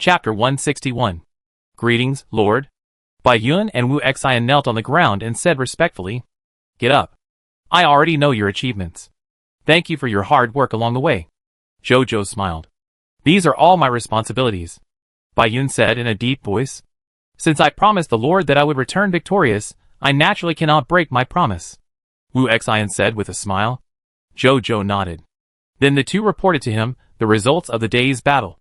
Chapter 161. Greetings, Lord. Bai Yun and Wu Xian knelt on the ground and said respectfully, "Get up. I already know your achievements. Thank you for your hard work along the way." Zhou smiled. "These are all my responsibilities," Bai Yun said in a deep voice. "Since I promised the Lord that I would return victorious, I naturally cannot break my promise," Wu Xian said with a smile. Zhou nodded. Then the two reported to him the results of the day's battle.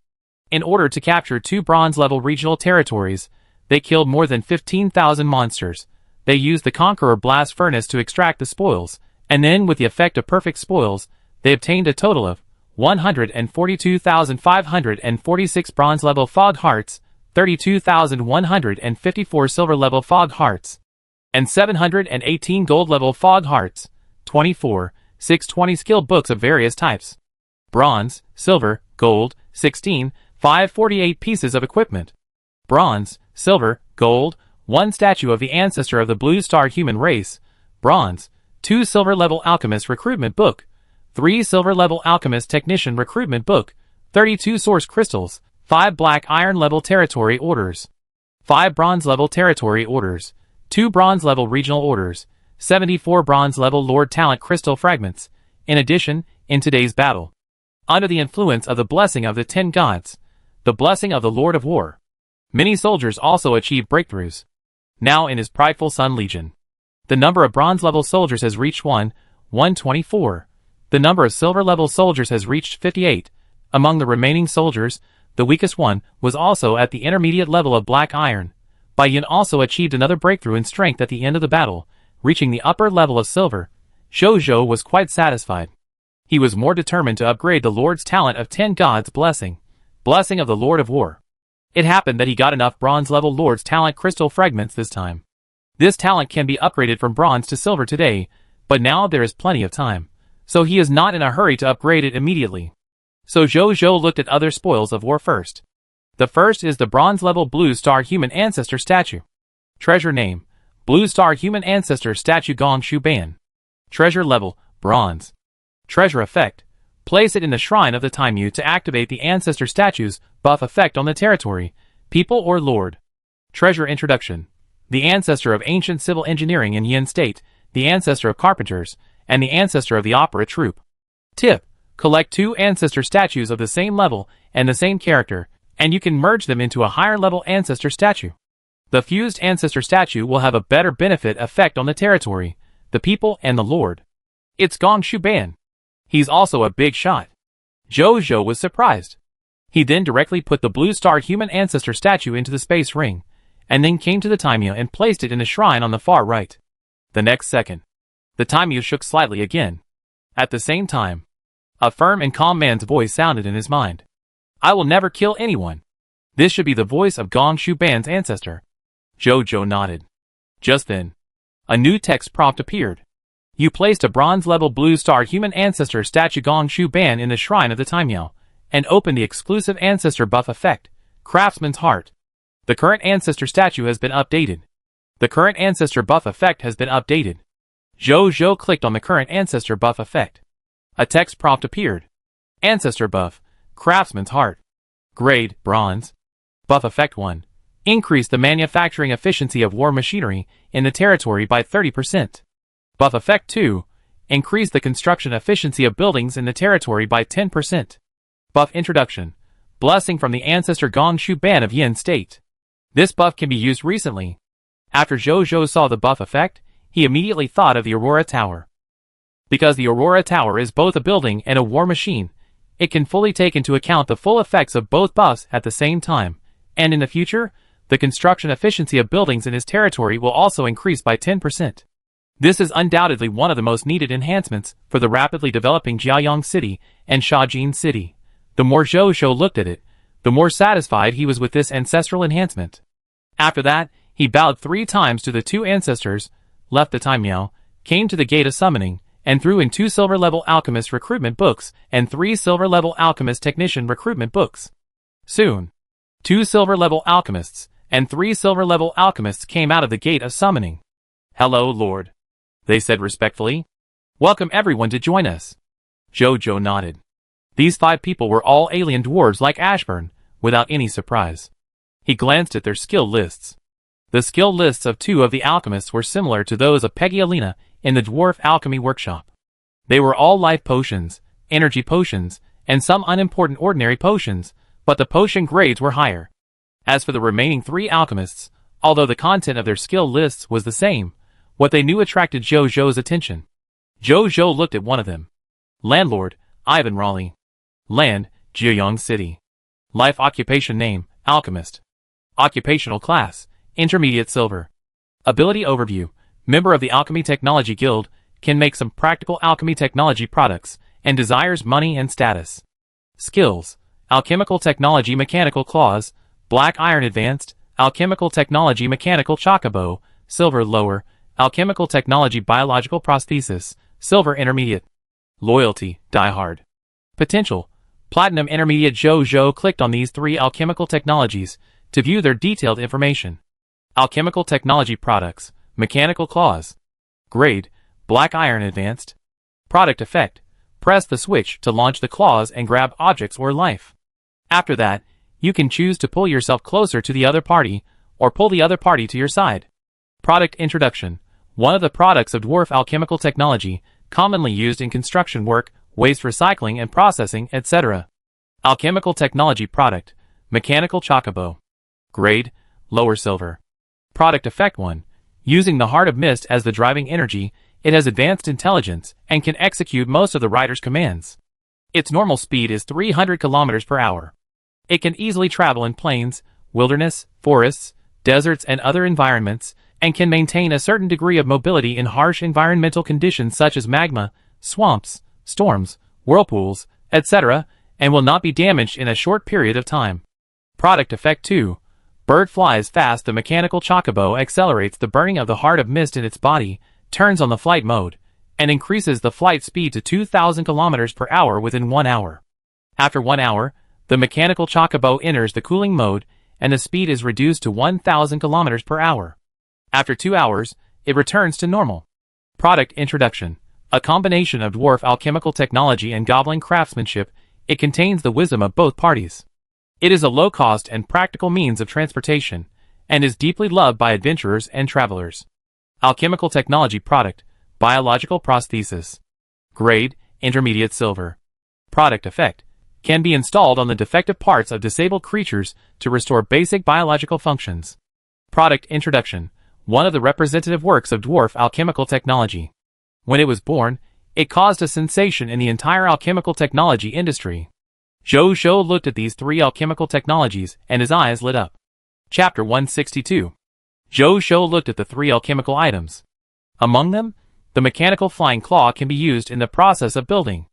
In order to capture 2 bronze-level regional territories, they killed more than 15,000 monsters. They used the Conqueror Blast Furnace to extract the spoils, and then with the effect of perfect spoils, they obtained a total of 142,546 bronze-level Fog Hearts, 32,154 silver-level Fog Hearts, and 718 gold-level Fog Hearts, 620 skill books of various types. Bronze, silver, gold, 548 pieces of equipment. Bronze, silver, gold, 1 statue of the ancestor of the Blue Star human race. Bronze, 2 silver-level alchemist recruitment book, 3 silver-level alchemist technician recruitment book, 32 source crystals, 5 black iron-level territory orders, 5 bronze-level territory orders, 2 bronze-level regional orders, 74 bronze-level Lord Talent crystal fragments. In addition, in today's battle, under the influence of the blessing of the 10 gods, the blessing of the Lord of War, many soldiers also achieved breakthroughs. Now in his prideful Sun Legion, the number of bronze-level soldiers has reached 124. The number of silver-level soldiers has reached 58. Among the remaining soldiers, the weakest one was also at the intermediate level of black iron. Bai Yun also achieved another breakthrough in strength at the end of the battle, reaching the upper level of silver. Zhou was quite satisfied. He was more determined to upgrade the Lord's talent of 10 gods blessing of the Lord of War. It happened that he got enough bronze-level Lord's talent crystal fragments this time. This talent can be upgraded from bronze to silver today, but now there is plenty of time, so he is not in a hurry to upgrade it immediately. So Zhou looked at other spoils of war first. The first is the bronze-level Blue Star Human Ancestor statue. Treasure name: Blue Star Human Ancestor Statue Gong Shu Ban. Treasure level: Bronze. Treasure effect: place it in the shrine of the Taimyu to activate the ancestor statue's buff effect on the territory, people or lord. Treasure introduction: the ancestor of ancient civil engineering in Yin State, the ancestor of carpenters, and the ancestor of the opera troupe. Tip: collect 2 ancestor statues of the same level and the same character, and you can merge them into a higher level ancestor statue. The fused ancestor statue will have a better benefit effect on the territory, the people, and the lord. It's Gong Shu Ban. He's also a big shot. Zhou was surprised. He then directly put the Blue Star Human Ancestor statue into the space ring, and then came to the Taimyu and placed it in the shrine on the far right. The next second, the Taimyu shook slightly again. At the same time, a firm and calm man's voice sounded in his mind. "I will never kill anyone." This should be the voice of Gong Shu Ban's ancestor. Zhou nodded. Just then, a new text prompt appeared. You placed a bronze-level Blue Star Human Ancestor statue Gong Shu Ban in the shrine of the Taimyu, and opened the exclusive ancestor buff effect, Craftsman's Heart. The current ancestor statue has been updated. The current ancestor buff effect has been updated. Zhou clicked on the current ancestor buff effect. A text prompt appeared. Ancestor buff, Craftsman's Heart. Grade: Bronze. Buff effect 1. Increase the manufacturing efficiency of war machinery in the territory by 30%. Buff effect 2. Increase the construction efficiency of buildings in the territory by 10%. Buff introduction: blessing from the ancestor Gong Shu Ban of Yin State. This buff can be used recently. After Zhou saw the buff effect, he immediately thought of the Aurora Tower. Because the Aurora Tower is both a building and a war machine, it can fully take into account the full effects of both buffs at the same time, and in the future, the construction efficiency of buildings in his territory will also increase by 10%. This is undoubtedly one of the most needed enhancements for the rapidly developing Jiaoyang City and Shajin City. The more Zhou looked at it, the more satisfied he was with this ancestral enhancement. After that, he bowed 3 times to the 2 ancestors, left the Taimyu, came to the Gate of Summoning, and threw in 2 silver-level alchemist recruitment books and 3 silver-level alchemist technician recruitment books. Soon, 2 silver-level alchemists and 3 silver-level alchemists came out of the Gate of Summoning. "Hello, Lord," they said respectfully. "Welcome everyone to join us." Zhou nodded. These 5 people were all alien dwarves like Ashburn, without any surprise. He glanced at their skill lists. The skill lists of two of the alchemists were similar to those of Peggy Alina in the dwarf alchemy workshop. They were all life potions, energy potions, and some unimportant ordinary potions, but the potion grades were higher. As for the remaining three alchemists, although the content of their skill lists was the same, what they knew attracted Zhou's attention. Zhou looked at one of them. Landlord, Ivan Raleigh. Land, Jiuyang City. Life occupation name, alchemist. Occupational class, intermediate silver. Ability overview, member of the Alchemy Technology Guild, can make some practical alchemy technology products, and desires money and status. Skills, alchemical technology mechanical claws, black iron advanced, alchemical technology mechanical chocobo, silver lower, alchemical technology biological prosthesis, silver intermediate. Loyalty, diehard. Potential, platinum intermediate. Zhou clicked on these three alchemical technologies to view their detailed information. Alchemical technology products, mechanical claws. Grade, black iron advanced. Product effect, press the switch to launch the claws and grab objects or life. After that, you can choose to pull yourself closer to the other party, or pull the other party to your side. Product introduction, one of the products of dwarf alchemical technology, commonly used in construction work, waste recycling and processing, etc. Alchemical technology product, mechanical chocobo. Grade, lower silver. Product effect 1. Using the Heart of Mist as the driving energy, it has advanced intelligence and can execute most of the rider's commands. Its normal speed is 300 km per hour. It can easily travel in plains, wilderness, forests, deserts and other environments, and can maintain a certain degree of mobility in harsh environmental conditions such as magma, swamps, storms, whirlpools, etc., and will not be damaged in a short period of time. Product effect 2. Bird flies fast. The mechanical chocobo accelerates the burning of the Heart of Mist in its body, turns on the flight mode, and increases the flight speed to 2,000 km per hour within 1 hour. After 1 hour, the mechanical chocobo enters the cooling mode, and the speed is reduced to 1,000 km per hour. After 2 hours, it returns to normal. Product introduction, a combination of dwarf alchemical technology and goblin craftsmanship. It contains the wisdom of both parties. It is a low-cost and practical means of transportation, and is deeply loved by adventurers and travelers. Alchemical technology product, biological prosthesis. Grade, intermediate silver. Product effect, can be installed on the defective parts of disabled creatures to restore basic biological functions. Product introduction, one of the representative works of dwarf alchemical technology. When it was born, it caused a sensation in the entire alchemical technology industry. Zhou looked at these three alchemical technologies, and his eyes lit up. Chapter 162. Zhou looked at the three alchemical items. Among them, the mechanical flying claw can be used in the process of building.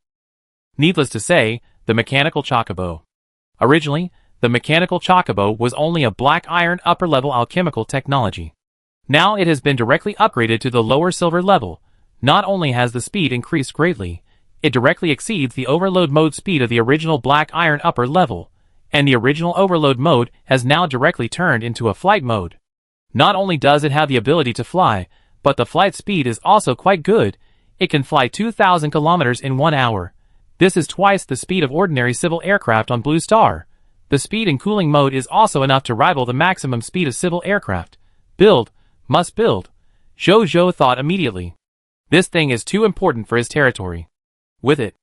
Needless to say, the mechanical chocobo. Originally, the mechanical chocobo was only a black iron upper-level alchemical technology. Now it has been directly upgraded to the lower silver level. Not only has the speed increased greatly, it directly exceeds the overload mode speed of the original black iron upper level, and the original overload mode has now directly turned into a flight mode. Not only does it have the ability to fly, but the flight speed is also quite good. It can fly 2,000 kilometers in 1 hour. This is twice the speed of ordinary civil aircraft on Blue Star. The speed in cooling mode is also enough to rival the maximum speed of civil aircraft. Build, must build. Zhou thought immediately. This thing is too important for his territory. With it,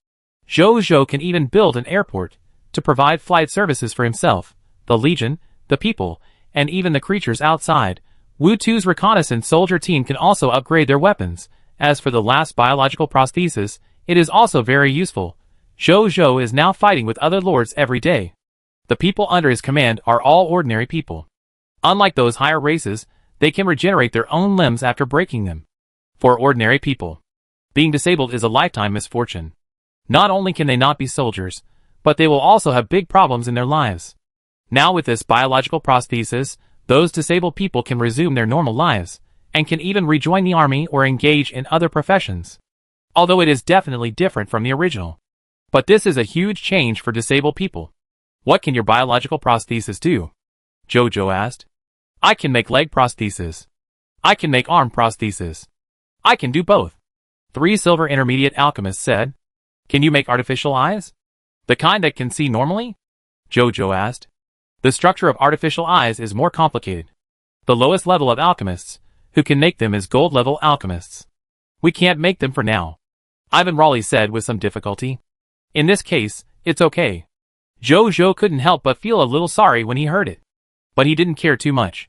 Zhou can even build an airport to provide flight services for himself, the Legion, the people, and even the creatures outside. Wu Tu's reconnaissance soldier team can also upgrade their weapons. As for the last biological prosthesis, it is also very useful. Zhou is now fighting with other lords every day. The people under his command are all ordinary people. Unlike those higher races, they can regenerate their own limbs after breaking them. For ordinary people, being disabled is a lifetime misfortune. Not only can they not be soldiers, but they will also have big problems in their lives. Now with this biological prosthesis, those disabled people can resume their normal lives, and can even rejoin the army or engage in other professions. Although it is definitely different from the original. But this is a huge change for disabled people. What can your biological prosthesis do? Zhou asked. I can make leg prosthesis. I can make arm prosthesis. I can do both. 3 silver intermediate alchemists said. Can you make artificial eyes? The kind that can see normally? Zhou asked. The structure of artificial eyes is more complicated. The lowest level of alchemists, who can make them, is gold level alchemists. We can't make them for now, Ivan Raleigh said with some difficulty. In this case, it's okay. Jojo couldn't help but feel a little sorry when he heard it. But he didn't care too much.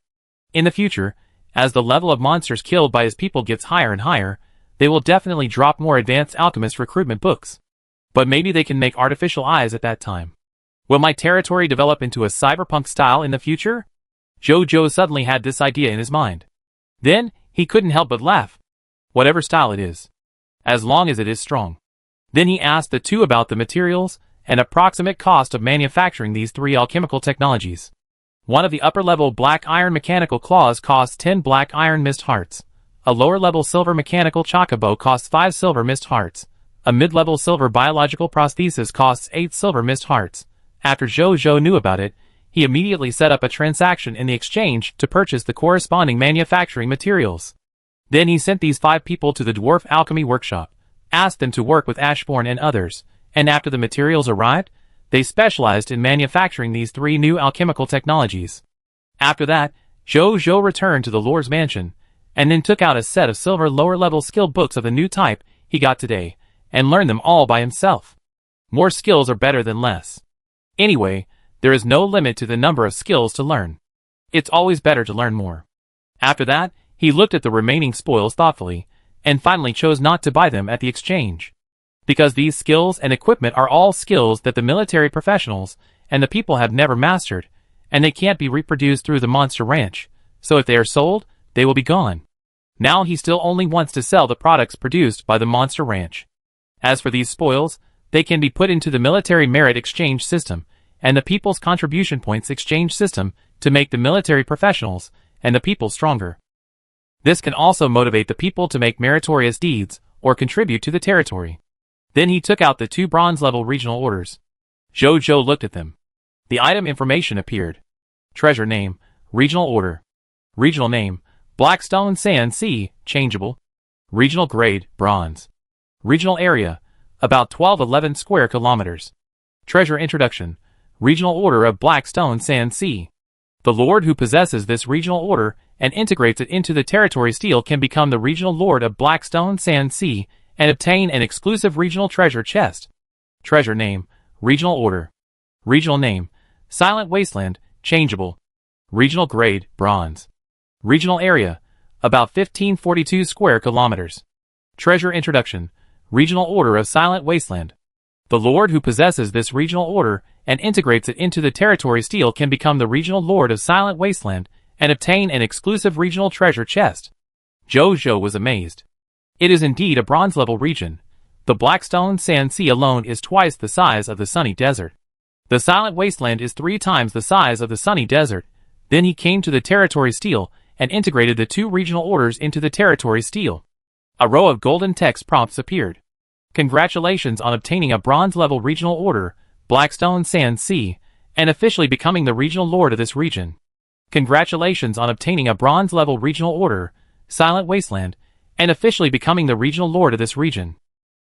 In the future, as the level of monsters killed by his people gets higher and higher, they will definitely drop more advanced alchemist recruitment books. But maybe they can make artificial eyes at that time. Will my territory develop into a cyberpunk style in the future? Jojo suddenly had this idea in his mind. Then, he couldn't help but laugh. Whatever style it is. As long as it is strong. Then he asked the two about the materials and approximate cost of manufacturing these three alchemical technologies. One of the upper-level black iron mechanical claws costs 10 black iron mist hearts. A lower-level silver mechanical chocobo costs 5 silver mist hearts. A mid-level silver biological prosthesis costs 8 silver mist hearts. After Jojo knew about it, he immediately set up a transaction in the exchange to purchase the corresponding manufacturing materials. Then he sent these 5 people to the Dwarf Alchemy Workshop, asked them to work with Ashbourne and others, and after the materials arrived, they specialized in manufacturing these 3 new alchemical technologies. After that, Jojo returned to the Lord's mansion, and then took out a set of silver lower-level skill books of the new type he got today, and learned them all by himself. More skills are better than less. Anyway, there is no limit to the number of skills to learn. It's always better to learn more. After that, he looked at the remaining spoils thoughtfully, and finally chose not to buy them at the exchange. Because these skills and equipment are all skills that the military professionals and the people have never mastered, and they can't be reproduced through the Monster Ranch, so if they are sold, they will be gone. Now he still only wants to sell the products produced by the Monster Ranch. As for these spoils, they can be put into the military merit exchange system, and the people's contribution points exchange system to make the military professionals and the people stronger. This can also motivate the people to make meritorious deeds or contribute to the territory. Then he took out the 2 bronze-level regional orders. Jojo looked at them. The item information appeared. Treasure name, regional order. Regional name, Blackstone Sand Sea, changeable. Regional grade, bronze. Regional area, about 1211 square kilometers. Treasure introduction, regional order of Blackstone Sand Sea. The lord who possesses this regional order and integrates it into the territory steel can become the regional lord of Blackstone Sand Sea and obtain an exclusive regional treasure chest. Treasure name, regional order. Regional name, Silent Wasteland, changeable. Regional grade, bronze. Regional area, about 1542 square kilometers. Treasure introduction, regional order of Silent Wasteland. The lord who possesses this regional order and integrates it into the territory steel can become the regional lord of Silent Wasteland and obtain an exclusive regional treasure chest. Jojo was amazed. It is indeed a bronze-level region. The Blackstone Sand Sea alone is twice the size of the Sunny Desert. The Silent Wasteland is 3 times the size of the Sunny Desert. Then he came to the territory steel and integrated the 2 regional orders into the territory steel. A row of golden text prompts appeared. Congratulations on obtaining a bronze-level regional order, Blackstone Sand Sea, and officially becoming the regional lord of this region. Congratulations on obtaining a bronze-level regional order, Silent Wasteland, and officially becoming the regional lord of this region.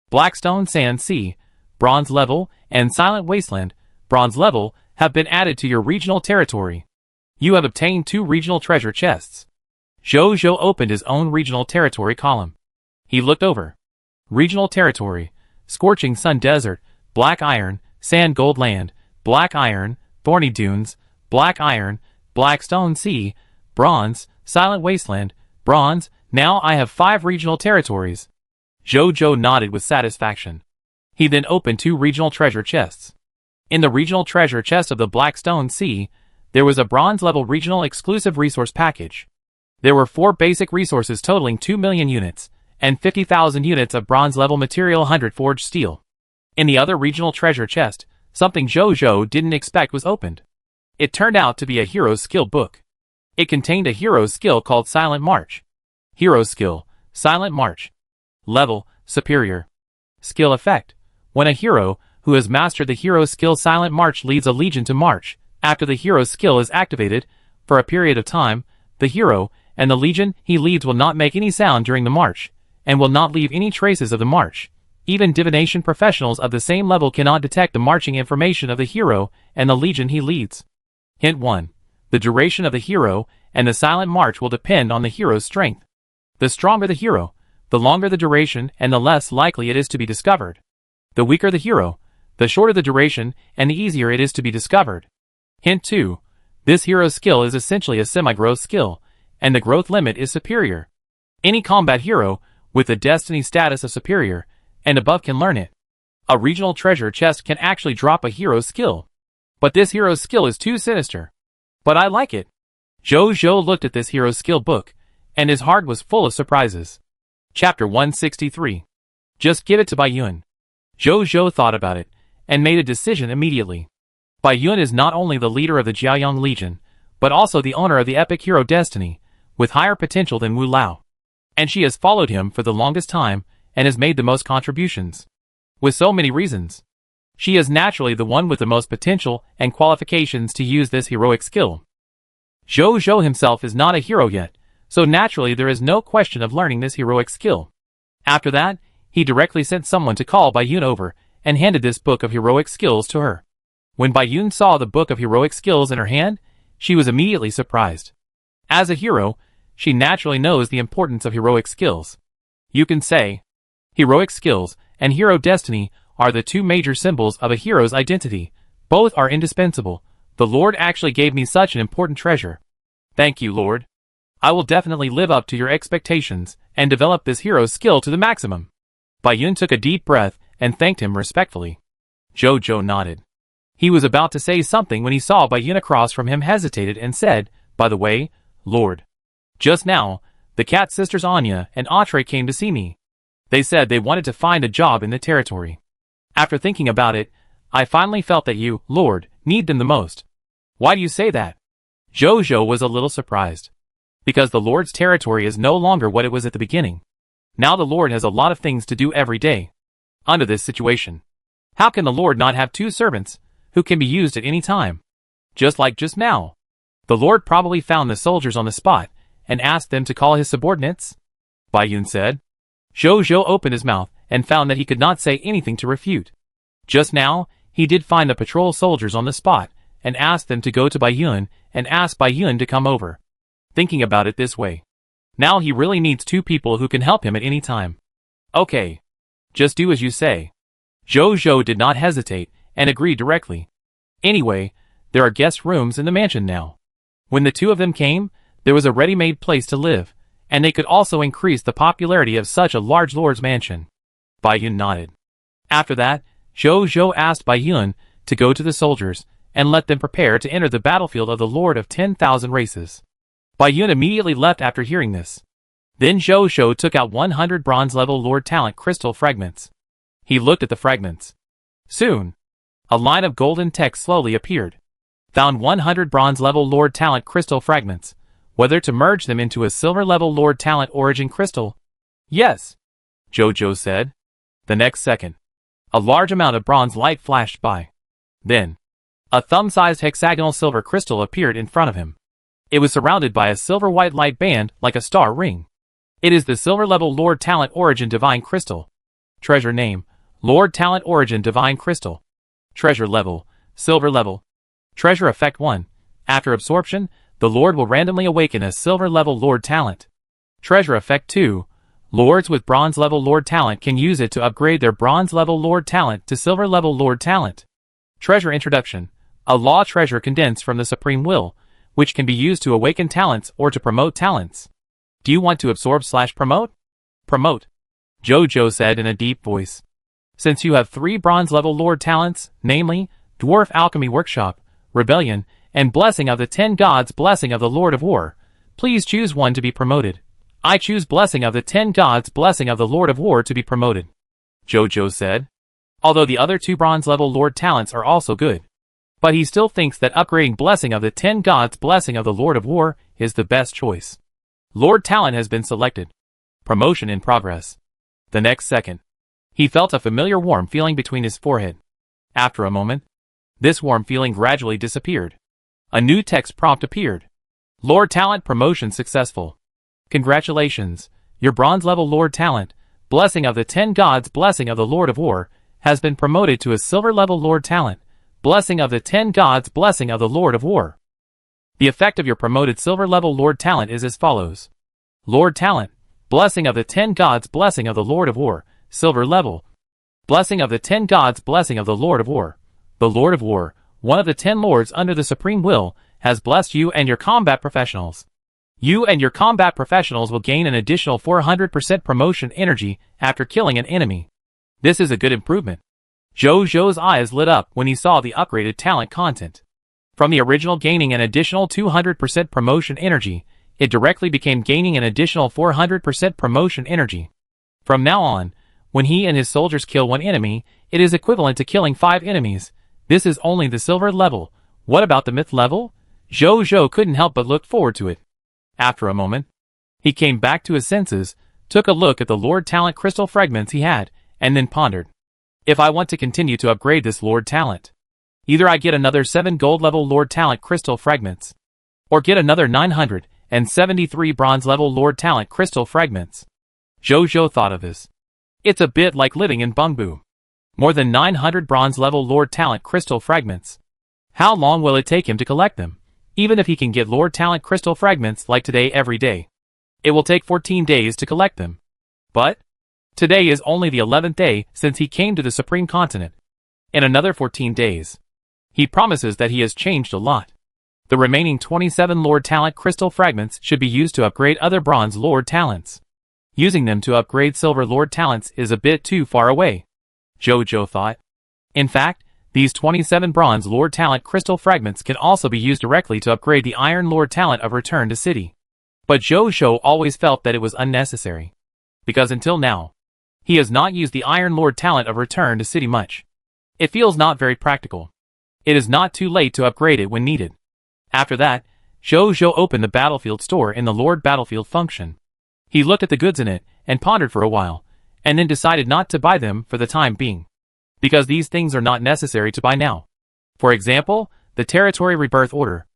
Blackstone Sand Sea, bronze level, and Silent Wasteland, bronze level, have been added to your regional territory. You have obtained 2 regional treasure chests. Jojo opened his own regional territory column. He looked over. Regional territory, Scorching Sun Desert, Black Iron, Sand Gold Land, Black Iron, Thorny Dunes, Black Iron, Blackstone Sea, Bronze, Silent Wasteland, Bronze. Now I have 5 regional territories. Jojo nodded with satisfaction. He then opened 2 regional treasure chests. In the regional treasure chest of the Blackstone Sea, there was a bronze-level regional exclusive resource package. There were 4 basic resources totaling 2 million units, and 50,000 units of bronze-level material 100 forged steel. In the other regional treasure chest, something Jojo didn't expect was opened. It turned out to be a hero's skill book. It contained a hero's skill called Silent March. Hero skill, Silent March. Level, superior. Skill effect. When a hero, who has mastered the hero skill Silent March leads a legion to march, after the hero's skill is activated, for a period of time, the hero and the legion he leads will not make any sound during the march, and will not leave any traces of the march. Even divination professionals of the same level cannot detect the marching information of the hero and the legion he leads. Hint 1. The duration of the hero and the silent march will depend on the hero's strength. The stronger the hero, the longer the duration and the less likely it is to be discovered. The weaker the hero, the shorter the duration and the easier it is to be discovered. Hint 2. This hero's skill is essentially a semi-growth skill, and the growth limit is superior. Any combat hero with the destiny status of superior and above can learn it. A regional treasure chest can actually drop a hero's skill. But this hero's skill is too sinister. But I like it. Zhou looked at this hero's skill book, and his heart was full of surprises. Chapter 163. Just give it to Bai Yun. Zhou thought about it, and made a decision immediately. Bai Yun is not only the leader of the Jiaoyang Legion, but also the owner of the epic hero Destiny, with higher potential than Wu Lao. And she has followed him for the longest time, and has made the most contributions. With so many reasons. She is naturally the one with the most potential and qualifications to use this heroic skill. Zhou himself is not a hero yet, so naturally there is no question of learning this heroic skill. After that, he directly sent someone to call Bai Yun over, and handed this book of heroic skills to her. When Bai Yun saw the book of heroic skills in her hand, she was immediately surprised. As a hero, she naturally knows the importance of heroic skills. You can say, heroic skills and hero destiny are the two major symbols of a hero's identity. Both are indispensable. The Lord actually gave me such an important treasure. Thank you, Lord. I will definitely live up to your expectations and develop this hero's skill to the maximum. Bai Yun took a deep breath and thanked him respectfully. Zhou nodded. He was about to say something when he saw Bai Yun across from him hesitated and said, "By the way, Lord. Just now, the Cat sisters Anya and Atre came to see me. They said they wanted to find a job in the territory. After thinking about it, I finally felt that you, Lord, need them the most." Why do you say that? Zhou was a little surprised. Because the Lord's territory is no longer what it was at the beginning. Now the Lord has a lot of things to do every day. Under this situation, how can the Lord not have two servants, who can be used at any time? Just like just now. The Lord probably found the soldiers on the spot, and asked them to call his subordinates? Bai Yun said. Zhou opened his mouth, and found that he could not say anything to refute. Just now, he did find the patrol soldiers on the spot, and asked them to go to Bai Yun, and asked Bai Yun to come over. Thinking about it this way. Now he really needs two people who can help him at any time. Okay. Just do as you say. Zhou did not hesitate, and agreed directly. Anyway, there are guest rooms in the mansion now. When the two of them came, there was a ready-made place to live, and they could also increase the popularity of such a large lord's mansion. Bai Yun nodded. After that, Zhou asked Bai Yun to go to the soldiers, and let them prepare to enter the battlefield of the Lord of 10,000 races. Bai Yun immediately left after hearing this. Then Zhou took out 100 bronze-level Lord Talent crystal fragments. He looked at the fragments. Soon, a line of golden text slowly appeared. Found 100 bronze-level Lord Talent crystal fragments. Whether to merge them into a silver-level Lord Talent origin crystal? Yes, Zhou said. The next second, a large amount of bronze light flashed by. Then, a thumb-sized hexagonal silver crystal appeared in front of him. It was surrounded by a silver-white light band like a star ring. It is the silver-level Lord Talent Origin Divine Crystal. Treasure name, Lord Talent Origin Divine Crystal. Treasure level, silver level. Treasure effect 1. After absorption, the Lord will randomly awaken a silver-level Lord Talent. Treasure effect 2. Lords with bronze-level Lord Talent can use it to upgrade their bronze-level Lord Talent to silver-level Lord Talent. Treasure introduction. A law treasure condensed from the Supreme Will, which can be used to awaken talents or to promote talents. Do you want to absorb/promote? Promote. Zhou said in a deep voice. Since you have 3 bronze-level Lord Talents, namely, Dwarf Alchemy Workshop, Rebellion, and Blessing of the 10 Gods, Blessing of the Lord of War, please choose one to be promoted. I choose Blessing of the 10 Gods, Blessing of the Lord of War to be promoted. Zhou said. Although the other 2 bronze-level Lord Talents are also good. But he still thinks that upgrading Blessing of the 10 Gods, Blessing of the Lord of War is the best choice. Lord Talent has been selected. Promotion in progress. The next second, he felt a familiar warm feeling between his forehead. After a moment, this warm feeling gradually disappeared. A new text prompt appeared. Lord Talent promotion successful. Congratulations, your bronze-level Lord Talent, Blessing of the 10 Gods, Blessing of the Lord of War, has been promoted to a silver-level Lord Talent, Blessing of the 10 Gods, Blessing of the Lord of War. The effect of your promoted silver level Lord Talent is as follows. Lord Talent, Blessing of the 10 Gods, Blessing of the Lord of War, silver level. Blessing of the 10 Gods, Blessing of the Lord of War. The Lord of War, one of the 10 lords under the supreme will, has blessed you and your combat professionals. You and your combat professionals will gain an additional 400% promotion energy after killing an enemy. This is a good improvement. Zhou's eyes lit up when he saw the upgraded talent content. From the original gaining an additional 200% promotion energy, it directly became gaining an additional 400% promotion energy. From now on, when he and his soldiers kill one enemy, it is equivalent to killing 5 enemies. This is only the silver level. What about the myth level? Zhou couldn't help but look forward to it. After a moment, he came back to his senses, took a look at the Lord Talent crystal fragments he had, and then pondered. If I want to continue to upgrade this Lord Talent, either I get another 7 gold level Lord Talent crystal fragments, or get another 973 bronze level Lord Talent crystal fragments. Zhou thought of this. It's a bit like living in Bungbu. More than 900 bronze level Lord Talent crystal fragments. How long will it take him to collect them? Even if he can get Lord Talent crystal fragments like today every day, it will take 14 days to collect them. But today is only the 11th day since he came to the Supreme Continent. In another 14 days, he promises that he has changed a lot. The remaining 27 Lord Talent crystal fragments should be used to upgrade other bronze Lord Talents. Using them to upgrade silver Lord Talents is a bit too far away, Zhou thought. In fact, these 27 bronze Lord Talent crystal fragments can also be used directly to upgrade the Iron Lord Talent of Return to City. But Zhou always felt that it was unnecessary, because until now, he has not used the Iron Lord Talent of Return to City much. It feels not very practical. It is not too late to upgrade it when needed. After that, Zhou opened the Battlefield store in the Lord Battlefield function. He looked at the goods in it and pondered for a while, and then decided not to buy them for the time being, because these things are not necessary to buy now. For example, the Territory Rebirth Order.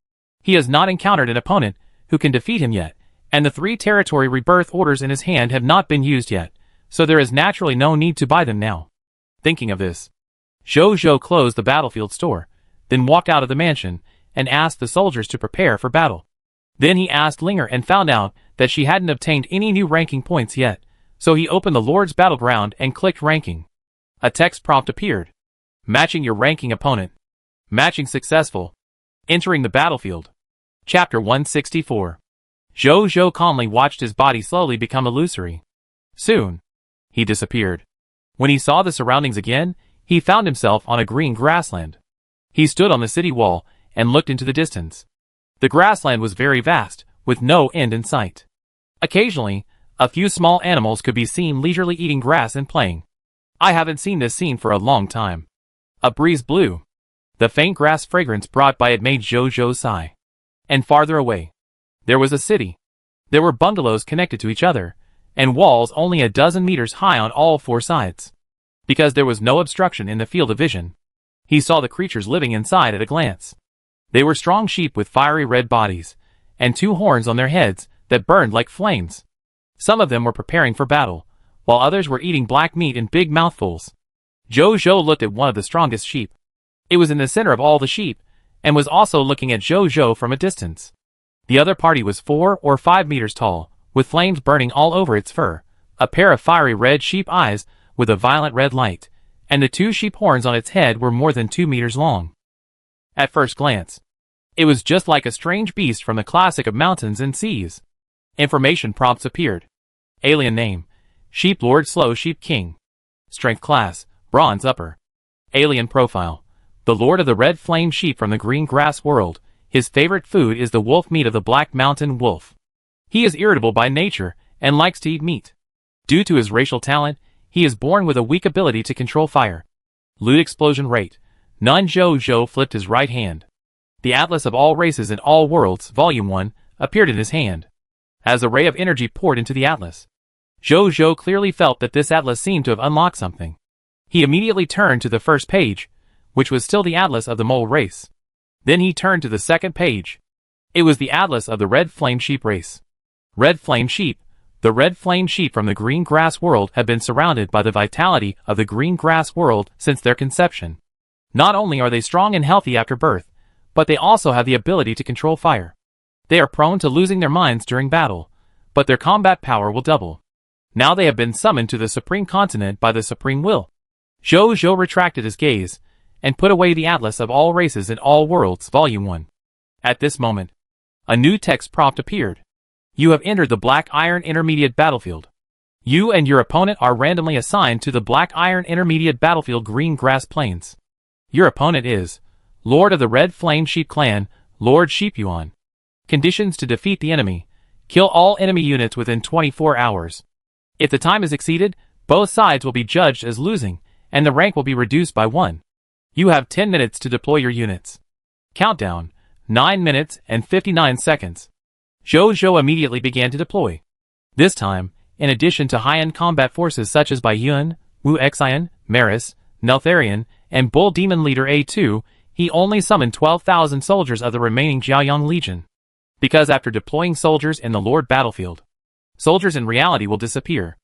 He has not encountered an opponent who can defeat him yet, and the 3 Territory Rebirth Orders in his hand have not been used yet, so there is naturally no need to buy them now. Thinking of this, Zhou closed the Battlefield store, then walked out of the mansion, and asked the soldiers to prepare for battle. Then he asked Linger and found out that she hadn't obtained any new ranking points yet, so he opened the Lord's Battleground and clicked ranking. A text prompt appeared. Matching your ranking opponent. Matching successful. Entering the battlefield. Chapter 164. Zhou calmly watched his body slowly become illusory. Soon, he disappeared. When he saw the surroundings again, he found himself on a green grassland. He stood on the city wall and looked into the distance. The grassland was very vast, with no end in sight. Occasionally, a few small animals could be seen leisurely eating grass and playing. I haven't seen this scene for a long time. A breeze blew. The faint grass fragrance brought by it made Zhou sigh. And farther away, there was a city. There were bungalows connected to each other, and walls only a dozen meters high on all 4 sides. Because there was no obstruction in the field of vision, he saw the creatures living inside at a glance. They were strong sheep with fiery red bodies, and 2 horns on their heads that burned like flames. Some of them were preparing for battle, while others were eating black meat in big mouthfuls. Zhou looked at one of the strongest sheep. It was in the center of all the sheep, and was also looking at Zhou from a distance. The other party was 4 or 5 meters tall, with flames burning all over its fur, a pair of fiery red sheep eyes with a violent red light, and the 2 sheep horns on its head were more than 2 meters long. At first glance, it was just like a strange beast from the classic of mountains and seas. Information prompts appeared. Alien name: Sheep Lord Slow Sheep King. Strength class: Bronze upper. Alien profile: the Lord of the Red Flame Sheep from the Green Grass World. His favorite food is the wolf meat of the Black Mountain Wolf. He is irritable by nature and likes to eat meat. Due to his racial talent, he is born with a weak ability to control fire. Loot explosion rate: none. Zhou flipped his right hand. The Atlas of All Races and All Worlds, Volume 1, appeared in his hand. As a ray of energy poured into the Atlas, Zhou clearly felt that this Atlas seemed to have unlocked something. He immediately turned to the first page, which was still the Atlas of the Mole race. Then he turned to the second page. It was the Atlas of the Red Flame Sheep race. Red Flame Sheep. The Red Flame Sheep from the Green Grass World have been surrounded by the vitality of the Green Grass World since their conception. Not only are they strong and healthy after birth, but they also have the ability to control fire. They are prone to losing their minds during battle, but their combat power will double. Now they have been summoned to the Supreme Continent by the Supreme Will. Zhou Zhou retracted his gaze, and put away the Atlas of All Races and All Worlds, Volume 1. At this moment, a new text prompt appeared. You have entered the Black Iron Intermediate Battlefield. You and your opponent are randomly assigned to the Black Iron Intermediate Battlefield Green Grass Plains. Your opponent is Lord of the Red Flame Sheep Clan, Lord Sheepuan. Conditions to defeat the enemy. Kill all enemy units within 24 hours. If the time is exceeded, both sides will be judged as losing, and the rank will be reduced by 1. You have 10 minutes to deploy your units. Countdown, 9 minutes and 59 seconds. Zhou Zhou immediately began to deploy. This time, in addition to high-end combat forces such as Bai Yun, Wu Xian, Maris, Neltharion, and Bull Demon Leader A2, he only summoned 12,000 soldiers of the remaining Jiaoyang Legion. Because after deploying soldiers in the Lord battlefield, soldiers in reality will disappear.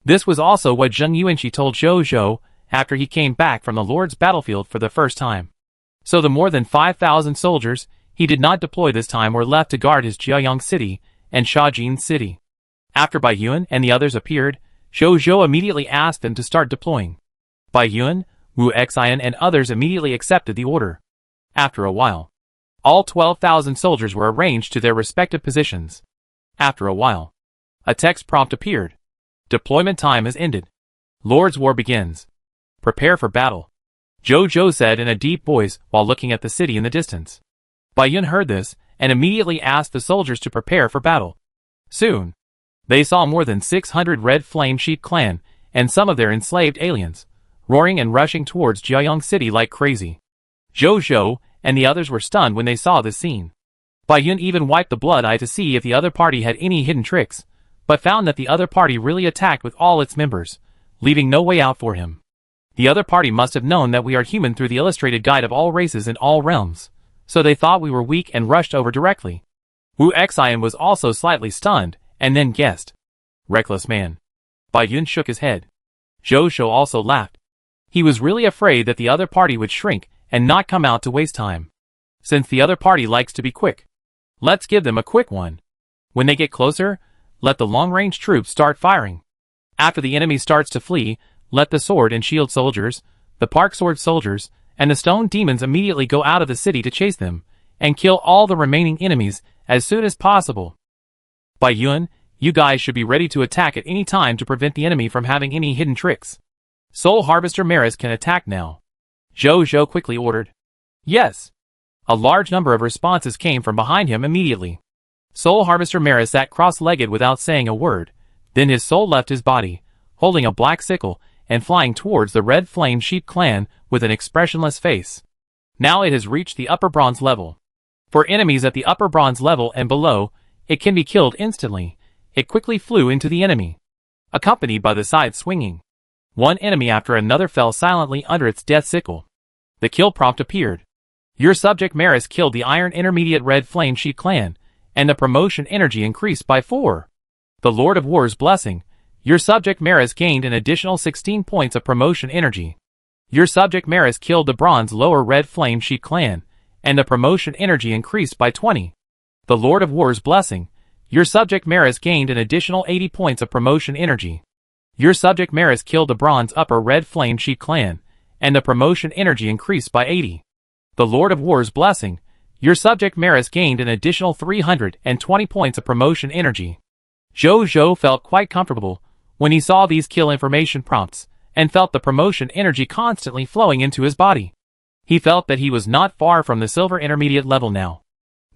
This was also what Zheng Yuanqi told Zhou Zhou after he came back from the Lord's battlefield for the first time. So the more than 5,000 soldiers he did not deploy this time were left to guard his Jiaoyang city and Shajin city. After Bai Yun and the others appeared, Zhou Zhou immediately asked them to start deploying. Bai Yun, Wu Xian and others immediately accepted the order. After a while, all 12,000 soldiers were arranged to their respective positions. After a while, a text prompt appeared. Deployment time has ended. Lord's War begins. Prepare for battle. Zhou Zhou said in a deep voice while looking at the city in the distance. Bai Yun heard this and immediately asked the soldiers to prepare for battle. Soon, they saw more than 600 Red Flame Sheep Clan and some of their enslaved aliens, roaring and rushing towards Jiaoyang City like crazy. Zhou Zhou and the others were stunned when they saw this scene. Bai Yun even wiped the blood eye to see if the other party had any hidden tricks, but found that the other party really attacked with all its members, leaving no way out for him. The other party must have known that we are human through the illustrated guide of all races and all realms, so they thought we were weak and rushed over directly. Wu Xian was also slightly stunned, and then guessed. Reckless man. Bai Yun shook his head. Zhou Zhou also laughed. He was really afraid that the other party would shrink and not come out to waste time. Since the other party likes to be quick, let's give them a quick one. When they get closer, let the long-range troops start firing. After the enemy starts to flee, let the sword and shield soldiers, the park sword soldiers, and the stone demons immediately go out of the city to chase them, and kill all the remaining enemies as soon as possible. Bai Yun, you guys should be ready to attack at any time to prevent the enemy from having any hidden tricks. Soul Harvester Maris can attack now. Zhou Zhou quickly ordered. Yes. A large number of responses came from behind him immediately. Soul Harvester Maris sat cross-legged without saying a word, then his soul left his body, holding a black sickle, and flying towards the Red Flame Sheep Clan with an expressionless face. Now it has reached the upper bronze level. For enemies at the upper bronze level and below, it can be killed instantly. It quickly flew into the enemy, accompanied by the side swinging. One enemy after another fell silently under its death sickle. The kill prompt appeared. Your subject Maris killed the Iron Intermediate Red Flame Sheep Clan, and the promotion energy increased by 4. The Lord of War's blessing. Your subject Maris gained an additional 16 points of promotion energy. Your subject Maris killed the Bronze Lower Red Flame Sheep Clan, and the promotion energy increased by 20. The Lord of War's blessing. Your subject Maris gained an additional 80 points of promotion energy. Your subject Maris killed the Bronze Upper Red Flame Sheep Clan, and the promotion energy increased by 80. The Lord of War's blessing. Your subject Maris gained an additional 320 points of promotion energy. Zhou Zhou felt quite comfortable when he saw these kill information prompts, and felt the promotion energy constantly flowing into his body. He felt that he was not far from the Silver Intermediate level now.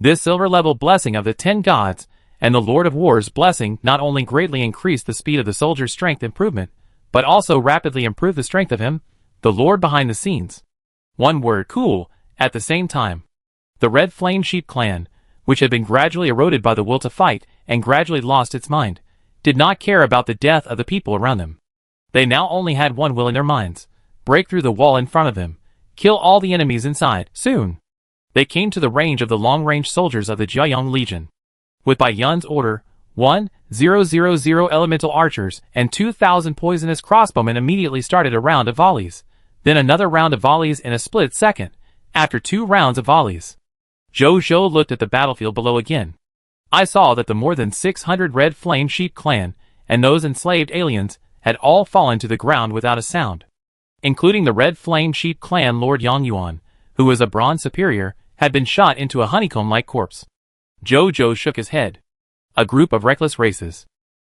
This Silver level blessing of the 10 gods, and the Lord of War's blessing not only greatly increased the speed of the soldier's strength improvement, but also rapidly improved the strength of him, the Lord behind the scenes. One word, cool, at the same time. The Red Flame Sheep Clan, which had been gradually eroded by the will to fight and gradually lost its mind, did not care about the death of the people around them. They now only had one will in their minds: break through the wall in front of them, kill all the enemies inside. Soon, they came to the range of the long-range soldiers of the Jiaoyang Legion. With Bai Yun's order, 1,000 elemental archers and 2,000 poisonous crossbowmen immediately started a round of volleys, then another round of volleys in a split second, after 2 rounds of volleys. Jojo looked at the battlefield below again. I saw that the more than 600 Red Flame Sheep clan and those enslaved aliens had all fallen to the ground without a sound. Including the Red Flame Sheep clan Lord Yangyuan, who was a bronze superior, had been shot into a honeycomb-like corpse. Jojo shook his head. A group of reckless races.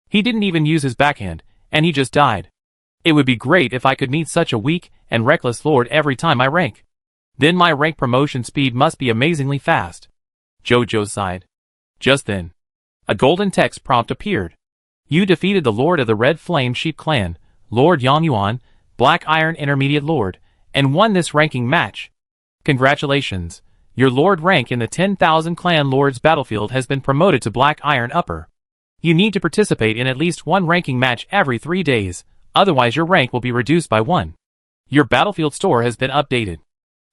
He didn't even use his backhand, and he just died. It would be great if I could meet such a weak and reckless lord every time I rank. Then my rank promotion speed must be amazingly fast. Jojo sighed. Just then, a golden text prompt appeared. You defeated the Lord of the Red Flame Sheep Clan, Lord Yangyuan, Black Iron Intermediate Lord, and won this ranking match. Congratulations. Your Lord rank in the 10,000 Clan Lords battlefield has been promoted to Black Iron Upper. You need to participate in at least one ranking match every 3 days, otherwise your rank will be reduced by 1. Your battlefield store has been updated.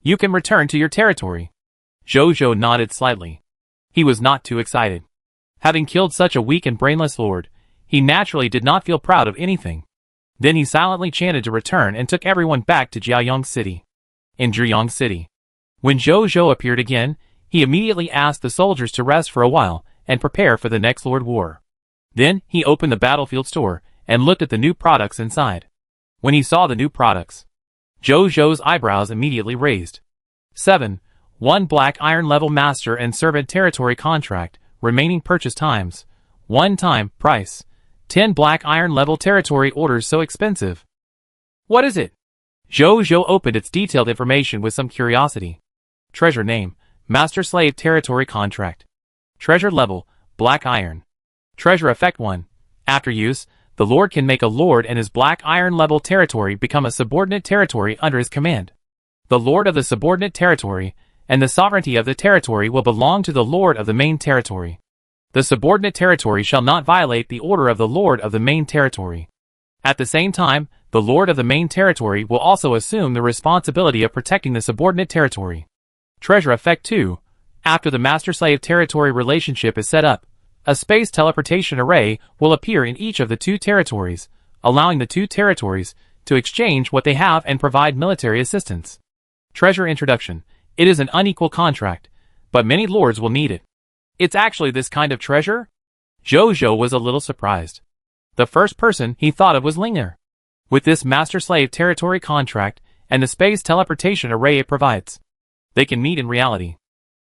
You can return to your territory. Jojo nodded slightly. He was not too excited. Having killed such a weak and brainless lord, he naturally did not feel proud of anything. Then he silently chanted to return and took everyone back to Jiaoyang City. In Zhiyang City. When Jojo appeared again, he immediately asked the soldiers to rest for a while and prepare for the next Lord War. Then he opened the battlefield store and looked at the new products inside. When he saw the new products, Jojo's eyebrows immediately raised. 7. 1 Black Iron Level Master and Servant Territory Contract, remaining purchase times. 1 time, price. 10 Black Iron Level Territory Orders so expensive. What is it? Jojo opened its detailed information with some curiosity. Treasure name, Master Slave Territory Contract. Treasure level, Black Iron. Treasure effect 1. After use, the Lord can make a Lord and his Black Iron level territory become a subordinate territory under his command. The Lord of the subordinate territory and the sovereignty of the territory will belong to the Lord of the main territory. The subordinate territory shall not violate the order of the Lord of the main territory. At the same time, the Lord of the main territory will also assume the responsibility of protecting the subordinate territory. Treasure effect 2. After the master-slave territory relationship is set up, a space teleportation array will appear in each of the 2 territories, allowing the 2 territories to exchange what they have and provide military assistance. Treasure introduction. It is an unequal contract, but many lords will need it. It's actually this kind of treasure? Jojo was a little surprised. The first person he thought of was Linger. With this master-slave territory contract and the space teleportation array it provides, they can meet in reality.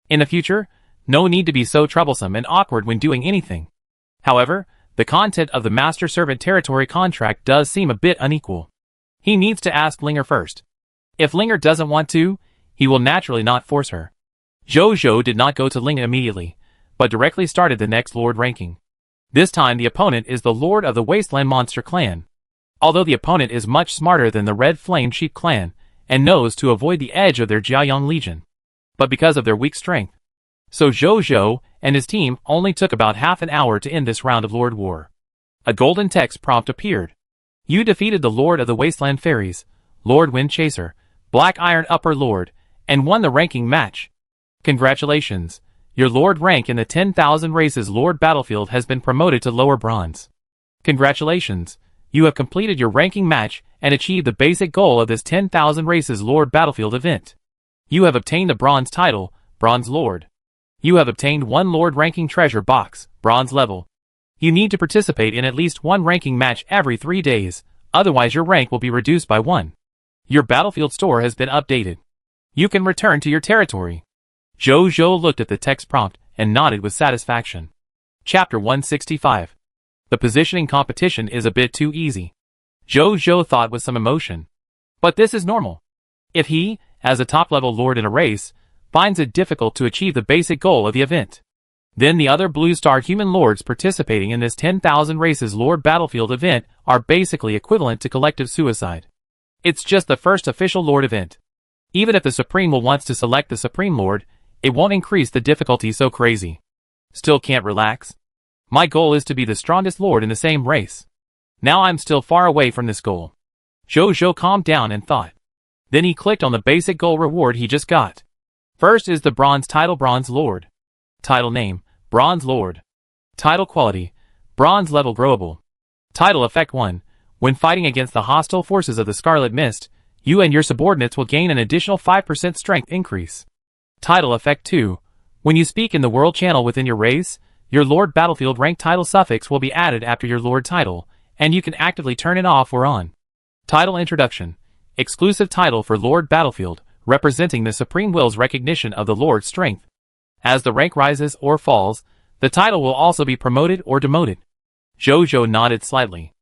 In the future, no need to be so troublesome and awkward when doing anything. However, the content of the master-servant territory contract does seem a bit unequal. He needs to ask Linger first. If Linger doesn't want to, he will naturally not force her. Jojo did not go to Linger immediately, but directly started the next Lord ranking. This time the opponent is the Lord of the Wasteland Monster Clan. Although the opponent is much smarter than the Red Flame Sheep Clan, and knows to avoid the edge of their Jiaoyang Legion, but because of their weak strength. So Jojo and his team only took about half an hour to end this round of Lord War. A golden text prompt appeared. You defeated the Lord of the Wasteland Fairies, Lord Wind Chaser, Black Iron Upper Lord, and won the ranking match. Congratulations. Your Lord rank in the 10,000 races Lord battlefield has been promoted to lower bronze. Congratulations. You have completed your ranking match and achieved the basic goal of this 10,000 races Lord battlefield event. You have obtained the bronze title, Bronze Lord. You have obtained 1 Lord ranking treasure box, bronze level. You need to participate in at least 1 ranking match every 3 days, otherwise your rank will be reduced by 1. Your battlefield store has been updated. You can return to your territory. Jojo looked at the text prompt and nodded with satisfaction. Chapter 165. The positioning competition is a bit too easy. Jojo thought with some emotion. But this is normal. If he, as a top-level lord in a race, finds it difficult to achieve the basic goal of the event, then the other Blue Star human lords participating in this 10,000 races Lord battlefield event are basically equivalent to collective suicide. It's just the first official Lord event. Even if the Supreme Lord wants to select the Supreme Lord, it won't increase the difficulty so crazy. Still can't relax? My goal is to be the strongest Lord in the same race. Now I'm still far away from this goal. Jojo calmed down and thought. Then he clicked on the basic goal reward he just got. First is the bronze title Bronze Lord. Title name, Bronze Lord. Title quality, Bronze level growable. Title effect 1. When fighting against the hostile forces of the Scarlet Mist, you and your subordinates will gain an additional 5% strength increase. Title effect 2. When you speak in the World Channel within your race, your Lord Battlefield rank title suffix will be added after your Lord title, and you can actively turn it off or on. Title Introduction. Exclusive title for Lord Battlefield, representing the Supreme Will's recognition of the Lord's strength. As the rank rises or falls, the title will also be promoted or demoted. Jojo nodded slightly.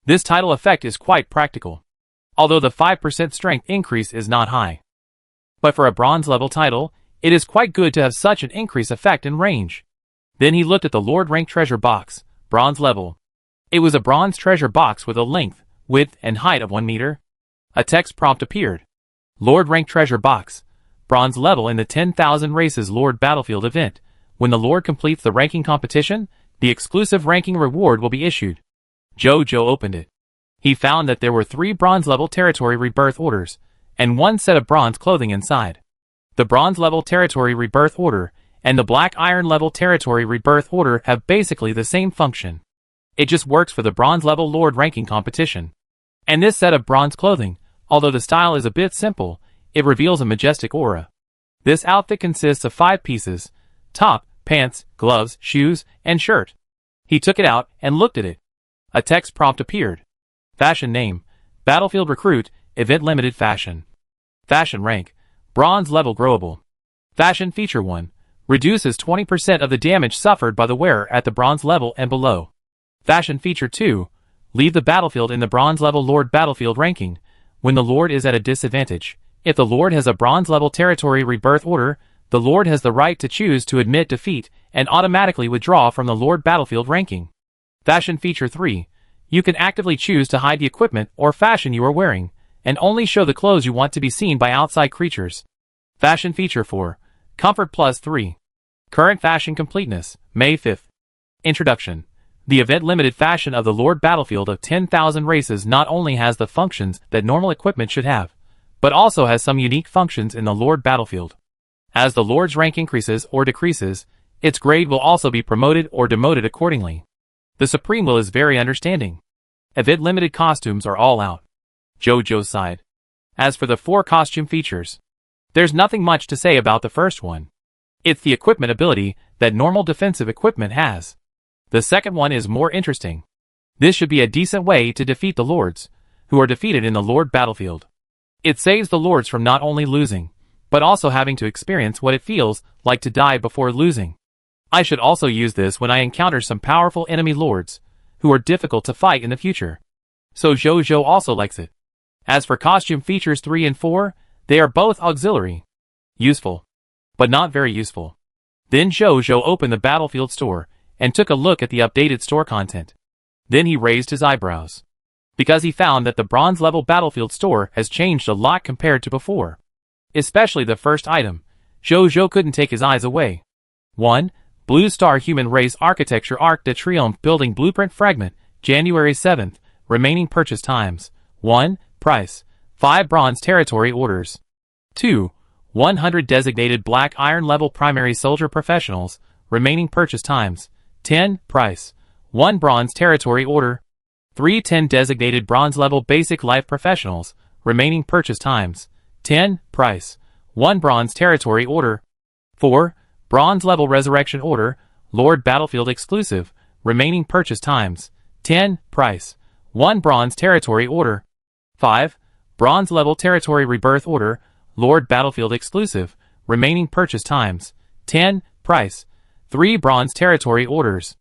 This title effect is quite practical, although the 5% strength increase is not high. But for a bronze level title, it is quite good to have such an increase effect in range. Then he looked at the Lord rank treasure box, bronze level. It was a bronze treasure box with a length, width, and height of 1 meter. A text prompt appeared. Lord rank treasure box, bronze level in the 10,000 races Lord Battlefield event. When the Lord completes the ranking competition, the exclusive ranking reward will be issued. Jojo opened it. He found that there were 3 bronze level territory rebirth orders, and 1 set of bronze clothing inside. The bronze level territory rebirth order and the black iron level territory rebirth order have basically the same function. It just works for the bronze level Lord ranking competition. And this set of bronze clothing, although the style is a bit simple, it reveals a majestic aura. This outfit consists of 5 pieces: top, pants, gloves, shoes, and shirt. He took it out and looked at it. A text prompt appeared. Fashion name: Battlefield Recruit, Event Limited Fashion. Fashion rank: Bronze level growable. Fashion feature 1. Reduces 20% of the damage suffered by the wearer at the bronze level and below. Fashion feature 2. Leave the battlefield in the bronze level Lord Battlefield ranking when the Lord is at a disadvantage. If the Lord has a bronze level territory rebirth order, the Lord has the right to choose to admit defeat and automatically withdraw from the Lord Battlefield ranking. Fashion feature 3. You can actively choose to hide the equipment or fashion you are wearing, and only show the clothes you want to be seen by outside creatures. Fashion feature 4. Comfort plus 3. Current fashion completeness, May 5th. Introduction. The event-limited fashion of the Lord Battlefield of 10,000 races not only has the functions that normal equipment should have, but also has some unique functions in the Lord Battlefield. As the Lord's rank increases or decreases, its grade will also be promoted or demoted accordingly. The Supreme Will is very understanding. Event-limited costumes are all out. Jojo sighed. As for the 4 costume features, there's nothing much to say about the first one. It's the equipment ability that normal defensive equipment has. The second one is more interesting. This should be a decent way to defeat the Lords, who are defeated in the Lord Battlefield. It saves the Lords from not only losing, but also having to experience what it feels like to die before losing. I should also use this when I encounter some powerful enemy Lords, who are difficult to fight in the future. So Jojo also likes it. As for costume features 3 and 4, they are both auxiliary. Useful, but not very useful. Then Jojo opened the Battlefield store and took a look at the updated store content. Then he raised his eyebrows, because he found that the bronze level Battlefield store has changed a lot compared to before. Especially the first item. Jojo couldn't take his eyes away. 1. Blue Star Human Race Architecture Arc de Triomphe Building Blueprint Fragment, January 7th. Remaining purchase times. 1. Price: 5 bronze territory orders. 2. 100 designated black iron level primary soldier professionals. Remaining purchase times. 10. Price: 1 bronze territory order. 3. 10 designated bronze level basic life professionals. Remaining purchase times. 10. Price: 1 bronze territory order. 4. Bronze level resurrection order, Lord Battlefield exclusive. Remaining purchase times. 10. Price: 1 bronze territory order. 5. Bronze level territory rebirth order, Lord Battlefield exclusive. Remaining purchase times. 10. Price: 3 bronze territory orders.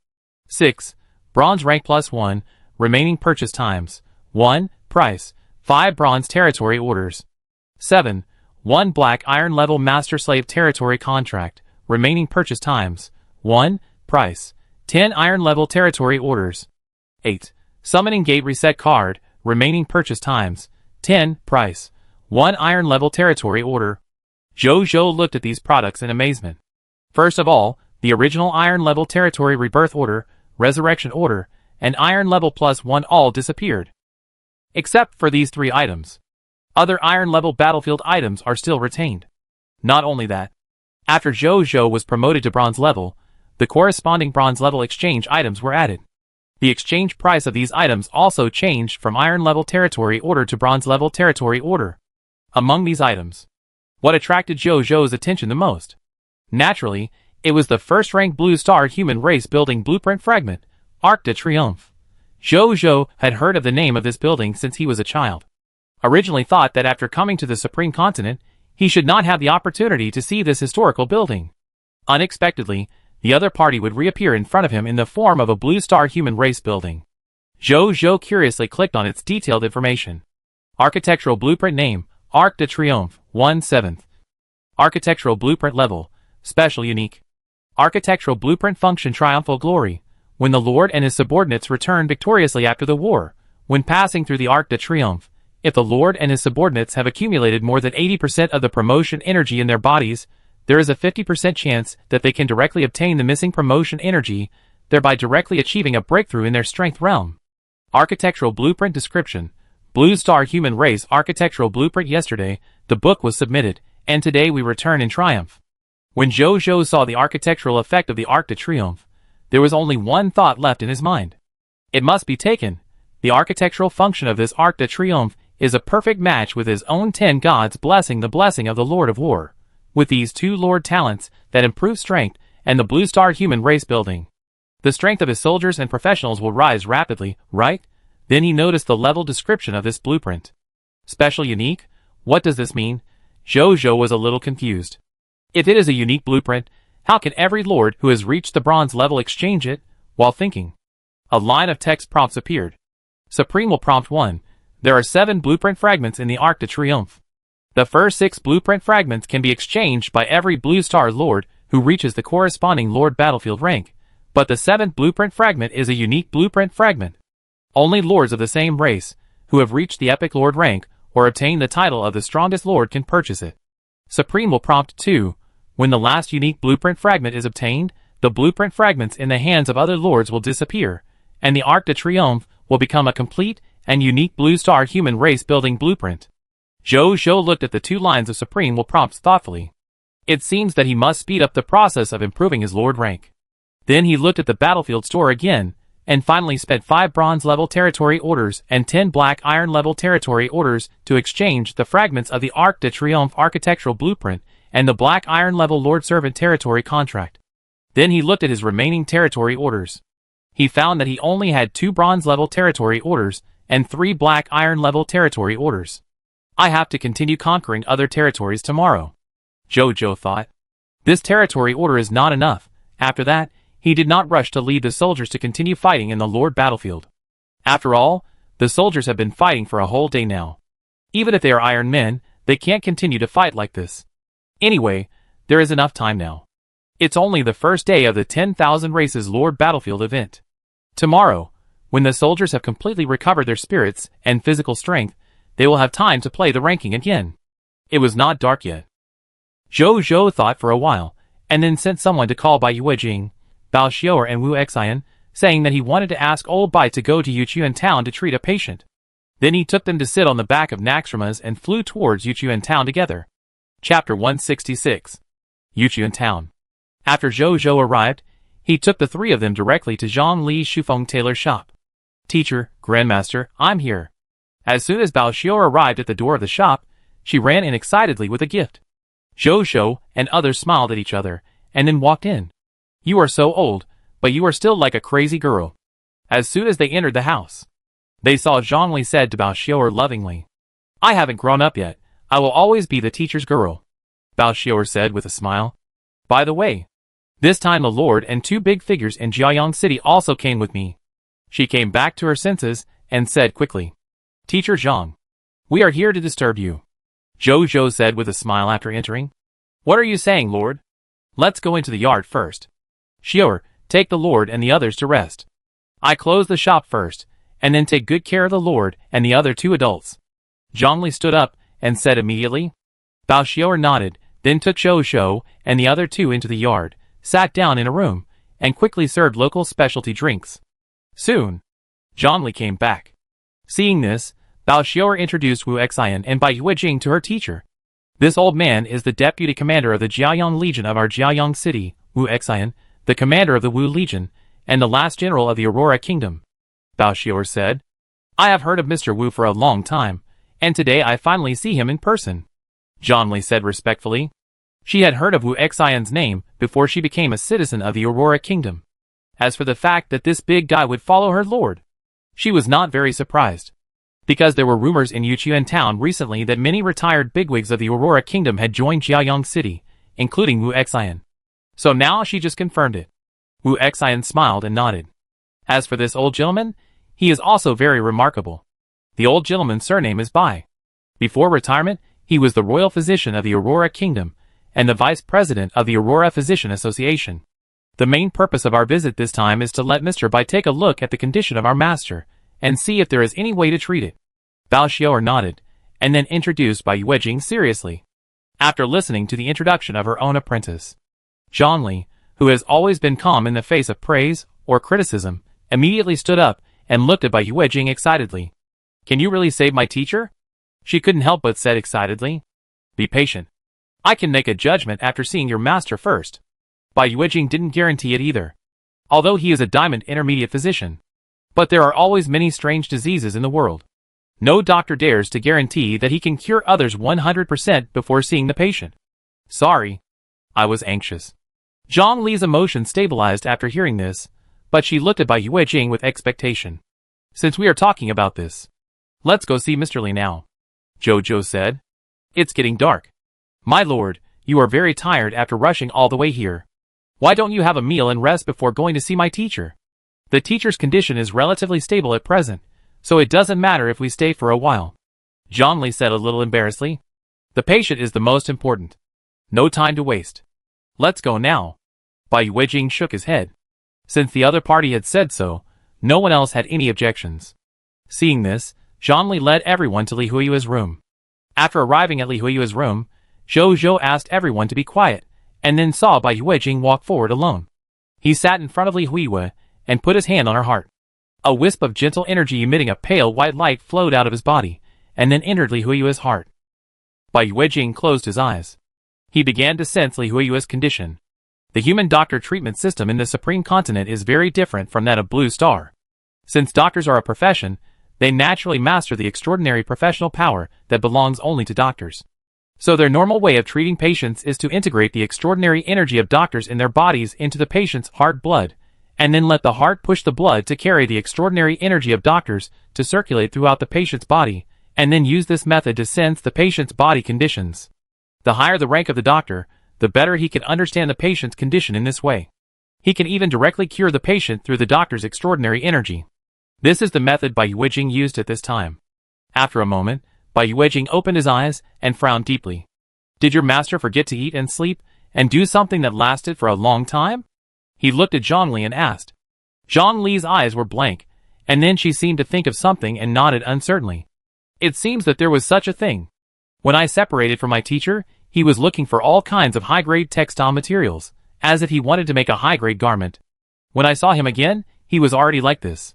6. Bronze rank plus 1. Remaining purchase times. 1. Price: 5 bronze territory orders. 7. 1 black iron level master slave territory contract. Remaining purchase times. 1. Price: 10 iron level territory orders. 8. Summoning Gate Reset card. Remaining purchase times. 10. Price: 1 iron level territory order. Jojo looked at these products in amazement. First of all, the original iron level territory rebirth order, resurrection order, and iron level plus 1 all disappeared. Except for these 3 items. Other iron level battlefield items are still retained. Not only that, after Jojo was promoted to bronze level, the corresponding bronze level exchange items were added. The exchange price of these items also changed from iron level territory order to bronze level territory order. Among these items, what attracted Jojo's attention the most? Naturally, It was the first-rank Blue Star human race building blueprint fragment, Arc de Triomphe. Zhou had heard of the name of this building since he was a child. Originally thought that after coming to the Supreme Continent, he should not have the opportunity to see this historical building. Unexpectedly, the other party would reappear in front of him in the form of a Blue Star human race building. Zhou curiously clicked on its detailed information. Architectural blueprint name, Arc de Triomphe, 1/7. Architectural blueprint level, special unique. Architectural blueprint function triumphal glory. When the Lord and his subordinates return victoriously after the war, when passing through the Arc de Triomphe, if the Lord and his subordinates have accumulated more than 80% of the promotion energy in their bodies, there is a 50% chance that they can directly obtain the missing promotion energy, thereby directly achieving a breakthrough in their strength realm. Architectural blueprint description. Blue Star human race architectural blueprint. Yesterday, the book was submitted, and today we return in triumph. When Zhou saw the architectural effect of the Arc de Triomphe, there was only one thought left in his mind. It must be taken. The architectural function of this Arc de Triomphe is a perfect match with his own 10 gods blessing the blessing of the Lord of War. With these 2 Lord talents that improve strength and the Blue Star human race building, the strength of his soldiers and professionals will rise rapidly, right? Then he noticed the level description of this blueprint. Special unique? What does this mean? Zhou was a little confused. If it is a unique blueprint, how can every lord who has reached the bronze level exchange it? While thinking, a line of text prompts appeared. Supreme will prompt 1. There are 7 blueprint fragments in the Arc de Triomphe. The first 6 blueprint fragments can be exchanged by every Blue Star Lord who reaches the corresponding Lord battlefield rank, but the 7th blueprint fragment is a unique blueprint fragment. Only lords of the same race, who have reached the epic lord rank or obtained the title of the strongest lord, can purchase it. Supreme will prompt 2. When the last unique blueprint fragment is obtained, the blueprint fragments in the hands of other lords will disappear, and the Arc de Triomphe will become a complete and unique Blue Star human race building blueprint. Zhou looked at the 2 lines of Supreme will prompts thoughtfully. It seems that he must speed up the process of improving his lord rank. Then he looked at the battlefield store again, and finally spent 5 bronze level territory orders and 10 black iron level territory orders to exchange the fragments of the Arc de Triomphe architectural blueprint and the black iron level lord servant territory contract. Then he looked at his remaining territory orders. He found that he only had 2 bronze level territory orders and 3 black iron level territory orders. I have to continue conquering other territories tomorrow, Zhou thought. This territory order is not enough. After that, he did not rush to lead the soldiers to continue fighting in the Lord battlefield. After all, the soldiers have been fighting for a whole day now. Even if they are iron men, they can't continue to fight like this. Anyway, there is enough time now. It's only the first day of the 10,000 Races Lord battlefield event. Tomorrow, when the soldiers have completely recovered their spirits and physical strength, they will have time to play the ranking again. It was not dark yet. Zhou thought for a while, and then sent someone to call by Yuejing, Bao Xiaoer and Wu Xian, saying that he wanted to ask Old Bai to go to Yuchuan town to treat a patient. Then he took them to sit on the back of Naxxramas and flew towards Yuchuan town together. Chapter 166. Yuchuan town. After Zhou arrived, he took the 3 of them directly to Zhang Li's Shufeng tailor shop. Teacher, Grandmaster, I'm here. As soon as Bao Xiaoer arrived at the door of the shop, she ran in excitedly with a gift. Zhou and others smiled at each other, and then walked in. You are so old, but you are still like a crazy girl. As soon as they entered the house, they saw Zhang Li said to Bao Xiaoer lovingly, I haven't grown up yet. I will always be the teacher's girl. Bao Xiaoer said with a smile. By the way, this time the Lord and 2 big figures in Jiayang City also came with me. She came back to her senses and said quickly, Teacher Zhang, we are here to disturb you. Zhou said with a smile after entering. What are you saying, Lord? Let's go into the yard first. Xiaoer, take the Lord and the others to rest. I close the shop first, and then take good care of the Lord and the other 2 adults. Zhang Li stood up and said immediately. Bao Xiaoer nodded, then took Zhou and the other 2 into the yard, sat down in a room, and quickly served local specialty drinks. Soon, Zhang Li came back. Seeing this, Bao Xiaoer introduced Wu Xian and Bai Yuejing to her teacher. This old man is the deputy commander of the Jiayang Legion of our Jiayang City, Wu Xian, the commander of the Wu Legion, and the last general of the Aurora Kingdom. Bao Xiaoer said. I have heard of Mr. Wu for a long time, and today I finally see him in person. Zhang Li said respectfully. She had heard of Wu Xian's name before she became a citizen of the Aurora Kingdom. As for the fact that this big guy would follow her lord, she was not very surprised, because there were rumors in Yuchuan town recently that many retired bigwigs of the Aurora Kingdom had joined Jiaoyang City, including Wu Xian. So now she just confirmed it. Wu Xian smiled and nodded. As for this old gentleman, he is also very remarkable. The old gentleman's surname is Bai. Before retirement, he was the royal physician of the Aurora Kingdom and the vice president of the Aurora Physician Association. The main purpose of our visit this time is to let Mr. Bai take a look at the condition of our master and see if there is any way to treat it. Bao Xiao nodded, and then introduced Bai Yuejing seriously. After listening to the introduction of her own apprentice, Zhongli, who has always been calm in the face of praise or criticism, immediately stood up and looked at Bai Yuejing excitedly. "Can you really save my teacher?" She couldn't help but said excitedly. "Be patient. I can make a judgment after seeing your master first." Bai Yuejing didn't guarantee it either, although he is a diamond intermediate physician. But there are always many strange diseases in the world. No doctor dares to guarantee that he can cure others 100% before seeing the patient. "Sorry. I was anxious." Zhang Li's emotion stabilized after hearing this, but she looked at Bai Yuejing with expectation. "Since we are talking about this, let's go see Mr. Li now," Jojo said. "It's getting dark. My lord, you are very tired after rushing all the way here. Why don't you have a meal and rest before going to see my teacher? The teacher's condition is relatively stable at present, so it doesn't matter if we stay for a while." Zhongli said a little embarrassedly. "The patient is the most important. No time to waste. Let's go now." Bai Yuejing shook his head. Since the other party had said so, no one else had any objections. Seeing this, Zhongli led everyone to Li Huiyue's room. After arriving at Li Huiyue's room, Zhou asked everyone to be quiet, and then saw Bai Yuejing walk forward alone. He sat in front of Li Huiyue and put his hand on her heart. A wisp of gentle energy emitting a pale white light flowed out of his body, and then entered Li Huiyue's heart. Bai Yuejing closed his eyes. He began to sense Li Huiyue's condition. The human doctor treatment system in the Supreme Continent is very different from that of Blue Star. Since doctors are a profession, they naturally master the extraordinary professional power that belongs only to doctors. So their normal way of treating patients is to integrate the extraordinary energy of doctors in their bodies into the patient's heart blood, and then let the heart push the blood to carry the extraordinary energy of doctors to circulate throughout the patient's body, and then use this method to sense the patient's body conditions. The higher the rank of the doctor, the better he can understand the patient's condition in this way. He can even directly cure the patient through the doctor's extraordinary energy. This is the method Bai Yuejing used at this time. After a moment, Bai Yuejing opened his eyes and frowned deeply. "Did your master forget to eat and sleep, and do something that lasted for a long time?" He looked at Zhongli and asked. Zhongli's eyes were blank, and then she seemed to think of something and nodded uncertainly. "It seems that there was such a thing. When I separated from my teacher, he was looking for all kinds of high-grade textile materials, as if he wanted to make a high-grade garment. When I saw him again, he was already like this,"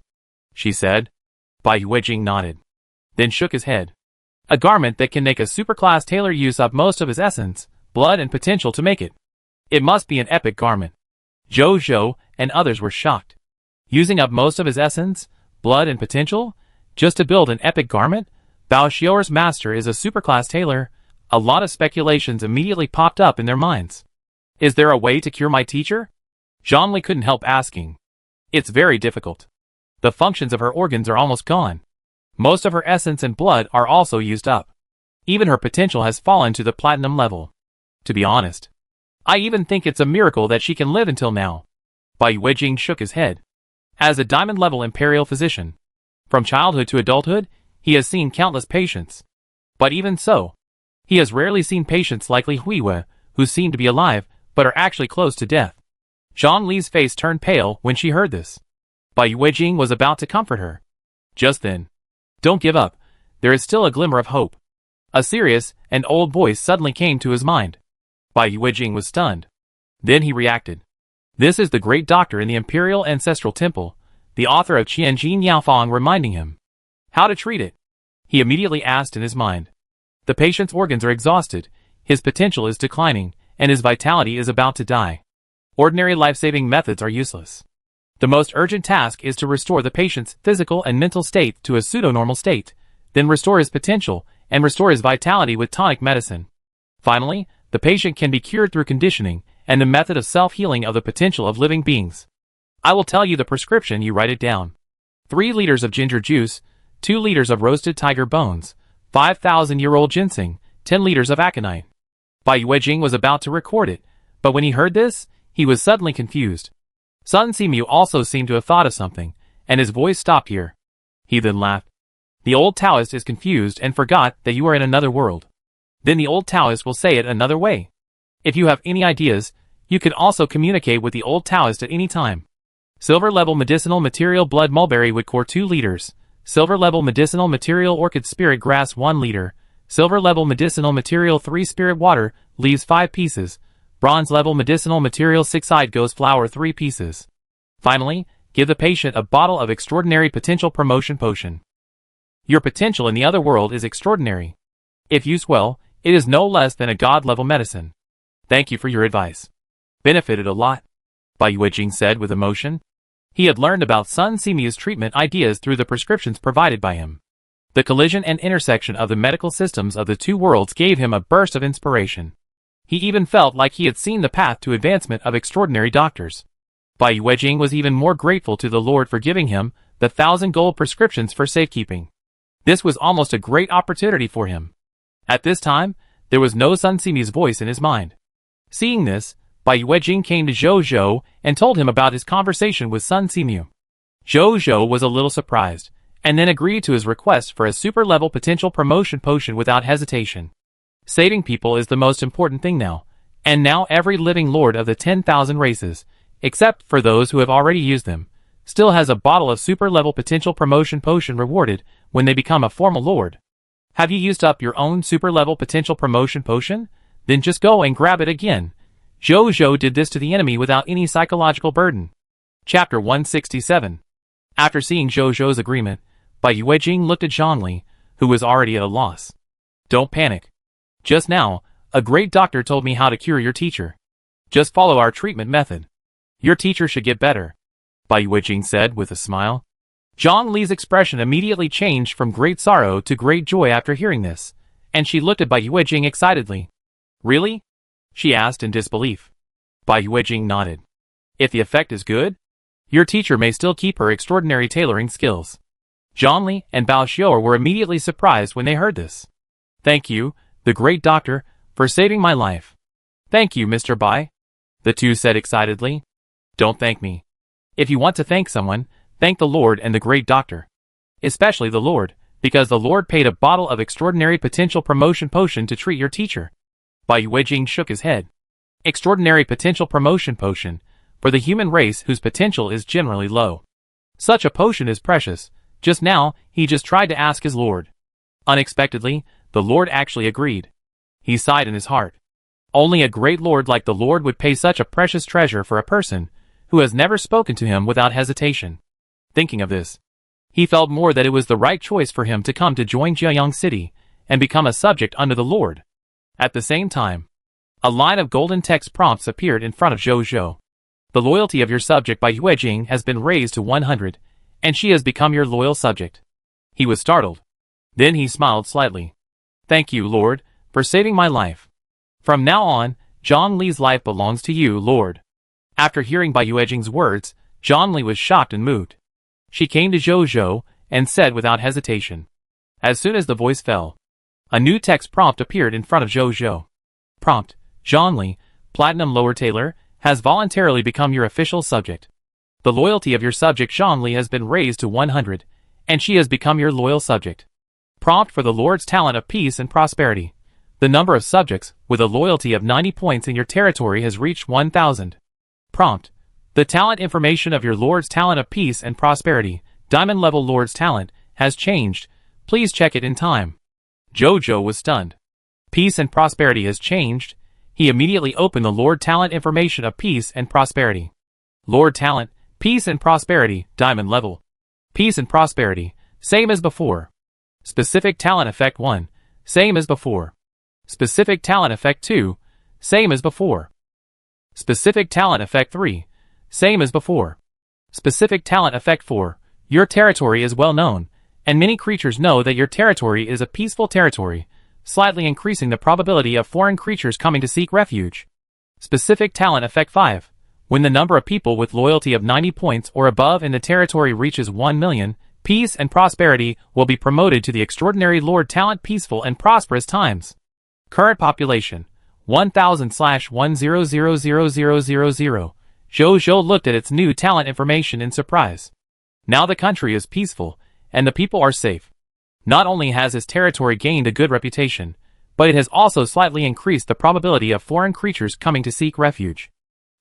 she said. Bai Yuejing nodded, then shook his head. "A garment that can make a superclass tailor use up most of his essence, blood and potential to make it. It must be an epic garment." Zhou and others were shocked. Using up most of his essence, blood and potential, just to build an epic garment? Bao Xiao's master is a superclass tailor. A lot of speculations immediately popped up in their minds. "Is there a way to cure my teacher?" Zhongli couldn't help asking. "It's very difficult. The functions of her organs are almost gone. Most of her essence and blood are also used up. Even her potential has fallen to the platinum level. To be honest, I even think it's a miracle that she can live until now." Bai Yuejing shook his head. As a diamond-level imperial physician, from childhood to adulthood, he has seen countless patients. But even so, he has rarely seen patients like Li Huiyue, who seem to be alive, but are actually close to death. Zhang Li's face turned pale when she heard this. Bai Yuejing was about to comfort her. Just then, "Don't give up, there is still a glimmer of hope." A serious and old voice suddenly came to his mind. Bai Yuejing was stunned. Then he reacted. This is the great doctor in the Imperial Ancestral Temple, the author of Qianjin Yaofang, reminding him how to treat it. He immediately asked in his mind. The patient's organs are exhausted, his potential is declining, and his vitality is about to die. Ordinary life-saving methods are useless. The most urgent task is to restore the patient's physical and mental state to a pseudo-normal state, then restore his potential and restore his vitality with tonic medicine. Finally, the patient can be cured through conditioning, and the method of self-healing of the potential of living beings. I will tell you the prescription, you write it down. 3 liters of ginger juice, 2 liters of roasted tiger bones, 5,000-year-old ginseng, 10 liters of aconite. Bai Yuejing was about to record it, but when he heard this, he was suddenly confused. Sun Simiu also seemed to have thought of something, and his voice stopped here. He then laughed. The old Taoist is confused and forgot that you are in another world. Then the old Taoist will say it another way. If you have any ideas, you can also communicate with the old Taoist at any time. Silver level medicinal material blood mulberry wood core 2 liters. Silver level medicinal material orchid spirit grass 1 liter. Silver level medicinal material 3 spirit water leaves 5 pieces. Bronze level medicinal material 6-eyed ghost flower 3 pieces. Finally, give the patient a bottle of extraordinary potential promotion potion. Your potential in the other world is extraordinary. If used well, it is no less than a god-level medicine. Thank you for your advice. Benefited a lot, Bai Yuejing said with emotion. He had learned about Sun Simiu's treatment ideas through the prescriptions provided by him. The collision and intersection of the medical systems of the 2 worlds gave him a burst of inspiration. He even felt like he had seen the path to advancement of extraordinary doctors. Bai Yuejing was even more grateful to the Lord for giving him the 1,000 gold prescriptions for safekeeping. This was almost a great opportunity for him. At this time, there was no Sun Simiu's voice in his mind. Seeing this, Bai Yuejing came to Zhou Zhou and told him about his conversation with Sun Simiu. Zhou Zhou was a little surprised, and then agreed to his request for a super-level potential promotion potion without hesitation. Saving people is the most important thing now, and now every living lord of the 10,000 races, except for those who have already used them, still has a bottle of super-level potential promotion potion rewarded when they become a formal lord. Have you used up your own super-level potential promotion potion? Then just go and grab it again. Zhou Zhou did this to the enemy without any psychological burden. Chapter 167. After seeing Zhou Zhou's agreement, Bai Yuejing looked at Zhongli, who was already at a loss. Don't panic. Just now, a great doctor told me how to cure your teacher. Just follow our treatment method. Your teacher should get better, Bai Yuejing said with a smile. Zhang Li's expression immediately changed from great sorrow to great joy after hearing this, and she looked at Bai Yuejing excitedly. Really? She asked in disbelief. Bai Yuejing nodded. If the effect is good, your teacher may still keep her extraordinary tailoring skills. Zhang Li and Bao Xiao were immediately surprised when they heard this. Thank you, the great doctor, for saving my life. Thank you, Mr. Bai, the two said excitedly. Don't thank me. If you want to thank someone, thank the Lord and the great doctor. Especially the Lord, because the Lord paid a bottle of extraordinary potential promotion potion to treat your teacher. Bai Yuejing shook his head. Extraordinary potential promotion potion, for the human race whose potential is generally low. Such a potion is precious. Just now, he just tried to ask his Lord. Unexpectedly, the Lord actually agreed. He sighed in his heart. Only a great Lord like the Lord would pay such a precious treasure for a person who has never spoken to him without hesitation. Thinking of this, he felt more that it was the right choice for him to come to join Jiayang City and become a subject under the Lord. At the same time, a line of golden text prompts appeared in front of Zhou Zhou. The loyalty of your subject Bai Yuejing has been raised to 100, and she has become your loyal subject. He was startled. Then he smiled slightly. Thank you, Lord, for saving my life. From now on, Zhang Li's life belongs to you, Lord. After hearing Bai Yuejing's words, Zhang Li was shocked and moved. She came to Zhou Zhou and said without hesitation. As soon as the voice fell, a new text prompt appeared in front of Zhou Zhou. Prompt: Zhang Li, Platinum Lower Tailor, has voluntarily become your official subject. The loyalty of your subject Zhang Li has been raised to 100, and she has become your loyal subject. Prompt for the Lord's talent of peace and prosperity. The number of subjects with a loyalty of 90 points in your territory has reached 1,000. Prompt: the talent information of your Lord's talent of peace and prosperity, Diamond level Lord's talent, has changed. Please check it in time. Zhou Zhou was stunned. Peace and prosperity has changed. He immediately opened the Lord talent information of peace and prosperity. Lord talent, peace and prosperity, Diamond level. Peace and prosperity, same as before. Specific talent effect 1, same as before. Specific talent effect 2, same as before. Specific talent effect 3, same as before. Specific talent effect 4, your territory is well known, and many creatures know that your territory is a peaceful territory, slightly increasing the probability of foreign creatures coming to seek refuge. Specific Talent Effect 5. When the number of people with loyalty of 90 points or above in the territory reaches 1 million, peace and prosperity will be promoted to the extraordinary Lord Talent Peaceful and Prosperous Times. Current population 1000/1000000. Zhou looked at its new talent information in surprise. Now the country is peaceful, and the people are safe. Not only has his territory gained a good reputation, but it has also slightly increased the probability of foreign creatures coming to seek refuge.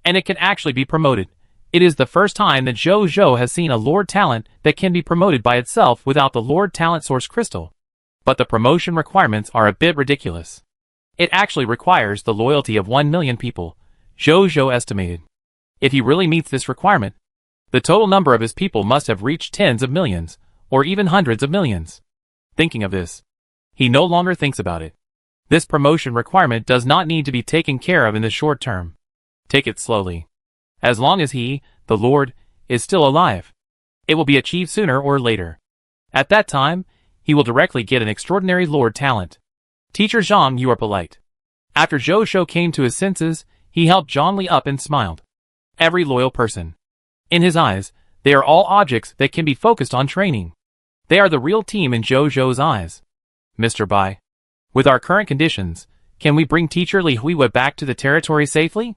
And it can actually be promoted. It is the first time that Zhou has seen a Lord Talent that can be promoted by itself without the Lord Talent Source Crystal. But the promotion requirements are a bit ridiculous. It actually requires the loyalty of 1 million people, Zhou estimated. If he really meets this requirement, the total number of his people must have reached tens of millions, or even hundreds of millions. Thinking of this, he no longer thinks about it. This promotion requirement does not need to be taken care of in the short term. Take it slowly. As long as he, the Lord, is still alive, it will be achieved sooner or later. At that time, he will directly get an extraordinary Lord Talent. Teacher Zhang, you are polite. After Zhou came to his senses, he helped Zhongli up and smiled. Every loyal person. In his eyes, they are all objects that can be focused on training. They are the real team in Zhou's eyes. Mr. Bai, with our current conditions, can we bring Teacher Li Huiwa back to the territory safely?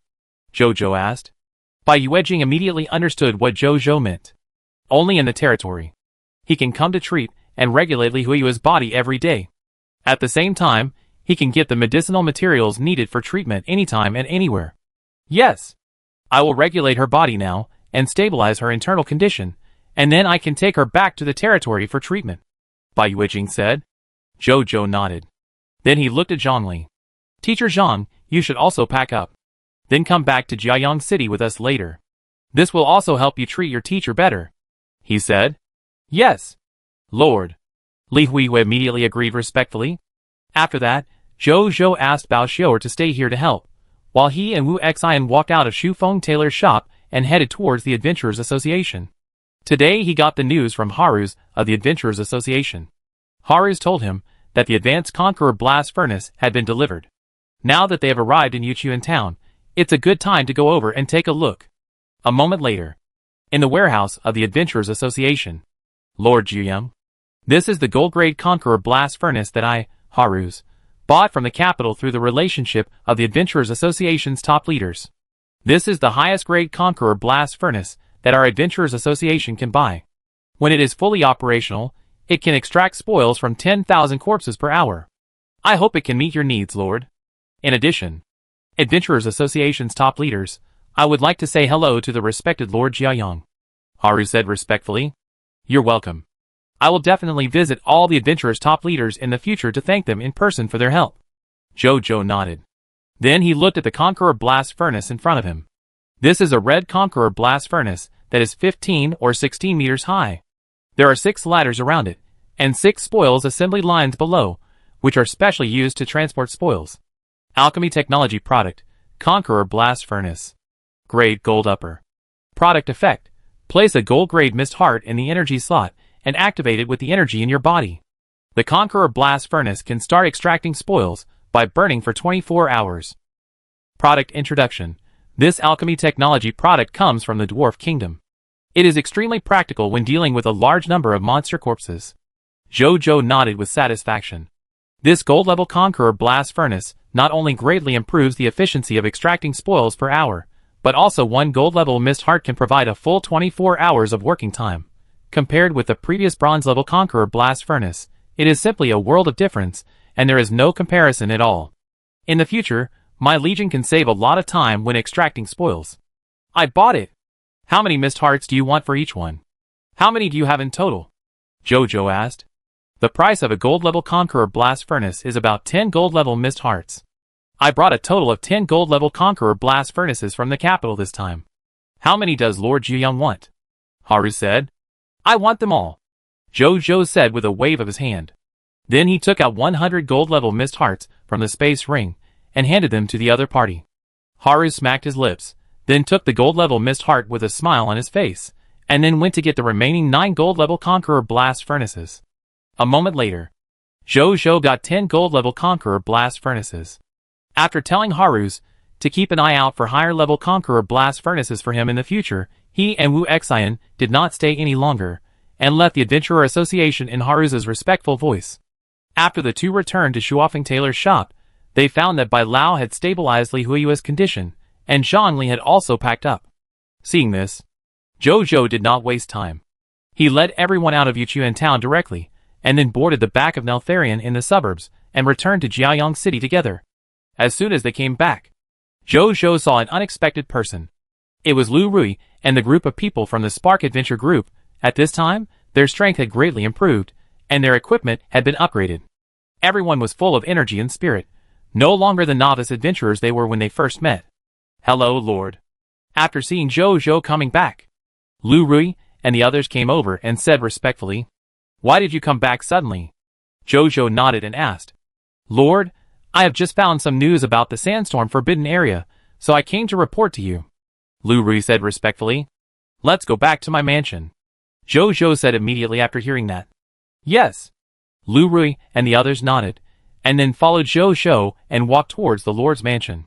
Zhou asked. Bai Yuejing immediately understood what Zhou meant. Only in the territory. He can come to treat and regulate Li Huiwa's body every day. At the same time, he can get the medicinal materials needed for treatment anytime and anywhere. Yes. I will regulate her body now and stabilize her internal condition, and then I can take her back to the territory for treatment, Bai Yuejing said. Zhou nodded. Then he looked at Zhongli. Teacher Zhang, you should also pack up. Then come back to Jiayang City with us later. This will also help you treat your teacher better, he said. Yes, Lord. Li Huiwa immediately agreed respectfully. After that, Zhou asked Bao Xiu'er to stay here to help, while he and Wu Xian walked out of Shu Feng Tailor's shop and headed towards the Adventurers Association. Today he got the news from Haru's of the Adventurers Association. Haru's told him that the Advanced Conqueror Blast Furnace had been delivered. Now that they have arrived in Yuchuan town, it's a good time to go over and take a look. A moment later, in the warehouse of the Adventurers Association. Lord Zhiyang, this is the gold-grade Conqueror Blast Furnace that I, Haru's, bought from the capital through the relationship of the Adventurers Association's top leaders. This is the highest grade Conqueror Blast Furnace that our Adventurers Association can buy. When it is fully operational, it can extract spoils from 10,000 corpses per hour. I hope it can meet your needs, Lord. In addition, Adventurers Association's top leaders, I would like to say hello to the respected Lord Jiayang. Haru said respectfully. You're welcome. I will definitely visit all the Adventurers' top leaders in the future to thank them in person for their help. Zhou nodded. Then he looked at the Conqueror Blast Furnace in front of him. This is a red Conqueror Blast Furnace that is 15 or 16 meters high. There are 6 ladders around it, and 6 spoils assembly lines below, which are specially used to transport spoils. Alchemy Technology Product, Conqueror Blast Furnace. Grade Gold Upper. Product Effect. Place a gold-grade mist heart in the energy slot and activate it with the energy in your body. The Conqueror Blast Furnace can start extracting spoils by burning for 24 hours. Product Introduction. This alchemy technology product comes from the Dwarf Kingdom. It is extremely practical when dealing with a large number of monster corpses. Zhou nodded with satisfaction. This gold-level Conqueror Blast Furnace not only greatly improves the efficiency of extracting spoils per hour, but also one gold-level mist heart can provide a full 24 hours of working time. Compared with the previous bronze-level Conqueror Blast Furnace, it is simply a world of difference, and there is no comparison at all. In the future, my legion can save a lot of time when extracting spoils. I bought it. How many mist hearts do you want for each one? How many do you have in total? Zhou asked. The price of a gold-level Conqueror Blast Furnace is about 10 gold-level mist hearts. I brought a total of 10 gold-level Conqueror Blast Furnaces from the capital this time. How many does Lord Zhiyang want? Haru said. I want them all. Zhou said with a wave of his hand. Then he took out 100 gold-level mist hearts from the space ring and handed them to the other party. Haru smacked his lips, then took the gold-level mist heart with a smile on his face, and then went to get the remaining 9 gold-level Conqueror Blast Furnaces. A moment later, Zhou got 10 gold-level Conqueror Blast Furnaces. After telling Haru's, to keep an eye out for higher-level Conqueror blast furnaces for him in the future, he and Wu Xian did not stay any longer, and left the Adventurer Association in Haru's respectful voice. After the two returned to Shuofeng Tailor's shop, they found that Bai Lao had stabilized Li Huiyue's condition, and Zhang Li had also packed up. Seeing this, Zhou did not waste time. He led everyone out of Yuchuan town directly, and then boarded the back of Neltharion in the suburbs, and returned to Jiaoyang City together. As soon as they came back, Zhou saw an unexpected person. It was Lu Rui and the group of people from the Spark Adventure Group. At this time, their strength had greatly improved, and their equipment had been upgraded. Everyone was full of energy and spirit, no longer the novice adventurers they were when they first met. "Hello, Lord." After seeing Zhou coming back, Lu Rui and the others came over and said respectfully, "Why did you come back suddenly?" Zhou nodded and asked, "Lord, I have just found some news about the Sandstorm Forbidden Area, so I came to report to you." Lu Rui said respectfully, "Let's go back to my mansion." Zhou said immediately after hearing that. "Yes." Lu Rui and the others nodded, and then followed Zhou and walked towards the Lord's mansion.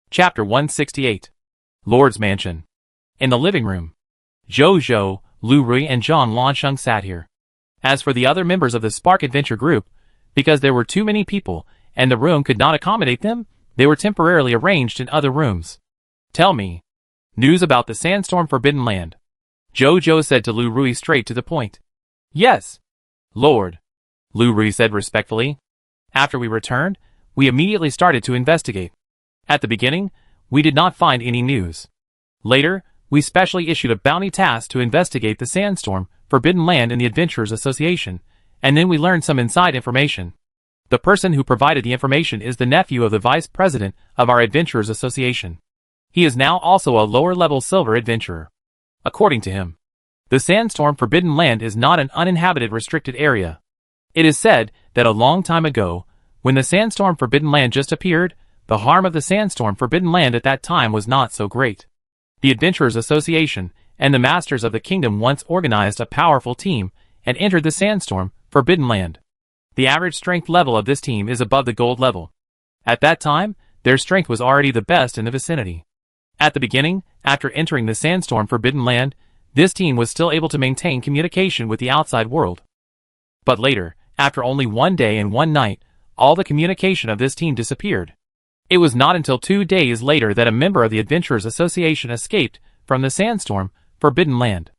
Chapter 168. Lord's Mansion. In the living room, Zhou, Lu Rui and Zhang Lansheng sat here. As for the other members of the Spark Adventure Group, because there were too many people, and the room could not accommodate them, they were temporarily arranged in other rooms. "Tell me news about the Sandstorm Forbidden Land," Zhou said to Lu Rui straight to the point. "Yes, Lord," Lu Rui said respectfully. "After we returned, we immediately started to investigate. At the beginning, we did not find any news. Later, we specially issued a bounty task to investigate the Sandstorm Forbidden Land in the Adventurers Association, and then we learned some inside information. The person who provided the information is the nephew of the vice president of our Adventurers Association. He is now also a lower-level silver adventurer. According to him, the Sandstorm Forbidden Land is not an uninhabited restricted area. It is said that a long time ago, when the Sandstorm Forbidden Land just appeared, the harm of the Sandstorm Forbidden Land at that time was not so great. The Adventurers Association and the Masters of the Kingdom once organized a powerful team and entered the Sandstorm Forbidden Land. The average strength level of this team is above the gold level. At that time, their strength was already the best in the vicinity. At the beginning, after entering the Sandstorm Forbidden Land, this team was still able to maintain communication with the outside world. But later, after only 1 day and 1 night, all the communication of this team disappeared. It was not until 2 days later that a member of the Adventurers Association escaped from the Sandstorm Forbidden Land.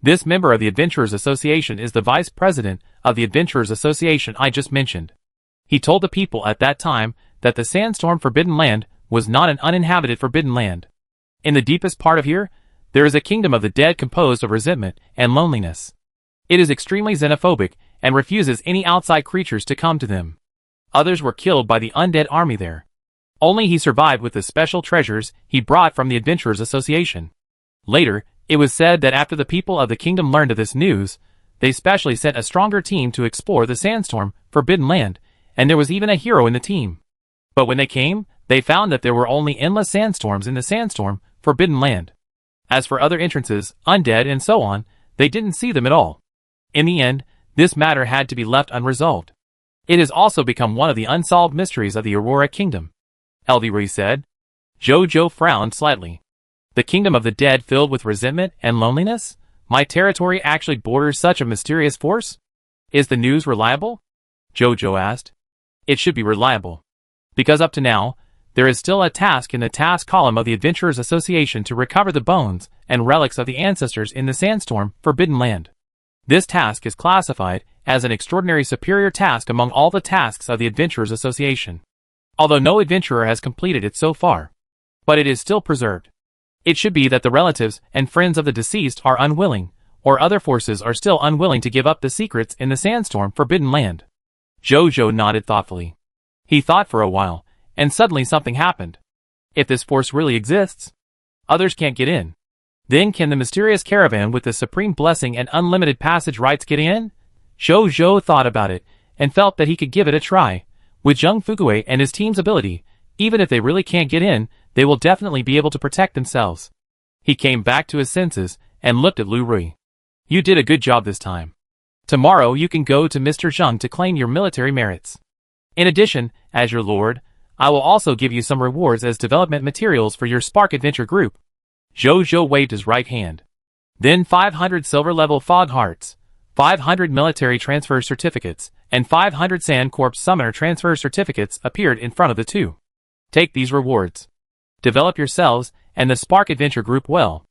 This member of the Adventurers Association is the vice president of the Adventurers Association I just mentioned. He told the people at that time that the Sandstorm Forbidden Land was not an uninhabited forbidden land. In the deepest part of here, there is a kingdom of the dead composed of resentment and loneliness. It is extremely xenophobic and refuses any outside creatures to come to them. Others were killed by the undead army there. Only he survived with the special treasures he brought from the Adventurers Association. Later, it was said that after the people of the kingdom learned of this news, they specially sent a stronger team to explore the Sandstorm Forbidden Land, and there was even a hero in the team. But when they came, they found that there were only endless sandstorms in the Sandstorm Forbidden Land. As for other entrances, undead and so on, they didn't see them at all. In the end, this matter had to be left unresolved. It has also become one of the unsolved mysteries of the Aurora Kingdom, Eldirui said. Zhou frowned slightly. The kingdom of the dead filled with resentment and loneliness? My territory actually borders such a mysterious force? Is the news reliable? Zhou asked. It should be reliable. Because up to now, there is still a task in the task column of the Adventurers Association to recover the bones and relics of the ancestors in the Sandstorm Forbidden Land. This task is classified as an extraordinary superior task among all the tasks of the Adventurers Association. Although no adventurer has completed it so far. But it is still preserved. It should be that the relatives and friends of the deceased are unwilling, or other forces are still unwilling to give up the secrets in the Sandstorm Forbidden Land. Zhou nodded thoughtfully. He thought for a while, and suddenly something happened. If this force really exists, others can't get in. Then can the mysterious caravan with the supreme blessing and unlimited passage rights get in? Zhou thought about it, and felt that he could give it a try. With Zheng Fugui and his team's ability, even if they really can't get in, they will definitely be able to protect themselves. He came back to his senses, and looked at Lu Rui. You did a good job this time. Tomorrow you can go to Mr. Zheng to claim your military merits. In addition, as your lord, I will also give you some rewards as development materials for your Spark Adventure group. Jojo waved his right hand. Then 500 silver level fog hearts, 500 military transfer certificates, and 500 Sand Corps summoner transfer certificates appeared in front of the two. Take these rewards. Develop yourselves and the Spark Adventure group well.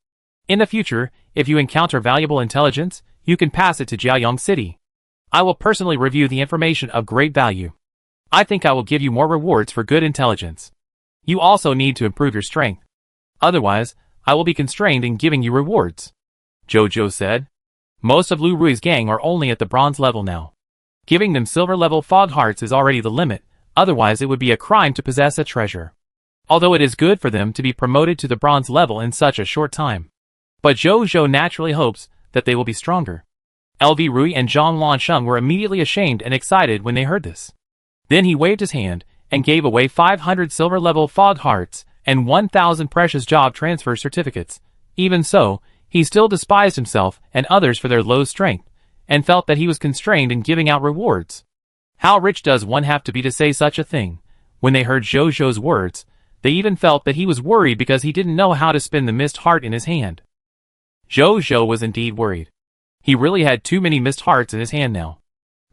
In the future, if you encounter valuable intelligence, you can pass it to Jiaoyang City. I will personally review the information of great value. I think I will give you more rewards for good intelligence. You also need to improve your strength. Otherwise, I will be constrained in giving you rewards. Jojo said. Most of Lu Rui's gang are only at the bronze level now. Giving them silver level fog hearts is already the limit, otherwise it would be a crime to possess a treasure. Although it is good for them to be promoted to the bronze level in such a short time. But Jojo naturally hopes that they will be stronger. LV Rui and Zhang Lansheng were immediately ashamed and excited when they heard this. Then he waved his hand and gave away 500 silver level fog hearts and 1,000 precious job transfer certificates. Even so, he still despised himself and others for their low strength, and felt that he was constrained in giving out rewards. How rich does one have to be to say such a thing? When they heard Jojo's words, they even felt that he was worried because he didn't know how to spin the mist heart in his hand. Jojo was indeed worried. He really had too many mist hearts in his hand now.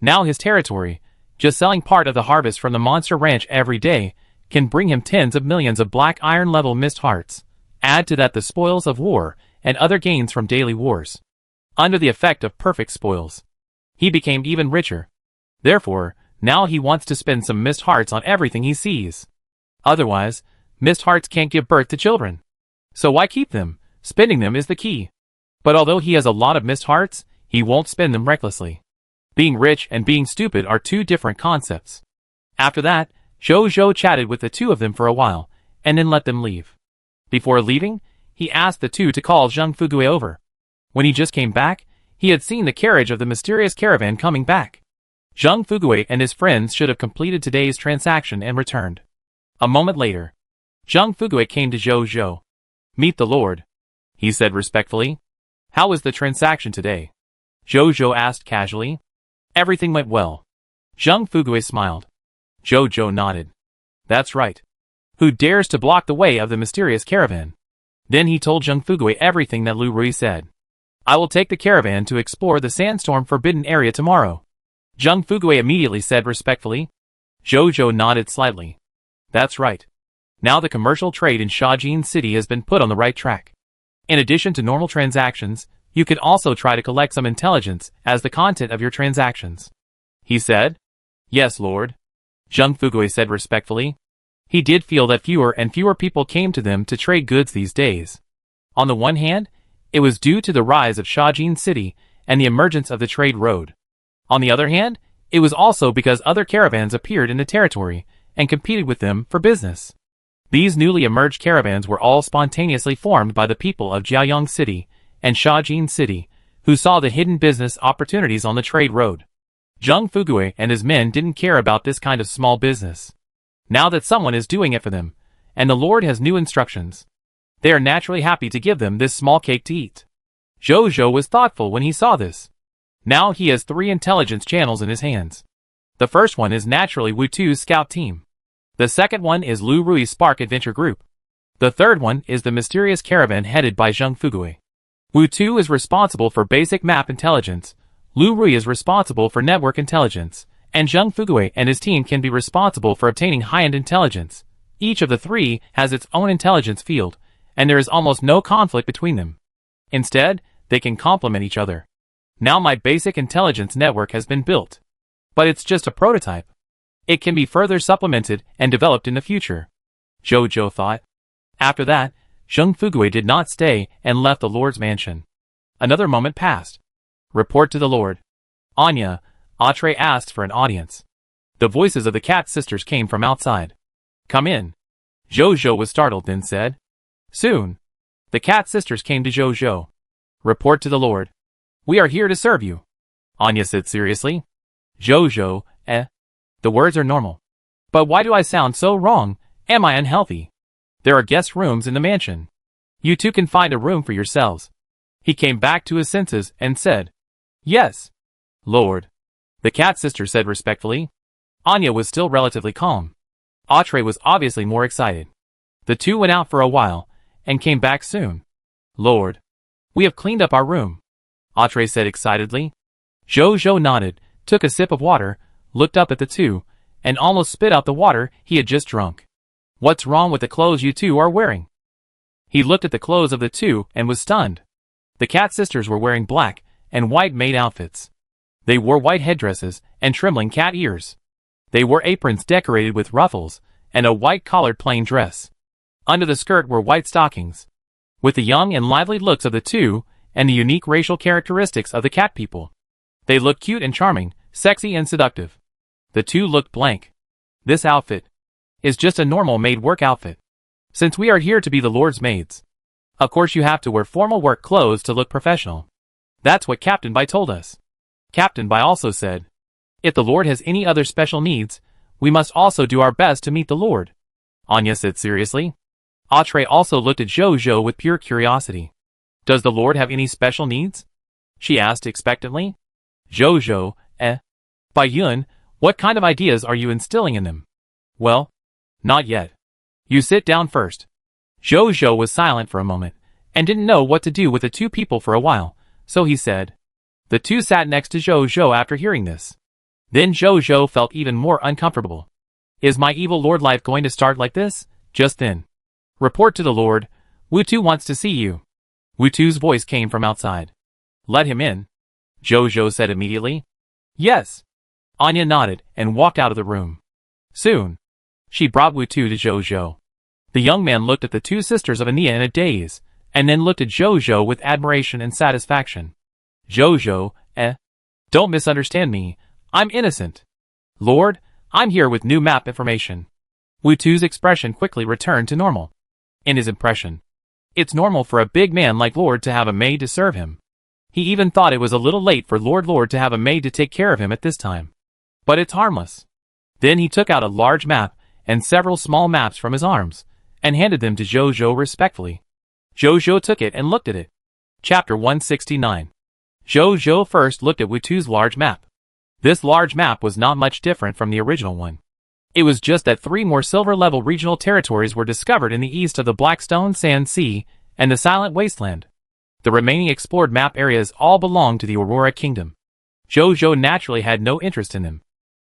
Now his territory, just selling part of the harvest from the monster ranch every day, can bring him tens of millions of black iron level mist hearts. Add to that the spoils of war, and other gains from daily wars. Under the effect of perfect spoils, he became even richer. Therefore, now he wants to spend some mist hearts on everything he sees. Otherwise, mist hearts can't give birth to children. So why keep them? Spending them is the key. But although he has a lot of mist hearts, he won't spend them recklessly. Being rich and being stupid are two different concepts. After that, Jojo chatted with the two of them for a while, and then let them leave. Before leaving, he asked the two to call Zhang Fugui over. When he just came back, he had seen the carriage of the mysterious caravan coming back. Zhang Fugui and his friends should have completed today's transaction and returned. A moment later, Zhang Fugui came to Jojo. Meet the Lord, he said respectfully. How was the transaction today? Jojo asked casually. Everything went well. Zhang Fugui smiled. Jojo nodded. That's right. Who dares to block the way of the mysterious caravan? Then he told Zhang Fugui everything that Lu Rui said. I will take the caravan to explore the sandstorm forbidden area tomorrow. Zhang Fugui immediately said respectfully. Jojo nodded slightly. That's right. Now the commercial trade in Shajin City has been put on the right track. In addition to normal transactions, you can also try to collect some intelligence as the content of your transactions. He said. Yes, Lord. Zhang Fugui said respectfully. He did feel that fewer and fewer people came to them to trade goods these days. On the one hand, it was due to the rise of Shajin City and the emergence of the trade road. On the other hand, it was also because other caravans appeared in the territory and competed with them for business. These newly emerged caravans were all spontaneously formed by the people of Jiaoyang City and Shajin City, who saw the hidden business opportunities on the trade road. Zhang Fugui and his men didn't care about this kind of small business. Now that someone is doing it for them, and the Lord has new instructions, they are naturally happy to give them this small cake to eat. Jojo was thoughtful when he saw this. Now he has 3 intelligence channels in his hands. The first one is naturally Wu2's scout team. The second one is Lu Rui's Spark Adventure Group. The third one is the mysterious caravan headed by Zhang Fugui. Wu2 is responsible for basic map intelligence, Lu Rui is responsible for network intelligence, and Zhang Fugui and his team can be responsible for obtaining high-end intelligence. Each of the 3 has its own intelligence field, and there is almost no conflict between them. Instead, they can complement each other. Now my basic intelligence network has been built. But it's just a prototype. It can be further supplemented and developed in the future, Jojo thought. After that, Zhang Fugui did not stay and left the Lord's mansion. Another moment passed. Report to the Lord. Anya, Atre asked for an audience. The voices of the Cat sisters came from outside. Come in. Jojo was startled, then said. Soon. The Cat sisters came to Jojo. Report to the Lord. We are here to serve you. Anya said seriously. Jojo, The words are normal. But why do I sound so wrong? Am I unhealthy? There are guest rooms in the mansion. You two can find a room for yourselves. He came back to his senses and said, Yes, Lord. The Cat sister said respectfully. Anya was still relatively calm. Autray was obviously more excited. The two went out for a while, and came back soon. Lord, we have cleaned up our room, Autray said excitedly. Jojo nodded, took a sip of water, looked up at the two, and almost spit out the water he had just drunk. What's wrong with the clothes you two are wearing? He looked at the clothes of the two and was stunned. The Cat sisters were wearing black and white maid outfits. They wore white headdresses and trembling cat ears. They wore aprons decorated with ruffles and a white collared plain dress. Under the skirt were white stockings. With the young and lively looks of the two and the unique racial characteristics of the cat people, they looked cute and charming, sexy and seductive. The two looked blank. This outfit is just a normal maid work outfit. Since we are here to be the Lord's maids, of course you have to wear formal work clothes to look professional. That's what Captain Bai told us. Captain Bai also said, if the Lord has any other special needs, we must also do our best to meet the Lord. Anya said seriously. Autray also looked at Jojo with pure curiosity. Does the Lord have any special needs? She asked expectantly. Jojo, Bai Yun, what kind of ideas are you instilling in them? Well, not yet. You sit down first. Jojo was silent for a moment, and didn't know what to do with the two people for a while, so he said. The two sat next to Jojo after hearing this. Then Jojo felt even more uncomfortable. Is my evil Lord life going to start like this? Just then. Report to the Lord, Wutu wants to see you. Wutu's voice came from outside. Let him in, Jojo said immediately. Yes. Anya nodded and walked out of the room. Soon, she brought Wutu to Jojo. The young man looked at the two sisters of Ania in a daze, and then looked at Jojo with admiration and satisfaction. Jojo, don't misunderstand me, I'm innocent. Lord, I'm here with new map information. Wutu's expression quickly returned to normal. In his impression, it's normal for a big man like Lord to have a maid to serve him. He even thought it was a little late for Lord to have a maid to take care of him at this time. But it's harmless. Then he took out a large map and several small maps from his arms, and handed them to Jojo respectfully. Jojo took it and looked at it. Chapter 169. Jojo first looked at Wutu's large map. This large map was not much different from the original one. It was just that 3 more silver-level regional territories were discovered in the east of the Blackstone Sand Sea and the Silent Wasteland. The remaining explored map areas all belonged to the Aurora Kingdom. Jojo naturally had no interest in them.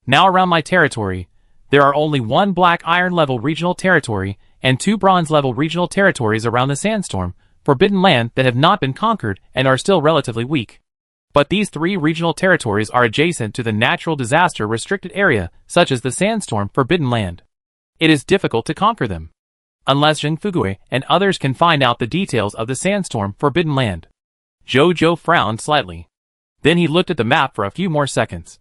Now around my territory, there are only 1 black iron-level regional territory and 2 bronze-level regional territories around the Sandstorm, Forbidden Land that have not been conquered and are still relatively weak. But these 3 regional territories are adjacent to the natural disaster restricted area, such as the Sandstorm Forbidden Land. It is difficult to conquer them, unless Zheng Fugui and others can find out the details of the Sandstorm Forbidden Land. Jojo frowned slightly. Then he looked at the map for a few more seconds.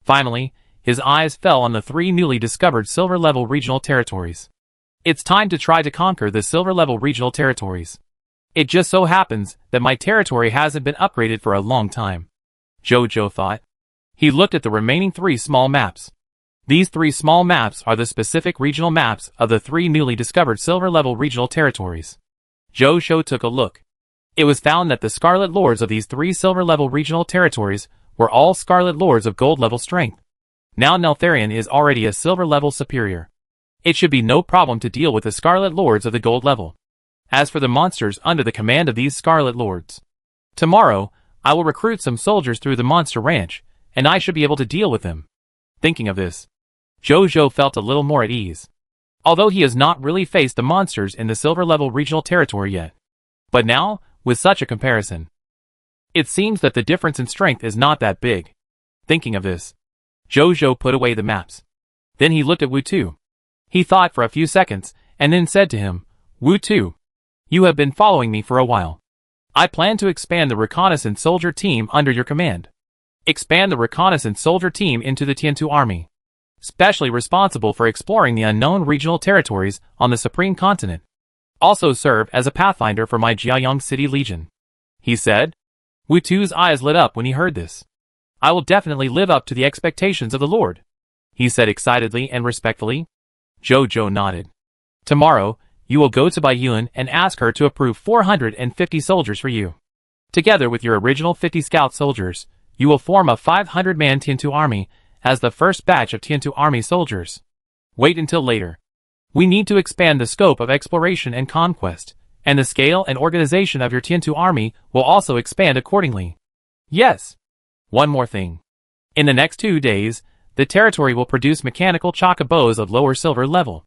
Finally, his eyes fell on the 3 newly discovered silver-level regional territories. It's time to try to conquer the silver-level regional territories. It just so happens that my territory hasn't been upgraded for a long time, Jojo thought. He looked at the remaining 3 small maps. These 3 small maps are the specific regional maps of the 3 newly discovered silver-level regional territories. Jojo took a look. It was found that the Scarlet Lords of these 3 silver-level regional territories were all Scarlet Lords of gold-level strength. Now Neltharion is already a silver-level superior. It should be no problem to deal with the Scarlet Lords of the gold level. As for the monsters under the command of these Scarlet Lords, tomorrow, I will recruit some soldiers through the Monster Ranch, and I should be able to deal with them. Thinking of this, Jojo felt a little more at ease. Although he has not really faced the monsters in the silver-level regional territory yet. But now, with such a comparison, it seems that the difference in strength is not that big. Thinking of this, Jojo put away the maps. Then he looked at Wutu. He thought for a few seconds, and then said to him, Wutu, you have been following me for a while. I plan to expand the reconnaissance soldier team under your command. Expand the reconnaissance soldier team into the Tiantu army, specially responsible for exploring the unknown regional territories on the Supreme Continent. Also serve as a pathfinder for my Jiayang City Legion, he said. Wutu's eyes lit up when he heard this. I will definitely live up to the expectations of the Lord, he said excitedly and respectfully. Jojo nodded. Tomorrow, you will go to Bai Yun and ask her to approve 450 soldiers for you. Together with your original 50 scout soldiers, you will form a 500-man Tiantu army as the first batch of Tiantu army soldiers. Wait until later. We need to expand the scope of exploration and conquest, and the scale and organization of your Tiantu army will also expand accordingly. Yes. One more thing. In the next 2 days, the territory will produce mechanical chocobos of lower silver level.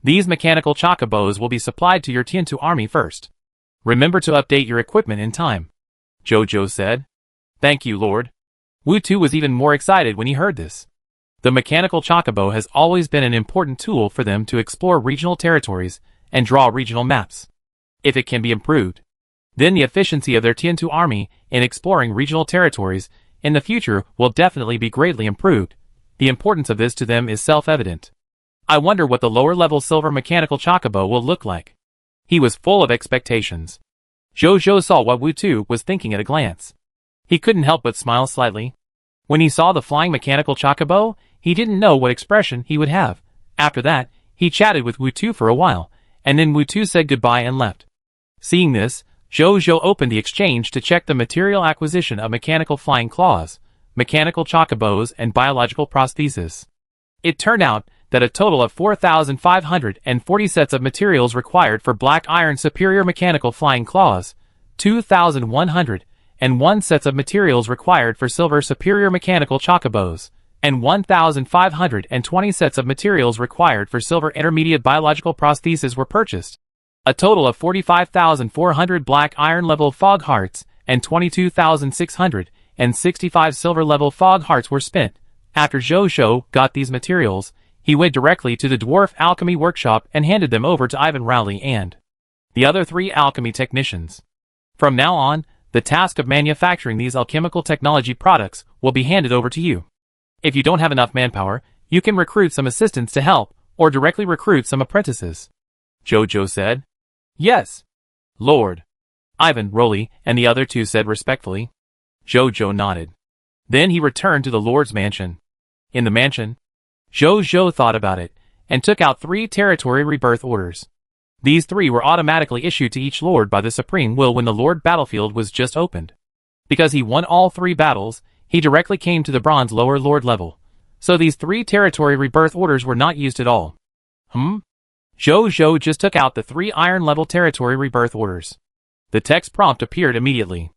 These mechanical chocobos will be supplied to your Tiantu army first. Remember to update your equipment in time, Jojo said. Thank you, Lord. Wu Tu was even more excited when he heard this. The mechanical chocobo has always been an important tool for them to explore regional territories and draw regional maps. If it can be improved, then the efficiency of their Tiantu army in exploring regional territories in the future will definitely be greatly improved. The importance of this to them is self-evident. I wonder what the lower-level silver mechanical chocobo will look like. He was full of expectations. Jojo saw what Wu Tu was thinking at a glance. He couldn't help but smile slightly. When he saw the flying mechanical chocobo, he didn't know what expression he would have. After that, he chatted with Wu Tu for a while, and then Wu Tu said goodbye and left. Seeing this, Jojo opened the exchange to check the material acquisition of mechanical flying claws, mechanical chocobos, and biological prosthesis. It turned out that a total of 4,540 sets of materials required for black iron superior mechanical flying claws, 2,101 sets of materials required for silver superior mechanical chocobos, and 1,520 sets of materials required for silver intermediate biological prosthesis were purchased. A total of 45,400 black iron level fog hearts and 22,665 silver level fog hearts were spent. After Jojo got these materials, he went directly to the dwarf alchemy workshop and handed them over to Ivan Rowley and the other 3 alchemy technicians. From now on, the task of manufacturing these alchemical technology products will be handed over to you. If you don't have enough manpower, you can recruit some assistants to help, or directly recruit some apprentices, Jojo said. Yes, Lord. Ivan Rowley and the other 2 said respectfully. Jojo nodded. Then he returned to the Lord's mansion. In the mansion, Jojo thought about it, and took out 3 territory rebirth orders. These 3 were automatically issued to each Lord by the Supreme Will when the Lord battlefield was just opened. Because he won all 3 battles, he directly came to the bronze lower Lord level. So these 3 territory rebirth orders were not used at all. Jojo just took out the 3 iron level territory rebirth orders. The text prompt appeared immediately.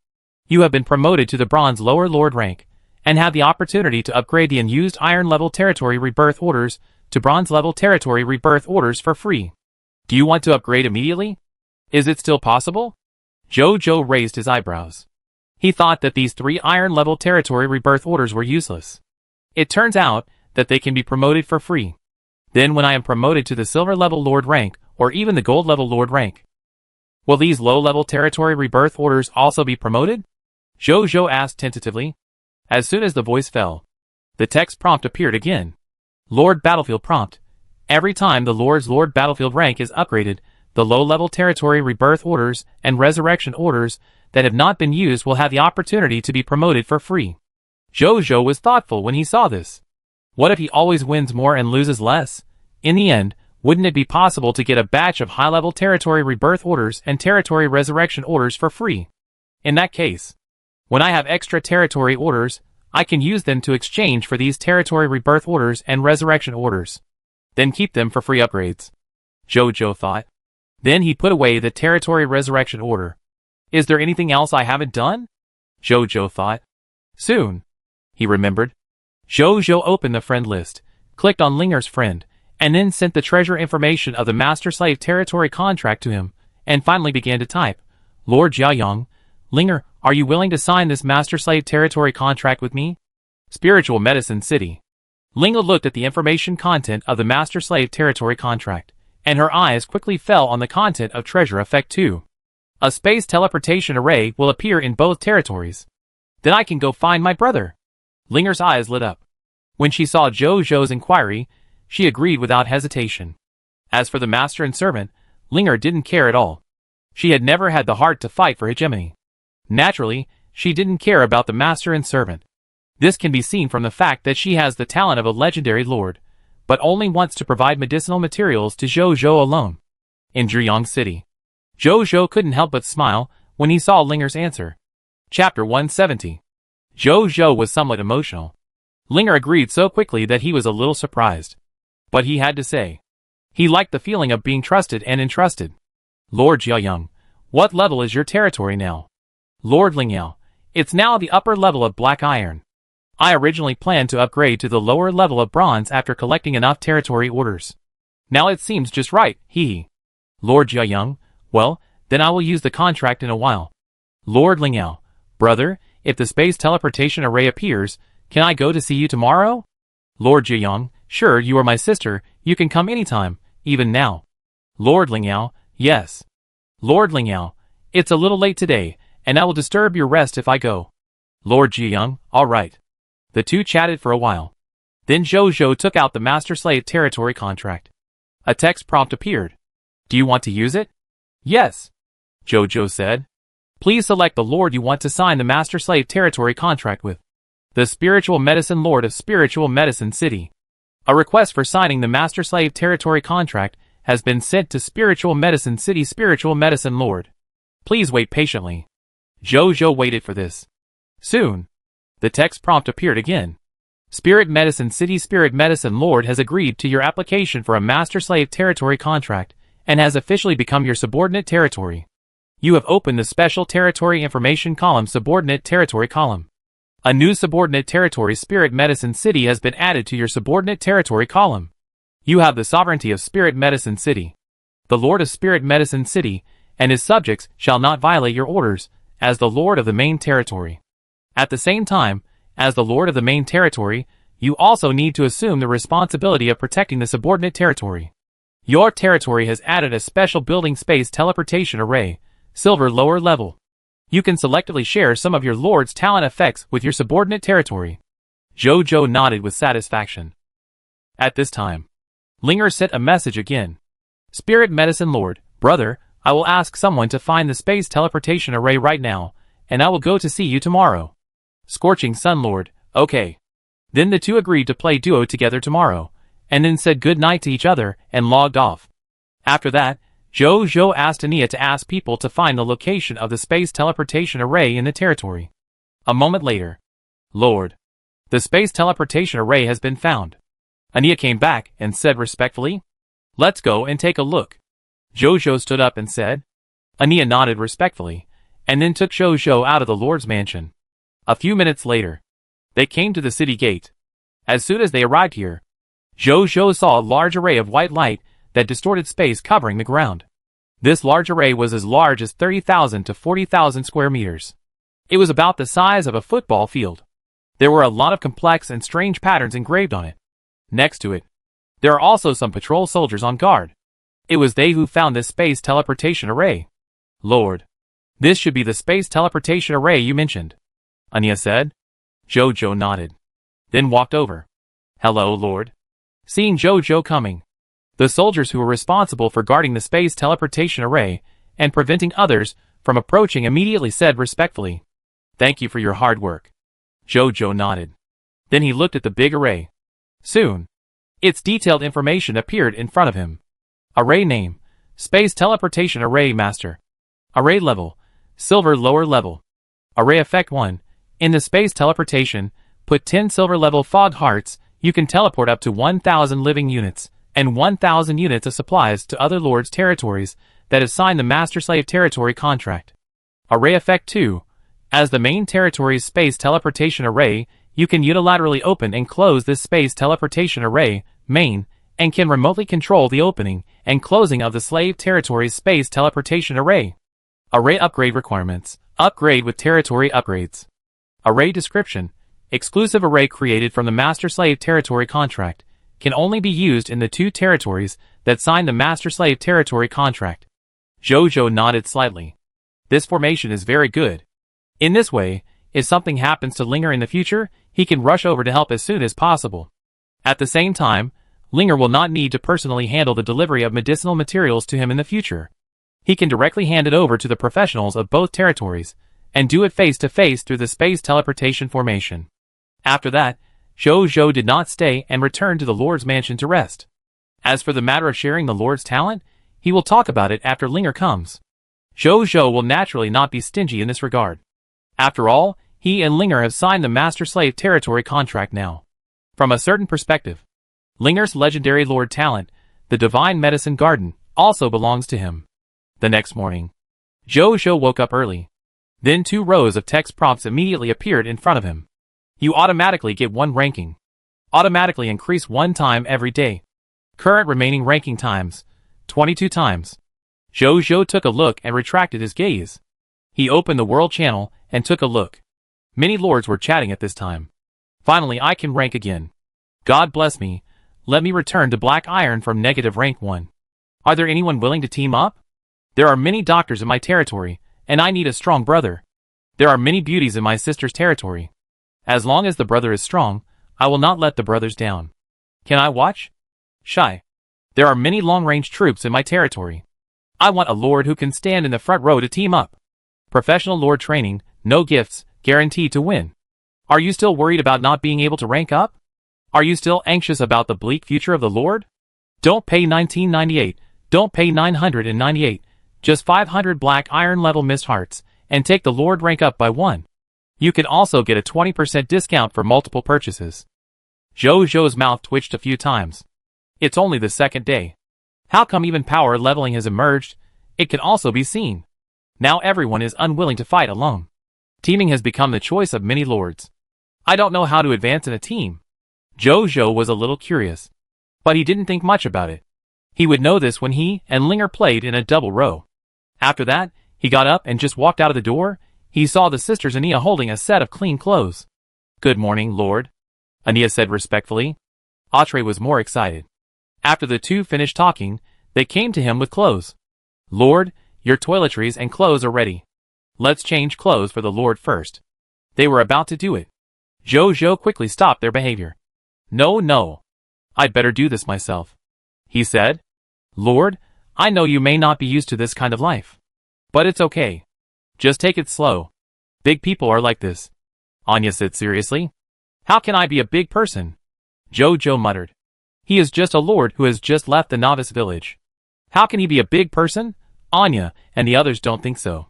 You have been promoted to the bronze lower Lord rank, and have the opportunity to upgrade the unused iron level territory rebirth orders to bronze level territory rebirth orders for free. Do you want to upgrade immediately? Is it still possible? Jojo raised his eyebrows. He thought that these 3 iron level territory rebirth orders were useless. It turns out that they can be promoted for free. Then when I am promoted to the silver level Lord rank, or even the gold level Lord rank, will these low level territory rebirth orders also be promoted? Jojo asked tentatively. As soon as the voice fell, the text prompt appeared again. Lord Battlefield prompt. Every time the Lord's Lord Battlefield rank is upgraded, the low-level territory rebirth orders and resurrection orders that have not been used will have the opportunity to be promoted for free. Jojo was thoughtful when he saw this. What if he always wins more and loses less? In the end, wouldn't it be possible to get a batch of high-level territory rebirth orders and territory resurrection orders for free? In that case, when I have extra territory orders, I can use them to exchange for these territory rebirth orders and resurrection orders. Then keep them for free upgrades, Jojo thought. Then he put away the territory resurrection order. Is there anything else I haven't done? Jojo thought. Soon, he remembered. Jojo opened the friend list, clicked on Linger's friend, and then sent the treasure information of the master-slave territory contract to him, and finally began to type, Lord Jiayong, Linger, are you willing to sign this master-slave territory contract with me? Spiritual Medicine City. Linga looked at the information content of the master-slave territory contract, and her eyes quickly fell on the content of Treasure Effect 2. A space teleportation array will appear in both territories. Then I can go find my brother. Linger's eyes lit up. When she saw Jojo's inquiry, she agreed without hesitation. As for the master and servant, Linger didn't care at all. She had never had the heart to fight for hegemony. Naturally, she didn't care about the master and servant. This can be seen from the fact that she has the talent of a legendary lord, but only wants to provide medicinal materials to Jojo alone. In Zhuyang City, Jojo couldn't help but smile when he saw Linger's answer. Chapter 170. Jojo was somewhat emotional. Linger agreed so quickly that he was a little surprised. But he had to say, He liked the feeling of being trusted and entrusted. Lord Jiayoung, what level is your territory now? Lord Lingyao, it's now the upper level of black iron. I originally planned to upgrade to the lower level of bronze after collecting enough territory orders. Now it seems just right, hee. Lord Jiayoung, well, then I will use the contract in a while. Lord Lingyao, brother, if the space teleportation array appears, can I go to see you tomorrow? Lord Jiayoung, sure, you are my sister, you can come anytime, even now. Lord Lingyao, yes. Lord Lingyao, it's a little late today, and I will disturb your rest if I go. Lord Jiayoung, all right. The two chatted for a while. Then Zhou took out the master-slave territory contract. A text prompt appeared. Do you want to use it? Yes. Zhou said. Please select the lord you want to sign the master-slave territory contract with. The Spiritual Medicine Lord of Spiritual Medicine City. A request for signing the master-slave territory contract has been sent to Spiritual Medicine City Spiritual Medicine Lord. Please wait patiently. Zhou waited for this. Soon, the text prompt appeared again. Spirit Medicine City Spirit Medicine Lord has agreed to your application for a master-slave territory contract and has officially become your subordinate territory. You have opened the Special Territory Information Column Subordinate Territory column. A new subordinate territory Spirit Medicine City has been added to your subordinate territory column. You have the sovereignty of Spirit Medicine City. The Lord of Spirit Medicine City and his subjects shall not violate your orders as the Lord of the main territory. At the same time, as the Lord of the main territory, you also need to assume the responsibility of protecting the subordinate territory. Your territory has added a special building space teleportation array, silver lower level. You can selectively share some of your Lord's talent effects with your subordinate territory. Zhou nodded with satisfaction. At this time, Linger sent a message again. Spirit Medicine Lord, brother, I will ask someone to find the space teleportation array right now, and I will go to see you tomorrow. Scorching Sun Lord, okay. Then the two agreed to play duo together tomorrow, and then said good night to each other and logged off. After that, Zhou asked Ania to ask people to find the location of the space teleportation array in the territory. A moment later, Lord, the space teleportation array has been found. Ania came back and said respectfully, let's go and take a look. Zhou stood up and said. Ania nodded respectfully, and then took Zhou out of the Lord's mansion. A few minutes later, they came to the city gate. As soon as they arrived here, Zhou saw a large array of white light that distorted space covering the ground. This large array was as large as 30,000 to 40,000 square meters. It was about the size of a football field. There were a lot of complex and strange patterns engraved on it. Next to it, there are also some patrol soldiers on guard. It was they who found this space teleportation array. Lord, this should be the space teleportation array you mentioned, Ania said. Zhou nodded, then walked over. Hello, Lord. Seeing Zhou coming, the soldiers who were responsible for guarding the space teleportation array and preventing others from approaching immediately said respectfully, thank you for your hard work. Zhou nodded. Then he looked at the big array. Soon, its detailed information appeared in front of him. Array name, Space Teleportation Array Master. Array level, Silver lower level. Array effect 1. In the space teleportation, put 10 silver level fog hearts. You can teleport up to 1,000 living units and 1,000 units of supplies to other lords' territories that have signed the Master-Slave Territory contract. Array effect 2. As the main territory's space teleportation array, you can unilaterally open and close this space teleportation array, main, and can remotely control the opening and closing of the slave territory's space teleportation array. Array upgrade requirements. Upgrade with territory upgrades. Array description. Exclusive array created from the Master-Slave Territory contract. Can only be used in the two territories that sign the Master-Slave Territory contract. Zhou nodded slightly. This formation is very good. In this way, if something happens to Linger in the future, he can rush over to help as soon as possible. At the same time, Linger will not need to personally handle the delivery of medicinal materials to him in the future. He can directly hand it over to the professionals of both territories, and do it face to face through the space teleportation formation. After that, Zhou did not stay and returned to the Lord's mansion to rest. As for the matter of sharing the Lord's talent, he will talk about it after Linger comes. Zhou will naturally not be stingy in this regard. After all, he and Linger have signed the Master-Slave Territory contract now. From a certain perspective, Linger's legendary Lord talent, The Divine Medicine Garden also belongs to him. The next morning, Jojo woke up early. Then 2 rows of text prompts immediately appeared in front of him. You automatically get 1 ranking. Automatically increase 1 time every day. Current remaining ranking times, 22 times. Jojo took a look and retracted his gaze. He opened the world channel and took a look. Many lords were chatting at this time. Finally I can rank again. God bless me. Let me return to Black Iron from negative rank 1. Are there anyone willing to team up? There are many doctors in my territory, and I need a strong brother. There are many beauties in my sister's territory. As long as the brother is strong, I will not let the brothers down. Can I watch? Shy. There are many long-range troops in my territory. I want a lord who can stand in the front row to team up. Professional lord training, no gifts, guaranteed to win. Are you still worried about not being able to rank up? Are you still anxious about the bleak future of the lord? Don't pay 1998, don't pay 998, just 500 Black Iron level missed hearts, and take the lord rank up by 1. You can also get a 20% discount for multiple purchases. Jojo's mouth twitched a few times. It's only the second day. How come even power leveling has emerged? It can also be seen. Now everyone is unwilling to fight alone. Teaming has become the choice of many lords. I don't know how to advance in a team. Jojo was a little curious. But he didn't think much about it. He would know this when he and Linger played in a double row. After that, he got up and just walked out of the door. He saw the sisters Ania holding a set of clean clothes. Good morning, Lord, Ania said respectfully. Atre was more excited. After the 2 finished talking, they came to him with clothes. Lord, your toiletries and clothes are ready. Let's change clothes for the Lord first. They were about to do it. Jojo quickly stopped their behavior. No. I'd better do this myself, he said. Lord, I know you may not be used to this kind of life. But it's okay. Just take it slow. Big people are like this. Anya said seriously. How can I be a big person? Jojo muttered. He is just a lord who has just left the novice village. How can he be a big person? Anya and the others don't think so.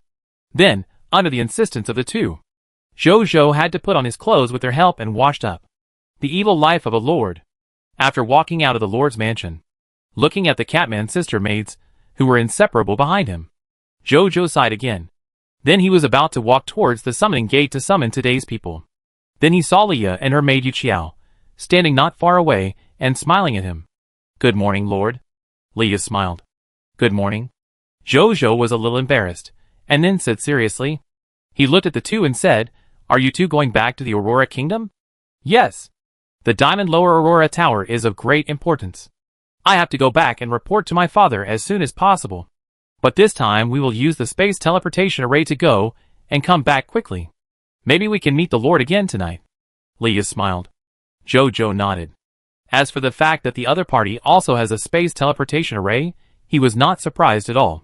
Then, under the insistence of the 2, Jojo had to put on his clothes with their help and washed up. The evil life of a lord. After walking out of the lord's mansion, looking at the Catman sister maids, who were inseparable behind him, Jojo sighed again. Then he was about to walk towards the summoning gate to summon today's people. Then he saw Leah and her maid Yuqiao, standing not far away and smiling at him. Good morning, Lord. Leah smiled. Good morning. Jojo was a little embarrassed, and then said seriously. He looked at the 2 and said, Are you 2 going back to the Aurora Kingdom? Yes. The Diamond Lower Aurora Tower is of great importance. I have to go back and report to my father as soon as possible. But this time we will use the space teleportation array to go and come back quickly. Maybe we can meet the Lord again tonight. Leah smiled. Jojo nodded. As for the fact that the other party also has a space teleportation array, he was not surprised at all.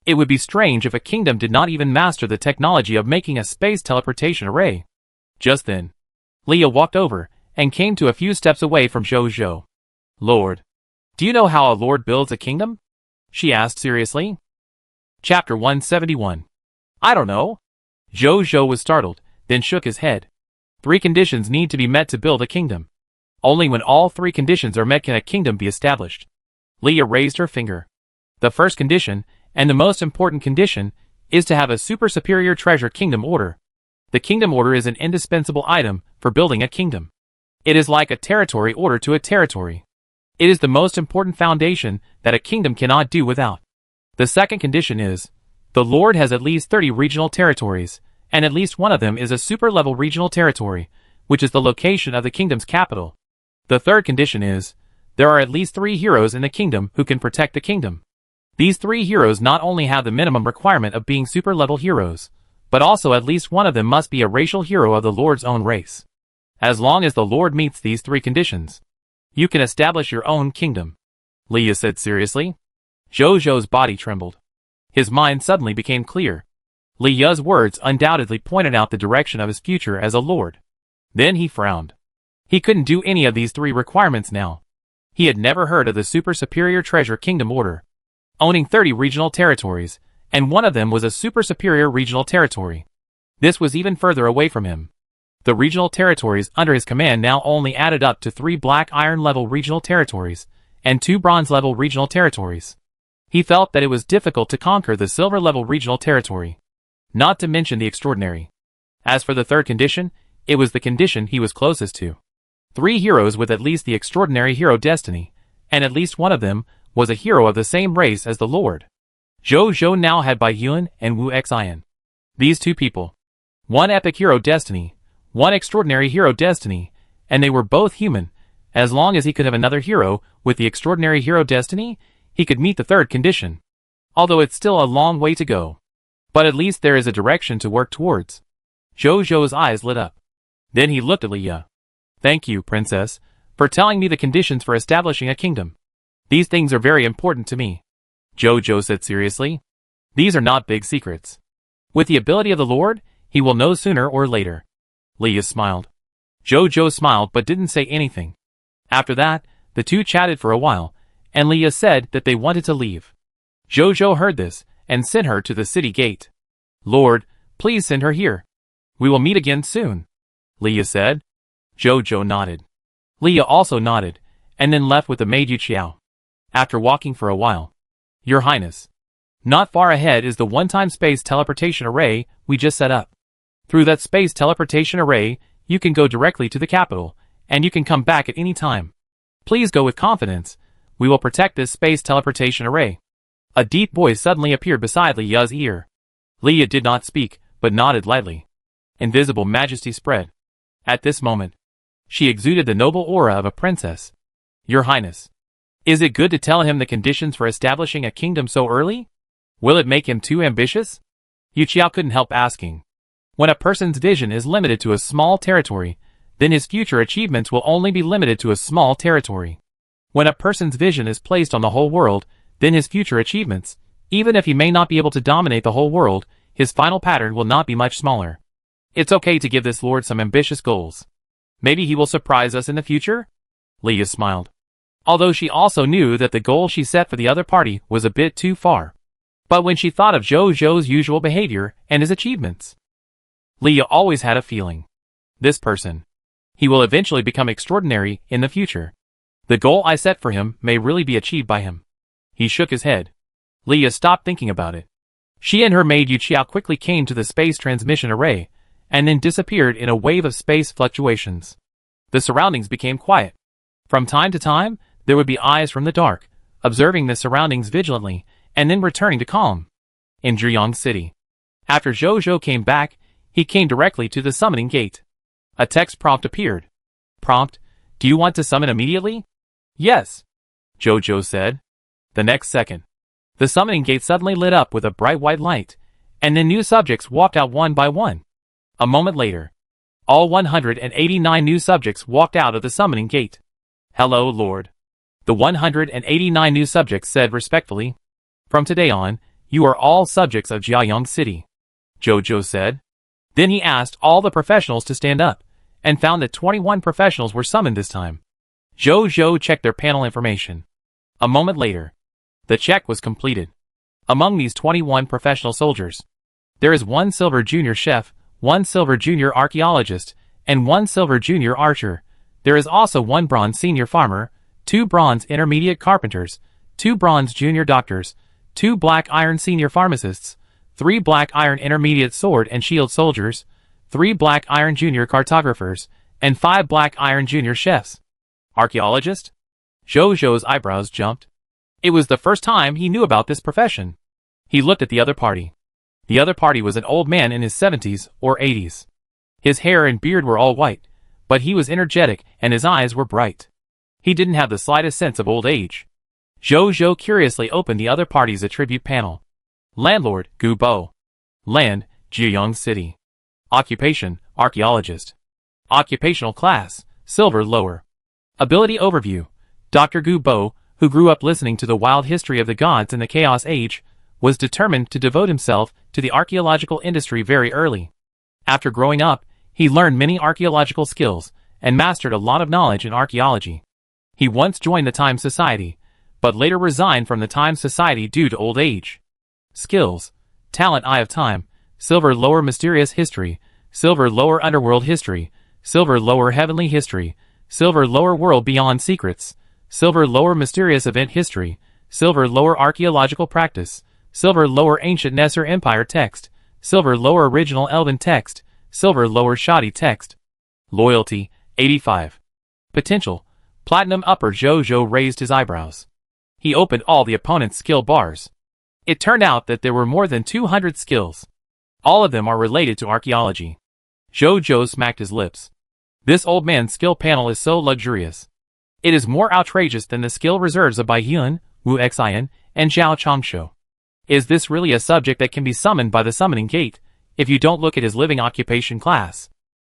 It would be strange if a kingdom did not even master the technology of making a space teleportation array. Just then, Leah walked over and came to a few steps away from Jojo. Lord, do you know how a lord builds a kingdom? She asked seriously. Chapter 171. I don't know. Jojo was startled, then shook his head. 3 conditions need to be met to build a kingdom. Only when all 3 conditions are met can a kingdom be established. Leah raised her finger. The first condition, and the most important condition, is to have a super superior treasure kingdom order. The kingdom order is an indispensable item for building a kingdom. It is like a territory order to a territory. It is the most important foundation that a kingdom cannot do without. The second condition is, the Lord has at least 30 regional territories, and at least one of them is a super-level regional territory, which is the location of the kingdom's capital. The third condition is, there are at least 3 heroes in the kingdom who can protect the kingdom. These 3 heroes not only have the minimum requirement of being super-level heroes, but also at least one of them must be a racial hero of the Lord's own race. As long as the Lord meets these 3 conditions, you can establish your own kingdom. Leah said seriously. Jojo's body trembled. His mind suddenly became clear. Leah's words undoubtedly pointed out the direction of his future as a lord. Then he frowned. He couldn't do any of these 3 requirements now. He had never heard of the super superior treasure kingdom order. Owning 30 regional territories, and one of them was a super superior regional territory. This was even further away from him. The regional territories under his command now only added up to 3 Black Iron level regional territories, and 2 bronze-level regional territories. He felt that it was difficult to conquer the silver-level regional territory, not to mention the extraordinary. As for the third condition, it was the condition he was closest to. 3 heroes with at least the extraordinary hero destiny, and at least one of them was a hero of the same race as the Lord. Zhou Zhou now had Bai Yuan and Wu Xian. These 2 people. One epic hero destiny, one extraordinary hero destiny, and they were both human. As long as he could have another hero with the extraordinary hero destiny, he could meet the third condition. Although it's still a long way to go. But at least there is a direction to work towards. Zhou Zhou's eyes lit up. Then he looked at Leia. Thank you, Princess, for telling me the conditions for establishing a kingdom. These things are very important to me. Zhou Zhou said seriously. These are not big secrets. With the ability of the Lord, he will know sooner or later. Leia smiled. Zhou Zhou smiled but didn't say anything. After that, the 2 chatted for a while, and Leia said that they wanted to leave. Zhou Zhou heard this, and sent her to the city gate. Lord, please send her here. We will meet again soon, Leia said. Zhou Zhou nodded. Leia also nodded, and then left with the maid Yuqiao. After walking for a while. Your Highness. Not far ahead is the one-time space teleportation array we just set up. Through that space teleportation array, you can go directly to the capital, and you can come back at any time. Please go with confidence. We will protect this space teleportation array. A deep voice suddenly appeared beside Leia's ear. Leia did not speak, but nodded lightly. Invisible majesty spread. At this moment, she exuded the noble aura of a princess. Your Highness. Is it good to tell him the conditions for establishing a kingdom so early? Will it make him too ambitious? Yuqiao couldn't help asking. When a person's vision is limited to a small territory, then his future achievements will only be limited to a small territory. When a person's vision is placed on the whole world, then his future achievements, even if he may not be able to dominate the whole world, his final pattern will not be much smaller. It's okay to give this Lord some ambitious goals. Maybe he will surprise us in the future? Leia smiled. Although she also knew that the goal she set for the other party was a bit too far. But when she thought of Zhou Zhou's usual behavior and his achievements, Leia always had a feeling. This person. He will eventually become extraordinary in the future. The goal I set for him may really be achieved by him. He shook his head. Leia stopped thinking about it. She and her maid Yuqiao quickly came to the space transmission array, and then disappeared in a wave of space fluctuations. The surroundings became quiet. From time to time, there would be eyes from the dark, observing the surroundings vigilantly, and then returning to calm. In Zhiyang City. After Zhou Zhou came back, he came directly to the summoning gate. A text prompt appeared. Prompt, do you want to summon immediately? Yes, Zhou Zhou said. The next second, the summoning gate suddenly lit up with a bright white light, and then new subjects walked out one by one. A moment later, all 189 new subjects walked out of the summoning gate. Hello, Lord. The 189 new subjects said respectfully. From today on, you are all subjects of Jiayang City, Zhou Zhou said. Then he asked all the professionals to stand up, and found that 21 professionals were summoned this time. Zhou Zhou checked their panel information. A moment later, the check was completed. Among these 21 professional soldiers, there is 1 silver junior chef, 1 silver junior archaeologist, and 1 silver junior archer. There is also 1 bronze senior farmer, 2 bronze intermediate carpenters, 2 bronze junior doctors, 2 black iron senior pharmacists, 3 black iron intermediate sword and shield soldiers, 3 black iron junior cartographers, and 5 black iron junior chefs. Archaeologist? Zhou Zhou's eyebrows jumped. It was the first time he knew about this profession. He looked at the other party. The other party was an old man in his 70s or 80s. His hair and beard were all white, but he was energetic and his eyes were bright. He didn't have the slightest sense of old age. Zhou Zhou curiously opened the other party's attribute panel. Landlord, Gu Bo. Land, Jiayang City. Occupation, Archaeologist. Occupational class, Silver lower. Ability overview. Dr. Gu Bo, who grew up listening to the wild history of the gods in the Chaos Age, was determined to devote himself to the archaeological industry very early. After growing up, he learned many archaeological skills and mastered a lot of knowledge in archaeology. He once joined the Time Society, but later resigned from the Time Society due to old age. Skills. Talent Eye of Time, Silver lower Mysterious History, Silver lower Underworld History, Silver lower Heavenly History, Silver lower World Beyond Secrets, silver lower mysterious event history, silver lower archaeological practice, silver lower ancient Nesser Empire text, silver lower original Elven text, silver lower shoddy text. Loyalty, 85. Potential, platinum upper. Jojo raised his eyebrows. He opened all the opponent's skill bars. It turned out that there were more than 200 skills. All of them are related to archaeology. Jojo smacked his lips. This old man's skill panel is so luxurious. It is more outrageous than the skill reserves of Bai Hyun, Wu Xian, and Zhao Changshu. Is this really a subject that can be summoned by the summoning gate, if you don't look at his living occupation class?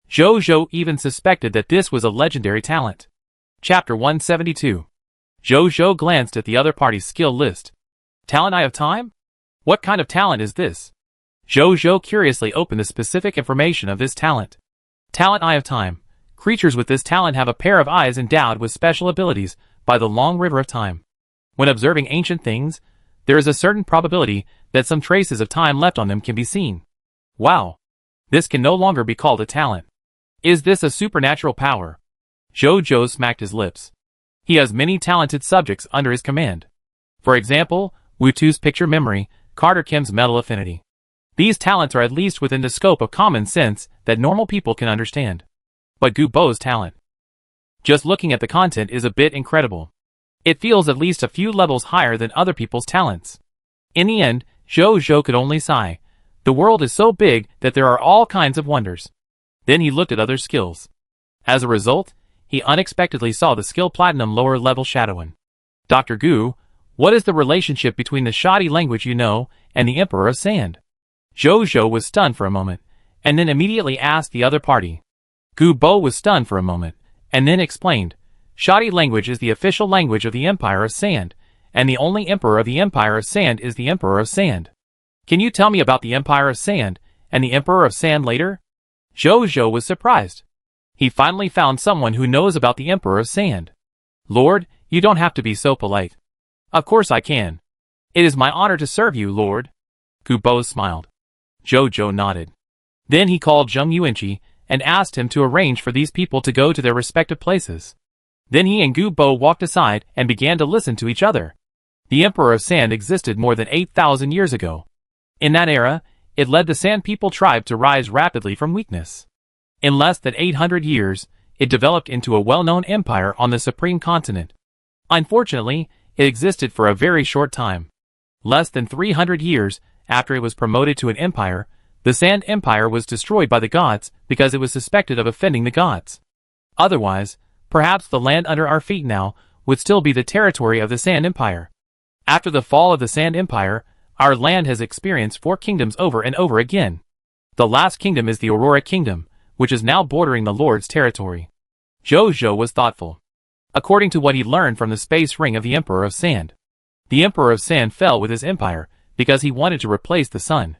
Jojo even suspected that this was a legendary talent. Chapter 172. Jojo glanced at the other party's skill list. Talent Eye of Time? What kind of talent is this? Jojo curiously opened the specific information of this talent. Talent Eye of Time. Creatures with this talent have a pair of eyes endowed with special abilities by the long river of time. When observing ancient things, there is a certain probability that some traces of time left on them can be seen. Wow! This can no longer be called a talent. Is this a supernatural power? Jojo smacked his lips. He has many talented subjects under his command. For example, Wutu's picture memory, Carter Kim's metal affinity. These talents are at least within the scope of common sense that normal people can understand. But Gu Bo's talent. Just looking at the content is a bit incredible. It feels at least a few levels higher than other people's talents. In the end, Jojo could only sigh. The world is so big that there are all kinds of wonders. Then he looked at other skills. As a result, he unexpectedly saw the skill Platinum lower level Shadowin. Dr. Gu, what is the relationship between the shoddy language you know and the Emperor of Sand? Jojo was stunned for a moment, and then immediately asked the other party. Gu Bo was stunned for a moment, and then explained, shoddy language is the official language of the Empire of Sand, and the only Emperor of the Empire of Sand is the Emperor of Sand. Can you tell me about the Empire of Sand and the Emperor of Sand later? Jojo was surprised. He finally found someone who knows about the Emperor of Sand. Lord, you don't have to be so polite. Of course I can. It is my honor to serve you, Lord. Gu Bo smiled. Jojo nodded. Then he called Zheng Yuanqi and asked him to arrange for these people to go to their respective places. Then he and Gu Bo walked aside and began to listen to each other. The Emperor of Sand existed more than 8,000 years ago. In that era, it led the Sand People tribe to rise rapidly from weakness. In less than 800 years, it developed into a well-known empire on the Supreme Continent. Unfortunately, it existed for a very short time. Less than 300 years after it was promoted to an empire, the Sand Empire was destroyed by the gods because it was suspected of offending the gods. Otherwise, perhaps the land under our feet now would still be the territory of the Sand Empire. After the fall of the Sand Empire, our land has experienced 4 kingdoms over and over again. The last kingdom is the Aurora Kingdom, which is now bordering the Lord's territory. Jojo was thoughtful. According to what he learned from the space ring of the Emperor of Sand, the Emperor of Sand fell with his empire because he wanted to replace the sun.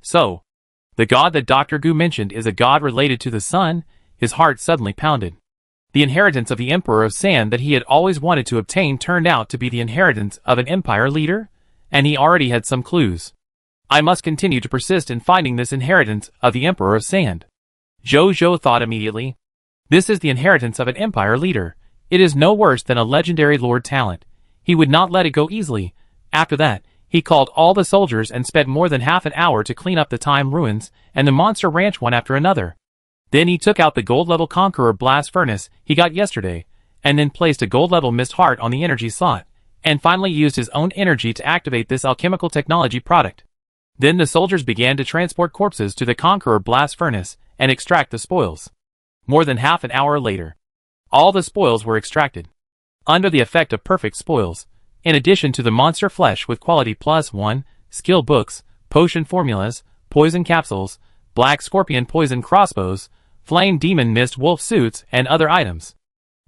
So, the god that Dr. Gu mentioned is a god related to the sun. His heart suddenly pounded. The inheritance of the Emperor of Sand that he had always wanted to obtain turned out to be the inheritance of an empire leader, and he already had some clues. I must continue to persist in finding this inheritance of the Emperor of Sand. Jojo thought immediately. This is the inheritance of an empire leader. It is no worse than a legendary lord talent. He would not let it go easily. After that, he called all the soldiers and spent more than half an hour to clean up the time ruins and the monster ranch one after another. Then he took out the gold-level Conqueror blast furnace he got yesterday, and then placed a gold-level mist heart on the energy slot, and finally used his own energy to activate this alchemical technology product. Then the soldiers began to transport corpses to the Conqueror blast furnace and extract the spoils. More than half an hour later, all the spoils were extracted. Under the effect of perfect spoils, in addition to the monster flesh with quality +1, skill books, potion formulas, poison capsules, black scorpion poison crossbows, flame demon mist wolf suits, and other items.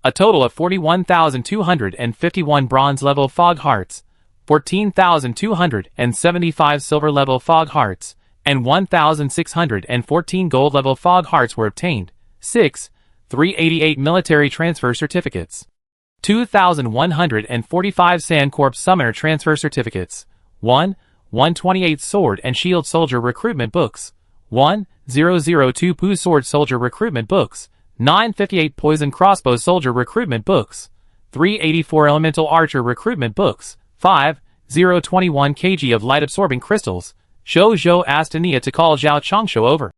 A total of 41,251 bronze level fog hearts, 14,275 silver level fog hearts, and 1,614 gold level fog hearts were obtained. 388 military transfer certificates. 2,145 Sandcorp Summoner Transfer Certificates, 128 Sword and Shield Soldier Recruitment Books, 1002 Poo Sword Soldier Recruitment Books, 958 Poison Crossbow Soldier Recruitment Books, 384 Elemental Archer Recruitment Books, 5, 021 kg of light-absorbing crystals. Zhou Zhou asked Ania to call Zhao Changshu over,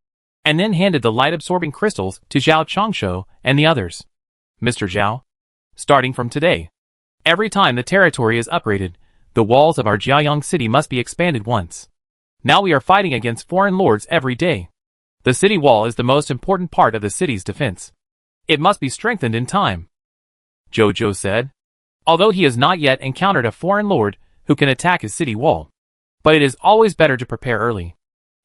and then handed the light-absorbing crystals to Zhao Changshu and the others. Mr. Zhao, starting from today, every time the territory is upgraded, the walls of our Jiaoyang city must be expanded once. Now we are fighting against foreign lords every day. The city wall is the most important part of the city's defense. It must be strengthened in time, Zhou Zhou said, although he has not yet encountered a foreign lord who can attack his city wall. But it is always better to prepare early.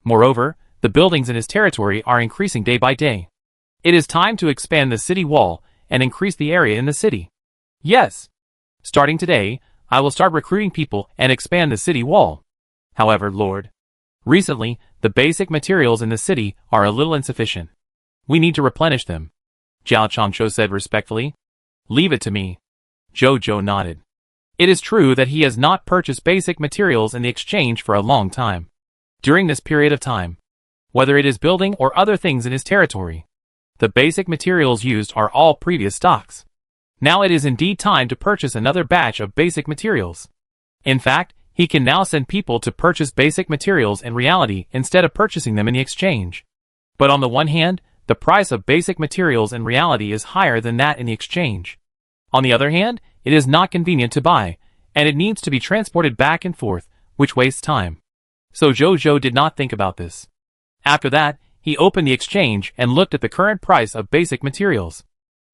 Moreover, the buildings in his territory are increasing day by day. It is time to expand the city wall and increase the area in the city. Yes. Starting today, I will start recruiting people and expand the city wall. However, Lord, recently, the basic materials in the city are a little insufficient. We need to replenish them, Zhao Changshu said respectfully. Leave it to me. Zhou Zhou nodded. It is true that he has not purchased basic materials in the exchange for a long time. During this period of time, whether it is building or other things in his territory, the basic materials used are all previous stocks. Now it is indeed time to purchase another batch of basic materials. In fact, he can now send people to purchase basic materials in reality instead of purchasing them in the exchange. But on the one hand, the price of basic materials in reality is higher than that in the exchange. On the other hand, it is not convenient to buy, and it needs to be transported back and forth, which wastes time. So Zhou Zhou did not think about this. After that, he opened the exchange and looked at the current price of basic materials.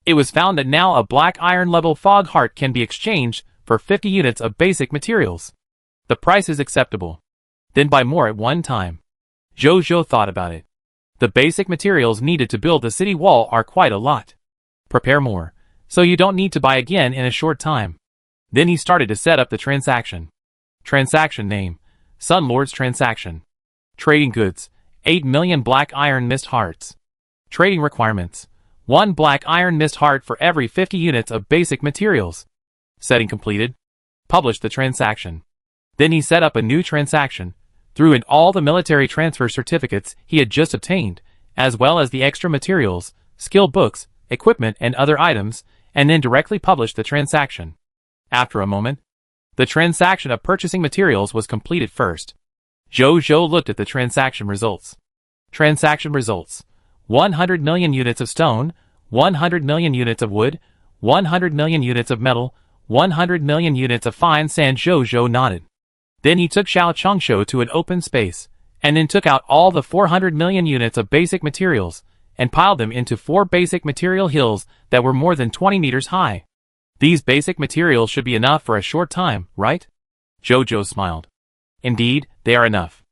It was found that now a black iron level fog heart can be exchanged for 50 units of basic materials. The price is acceptable. Then buy more at one time. Zhou Zhou thought about it. The basic materials needed to build the city wall are quite a lot. Prepare more, so you don't need to buy again in a short time. Then he started to set up the transaction. Transaction name, Sun Lord's Transaction. Trading goods, 8 million black iron mist hearts. Trading requirements, 1 black iron mist heart for every 50 units of basic materials. Setting completed. Published the transaction. Then he set up a new transaction, threw in all the military transfer certificates he had just obtained, as well as the extra materials, skill books, equipment and other items, and then directly published the transaction. After a moment, the transaction of purchasing materials was completed first. Zhou Zhou looked at the transaction results. Transaction results: 100 million units of stone, 100 million units of wood, 100 million units of metal, 100 million units of fine sand. Zhou Zhou nodded. Then he took Zhao Changshu to an open space, and then took out all the 400 million units of basic materials, and piled them into 4 basic material hills that were more than 20 meters high. These basic materials should be enough for a short time, right? Zhou Zhou smiled. Indeed, they are enough.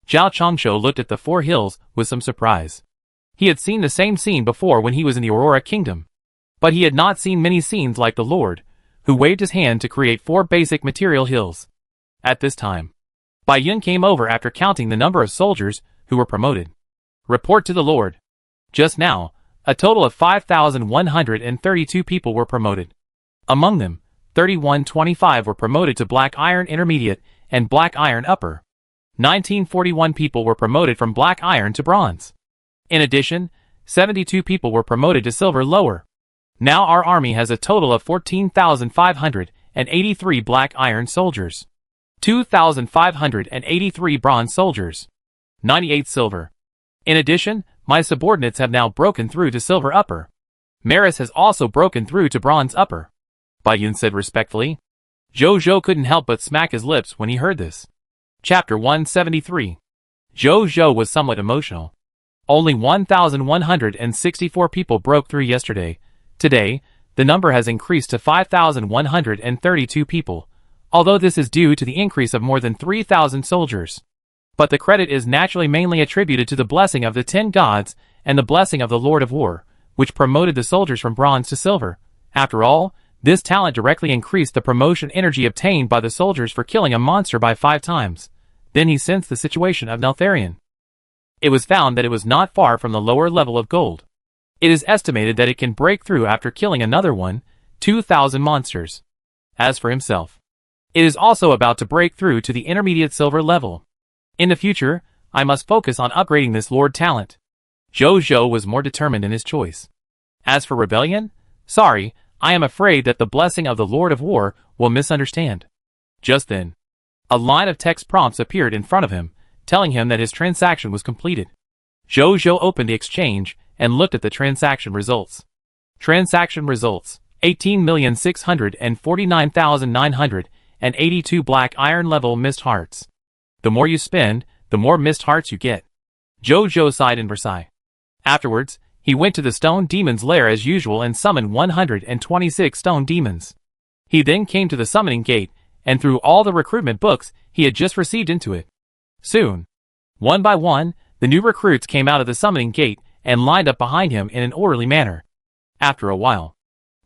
Zhao Changshu looked at the 4 hills with some surprise. He had seen the same scene before when he was in the Aurora Kingdom. But he had not seen many scenes like the Lord, who waved his hand to create 4 basic material hills. At this time, Bai Yun came over after counting the number of soldiers who were promoted. Report to the Lord. Just now, a total of 5,132 people were promoted. Among them, 3,125 were promoted to Black Iron Intermediate and Black Iron Upper. 1,941 people were promoted from Black Iron to Bronze. In addition, 72 people were promoted to Silver Lower. Now our army has a total of 14,583 Black Iron soldiers. 2,583 Bronze soldiers. 98 Silver. In addition, my subordinates have now broken through to Silver Upper. Maris has also broken through to Bronze Upper, Bai Yun said respectfully. Zhou Zhou couldn't help but smack his lips when he heard this. Chapter 173. Zhou Zhou was somewhat emotional. Only 1,164 people broke through yesterday. Today, the number has increased to 5,132 people, although this is due to the increase of more than 3,000 soldiers. But the credit is naturally mainly attributed to the blessing of the 10 gods and the blessing of the Lord of War, which promoted the soldiers from bronze to silver. After all, this talent directly increased the promotion energy obtained by the soldiers for killing a monster by 5 times. Then he sensed the situation of Neltharion. It was found that it was not far from the lower level of gold. It is estimated that it can break through after killing another 2,000 monsters. As for himself, it is also about to break through to the intermediate silver level. In the future, I must focus on upgrading this Lord talent. Zhou Zhou was more determined in his choice. As for rebellion, sorry, I am afraid that the blessing of the Lord of War will misunderstand. Just then, a line of text prompts appeared in front of him, telling him that his transaction was completed. Jojo opened the exchange and looked at the transaction results. Transaction results: 18,649,982 black iron level mist hearts. The more you spend, the more mist hearts you get. Jojo sighed in Versailles. Afterwards, he went to the stone demon's lair as usual and summoned 126 stone demons. He then came to the summoning gate and threw all the recruitment books he had just received into it. Soon, one by one, the new recruits came out of the summoning gate and lined up behind him in an orderly manner. After a while,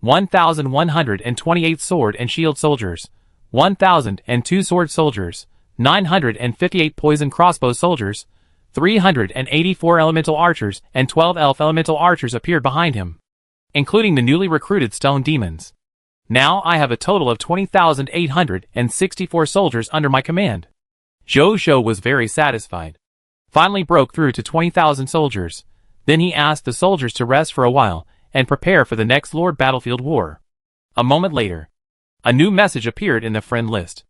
1,128 sword and shield soldiers, 1,002 sword soldiers, 958 poison crossbow soldiers, 384 elemental archers and 12 elf elemental archers appeared behind him, including the newly recruited stone demons. Now I have a total of 20,864 soldiers under my command. Jojo was very satisfied. Finally broke through to 20,000 soldiers. Then he asked the soldiers to rest for a while and prepare for the next Lord Battlefield War. A moment later, a new message appeared in the friend list.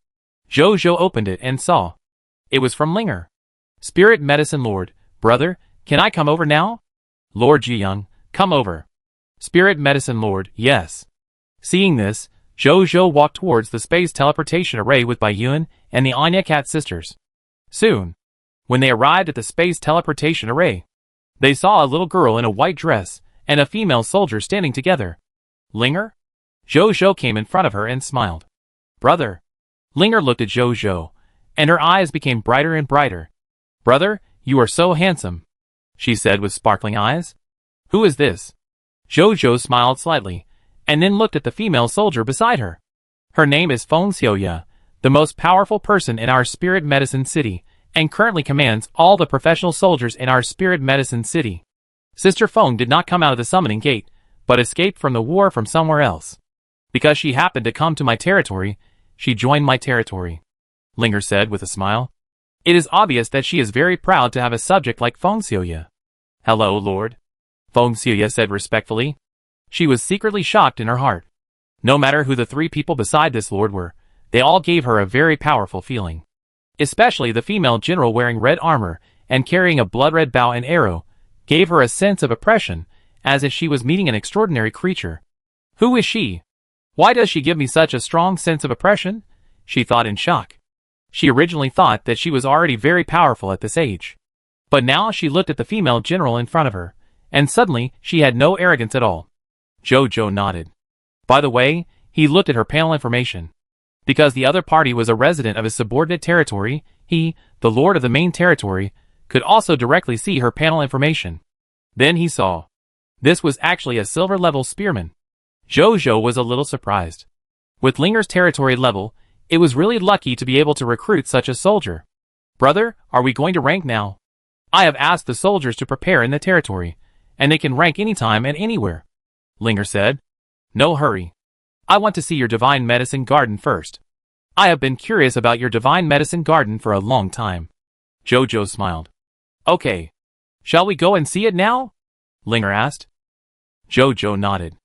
Jojo opened it and saw. It was from Linger. Spirit Medicine Lord, brother, can I come over now? Lord Jiyoung, come over. Spirit Medicine Lord, yes. Seeing this, Jojo walked towards the space teleportation array with Baiyuan and the Anya Cat sisters. Soon, when they arrived at the space teleportation array, they saw a little girl in a white dress and a female soldier standing together. Linger? Jojo came in front of her and smiled. Brother. Linger looked at Jojo, and her eyes became brighter and brighter. Brother, you are so handsome, she said with sparkling eyes. Who is this? Jojo smiled slightly, and then looked at the female soldier beside her. Her name is Feng Xiuya, the most powerful person in our Spirit Medicine City, and currently commands all the professional soldiers in our Spirit Medicine City. Sister Feng did not come out of the summoning gate, but escaped from the war from somewhere else. Because she happened to come to my territory, she joined my territory, Linger said with a smile. It is obvious that she is very proud to have a subject like Feng Xiuya. Hello, Lord, Feng Xiuya said respectfully. She was secretly shocked in her heart. No matter who the three people beside this lord were, they all gave her a very powerful feeling. Especially the female general wearing red armor and carrying a blood-red bow and arrow, gave her a sense of oppression, as if she was meeting an extraordinary creature. Who is she? Why does she give me such a strong sense of oppression? She thought in shock. She originally thought that she was already very powerful at this age. But now she looked at the female general in front of her, and suddenly she had no arrogance at all. Jojo nodded. By the way, he looked at her panel information. Because the other party was a resident of his subordinate territory, he, the lord of the main territory, could also directly see her panel information. Then he saw. This was actually a silver-level spearman. Jojo was a little surprised. With Linger's territory level, it was really lucky to be able to recruit such a soldier. Brother, are we going to rank now? I have asked the soldiers to prepare in the territory, and they can rank anytime and anywhere, Linger said. No hurry. I want to see your divine medicine garden first. I have been curious about your divine medicine garden for a long time. Jojo smiled. Okay. Shall we go and see it now? Linger asked. Jojo nodded.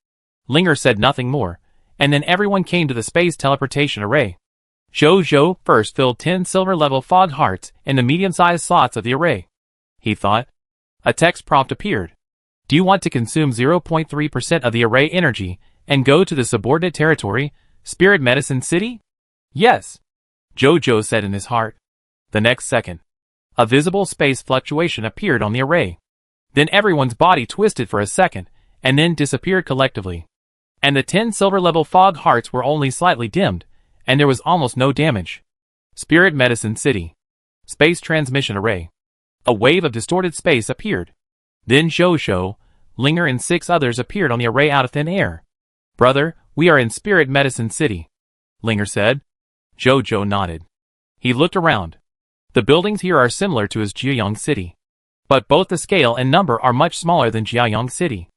Linger said nothing more, and then everyone came to the space teleportation array. Jojo first filled 10 silver-level fog hearts in the medium-sized slots of the array. He thought. A text prompt appeared. Do you want to consume 0.3% of the array energy and go to the subordinate territory, Spirit Medicine City? Yes, Jojo said in his heart. The next second, a visible space fluctuation appeared on the array. Then everyone's body twisted for a second, and then disappeared collectively. And the 10 silver-level fog hearts were only slightly dimmed, and there was almost no damage. Spirit Medicine City. Space Transmission Array. A wave of distorted space appeared. Then Jojo, Linger and 6 others appeared on the array out of thin air. Brother, we are in Spirit Medicine City, Linger said. Jojo nodded. He looked around. The buildings here are similar to his Jiaoyang City. But both the scale and number are much smaller than Jiaoyang City.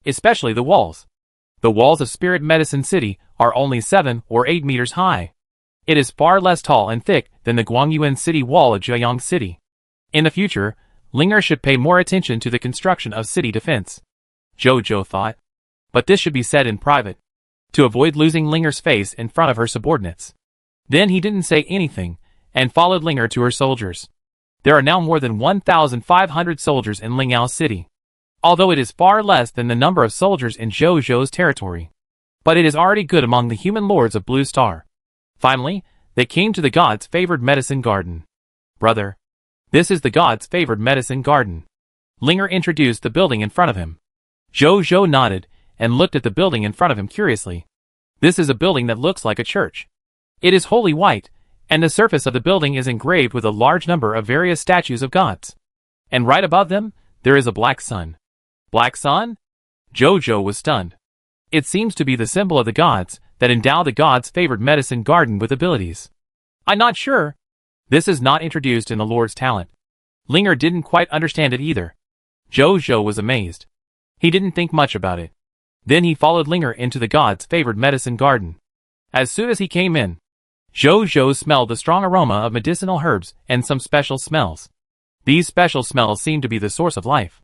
Especially the walls. The walls of Spirit Medicine City are only 7 or 8 meters high. It is far less tall and thick than the Guangyuan City wall of Jiaoyang City. In the future, Linger should pay more attention to the construction of city defense. Jojo thought. But this should be said in private. to avoid losing Linger's face in front of her subordinates. Then he didn't say anything, and followed Linger to her soldiers. There are now more than 1,500 soldiers in Lingao City, although it is far less than the number of soldiers in Zhou Zhou's territory. But it is already good among the human lords of Blue Star. Finally, they came to the god's favored medicine garden. Brother, this is the god's favored medicine garden. Linger introduced the building in front of him. Zhou Zhou nodded and looked at the building in front of him curiously. This is a building that looks like a church. It is wholly white, and the surface of the building is engraved with a large number of various statues of gods. And right above them, there is a black sun. Black sun? Zhou Zhou was stunned. It seems to be the symbol of the gods that endow the god's favored medicine garden with abilities. I'm not sure. This is not introduced in the Lord's talent. Linger didn't quite understand it either. Zhou Zhou was amazed. He didn't think much about it. Then he followed Linger into the god's favored medicine garden. As soon as he came in, Zhou Zhou smelled the strong aroma of medicinal herbs and some special smells. These special smells seemed to be the source of life.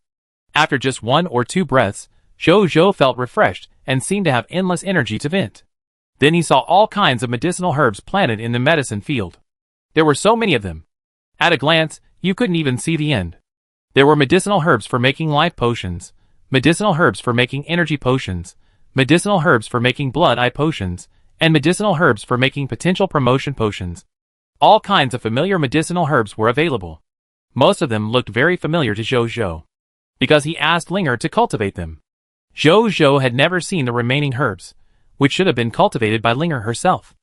After just 1 or 2 breaths, Zhou Zhou felt refreshed and seemed to have endless energy to vent. Then he saw all kinds of medicinal herbs planted in the medicine field. There were so many of them. At a glance, you couldn't even see the end. There were medicinal herbs for making life potions, medicinal herbs for making energy potions, medicinal herbs for making blood-eye potions, and medicinal herbs for making potential promotion potions. All kinds of familiar medicinal herbs were available. Most of them looked very familiar to Zhou Zhou, because he asked Linger to cultivate them. Zhou Zhou had never seen the remaining herbs, which should have been cultivated by Linger herself.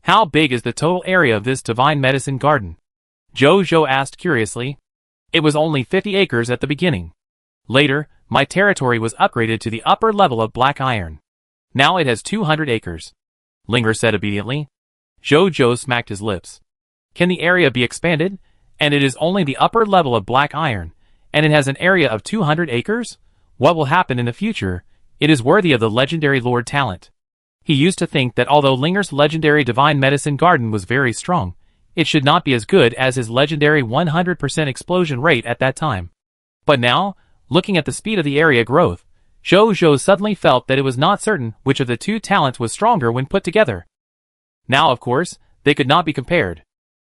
How big is the total area of this divine medicine garden? Zhou Zhou asked curiously. It was only 50 acres at the beginning. Later, my territory was upgraded to the upper level of black iron. Now it has 200 acres. Linger said obediently. Zhou Zhou smacked his lips. Can the area be expanded? And it is only the upper level of black iron, and it has an area of 200 acres? What will happen in the future? It is worthy of the legendary Lord talent. He used to think that although Linger's legendary divine medicine garden was very strong, it should not be as good as his legendary 100% explosion rate at that time. But now, looking at the speed of the area growth, Zhou Zhou suddenly felt that it was not certain which of the two talents was stronger when put together. Now, of course, they could not be compared.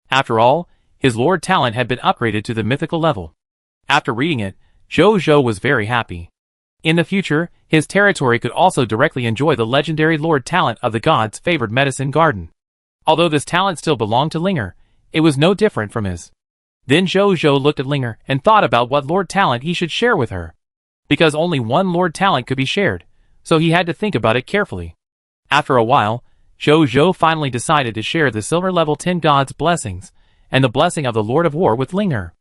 After all, his Lord talent had been upgraded to the mythical level. After reading it, Zhou Zhou was very happy. In the future, his territory could also directly enjoy the legendary Lord talent of the god's favored medicine garden. Although this talent still belonged to Linger, it was no different from his. Then Zhou Zhou looked at Linger and thought about what Lord talent he should share with her. Because only one Lord talent could be shared, so he had to think about it carefully. After a while, Zhou Zhou finally decided to share the silver level 10 god's blessings, and the blessing of the Lord of War with Linger.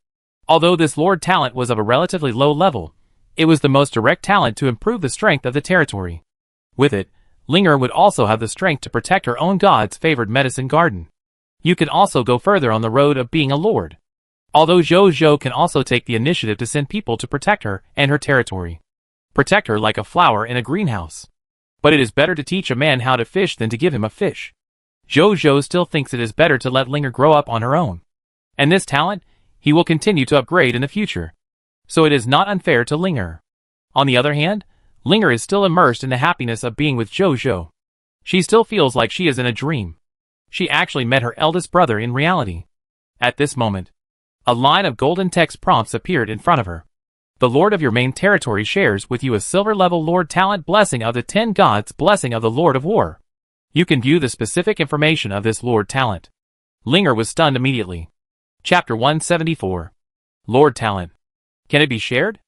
Although this Lord talent was of a relatively low level, it was the most direct talent to improve the strength of the territory. With it, Linger would also have the strength to protect her own god's favored medicine garden. You can also go further on the road of being a lord. Although Zhou Zhou can also take the initiative to send people to protect her and her territory. Protect her like a flower in a greenhouse. But it is better to teach a man how to fish than to give him a fish. Zhou Zhou still thinks it is better to let Linger grow up on her own. And this talent, he will continue to upgrade in the future. So it is not unfair to Linger. On the other hand, Linger is still immersed in the happiness of being with Zhou Zhou. She still feels like she is in a dream. She actually met her eldest brother in reality. At this moment, a line of golden text prompts appeared in front of her. The Lord of your main territory shares with you a silver-level Lord talent blessing of the 10 gods blessing of the Lord of War. You can view the specific information of this Lord talent. Linger was stunned immediately. Chapter 174. Lord talent. Can it be shared?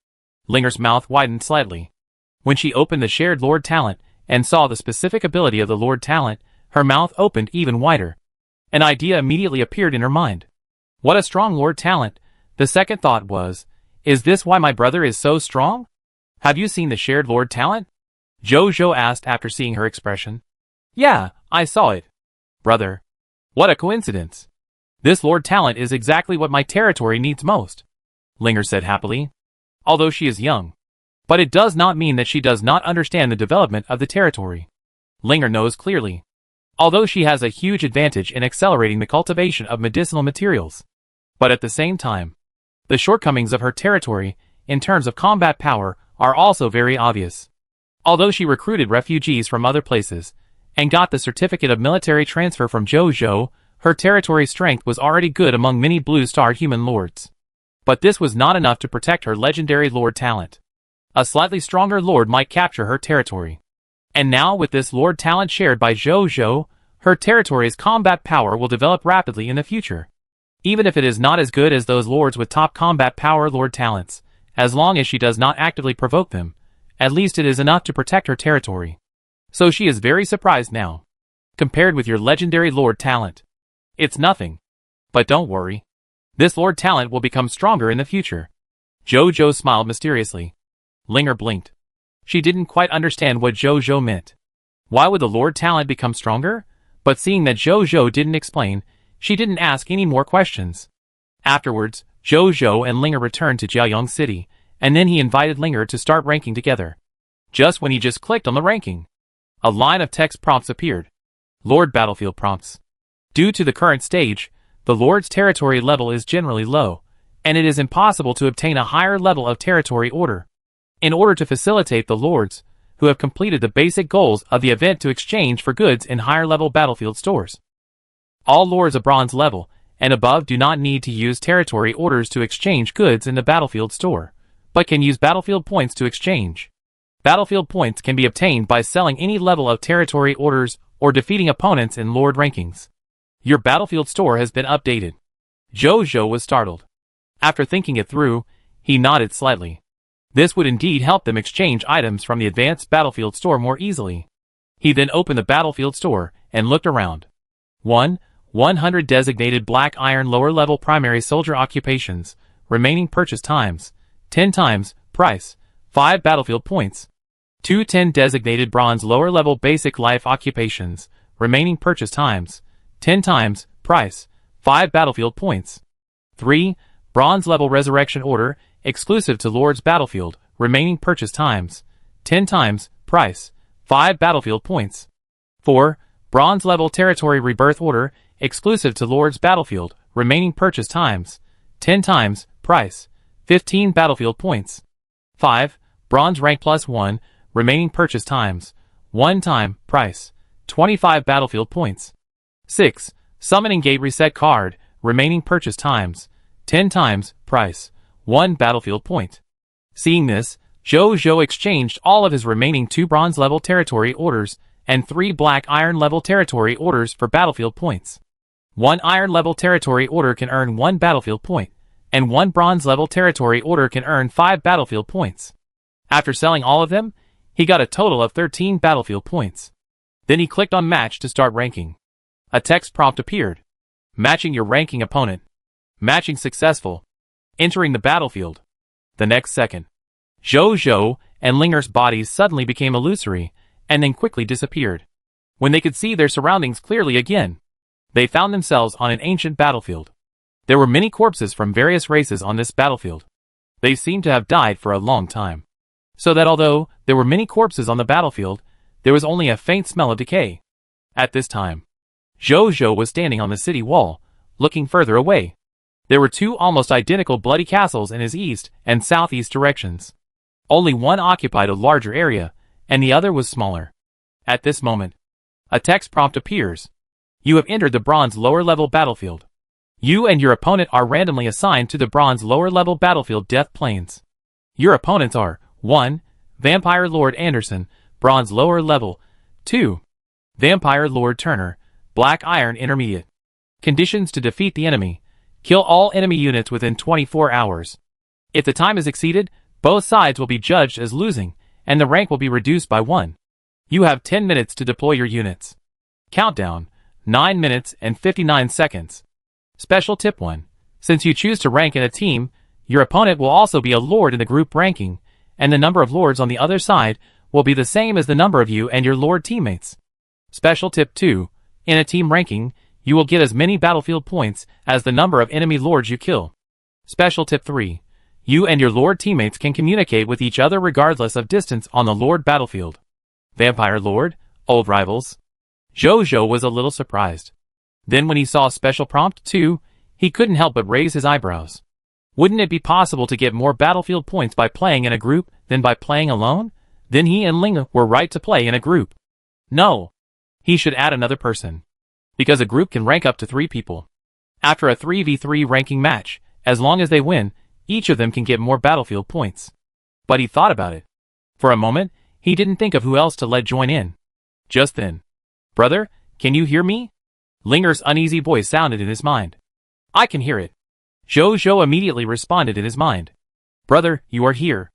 Linger's mouth widened slightly. When she opened the shared Lord talent and saw the specific ability of the Lord talent, her mouth opened even wider. An idea immediately appeared in her mind. What a strong Lord talent! The second thought was, is this why my brother is so strong? Have you seen the shared Lord talent? Zhou Zhou asked after seeing her expression. Yeah, I saw it. Brother. What a coincidence. This Lord talent is exactly what my territory needs most. Linger said happily. Although she is young. But it does not mean that she does not understand the development of the territory. Linger knows clearly. Although she has a huge advantage in accelerating the cultivation of medicinal materials. But at the same time, the shortcomings of her territory, in terms of combat power, are also very obvious. Although she recruited refugees from other places, and got the certificate of military transfer from Jojo, her territory strength was already good among many blue-star human lords. But this was not enough to protect her legendary lord talent. A slightly stronger lord might capture her territory. And now with this lord talent shared by Jojo, her territory's combat power will develop rapidly in the future. Even if it is not as good as those lords with top combat power lord talents, as long as she does not actively provoke them, at least it is enough to protect her territory. So she is very surprised now. Compared with your legendary lord talent, it's nothing. But don't worry. This lord talent will become stronger in the future. Jojo smiled mysteriously. Linger blinked. She didn't quite understand what Jojo meant. Why would the lord talent become stronger? But seeing that Jojo didn't explain, she didn't ask any more questions. Afterwards, Jojo and Linger returned to Jiayong City, and then he invited Linger to start ranking together. Just when he just clicked on the ranking, a line of text prompts appeared. Lord Battlefield prompts. Due to the current stage, the Lord's territory level is generally low, and it is impossible to obtain a higher level of territory order. In order to facilitate the Lords, who have completed the basic goals of the event to exchange for goods in higher-level battlefield stores. All Lords of Bronze level and above do not need to use territory orders to exchange goods in the battlefield store, but can use battlefield points to exchange. Battlefield points can be obtained by selling any level of territory orders or defeating opponents in Lord rankings. Your battlefield store has been updated. Jojo was startled. After thinking it through, he nodded slightly. This would indeed help them exchange items from the advanced battlefield store more easily. He then opened the battlefield store and looked around. 100 designated black iron lower level primary soldier occupations, remaining purchase times, 10 times, price, 5 battlefield points. 210 designated bronze lower level basic life occupations, remaining purchase times, 10 times, price, 5 battlefield points. 3. Bronze level resurrection order, exclusive to Lord's Battlefield, remaining purchase times, 10 times, price, 5 battlefield points. 4. Bronze level territory rebirth order, exclusive to Lord's Battlefield, remaining purchase times, 10 times, price, 15 battlefield points. 5. Bronze rank +1, remaining purchase times, 1 time, price, 25 battlefield points. 6. Summoning Gate reset card, remaining purchase times, 10 times, price, 1 battlefield point. Seeing this, Jojo exchanged all of his remaining 2 bronze level territory orders and 3 black iron level territory orders for battlefield points. 1 iron level territory order can earn 1 battlefield point, and 1 bronze level territory order can earn 5 battlefield points. After selling all of them, he got a total of 13 battlefield points. Then he clicked on Match to start ranking. A text prompt appeared. Matching your ranking opponent. Matching successful. Entering the battlefield. The next second, Jojo and Linger's bodies suddenly became illusory, and then quickly disappeared. When they could see their surroundings clearly again, they found themselves on an ancient battlefield. There were many corpses from various races on this battlefield. They seemed to have died for a long time. So that although there were many corpses on the battlefield, there was only a faint smell of decay. At this time, Jojo was standing on the city wall, looking further away. There were 2 almost identical bloody castles in his east and southeast directions. Only one occupied a larger area, and the other was smaller. At this moment, a text prompt appears. You have entered the bronze lower level battlefield. You and your opponent are randomly assigned to the bronze lower level battlefield death planes. Your opponents are 1. Vampire Lord Anderson, bronze lower level. 2. Vampire Lord Turner, black iron intermediate. Conditions to defeat the enemy. Kill all enemy units within 24 hours. If the time is exceeded, both sides will be judged as losing, and the rank will be reduced by 1. You have 10 minutes to deploy your units. Countdown, 9 minutes and 59 seconds. Special tip 1. Since you choose to rank in a team, your opponent will also be a lord in the group ranking, and the number of lords on the other side will be the same as the number of you and your lord teammates. Special tip 2. In a team ranking, you will get as many battlefield points as the number of enemy lords you kill. Special tip 3. You and your lord teammates can communicate with each other regardless of distance on the lord battlefield. Vampire Lord, old rivals. Jojo was a little surprised. Then when he saw Special Prompt 2, he couldn't help but raise his eyebrows. Wouldn't it be possible to get more battlefield points by playing in a group than by playing alone? Then he and Ling were right to play in a group. No. He should add another person. Because a group can rank up to 3 people. After a 3v3 ranking match, as long as they win, each of them can get more battlefield points. But he thought about it. For a moment, he didn't think of who else to let join in. Just then. "Brother, can you hear me?" Linger's uneasy voice sounded in his mind. "I can hear it." Jojo immediately responded in his mind. "Brother, you are here."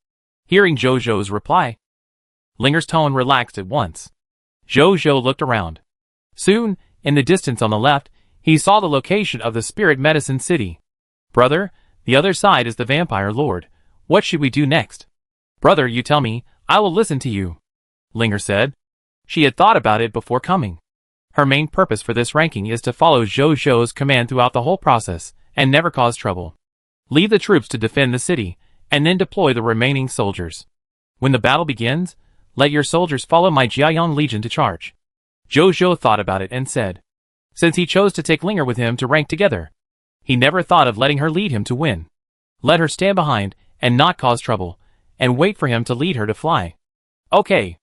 Hearing Jojo's reply, Linger's tone relaxed at once. Jojo looked around. Soon, in the distance on the left, he saw the location of the Spirit Medicine City. "Brother, the other side is the Vampire Lord. What should we do next?" "Brother, you tell me, I will listen to you," Linger said. She had thought about it before coming. Her main purpose for this ranking is to follow Jojo's command throughout the whole process, and never cause trouble. Leave the troops to defend the city, and then deploy the remaining soldiers. When the battle begins, let your soldiers follow my Jiayang Legion to charge. Jojo thought about it and said, since he chose to take Linger with him to rank together, he never thought of letting her lead him to win. Let her stand behind, and not cause trouble, and wait for him to lead her to fly. Okay.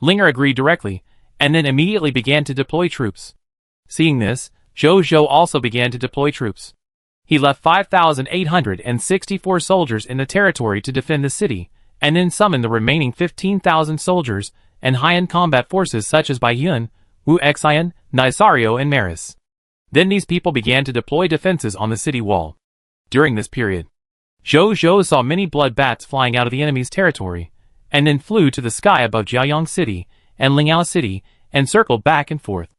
Linger agreed directly, and then immediately began to deploy troops. Seeing this, Jojo also began to deploy troops. He left 5,864 soldiers in the territory to defend the city, and then summoned the remaining 15,000 soldiers and high-end combat forces such as Baiyun, Wu Xian, Nisario and Maris. Then these people began to deploy defenses on the city wall. During this period, Jojo saw many blood bats flying out of the enemy's territory, and then flew to the sky above Jiayang City and Lingyao City and circled back and forth.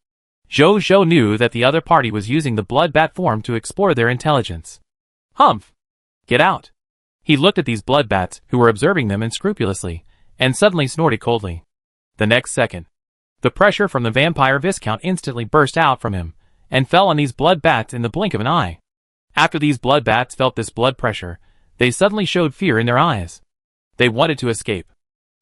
Jojo knew that the other party was using the blood bat form to explore their intelligence. Humph! Get out! He looked at these blood bats who were observing them unscrupulously, and suddenly snorted coldly. The next second, the pressure from the vampire Viscount instantly burst out from him, and fell on these blood bats in the blink of an eye. After these blood bats felt this blood pressure, they suddenly showed fear in their eyes. They wanted to escape.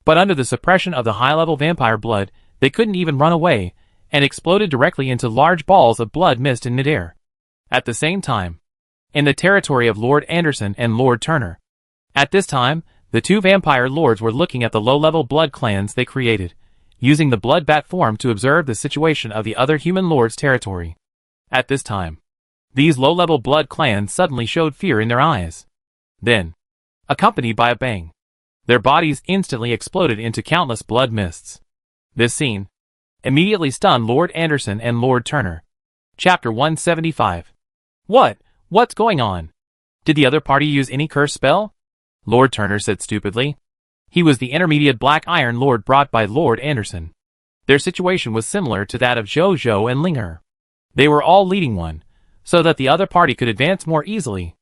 But under the suppression of the high-level vampire blood, they couldn't even run away, and exploded directly into large balls of blood mist in midair. At the same time, in the territory of Lord Anderson and Lord Turner. At this time, the two vampire lords were looking at the low-level blood clans they created, using the blood bat form to observe the situation of the other human lords' territory. At this time, these low-level blood clans suddenly showed fear in their eyes. Then, accompanied by a bang, their bodies instantly exploded into countless blood mists. This scene immediately stunned Lord Anderson and Lord Turner. Chapter 175. What's going on? Did the other party use any curse spell? Lord Turner said stupidly. He was the intermediate Black Iron Lord brought by Lord Anderson. Their situation was similar to that of Jojo and Linger. They were all leading one, so that the other party could advance more easily.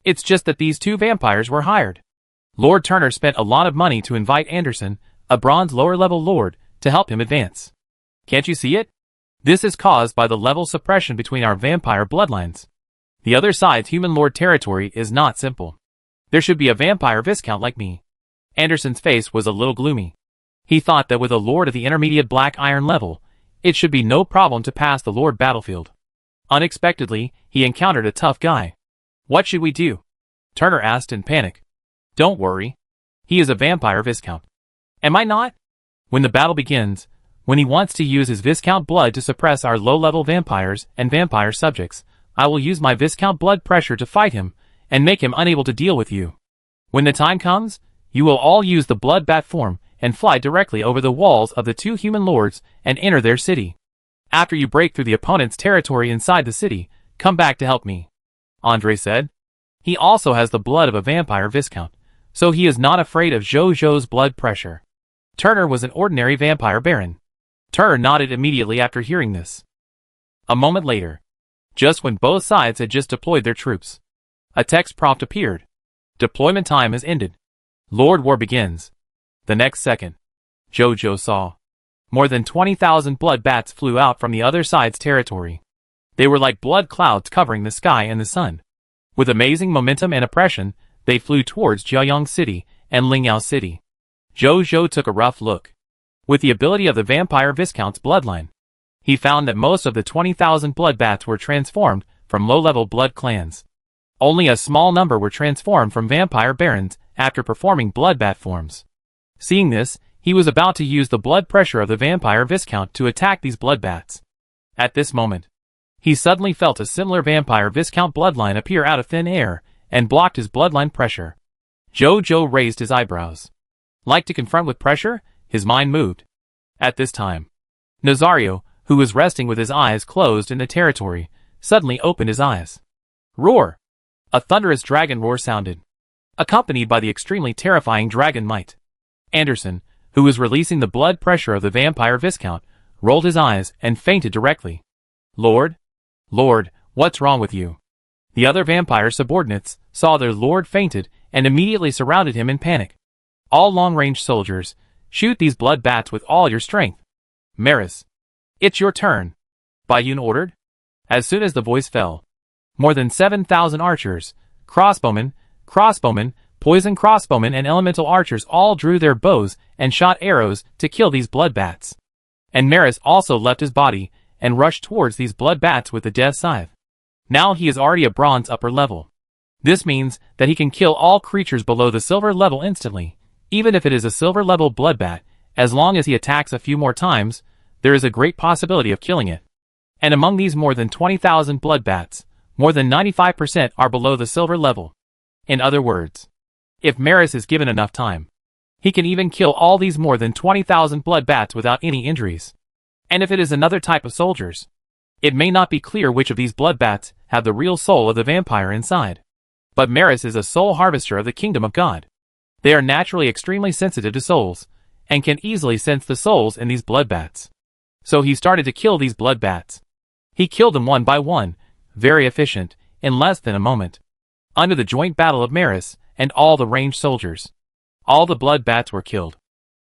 It's just that these two vampires were hired. Lord Turner spent a lot of money to invite Anderson, a bronze lower-level lord, to help him advance. Can't you see it? This is caused by the level suppression between our vampire bloodlines. The other side's human lord territory is not simple. There should be a vampire viscount like me. Anderson's face was a little gloomy. He thought that with a lord of the intermediate Black Iron level, it should be no problem to pass the lord battlefield. Unexpectedly, he encountered a tough guy. What should we do? Turner asked in panic. Don't worry. He is a vampire viscount. Am I not? When the battle begins, when he wants to use his Viscount blood to suppress our low-level vampires and vampire subjects, I will use my Viscount blood pressure to fight him and make him unable to deal with you. When the time comes, you will all use the blood bat form and fly directly over the walls of the two human lords and enter their city. After you break through the opponent's territory inside the city, come back to help me. Andre said. He also has the blood of a vampire Viscount, so he is not afraid of Jojo's blood pressure. Turner was an ordinary vampire baron. Turner nodded immediately after hearing this. A moment later, just when both sides had just deployed their troops, a text prompt appeared. Deployment time has ended. Lord War begins. The next second, Jojo saw more than 20,000 blood bats flew out from the other side's territory. They were like blood clouds covering the sky and the sun. With amazing momentum and oppression, they flew towards Jiayang City and Lingyao City. Jojo took a rough look. With the ability of the vampire Viscount's bloodline, he found that most of the 20,000 blood bats were transformed from low-level blood clans. Only a small number were transformed from vampire barons after performing blood bat forms. Seeing this, He was about to use the blood pressure of the vampire Viscount to attack these blood bats. At this moment, he suddenly felt a similar vampire Viscount bloodline appear out of thin air and blocked his bloodline pressure. Jojo raised his eyebrows. Like to confront with pressure, his mind moved. At this time, Nazario, who was resting with his eyes closed in the territory, suddenly opened his eyes. Roar! A thunderous dragon roar sounded, accompanied by the extremely terrifying dragon might. Anderson, who was releasing the blood pressure of the vampire Viscount, rolled his eyes and fainted directly. Lord? Lord, what's wrong with you? The other vampire subordinates saw their lord fainted and immediately surrounded him in panic. All long-range soldiers, shoot these blood bats with all your strength. Maris, it's your turn. Bayun ordered. As soon as the voice fell, more than 7,000 archers, crossbowmen, poison crossbowmen and elemental archers all drew their bows and shot arrows to kill these blood bats. And Maris also left his body and rushed towards these blood bats with the death scythe. Now he is already a bronze upper level. This means that he can kill all creatures below the silver level instantly, even if it is a silver level blood bat. As long as he attacks a few more times, there is a great possibility of killing it. And among these more than 20,000 blood bats, more than 95% are below the silver level. In other words, if Maris is given enough time, he can even kill all these more than 20,000 blood bats without any injuries. And if it is another type of soldiers, it may not be clear which of these blood bats have the real soul of the vampire inside. But Maris is a soul harvester of the kingdom of God. They are naturally extremely sensitive to souls, and can easily sense the souls in these blood bats. So he started to kill these blood bats. He killed them one by one, very efficient, in less than a moment. Under the joint battle of Maris and all the ranged soldiers, all the blood bats were killed.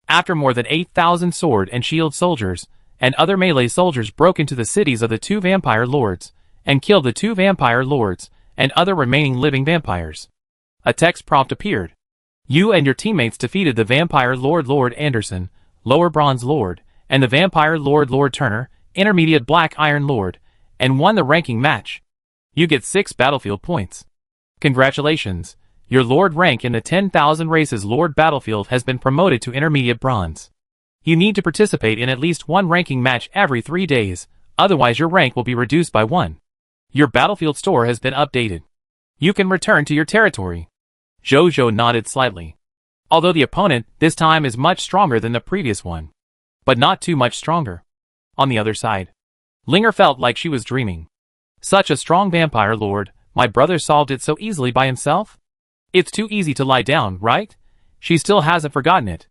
After more than 8,000 sword and shield soldiers and other melee soldiers broke into the cities of the two vampire lords and killed the two vampire lords and other remaining living vampires, a text prompt appeared. You and your teammates defeated the vampire Lord Anderson, lower bronze lord, and the vampire Lord Turner, intermediate black iron lord, and won the ranking match. You get 6 battlefield points. Congratulations, your lord rank in the 10,000 races lord battlefield has been promoted to intermediate bronze. You need to participate in at least one ranking match every 3 days, otherwise your rank will be reduced by 1. Your battlefield store has been updated. You can return to your territory. Jojo nodded slightly. Although the opponent this time is much stronger than the previous one, but not too much stronger. On the other side, Linger felt like she was dreaming. Such a strong vampire lord, my brother solved it so easily by himself? It's too easy to lie down, right? She still hasn't forgotten it.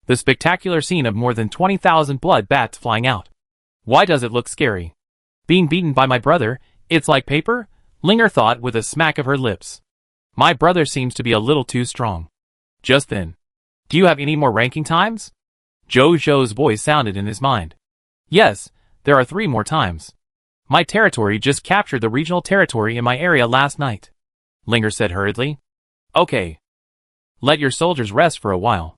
The spectacular scene of more than 20,000 blood bats flying out. Why does it look scary? Being beaten by my brother, it's like paper? Linger thought with a smack of her lips. My brother seems to be a little too strong. Just then, do you have any more ranking times? Jojo's voice sounded in his mind. Yes, there are 3 more times. My territory just captured the regional territory in my area last night. Linger said hurriedly. Okay. Let your soldiers rest for a while.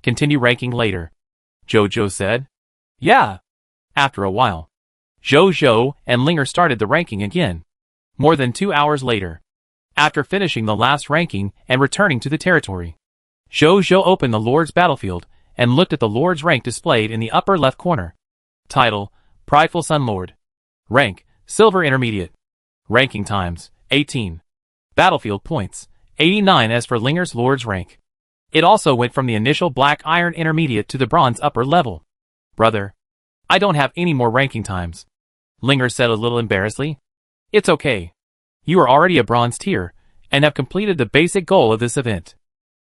Continue ranking later. Jojo said. Yeah. After a while, Jojo and Linger started the ranking again. More than 2 hours later, after finishing the last ranking and returning to the territory, Jojo opened the Lord's battlefield and looked at the Lord's rank displayed in the upper left corner. Title, Prideful Sun Lord. Rank, Silver Intermediate. Ranking times, 18. Battlefield points, 89 as for Linger's Lord's rank. It also went from the initial Black Iron Intermediate to the Bronze upper level. Brother, I don't have any more ranking times. Linger said a little embarrassedly. It's okay. You are already a Bronze tier, and have completed the basic goal of this event.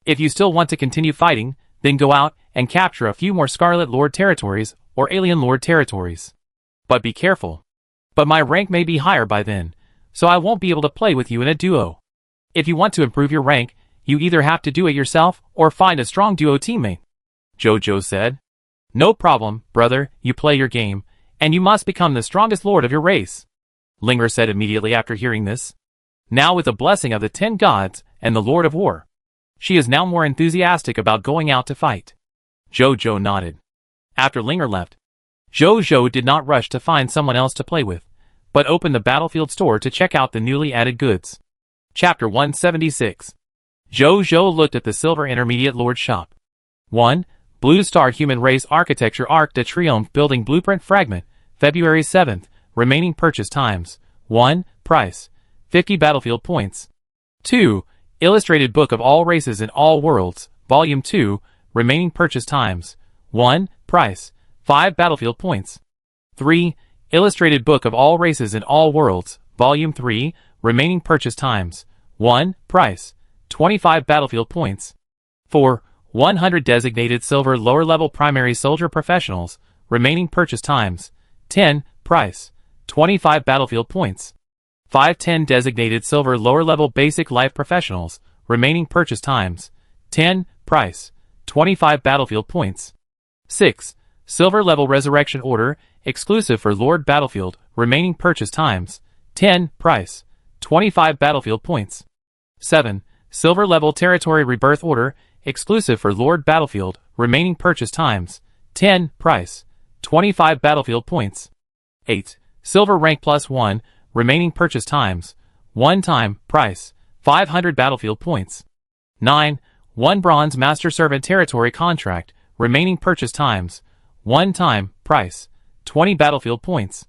If you still want to continue fighting, then go out and capture a few more Scarlet Lord territories or Alien Lord territories. But be careful. But my rank may be higher by then, so I won't be able to play with you in a duo. If you want to improve your rank, you either have to do it yourself or find a strong duo teammate. Jojo said. No problem, brother, you play your game, and you must become the strongest lord of your race. Linger said immediately after hearing this. Now with the blessing of the 10 gods and the Lord of War, she is now more enthusiastic about going out to fight. Jojo nodded. After Linger left, Jojo did not rush to find someone else to play with, but opened the battlefield store to check out the newly added goods. Chapter 176. Jojo looked at the Silver Intermediate Lord shop. 1. Blue Star Human Race Architecture Arc de Triomphe Building Blueprint Fragment, February 7th, remaining purchase times. 1. Price. 50 battlefield points. 2. Illustrated Book of All Races in All Worlds, Volume 2, remaining purchase times. 1. Price. 5 battlefield points. 3. Illustrated Book of All Races in All Worlds, Volume 3, remaining purchase times. 1. Price. 25 battlefield points. 4. 100 designated silver lower-level primary soldier professionals, remaining purchase times. 10. Price. 25 battlefield points. 5. 10 designated silver lower-level basic life professionals, remaining purchase times. 10. Price. 25 battlefield points. 6. Silver level resurrection order, exclusive for Lord Battlefield, remaining purchase times. 10. Price. 25 battlefield points. 7. Silver level territory rebirth order, exclusive for Lord Battlefield, remaining purchase times. 10. Price. 25 battlefield points. 8. Silver rank +1, remaining purchase times. 1 time, price. 500 battlefield points. 9. 1 bronze master servant territory contract, remaining purchase times. 1 time, price. 20 battlefield points.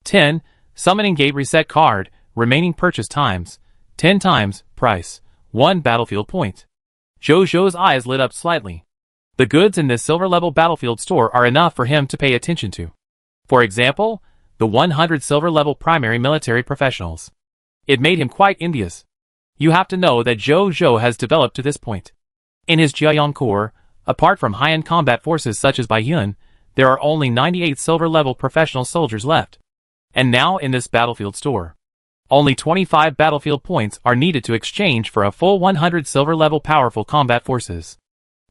10. Summoning gate reset card, remaining purchase times. 10 times, price. 1 battlefield point. Jojo's eyes lit up slightly. The goods in this silver-level battlefield store are enough for him to pay attention to. For example, the 100 silver-level primary military professionals. It made him quite envious. You have to know that Jojo has developed to this point. In his Jiayong Corps, apart from high-end combat forces such as Baiyun, there are only 98 silver-level professional soldiers left. And now in this battlefield store, only 25 battlefield points are needed to exchange for a full 100 silver-level powerful combat forces.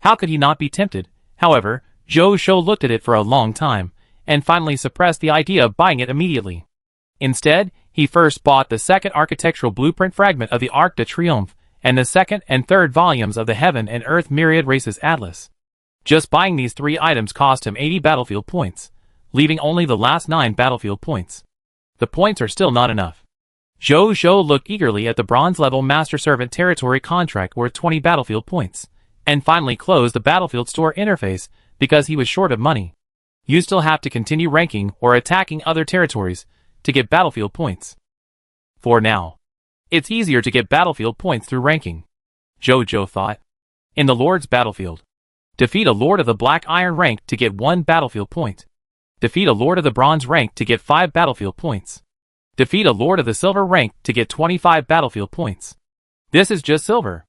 How could he not be tempted? However, Jojo looked at it for a long time, and finally suppressed the idea of buying it immediately. Instead, he first bought the second architectural blueprint fragment of the Arc de Triomphe, and the second and third volumes of the Heaven and Earth Myriad Races Atlas. Just buying these 3 items cost him 80 battlefield points, leaving only the last 9 battlefield points. The points are still not enough. Jojo looked eagerly at the bronze-level Master Servant territory contract worth 20 battlefield points, and finally closed the battlefield store interface because he was short of money. You still have to continue ranking or attacking other territories to get battlefield points. For now, it's easier to get battlefield points through ranking, Jojo thought. In the Lord's battlefield, defeat a Lord of the Black Iron rank to get 1 battlefield point. Defeat a Lord of the Bronze rank to get 5 battlefield points. Defeat a Lord of the Silver rank to get 25 battlefield points. This is just silver.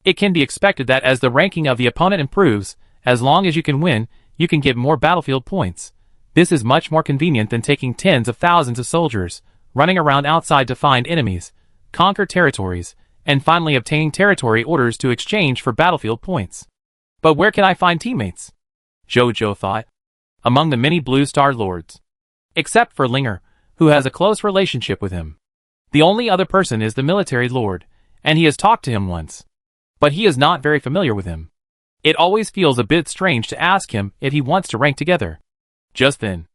It can be expected that as the ranking of the opponent improves, as long as you can win, you can get more battlefield points. This is much more convenient than taking tens of thousands of soldiers, running around outside to find enemies, conquer territories, and finally obtaining territory orders to exchange for battlefield points. But where can I find teammates? Jojo thought. Among the many Blue Star Lords. Except for Linger, who has a close relationship with him. The only other person is the military lord, and he has talked to him once. But he is not very familiar with him. It always feels a bit strange to ask him if he wants to rank together. Just then,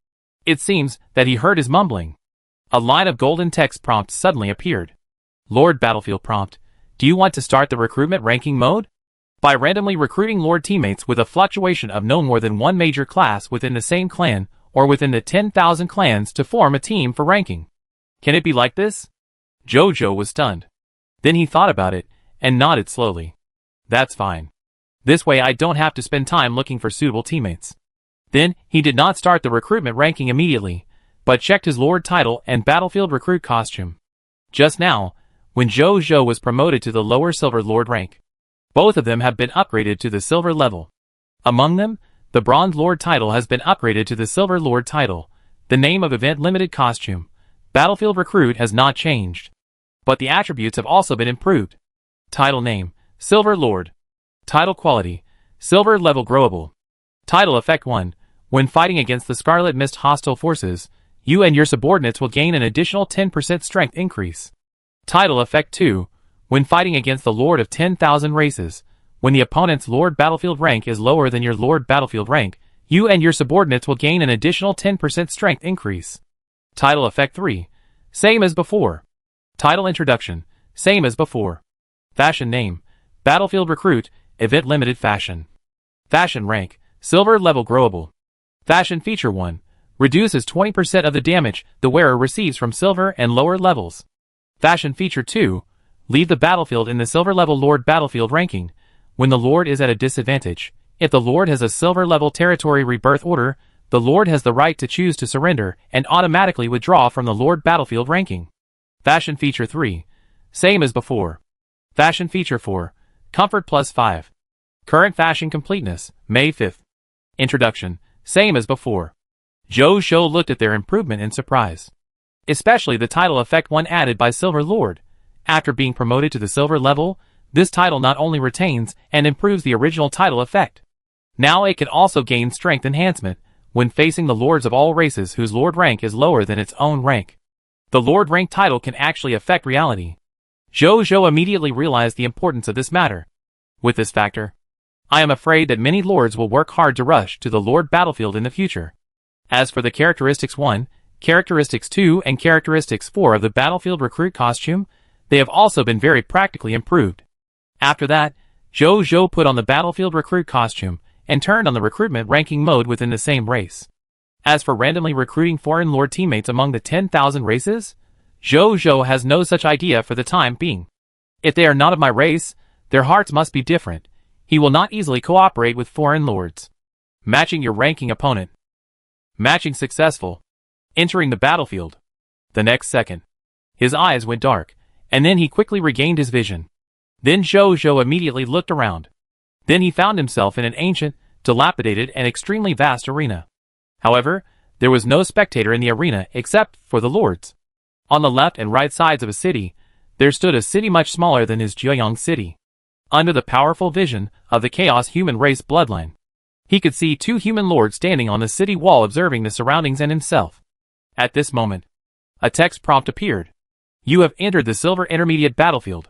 it seems that he heard his mumbling. A line of golden text prompt suddenly appeared. Lord Battlefield prompt, do you want to start the recruitment ranking mode? By randomly recruiting Lord teammates with a fluctuation of no more than 1 major class within the same clan, or within the 10,000 clans to form a team for ranking. Can it be like this? Jojo was stunned. Then he thought about it, and nodded slowly. That's fine. This way I don't have to spend time looking for suitable teammates. Then, he did not start the recruitment ranking immediately, but checked his Lord title and battlefield recruit costume. Just now, when Jojo was promoted to the lower Silver Lord rank, both of them have been upgraded to the Silver level. Among them, the Bronze Lord title has been upgraded to the Silver Lord title. The name of event limited costume, Battlefield Recruit, has not changed. But the attributes have also been improved. Title name, Silver Lord. Title quality, Silver level growable. Title effect 1. When fighting against the Scarlet Mist hostile forces, you and your subordinates will gain an additional 10% strength increase. Title effect 2. When fighting against the Lord of 10,000 races, when the opponent's Lord Battlefield rank is lower than your Lord Battlefield rank, you and your subordinates will gain an additional 10% strength increase. Title effect 3. Same as before. Title introduction. Same as before. Fashion name. Battlefield Recruit, event limited fashion. Fashion rank. Silver level growable. Fashion feature 1. Reduces 20% of the damage the wearer receives from silver and lower levels. Fashion feature 2. Leave the battlefield in the silver level Lord battlefield ranking when the Lord is at a disadvantage. If the Lord has a silver level territory rebirth order, the Lord has the right to choose to surrender and automatically withdraw from the Lord battlefield ranking. Fashion feature 3. Same as before. Fashion feature 4. Comfort plus 5. Current fashion completeness, May 5th. Introduction. Same as before. Zhou looked at their improvement in surprise. Especially the title effect 1 added by Silver Lord. After being promoted to the silver level, this title not only retains and improves the original title effect. Now it can also gain strength enhancement when facing the lords of all races whose lord rank is lower than its own rank. The lord rank title can actually affect reality. Zhou immediately realized the importance of this matter. With this factor, I am afraid that many lords will work hard to rush to the lord battlefield in the future. As for the characteristics 1, characteristics 2 and characteristics 4 of the battlefield recruit costume, they have also been very practically improved. After that, Zhou put on the battlefield recruit costume and turned on the recruitment ranking mode within the same race. As for randomly recruiting foreign lord teammates among the 10,000 races, Zhou has no such idea for the time being. If they are not of my race, their hearts must be different. He will not easily cooperate with foreign lords. Matching your ranking opponent. Matching successful. Entering the battlefield. The next second, his eyes went dark, and then he quickly regained his vision. Then Zhou immediately looked around. Then he found himself in an ancient, dilapidated and extremely vast arena. However, there was no spectator in the arena except for the lords. On the left and right sides of a city, there stood a city much smaller than his Jiuyang city. Under the powerful vision of the chaos human race bloodline, he could see 2 human lords standing on the city wall observing the surroundings and himself. At this moment, a text prompt appeared. You have entered the Silver Intermediate Battlefield.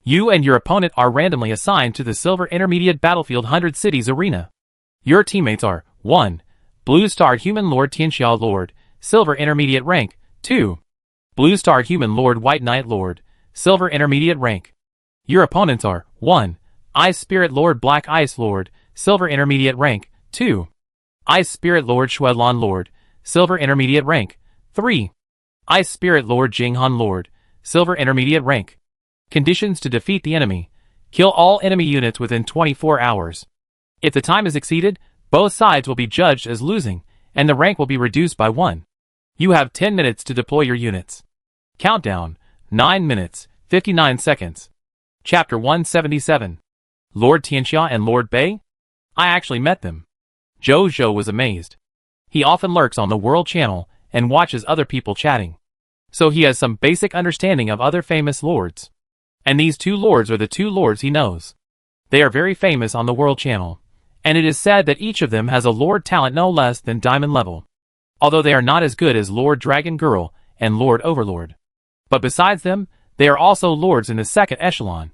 You and your opponent are randomly assigned to the Silver Intermediate Battlefield 100 Cities Arena. Your teammates are 1. Blue Star Human Lord Tianxia Lord, Silver Intermediate Rank, 2. Blue Star Human Lord White Knight Lord, Silver Intermediate Rank. Your opponents are 1. Ice Spirit Lord Black Ice Lord, Silver Intermediate Rank, 2. Ice Spirit Lord Shuelan Lord, Silver Intermediate Rank, 3. Ice Spirit Lord Jinghan Lord, Silver Intermediate Rank. Conditions to defeat the enemy. Kill all enemy units within 24 hours. If the time is exceeded, both sides will be judged as losing, and the rank will be reduced by 1. You have 10 minutes to deploy your units. Countdown, 9 minutes, 59 seconds. Chapter 177. Lord Tianxia and Lord Bei? I actually met them. Zhou was amazed. He often lurks on the World Channel and watches other people chatting. So he has some basic understanding of other famous lords. And these 2 lords are the 2 lords he knows. They are very famous on the World Channel, and it is said that each of them has a lord talent no less than diamond level. Although they are not as good as Lord Dragon Girl and Lord Overlord. But besides them, they are also lords in the second echelon.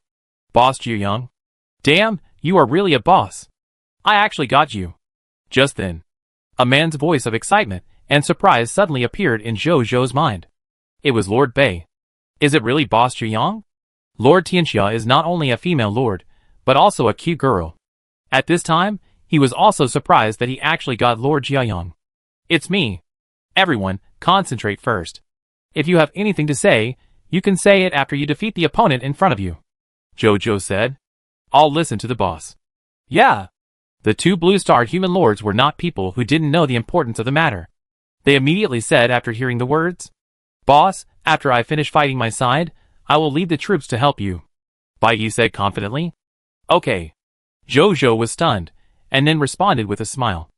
Boss Jiuyang. Damn, you are really a boss. I actually got you. Just then, a man's voice of excitement and surprise suddenly appeared in Zhou's mind. It was Lord Bei. Is it really Boss Jiuyang? Lord Tianxia is not only a female lord, but also a cute girl. At this time, he was also surprised that he actually got Lord Jiuyang. It's me. Everyone, concentrate first. If you have anything to say, you can say it after you defeat the opponent in front of you. Zhou said. I'll listen to the boss. Yeah. The 2 blue-starred human lords were not people who didn't know the importance of the matter. They immediately said after hearing the words, Boss, after I finish fighting my side, I will lead the troops to help you. Bai said confidently. Okay. Zhou was stunned, and then responded with a smile.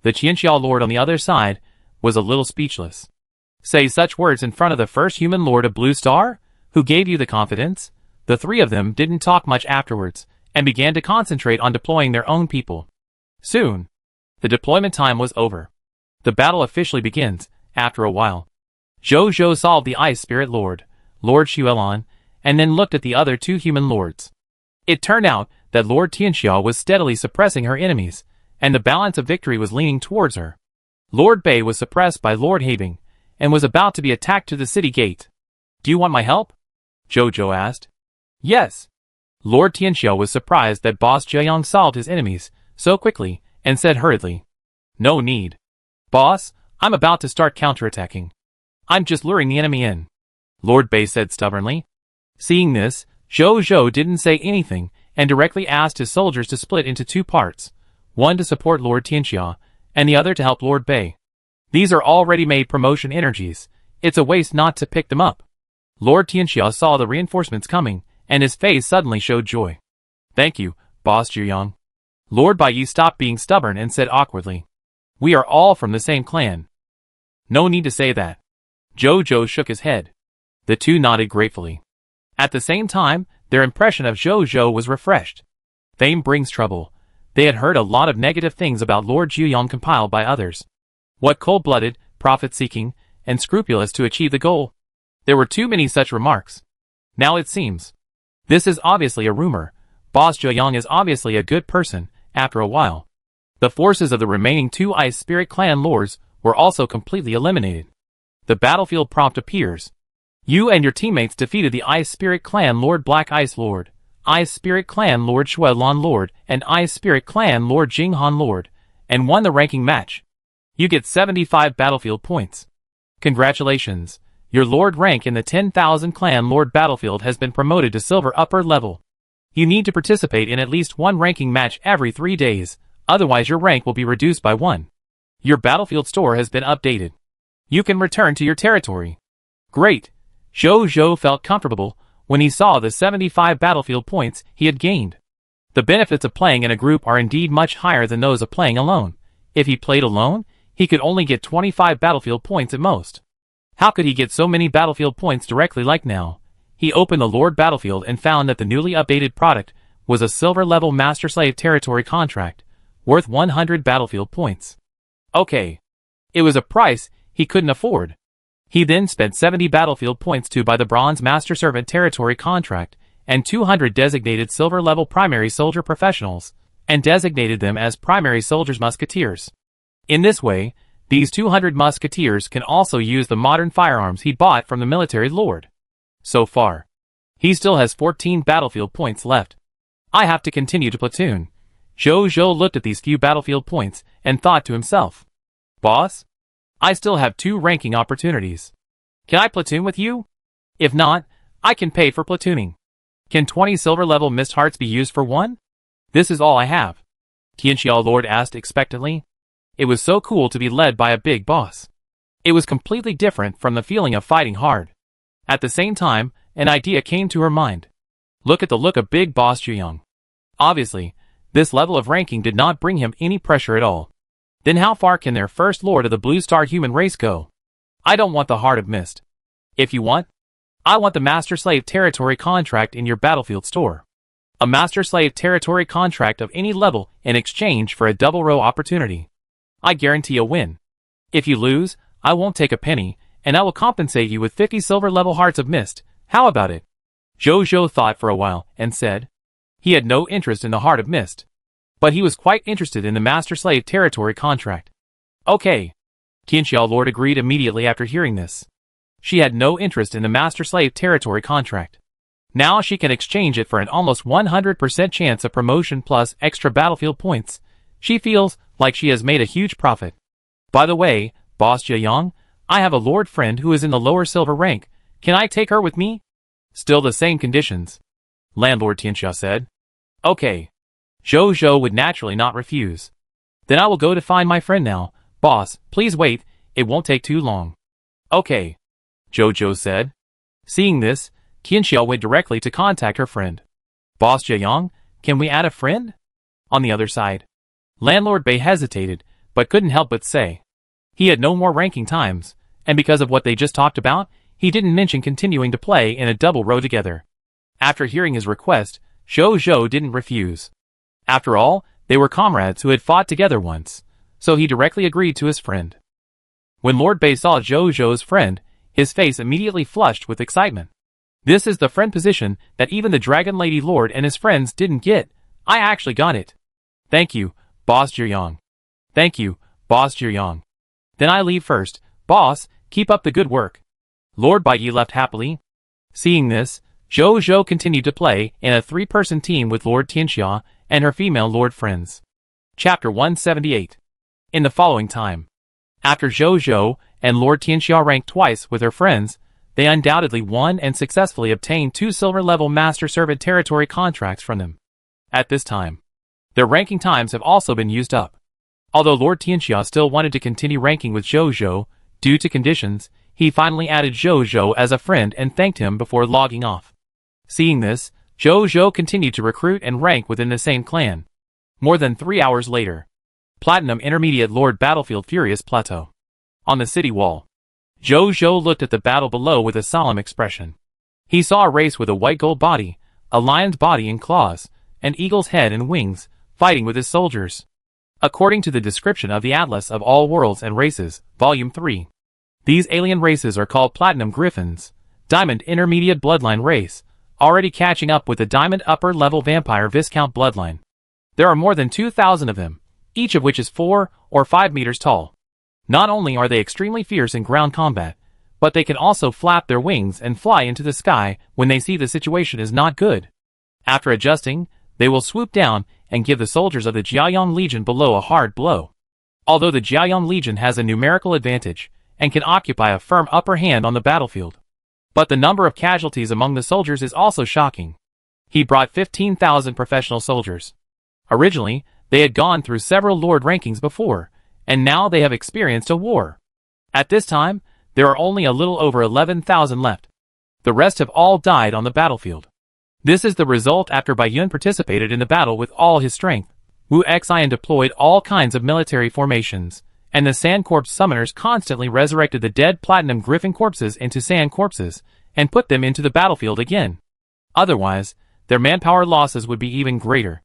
The Tianxia Lord on the other side was a little speechless. Say such words in front of the first human lord of Blue Star, who gave you the confidence? The 3 of them didn't talk much afterwards, and began to concentrate on deploying their own people. Soon, the deployment time was over. The battle officially begins, after a while. Zhou solved the Ice Spirit Lord, Lord Shuelan, and then looked at the other 2 human lords. It turned out that Lord Tianxia was steadily suppressing her enemies, and the balance of victory was leaning towards her. Lord Bei was suppressed by Lord Habing, and was about to be attacked to the city gate. Do you want my help? Zhou asked. Yes. Lord Tianxia was surprised that Boss Jiuyang solved his enemies so quickly, and said hurriedly, "No need. Boss, I'm about to start counterattacking. I'm just luring the enemy in," Lord Bei said stubbornly. Seeing this, Zhou Zhou didn't say anything and directly asked his soldiers to split into two parts, one to support Lord Tianxia, and the other to help Lord Bei. These are already made promotion energies. It's a waste not to pick them up. Lord Tianxia saw the reinforcements coming, and his face suddenly showed joy. "Thank you, Boss Zhuyang." Lord Bai stopped being stubborn and said awkwardly, "We are all from the same clan." "No need to say that." Zhou Zhou shook his head. The two nodded gratefully. At the same time, their impression of Zhou Zhou was refreshed. Fame brings trouble. They had heard a lot of negative things about Lord Zhuyang compiled by others. What cold-blooded, profit-seeking, and scrupulous to achieve the goal. There were too many such remarks. Now it seems. This is obviously a rumor. Boss Zhuyang is obviously a good person, after a while. The forces of the remaining two Ice Spirit Clan lords were also completely eliminated. The battlefield prompt appears. You and your teammates defeated the Ice Spirit Clan Lord Black Ice Lord, Ice Spirit Clan Lord Shuelan Lord, and Ice Spirit Clan Lord Jinghan Lord, and won the ranking match. You get 75 battlefield points. Congratulations. Your Lord rank in the 10,000 Clan Lord battlefield has been promoted to Silver upper level. You need to participate in at least one ranking match every 3 days, otherwise your rank will be reduced by 1. Your battlefield store has been updated. You can return to your territory. Great. Zhou Zhou felt comfortable when he saw the 75 battlefield points he had gained. The benefits of playing in a group are indeed much higher than those of playing alone. If he played alone, he could only get 25 battlefield points at most. How could he get so many battlefield points directly like now? He opened the Lord Battlefield and found that the newly updated product was a silver-level Master Slave territory contract, worth 100 battlefield points. Okay. It was a price he couldn't afford. He then spent 70 battlefield points to buy the Bronze Master Servant territory contract and 200 designated silver-level primary soldier professionals, and designated them as primary soldiers musketeers. In this way, these 200 musketeers can also use the modern firearms he bought from the military lord. So far, he still has 14 battlefield points left. I have to continue to platoon. Zhou Zhou looked at these few battlefield points and thought to himself, "Boss, I still have 2 ranking opportunities. Can I platoon with you? If not, I can pay for platooning. Can 20 silver-level mist hearts be used for 1? This is all I have." Tianxia Lord asked expectantly. It was so cool to be led by a big boss. It was completely different from the feeling of fighting hard. At the same time, an idea came to her mind. Look at the look of Big Boss Zhuyang. Obviously, this level of ranking did not bring him any pressure at all. Then how far can their first lord of the Blue Star human race go? I don't want the Heart of Mist. If you want, I want the Master Slave territory contract in your battlefield store. A Master Slave territory contract of any level in exchange for a double row opportunity. I guarantee a win. If you lose, I won't take a penny, and I will compensate you with 50 silver-level Hearts of Mist. How about it? Zhou Zhou thought for a while, and said. He had no interest in the Heart of Mist. But he was quite interested in the Master Slave territory contract. Okay. Tianxia Lord agreed immediately after hearing this. She had no interest in the Master Slave territory contract. Now she can exchange it for an almost 100% chance of promotion plus extra battlefield points. She feels like she has made a huge profit. By the way, Boss Zhuyang, I have a lord friend who is in the lower silver rank. Can I take her with me? Still the same conditions. Landlord Tianxia said. Okay. Zhou Zhou would naturally not refuse. Then I will go to find my friend now. Boss, please wait, it won't take too long. Okay. Zhou Zhou said. Seeing this, Tianxia went directly to contact her friend. Boss Zhuyang, can we add a friend? On the other side. Landlord Bei hesitated, but couldn't help but say. He had no more ranking times, and because of what they just talked about, he didn't mention continuing to play in a double row together. After hearing his request, Zhou Zhou didn't refuse. After all, they were comrades who had fought together once, so he directly agreed to his friend. When Lord Bei saw Zhou Zhou's friend, his face immediately flushed with excitement. This is the friend position that even the Dragon Lady Lord and his friends didn't get. I actually got it. Thank you, Boss Zhuyang. Thank you, Boss Zhuyang. Then I leave first. Boss, keep up the good work. Lord Bai left happily. Seeing this, Zhou Zhou continued to play in a 3-person team with Lord Tianxia and her female lord friends. Chapter 178. In the following time. After Zhou Zhou and Lord Tianxia ranked twice with her friends, they undoubtedly won and successfully obtained 2 silver-level Master Servant territory contracts from them. At this time, their ranking times have also been used up. Although Lord Tianxia still wanted to continue ranking with Zhou Zhou, due to conditions, he finally added Zhou Zhou as a friend and thanked him before logging off. Seeing this, Zhou Zhou continued to recruit and rank within the same clan. More than 3 hours later. Platinum Intermediate Lord Battlefield Furious Plateau. On the city wall. Zhou Zhou looked at the battle below with a solemn expression. He saw a race with a white gold body, a lion's body and claws, an eagle's head and wings, fighting with his soldiers. According to the description of the Atlas of All Worlds and Races, Volume 3. These alien races are called Platinum Griffins, Diamond Intermediate Bloodline Race, already catching up with the Diamond Upper Level Vampire Viscount Bloodline. There are more than 2,000 of them, each of which is 4 or 5 meters tall. Not only are they extremely fierce in ground combat, but they can also flap their wings and fly into the sky when they see the situation is not good. After adjusting, they will swoop down and give the soldiers of the Jiayang Legion below a hard blow. Although the Jiayang Legion has a numerical advantage and can occupy a firm upper hand on the battlefield. But the number of casualties among the soldiers is also shocking. He brought 15,000 professional soldiers. Originally, they had gone through several lord rankings before, and now they have experienced a war. At this time, there are only a little over 11,000 left. The rest have all died on the battlefield. This is the result after Bai Yun participated in the battle with all his strength. Wu Xian deployed all kinds of military formations, and the Sand Corpse summoners constantly resurrected the dead Platinum Griffin corpses into sand corpses, and put them into the battlefield again. Otherwise, their manpower losses would be even greater.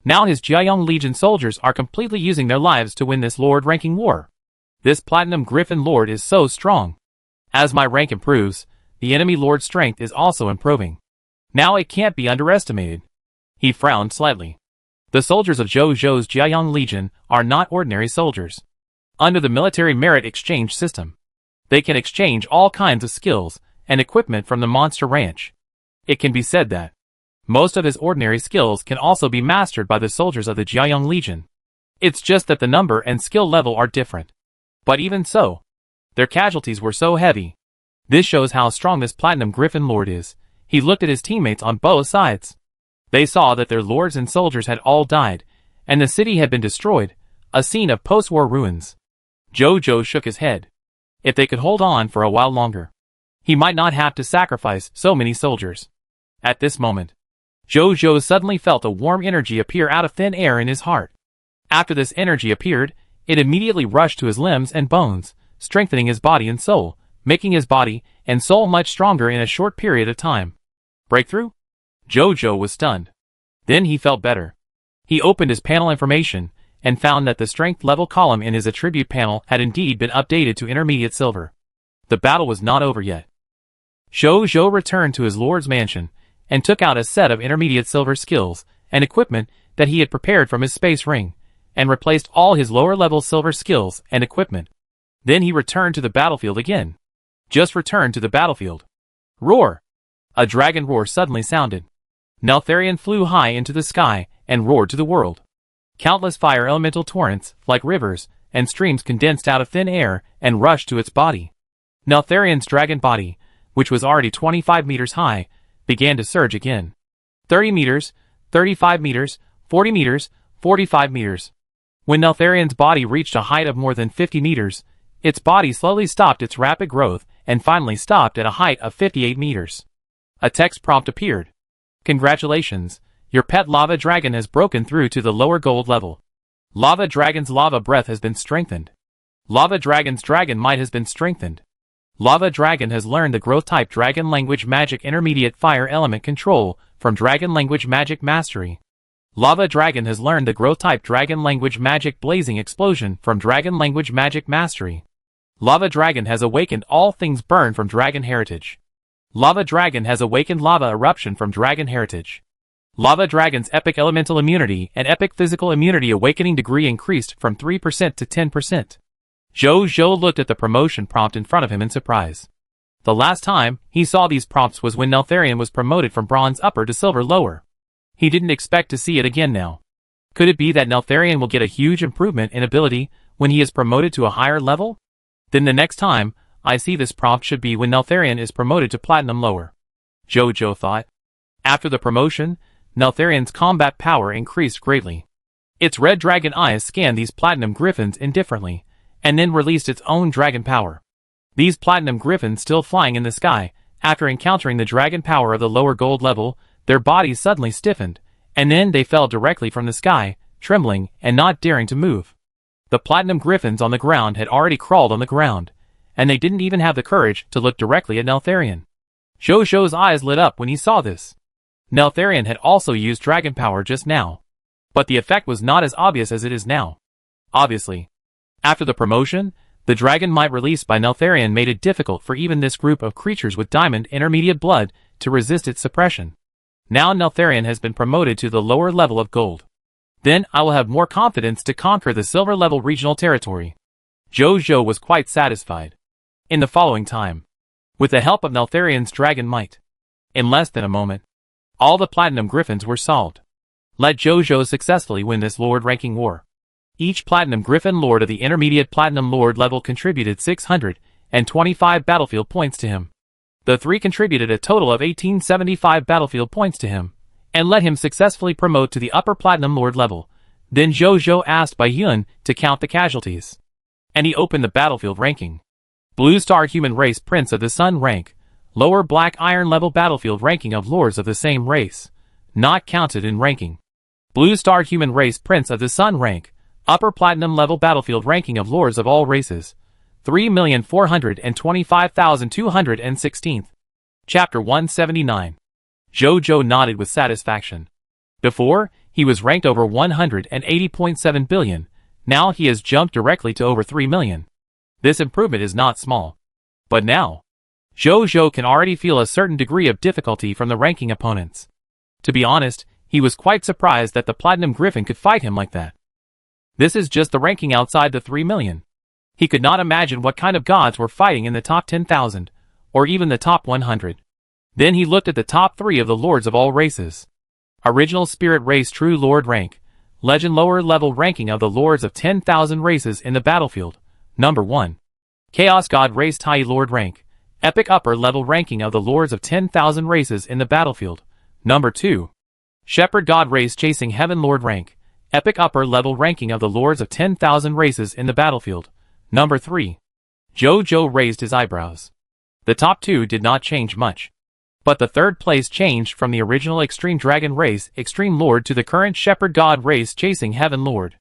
Now his Jiayang Legion soldiers are completely using their lives to win this lord ranking war. This Platinum Griffin Lord is so strong. As my rank improves, the enemy lord's strength is also improving. Now it can't be underestimated. He frowned slightly. The soldiers of Zhou Zhou's Jiayang Legion are not ordinary soldiers. Under the military merit exchange system, they can exchange all kinds of skills and equipment from the monster ranch. It can be said that most of his ordinary skills can also be mastered by the soldiers of the Jiayang Legion. It's just that the number and skill level are different. But even so, their casualties were so heavy. This shows how strong this Platinum Griffin Lord is. He looked at his teammates on both sides. They saw that their lords and soldiers had all died, and the city had been destroyed, a scene of post-war ruins. Zhou Zhou shook his head. If they could hold on for a while longer, he might not have to sacrifice so many soldiers. At this moment, Zhou Zhou suddenly felt a warm energy appear out of thin air in his heart. After this energy appeared, it immediately rushed to his limbs and bones, strengthening his body and soul, making his body and soul much stronger in a short period of time. Breakthrough? Zhou Zhou was stunned. Then he felt better. He opened his panel information, and found that the strength level column in his attribute panel had indeed been updated to intermediate silver. The battle was not over yet. Zhou Zhou returned to his lord's mansion, and took out a set of intermediate silver skills and equipment that he had prepared from his space ring, and replaced all his lower-level silver skills and equipment. Then he returned to the battlefield again. Just returned to the battlefield. Roar! A dragon roar suddenly sounded. Neltharion flew high into the sky and roared to the world. Countless fire elemental torrents, like rivers and streams, condensed out of thin air and rushed to its body. Neltharion's dragon body, which was already 25 meters high, began to surge again. 30 meters, 35 meters, 40 meters, 45 meters. When Neltharion's body reached a height of more than 50 meters, its body slowly stopped its rapid growth and finally stopped at a height of 58 meters. A text prompt appeared. Congratulations, your pet lava dragon has broken through to the lower gold level. Lava dragon's lava breath has been strengthened. Lava dragon's dragon might has been strengthened. Lava Dragon has learned the growth type Dragon Language Magic Intermediate Fire Element Control from Dragon Language Magic Mastery. Lava Dragon has learned the growth type Dragon Language Magic Blazing Explosion from Dragon Language Magic Mastery. Lava Dragon has awakened all things burn from Dragon Heritage. Lava Dragon has awakened Lava Eruption from Dragon Heritage. Lava Dragon's Epic Elemental Immunity and Epic Physical Immunity Awakening degree increased from 3% to 10%. Zhou Zhou looked at the promotion prompt in front of him in surprise. The last time he saw these prompts was when Neltharion was promoted from Bronze Upper to Silver Lower. He didn't expect to see it again now. Could it be that Neltharion will get a huge improvement in ability when he is promoted to a higher level? Then the next time I see this prompt should be when Neltharion is promoted to Platinum lower. Jojo thought. After the promotion, Neltharion's combat power increased greatly. Its red dragon eyes scanned these Platinum Griffins indifferently, and then released its own dragon power. These Platinum Griffins still flying in the sky, after encountering the dragon power of the lower gold level, their bodies suddenly stiffened, and then they fell directly from the sky, trembling and not daring to move. The Platinum Griffins on the ground had already crawled on the ground, and they didn't even have the courage to look directly at Neltharion. Jojo's eyes lit up when he saw this. Neltharion had also used dragon power just now, but the effect was not as obvious as it is now. Obviously, after the promotion, the dragon might released by Neltharion made it difficult for even this group of creatures with diamond intermediate blood to resist its suppression. Now Neltharion has been promoted to the lower level of gold. Then I will have more confidence to conquer the silver level regional territory. Jojo was quite satisfied. In the following time, with the help of Neltharion's dragon might, in less than a moment, all the Platinum Griffins were solved. Let Jojo successfully win this Lord ranking war. Each Platinum Griffin Lord of the intermediate Platinum Lord level contributed 625 battlefield points to him. The three contributed a total of 1875 battlefield points to him, and let him successfully promote to the upper Platinum Lord level. Then Jojo asked Bai Yun to count the casualties. And he opened the battlefield ranking. Blue Star Human Race Prince of the Sun rank. Lower Black Iron level battlefield ranking of lords of the same race. Not counted in ranking. Blue Star Human Race Prince of the Sun rank. Upper Platinum level battlefield ranking of lords of all races. 3,425,216. Chapter 179. Jojo nodded with satisfaction. Before, he was ranked over 180.7 billion. Now he has jumped directly to over 3 million. This improvement is not small. But now, Jojo can already feel a certain degree of difficulty from the ranking opponents. To be honest, he was quite surprised that the Platinum Griffin could fight him like that. This is just the ranking outside the 3 million. He could not imagine what kind of gods were fighting in the top 10,000, or even the top 100. Then he looked at the top 3 of the lords of all races. Original Spirit Race True Lord rank. Legend lower level ranking of the lords of 10,000 races in the battlefield. Number 1. Chaos God Race Tai Lord rank. Epic upper level ranking of the lords of 10,000 races in the battlefield. Number 2. Shepherd God Race Chasing Heaven Lord rank. Epic upper level ranking of the lords of 10,000 races in the battlefield. Number 3. Jojo raised his eyebrows. The top 2 did not change much. But the third place changed from the original Extreme Dragon Race Extreme Lord to the current Shepherd God Race Chasing Heaven Lord.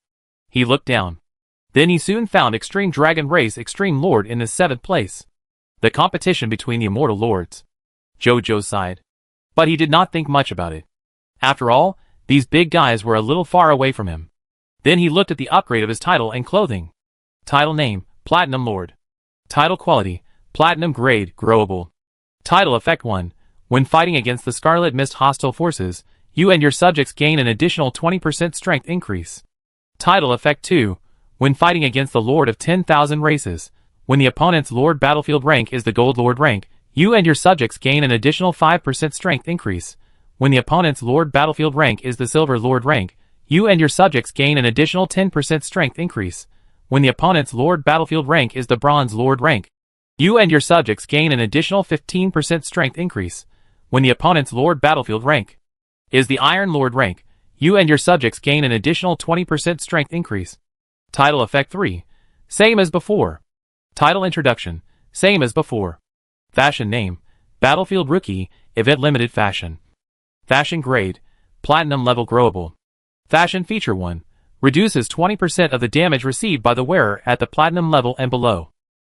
He looked down. Then he soon found Extreme Dragon Race Extreme Lord in the 7th place. The competition between the immortal lords. Jojo sighed. But he did not think much about it. After all, these big guys were a little far away from him. Then he looked at the upgrade of his title and clothing. Title name, Platinum Lord. Title quality, Platinum Grade, Growable. Title effect 1. When fighting against the Scarlet Mist hostile forces, you and your subjects gain an additional 20% strength increase. Title effect 2. When fighting against the Lord of 10,000 races, when the opponent's Lord battlefield rank is the Gold Lord rank, you and your subjects gain an additional 5% strength increase. When the opponent's Lord battlefield rank is the Silver Lord rank, you and your subjects gain an additional 10% strength increase. When the opponent's Lord battlefield rank is the Bronze Lord rank, you and your subjects gain an additional 15% strength increase. When the opponent's Lord battlefield rank is the Iron Lord rank, you and your subjects gain an additional 20% strength increase. Title effect 3. Same as before. Title introduction. Same as before. Fashion name. Battlefield Rookie, Event Limited Fashion. Fashion grade. Platinum level growable. Fashion feature 1. Reduces 20% of the damage received by the wearer at the Platinum level and below.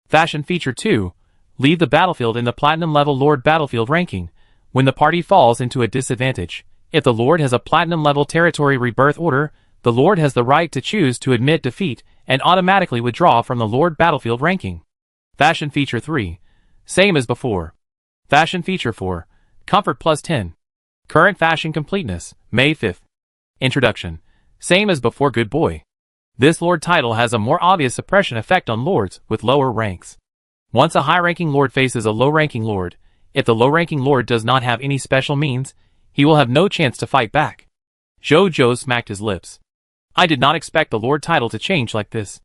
Fashion feature 2. Leave the battlefield in the Platinum level Lord battlefield ranking when the party falls into a disadvantage. If the Lord has a Platinum level territory rebirth order, the Lord has the right to choose to admit defeat and automatically withdraw from the Lord battlefield ranking. Fashion feature 3. Same as before. Fashion feature 4. Comfort plus 10. Current fashion completeness, May 5th. Introduction. Same as before good boy. This Lord title has a more obvious suppression effect on Lords with lower ranks. Once a high-ranking Lord faces a low-ranking Lord, if the low-ranking Lord does not have any special means, he will have no chance to fight back. Jojo smacked his lips. I did not expect the Lord title to change like this.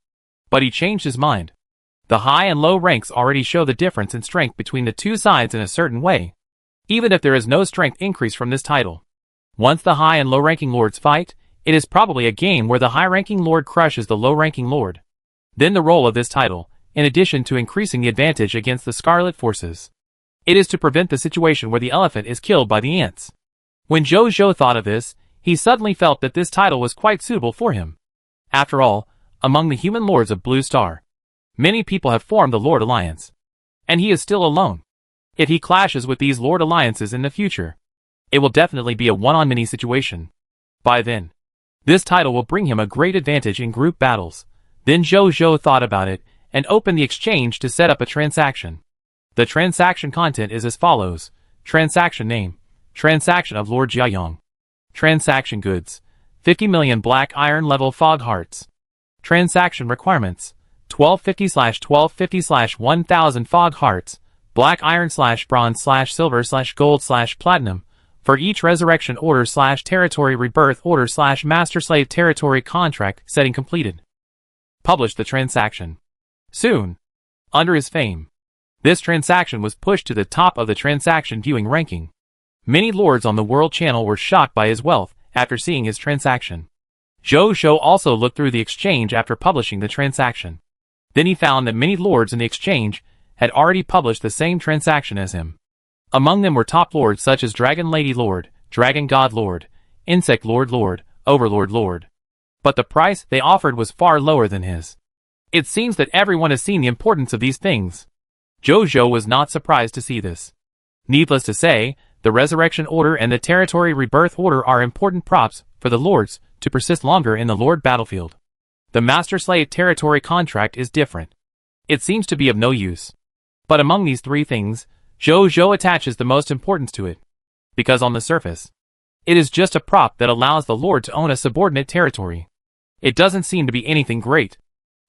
But he changed his mind. The high and low ranks already show the difference in strength between the two sides in a certain way. Even if there is no strength increase from this title. Once the high and low-ranking lords fight, it is probably a game where the high-ranking lord crushes the low-ranking lord. Then the role of this title, in addition to increasing the advantage against the Scarlet forces, it is to prevent the situation where the elephant is killed by the ants. When Jojo thought of this, he suddenly felt that this title was quite suitable for him. After all, among the human lords of Blue Star, many people have formed the Lord Alliance. And he is still alone. If he clashes with these Lord Alliances in the future, it will definitely be a one-on-many situation. By then, this title will bring him a great advantage in group battles. Then Jojo thought about it, and opened the exchange to set up a transaction. The transaction content is as follows. Transaction name. Transaction of Lord Jiayong. Transaction goods. 50 million black iron level fog hearts. Transaction requirements. 1250/1250/1000 fog hearts. Black iron/bronze/silver/gold/platinum. For each resurrection order/territory rebirth order/master slave territory contract setting completed. Publish the transaction. Soon. Under his fame, this transaction was pushed to the top of the transaction viewing ranking. Many lords on the World Channel were shocked by his wealth after seeing his transaction. Jojo also looked through the exchange after publishing the transaction. Then he found that many lords in the exchange had already published the same transaction as him. Among them were top lords such as Dragon Lady Lord, Dragon God Lord, Insect Lord Lord, Overlord Lord. But the price they offered was far lower than his. It seems that everyone has seen the importance of these things. Jojo was not surprised to see this. Needless to say, the Resurrection Order and the Territory Rebirth Order are important props for the lords to persist longer in the Lord battlefield. The Master Slave Territory contract is different. It seems to be of no use. But among these three things, Jojo attaches the most importance to it. Because on the surface, it is just a prop that allows the Lord to own a subordinate territory. It doesn't seem to be anything great.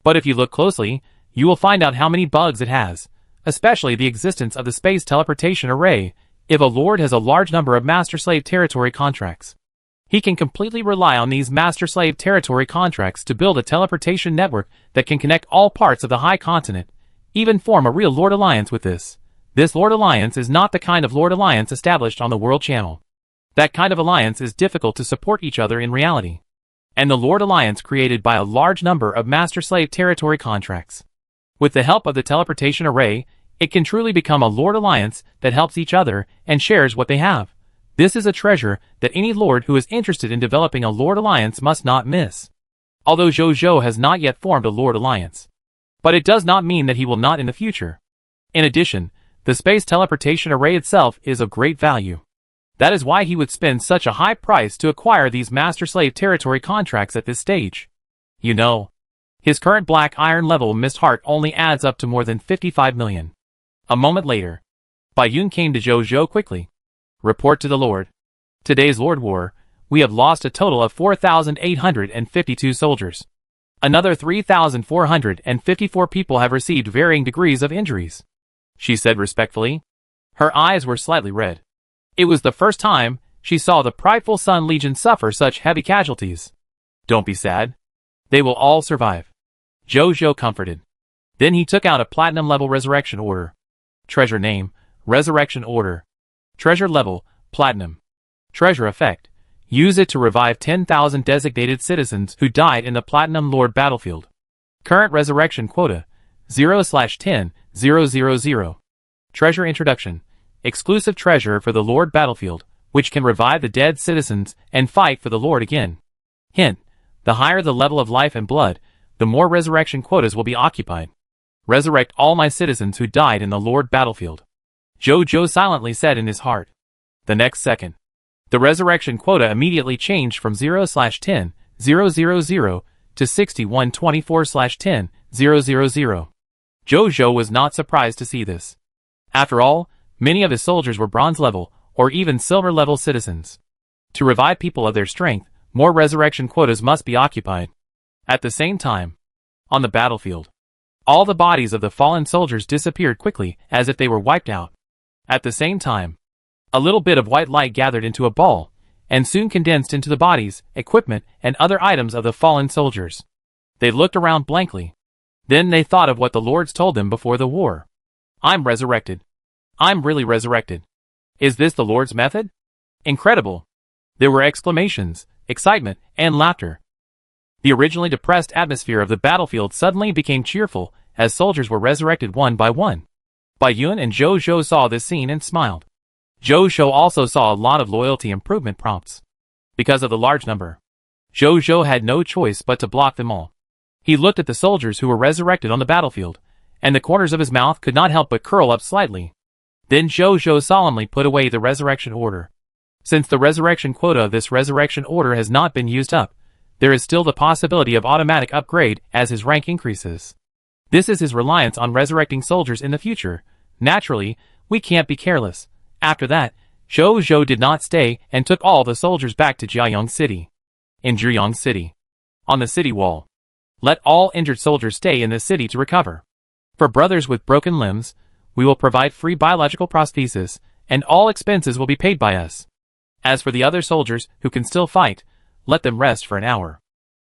But if you look closely, you will find out how many bugs it has, especially the existence of the space teleportation array. If a Lord has a large number of Master Slave Territory contracts, he can completely rely on these Master Slave Territory contracts to build a teleportation network that can connect all parts of the High Continent, even form a real Lord Alliance with this. This Lord Alliance is not the kind of Lord Alliance established on the World Channel. That kind of alliance is difficult to support each other in reality. And the Lord Alliance created by a large number of Master Slave Territory contracts. With the help of the teleportation array, it can truly become a Lord Alliance that helps each other and shares what they have. This is a treasure that any Lord who is interested in developing a Lord Alliance must not miss. Although Jojo has not yet formed a Lord Alliance. But it does not mean that he will not in the future. In addition, the space teleportation array itself is of great value. That is why he would spend such a high price to acquire these Master Slave Territory contracts at this stage. You know, his current black iron level missed heart only adds up to more than 55 million. A moment later, Baiyun came to Jojo quickly. Report to the Lord. Today's Lord War, we have lost a total of 4,852 soldiers. Another 3,454 people have received varying degrees of injuries, she said respectfully. Her eyes were slightly red. It was the first time she saw the prideful Sun Legion suffer such heavy casualties. Don't be sad. They will all survive, Jojo comforted. Then he took out a platinum-level resurrection order. Treasure name, Resurrection Order. Treasure level, Platinum. Treasure effect. Use it to revive 10,000 designated citizens who died in the Platinum Lord battlefield. Current resurrection quota, 0/10,000. Treasure introduction. Exclusive treasure for the Lord battlefield, which can revive the dead citizens and fight for the Lord again. Hint. The higher the level of life and blood, the more resurrection quotas will be occupied. Resurrect all my citizens who died in the Lord battlefield, Jojo silently said in his heart. The next second, the resurrection quota immediately changed from 0/10,000 to 6124/10,000. Jojo was not surprised to see this. After all, many of his soldiers were bronze level or even silver level citizens. To revive people of their strength, more resurrection quotas must be occupied. At the same time, on the battlefield, all the bodies of the fallen soldiers disappeared quickly as if they were wiped out. At the same time, a little bit of white light gathered into a ball, and soon condensed into the bodies, equipment, and other items of the fallen soldiers. They looked around blankly. Then they thought of what the Lords told them before the war. I'm resurrected. I'm really resurrected. Is this the Lord's method? Incredible. There were exclamations, excitement, and laughter. The originally depressed atmosphere of the battlefield suddenly became cheerful as soldiers were resurrected one by one. Bai Yun and Zhou Zhou saw this scene and smiled. Zhou Zhou also saw a lot of loyalty improvement prompts. Because of the large number, Zhou Zhou had no choice but to block them all. He looked at the soldiers who were resurrected on the battlefield, and the corners of his mouth could not help but curl up slightly. Then Zhou Zhou solemnly put away the resurrection order. Since the resurrection quota of this resurrection order has not been used up, there is still the possibility of automatic upgrade as his rank increases. This is his reliance on resurrecting soldiers in the future. Naturally, we can't be careless. After that, Zhou Zhou did not stay and took all the soldiers back to Jiayang City. In Zhiyang City. On the city wall. Let all injured soldiers stay in the city to recover. For brothers with broken limbs, we will provide free biological prosthesis, and all expenses will be paid by us. As for the other soldiers who can still fight, let them rest for an hour.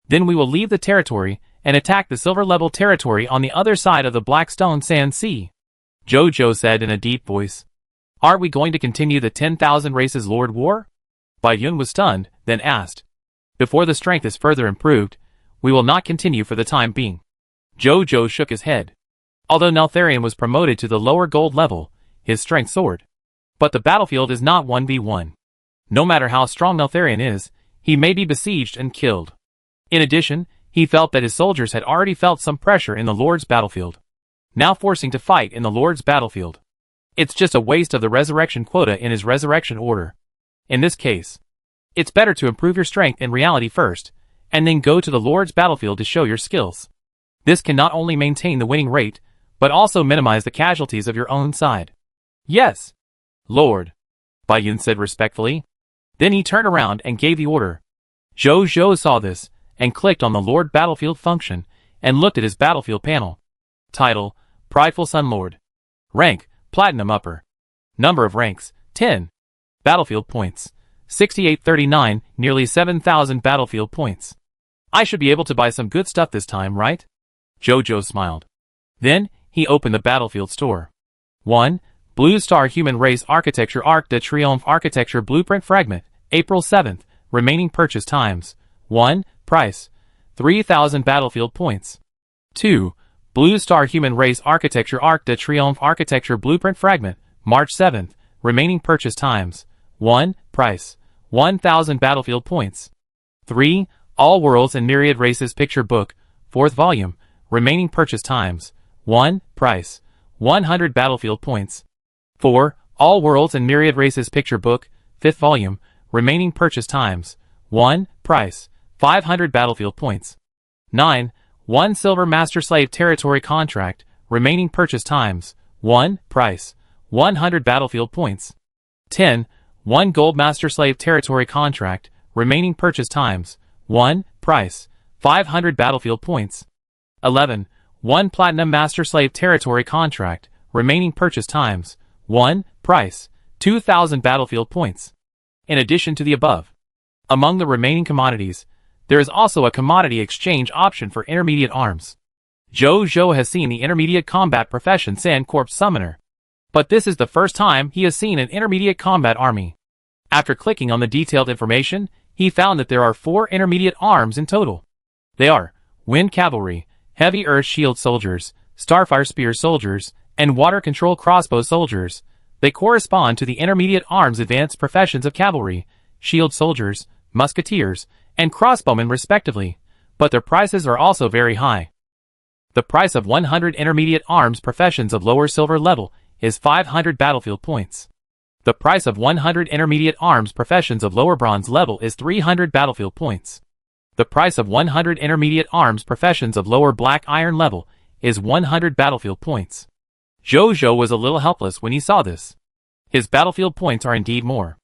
Then we will leave the territory and attack the silver-level territory on the other side of the Blackstone Sand Sea. Zhou Zhou said in a deep voice. Aren't we going to continue the 10,000 races Lord War? Bai Yun was stunned, then asked. Before the strength is further improved, we will not continue for the time being. Zhou Zhou shook his head. Although Neltharion was promoted to the lower gold level, his strength soared. But the battlefield is not 1v1. No matter how strong Neltharion is, he may be besieged and killed. In addition, he felt that his soldiers had already felt some pressure in the Lord's battlefield. Now forcing to fight in the Lord's battlefield. It's just a waste of the resurrection quota in his resurrection order. In this case, it's better to improve your strength in reality first, and then go to the Lord's battlefield to show your skills. This can not only maintain the winning rate, but also minimize the casualties of your own side. Yes, Lord, Bai Yun said respectfully. Then he turned around and gave the order. Zhou Zhou saw this, and clicked on the Lord Battlefield function, and looked at his battlefield panel. Title, Prideful Sun Lord. Rank, Platinum Upper. Number of ranks, 10. Battlefield points, 6839, nearly 7,000 battlefield points. I should be able to buy some good stuff this time, right? Zhou Zhou smiled. Then, he opened the battlefield store. 1. Blue Star Human Race Architecture Arc de Triomphe Architecture Blueprint Fragment, April 7th, remaining purchase times. 1. Price, 3,000 battlefield points. 2. Blue Star Human Race Architecture Arc de Triomphe Architecture Blueprint Fragment, March 7th, remaining purchase times. 1. Price, 1,000 battlefield points. 3. All Worlds and Myriad Races Picture Book, 4th volume, remaining purchase times. 1. Price, 100 battlefield points. 4. All Worlds and Myriad Races Picture Book, 5th volume, remaining purchase times. 1. Price, 500 battlefield points. 9. 1 Silver Master Slave Territory Contract, remaining purchase times. 1. Price, 100 battlefield points. 10. 1 Gold Master Slave Territory Contract, remaining purchase times. 1. Price, 500 battlefield points. 11. 1 Platinum Master Slave Territory Contract, remaining purchase times. 1. Price, 2,000 battlefield points. In addition to the above, among the remaining commodities, there is also a commodity exchange option for intermediate arms. Zhou Zhou has seen the intermediate combat profession Sand Corps Summoner. But this is the first time he has seen an intermediate combat army. After clicking on the detailed information, he found that there are 4 intermediate arms in total. They are Wind Cavalry, Heavy Earth Shield Soldiers, Starfire Spear Soldiers, and Water Control Crossbow Soldiers. They correspond to the intermediate arms advanced professions of Cavalry, Shield Soldiers, Musketeers, and Crossbowmen respectively, but their prices are also very high. The price of 100 intermediate arms professions of lower silver level is 500 battlefield points. The price of 100 intermediate arms professions of lower bronze level is 300 battlefield points. The price of 100 intermediate arms professions of lower black iron level is 100 battlefield points. Zhou Zhou was a little helpless when he saw this. His battlefield points are indeed more.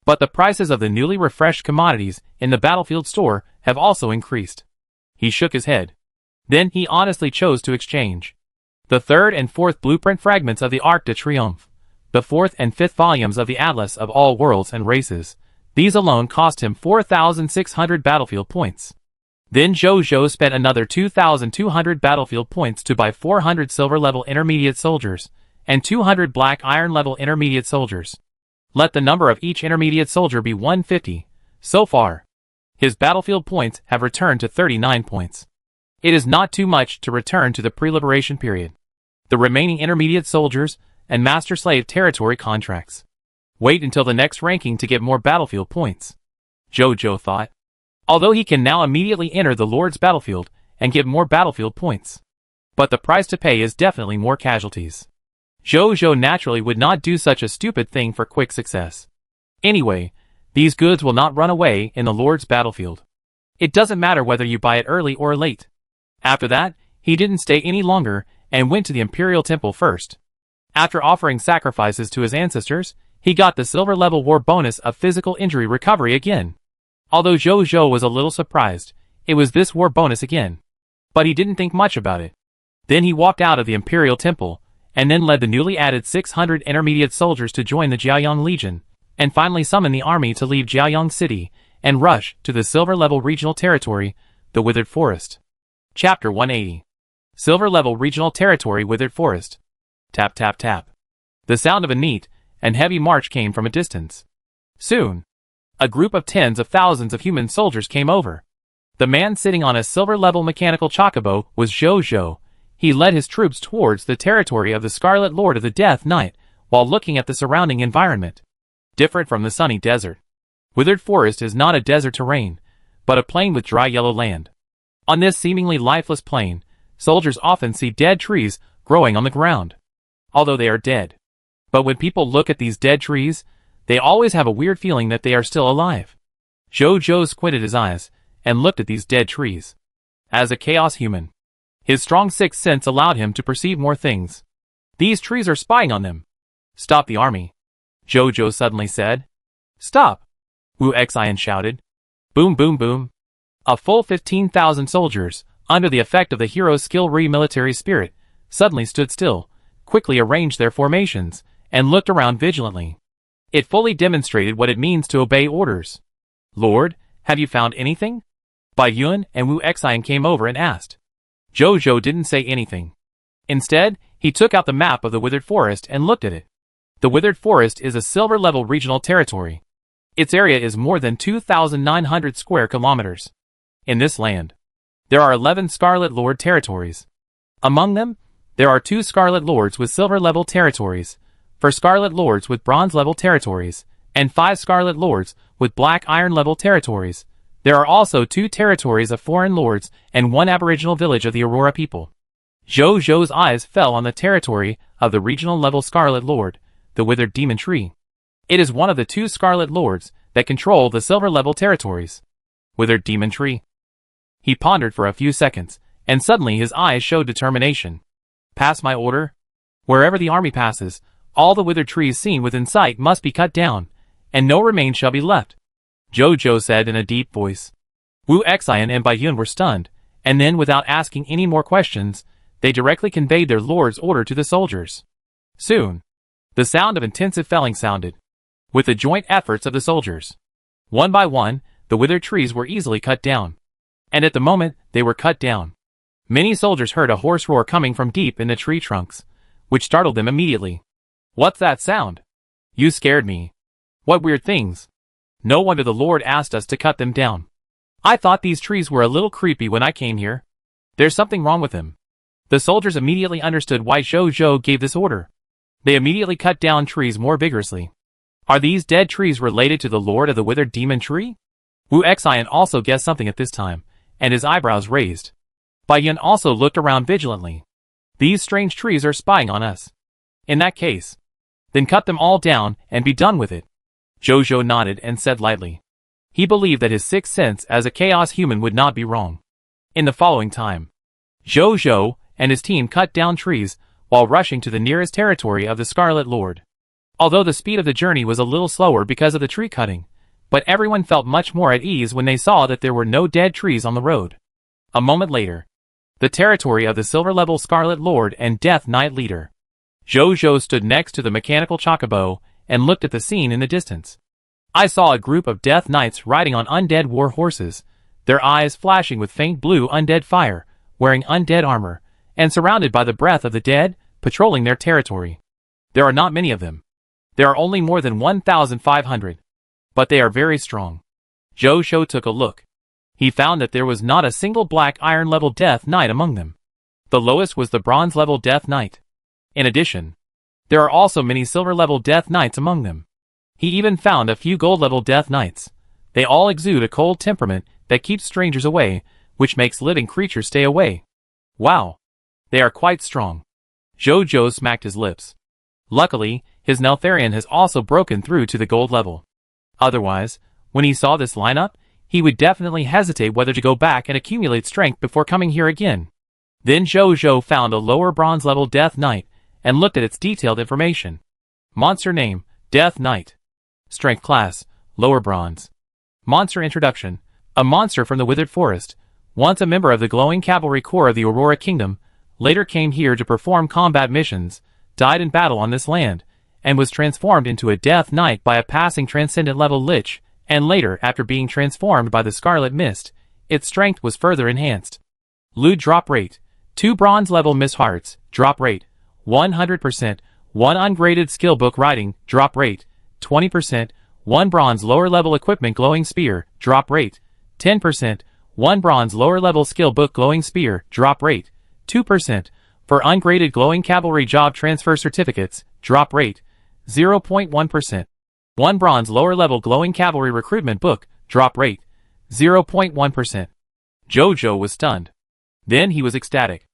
But the prices of the newly refreshed commodities in the battlefield store have also increased. He shook his head. Then he honestly chose to exchange the 3rd and 4th blueprint fragments of the Arc de Triomphe, the 4th and 5th volumes of the Atlas of All Worlds and Races, These alone cost him 4,600 battlefield points. Then Jojo spent another 2,200 battlefield points to buy 400 silver-level intermediate soldiers and 200 black iron-level intermediate soldiers. Let the number of each intermediate soldier be 150. So far, his battlefield points have returned to 39 points. It is not too much to return to the pre-liberation period. The remaining intermediate soldiers and master-slave territory contracts. Wait until the next ranking to get more battlefield points. Jojo thought. Although he can now immediately enter the Lord's battlefield and get more battlefield points. But the price to pay is definitely more casualties. Jojo naturally would not do such a stupid thing for quick success. Anyway, these goods will not run away in the Lord's battlefield. It doesn't matter whether you buy it early or late. After that, he didn't stay any longer and went to the Imperial Temple first. After offering sacrifices to his ancestors, he got the silver-level war bonus of physical injury recovery again. Although Jojo was a little surprised, it was this war bonus again. But he didn't think much about it. Then he walked out of the Imperial Temple, and then led the newly added 600 intermediate soldiers to join the Jiaoyang Legion, and finally summoned the army to leave Jiaoyang City and rush to the silver-level regional territory, the Withered Forest. Chapter 180. Silver-level regional territory Withered Forest. Tap tap tap. The sound of a neat and heavy march came from a distance. Soon, a group of tens of thousands of human soldiers came over. The man sitting on a silver-level mechanical chocobo was Jojo. He led his troops towards the territory of the Scarlet Lord of the Death Knight, while looking at the surrounding environment. Different from the sunny desert. Withered Forest is not a desert terrain, but a plain with dry yellow land. On this seemingly lifeless plain, soldiers often see dead trees growing on the ground. Although they are dead. But when people look at these dead trees, they always have a weird feeling that they are still alive. Jojo squinted his eyes and looked at these dead trees. As a chaos human, his strong sixth sense allowed him to perceive more things. These trees are spying on them. Stop the army. Jojo suddenly said. Stop! Wu Xian shouted. Boom boom boom. A full 15,000 soldiers, under the effect of the hero's skill-re military spirit, suddenly stood still, quickly arranged their formations, and looked around vigilantly. It fully demonstrated what it means to obey orders. Lord, have you found anything? Bai Yun and Wu Xian came over and asked. Jojo didn't say anything. Instead, he took out the map of the Withered Forest and looked at it. The Withered Forest is a silver-level regional territory. Its area is more than 2,900 square kilometers. In this land, there are 11 Scarlet Lord territories. Among them, there are 2 Scarlet Lords with silver-level territories, 4 Scarlet Lords with bronze-level territories, and 5 Scarlet Lords with black iron-level territories. There are also 2 territories of foreign lords and 1 aboriginal village of the Aurora people. Jojo's eyes fell on the territory of the regional-level Scarlet Lord, the Withered Demon Tree. It is one of the 2 Scarlet Lords that control the silver-level territories. Withered Demon Tree. He pondered for a few seconds, and suddenly his eyes showed determination. Pass my order? Wherever the army passes, all the withered trees seen within sight must be cut down, and no remains shall be left. Jojo said in a deep voice. Wu Xian and Bai Yun were stunned, and then without asking any more questions, they directly conveyed their lord's order to the soldiers. Soon, the sound of intensive felling sounded, with the joint efforts of the soldiers. One by one, the withered trees were easily cut down. And at the moment they were cut down, many soldiers heard a hoarse roar coming from deep in the tree trunks, which startled them immediately. What's that sound? You scared me. What weird things? No wonder the Lord asked us to cut them down. I thought these trees were a little creepy when I came here. There's something wrong with them. The soldiers immediately understood why Jojo gave this order. They immediately cut down trees more vigorously. Are these dead trees related to the Lord of the Withered Demon Tree? Wu Xian also guessed something at this time, and his eyebrows raised. Bai Yun also looked around vigilantly. These strange trees are spying on us. In that case, then cut them all down and be done with it. Jojo nodded and said lightly. He believed that his sixth sense as a chaos human would not be wrong. In the following time, Jojo and his team cut down trees while rushing to the nearest territory of the Scarlet Lord. Although the speed of the journey was a little slower because of the tree cutting, but everyone felt much more at ease when they saw that there were no dead trees on the road. A moment later, the territory of the silver-level Scarlet Lord and Death Knight leader. Jojo stood next to the mechanical chocobo and looked at the scene in the distance. I saw a group of death knights riding on undead war horses, their eyes flashing with faint blue undead fire, wearing undead armor, and surrounded by the breath of the dead, patrolling their territory. There are not many of them. There are only more than 1,500. But they are very strong. Jojo took a look. He found that there was not a single black iron level death knight among them. The lowest was the bronze level death knight. In addition, there are also many silver level death knights among them. He even found a few gold level death knights. They all exude a cold temperament that keeps strangers away, which makes living creatures stay away. Wow! They are quite strong. Jojo smacked his lips. Luckily, his Neltharion has also broken through to the gold level. Otherwise, when he saw this lineup, he would definitely hesitate whether to go back and accumulate strength before coming here again. Then Jojo found a lower bronze level Death Knight and looked at its detailed information. Monster name, Death Knight. Strength class, lower bronze. Monster introduction, a monster from the Withered Forest, once a member of the glowing cavalry corps of the Aurora Kingdom, later came here to perform combat missions, died in battle on this land, and was transformed into a Death Knight by a passing Transcendent level Lich, and later, after being transformed by the Scarlet Mist, its strength was further enhanced. Loot drop rate, 2 bronze level Miss Hearts, drop rate, 100%, 1 ungraded skill book writing, drop rate, 20%, 1 bronze lower level equipment glowing spear, drop rate, 10%, 1 bronze lower level skill book glowing spear, drop rate, 2%, for ungraded glowing cavalry job transfer certificates, drop rate, 0.1%, 1 bronze lower level glowing cavalry recruitment book, drop rate, 0.1%. Jojo was stunned. Then he was ecstatic.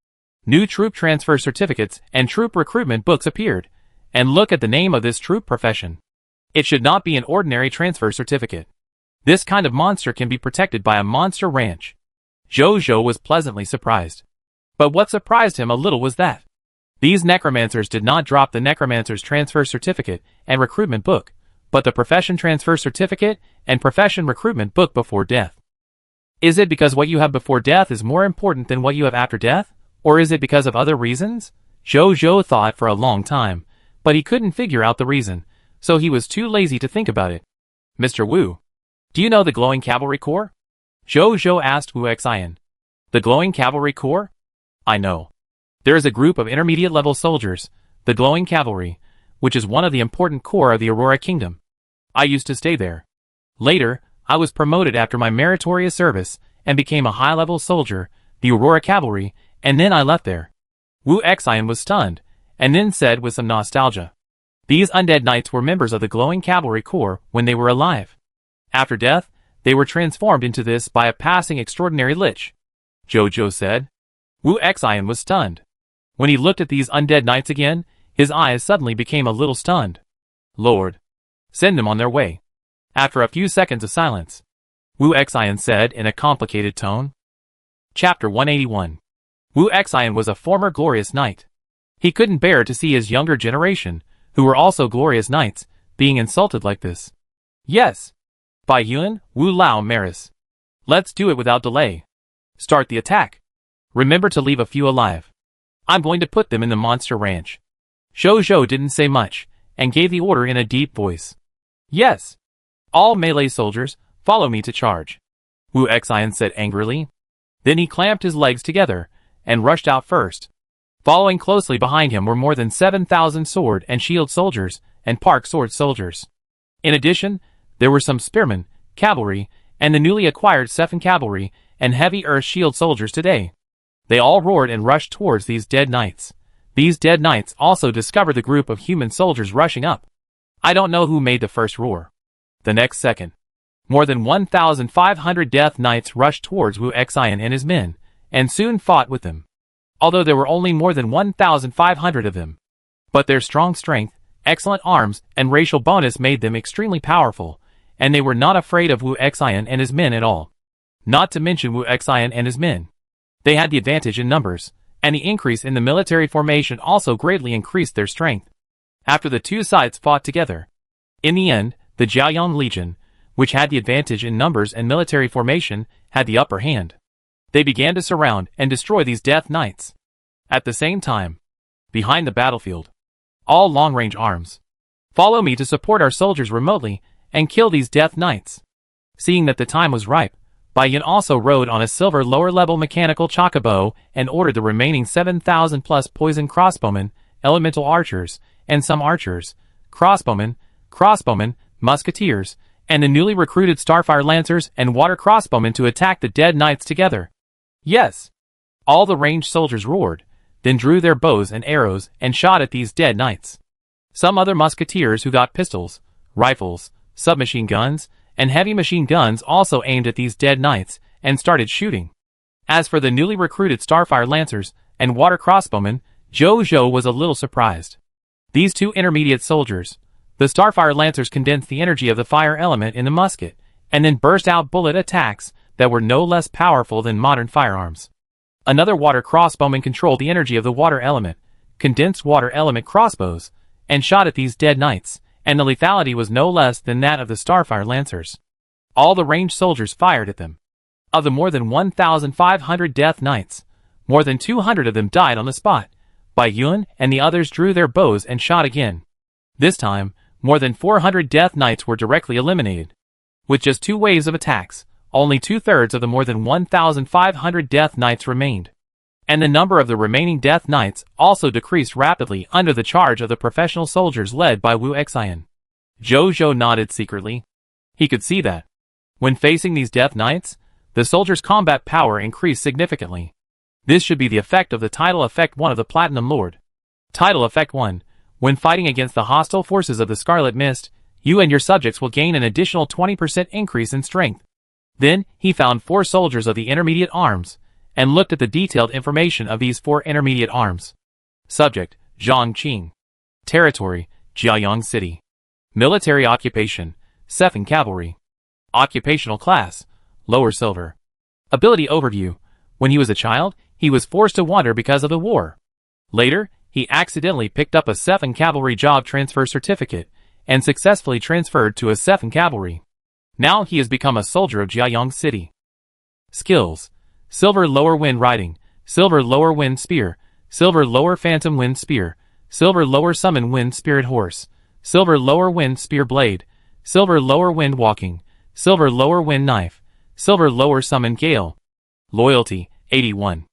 New troop transfer certificates and troop recruitment books appeared, and look at the name of this troop profession. It should not be an ordinary transfer certificate. This kind of monster can be protected by a monster ranch. Jojo was pleasantly surprised. But what surprised him a little was that these necromancers did not drop the necromancer's transfer certificate and recruitment book, but the profession transfer certificate and profession recruitment book before death. Is it because what you have before death is more important than what you have after death? Or is it because of other reasons? Jojo thought for a long time, but he couldn't figure out the reason, so he was too lazy to think about it. Mr. Wu, do you know the Glowing Cavalry Corps? Jojo asked Wu Xian. The Glowing Cavalry Corps? I know. There is a group of intermediate level soldiers, the Glowing Cavalry, which is one of the important corps of the Aurora Kingdom. I used to stay there. Later, I was promoted after my meritorious service and became a high-level soldier, the Aurora Cavalry, and then I left there. Wu Xian was stunned, and then said with some nostalgia. These undead knights were members of the Glowing Cavalry Corps when they were alive. After death, they were transformed into this by a passing extraordinary lich. Jojo said. Wu Xian was stunned. When he looked at these undead knights again, his eyes suddenly became a little stunned. Lord, send them on their way. After a few seconds of silence, Wu Xian said in a complicated tone. Chapter 181. Wu Xian was a former glorious knight. He couldn't bear to see his younger generation, who were also glorious knights, being insulted like this. Yes. By Yuan, Wu Lao Maris. Let's do it without delay. Start the attack. Remember to leave a few alive. I'm going to put them in the monster ranch. Jojo didn't say much, and gave the order in a deep voice. Yes. All melee soldiers, follow me to charge. Wu Xian said angrily. Then he clamped his legs together, and rushed out first. Following closely behind him were more than 7,000 sword and shield soldiers, and park sword soldiers. In addition, there were some spearmen, cavalry, and the newly acquired Sephan cavalry, and heavy earth shield soldiers today. They all roared and rushed towards these dead knights. These dead knights also discovered the group of human soldiers rushing up. I don't know who made the first roar. The next second, more than 1,500 death knights rushed towards Wu Xian and his men, and soon fought with them. Although there were only more than 1,500 of them. But their strong strength, excellent arms, and racial bonus made them extremely powerful, and they were not afraid of Wu Xian and his men at all. Not to mention Wu Xian and his men. They had the advantage in numbers, and the increase in the military formation also greatly increased their strength. After the two sides fought together. In the end, the Jiaoyang Legion, which had the advantage in numbers and military formation, had the upper hand. They began to surround and destroy these death knights. At the same time, behind the battlefield, all long-range arms. Follow me to support our soldiers remotely, and kill these Death Knights. Seeing that the time was ripe, Bai Yun also rode on a silver lower-level mechanical chocobo and ordered the remaining 7,000 plus poison crossbowmen, elemental archers, and some archers, crossbowmen, musketeers, and the newly recruited Starfire Lancers and water crossbowmen to attack the Dead Knights together. Yes! All the ranged soldiers roared, then drew their bows and arrows and shot at these Dead Knights. Some other musketeers who got pistols, rifles, submachine guns, and heavy machine guns also aimed at these Dead Knights and started shooting. As for the newly recruited Starfire Lancers and water crossbowmen, Zhou was a little surprised. These two intermediate soldiers, the Starfire Lancers, condensed the energy of the fire element in the musket, and then burst out bullet attacks that were no less powerful than modern firearms. Another water crossbowman controlled the energy of the water element, condensed water element crossbows, and shot at these Dead Knights, and the lethality was no less than that of the Starfire Lancers. All the ranged soldiers fired at them. Of the more than 1,500 Death Knights, more than 200 of them died on the spot. Bai Yun and the others drew their bows and shot again. This time, more than 400 Death Knights were directly eliminated. With just 2 waves of attacks, only 2/3 of the more than 1,500 Death Knights remained. And the number of the remaining Death Knights also decreased rapidly under the charge of the professional soldiers led by Wu Xian. Zhou nodded secretly. He could see that, when facing these Death Knights, the soldiers' combat power increased significantly. This should be the effect of the Tidal Effect 1 of the Platinum Lord. Tidal Effect 1. When fighting against the hostile forces of the Scarlet Mist, you and your subjects will gain an additional 20% increase in strength. Then, he found 4 soldiers of the intermediate arms, and looked at the detailed information of these 4 intermediate arms. Subject, Zhongqing. Territory, Jiayang City. Military occupation, Sephan Cavalry. Occupational class, Lower Silver. Ability overview. When he was a child, he was forced to wander because of the war. Later, he accidentally picked up a Sephan Cavalry job transfer certificate, and successfully transferred to a Sephan Cavalry. Now he has become a soldier of Jiayang City. Skills. Silver Lower Wind Riding, Silver Lower Wind Spear, Silver Lower Phantom Wind Spear, Silver Lower Summon Wind Spirit Horse, Silver Lower Wind Spear Blade, Silver Lower Wind Walking, Silver Lower Wind Knife, Silver Lower Summon Gale. Loyalty, 81.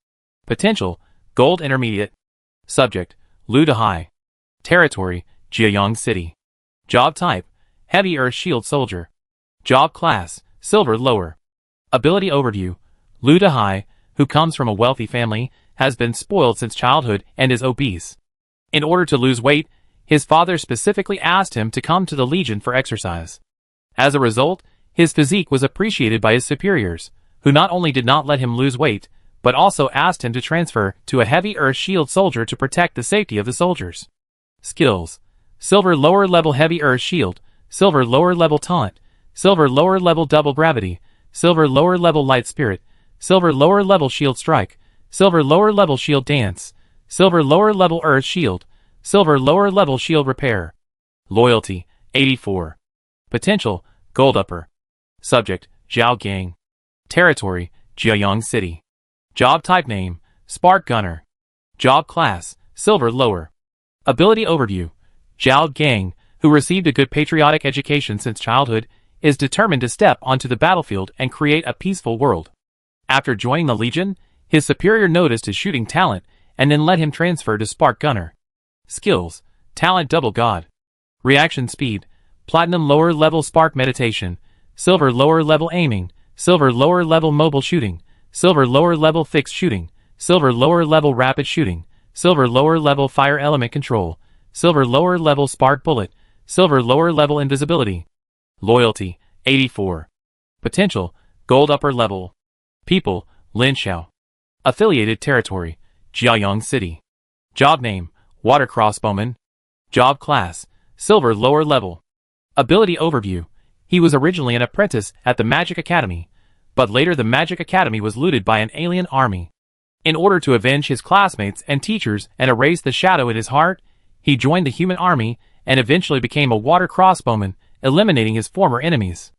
Potential, Gold Intermediate. Subject, Lu Dahai. Territory, Jiayang City. Job Type, Heavy Earth Shield Soldier. Job Class, Silver Lower. Ability Overview. Lu Dahai, who comes from a wealthy family, has been spoiled since childhood and is obese. In order to lose weight, his father specifically asked him to come to the Legion for exercise. As a result, his physique was appreciated by his superiors, who not only did not let him lose weight, but also asked him to transfer to a Heavy Earth Shield Soldier to protect the safety of the soldiers. Skills. Silver Lower Level Heavy Earth Shield, Silver Lower Level Taunt, Silver Lower Level Double Gravity, Silver Lower Level Light Spirit, Silver Lower Level Shield Strike, Silver Lower Level Shield Dance, Silver Lower Level Earth Shield, Silver Lower Level Shield Repair. Loyalty, 84. Potential, Gold Upper. Subject, Zhao Gang. Territory, Jiayang City. Job Type Name, Spark Gunner. Job Class, Silver Lower. Ability Overview. Zhao Gang, who received a good patriotic education since childhood, is determined to step onto the battlefield and create a peaceful world. After joining the Legion, his superior noticed his shooting talent and then let him transfer to Spark Gunner. Skills. Talent Double God. Reaction Speed. Platinum Lower Level Spark Meditation. Silver Lower Level Aiming. Silver Lower Level Mobile Shooting. Silver Lower Level Fixed Shooting. Silver Lower Level Rapid Shooting. Silver Lower Level Fire Element Control. Silver Lower Level Spark Bullet. Silver Lower Level Invisibility. Loyalty, 84. Potential, Gold Upper Level. People, Lin Xiao. Affiliated Territory, Jiayang City. Job Name, Water Crossbowman. Job Class, Silver Lower Level. Ability Overview. He was originally an apprentice at the Magic Academy, but later the Magic Academy was looted by an alien army. In order to avenge his classmates and teachers and erase the shadow in his heart, he joined the human army and eventually became a water crossbowman, eliminating his former enemies.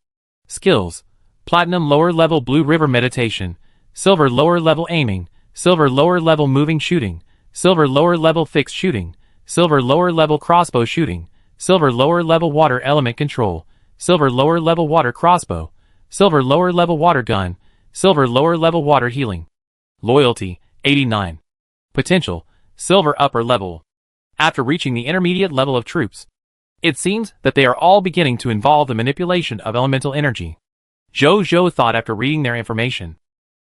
Skills. Platinum Lower Level Blue River Meditation, Silver Lower Level Aiming, Silver Lower Level Moving Shooting, Silver Lower Level Fixed Shooting, Silver Lower Level Crossbow Shooting, Silver Lower Level Water Element Control, silver lower level water crossbow, silver lower level water gun, silver lower level water healing. Loyalty, 89. Potential, silver upper level. After reaching the intermediate level of troops, it seems that they are all beginning to involve the manipulation of elemental energy. Zhou thought after reading their information.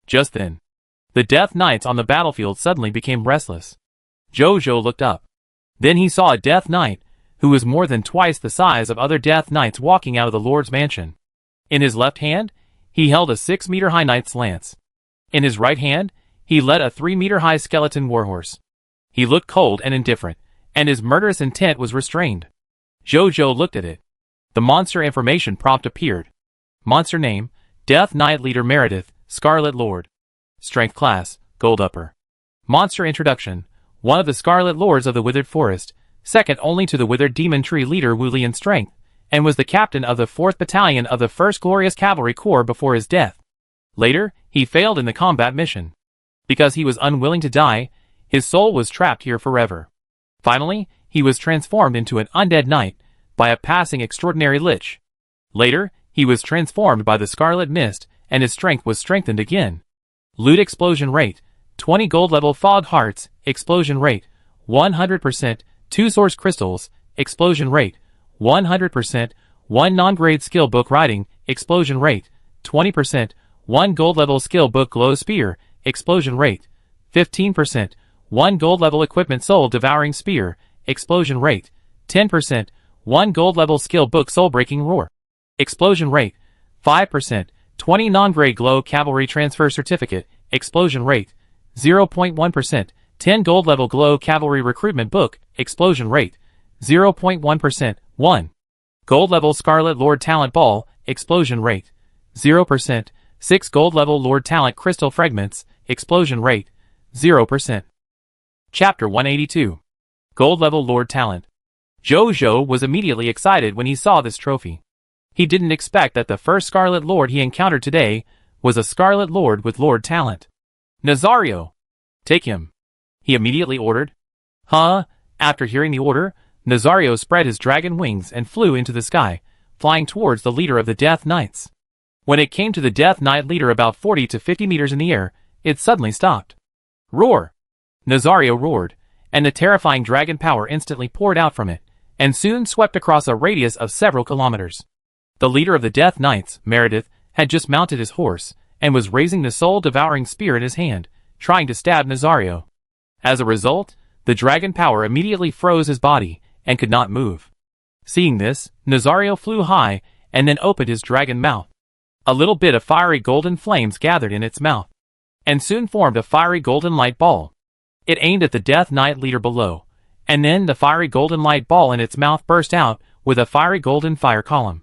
Just then, the Death Knights on the battlefield suddenly became restless. Zhou looked up. Then he saw a Death Knight, who was more than twice the size of other Death Knights walking out of the Lord's mansion. In his left hand, he held a 6-meter-high knight's lance. In his right hand, he led a 3-meter-high skeleton warhorse. He looked cold and indifferent, and his murderous intent was restrained. Zhou looked at it. The monster information prompt appeared. Monster name, Death Knight Leader Meredith, Scarlet Lord. Strength class, Gold Upper. Monster introduction, one of the Scarlet Lords of the Withered Forest, second only to the Withered Demon Tree leader Wu Li in strength, and was the captain of the 4th Battalion of the 1st Glorious Cavalry Corps before his death. Later, he failed in the combat mission. Because he was unwilling to die, his soul was trapped here forever. Finally, he was transformed into an undead knight by a passing extraordinary lich. Later, he was transformed by the Scarlet Mist, and his strength was strengthened again. Loot explosion rate, 20 gold level fog hearts, explosion rate, 100%, 2 source crystals, explosion rate, 100%, 1 non-grade skill book writing, explosion rate, 20%, 1 gold level skill book glow spear, explosion rate, 15%, 1 gold level equipment soul devouring spear, explosion rate, 10%, 1 gold level skill book soul breaking roar, explosion rate, 5%, 20 non-grade glow cavalry transfer certificate, explosion rate, 0.1%, 10 gold level glow cavalry recruitment book, explosion rate, 0.1%, 1 gold level Scarlet Lord talent ball, explosion rate, 0%, 6 gold level Lord talent crystal fragments, explosion rate, 0%. Chapter 182. Gold level Lord talent. Zhou was immediately excited when he saw this trophy. He didn't expect that the first Scarlet Lord he encountered today was a Scarlet Lord with Lord talent. Nazario! Take him. He immediately ordered. After hearing the order, Nazario spread his dragon wings and flew into the sky, flying towards the leader of the Death Knights. When it came to the Death Knight leader about 40 to 50 meters in the air, it suddenly stopped. Roar! Nazario roared, and the terrifying dragon power instantly poured out from it, and soon swept across a radius of several kilometers. The leader of the Death Knights, Meredith, had just mounted his horse, and was raising the soul-devouring spear in his hand, trying to stab Nazario. As a result, the dragon power immediately froze his body, and could not move. Seeing this, Nazario flew high, and then opened his dragon mouth. A little bit of fiery golden flames gathered in its mouth, and soon formed a fiery golden light ball. It aimed at the Death Knight leader below, and then the fiery golden light ball in its mouth burst out with a fiery golden fire column.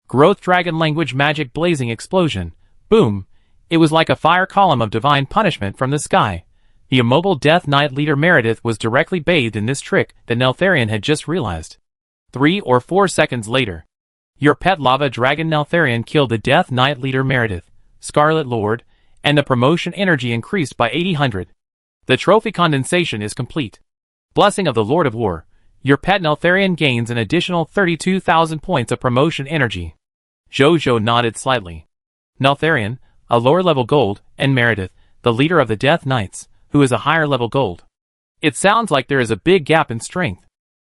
Growth dragon language magic blazing explosion. Boom! It was like a fire column of divine punishment from the sky. The immobile Death Knight leader Meredith was directly bathed in this trick that Neltharion had just realized. 3 or 4 seconds later, your pet lava dragon Neltharion killed the Death Knight leader Meredith, Scarlet Lord, and the promotion energy increased by 800. The trophy condensation is complete. Blessing of the Lord of War, your pet Neltharion gains an additional 32,000 points of promotion energy. Zhou nodded slightly. Neltharion, a lower level gold, and Meredith, the leader of the Death Knights, who is a higher level gold. It sounds like there is a big gap in strength.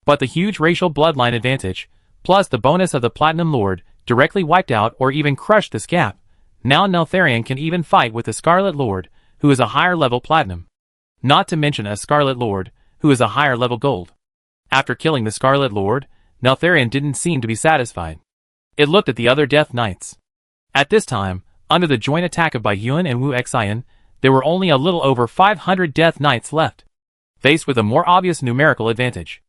But the huge racial bloodline advantage, plus the bonus of the Platinum Lord, directly wiped out or even crushed this gap. Now Neltharion can even fight with the Scarlet Lord, who is a higher level Platinum. Not to mention a Scarlet Lord, who is a higher level gold. After killing the Scarlet Lord, Neltharion didn't seem to be satisfied. It looked at the other Death Knights. At this time, under the joint attack of Baiyuan and Wu Xian, there were only a little over 500 Death Knights left, faced with a more obvious numerical advantage.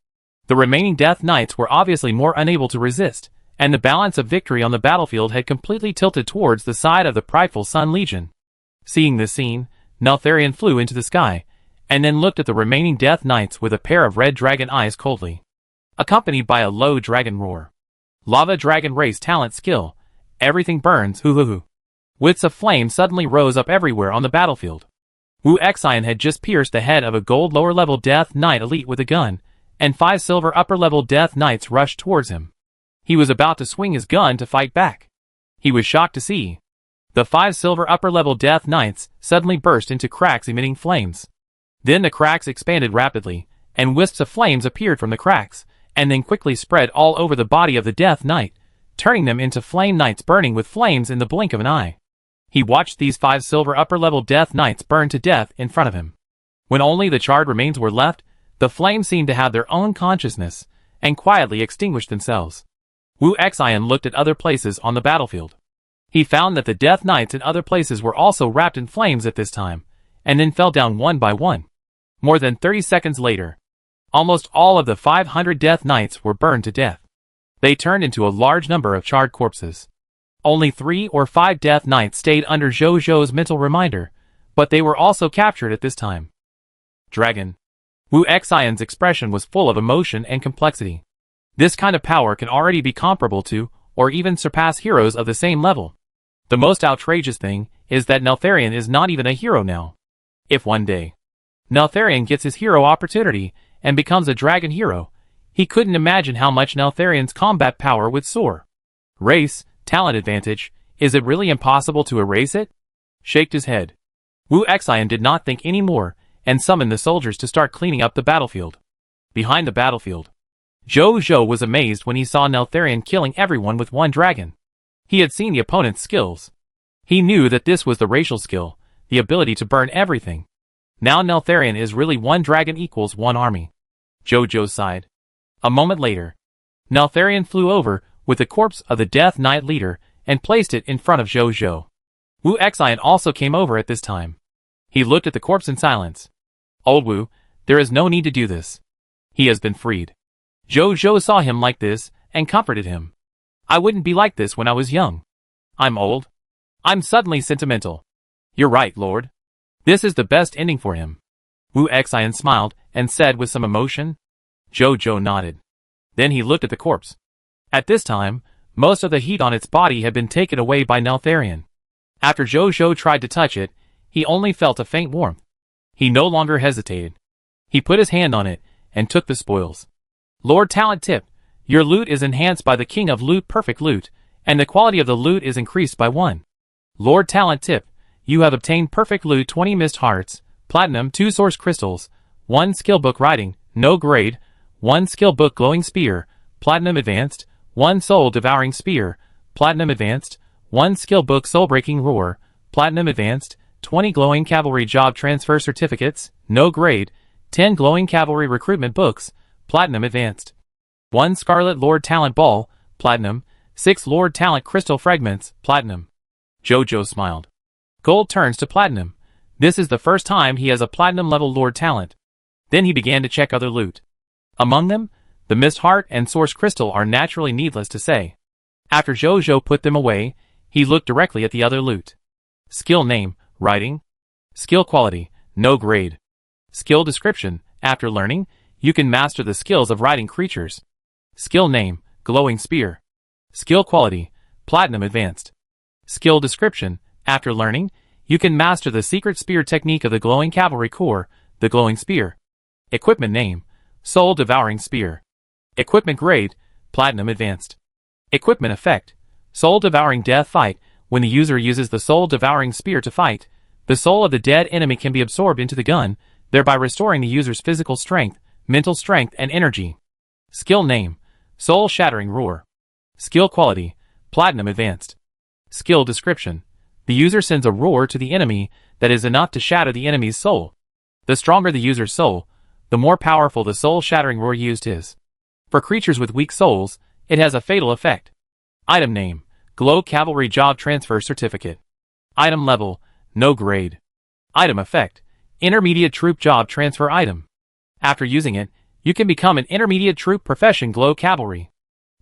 The remaining Death Knights were obviously more unable to resist, and the balance of victory on the battlefield had completely tilted towards the side of the prideful Sun Legion. Seeing this scene, Neltharion flew into the sky, and then looked at the remaining Death Knights with a pair of red dragon eyes coldly, accompanied by a low dragon roar. Lava dragon race talent skill. Everything burns, hoo. Wits of flame suddenly rose up everywhere on the battlefield. Wu Xian had just pierced the head of a gold lower level Death Knight elite with a gun, and 5 silver upper level Death Knights rushed towards him. He was about to swing his gun to fight back. He was shocked to see the 5 silver upper-level Death Knights suddenly burst into cracks emitting flames. Then the cracks expanded rapidly, and wisps of flames appeared from the cracks, and then quickly spread all over the body of the Death Knight, turning them into flame knights burning with flames in the blink of an eye. He watched these 5 silver upper-level Death Knights burn to death in front of him. When only the charred remains were left, the flames seemed to have their own consciousness, and quietly extinguished themselves. Wu Xian looked at other places on the battlefield. He found that the Death Knights in other places were also wrapped in flames at this time, and then fell down one by one. More than 30 seconds later, almost all of the 500 Death Knights were burned to death. They turned into a large number of charred corpses. Only 3 or 5 Death Knights stayed under Zhou Zhou's mental reminder, but they were also captured at this time. Dragon. Wu Xian's expression was full of emotion and complexity. This kind of power can already be comparable to, or even surpass heroes of the same level. The most outrageous thing is that Neltharion is not even a hero now. If one day Neltharion gets his hero opportunity and becomes a dragon hero, he couldn't imagine how much Neltharion's combat power would soar. Race, talent advantage, is it really impossible to erase it? Shaked his head. Wu Xian did not think any more, and summoned the soldiers to start cleaning up the battlefield. Behind the battlefield, Zhou Zhou was amazed when he saw Neltharion killing everyone with one dragon. He had seen the opponent's skills. He knew that this was the racial skill, the ability to burn everything. Now Neltharion is really one dragon equals one army. Zhou Zhou sighed. A moment later, Neltharion flew over with the corpse of the Death Knight leader and placed it in front of Zhou Zhou. Wu Xian also came over at this time. He looked at the corpse in silence. Old Wu, there is no need to do this. He has been freed. Zhou Zhou saw him like this and comforted him. I wouldn't be like this when I was young. I'm old. I'm suddenly sentimental. You're right, Lord. This is the best ending for him. Wu Xian smiled and said with some emotion. Zhou Zhou nodded. Then he looked at the corpse. At this time, most of the heat on its body had been taken away by Neltharion. After Zhou Zhou tried to touch it, he only felt a faint warmth. He no longer hesitated. He put his hand on it and took the spoils. Lord Talent Tip, your loot is enhanced by the King of Loot Perfect Loot, and the quality of the loot is increased by 1. Lord Talent Tip, you have obtained Perfect Loot 20 Mist Hearts, Platinum 2 Source Crystals, 1 Skill Book Writing, no grade, 1 Skill Book Glowing Spear, Platinum Advanced, 1 Soul Devouring Spear, Platinum Advanced, 1 Skill Book Soul Breaking Roar, Platinum Advanced, 20 Glowing Cavalry Job Transfer Certificates, no grade, 10 Glowing Cavalry Recruitment Books, Platinum Advanced. 1 Scarlet Lord Talent Ball, Platinum, 6 Lord Talent Crystal Fragments, Platinum. Zhou Zhou smiled. Gold turns to Platinum. This is the first time he has a Platinum level Lord Talent. Then he began to check other loot. Among them, the Mist Heart and Source Crystal are naturally needless to say. After Zhou Zhou put them away, he looked directly at the other loot. Skill name, writing. Skill quality, no grade. Skill description, after learning, you can master the skills of riding creatures. Skill name, glowing spear. Skill quality, platinum advanced. Skill description, after learning, you can master the secret spear technique of the glowing cavalry corps, the glowing spear. Equipment name, soul devouring spear. Equipment grade, platinum advanced. Equipment effect, soul devouring death fight. When the user uses the soul devouring spear to fight, the soul of the dead enemy can be absorbed into the gun, thereby restoring the user's physical strength, mental strength and energy. Skill name, soul shattering roar. Skill quality, platinum advanced. Skill description, the user sends a roar to the enemy that is enough to shatter the enemy's soul. The stronger the user's soul, the more powerful the soul shattering roar used is. For creatures with weak souls, it has a fatal effect. Item name, Glow Cavalry Job Transfer Certificate. Item level, no grade. Item effect, Intermediate Troop Job Transfer Item. After using it, you can become an Intermediate Troop Profession Glow Cavalry,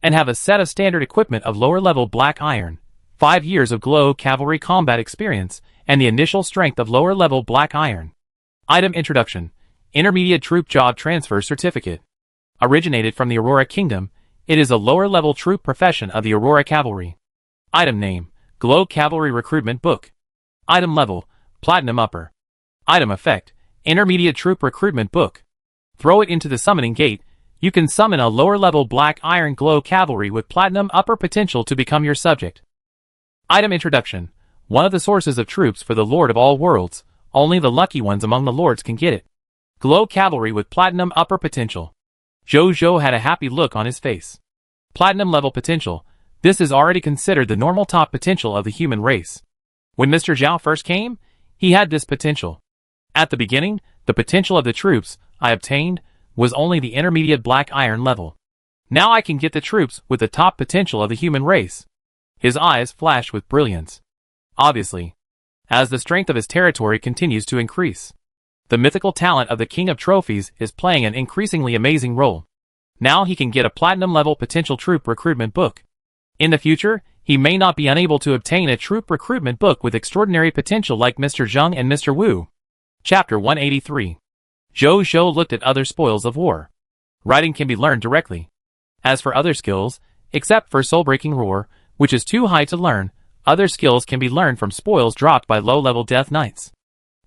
and have a set of standard equipment of lower level Black Iron, 5 years of Glow Cavalry combat experience, and the initial strength of lower level Black Iron. Item introduction, Intermediate Troop Job Transfer Certificate. Originated from the Aurora Kingdom, it is a lower level troop profession of the Aurora Cavalry. Item name, Glow Cavalry Recruitment Book. Item level, Platinum Upper. Item effect, Intermediate Troop Recruitment Book. Throw it into the summoning gate, You can summon a lower-level Black Iron Glow Cavalry with Platinum Upper potential to become your subject. Item Introduction. One of the sources of troops for the Lord of all worlds. Only the lucky ones among the lords can get it. Glow Cavalry with Platinum Upper potential. Zhou had a happy look on his face. Platinum level potential. This is already considered the normal top potential of the human race. When Mr. Zhao first came, he had this potential. At the beginning, the potential of the troops I obtained was only the intermediate Black Iron level. Now I can get the troops with the top potential of the human race. His eyes flashed with brilliance. Obviously, as the strength of his territory continues to increase, the mythical talent of the King of Trophies is playing an increasingly amazing role. Now he can get a platinum level potential troop recruitment book. In the future, he may not be unable to obtain a troop recruitment book with extraordinary potential like Mr. Zheng and Mr. Wu. Chapter 183. Zhou looked at other spoils of war. Writing can be learned directly. As for other skills, except for soul-breaking roar, which is too high to learn, other skills can be learned from spoils dropped by low-level Death Knights.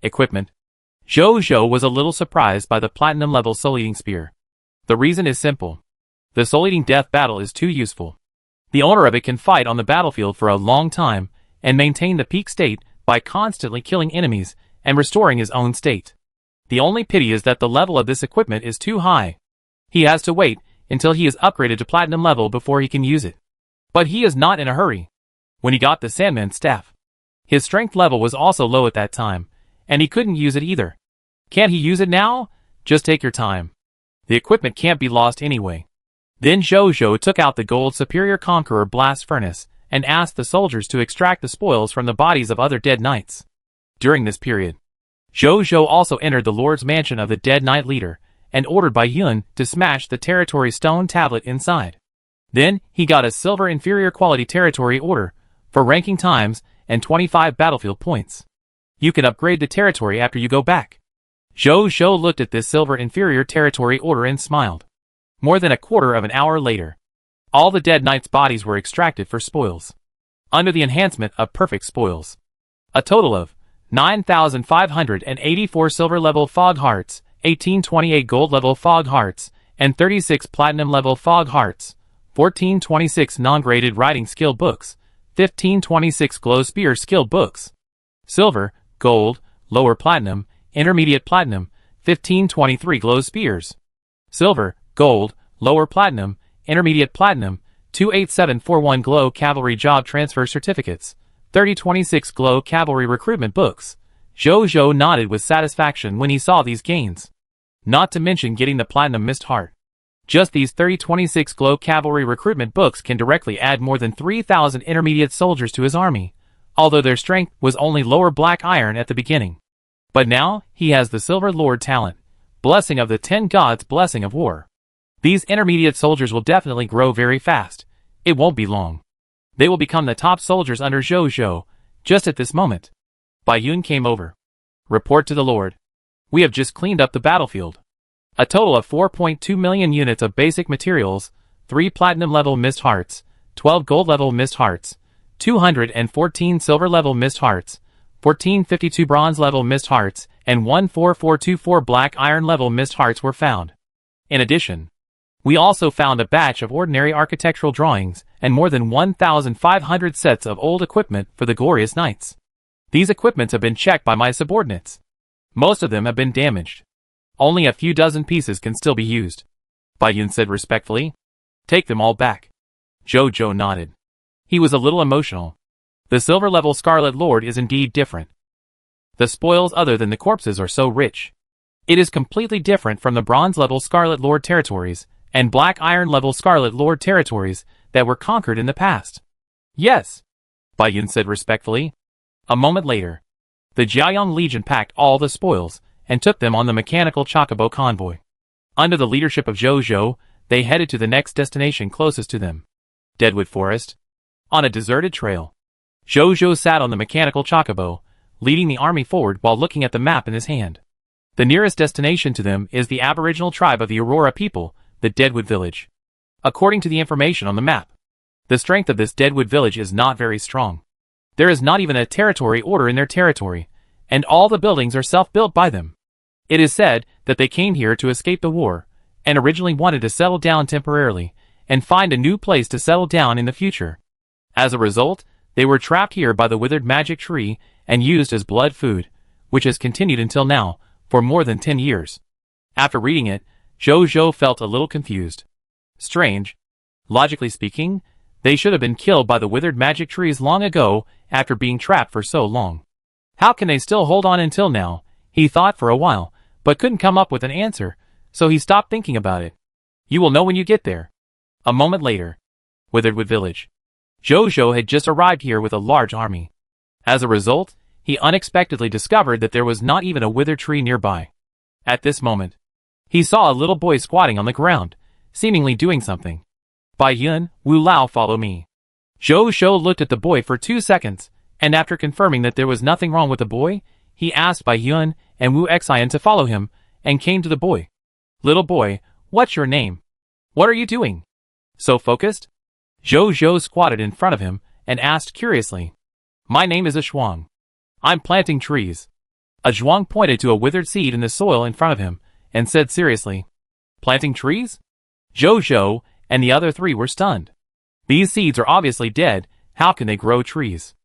Equipment. Zhou was a little surprised by the platinum-level soul-eating spear. The reason is simple. The soul-eating death battle is too useful. The owner of it can fight on the battlefield for a long time and maintain the peak state by constantly killing enemies and restoring his own state. The only pity is that the level of this equipment is too high. He has to wait until he is upgraded to platinum level before he can use it. But he is not in a hurry. When he got the Sandman staff, his strength level was also low at that time, and he couldn't use it either. Can't he use it now? Just take your time. The equipment can't be lost anyway. Then Zhou took out the gold Superior Conqueror blast furnace and asked the soldiers to extract the spoils from the bodies of other dead knights. During this period, Zhou also entered the Lord's mansion of the dead knight leader and ordered Bai Yun to smash the territory stone tablet inside. Then he got a silver inferior quality territory order for ranking times and 25 battlefield points. You can upgrade the territory after you go back. Zhou looked at this silver inferior territory order and smiled. More than a quarter of an hour later, all the dead knights' bodies were extracted for spoils. Under the enhancement of perfect spoils, a total of 9,584 silver level fog hearts, 1828 gold level fog hearts, and 36 platinum level fog hearts, 1426 non-graded writing skill books, 1526 glow spear skill books, silver, gold, lower platinum, intermediate platinum, 1523 glow spears, silver, gold, lower platinum, intermediate platinum, 28741 glow cavalry job transfer certificates, 3026 glow cavalry recruitment books. Zhou nodded with satisfaction when he saw these gains. Not to mention getting the platinum mist heart. Just these 3026 glow cavalry recruitment books can directly add more than 3,000 intermediate soldiers to his army, although their strength was only lower Black Iron at the beginning. But now, he has the Silver Lord talent, blessing of the 10 gods, blessing of war. These intermediate soldiers will definitely grow very fast. It won't be long. They will become the top soldiers under Zhou. Just at this moment, Bai Yun came over. Report to the Lord. We have just cleaned up the battlefield. A total of 4.2 million units of basic materials, 3 platinum level mist hearts, 12 gold level mist hearts, 214 silver level mist hearts, 1452 bronze level mist hearts, and 14424 black iron level mist hearts were found. In addition, we also found a batch of ordinary architectural drawings and more than 1,500 sets of old equipment for the glorious knights. These equipments have been checked by my subordinates. Most of them have been damaged. Only a few dozen pieces can still be used. Bai Yun said respectfully. Take them all back. Zhou nodded. He was a little emotional. The silver level Scarlet Lord is indeed different. The spoils other than the corpses are so rich. It is completely different from the bronze level Scarlet Lord territories and black iron level Scarlet Lord territories that were conquered in the past. Yes, Bai Yun said respectfully. A moment later, the Jiaoyang Legion packed all the spoils and took them on the mechanical chocobo convoy. Under the leadership of Zhou, they headed to the next destination closest to them, Deadwood Forest. On a deserted trail, Zhou sat on the mechanical chocobo, leading the army forward while looking at the map in his hand. The nearest destination to them is the aboriginal tribe of the Aurora people, the Deadwood Village. According to the information on the map, the strength of this Deadwood Village is not very strong. There is not even a territory order in their territory, and all the buildings are self-built by them. It is said that they came here to escape the war, and originally wanted to settle down temporarily and find a new place to settle down in the future. As a result, they were trapped here by the withered magic tree and used as blood food, which has continued until now, for more than 10 years. After reading it, Jojo felt a little confused. Strange. Logically speaking, they should have been killed by the withered magic trees long ago after being trapped for so long. How can they still hold on until now? He thought for a while, but couldn't come up with an answer, so he stopped thinking about it. You will know when you get there. A moment later. Witheredwood Village. Jojo had just arrived here with a large army. As a result, he unexpectedly discovered that there was not even a withered tree nearby. At this moment, he saw a little boy squatting on the ground, seemingly doing something. Bai Yun, Wu Lao, follow me. Jojo looked at the boy for 2 seconds, and after confirming that there was nothing wrong with the boy, he asked Bai Yun and Wu Xian to follow him, and came to the boy. Little boy, what's your name? What are you doing? So focused? Jojo squatted in front of him and asked curiously. My name is Zhuang. I'm planting trees. Zhuang pointed to a withered seed in the soil in front of him and said seriously. Planting trees? Jojo and the other 3 were stunned. These seeds are obviously dead. How can they grow trees?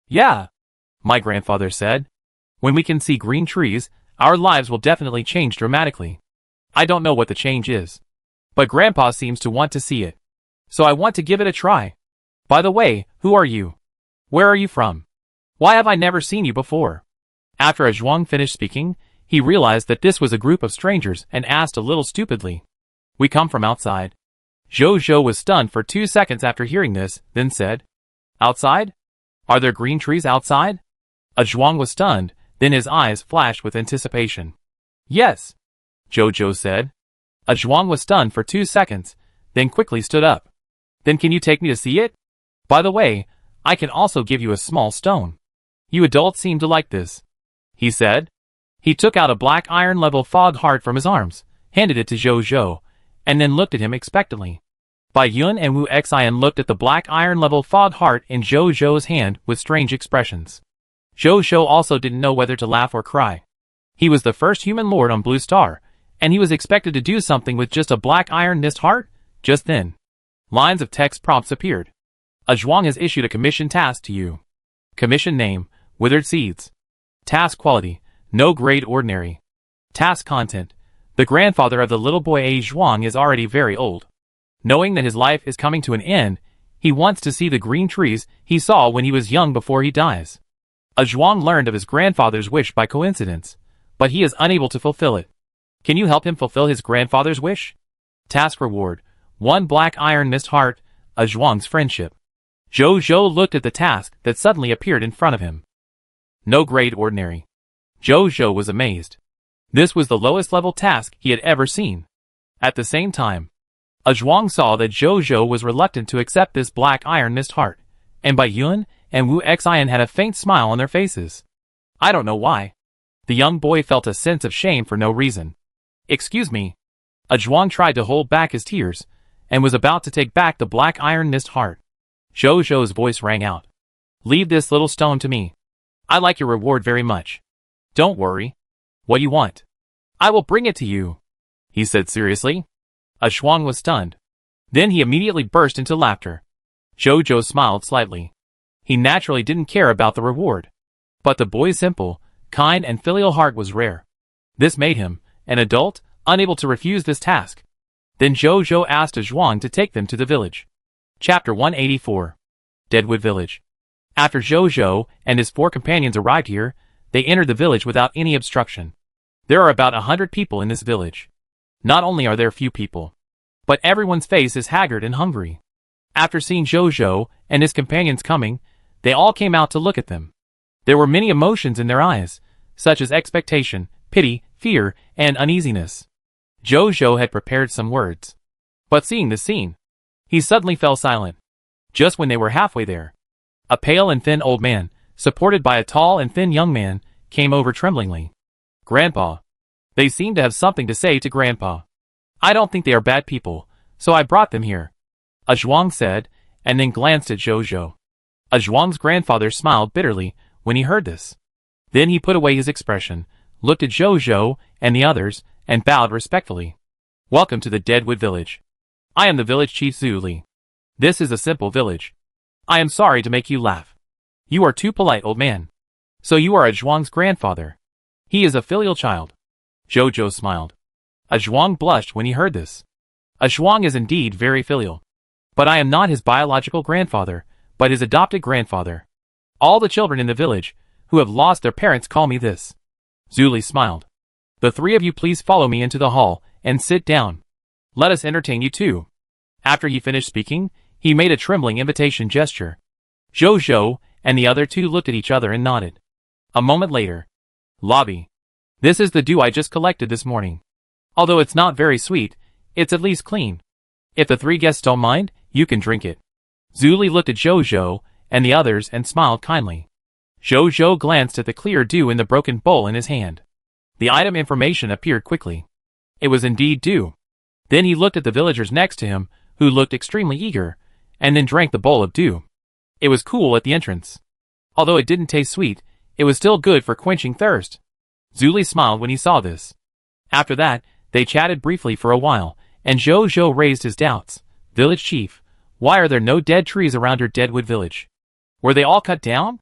Yeah, my grandfather said. When we can see green trees, our lives will definitely change dramatically. I don't know what the change is, but Grandpa seems to want to see it. So I want to give it a try. By the way, who are you? Where are you from? Why have I never seen you before? After Zhuang finished speaking, he realized that this was a group of strangers and asked a little stupidly. We come from outside. Jojo was stunned for 2 seconds after hearing this, then said, Outside? Are there green trees outside? Zhuang was stunned, then his eyes flashed with anticipation. Yes, Jojo said. Zhuang was stunned for 2 seconds, then quickly stood up. Then can you take me to see it? By the way, I can also give you a small stone. You adults seem to like this, he said. He took out a black iron-level fog heart from his arms, handed it to Jojo, and then looked at him expectantly. Bai Yun and Wu Xian looked at the black iron-level fog heart in Jojo's hand with strange expressions. Jojo also didn't know whether to laugh or cry. He was the first human lord on Blue Star, and he was expected to do something with just a black iron nest heart. Just then, lines of text prompts appeared. Zhuang has issued a commission task to you. Commission name, Withered Seeds. Task quality, no grade ordinary. Task content, the grandfather of the little boy Zhuang is already very old. Knowing that his life is coming to an end, he wants to see the green trees he saw when he was young before he dies. Zhuang learned of his grandfather's wish by coincidence, but he is unable to fulfill it. Can you help him fulfill his grandfather's wish? Task reward, 1 black iron mist heart, Zhuang's friendship. Jojo looked at the task that suddenly appeared in front of him. No grade ordinary. Jojo was amazed. This was the lowest level task he had ever seen. At the same time, Zhuang saw that Jojo was reluctant to accept this black iron mist heart, and Bai Yun and Wu Xian had a faint smile on their faces. I don't know why. The young boy felt a sense of shame for no reason. Excuse me. Zhuang tried to hold back his tears, and was about to take back the black iron mist heart. Jojo's voice rang out. Leave this little stone to me. I like your reward very much. Don't worry. What do you want? I will bring it to you, he said seriously. Zhuang was stunned. Then he immediately burst into laughter. Jojo smiled slightly. He naturally didn't care about the reward. But the boy's simple, kind and filial heart was rare. This made him, an adult, unable to refuse this task. Then Jojo asked Zhuang to take them to the village. Chapter 184. Deadwood Village. After Jojo and his 4 companions arrived here, they entered the village without any obstruction. There are about 100 people in this village. Not only are there few people, but everyone's face is haggard and hungry. After seeing Jojo and his companions coming, they all came out to look at them. There were many emotions in their eyes, such as expectation, pity, fear, and uneasiness. Jojo had prepared some words. But seeing the scene, he suddenly fell silent. Just when they were halfway there, a pale and thin old man, supported by a tall and thin young man, came over tremblingly. Grandpa. They seem to have something to say to Grandpa. I don't think they are bad people, so I brought them here, Zhuang said, and then glanced at Jojo. Zhuang's grandfather smiled bitterly when he heard this. Then he put away his expression, looked at Jojo and the others, and bowed respectfully. Welcome to the Deadwood Village. I am the village chief Zuli. This is a simple village. I am sorry to make you laugh. You are too polite, old man. So you are Zhuang's grandfather. He is a filial child. Zhou smiled. Zhuang blushed when he heard this. Zhuang is indeed very filial. But I am not his biological grandfather, but his adopted grandfather. All the children in the village, who have lost their parents, call me this. Zuli smiled. The three of you please follow me into the hall, and sit down. Let us entertain you too. After he finished speaking, he made a trembling invitation gesture. Zhou and the other two looked at each other and nodded. A moment later. Lobby. This is the dew I just collected this morning. Although it's not very sweet, it's at least clean. If the three guests don't mind, you can drink it. Zuli looked at Zhou and the others and smiled kindly. Zhou glanced at the clear dew in the broken bowl in his hand. The item information appeared quickly. It was indeed dew. Then he looked at the villagers next to him, who looked extremely eager, and then drank the bowl of dew. It was cool at the entrance. Although it didn't taste sweet, it was still good for quenching thirst. Zuli smiled when he saw this. After that, they chatted briefly for a while, and Zhou raised his doubts. Village chief, why are there no dead trees around your Deadwood village? Were they all cut down?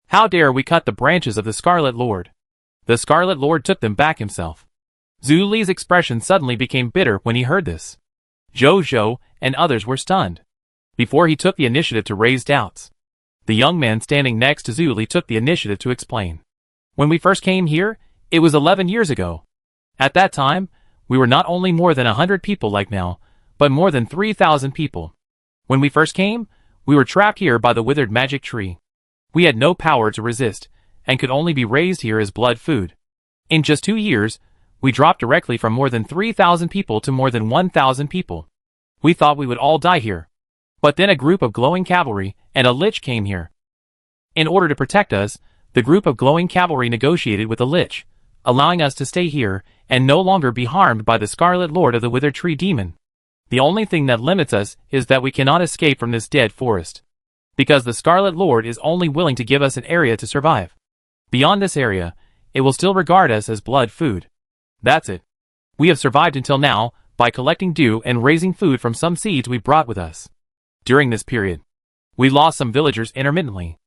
How dare we cut the branches of the Scarlet Lord? The Scarlet Lord took them back himself. Zuli's expression suddenly became bitter when he heard this. Zhou and others were stunned. Before he took the initiative to raise doubts, the young man standing next to Zuli took the initiative to explain. When we first came here, it was 11 years ago. At that time, we were not only more than 100 people like now, but more than 3,000 people. When we first came, we were trapped here by the withered magic tree. We had no power to resist, and could only be raised here as blood food. In just 2 years, we dropped directly from more than 3,000 people to more than 1,000 people. We thought we would all die here. But then a group of glowing cavalry and a lich came here. In order to protect us, the group of glowing cavalry negotiated with the lich, allowing us to stay here and no longer be harmed by the Scarlet Lord of the Withered Tree Demon. The only thing that limits us is that we cannot escape from this dead forest. Because the Scarlet Lord is only willing to give us an area to survive. Beyond this area, it will still regard us as blood food. That's it. We have survived until now, by collecting dew and raising food from some seeds we brought with us. During this period, we lost some villagers intermittently.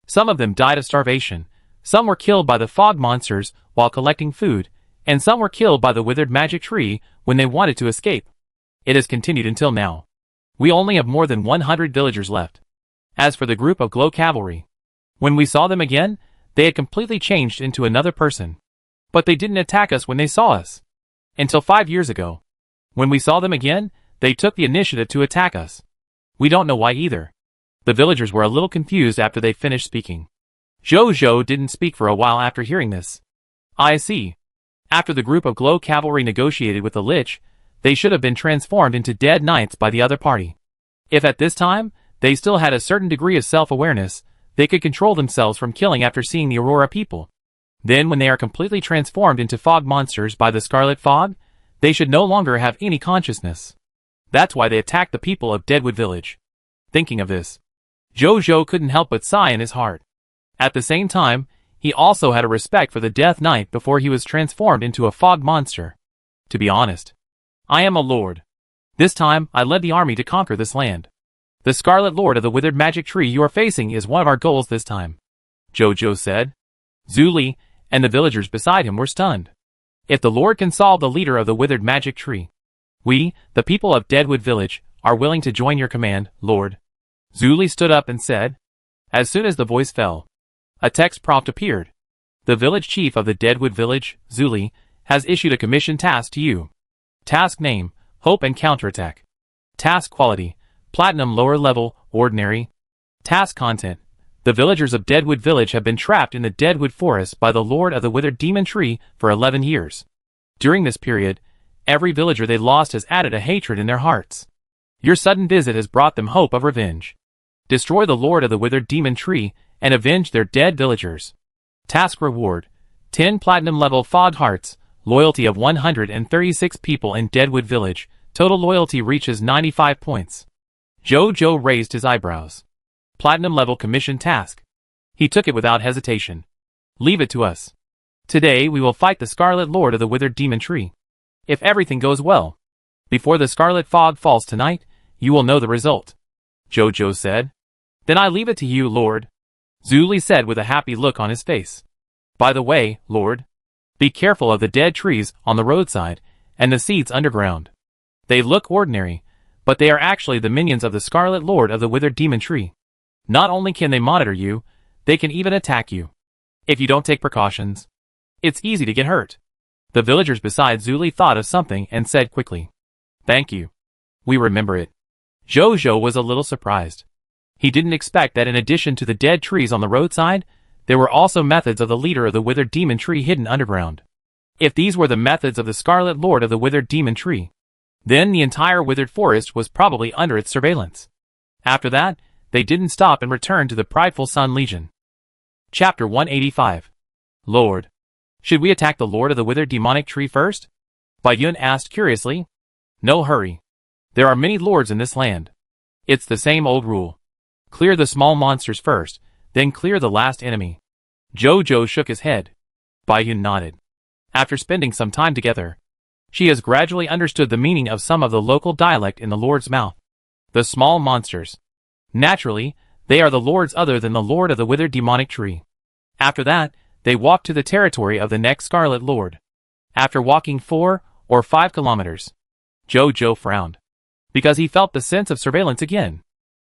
Some of them died of starvation, some were killed by the fog monsters while collecting food, and some were killed by the withered magic tree when they wanted to escape. It has continued until now. We only have more than 100 villagers left. As for the group of glow cavalry, when we saw them again, they had completely changed into another person. But they didn't attack us when they saw us. Until 5 years ago. When we saw them again, they took the initiative to attack us. We don't know why either. The villagers were a little confused after they finished speaking. Zhou didn't speak for a while after hearing this. I see. After the group of glow cavalry negotiated with the lich, they should have been transformed into dead knights by the other party. If at this time, they still had a certain degree of self-awareness, they could control themselves from killing after seeing the Aurora people. Then when they are completely transformed into fog monsters by the Scarlet Fog, they should no longer have any consciousness. That's why they attacked the people of Deadwood Village. Thinking of this, Zhou couldn't help but sigh in his heart. At the same time, he also had a respect for the Death Knight before he was transformed into a fog monster. To be honest, I am a lord. This time, I led the army to conquer this land. The Scarlet Lord of the Withered Magic Tree you are facing is one of our goals this time, Zhou said. Zuli and the villagers beside him were stunned. If the Lord can solve the leader of the Withered Magic Tree, we, the people of Deadwood Village, are willing to join your command, Lord. Zuli stood up and said. As soon as the voice fell, a text prompt appeared. The village chief of the Deadwood Village, Zuli, has issued a commission task to you. Task name, Hope and Counterattack. Task quality, Platinum lower level, Ordinary. Task content. The villagers of Deadwood Village have been trapped in the Deadwood Forest by the Lord of the Withered Demon Tree for 11 years. During this period, every villager they lost has added a hatred in their hearts. Your sudden visit has brought them hope of revenge. Destroy the Lord of the Withered Demon Tree and avenge their dead villagers. Task reward, 10 Platinum level Fog Hearts, loyalty of 136 people in Deadwood Village, total loyalty reaches 95 points. Zhou raised his eyebrows. Platinum level commission task. He took it without hesitation. Leave it to us. Today we will fight the Scarlet Lord of the Withered Demon Tree. if everything goes well. Before the scarlet fog falls tonight, you will know the result. Jojo said. Then I leave it to you, Lord. Zuli said with a happy look on his face. By the way, Lord, be careful of the dead trees on the roadside and the seeds underground. They look ordinary, but they are actually the minions of the Scarlet Lord of the Withered Demon Tree. Not only can they monitor you, they can even attack you. If you don't take precautions, it's easy to get hurt. The villagers beside Zuli thought of something and said quickly, Thank you. We remember it. Jojo was a little surprised. He didn't expect that in addition to the dead trees on the roadside, there were also methods of the leader of the Withered Demon Tree hidden underground. If these were the methods of the Scarlet Lord of the Withered Demon Tree, then the entire withered forest was probably under its surveillance. After that, they didn't stop and returned to the prideful Sun Legion. Chapter 185. Lord, should we attack the Lord of the Withered Demonic Tree first? Baiyun asked curiously. No hurry. There are many lords in this land. It's the same old rule. Clear the small monsters first, then clear the last enemy. Jojo shook his head. Baiyun nodded. After spending some time together, she has gradually understood the meaning of some of the local dialect in the Lord's mouth. The small monsters. Naturally, they are the lords other than the Lord of the Withered Demonic Tree. After that, they walked to the territory of the next Scarlet Lord. After walking 4 or 5 kilometers, Jojo frowned, because he felt the sense of surveillance again.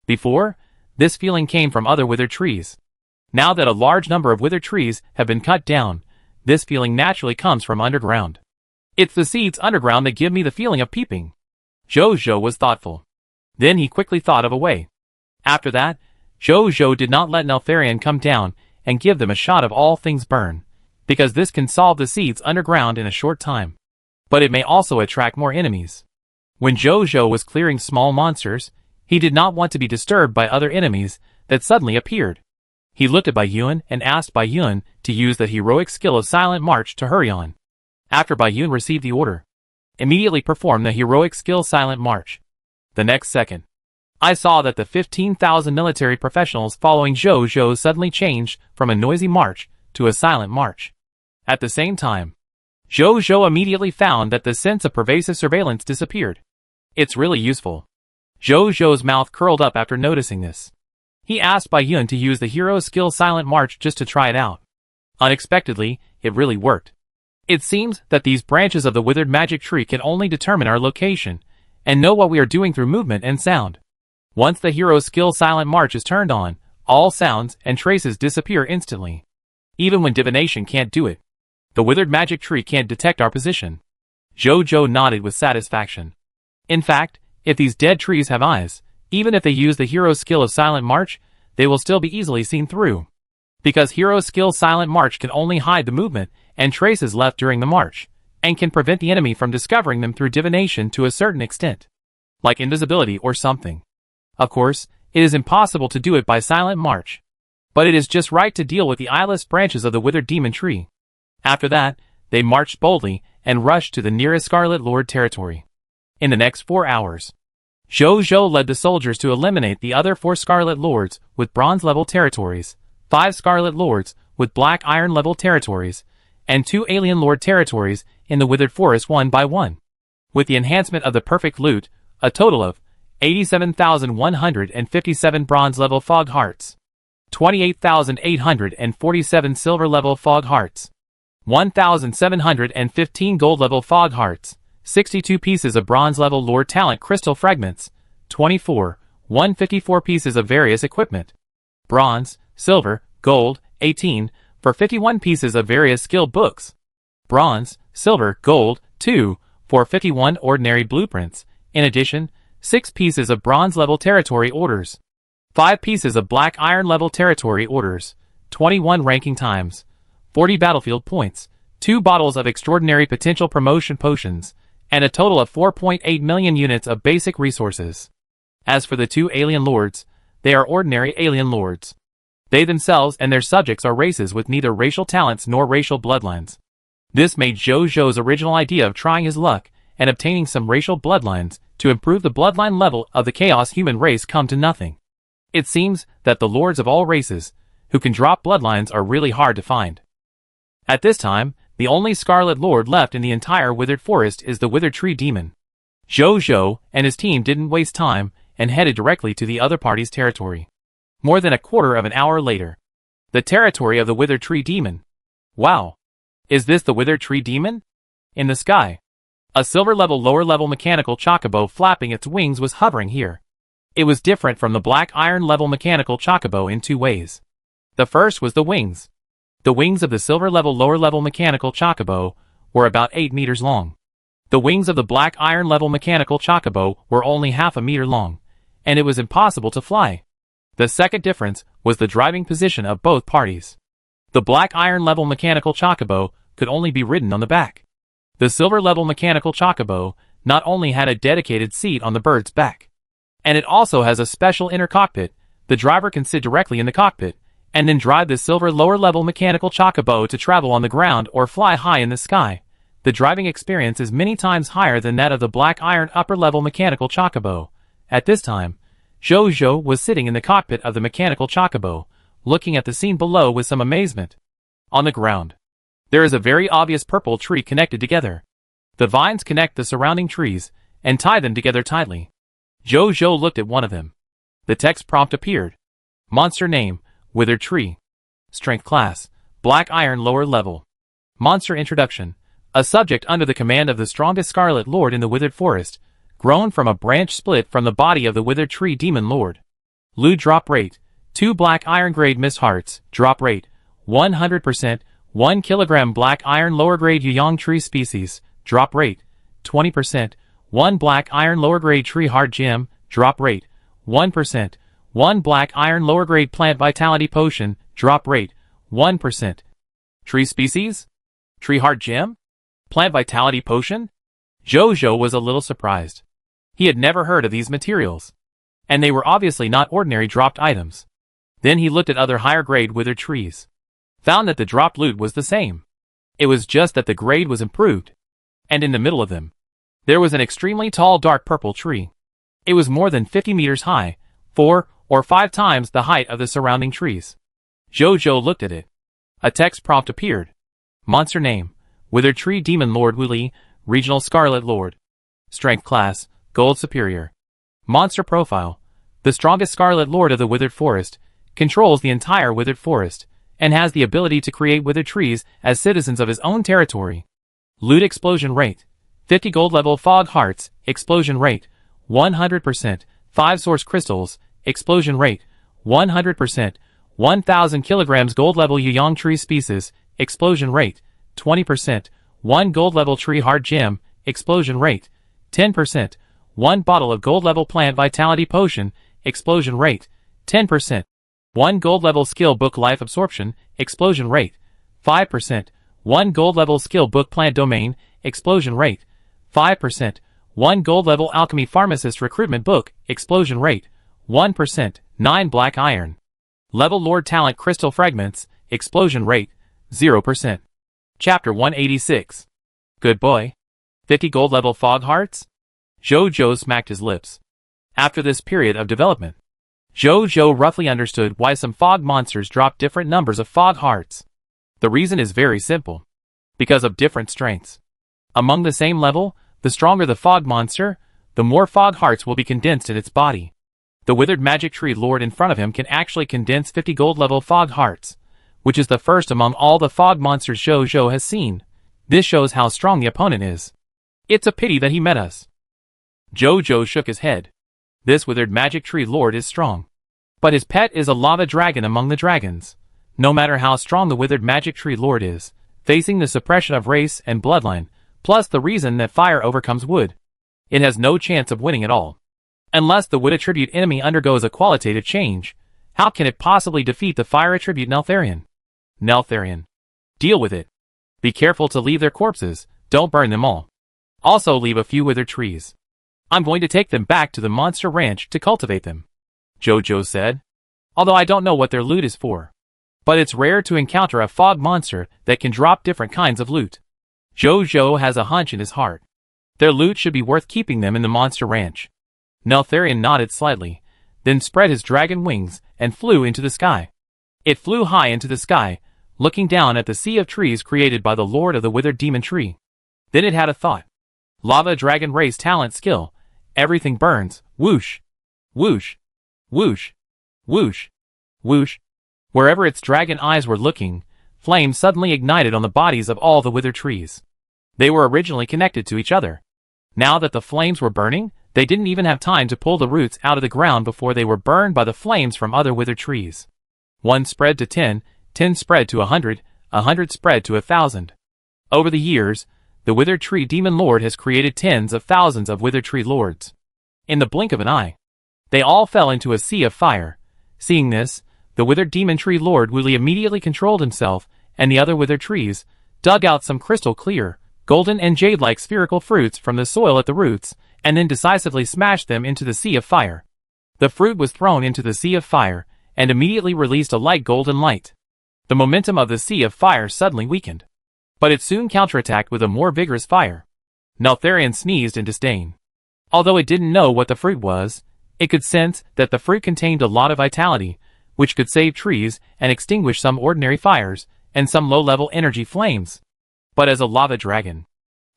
Before, this feeling came from other withered trees. Now that a large number of withered trees have been cut down, this feeling naturally comes from underground. It's the seeds underground that give me the feeling of peeping. Jojo was thoughtful. Then he quickly thought of a way. After that, Jojo did not let Neltharion come down and give them a shot of all things burn, because this can solve the seeds underground in a short time. But it may also attract more enemies. When Jojo was clearing small monsters, he did not want to be disturbed by other enemies that suddenly appeared. He looked at Baiyun and asked Baiyun to use the heroic skill of Silent March to hurry on. After Baiyun received the order, immediately perform the heroic skill Silent March. The next second, I saw that the 15,000 military professionals following Jojo suddenly changed from a noisy march to a silent march. At the same time, Jojo immediately found that the sense of pervasive surveillance disappeared. It's really useful. Jojo's mouth curled up after noticing this. He asked Baiyun to use the hero skill Silent March just to try it out. Unexpectedly, it really worked. It seems that these branches of the withered magic tree can only determine our location and know what we are doing through movement and sound. Once the hero skill Silent March is turned on, all sounds and traces disappear instantly. Even when divination can't do it, the withered magic tree can't detect our position. Jojo nodded with satisfaction. In fact, if these dead trees have eyes, even if they use the hero skill of Silent March, they will still be easily seen through. Because hero skill Silent March can only hide the movement and traces left during the march, and can prevent the enemy from discovering them through divination to a certain extent, like invisibility or something. Of course, it is impossible to do it by Silent March, but it is just right to deal with the eyeless branches of the withered demon tree. After that, they marched boldly and rushed to the nearest Scarlet Lord territory. In the next 4 hours, Jojo led the soldiers to eliminate the other 4 Scarlet Lords with bronze-level territories, 5 Scarlet Lords with black iron-level territories, and 2 Alien Lord territories in the Withered Forest one by one. With the enhancement of the perfect loot, a total of 87,157 bronze-level Fog Hearts, 28,847 silver-level Fog Hearts, 1,715 gold-level Fog Hearts, 62 pieces of bronze-level Lord Talent Crystal Fragments, 154 pieces of various equipment, bronze, silver, gold, 18, for 51 pieces of various skill books, bronze, silver, gold, 2, for 51 ordinary blueprints, in addition, 6 pieces of bronze-level territory orders, 5 pieces of black iron-level territory orders, 21 ranking times, 40 battlefield points, 2 bottles of extraordinary potential promotion potions, and a total of 4.8 million units of basic resources. As for the 2 alien lords, they are ordinary alien lords. They themselves and their subjects are races with neither racial talents nor racial bloodlines. This made Jojo's original idea of trying his luck and obtaining some racial bloodlines to improve the bloodline level of the chaos human race come to nothing. It seems that the lords of all races who can drop bloodlines are really hard to find. At this time, The only Scarlet Lord left in the entire withered forest is the withered tree demon. Zhou and his team didn't waste time and headed directly to the other party's territory. More than a quarter of an hour later. The territory of the withered tree demon. Wow. Is this the withered tree demon? In the sky. A silver-level lower-level mechanical chocobo flapping its wings was hovering here. It was different from the black iron-level mechanical chocobo in two ways. The first was the wings. The wings of the silver-level lower-level mechanical chocobo were about 8 meters long. The wings of the black iron-level mechanical chocobo were only half a meter long, and it was impossible to fly. The second difference was the driving position of both parties. The black iron-level mechanical chocobo could only be ridden on the back. The silver-level mechanical chocobo not only had a dedicated seat on the bird's back, and it also has a special inner cockpit. The driver can sit directly in the cockpit, and then drive the silver lower-level mechanical chocobo to travel on the ground or fly high in the sky. The driving experience is many times higher than that of the black iron upper-level mechanical chocobo. At this time, Zhou was sitting in the cockpit of the mechanical chocobo, looking at the scene below with some amazement. On the ground, there is a very obvious purple tree connected together. The vines connect the surrounding trees and tie them together tightly. Zhou looked at one of them. The text prompt appeared. Monster name, Withered Tree. Strength class, Black Iron lower level. Monster introduction. A subject under the command of the strongest Scarlet Lord in the Withered Forest, grown from a branch split from the body of the Withered Tree Demon Lord. Loot drop rate, 2 black iron grade Miss Hearts, drop rate, 100%, 1 kilogram black iron lower grade Yuyang tree species, drop rate, 20%, 1 black iron lower grade tree heart gem, drop rate, 1%, 1 black iron lower grade plant vitality potion, drop rate, 1%. Tree species? Tree heart gem? Plant vitality potion? Zhou was a little surprised. He had never heard of these materials, and they were obviously not ordinary dropped items. Then he looked at other higher grade withered trees. Found that the dropped loot was the same. It was just that the grade was improved. And in the middle of them, there was an extremely tall dark purple tree. It was more than 50 meters high, 4 or 5 times the height of the surrounding trees. Zhou looked at it. A text prompt appeared. Monster name, Withered Tree Demon Lord Wuli, Regional Scarlet Lord. Strength class, Gold Superior. Monster profile. The strongest Scarlet Lord of the Withered Forest, controls the entire Withered Forest, and has the ability to create withered trees as citizens of his own territory. Loot explosion rate. 50 gold level fog hearts, explosion rate, 100%, 5 source crystals, explosion rate, 100%, 1000 kilograms gold level Yuyang tree species, explosion rate, 20%, 1 gold level tree heart gem, explosion rate, 10%, 1 bottle of gold level plant vitality potion, explosion rate, 10%, 1 gold level skill book life absorption, explosion rate, 5%, 1 gold level skill book plant domain, explosion rate, 5%, 1 gold level alchemy pharmacist recruitment book, explosion rate, 1%, 9 black iron. Level Lord talent crystal fragments, explosion rate, 0%. Chapter 186. Good boy. 50 gold level fog hearts? Zhou smacked his lips. After this period of development, Zhou roughly understood why some fog monsters drop different numbers of fog hearts. The reason is very simple. Because of different strengths. Among the same level, the stronger the fog monster, the more fog hearts will be condensed in its body. The withered magic tree lord in front of him can actually condense 50 gold level fog hearts, which is the first among all the fog monsters Zhou has seen. This shows how strong the opponent is. It's a pity that he met us. Zhou shook his head. This withered magic tree lord is strong. But his pet is a lava dragon among the dragons. No matter how strong the withered magic tree lord is, facing the suppression of race and bloodline, plus the reason that fire overcomes wood, it has no chance of winning at all. Unless the wood attribute enemy undergoes a qualitative change, how can it possibly defeat the fire attribute Neltharion? Neltharion. Deal with it. Be careful to leave their corpses, don't burn them all. Also leave a few withered trees. I'm going to take them back to the monster ranch to cultivate them. Zhou said. Although I don't know what their loot is for. But it's rare to encounter a fog monster that can drop different kinds of loot. Zhou has a hunch in his heart. Their loot should be worth keeping them in the monster ranch. Neltharion nodded slightly, then spread his dragon wings and flew into the sky. It flew high into the sky, looking down at the sea of trees created by the Lord of the Withered Demon Tree. Then it had a thought. Lava Dragon Race talent skill. Everything burns. Whoosh. Whoosh. Whoosh. Whoosh. Whoosh. Wherever its dragon eyes were looking, flames suddenly ignited on the bodies of all the withered trees. They were originally connected to each other. Now that the flames were burning, they didn't even have time to pull the roots out of the ground before they were burned by the flames from other withered trees. 1 spread to 10, 10 spread to 100, 100 spread to 1,000. Over the years, the Withered Tree Demon Lord has created tens of thousands of Withered Tree Lords. In the blink of an eye, they all fell into a sea of fire. Seeing this, the Withered Demon Tree Lord Wooly immediately controlled himself and the other withered trees, dug out some crystal clear, golden and jade-like spherical fruits from the soil at the roots, and then decisively smashed them into the sea of fire. The fruit was thrown into the sea of fire, and immediately released a light golden light. The momentum of the sea of fire suddenly weakened. But it soon counterattacked with a more vigorous fire. Neltharion sneezed in disdain. Although it didn't know what the fruit was, it could sense that the fruit contained a lot of vitality, which could save trees and extinguish some ordinary fires, and some low-level energy flames. But as a lava dragon,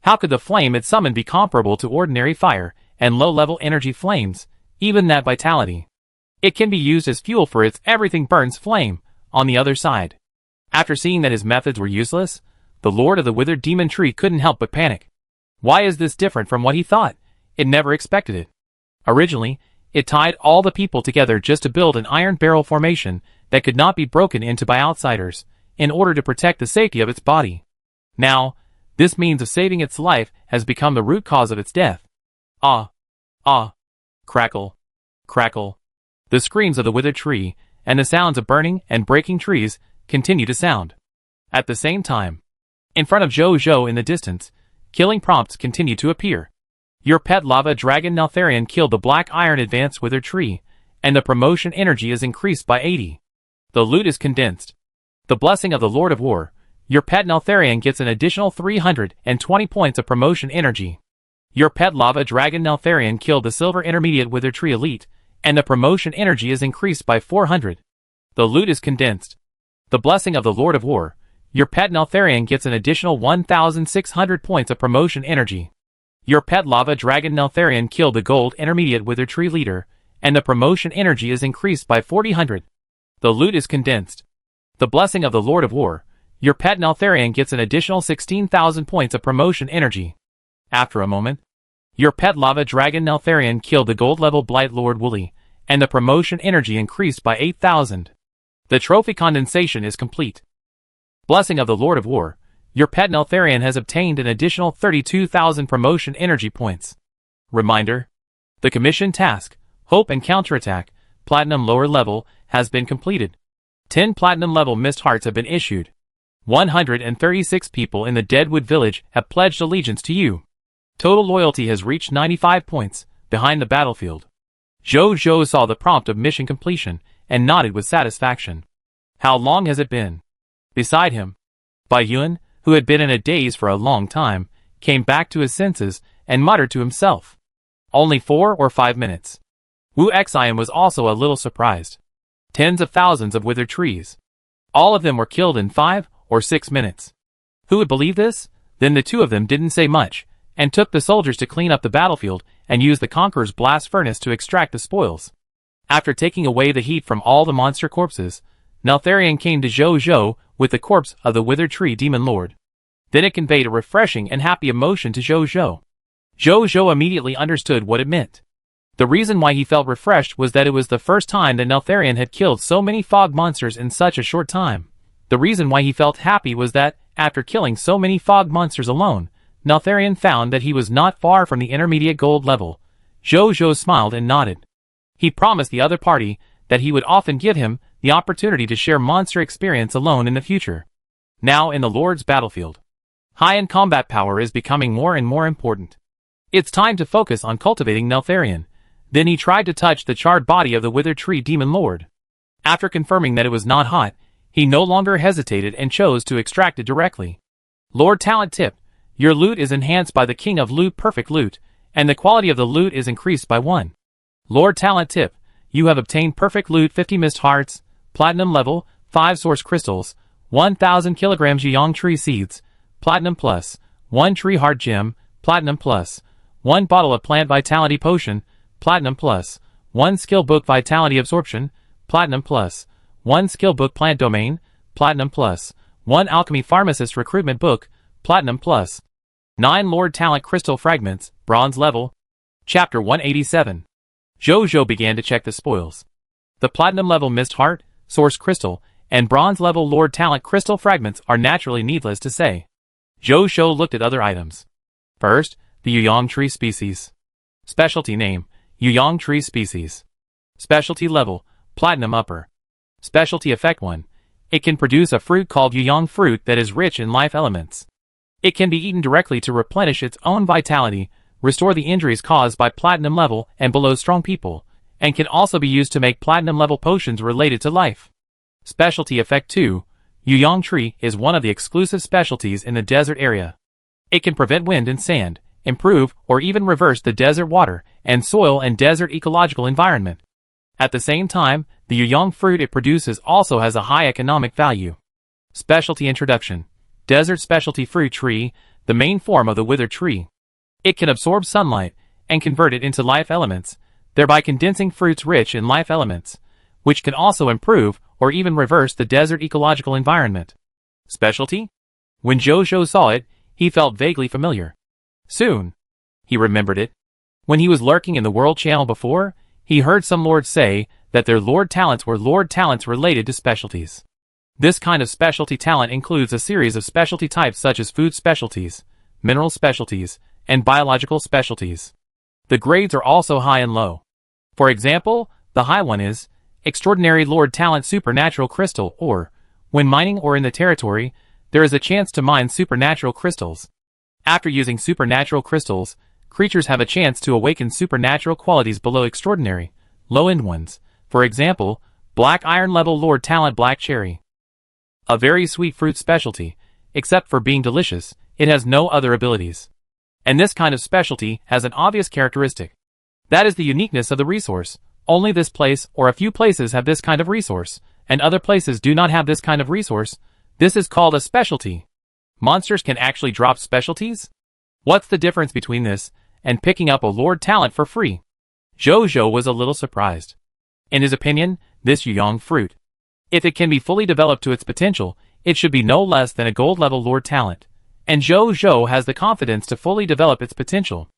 how could the flame it summoned be comparable to ordinary fire and low-level energy flames, even that vitality? It can be used as fuel for its everything burns flame, on the other side. After seeing that his methods were useless, the Lord of the Withered Demon Tree couldn't help but panic. Why is this different from what he thought? It never expected it. Originally, it tied all the people together just to build an iron barrel formation that could not be broken into by outsiders, in order to protect the safety of its body. Now, this means of saving its life has become the root cause of its death. Ah! Ah! Crackle! Crackle! The screams of the withered tree, and the sounds of burning and breaking trees, continue to sound. At the same time, in front of Zhou in the distance, killing prompts continue to appear. Your pet lava dragon Neltharion killed the black iron advanced withered tree, and the promotion energy is increased by 80. The loot is condensed. The blessing of the Lord of War, your pet Neltharion gets an additional 320 points of promotion energy. Your pet lava dragon Neltharion killed the silver intermediate withered tree elite, and the promotion energy is increased by 400. The loot is condensed. The blessing of the Lord of War, your pet Neltharion gets an additional 1,600 points of promotion energy. Your pet lava dragon Neltharion killed the gold intermediate withered tree leader, and the promotion energy is increased by 400. The loot is condensed. The blessing of the Lord of War, your pet Neltharion gets an additional 16,000 points of promotion energy. After a moment, your pet lava dragon Neltharion killed the gold level blight Lord Wooly, and the promotion energy increased by 8,000. The trophy condensation is complete. Blessing of the Lord of War, your pet Neltharion has obtained an additional 32,000 promotion energy points. Reminder: the commission task, Hope and Counterattack, Platinum lower level, has been completed. 10 Platinum level mist hearts have been issued. 136 people in the Deadwood Village have pledged allegiance to you. Total loyalty has reached 95 points, behind the battlefield. Zhou saw the prompt of mission completion, and nodded with satisfaction. How long has it been? Beside him, Bai Yuan, who had been in a daze for a long time, came back to his senses, and muttered to himself. Only 4 or 5 minutes. Wu Xian was also a little surprised. Tens of thousands of withered trees. All of them were killed in 5 or 6 minutes. Who would believe this? Then the two of them didn't say much, and took the soldiers to clean up the battlefield, and use the Conqueror's blast furnace to extract the spoils. After taking away the heat from all the monster corpses, Neltharion came to Zhou with the corpse of the Withered Tree Demon Lord. Then it conveyed a refreshing and happy emotion to Zhou. Zhou immediately understood what it meant. The reason why he felt refreshed was that it was the first time that Neltharion had killed so many fog monsters in such a short time. The reason why he felt happy was that, after killing so many fog monsters alone, Neltharion found that he was not far from the intermediate gold level. Zhou smiled and nodded. He promised the other party that he would often give him the opportunity to share monster experience alone in the future. Now in the Lord's battlefield, high-end combat power is becoming more and more important. It's time to focus on cultivating Neltharion. Then he tried to touch the charred body of the Withered Tree Demon Lord. After confirming that it was not hot, he no longer hesitated and chose to extract it directly. Lord Talent Tip: your loot is enhanced by the King of Loot Perfect Loot, and the quality of the loot is increased by 1. Lord Talent Tip: you have obtained Perfect Loot 50 Mist Hearts, Platinum level, 5 Source Crystals, 1,000 kilograms Yuyang tree seeds, Platinum Plus, 1 tree heart gem, Platinum Plus, 1 bottle of plant vitality potion, Platinum Plus, 1 skill book vitality absorption, Platinum Plus, 1 skill book plant domain, Platinum Plus, 1 alchemy pharmacist recruitment book, Platinum Plus, 9 Lord Talent crystal fragments, bronze level. Chapter 187. Jojo began to check the spoils. The platinum level mist heart, source crystal, and bronze level Lord Talent crystal fragments are naturally needless to say. Jojo looked at other items. First, the Yuyang tree species. Specialty name, Yuyang tree species. Specialty level, platinum upper. Specialty effect 1. It can produce a fruit called Yuyang fruit that is rich in life elements. It can be eaten directly to replenish its own vitality, restore the injuries caused by platinum level and below strong people, and can also be used to make platinum level potions related to life. Specialty effect 2. Yuyang tree is one of the exclusive specialties in the desert area. It can prevent wind and sand, improve or even reverse the desert water and soil and desert ecological environment. At the same time, the Yuyang fruit it produces also has a high economic value. Specialty introduction. Desert specialty fruit tree, the main form of the wither tree. It can absorb sunlight and convert it into life elements, thereby condensing fruits rich in life elements, which can also improve or even reverse the desert ecological environment. Specialty? When Jojo saw it, he felt vaguely familiar. Soon, he remembered it. When he was lurking in the World Channel before, he heard some lords say that their lord talents were lord talents related to specialties. This kind of specialty talent includes a series of specialty types such as food specialties, mineral specialties, and biological specialties. The grades are also high and low. For example, the high one is Extraordinary Lord Talent Supernatural Crystal, or, when mining or in the territory, there is a chance to mine supernatural crystals. After using supernatural crystals, creatures have a chance to awaken supernatural qualities below extraordinary, low-end ones. For example, Black Iron Level Lord Talent Black Cherry. A very sweet fruit specialty, except for being delicious, it has no other abilities. And this kind of specialty has an obvious characteristic. That is the uniqueness of the resource. Only this place or a few places have this kind of resource, and other places do not have this kind of resource. This is called a specialty. Monsters can actually drop specialties? What's the difference between this and picking up a Lord Talent for free? Jojo was a little surprised. In his opinion, this Yuyang fruit, if it can be fully developed to its potential, it should be no less than a gold-level Lord Talent. And Jojo has the confidence to fully develop its potential.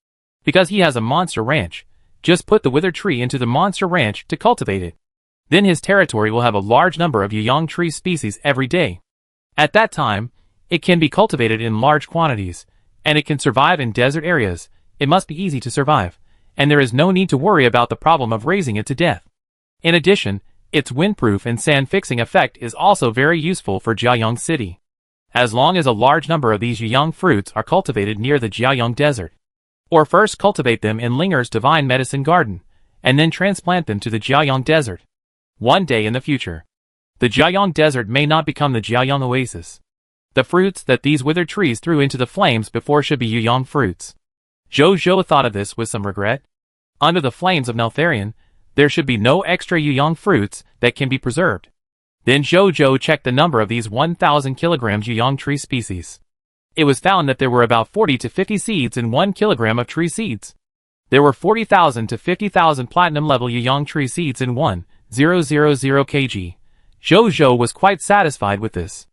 Because he has a monster ranch. Just put the wither tree into the monster ranch to cultivate it. Then his territory will have a large number of Yuyang tree species every day. At that time, it can be cultivated in large quantities, and it can survive in desert areas. It must be easy to survive, and there is no need to worry about the problem of raising it to death. In addition, its windproof and sand-fixing effect is also very useful for Jiayang City. As long as a large number of these Yuyang fruits are cultivated near the Jiayang Desert. Or first cultivate them in Linger's Divine Medicine Garden, and then transplant them to the Jiayang Desert. One day in the future, the Jiayang Desert may not become the Jiayang Oasis. The fruits that these withered trees threw into the flames before should be Yuyang fruits. Jojo thought of this with some regret. Under the flames of Neltharion, there should be no extra Yuyang fruits that can be preserved. Then Jojo checked the number of these 1,000 kilograms Yuyang tree species. It was found that there were about 40 to 50 seeds in 1 kilogram of tree seeds. There were 40,000 to 50,000 platinum level Yuyang tree seeds in 1,000 kg. Jojo was quite satisfied with this.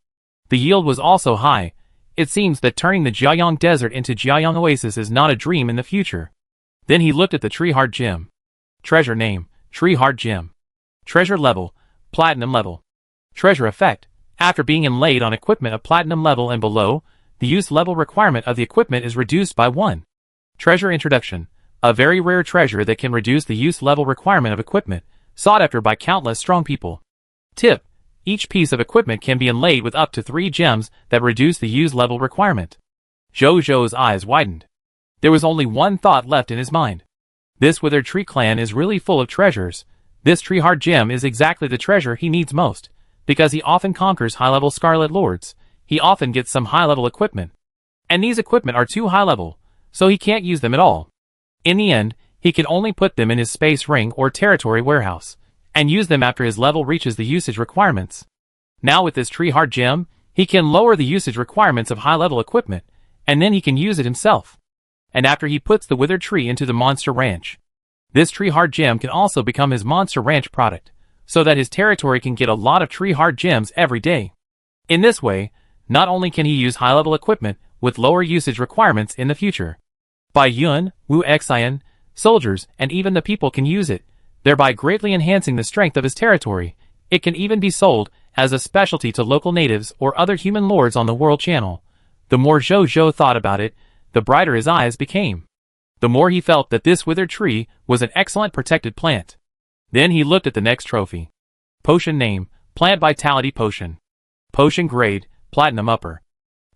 The yield was also high. It seems that turning the Jiayang Desert into Jiayang Oasis is not a dream in the future. Then he looked at the tree heart gem. Treasure name, tree heart gem. Treasure level, platinum level. Treasure effect, after being inlaid on equipment of platinum level and below, the use level requirement of the equipment is reduced by 1. Treasure introduction, a very rare treasure that can reduce the use level requirement of equipment, sought after by countless strong people. Tip, each piece of equipment can be inlaid with up to 3 gems that reduce the use level requirement. Jojo's eyes widened. There was only one thought left in his mind. This withered tree clan is really full of treasures. This tree heart gem is exactly the treasure he needs most. Because he often conquers high-level Scarlet Lords, he often gets some high-level equipment. And these equipment are too high-level, so he can't use them at all. In the end, he can only put them in his space ring or territory warehouse, and use them after his level reaches the usage requirements. Now with this tree heart gem, he can lower the usage requirements of high-level equipment, and then he can use it himself. And after he puts the withered tree into the monster ranch, this tree heart gem can also become his monster ranch product, so that his territory can get a lot of tree heart gems every day. In this way, not only can he use high-level equipment with lower usage requirements in the future, Bai Yun, Wu Xian, soldiers, and even the people can use it, thereby greatly enhancing the strength of his territory. It can even be sold as a specialty to local natives or other human lords on the world channel. The more Zhou Zhou thought about it, the brighter his eyes became. The more he felt that this withered tree was an excellent protected plant. Then he looked at the next trophy. Potion name, Plant Vitality Potion. Potion grade, Platinum Upper.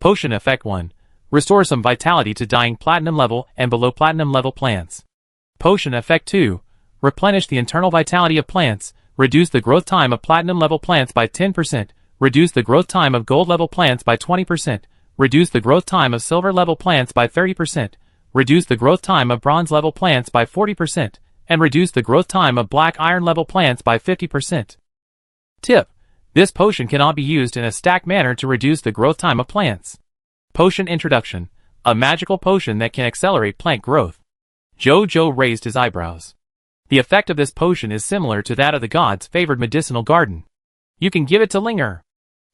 Potion effect 1. Restore some vitality to dying platinum level and below platinum level plants. Potion effect 2. Replenish the internal vitality of plants, reduce the growth time of platinum level plants by 10%, reduce the growth time of gold level plants by 20%, reduce the growth time of silver level plants by 30%, reduce the growth time of bronze level plants by 40%, and reduce the growth time of black iron level plants by 50%. Tip: this potion cannot be used in a stack manner to reduce the growth time of plants. Potion introduction: a magical potion that can accelerate plant growth. Zhou Zhou raised his eyebrows. The effect of this potion is similar to that of the gods' favored medicinal garden. You can give it to Linger.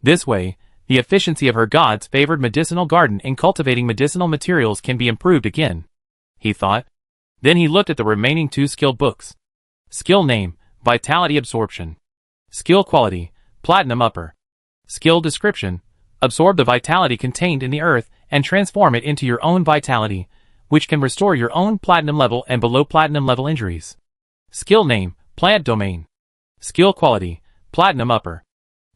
This way, the efficiency of her gods' favored medicinal garden in cultivating medicinal materials can be improved again, he thought. Then he looked at the remaining 2 skill books. Skill name, Vitality Absorption. Skill quality, Platinum Upper. Skill description: absorb the vitality contained in the earth and transform it into your own vitality, which can restore your own platinum level and below platinum level injuries. Skill name, Plant Domain. Skill quality, Platinum Upper.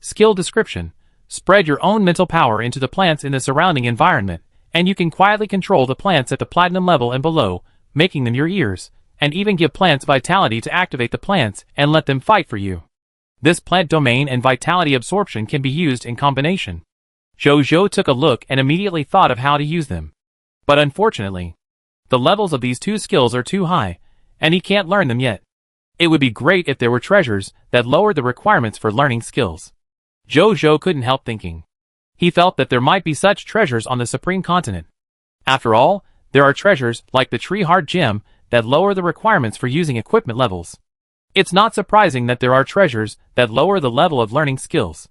Skill description: spread your own mental power into the plants in the surrounding environment, and you can quietly control the plants at the platinum level and below, making them your ears, and even give plants vitality to activate the plants and let them fight for you. This plant domain and vitality absorption can be used in combination. Zhou Zhou took a look and immediately thought of how to use them. But unfortunately, the levels of these 2 skills are too high, and he can't learn them yet. It would be great if there were treasures that lowered the requirements for learning skills. Zhou Zhou couldn't help thinking. He felt that there might be such treasures on the Supreme Continent. After all, there are treasures like the Tree Heart Gem that lower the requirements for using equipment levels. It's not surprising that there are treasures that lower the level of learning skills.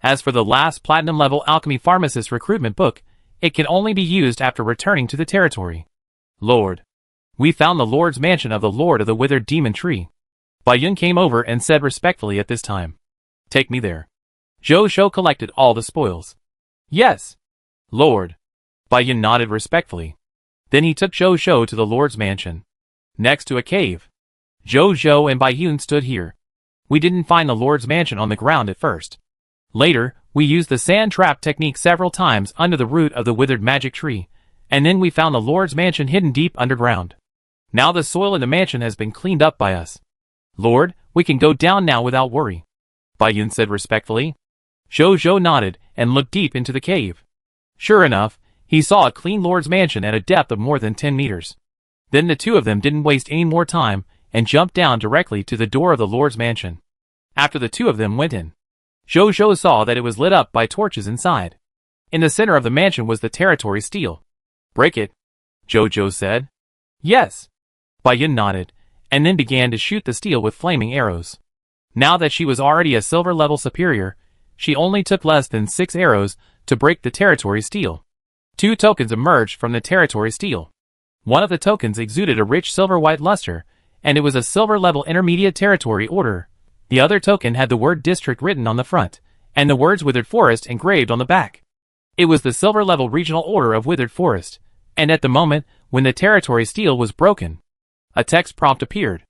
As for the last platinum level alchemy pharmacist recruitment book, it can only be used after returning to the territory. Lord. We found the Lord's mansion of the Lord of the Withered Demon Tree. Bai Yun came over and said respectfully at this time. Take me there. Zhou Zhou collected all the spoils. Yes, Lord. Bai Yun nodded respectfully. Then he took Zhou Zhou to the Lord's mansion. Next to a cave. Zhou Zhou and Bai Yun stood here. We didn't find the Lord's mansion on the ground at first. Later, we used the sand trap technique several times under the root of the withered magic tree, and then we found the Lord's mansion hidden deep underground. Now the soil in the mansion has been cleaned up by us. Lord, we can go down now without worry, Bai Yun said respectfully. Zhou Zhou nodded and looked deep into the cave. Sure enough, he saw a clean Lord's mansion at a depth of more than 10 meters. Then the 2 of them didn't waste any more time and jumped down directly to the door of the Lord's mansion. After the 2 of them went in, Zhou Zhou saw that it was lit up by torches inside. In the center of the mansion was the territory steel. Break it, Zhou Zhou said. Yes. Bai Yun nodded, and then began to shoot the steel with flaming arrows. Now that she was already a silver level superior, she only took less than 6 arrows to break the territory steel. 2 tokens emerged from the territory steel. One of the tokens exuded a rich silver-white luster, and it was a silver-level intermediate territory order. The other token had the word district written on the front, and the words Withered Forest engraved on the back. It was the silver-level regional order of Withered Forest, and at the moment when the territory steel was broken, a text prompt appeared.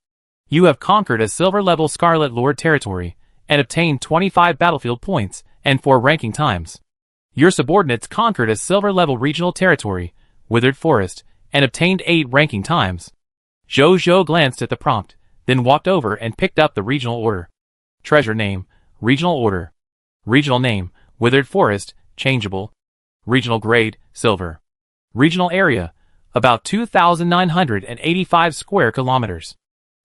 You have conquered a silver-level Scarlet Lord territory, and obtained 25 battlefield points and 4 ranking times. Your subordinates conquered a silver-level regional territory, Withered Forest, and obtained 8 ranking times. Zhou Zhou glanced at the prompt, then walked over and picked up the regional order. Treasure name, regional order. Regional name, Withered Forest, changeable. Regional grade, silver. Regional area, about 2,985 square kilometers.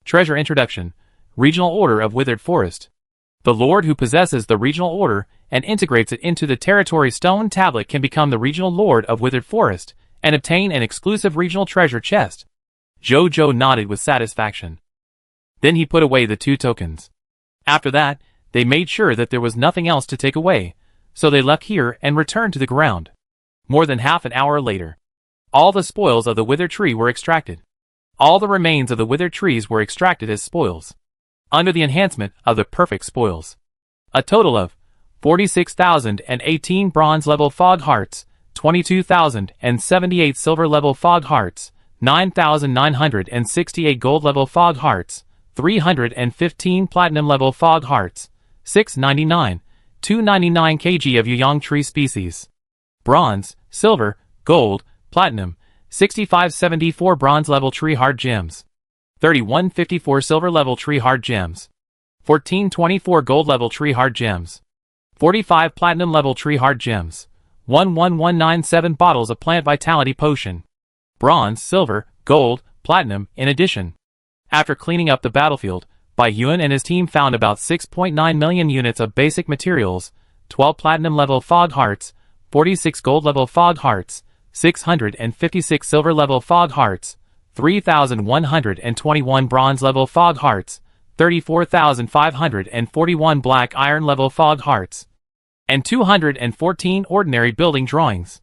Treasure introduction, regional order of Withered Forest. The Lord who possesses the regional order and integrates it into the territory, stone tablet can become the regional lord of Withered Forest and obtain an exclusive regional treasure chest. Jojo nodded with satisfaction. Then he put away the 2 tokens. After that, they made sure that there was nothing else to take away, so they left here and returned to the ground. More than half an hour later, all the spoils of the withered tree were extracted. All the remains of the withered trees were extracted as spoils, under the enhancement of the perfect spoils. A total of 46,018 bronze level fog hearts, 22,078 silver level fog hearts, 9,968 gold level fog hearts, 315 platinum level fog hearts, 699, 299 kg of Yuyang tree species. Bronze, silver, gold, platinum, 6574 bronze level tree hard gems, 3154 silver level tree hard gems, 1424 gold level tree hard gems, 45 platinum level tree hard gems, 11197 bottles of plant vitality potion. Bronze, silver, gold, platinum, in addition. After cleaning up the battlefield, Bai Yuan and his team found about 6.9 million units of basic materials, 12 platinum level fog hearts, 46 gold level fog hearts, 656 silver level fog hearts, 3,121 bronze level fog hearts, 34,541 black iron level fog hearts, and 214 ordinary building drawings.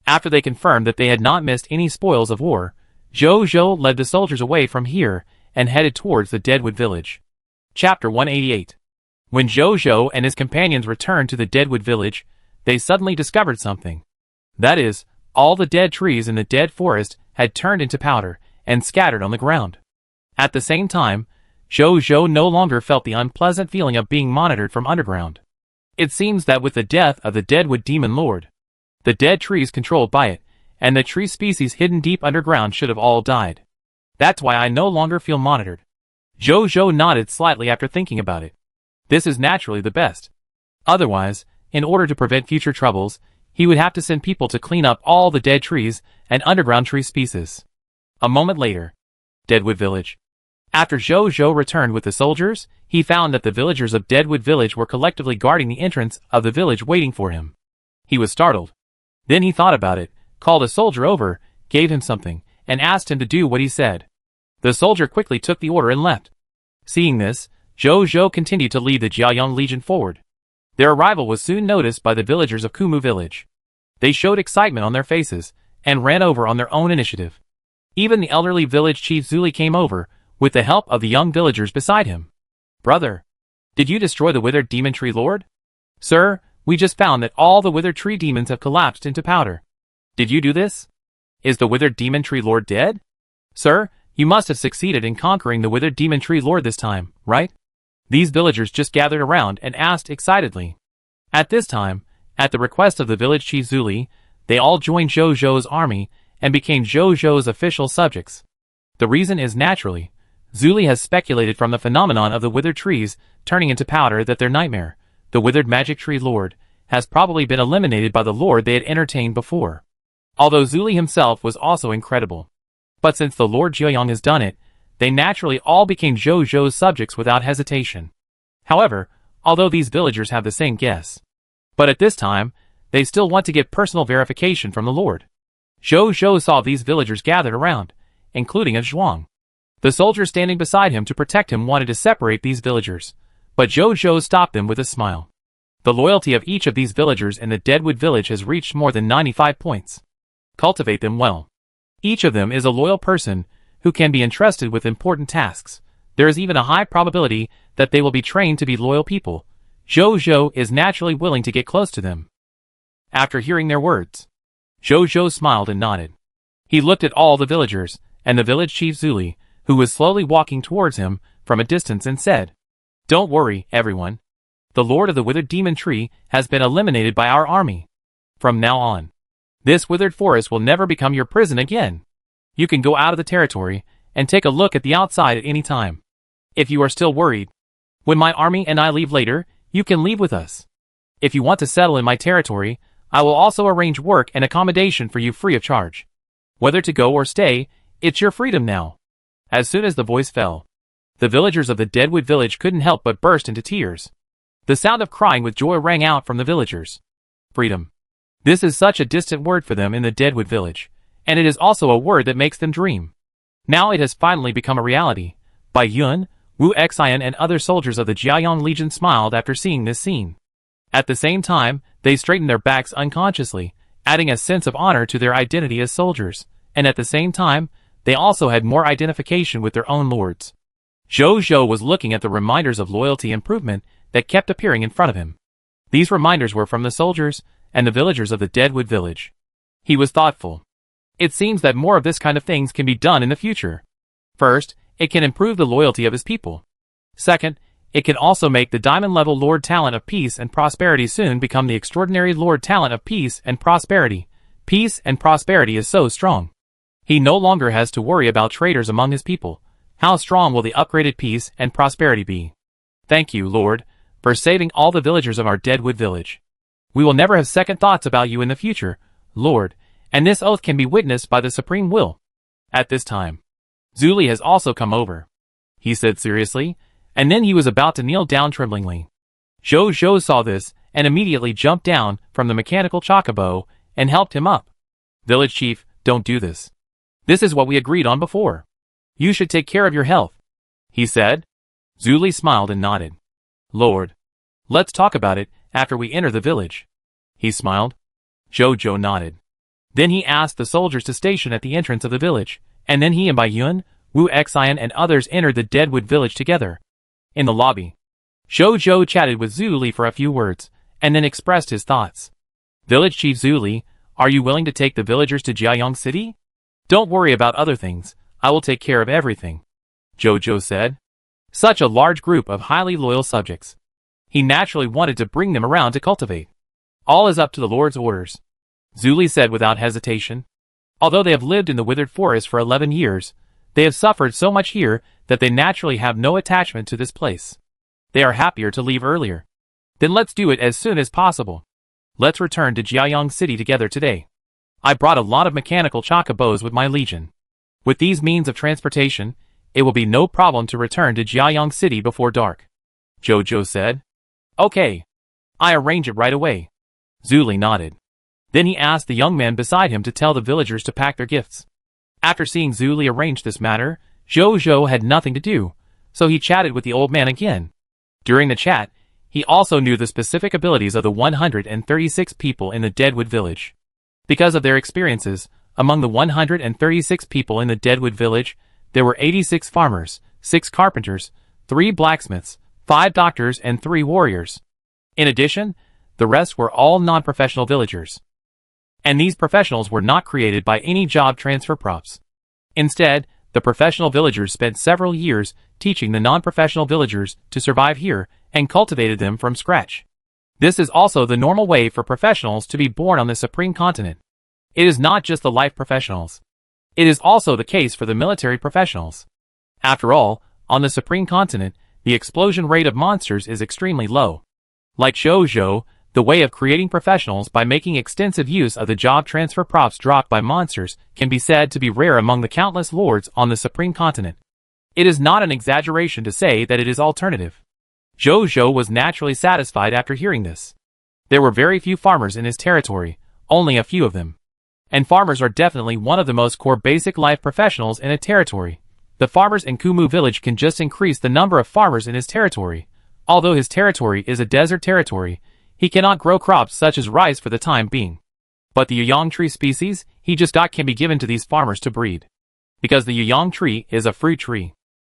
After they confirmed that they had not missed any spoils of war, Jojo led the soldiers away from here and headed towards the Deadwood Village. Chapter 188. When Jojo and his companions returned to the Deadwood Village, they suddenly discovered something. That is, all the dead trees in the dead forest had turned into powder and scattered on the ground. At the same time, Jojo no longer felt the unpleasant feeling of being monitored from underground. It seems that with the death of the Deadwood Demon Lord, the dead trees controlled by it, and the tree species hidden deep underground should have all died. That's why I no longer feel monitored. Jojo nodded slightly after thinking about it. This is naturally the best. Otherwise, in order to prevent future troubles, he would have to send people to clean up all the dead trees and underground tree species. A moment later, Deadwood Village. After Jojo returned with the soldiers, he found that the villagers of Deadwood Village were collectively guarding the entrance of the village waiting for him. He was startled. Then he thought about it, called a soldier over, gave him something, and asked him to do what he said. The soldier quickly took the order and left. Seeing this, Jojo continued to lead the Jiaoyang Legion forward. Their arrival was soon noticed by the villagers of Kumu Village. They showed excitement on their faces, and ran over on their own initiative. Even the elderly village chief Zuli came over, with the help of the young villagers beside him. Brother, did you destroy the withered demon tree lord? Sir, we just found that all the withered tree demons have collapsed into powder. Did you do this? Is the withered demon tree lord dead? Sir, you must have succeeded in conquering the withered demon tree lord this time, right? These villagers just gathered around and asked excitedly. At this time, at the request of the village chief Zuli, they all joined Jojo's army and became Jojo's official subjects. The reason is naturally, Zuli has speculated from the phenomenon of the withered trees turning into powder that their nightmare, the withered magic tree lord, has probably been eliminated by the lord they had entertained before. Although Zuli himself was also incredible. But since the Lord Jiaoyang has done it, they naturally all became Jojo's subjects without hesitation. However, although these villagers have the same guess, but at this time, they still want to get personal verification from the Lord. Jojo saw these villagers gathered around, including a Zhuang. The soldier standing beside him to protect him wanted to separate these villagers, but Jojo stopped them with a smile. The loyalty of each of these villagers in the Deadwood Village has reached more than 95 points. Cultivate them well. Each of them is a loyal person who can be entrusted with important tasks. There is even a high probability that they will be trained to be loyal people. Jojo is naturally willing to get close to them. After hearing their words, Jojo smiled and nodded. He looked at all the villagers, and the village chief Zuli, who was slowly walking towards him from a distance and said, "Don't worry, everyone. The Lord of the Withered Demon Tree has been eliminated by our army. From now on, this withered forest will never become your prison again. You can go out of the territory and take a look at the outside at any time. If you are still worried, when my army and I leave later, you can leave with us. If you want to settle in my territory, I will also arrange work and accommodation for you free of charge. Whether to go or stay, it's your freedom now." As soon as the voice fell, the villagers of the Deadwood Village couldn't help but burst into tears. The sound of crying with joy rang out from the villagers. Freedom. This is such a distant word for them in the Deadwood village, and it is also a word that makes them dream. Now it has finally become a reality. Bai Yun, Wu Xian and other soldiers of the Jiayang Legion smiled after seeing this scene. At the same time, they straightened their backs unconsciously, adding a sense of honor to their identity as soldiers, and at the same time, they also had more identification with their own lords. Zhou Zhou was looking at the reminders of loyalty improvement that kept appearing in front of him. These reminders were from the soldiers and the villagers of the Deadwood village. He was thoughtful. It seems that more of this kind of things can be done in the future. First, it can improve the loyalty of his people. Second, it can also make the diamond-level Lord Talent of Peace and Prosperity soon become the extraordinary Lord Talent of Peace and Prosperity. Peace and prosperity is so strong. He no longer has to worry about traitors among his people. How strong will the upgraded peace and prosperity be? Thank you, Lord, for saving all the villagers of our Deadwood village. We will never have second thoughts about you in the future, Lord, and this oath can be witnessed by the Supreme Will. At this time, Zhu Li has also come over, he said seriously, and then he was about to kneel down tremblingly. Zhou Zhou saw this and immediately jumped down from the mechanical chocobo and helped him up. Village chief, don't do this. This is what we agreed on before. You should take care of your health, he said. Zhu Li smiled and nodded. Lord, let's talk about it after we enter the village. He smiled. Zhou Zhou nodded. Then he asked the soldiers to station at the entrance of the village, and then he and Bai Yun, Wu Xian and others entered the Deadwood village together. In the lobby, Zhou Zhou chatted with Zhu Li for a few words, and then expressed his thoughts. Village Chief Zhu Li, are you willing to take the villagers to Jiayang City? Don't worry about other things, I will take care of everything, Zhou Zhou said. Such a large group of highly loyal subjects. He naturally wanted to bring them around to cultivate. All is up to the Lord's orders, Zhu Li said without hesitation. Although they have lived in the withered forest for 11 years, they have suffered so much here that they naturally have no attachment to this place. They are happier to leave earlier. Then let's do it as soon as possible. Let's return to Jiayang City together today. I brought a lot of mechanical chocobos with my legion. With these means of transportation, it will be no problem to return to Jiayang City before dark, Zhou Zhou said. Okay. I arrange it right away. Zhu Li nodded. Then he asked the young man beside him to tell the villagers to pack their gifts. After seeing Zhu Li arrange this matter, Zhou Zhou had nothing to do, so he chatted with the old man again. During the chat, he also knew the specific abilities of the 136 people in the Deadwood village. Because of their experiences, among the 136 people in the Deadwood village, there were 86 farmers, 6 carpenters, 3 blacksmiths, 5 doctors and 3 warriors. In addition, the rest were all non-professional villagers. And these professionals were not created by any job transfer props. Instead, the professional villagers spent several years teaching the non-professional villagers to survive here and cultivated them from scratch. This is also the normal way for professionals to be born on the Supreme Continent. It is not just the life professionals. It is also the case for the military professionals. After all, on the Supreme Continent, the explosion rate of monsters is extremely low. Like Zhou Zhou, the way of creating professionals by making extensive use of the job transfer props dropped by monsters can be said to be rare among the countless lords on the Supreme Continent. It is not an exaggeration to say that it is alternative. Zhou Zhou was naturally satisfied after hearing this. There were very few farmers in his territory, only a few of them. And farmers are definitely one of the most core basic life professionals in a territory. The farmers in Kumu village can just increase the number of farmers in his territory. Although his territory is a desert territory, he cannot grow crops such as rice for the time being. But the yuyang tree species he just got can be given to these farmers to breed. Because the yuyang tree is a fruit tree.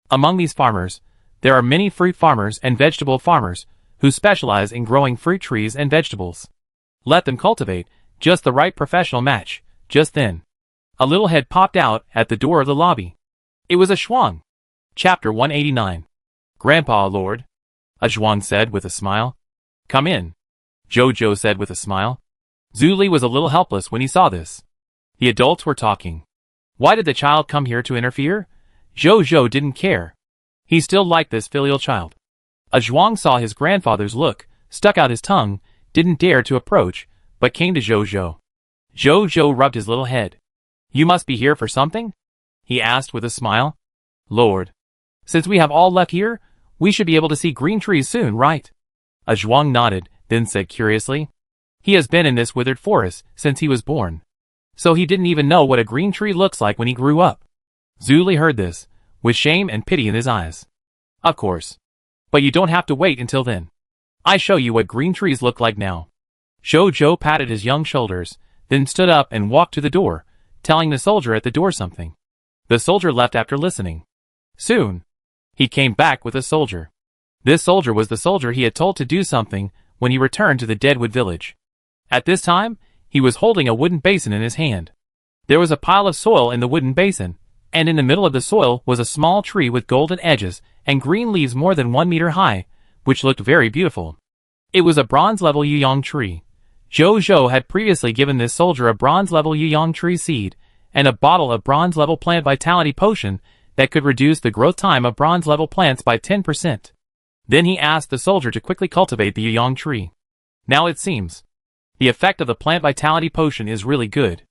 Among these farmers, there are many fruit farmers and vegetable farmers who specialize in growing fruit trees and vegetables. Let them cultivate just the right professional match. Just then, a little head popped out at the door of the lobby. It was a Zhuang. Chapter 189. Grandpa, Lord, a Zhuang said with a smile. Come in, Zhou Zhou said with a smile. Zhu Li was a little helpless when he saw this. The adults were talking. Why did the child come here to interfere? Zhou Zhou didn't care. He still liked this filial child. A Zhuang saw his grandfather's look, stuck out his tongue, didn't dare to approach, but came to Zhou Zhou. Zhou Zhou rubbed his little head. You must be here for something? He asked with a smile. Lord, since we have all left here, we should be able to see green trees soon, right? A Zhuang nodded, then said curiously, "He has been in this withered forest since he was born. So he didn't even know what a green tree looks like when he grew up." Zhu Li heard this, with shame and pity in his eyes. "Of course. But you don't have to wait until then. I show you what green trees look like now." Zhou Zhou patted his young shoulders, then stood up and walked to the door, telling the soldier at the door something. The soldier left after listening. Soon, he came back with a soldier. This soldier was the soldier he had told to do something when he returned to the Deadwood village. At this time, he was holding a wooden basin in his hand. There was a pile of soil in the wooden basin, and in the middle of the soil was a small tree with golden edges and green leaves more than 1 meter high, which looked very beautiful. It was a bronze-level yuyang tree. Zhou Zhou had previously given this soldier a bronze-level yuyang tree seed and a bottle of bronze-level plant vitality potion that could reduce the growth time of bronze-level plants by 10%. Then he asked the soldier to quickly cultivate the yuyang tree. Now it seems, the effect of the plant vitality potion is really good.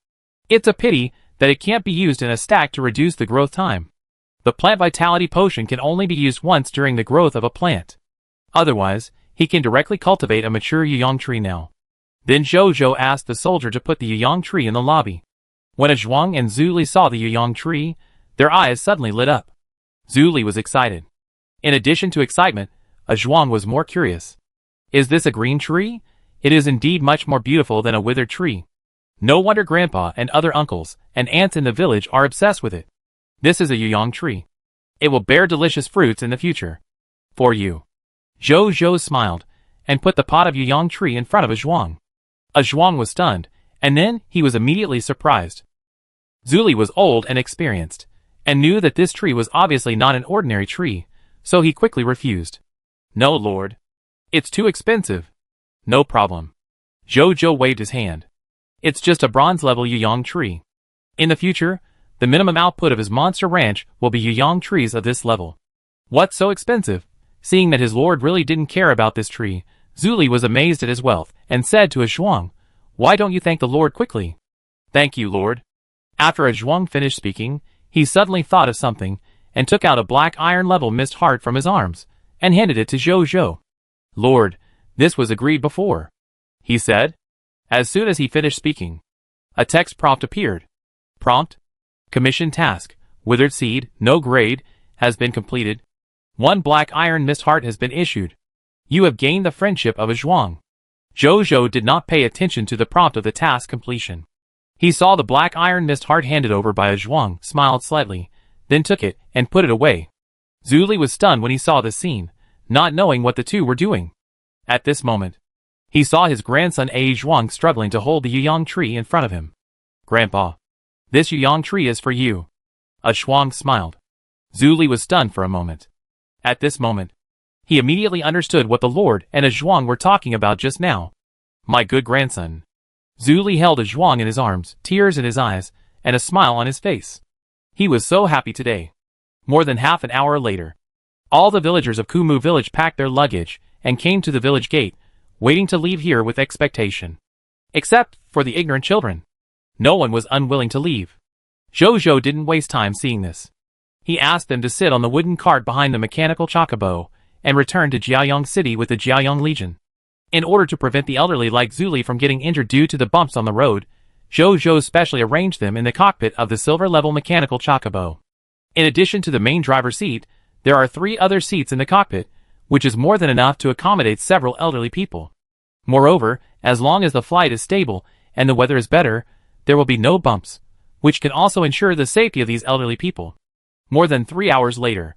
It's a pity that it can't be used in a stack to reduce the growth time. The plant vitality potion can only be used once during the growth of a plant. Otherwise, he can directly cultivate a mature yuyang tree now. Then Zhou Zhou asked the soldier to put the yuyang tree in the lobby. When a Zhuang and Zhu Li saw the yuyang tree, their eyes suddenly lit up. Zhu Li was excited. In addition to excitement, a Zhuang was more curious. "Is this a green tree? It is indeed much more beautiful than a withered tree. No wonder Grandpa and other uncles and aunts in the village are obsessed with it. This is a yuyang tree. It will bear delicious fruits in the future. For you." Zhou Zhou smiled and put the pot of yuyang tree in front of a Zhuang. A Zhuang was stunned, and then he was immediately surprised. Zhu Li was old and experienced, and knew that this tree was obviously not an ordinary tree, so he quickly refused. "No, Lord. It's too expensive." "No problem." Zhou Zhou waved his hand. "It's just a bronze-level yuyang tree. In the future, the minimum output of his monster ranch will be yuyang trees of this level." "What's so expensive?" Seeing that his lord really didn't care about this tree, Zhu Li was amazed at his wealth and said to a Zhuang, "Why don't you thank the Lord quickly?" "Thank you, Lord." After a Zhuang finished speaking, he suddenly thought of something and took out a black iron-level mist heart from his arms and handed it to Zhou Zhou. "Lord, this was agreed before," he said. As soon as he finished speaking, a text prompt appeared. Prompt: Commission task, withered seed, no grade, has been completed. 1 black iron mist heart has been issued. You have gained the friendship of a Zhuang. Zhou Zhou did not pay attention to the prompt of the task completion. He saw the black iron mist heart handed over by a Zhuang, smiled slightly, then took it and put it away. Zhu Li was stunned when he saw this scene, not knowing what the two were doing. At this moment, he saw his grandson A Zhuang struggling to hold the yuyang tree in front of him. "Grandpa, this yuyang tree is for you." A Zhuang smiled. Zhu Li was stunned for a moment. At this moment, he immediately understood what the Lord and a Zhuang were talking about just now. "My good grandson." Zhu Li held a Zhuang in his arms, tears in his eyes, and a smile on his face. He was so happy today. More than half an hour later, all the villagers of Kumu village packed their luggage and came to the village gate, waiting to leave here with expectation. Except for the ignorant children. No one was unwilling to leave. Zhou Zhou didn't waste time seeing this. He asked them to sit on the wooden cart behind the mechanical chocobo and return to Jiaoyang City with the Jiaoyang Legion. In order to prevent the elderly like Zhu Li from getting injured due to the bumps on the road, Zhou Zhou specially arranged them in the cockpit of the silver-level mechanical chocobo. In addition to the main driver's seat, there are 3 other seats in the cockpit, which is more than enough to accommodate several elderly people. Moreover, as long as the flight is stable and the weather is better, there will be no bumps, which can also ensure the safety of these elderly people. More than 3 hours later,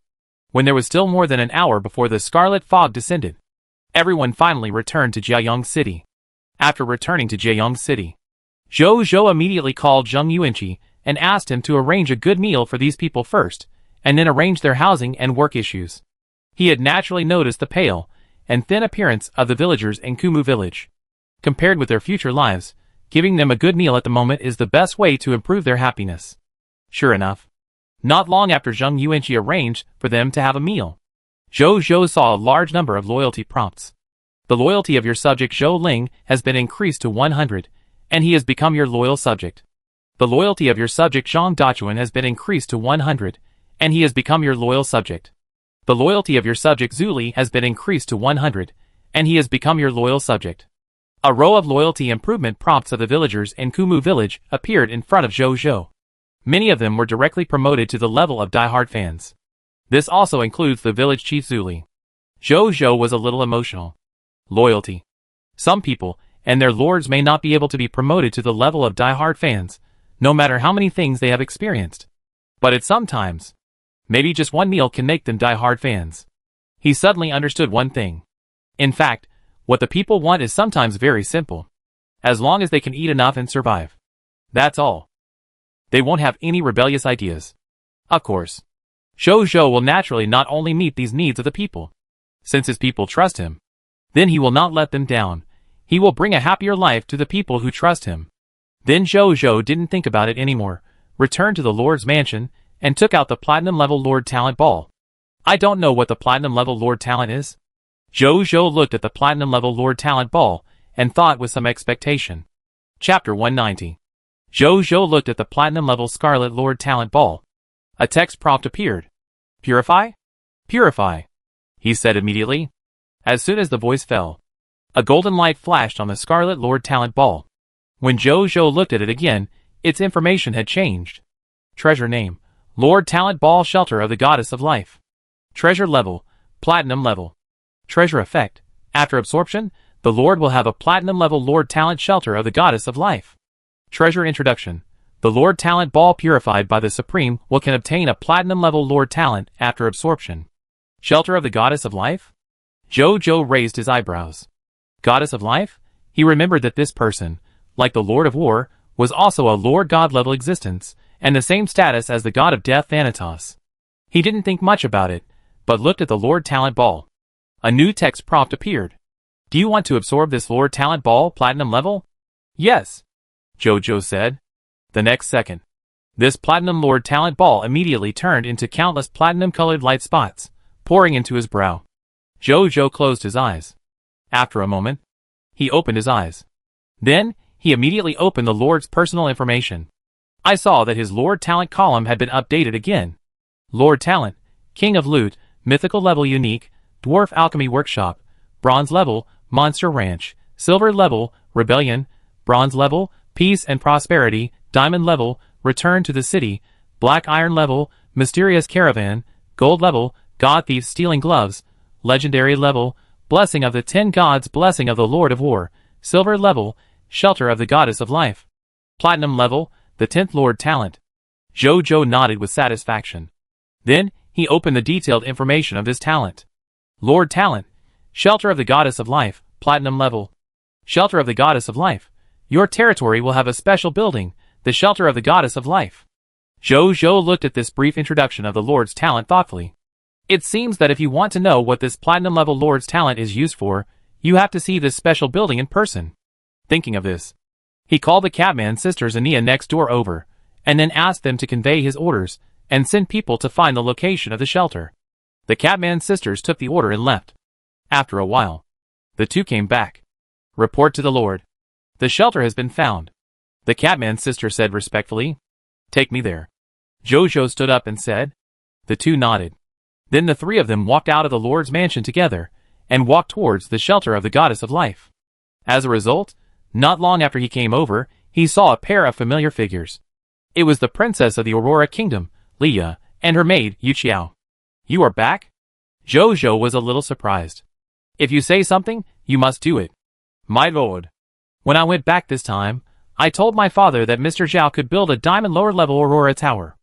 when there was still more than an hour before the scarlet fog descended, everyone finally returned to Jiaoyang City. After returning to Jiaoyang City, Zhou Zhou immediately called Zheng Yuanqi and asked him to arrange a good meal for these people first, and then arrange their housing and work issues. He had naturally noticed the pale and thin appearance of the villagers in Kumu village. Compared with their future lives, giving them a good meal at the moment is the best way to improve their happiness. Sure enough, not long after Zheng Yuanqi arranged for them to have a meal, Zhou Zhou saw a large number of loyalty prompts. The loyalty of your subject Zhou Ling has been increased to 100, and he has become your loyal subject. The loyalty of your subject Zhang Dachuan has been increased to 100, and he has become your loyal subject. The loyalty of your subject Zhu Li has been increased to 100, and he has become your loyal subject. A row of loyalty improvement prompts of the villagers in Kumu village appeared in front of Zhou Zhou. Many of them were directly promoted to the level of die-hard fans. This also includes the village chief Zuli. Zhou Zhou was a little emotional. Loyalty. Some people, and their lords may not be able to be promoted to the level of die-hard fans, no matter how many things they have experienced. But at some times, maybe just one meal can make them die-hard fans. He suddenly understood one thing. In fact, what the people want is sometimes very simple. As long as they can eat enough and survive. That's all. They won't have any rebellious ideas. Of course. Zhou Zhou will naturally not only meet these needs of the people. Since his people trust him, then he will not let them down. He will bring a happier life to the people who trust him. Then Zhou Zhou didn't think about it anymore, returned to the Lord's mansion, and took out the Platinum Level Lord Talent Ball. I don't know what the Platinum Level Lord Talent is. Zhou Zhou looked at the Platinum Level Lord Talent Ball, and thought with some expectation. Chapter 190. Zhou Zhou looked at the Platinum Level Scarlet Lord Talent Ball. A text prompt appeared. Purify? Purify, he said immediately. As soon as the voice fell, a golden light flashed on the Scarlet Lord Talent Ball. When Zhou Zhou looked at it again, its information had changed. Treasure name, Lord Talent Ball Shelter of the Goddess of Life. Treasure level, Platinum level. Treasure effect, after absorption, the Lord will have a Platinum level Lord Talent Shelter of the Goddess of Life. Treasure introduction, the Lord Talent Ball purified by the Supreme can obtain a Platinum level Lord Talent after absorption. Shelter of the Goddess of Life? Zhou Zhou raised his eyebrows. Goddess of Life? He remembered that this person, like the Lord of War, was also a Lord God level existence, and the same status as the God of Death Thanatos. He didn't think much about it, but looked at the Lord Talent Ball. A new text prompt appeared. Do you want to absorb this Lord Talent Ball Platinum level? Yes, Zhou Zhou said. The next second, this Platinum Lord Talent Ball immediately turned into countless platinum-colored light spots, pouring into his brow. Zhou Zhou closed his eyes. After a moment, he opened his eyes. Then, he immediately opened the Lord's personal information. I saw that his Lord Talent column had been updated again. Lord Talent, King of Loot, Mythical Level Unique, Dwarf Alchemy Workshop, Bronze Level, Monster Ranch, Silver Level, Rebellion, Bronze Level, Peace and Prosperity, Diamond Level, Return to the City, Black Iron Level, Mysterious Caravan, Gold Level, God Thief Stealing Gloves, Legendary Level, Blessing of the 10 Gods, Blessing of the Lord of War, Silver Level, Shelter of the Goddess of Life, Platinum Level, the 10th Lord Talent. Zhou Zhou nodded with satisfaction. Then, he opened the detailed information of this talent. Lord Talent, Shelter of the Goddess of Life, Platinum Level. Shelter of the Goddess of Life. Your territory will have a special building, the Shelter of the Goddess of Life. Zhou Zhou looked at this brief introduction of the Lord's talent thoughtfully. It seems that if you want to know what this Platinum Level Lord's talent is used for, you have to see this special building in person. Thinking of this, he called the Catman sisters Ania next door over, and then asked them to convey his orders, and send people to find the location of the shelter. The Catman sisters took the order and left. After a while, the two came back. Report to the Lord. The shelter has been found. The Catman sister said respectfully. Take me there. Zhou Zhou stood up and said. The two nodded. Then the three of them walked out of the Lord's mansion together, and walked towards the shelter of the Goddess of Life. As a result, not long after he came over, he saw a pair of familiar figures. It was the princess of the Aurora Kingdom, Leah, and her maid, Yuqiao. You are back? Zhou Zhou was a little surprised. If you say something, you must do it. My lord. When I went back this time, I told my father that Mr. Zhao could build a diamond lower-level Aurora Tower.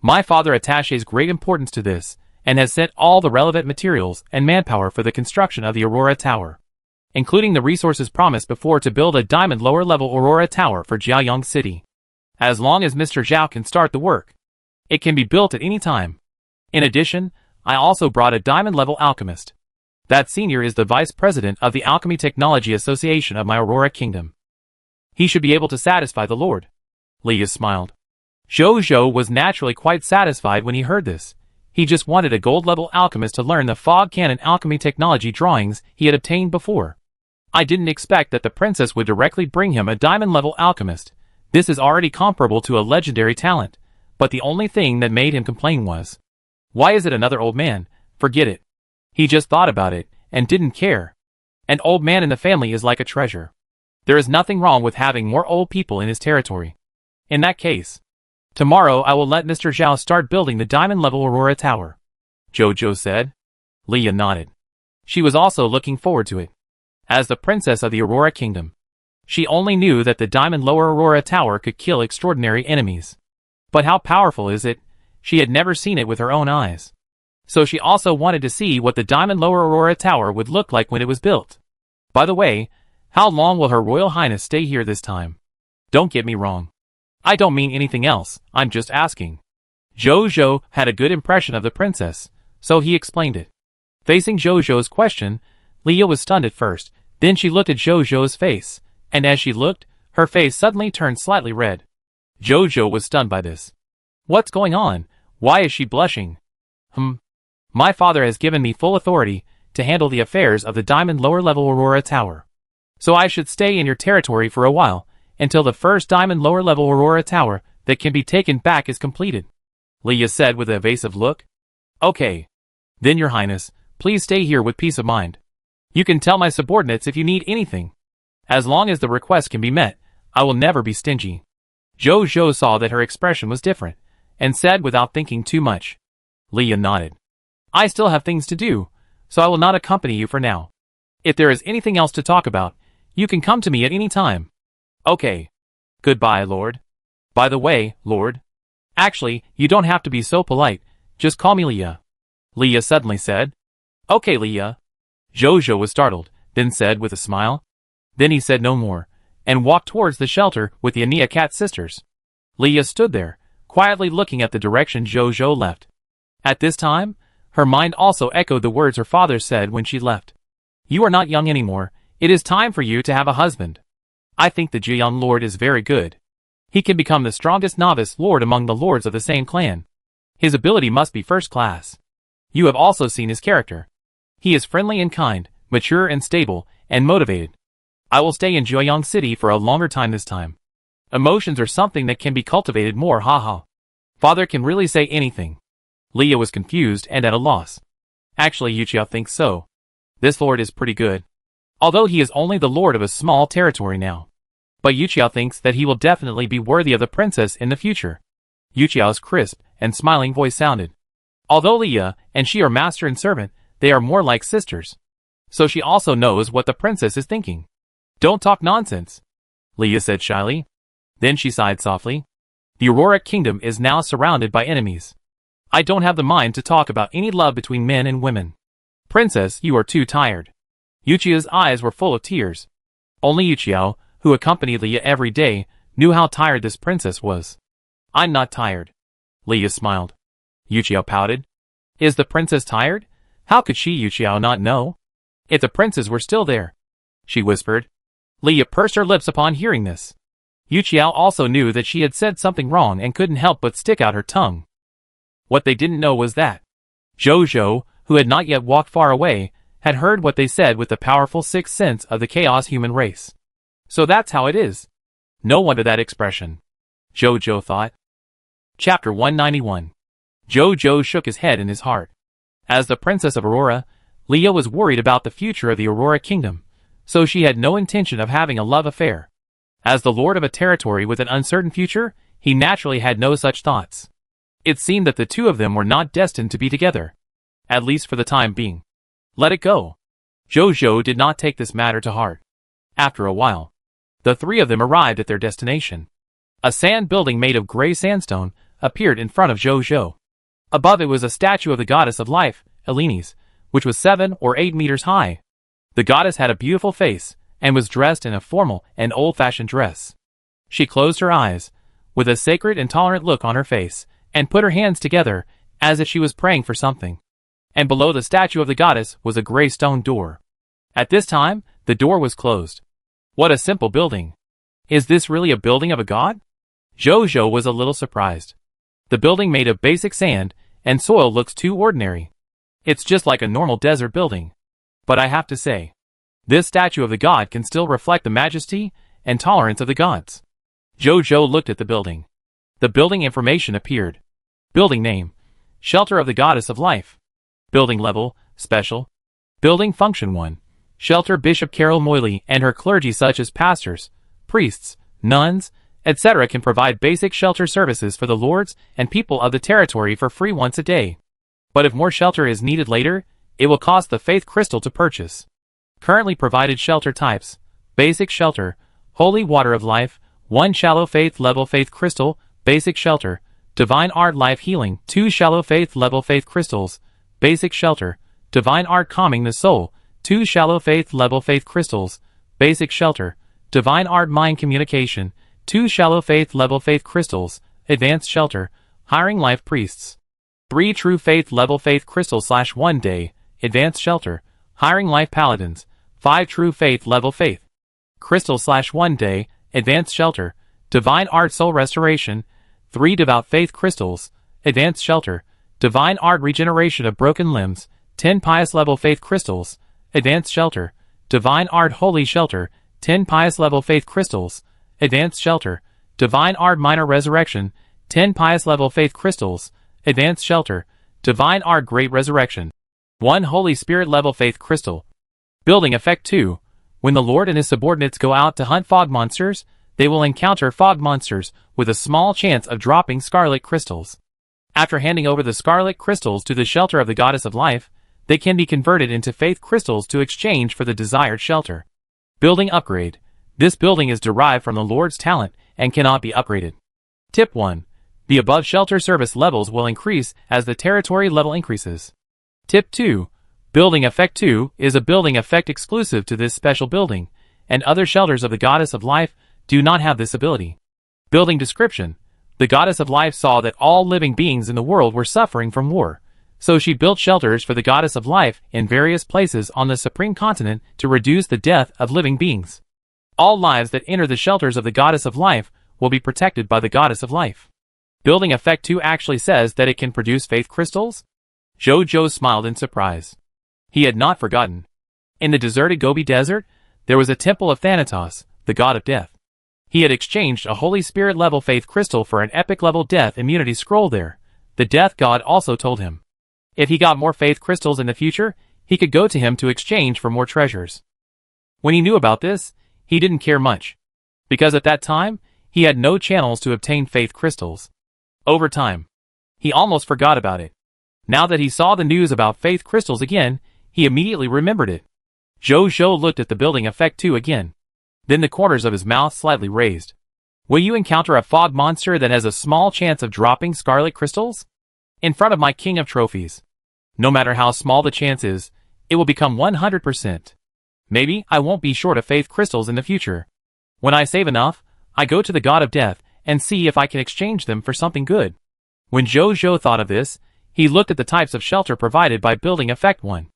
My father attaches great importance to this, and has sent all the relevant materials and manpower for the construction of the Aurora Tower, including the resources promised before to build a diamond lower-level Aurora Tower for Jiaoyang City. As long as Mr. Zhao can start the work, it can be built at any time. In addition, I also brought a diamond-level alchemist. That senior is the vice president of the Alchemy Technology Association of my Aurora Kingdom. He should be able to satisfy the Lord. Leah smiled. Zhou Zhou was naturally quite satisfied when he heard this. He just wanted a gold-level alchemist to learn the fog cannon alchemy technology drawings he had obtained before. I didn't expect that the princess would directly bring him a diamond-level alchemist. This is already comparable to a legendary talent, but the only thing that made him complain was, why is it another old man? Forget it. He just thought about it, and didn't care. An old man in the family is like a treasure. There is nothing wrong with having more old people in his territory. In that case, tomorrow I will let Mr. Zhao start building the diamond-level Aurora Tower, Jojo said. Leah nodded. She was also looking forward to it. As the princess of the Aurora Kingdom, she only knew that the diamond lower Aurora Tower could kill extraordinary enemies. But how powerful is it? She had never seen it with her own eyes. So she also wanted to see what the diamond lower Aurora Tower would look like when it was built. By the way, how long will Her Royal Highness stay here this time? Don't get me wrong. I don't mean anything else, I'm just asking. Jojo had a good impression of the princess, so he explained it. Facing Jojo's question, Leah was stunned at first, then she looked at Jojo's face, and as she looked, her face suddenly turned slightly red. Jojo was stunned by this. What's going on? Why is she blushing? My father has given me full authority to handle the affairs of the diamond lower level Aurora Tower. So I should stay in your territory for a while, until the first diamond lower level Aurora Tower that can be taken back is completed, Leah said with an evasive look. Okay. Then your highness, please stay here with peace of mind. You can tell my subordinates if you need anything. As long as the request can be met, I will never be stingy. Jojo saw that her expression was different, and said without thinking too much. Leah nodded. I still have things to do, so I will not accompany you for now. If there is anything else to talk about, you can come to me at any time. Okay. Goodbye, Lord. By the way, Lord. Actually, you don't have to be so polite, just call me Leah. Leah suddenly said. Okay, Leah. Jojo was startled, then said with a smile. Then he said no more, and walked towards the shelter with the Ania Cat sisters. Leah stood there, quietly looking at the direction Jojo left. At this time, her mind also echoed the words her father said when she left. You are not young anymore, it is time for you to have a husband. I think the Jiang Lord is very good. He can become the strongest novice lord among the lords of the same clan. His ability must be first class. You have also seen his character. He is friendly and kind, mature and stable, and motivated. I will stay in Joyang City for a longer time this time. Emotions are something that can be cultivated more, haha. Father can really say anything. Leah was confused and at a loss. Actually, Yuchia thinks so. This lord is pretty good. Although he is only the lord of a small territory now. But Yuchia thinks that he will definitely be worthy of the princess in the future. Yuchia's crisp and smiling voice sounded. Although Leah and she are master and servant, they are more like sisters. So she also knows what the princess is thinking. Don't talk nonsense, Leah said shyly. Then she sighed softly. The Aurora Kingdom is now surrounded by enemies. I don't have the mind to talk about any love between men and women. Princess, you are too tired. Yuchia's eyes were full of tears. Only Yuchia, who accompanied Leah every day, knew how tired this princess was. I'm not tired. Leah smiled. Yuchia pouted. Is the princess tired? How could she, Yuchia, not know? If the princes were still there, she whispered. Leah pursed her lips upon hearing this. Yuchia also knew that she had said something wrong and couldn't help but stick out her tongue. What they didn't know was that Jojo, who had not yet walked far away, had heard what they said with the powerful sixth sense of the chaos human race. So that's how it is. No wonder that expression, Jojo thought. Chapter 191. Jojo shook his head in his heart. As the Princess of Aurora, Leah was worried about the future of the Aurora Kingdom, so she had no intention of having a love affair. As the lord of a territory with an uncertain future, he naturally had no such thoughts. It seemed that the two of them were not destined to be together, at least for the time being. Let it go. Jojo did not take this matter to heart. After a while, the three of them arrived at their destination. A sand building made of gray sandstone appeared in front of Jojo. Above it was a statue of the goddess of life, Elenis, which was 7 or 8 meters high. The goddess had a beautiful face, and was dressed in a formal and old-fashioned dress. She closed her eyes, with a sacred and tolerant look on her face, and put her hands together, as if she was praying for something. And below the statue of the goddess was a gray stone door. At this time, the door was closed. What a simple building. Is this really a building of a god? Jojo was a little surprised. The building made of basic sand and soil looks too ordinary. It's just like a normal desert building. But I have to say, this statue of the god can still reflect the majesty and tolerance of the gods. Jojo looked at the building. The building information appeared. Building name: Shelter of the Goddess of Life. Building level: Special. Building function 1. Shelter Bishop Carol Moyley and her clergy such as pastors, priests, nuns, etc. can provide basic shelter services for the lords and people of the territory for free once a day. But if more shelter is needed later, it will cost the faith crystal to purchase. Currently provided shelter types: basic shelter, holy water of life, 1 shallow faith level faith crystal, basic shelter, divine art life healing, 2 shallow faith level faith crystals, basic shelter, divine art calming the soul, 2 shallow faith level faith crystals, basic shelter, divine art mind communication, 2 shallow faith level faith crystals, advanced shelter, hiring life priests, 3 true faith level faith crystals / 1 day, advanced shelter, hiring life paladins, 5 true faith level faith crystals / 1 day, advanced shelter, divine art soul restoration, 3 devout faith crystals, advanced shelter, divine art regeneration of broken limbs, 10 pious level faith crystals, advanced shelter, divine art holy shelter, 10 pious level faith crystals, advanced shelter, divine art minor resurrection, 10 pious level faith crystals, advanced shelter, divine art great resurrection, 1 Holy Spirit level faith crystal. Building effect 2. When the Lord and his subordinates go out to hunt fog monsters, they will encounter fog monsters with a small chance of dropping scarlet crystals. After handing over the scarlet crystals to the shelter of the goddess of life, they can be converted into faith crystals to exchange for the desired shelter. Building upgrade. This building is derived from the Lord's talent and cannot be upgraded. Tip 1. The above shelter service levels will increase as the territory level increases. Tip 2. Building effect 2 is a building effect exclusive to this special building, and other shelters of the goddess of life do not have this ability. Building description. The goddess of life saw that all living beings in the world were suffering from war, so she built shelters for the goddess of life in various places on the supreme continent to reduce the death of living beings. All lives that enter the shelters of the goddess of life will be protected by the goddess of life. Building effect 2 actually says that it can produce faith crystals? Jojo smiled in surprise. He had not forgotten. In the deserted Gobi Desert, there was a temple of Thanatos, the god of death. He had exchanged a Holy Spirit level faith crystal for an epic level death immunity scroll there. The death god also told him, if he got more faith crystals in the future, he could go to him to exchange for more treasures. When he knew about this, he didn't care much, because at that time, he had no channels to obtain faith crystals. Over time, he almost forgot about it. Now that he saw the news about faith crystals again, he immediately remembered it. Jojo looked at the building effect 2 again. Then the corners of his mouth slightly raised. Will you encounter a fog monster that has a small chance of dropping scarlet crystals? In front of my king of trophies. No matter how small the chance is, it will become 100%. Maybe I won't be short of faith crystals in the future. When I save enough, I go to the god of death and see if I can exchange them for something good. When Jojo thought of this, he looked at the types of shelter provided by building effect 1.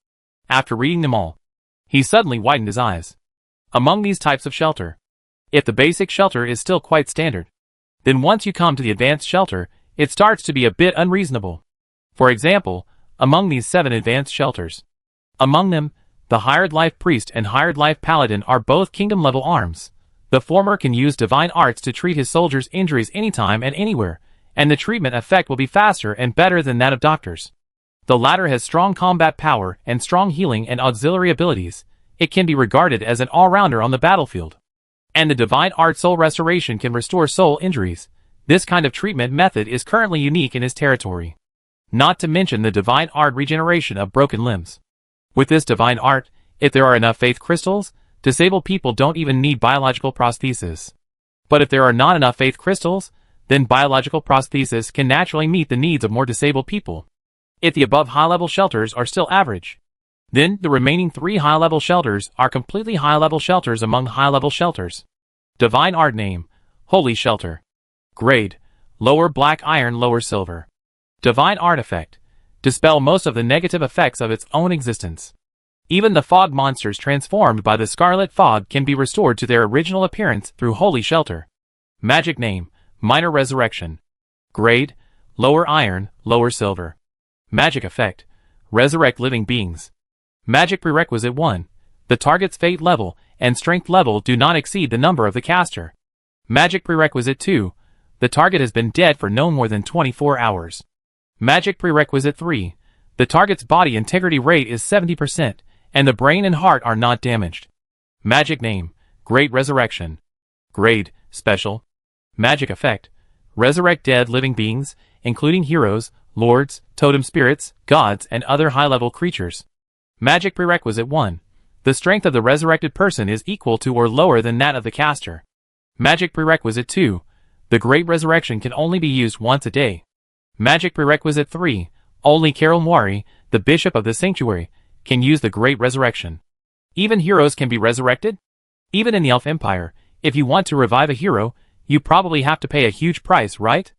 After reading them all, he suddenly widened his eyes. Among these types of shelter, if the basic shelter is still quite standard, then once you come to the advanced shelter, it starts to be a bit unreasonable. For example, among these 7 advanced shelters, among them, the hired life priest and hired life paladin are both kingdom level arms. The former can use divine arts to treat his soldiers' injuries anytime and anywhere, and the treatment effect will be faster and better than that of doctors. The latter has strong combat power and strong healing and auxiliary abilities. It can be regarded as an all-rounder on the battlefield. And the divine art soul restoration can restore soul injuries. This kind of treatment method is currently unique in his territory. Not to mention the divine art regeneration of broken limbs. With this divine art, if there are enough faith crystals, disabled people don't even need biological prosthesis. But if there are not enough faith crystals, then biological prosthesis can naturally meet the needs of more disabled people. If the above high-level shelters are still average, then the remaining 3 high-level shelters are completely high-level shelters among high-level shelters. Divine art name, Holy Shelter. Grade, lower black iron, lower silver. Divine art effect, dispel most of the negative effects of its own existence. Even the fog monsters transformed by the scarlet fog can be restored to their original appearance through Holy Shelter. Magic name, minor resurrection. Grade, lower iron, lower silver. Magic effect, resurrect living beings. Magic prerequisite 1. The target's fate level and strength level do not exceed the number of the caster. Magic prerequisite 2. The target has been dead for no more than 24 hours. Magic prerequisite 3. The target's body integrity rate is 70%, and the brain and heart are not damaged. Magic name, Great Resurrection. Grade, Special. Magic effect, resurrect dead living beings, including heroes, lords, totem spirits, gods, and other high-level creatures. Magic prerequisite 1. The strength of the resurrected person is equal to or lower than that of the caster. Magic prerequisite 2. The Great Resurrection can only be used once a day. Magic prerequisite 3. Only Carol Moiri, the bishop of the sanctuary, can use the Great Resurrection. Even heroes can be resurrected? Even in the Elf Empire, if you want to revive a hero, you probably have to pay a huge price, right?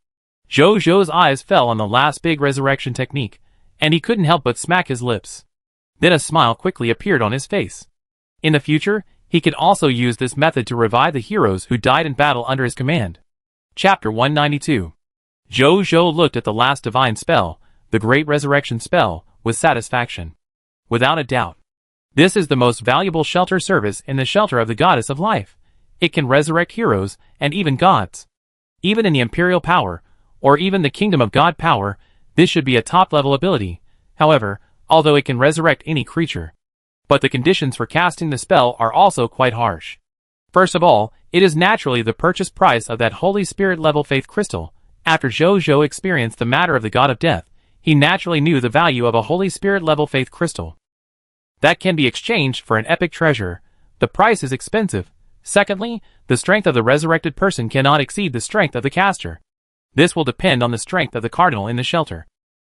Zhou's eyes fell on the last big resurrection technique, and he couldn't help but smack his lips. Then a smile quickly appeared on his face. In the future, he could also use this method to revive the heroes who died in battle under his command. Chapter 192. Zhou looked at the last divine spell, the Great Resurrection spell, with satisfaction. Without a doubt. This is the most valuable shelter service in the shelter of the Goddess of Life. It can resurrect heroes, and even gods. Even in the Imperial power, or even the Kingdom of God power, this should be a top-level ability, however, although it can resurrect any creature. But the conditions for casting the spell are also quite harsh. First of all, it is naturally the purchase price of that Holy Spirit level faith crystal. After Zhou experienced the matter of the God of Death, he naturally knew the value of a Holy Spirit level faith crystal. That can be exchanged for an epic treasure. The price is expensive. Secondly, the strength of the resurrected person cannot exceed the strength of the caster. This will depend on the strength of the cardinal in the shelter.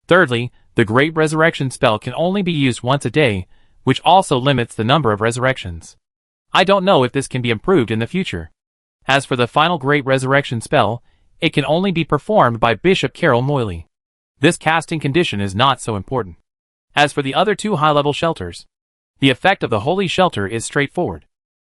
Thirdly, the Great Resurrection spell can only be used once a day, which also limits the number of resurrections. I don't know if this can be improved in the future. As for the final Great Resurrection spell, it can only be performed by Bishop Carol Moily. This casting condition is not so important. As for the other two high-level shelters, the effect of the Holy Shelter is straightforward.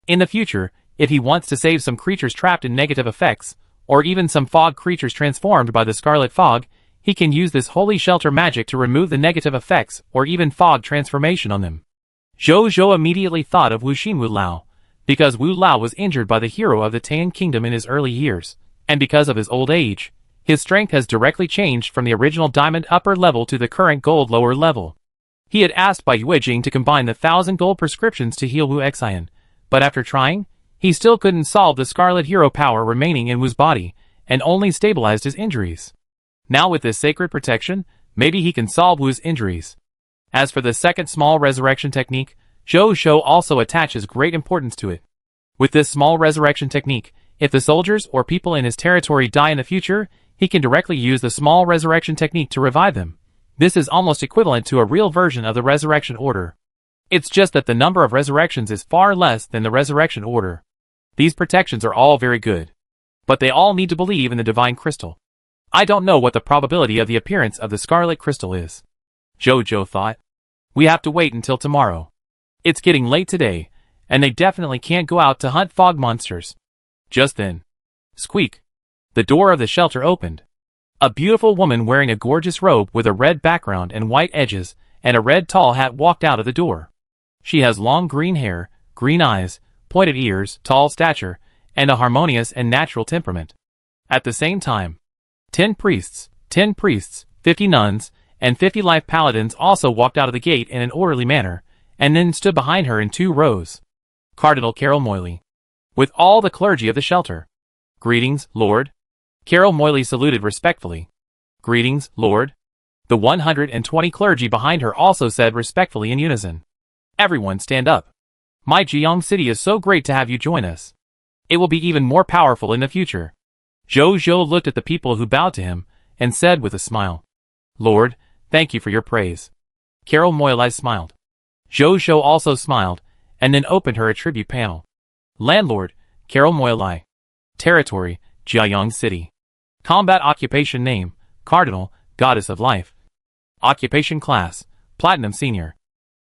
In the future, if he wants to save some creatures trapped in negative effects, or even some fog creatures transformed by the Scarlet Fog, he can use this Holy Shelter magic to remove the negative effects or even fog transformation on them. Zhou immediately thought of Wuxin Wu Lao, because Wu Lao was injured by the hero of the Tang Kingdom in his early years, and because of his old age, his strength has directly changed from the original diamond upper level to the current gold lower level. He had asked Bai Yuejing to combine the 1,000 gold prescriptions to heal Wu Xian, but after trying, he still couldn't solve the Scarlet Hero power remaining in Wu's body, and only stabilized his injuries. Now with this sacred protection, maybe he can solve Wu's injuries. As for the second small resurrection technique, Zhou also attaches great importance to it. With this small resurrection technique, if the soldiers or people in his territory die in the future, he can directly use the small resurrection technique to revive them. This is almost equivalent to a real version of the resurrection order. It's just that the number of resurrections is far less than the resurrection order. These protections are all very good. But they all need to believe in the divine crystal. I don't know what the probability of the appearance of the scarlet crystal is. Zhou thought. We have to wait until tomorrow. It's getting late today, and they definitely can't go out to hunt fog monsters. Just then. Squeak. The door of the shelter opened. A beautiful woman wearing a gorgeous robe with a red background and white edges, and a red tall hat walked out of the door. She has long green hair, green eyes, pointed ears, tall stature, and a harmonious and natural temperament. At the same time, 10 priests, 50 nuns, and 50 life paladins also walked out of the gate in an orderly manner, and then stood behind her in 2 rows. Cardinal Carol Moily. With all the clergy of the shelter. Greetings, Lord. Carol Moily saluted respectfully. Greetings, Lord. The 120 clergy behind her also said respectfully in unison. Everyone stand up. My Jiang city is so great to have you join us. It will be even more powerful in the future. Zhou looked at the people who bowed to him, and said with a smile. Lord, thank you for your praise. Carol Moily smiled. Zhou also smiled, and then opened her attribute panel. Landlord, Carol Moily. Territory, Jiang City. Combat occupation name, Cardinal, Goddess of Life. Occupation class, Platinum Senior.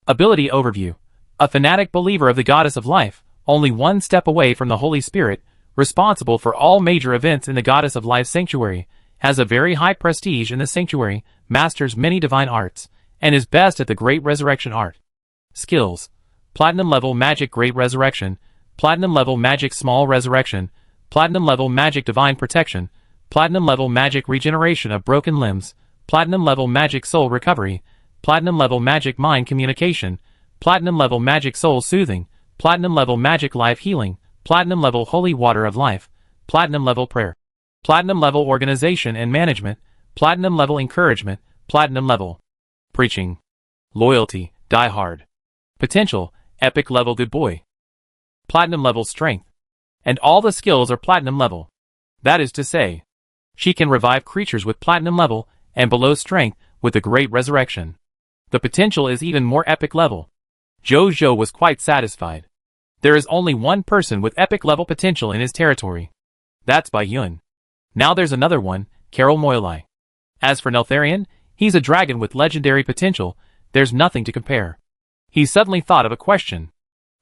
Ability overview. A fanatic believer of the Goddess of Life, only one step away from the Holy Spirit, responsible for all major events in the Goddess of Life sanctuary, has a very high prestige in the sanctuary, masters many divine arts, and is best at the Great Resurrection art. Skills. Platinum level Magic Great Resurrection, Platinum level Magic Small Resurrection, Platinum level Magic Divine Protection, Platinum level Magic Regeneration of Broken Limbs, Platinum level Magic Soul Recovery, Platinum level Magic Mind Communication, Platinum level Magic Soul Soothing, Platinum level Magic Life Healing, Platinum level Holy Water of Life, Platinum level Prayer, Platinum level Organization and Management, Platinum level Encouragement, Platinum level Preaching, Loyalty, Die Hard, Potential, Epic level Good Boy, Platinum level Strength. And all the skills are Platinum level. That is to say, she can revive creatures with Platinum level, and below Strength with the Great Resurrection. The potential is even more Epic level. Jojo was quite satisfied. There is only one person with Epic level potential in his territory. That's Bai Yun. Now there's another one, Carol Moilai. As for Neltharion, he's a dragon with legendary potential, there's nothing to compare. He suddenly thought of a question.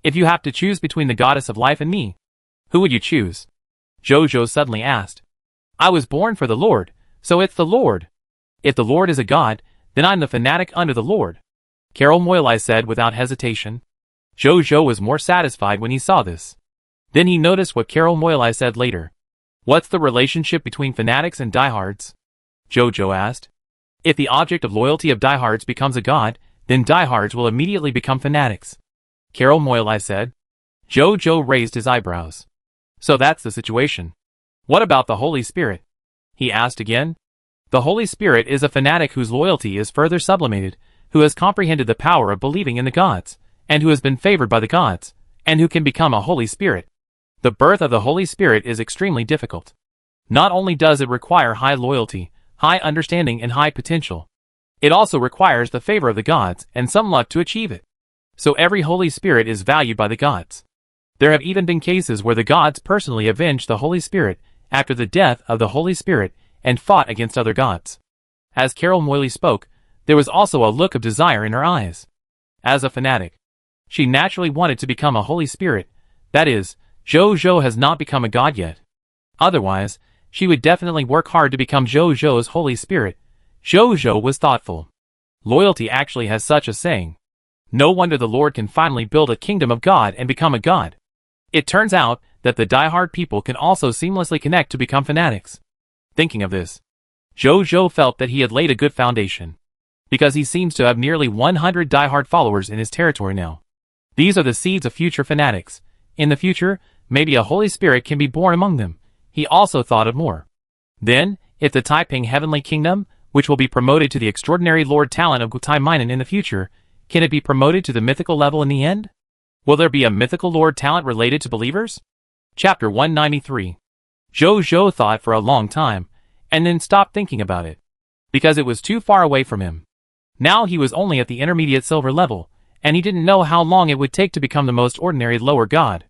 If you have to choose between the Goddess of Life and me, who would you choose? Jojo suddenly asked. I was born for the Lord, so it's the Lord. If the Lord is a god, then I'm the fanatic under the Lord, Carol Moilai said without hesitation. Jojo was more satisfied when he saw this. Then he noticed what Carol Moilai said later. What's the relationship between fanatics and diehards? Jojo asked. If the object of loyalty of diehards becomes a god, then diehards will immediately become fanatics, Carol Moilai said. Jojo raised his eyebrows. So that's the situation. What about the Holy Spirit? He asked again. The Holy Spirit is a fanatic whose loyalty is further sublimated, who has comprehended the power of believing in the gods, and who has been favored by the gods, and who can become a Holy Spirit. The birth of the Holy Spirit is extremely difficult. Not only does it require high loyalty, high understanding and high potential, it also requires the favor of the gods and some luck to achieve it. So every Holy Spirit is valued by the gods. There have even been cases where the gods personally avenged the Holy Spirit after the death of the Holy Spirit and fought against other gods. As Carol Moilai spoke, there was also a look of desire in her eyes. As a fanatic, she naturally wanted to become a Holy Spirit. That is, Jojo has not become a god yet. Otherwise, she would definitely work hard to become Jojo's Holy Spirit. Jojo was thoughtful. Loyalty actually has such a saying. No wonder the Lord can finally build a kingdom of God and become a god. It turns out that the diehard people can also seamlessly connect to become fanatics. Thinking of this, Jojo felt that he had laid a good foundation, because he seems to have nearly 100 diehard followers in his territory now. These are the seeds of future fanatics. In the future, maybe a Holy Spirit can be born among them. He also thought of more. Then, if the Taiping Heavenly Kingdom, which will be promoted to the extraordinary Lord Talent of Gutai Minan in the future, can it be promoted to the mythical level in the end? Will there be a mythical Lord Talent related to believers? Chapter 193. Jojo thought for a long time, and then stopped thinking about it, because it was too far away from him. Now he was only at the intermediate silver level, and he didn't know how long it would take to become the most ordinary lower god.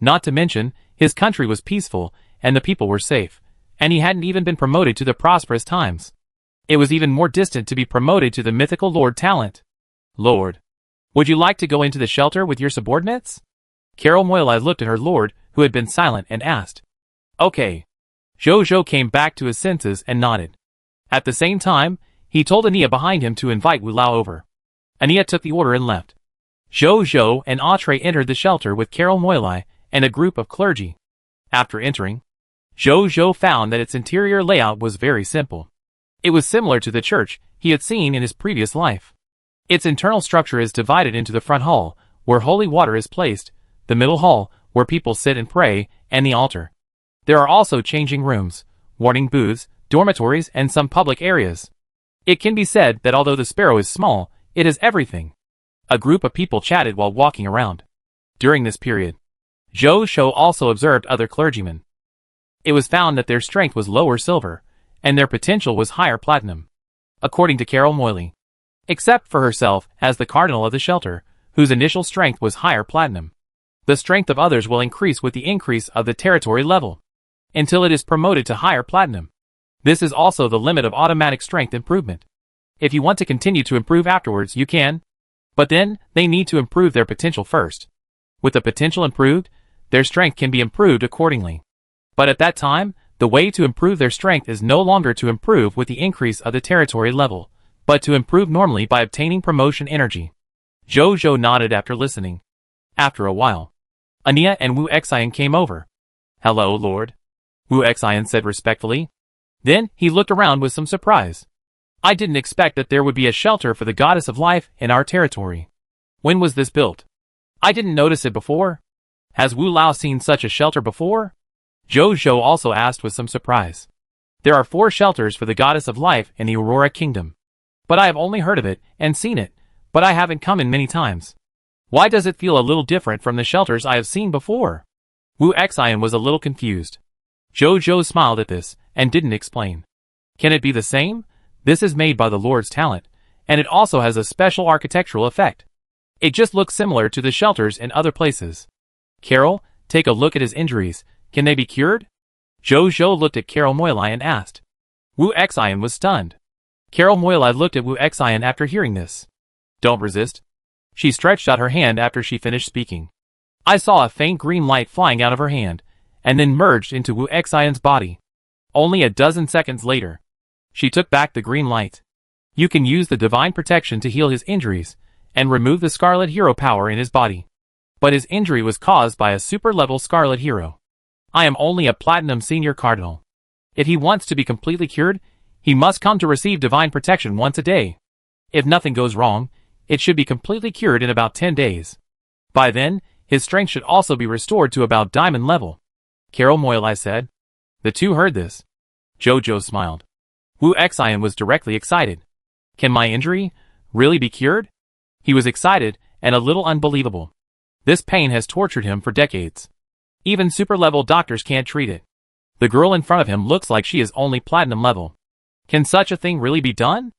Not to mention, his country was peaceful, and the people were safe, and he hadn't even been promoted to the prosperous times. It was even more distant to be promoted to the mythical Lord Talent. Lord, would you like to go into the shelter with your subordinates? Carol Moilai looked at her lord, who had been silent, and asked. Okay. Jojo came back to his senses and nodded. At the same time, he told Ania behind him to invite Wu Lao over. Ania took the order and left. Jojo and Atre entered the shelter with Carol Moilai and a group of clergy. After entering, Jojo found that its interior layout was very simple. It was similar to the church he had seen in his previous life. Its internal structure is divided into the front hall, where holy water is placed, the middle hall, where people sit and pray, and the altar. There are also changing rooms, warning booths, dormitories, and some public areas. It can be said that although the sparrow is small, it has everything. A group of people chatted while walking around. During this period, Jojo also observed other clergymen. It was found that their strength was lower silver, and their potential was higher platinum. According to Carol Moilai, except for herself as the cardinal of the shelter, whose initial strength was higher platinum. The strength of others will increase with the increase of the territory level, until it is promoted to higher platinum. This is also the limit of automatic strength improvement. If you want to continue to improve afterwards, you can. But then, they need to improve their potential first. With the potential improved, their strength can be improved accordingly. But at that time, the way to improve their strength is no longer to improve with the increase of the territory level, but to improve normally by obtaining promotion energy. Jojo nodded after listening. After a while, Ania and Wu Xian came over. Hello, Lord, Wu Xian said respectfully. Then, he looked around with some surprise. I didn't expect that there would be a shelter for the Goddess of Life in our territory. When was this built? I didn't notice it before. Has Wu Lao seen such a shelter before? Zhou Zhou also asked with some surprise. There are 4 shelters for the goddess of life in the Aurora Kingdom. But I have only heard of it and seen it, but I haven't come in many times. Why does it feel a little different from the shelters I have seen before? Wu Xian was a little confused. Zhou Zhou smiled at this and didn't explain. Can it be the same? This is made by the Lord's talent, and it also has a special architectural effect. It just looks similar to the shelters in other places. Carol, take a look at his injuries. Can they be cured? Zhou Zhou looked at Carol Moilai and asked. Wu Xian was stunned. Carol Moilai looked at Wu Xian after hearing this. Don't resist. She stretched out her hand after she finished speaking. I saw a faint green light flying out of her hand, and then merged into Wu Xian's body. Only a dozen seconds later, she took back the green light. You can use the divine protection to heal his injuries, and remove the Scarlet Hero power in his body. But his injury was caused by a super-level Scarlet Hero. I am only a Platinum Senior Cardinal. If he wants to be completely cured, he must come to receive divine protection once a day. If nothing goes wrong, it should be completely cured in about 10 days. By then, his strength should also be restored to about diamond level. Carol Moilai said. The two heard this. Zhou Zhou smiled. Wu Xian was directly excited. Can my injury really be cured? He was excited and a little unbelievable. This pain has tortured him for decades. Even super-level doctors can't treat it. The girl in front of him looks like she is only platinum level. Can such a thing really be done?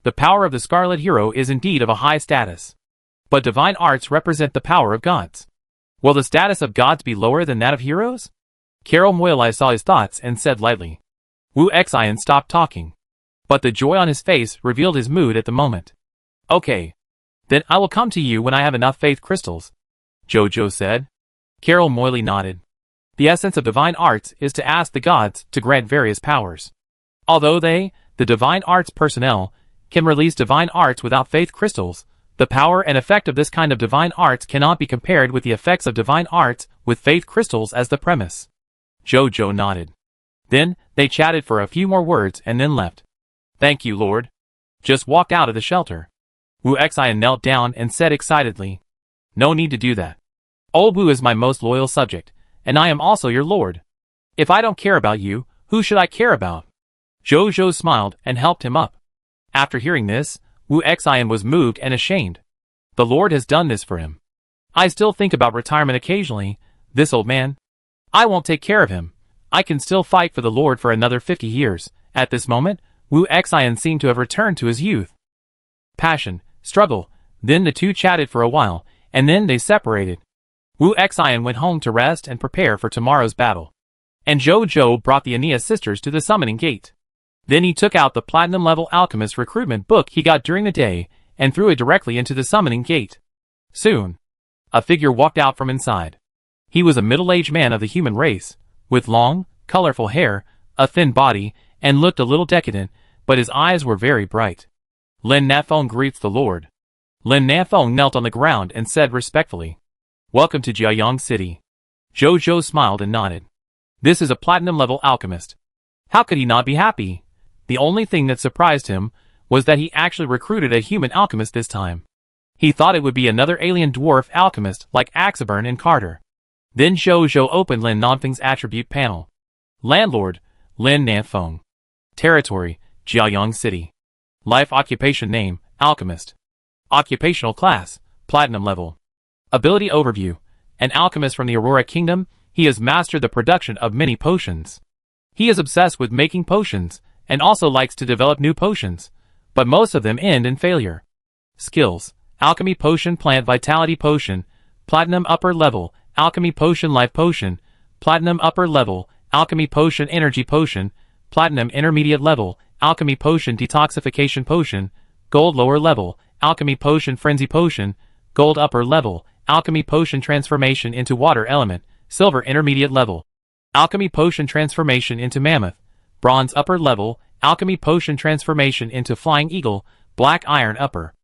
The power of the Scarlet Hero is indeed of a high status. But divine arts represent the power of gods. Will the status of gods be lower than that of heroes? Carol Moilai saw his thoughts and said lightly. Wu Xian stopped talking. But the joy on his face revealed his mood at the moment. Okay. Then I will come to you when I have enough faith crystals, Zhou Zhou said. Carol Moilai nodded. The essence of divine arts is to ask the gods to grant various powers. Although they, the divine arts personnel, can release divine arts without faith crystals, the power and effect of this kind of divine arts cannot be compared with the effects of divine arts with faith crystals as the premise. Zhou Zhou nodded. Then, they chatted for a few more words and then left. Thank you, Lord. Just walked out of the shelter. Wu Xian knelt down and said excitedly. No need to do that. Old Wu is my most loyal subject, and I am also your lord. If I don't care about you, who should I care about? Zhou Zhou smiled and helped him up. After hearing this, Wu Xian was moved and ashamed. The Lord has done this for him. I still think about retirement occasionally, this old man. I won't take care of him. I can still fight for the Lord for another 50 years. At this moment, Wu Xian seemed to have returned to his youth. Passion, struggle, then the two chatted for a while, and then they separated. Wu Xian went home to rest and prepare for tomorrow's battle. And Zhou Zhou brought the Aeneas sisters to the summoning gate. Then he took out the platinum-level alchemist recruitment book he got during the day and threw it directly into the summoning gate. Soon, a figure walked out from inside. He was a middle-aged man of the human race, with long, colorful hair, a thin body, and looked a little decadent, but his eyes were very bright. Lin Nafeng greets the Lord. Lin Nafeng knelt on the ground and said respectfully, Welcome to Jiayang City. Zhou Zhou smiled and nodded. This is a platinum-level alchemist. How could he not be happy? The only thing that surprised him was that he actually recruited a human alchemist this time. He thought it would be another alien dwarf alchemist like Axeburn and Carter. Then Zhou Zhou opened Lin Nanfeng's attribute panel. Landlord, Lin Nanfeng. Territory, Jiayang City. Life occupation name, alchemist. Occupational class, platinum level. Ability overview, an alchemist from the Aurora Kingdom, he has mastered the production of many potions. He is obsessed with making potions, and also likes to develop new potions, but most of them end in failure. Skills, Alchemy Potion Plant Vitality Potion, Platinum Upper Level, Alchemy Potion Life Potion, Platinum Upper Level, Alchemy Potion Energy Potion, Platinum Intermediate Level, Alchemy Potion Detoxification Potion, Gold Lower Level, Alchemy Potion Frenzy Potion, Gold Upper Level, Alchemy Potion Transformation into Water Element, Silver Intermediate Level, Alchemy Potion Transformation into Mammoth, Bronze Upper Level, Alchemy Potion Transformation into Flying Eagle, Black Iron Upper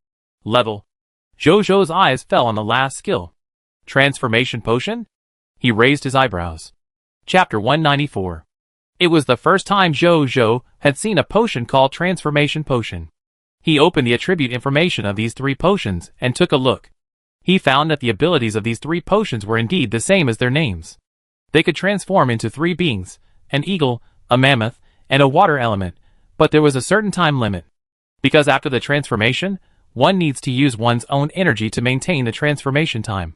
Level. Zhou Zhou's eyes fell on the last skill. Transformation Potion? He raised his eyebrows. Chapter 194. It was the first time Zhou Zhou had seen a potion called Transformation Potion. He opened the attribute information of these three potions and took a look. He found that the abilities of these 3 potions were indeed the same as their names. They could transform into 3 beings, an eagle, a mammoth, and a water element, but there was a certain time limit. Because after the transformation, one needs to use one's own energy to maintain the transformation time.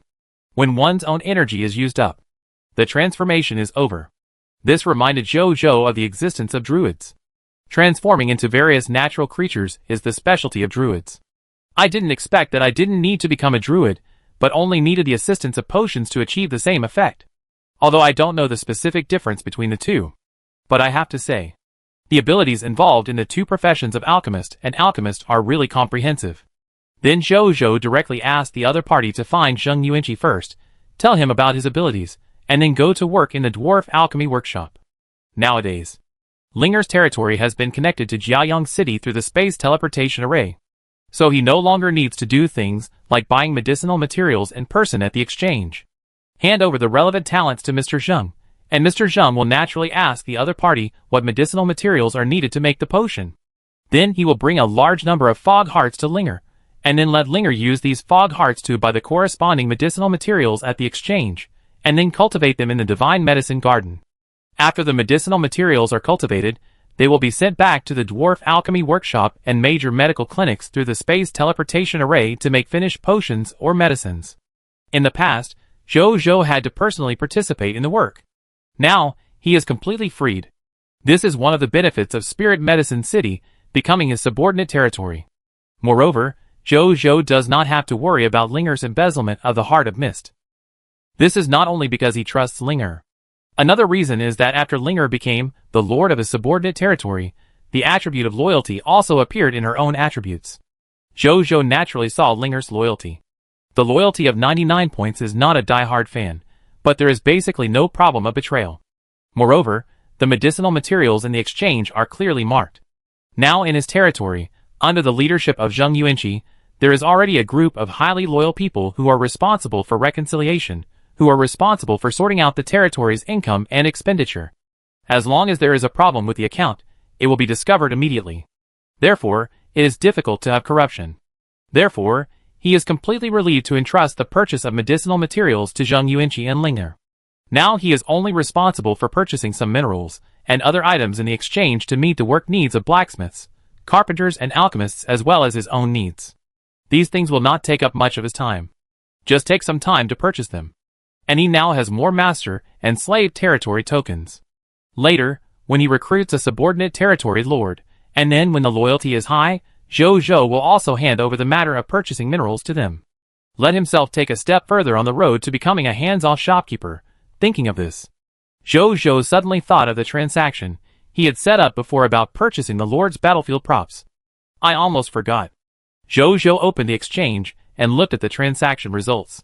When one's own energy is used up, the transformation is over. This reminded Jojo of the existence of druids. Transforming into various natural creatures is the specialty of druids. I didn't expect that I didn't need to become a druid, but only needed the assistance of potions to achieve the same effect. Although I don't know the specific difference between the two. But I have to say, the abilities involved in the 2 professions of alchemist and alchemist are really comprehensive. Then Jojo directly asked the other party to find Zheng Yuanqi first, tell him about his abilities, and then go to work in the dwarf alchemy workshop. Nowadays, Linger's territory has been connected to Jiaoyang City through the space teleportation array. So he no longer needs to do things like buying medicinal materials in person at the exchange. Hand over the relevant talents to Mr. Zheng, and Mr. Zheng will naturally ask the other party what medicinal materials are needed to make the potion. Then he will bring a large number of fog hearts to Linger, and then let Linger use these fog hearts to buy the corresponding medicinal materials at the exchange, and then cultivate them in the divine medicine garden. After the medicinal materials are cultivated, they will be sent back to the dwarf alchemy workshop and major medical clinics through the space teleportation array to make finished potions or medicines. In the past, Jojo had to personally participate in the work. Now, he is completely freed. This is one of the benefits of Spirit Medicine City becoming his subordinate territory. Moreover, Jojo does not have to worry about Linger's embezzlement of the Heart of Mist. This is not only because he trusts Linger. Another reason is that after Linger became the lord of his subordinate territory, the attribute of loyalty also appeared in her own attributes. Jojo naturally saw Linger's loyalty. The loyalty of 99 points is not a die-hard fan, but there is basically no problem of betrayal. Moreover, the medicinal materials in the exchange are clearly marked. Now in his territory, under the leadership of Zheng Yuanqi, there is already a group of highly loyal people who are responsible for reconciliation, who are responsible for sorting out the territory's income and expenditure. As long as there is a problem with the account, it will be discovered immediately. Therefore, it is difficult to have corruption. Therefore, he is completely relieved to entrust the purchase of medicinal materials to Zheng Yuanqi and Linger. Now he is only responsible for purchasing some minerals and other items in the exchange to meet the work needs of blacksmiths, carpenters and alchemists as well as his own needs. These things will not take up much of his time. Just take some time to purchase them. And he now has more master and slave territory tokens. Later, when he recruits a subordinate territory lord, and then when the loyalty is high, Jojo will also hand over the matter of purchasing minerals to them. Let himself take a step further on the road to becoming a hands-off shopkeeper. Thinking of this, Jojo suddenly thought of the transaction he had set up before about purchasing the Lord's battlefield props. I almost forgot. Jojo opened the exchange and looked at the transaction results.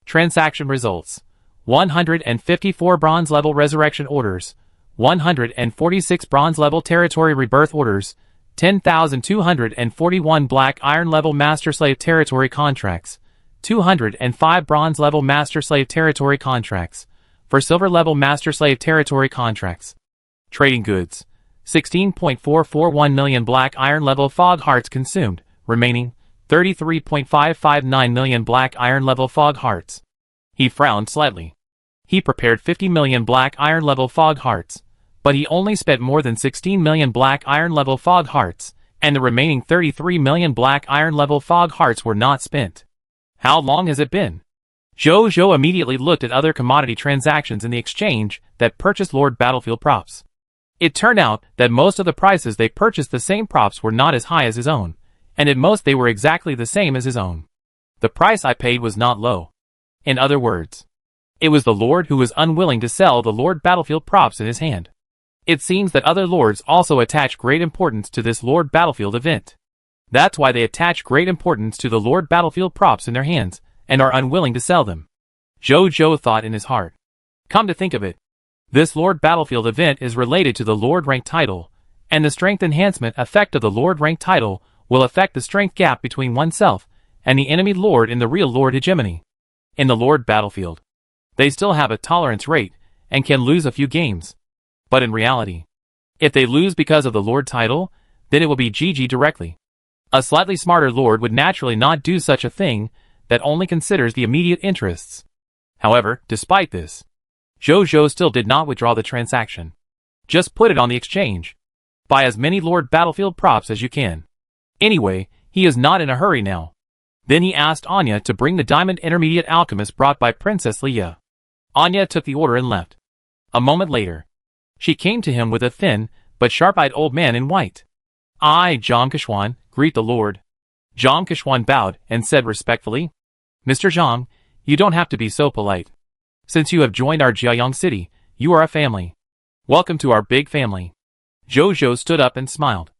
Transaction results: 154 bronze level resurrection orders, 146 bronze level territory rebirth orders, 10,241 black iron level master slave territory contracts, 205 bronze level master slave territory contracts, for silver level master slave territory contracts. Trading goods: 16.441 million black iron level fog hearts consumed, remaining 33.559 million black iron level fog hearts. He frowned slightly. He prepared 50 million black iron level fog hearts, but he only spent more than 16 million black iron level fog hearts, and the remaining 33 million black iron level fog hearts were not spent. How long has it been? Jojo immediately looked at other commodity transactions in the exchange that purchased Lord Battlefield props. It turned out that most of the prices they purchased the same props were not as high as his own, and at most they were exactly the same as his own. The price I paid was not low. In other words, it was the Lord who was unwilling to sell the Lord Battlefield props in his hand. It seems that other lords also attach great importance to this Lord Battlefield event. That's why they attach great importance to the Lord Battlefield props in their hands, and are unwilling to sell them. Jojo thought in his heart. Come to think of it, this Lord Battlefield event is related to the Lord rank title, and the strength enhancement effect of the Lord rank title will affect the strength gap between oneself and the enemy Lord in the real Lord hegemony. In the Lord Battlefield, they still have a tolerance rate and can lose a few games. But in reality, if they lose because of the Lord title, then it will be GG directly. A slightly smarter Lord would naturally not do such a thing, that only considers the immediate interests. However, despite this, Jojo still did not withdraw the transaction. Just put it on the exchange. Buy as many Lord Battlefield props as you can. Anyway, he is not in a hurry now. Then he asked Anya to bring the Diamond Intermediate Alchemist brought by Princess Leia. Anya took the order and left. A moment later, she came to him with a thin, but sharp-eyed old man in white. "I, Zhang Kechuan, greet the Lord." Zhang Kechuan bowed and said respectfully, "Mr. Zhang, you don't have to be so polite. Since you have joined our Jiayang city, you are a family. Welcome to our big family." Jojo stood up and smiled.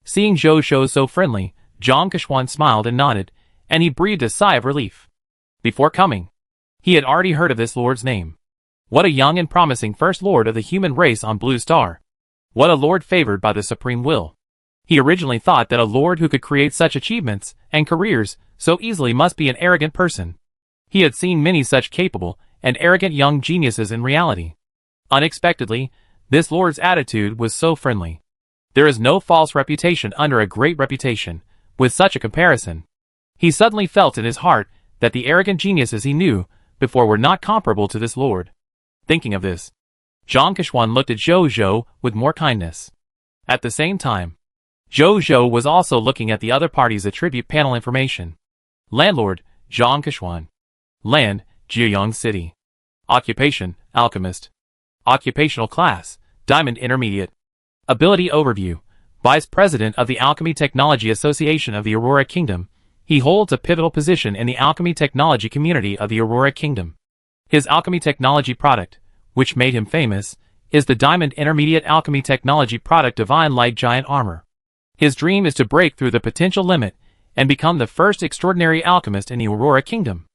Seeing Jojo so friendly, Zhang Kechuan smiled and nodded, and he breathed a sigh of relief. Before coming, he had already heard of this lord's name. What a young and promising first lord of the human race on Blue Star. What a lord favored by the supreme will. He originally thought that a lord who could create such achievements and careers so easily must be an arrogant person. He had seen many such capable and arrogant young geniuses in reality. Unexpectedly, this lord's attitude was so friendly. There is no false reputation under a great reputation. With such a comparison, he suddenly felt in his heart that the arrogant geniuses he knew before were not comparable to this lord. Thinking of this, Zhang Kechuan looked at Jojo with more kindness. At the same time, Jojo was also looking at the other party's attribute panel information. Landlord, Zhang Kechuan. Land, Jiayang City. Occupation, Alchemist. Occupational class, Diamond Intermediate. Ability overview. Vice President of the Alchemy Technology Association of the Aurora Kingdom. He holds a pivotal position in the alchemy technology community of the Aurora Kingdom. His alchemy technology product, which made him famous, is the Diamond Intermediate Alchemy Technology product Divine Light Giant Armor. His dream is to break through the potential limit and become the first extraordinary alchemist in the Aurora Kingdom.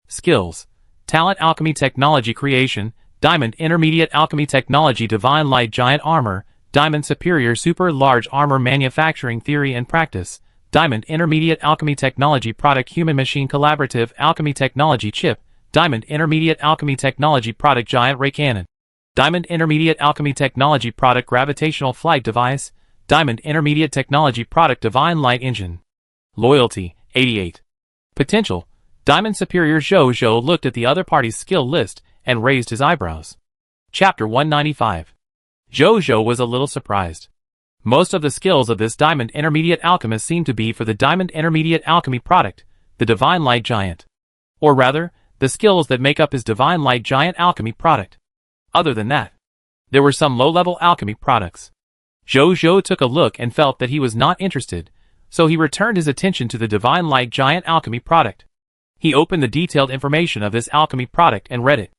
Skills. Talent Alchemy Technology Creation, Diamond Intermediate Alchemy Technology Divine Light Giant Armor, Diamond Superior Super Large Armor Manufacturing Theory and Practice, Diamond Intermediate Alchemy Technology Product Human Machine Collaborative Alchemy Technology Chip, Diamond Intermediate Alchemy Technology Product Giant Ray Cannon, Diamond Intermediate Alchemy Technology Product Gravitational Flight Device, Diamond Intermediate Technology Product Divine Light Engine. Loyalty, 88. Potential. Diamond Superior Jojo looked at the other party's skill list and raised his eyebrows. Chapter 195. Jojo was a little surprised. Most of the skills of this Diamond Intermediate Alchemist seemed to be for the Diamond Intermediate Alchemy product, the Divine Light Giant. Or rather, the skills that make up his Divine Light Giant Alchemy product. Other than that, there were some low-level alchemy products. Jojo took a look and felt that he was not interested, so he returned his attention to the Divine Light Giant Alchemy product. He opened the detailed information of this alchemy product and read it.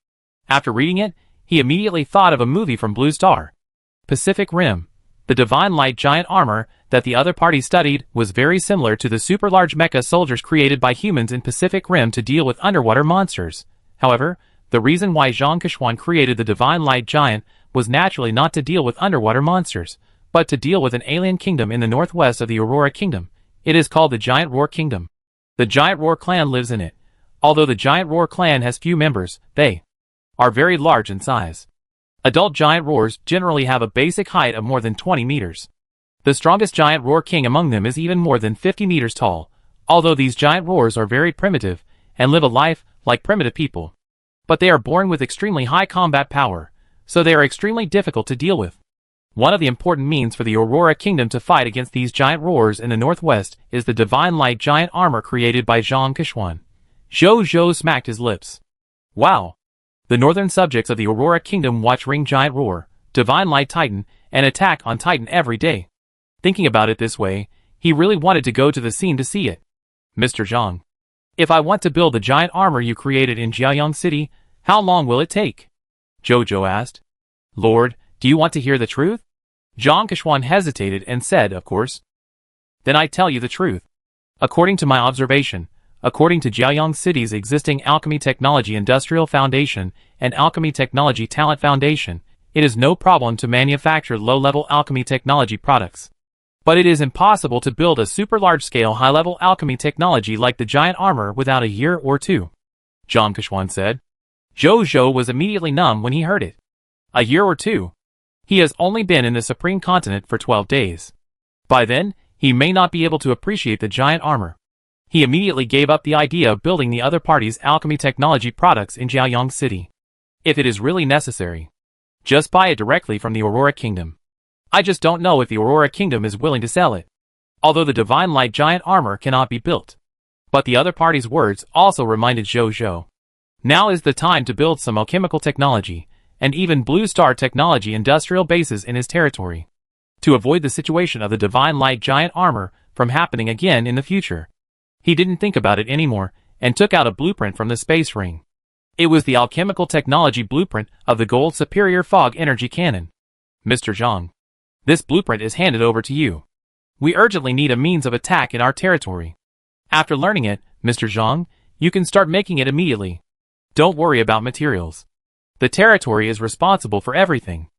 After reading it, he immediately thought of a movie from Blue Star. Pacific Rim. The Divine Light Giant Armor that the other party studied was very similar to the super large mecha soldiers created by humans in Pacific Rim to deal with underwater monsters. However, the reason why Zhang Kechuan created the Divine Light Giant was naturally not to deal with underwater monsters, but to deal with an alien kingdom in the northwest of the Aurora Kingdom. It is called the Giant Roar Kingdom. The Giant Roar clan lives in it. Although the Giant Roar clan has few members, they are very large in size. Adult giant roars generally have a basic height of more than 20 meters. The strongest giant roar king among them is even more than 50 meters tall, although these giant roars are very primitive and live a life like primitive people. But they are born with extremely high combat power, so they are extremely difficult to deal with. One of the important means for the Aurora Kingdom to fight against these giant roars in the northwest is the Divine Light Giant Armor created by Zhang Kechuan. Jojo smacked his lips. Wow! The northern subjects of the Aurora Kingdom watch Ring Giant Roar, Divine Light Titan, and Attack on Titan every day. Thinking about it this way, he really wanted to go to the scene to see it. Mr. Zhang, if I want to build the giant armor you created in Jiayang City, how long will it take? Jojo asked. Lord, do you want to hear the truth? Zhang Kechuan hesitated and said, of course. Then I tell you the truth. According to my observation, according to Jiayang City's existing Alchemy Technology Industrial Foundation and Alchemy Technology Talent Foundation, it is no problem to manufacture low-level alchemy technology products. But it is impossible to build a super large-scale high-level alchemy technology like the giant armor without a year or two. Zhang Kechuan said. Jojo was immediately numb when he heard it. A year or two. He has only been in the Supreme Continent for 12 days. By then, he may not be able to appreciate the giant armor. He immediately gave up the idea of building the other party's alchemy technology products in Jiaoyang City. If it is really necessary, just buy it directly from the Aurora Kingdom. I just don't know if the Aurora Kingdom is willing to sell it. Although the Divine Light Giant armor cannot be built. But the other party's words also reminded Zhou Zhou. Now is the time to build some alchemical technology, and even Blue Star technology industrial bases in his territory, to avoid the situation of the Divine Light Giant armor from happening again in the future. He didn't think about it anymore, and took out a blueprint from the space ring. It was the alchemical technology blueprint of the Gold Superior Fog Energy Cannon. Mr. Zhang, this blueprint is handed over to you. We urgently need a means of attack in our territory. After learning it, Mr. Zhang, you can start making it immediately. Don't worry about materials. The territory is responsible for everything.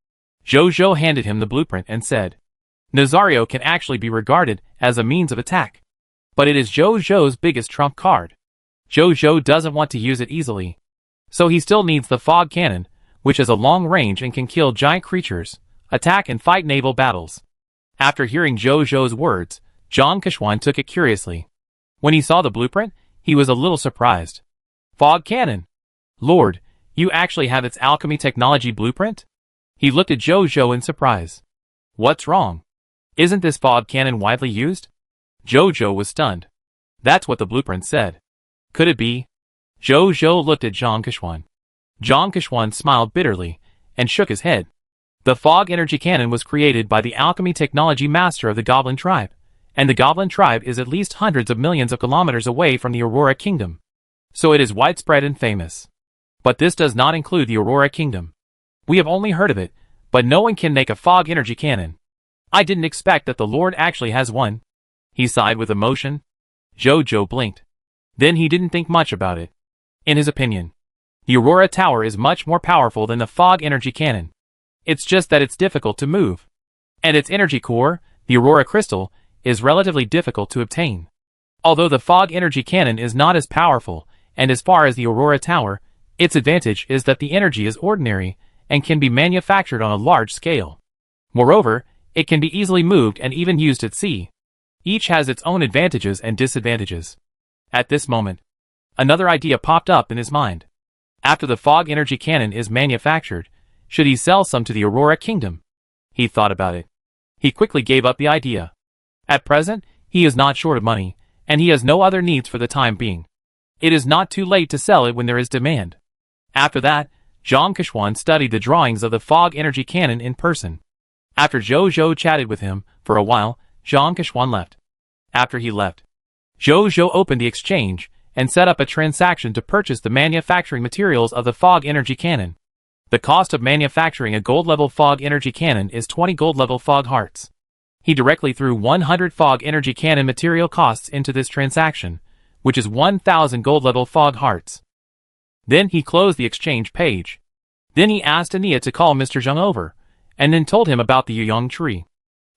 Zhou Zhou handed him the blueprint and said, Nazario can actually be regarded as a means of attack. But it is Zhou Zhou's biggest trump card. Zhou Zhou doesn't want to use it easily. So he still needs the fog cannon, which has a long range and can kill giant creatures, attack and fight naval battles. After hearing Zhou Zhou's words, Zhang Keshuan took it curiously. When he saw the blueprint, he was a little surprised. Fog cannon! Lord, you actually have its alchemy technology blueprint? He looked at Zhou Zhou in surprise. What's wrong? Isn't this fog cannon widely used? Zhou Zhou was stunned. That's what the blueprint said. Could it be? Zhou Zhou looked at Zhang Keshuan. Zhang Keshuan smiled bitterly, and shook his head. The fog energy cannon was created by the alchemy technology master of the Goblin tribe, and the Goblin tribe is at least hundreds of millions of kilometers away from the Aurora Kingdom. So it is widespread and famous. But this does not include the Aurora Kingdom. We have only heard of it, but no one can make a fog energy cannon. I didn't expect that the Lord actually has one. He sighed with emotion. Zhou Zhou blinked. Then he didn't think much about it. In his opinion, the Aurora Tower is much more powerful than the fog energy cannon. It's just that it's difficult to move. And its energy core, the Aurora Crystal, is relatively difficult to obtain. Although the fog energy cannon is not as powerful, and as far as the Aurora Tower, its advantage is that the energy is ordinary and can be manufactured on a large scale. Moreover, it can be easily moved and even used at sea. Each has its own advantages and disadvantages. At this moment, another idea popped up in his mind. After the fog energy cannon is manufactured, should he sell some to the Aurora Kingdom? He thought about it. He quickly gave up the idea. At present, he is not short of money, and he has no other needs for the time being. It is not too late to sell it when there is demand. After that, Zhang Keshuan studied the drawings of the fog energy cannon in person. After Zhou Zhou chatted with him for a while, Zhang Keshuan left. After he left, Zhou Zhou opened the exchange and set up a transaction to purchase the manufacturing materials of the fog energy cannon. The cost of manufacturing a gold-level fog energy cannon is 20 gold-level fog hearts. He directly threw 100 fog energy cannon material costs into this transaction, which is 1,000 gold-level fog hearts. Then he closed the exchange page. Then he asked Ania to call Mr. Zheng over, and then told him about the Yuyang tree.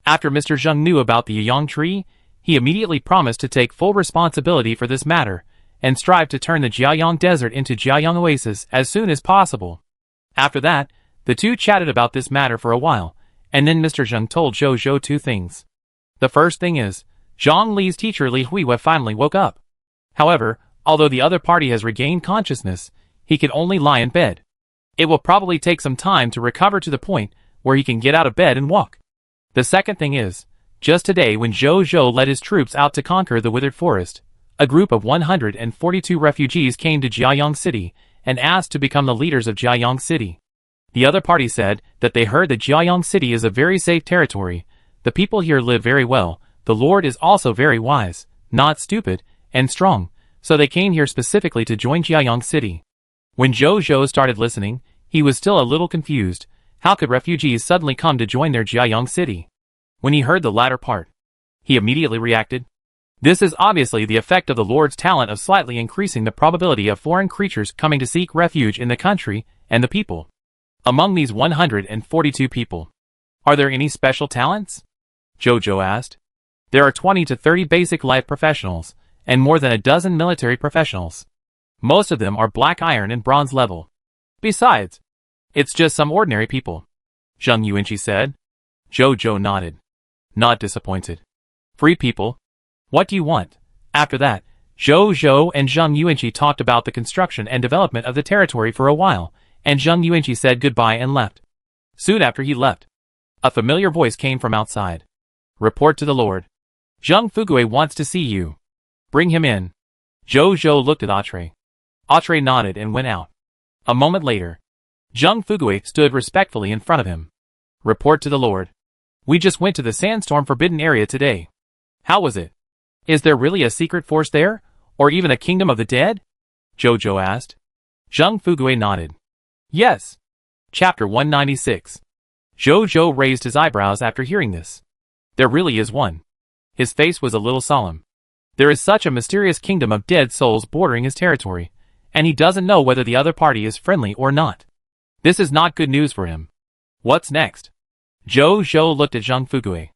After Mr. Zheng knew about the Yuyang tree, he immediately promised to take full responsibility for this matter, and strive to turn the Jiaoyang Desert into Jiaoyang Oasis as soon as possible. After that, the two chatted about this matter for a while, and then Mr. Zheng told Zhou Zhou two things. The first thing is, Zhang Li's teacher Li Huiwe finally woke up. However, although the other party has regained consciousness, he can only lie in bed. It will probably take some time to recover to the point where he can get out of bed and walk. The second thing is, just today when Zhou Zhou led his troops out to conquer the Withered Forest, a group of 142 refugees came to Jiaoyang City and asked to become the leaders of Jiaoyang City. The other party said that they heard that Jiaoyang City is a very safe territory, the people here live very well, the Lord is also very wise, not stupid, and strong, so they came here specifically to join Jiaoyang City. When Zhou Zhou started listening, he was still a little confused. How could refugees suddenly come to join their Jiaoyang City? When he heard the latter part, he immediately reacted. This is obviously the effect of the Lord's talent of slightly increasing the probability of foreign creatures coming to seek refuge in the country and the people. Among these 142 people, are there any special talents? Zhou Zhou asked. There are 20 to 30 basic life professionals, and more than a dozen military professionals. Most of them are black iron and bronze level. Besides, it's just some ordinary people. Zheng Yuanqi said. Zhou Zhou nodded. Not disappointed. Free people? What do you want? After that, Zhou Zhou and Zheng Yuanqi talked about the construction and development of the territory for a while, and Zheng Yuanqi said goodbye and left. Soon after he left, a familiar voice came from outside. Report to the Lord. Zheng Fugui wants to see you. Bring him in. Zhou Zhou looked at Atre. Atre nodded and went out. A moment later, Zheng Fugui stood respectfully in front of him. Report to the Lord. We just went to the Sandstorm Forbidden Area today. How was it? Is there really a secret force there? Or even a kingdom of the dead? Zhou Zhou asked. Zheng Fugui nodded. Yes. Chapter 196. Zhou Zhou raised his eyebrows after hearing this. There really is one. His face was a little solemn. There is such a mysterious kingdom of dead souls bordering his territory, and he doesn't know whether the other party is friendly or not. This is not good news for him. What's next? Zhou Zhou looked at Zheng Fugui.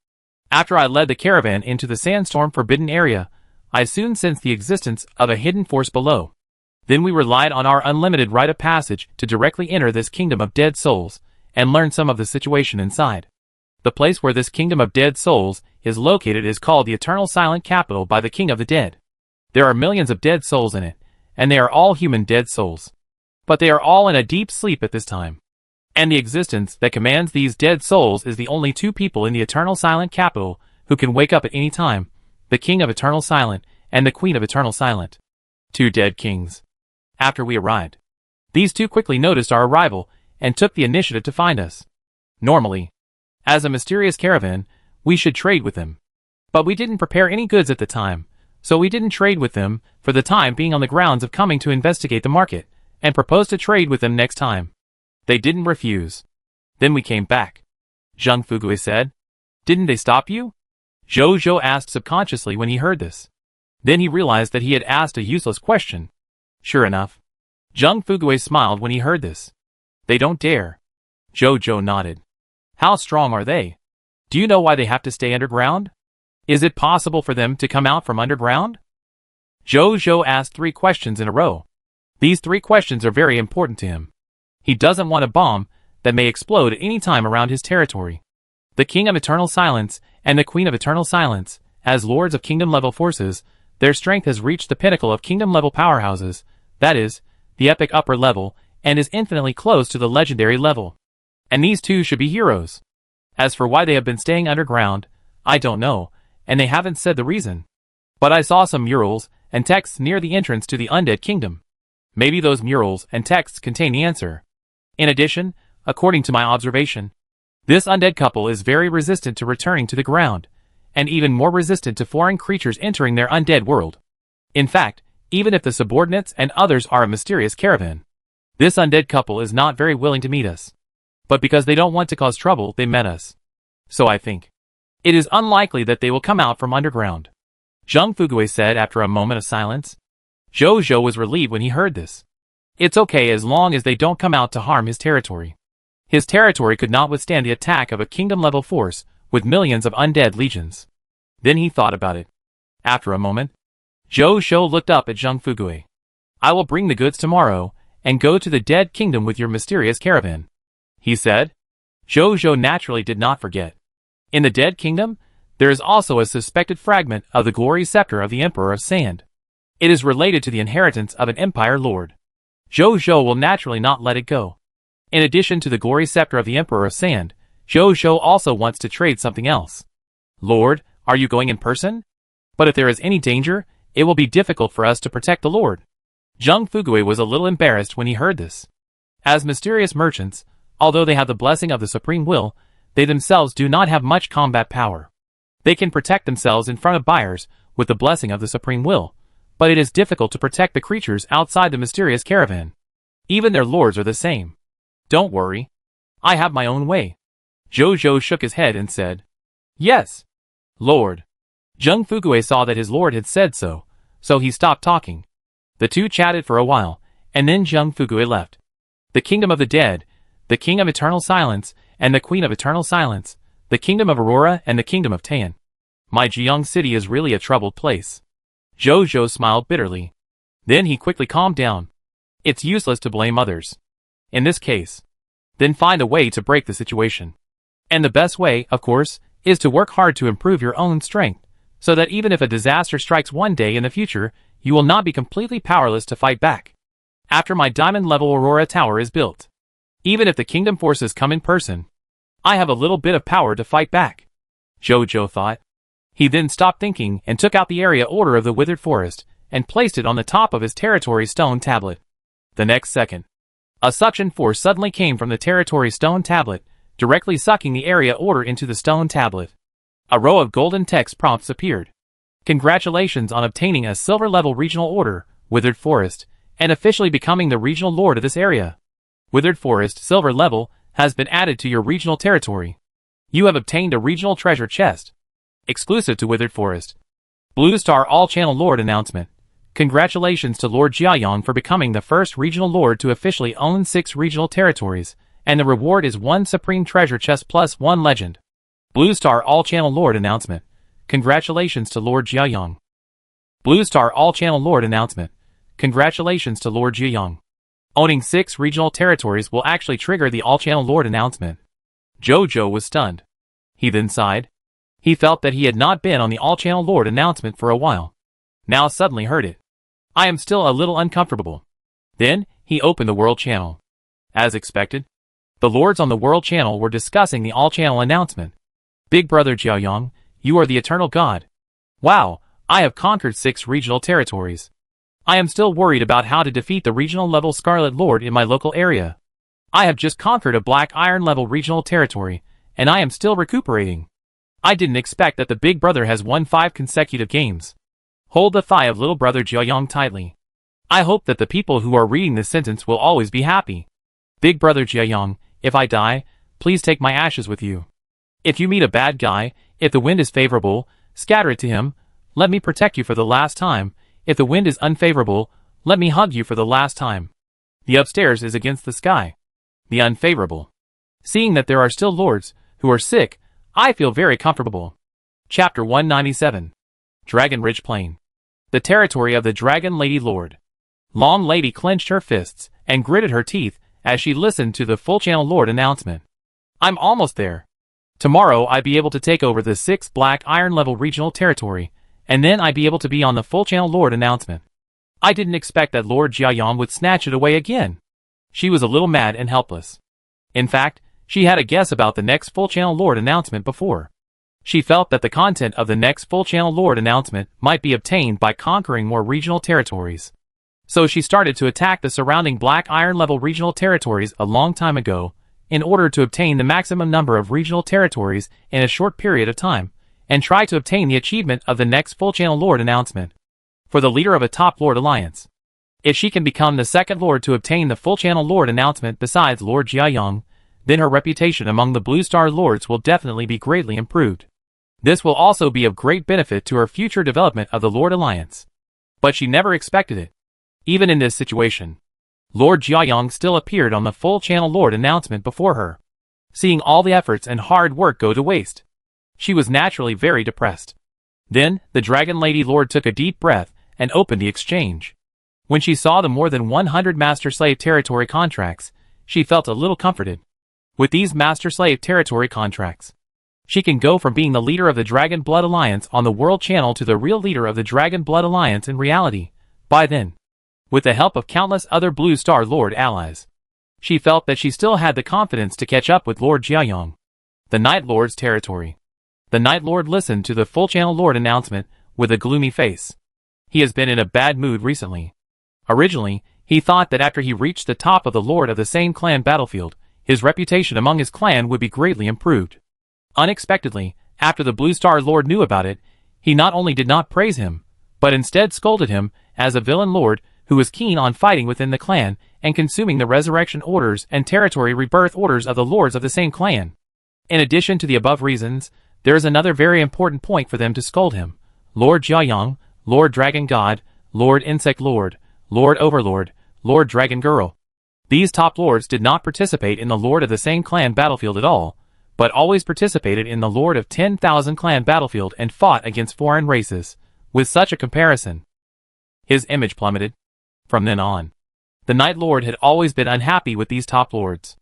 After I led the caravan into the Sandstorm Forbidden Area, I soon sensed the existence of a hidden force below. Then we relied on our unlimited rite of passage to directly enter this kingdom of dead souls, and learn some of the situation inside. The place where this kingdom of dead souls is located is called the Eternal Silent Capital by the King of the Dead. There are millions of dead souls in it, and they are all human dead souls. But they are all in a deep sleep at this time. And the existence that commands these dead souls is the only two people in the Eternal Silent Capital who can wake up at any time, the King of Eternal Silent and the Queen of Eternal Silent. Two dead kings. After we arrived, these two quickly noticed our arrival and took the initiative to find us. Normally, as a mysterious caravan, we should trade with them. But we didn't prepare any goods at the time, so we didn't trade with them for the time being on the grounds of coming to investigate the market, and proposed to trade with them next time. They didn't refuse. Then we came back. Zheng Fugui said. Didn't they stop you? Zhou Zhou asked subconsciously when he heard this. Then he realized that he had asked a useless question. Sure enough. Zheng Fugui smiled when he heard this. They don't dare. Zhou Zhou nodded. How strong are they? Do you know why they have to stay underground? Is it possible for them to come out from underground? Zhou Zhou asked 3 questions in a row. These 3 questions are very important to him. He doesn't want a bomb that may explode at any time around his territory. The King of Eternal Silence and the Queen of Eternal Silence, as lords of kingdom-level forces, their strength has reached the pinnacle of kingdom-level powerhouses, that is, the epic upper level, and is infinitely close to the legendary level. And these two should be heroes. As for why they have been staying underground, I don't know, and they haven't said the reason. But I saw some murals and texts near the entrance to the Undead Kingdom. Maybe those murals and texts contain the answer. In addition, according to my observation, this undead couple is very resistant to returning to the ground, and even more resistant to foreign creatures entering their undead world. In fact, even if the subordinates and others are a mysterious caravan, this undead couple is not very willing to meet us. But because they don't want to cause trouble, they met us. So I think it is unlikely that they will come out from underground. Zheng Fugui said after a moment of silence. Zhou Zhou was relieved when he heard this. It's okay as long as they don't come out to harm his territory. His territory could not withstand the attack of a kingdom-level force with millions of undead legions. Then he thought about it. After a moment, Zhou Zhou looked up at Zheng Fugui. I will bring the goods tomorrow and go to the dead kingdom with your mysterious caravan, he said. Zhou Zhou naturally did not forget. In the dead kingdom, there is also a suspected fragment of the glory scepter of the Emperor of Sand. It is related to the inheritance of an empire lord. Zhou Zhou will naturally not let it go. In addition to the glory scepter of the Emperor of Sand, Zhou Zhou also wants to trade something else. Lord, are you going in person? But if there is any danger, it will be difficult for us to protect the Lord. Zheng Fugui was a little embarrassed when he heard this. As mysterious merchants, although they have the blessing of the Supreme Will, they themselves do not have much combat power. They can protect themselves in front of buyers with the blessing of the Supreme Will, but it is difficult to protect the creatures outside the mysterious caravan. Even their lords are the same. Don't worry. I have my own way. Zhou Zhou shook his head and said, Yes, Lord. Zheng Fugui saw that his lord had said so, so he stopped talking. The two chatted for a while, and then Zheng Fugui left. The kingdom of the dead, the king of eternal silence, and the queen of eternal silence, the kingdom of Aurora and the kingdom of Tan. My Jiang city is really a troubled place. Zhou Zhou smiled bitterly. Then he quickly calmed down. It's useless to blame others. In this case, then find a way to break the situation. And the best way, of course, is to work hard to improve your own strength, so that even if a disaster strikes one day in the future, you will not be completely powerless to fight back. After my diamond-level Aurora Tower is built, even if the kingdom forces come in person, I have a little bit of power to fight back, Jojo thought. He then stopped thinking and took out the area order of the withered forest and placed it on the top of his territory stone tablet. The next second, a suction force suddenly came from the territory stone tablet, directly sucking the area order into the stone tablet. A row of golden text prompts appeared. Congratulations on obtaining a silver-level regional order, Withered Forest, and officially becoming the regional lord of this area. Withered Forest Silver Level has been added to your regional territory. You have obtained a regional treasure chest, exclusive to Withered Forest. Blue Star All-Channel Lord announcement. Congratulations to Lord Jiayong for becoming the first regional lord to officially own 6 regional territories, and the reward is 1 supreme treasure chest plus 1 legend. Blue Star All-Channel Lord announcement. Congratulations to Lord Jiayong. Blue Star All-Channel Lord announcement. Congratulations to Lord Jiayong. Owning 6 regional territories will actually trigger the All-Channel Lord announcement. Jojo was stunned. He then sighed. He felt that he had not been on the All-Channel Lord announcement for a while. Now suddenly heard it. I am still a little uncomfortable. Then, he opened the World Channel. As expected, the lords on the World Channel were discussing the All-Channel announcement. Big Brother Jiayong, you are the eternal god. Wow, I have conquered 6 regional territories. I am still worried about how to defeat the regional level Scarlet Lord in my local area. I have just conquered a Black Iron level regional territory, and I am still recuperating. I didn't expect that the Big Brother has won 5 consecutive games. Hold the thigh of little brother Jiayong tightly. I hope that the people who are reading this sentence will always be happy. Big Brother Jiayong, if I die, please take my ashes with you. If you meet a bad guy, if the wind is favorable, scatter it to him. Let me protect you for the last time. If the wind is unfavorable, let me hug you for the last time. The upstairs is against the sky. The unfavorable. Seeing that there are still lords who are sick, I feel very comfortable. Chapter 197. Dragon Ridge Plain. The territory of the Dragon Lady Lord. Long Lady clenched her fists and gritted her teeth as she listened to the Full Channel Lord announcement. I'm almost there. Tomorrow I be able to take over the 6th Black Iron level regional territory, and then I be able to be on the Full Channel Lord announcement. I didn't expect that Lord Jiayong would snatch it away again. She was a little mad and helpless. In fact, she had a guess about the next Full Channel Lord announcement before. She felt that the content of the next Full Channel Lord announcement might be obtained by conquering more regional territories. So she started to attack the surrounding Black Iron level regional territories a long time ago, in order to obtain the maximum number of regional territories in a short period of time, and try to obtain the achievement of the next Full Channel Lord announcement. For the leader of a top Lord Alliance. If she can become the 2nd Lord to obtain the Full Channel Lord announcement besides Lord Jiayong, then her reputation among the Blue Star Lords will definitely be greatly improved. This will also be of great benefit to her future development of the Lord Alliance. But she never expected it. Even in this situation, Lord Jiayong still appeared on the Full Channel Lord announcement before her. Seeing all the efforts and hard work go to waste, she was naturally very depressed. Then, the Dragon Lady Lord took a deep breath and opened the exchange. When she saw the more than 100 Master-Slave territory contracts, she felt a little comforted. With these Master-Slave territory contracts, she can go from being the leader of the Dragon Blood Alliance on the World Channel to the real leader of the Dragon Blood Alliance in reality, by then. With the help of countless other Blue Star Lord allies. She felt that she still had the confidence to catch up with Lord Jiayong. The Night Lord's territory. The Night Lord listened to the Full Channel Lord announcement with a gloomy face. He has been in a bad mood recently. Originally, he thought that after he reached the top of the Lord of the same clan battlefield, his reputation among his clan would be greatly improved. Unexpectedly, after the Blue Star Lord knew about it, he not only did not praise him, but instead scolded him as a villain lord who was keen on fighting within the clan and consuming the resurrection orders and territory rebirth orders of the lords of the same clan. In addition to the above reasons, there is another very important point for them to scold him. Lord Jiayong, Lord Dragon God, Lord Insect Lord, Lord Overlord, Lord Dragon Girl. These top lords did not participate in the Lord of the same clan battlefield at all, but always participated in the Lord of 10,000 clan battlefield and fought against foreign races. With such a comparison, his image plummeted. From then on, the Night Lord had always been unhappy with these top lords.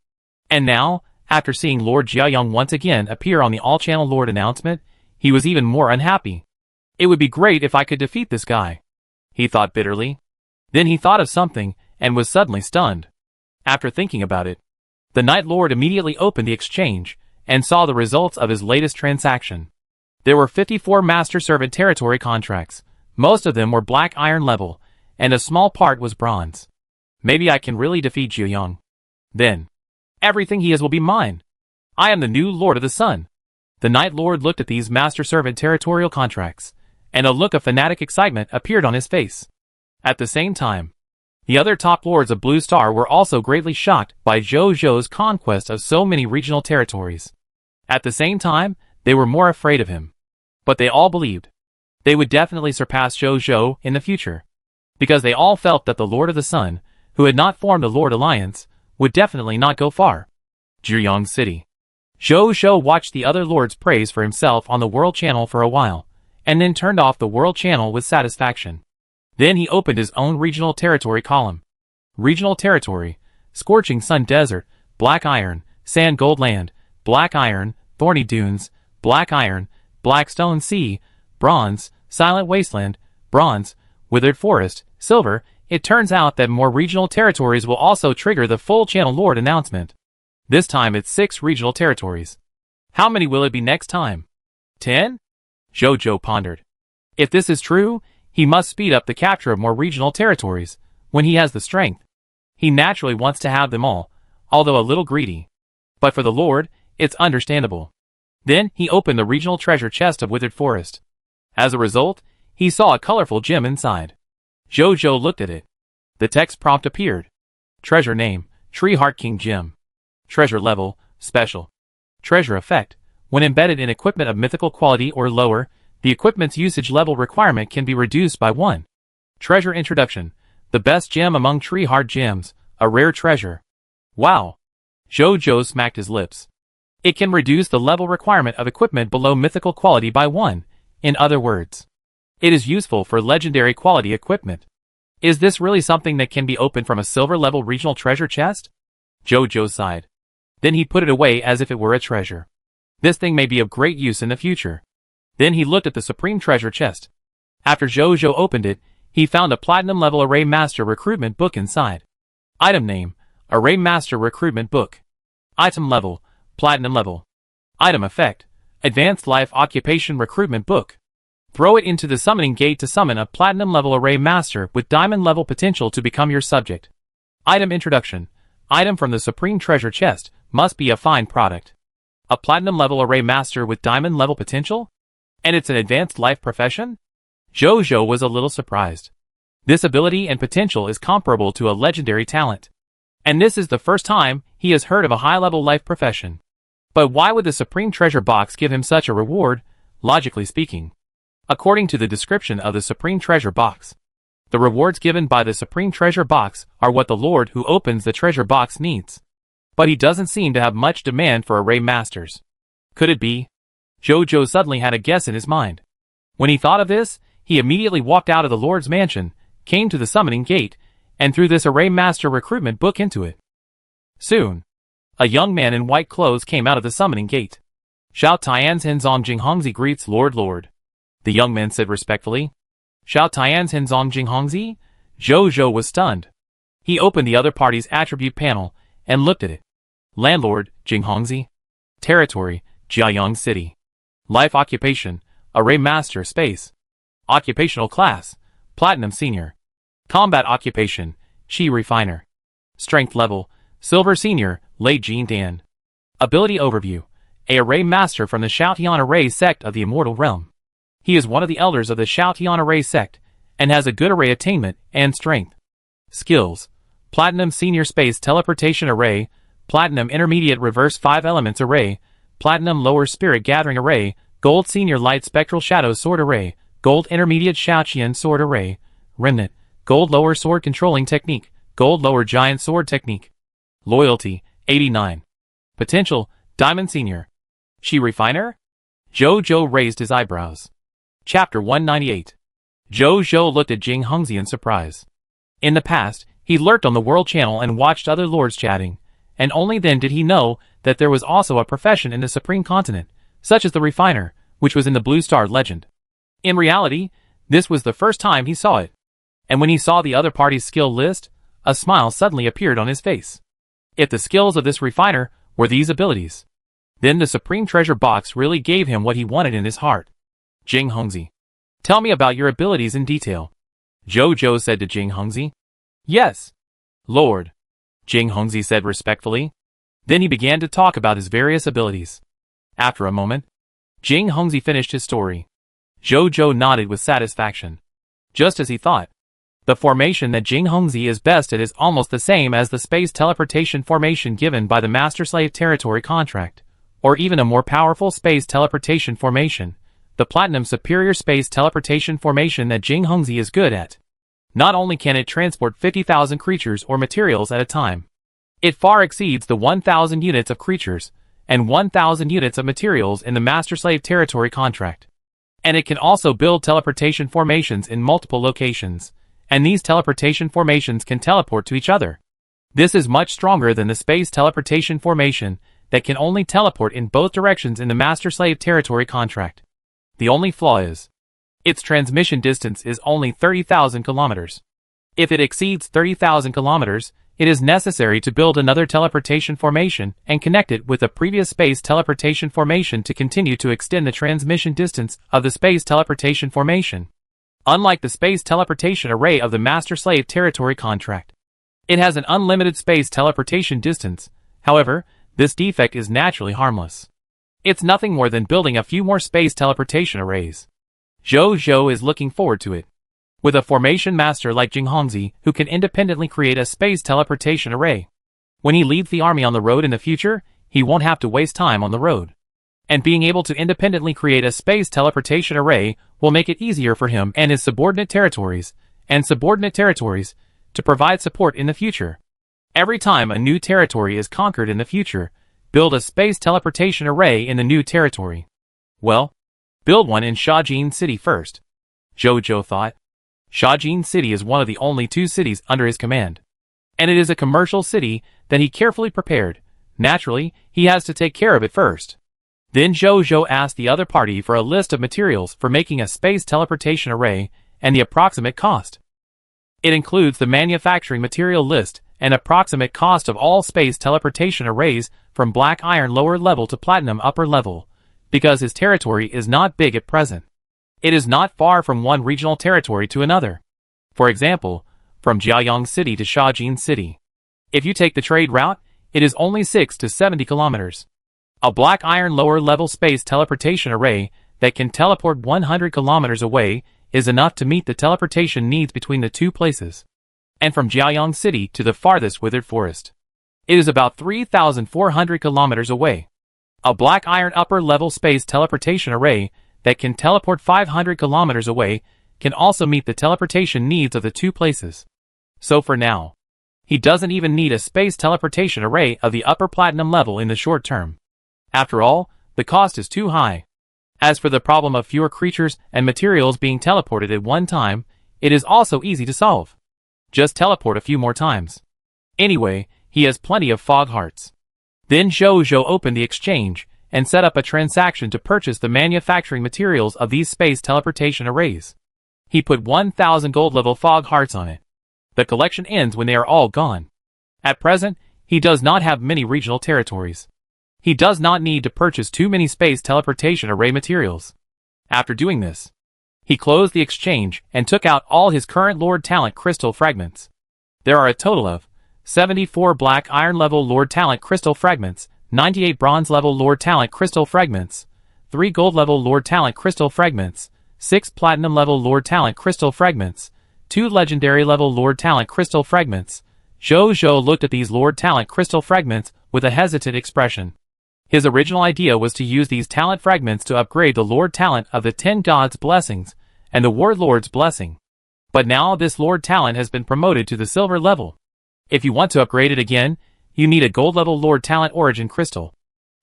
And now, after seeing Lord Jiayong once again appear on the All-Channel Lord announcement, he was even more unhappy. It would be great if I could defeat this guy, he thought bitterly. Then he thought of something, and was suddenly stunned. After thinking about it, the Night Lord immediately opened the exchange, and saw the results of his latest transaction. There were 54 master-servant territory contracts. Most of them were black iron level, and a small part was bronze. Maybe I can really defeat Zhu Yang. Then, everything he has will be mine. I am the new Lord of the Sun. The Night Lord looked at these master-servant territorial contracts, and a look of fanatic excitement appeared on his face. At the same time, the other top lords of Blue Star were also greatly shocked by Zhou Zhou's conquest of so many regional territories. At the same time, they were more afraid of him. But they all believed they would definitely surpass Zhou Zhou in the future, because they all felt that the Lord of the Sun, who had not formed a Lord Alliance, would definitely not go far. Zhuyang City. Zhou Zhou watched the other lords praise for himself on the World Channel for a while, and then turned off the World Channel with satisfaction. Then he opened his own regional territory column. Regional territory: Scorching Sun Desert, Black Iron, Sand Gold Land, Black Iron, Thorny Dunes, Black Iron, Blackstone Sea, Bronze, Silent Wasteland, Bronze, Withered Forest, Silver. It turns out that more regional territories will also trigger the full Channel Lord announcement. This time it's 6 regional territories. How many will it be next time? 10? Zhou Zhou pondered. If this is true, he must speed up the capture of more regional territories, when he has the strength. He naturally wants to have them all, although a little greedy. But for the Lord, it's understandable. Then he opened the regional treasure chest of Withered Forest. As a result, he saw a colorful gem inside. Zhou Zhou looked at it. The text prompt appeared. Treasure name: Tree Heart King Gem. Treasure level: Special. Treasure effect: when embedded in equipment of mythical quality or lower, the equipment's usage level requirement can be reduced by 1. Treasure introduction: the best gem among Tree Heart gems, a rare treasure. Wow! Zhou Zhou smacked his lips. It can reduce the level requirement of equipment below mythical quality by 1. In other words, it is useful for legendary quality equipment. Is this really something that can be opened from a silver level regional treasure chest? Zhou Zhou sighed. Then he put it away as if it were a treasure. This thing may be of great use in the future. Then he looked at the supreme treasure chest. After Zhou Zhou opened it, he found a platinum level Array Master recruitment book inside. Item name: Array Master recruitment book. Item level: Platinum level. Item effect: Advanced Life Occupation recruitment book. Throw it into the summoning gate to summon a platinum level Array Master with diamond level potential to become your subject. Item introduction: Item from the supreme treasure chest, must be a fine product. A platinum level Array Master with diamond level potential? And it's an advanced life profession? Zhou Zhou was a little surprised. This ability and potential is comparable to a legendary talent. And this is the first time he has heard of a high-level life profession. But why would the Supreme Treasure Box give him such a reward, logically speaking? According to the description of the Supreme Treasure Box, the rewards given by the Supreme Treasure Box are what the Lord who opens the treasure box needs. But he doesn't seem to have much demand for Array Masters. Could it be? Zhou Zhou suddenly had a guess in his mind. When he thought of this, he immediately walked out of the Lord's mansion, came to the summoning gate, and threw this Array Master recruitment book into it. Soon, a young man in white clothes came out of the summoning gate. Xiao Tian's Henzong Jinghongzi greets Lord. The young man said respectfully. Xiao Tian's Henzong Jinghongzi? Zhou Zhou was stunned. He opened the other party's attribute panel, and looked at it. Landlord: Jinghongzi. Territory: Jiayang City. Life occupation: Array Master Space. Occupational class: Platinum Senior. Combat occupation: Qi Refiner. Strength level: Silver Senior, Lei Jin Dan. Ability overview: A Array Master from the Xiaotian Array sect of the Immortal Realm. He is one of the elders of the Xiaotian Array sect, and has a good array attainment and strength. Skills: Platinum Senior Space Teleportation Array, Platinum Intermediate Reverse 5 Elements Array, Platinum Lower Spirit Gathering Array, Gold Senior Light Spectral Shadow Sword Array, Gold Intermediate Xiaoqian Sword Array, Remnant, Gold Lower Sword Controlling Technique, Gold Lower Giant Sword Technique. Loyalty: 89. Potential: Diamond Senior. Qi Refiner? Zhou Zhou raised his eyebrows. Chapter 198. Zhou Zhou looked at Jinghongzi in surprise. In the past, he lurked on the World Channel and watched other lords chatting, and only then did he know that there was also a profession in the Supreme Continent, such as the Refiner, which was in the Blue Star legend. In reality, this was the first time he saw it. And when he saw the other party's skill list, a smile suddenly appeared on his face. If the skills of this refiner were these abilities, then the Supreme Treasure Box really gave him what he wanted in his heart. Jing Hongzi, tell me about your abilities in detail. Zhou said to Jing Hongzi. Yes, Lord, Jing Hongzi said respectfully. Then he began to talk about his various abilities. After a moment, Jing Hongzi finished his story. Zhou nodded with satisfaction. Just as he thought. The formation that Jing Hongzi is best at is almost the same as the space teleportation formation given by the Master-Slave Territory contract, or even a more powerful space teleportation formation, the Platinum Superior Space Teleportation formation that Jing Hongzi is good at. Not only can it transport 50,000 creatures or materials at a time, it far exceeds the 1,000 units of creatures and 1,000 units of materials in the Master-Slave Territory contract. And it can also build teleportation formations in multiple locations, and these teleportation formations can teleport to each other. This is much stronger than the space teleportation formation that can only teleport in both directions in the Master-Slave Territory contract. The only flaw is, its transmission distance is only 30,000 kilometers. If it exceeds 30,000 kilometers, it is necessary to build another teleportation formation and connect it with a previous space teleportation formation to continue to extend the transmission distance of the space teleportation formation. Unlike the space teleportation array of the Master-Slave Territory contract, it has an unlimited space teleportation distance. However, this defect is naturally harmless. It's nothing more than building a few more space teleportation arrays. Zhou is looking forward to it. With a formation master like Jing Hongzi who can independently create a space teleportation array, when he leads the army on the road in the future, he won't have to waste time on the road. And being able to independently create a space teleportation array will make it easier for him and his subordinate territories to provide support in the future. Every time a new territory is conquered in the future, build a space teleportation array in the new territory. Well, build one in Shajin City first. Zhou thought. Shajin City is one of the only 2 cities under his command. And it is a commercial city that he carefully prepared. Naturally, he has to take care of it first. Then Zhou asked the other party for a list of materials for making a space teleportation array and the approximate cost. It includes the manufacturing material list and approximate cost of all space teleportation arrays from black iron lower level to platinum upper level, because his territory is not big at present. It is not far from one regional territory to another. For example, from Jiayang City to Shajin City. If you take the trade route, it is only 6 to 70 kilometers. A black iron lower level space teleportation array that can teleport 100 kilometers away is enough to meet the teleportation needs between the 2 places. And from Jiayang City to the farthest withered forest, it is about 3,400 kilometers away. A black iron upper level space teleportation array that can teleport 500 kilometers away can also meet the teleportation needs of the 2 places. So for now, he doesn't even need a space teleportation array of the upper platinum level in the short term. After all, the cost is too high. As for the problem of fewer creatures and materials being teleported at one time, it is also easy to solve. Just teleport a few more times. Anyway, he has plenty of fog hearts. Then Zhou opened the exchange and set up a transaction to purchase the manufacturing materials of these space teleportation arrays. He put 1,000 gold level fog hearts on it. The collection ends when they are all gone. At present, he does not have many regional territories. He does not need to purchase too many space teleportation array materials. After doing this, he closed the exchange and took out all his current Lord Talent crystal fragments. There are a total of 74 black iron level Lord Talent crystal fragments, 98 bronze level Lord Talent crystal fragments, 3 gold level Lord Talent crystal fragments, 6 platinum level Lord Talent crystal fragments, 2 legendary level Lord Talent crystal fragments. Zhou looked at these Lord Talent crystal fragments with a hesitant expression. His original idea was to use these talent fragments to upgrade the Lord Talent of the 10 Gods' Blessings and the Warlord's Blessing. But now this Lord Talent has been promoted to the silver level. If you want to upgrade it again, you need a gold level Lord Talent Origin Crystal.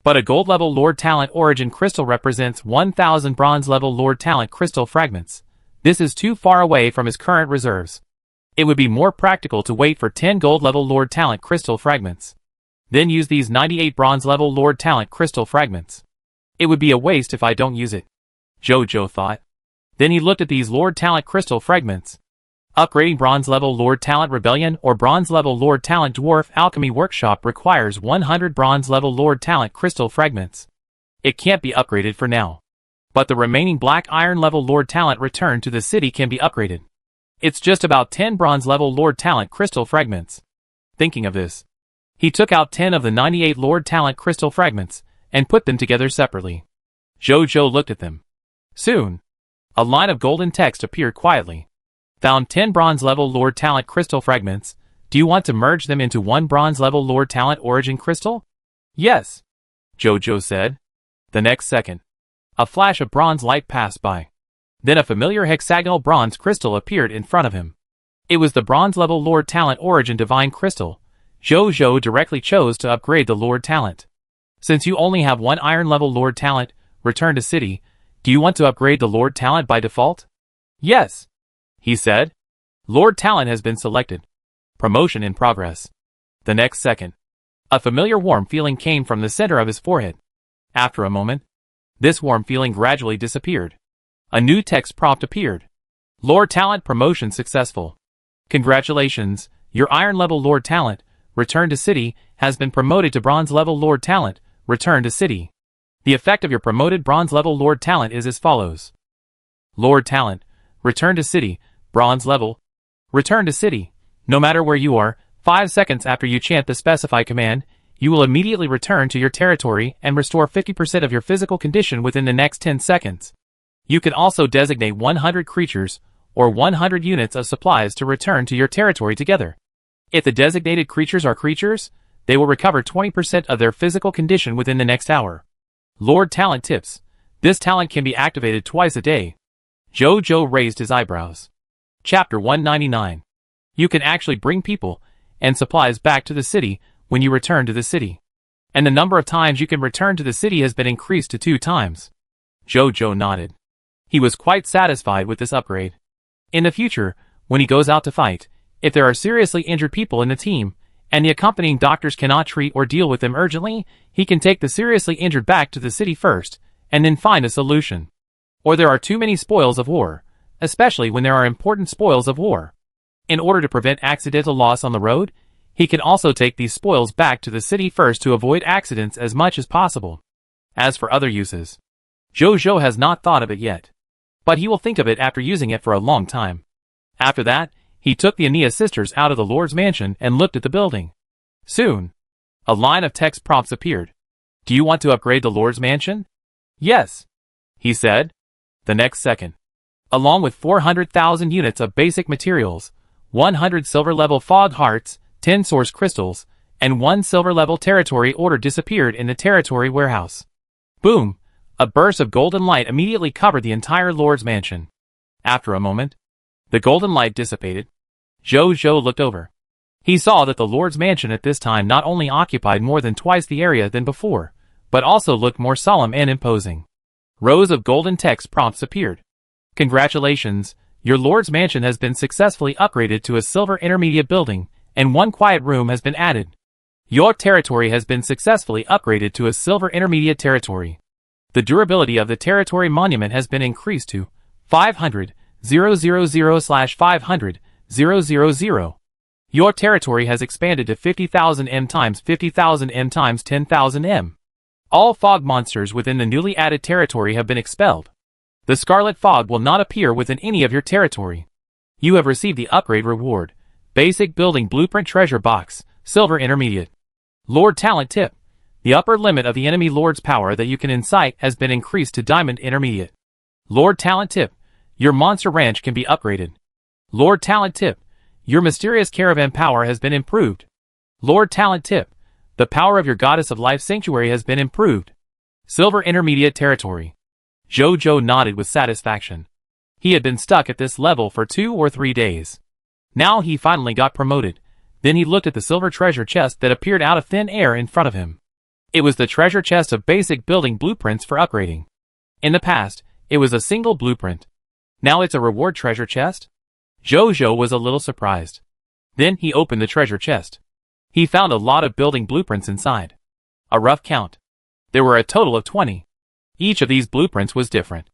But a gold level Lord Talent Origin Crystal represents 1,000 bronze level Lord Talent Crystal fragments. This is too far away from his current reserves. It would be more practical to wait for 10 gold level Lord Talent Crystal fragments. Then use these 98 bronze level Lord Talent crystal fragments. It would be a waste if I don't use it. Zhou thought. Then he looked at these Lord Talent crystal fragments. Upgrading Bronze Level Lord Talent Rebellion or Bronze Level Lord Talent Dwarf Alchemy Workshop requires 100 Bronze Level Lord Talent crystal fragments. It can't be upgraded for now. But the remaining Black Iron Level Lord Talent returned to the city can be upgraded. It's just about 10 Bronze Level Lord Talent crystal fragments. Thinking of this, he took out 10 of the 98 Lord Talent crystal fragments and put them together separately. Jojo looked at them. Soon, a line of golden text appeared quietly. Found 10 Bronze Level Lord Talent crystal fragments. Do you want to merge them into one Bronze Level Lord Talent Origin crystal? Yes, Jojo said. The next second, a flash of bronze light passed by. Then a familiar hexagonal bronze crystal appeared in front of him. It was the Bronze Level Lord Talent Origin Divine Crystal. Jojo directly chose to upgrade the Lord Talent. Since you only have one Iron Level Lord Talent, return to city, do you want to upgrade the Lord Talent by default? Yes, he said. Lord Talent has been selected. Promotion in progress. The next second, a familiar warm feeling came from the center of his forehead. After a moment, this warm feeling gradually disappeared. A new text prompt appeared. Lord Talent promotion successful. Congratulations, your Iron Level Lord Talent, Return to City, has been promoted to Bronze Level Lord Talent, Return to City. The effect of your promoted Bronze Level Lord Talent is as follows. Lord Talent, Return to City, Bronze Level. Return to City. No matter where you are, 5 seconds after you chant the specified command, you will immediately return to your territory and restore 50% of your physical condition within the next 10 seconds. You can also designate 100 creatures or 100 units of supplies to return to your territory together. If the designated creatures are creatures, they will recover 20% of their physical condition within the next hour. Lord Talent tips. This talent can be activated twice a day. Jojo raised his eyebrows. Chapter 199. You can actually bring people and supplies back to the city when you return to the city. And the number of times you can return to the city has been increased to 2 times. Jojo nodded. He was quite satisfied with this upgrade. In the future, when he goes out to fight, if there are seriously injured people in the team, and the accompanying doctors cannot treat or deal with them urgently, he can take the seriously injured back to the city first, and then find a solution. Or there are too many spoils of war, especially when there are important spoils of war. In order to prevent accidental loss on the road, he can also take these spoils back to the city first to avoid accidents as much as possible. As for other uses, Jojo has not thought of it yet. But he will think of it after using it for a long time. After that, he took the Ania sisters out of the Lord's mansion and looked at the building. Soon, a line of text prompts appeared. Do you want to upgrade the Lord's mansion? Yes, he said. The next second, along with 400,000 units of basic materials, 100 silver-level fog hearts, 10 source crystals, and 1 silver-level territory order disappeared in the territory warehouse. Boom! A burst of golden light immediately covered the entire Lord's mansion. After a moment, the golden light dissipated. Jojo looked over. He saw that the Lord's mansion at this time not only occupied more than twice the area than before, but also looked more solemn and imposing. Rows of golden text prompts appeared. Congratulations, your Lord's mansion has been successfully upgraded to a silver intermediate building, and 1 quiet room has been added. Your territory has been successfully upgraded to a silver intermediate territory. The durability of the territory monument has been increased to 500,000/500,000. Your territory has expanded to 50,000 m times 50,000 m times 10,000 m. All fog monsters within the newly added territory have been expelled. The scarlet fog will not appear within any of your territory. You have received the upgrade reward. Basic Building Blueprint Treasure Box, Silver Intermediate. Lord Talent tip. The upper limit of the enemy Lord's power that you can incite has been increased to Diamond Intermediate. Lord Talent tip. Your Monster Ranch can be upgraded. Lord Talent tip. Your Mysterious Caravan power has been improved. Lord Talent tip. The power of your Goddess of Life Sanctuary has been improved. Silver Intermediate Territory. Jojo nodded with satisfaction. He had been stuck at this level for 2 or 3 days. Now he finally got promoted. Then he looked at the silver treasure chest that appeared out of thin air in front of him. It was the treasure chest of basic building blueprints for upgrading. In the past, it was a single blueprint. Now it's a reward treasure chest? Jojo was a little surprised. Then he opened the treasure chest. He found a lot of building blueprints inside. A rough count. There were a total of 20. Each of these blueprints was different.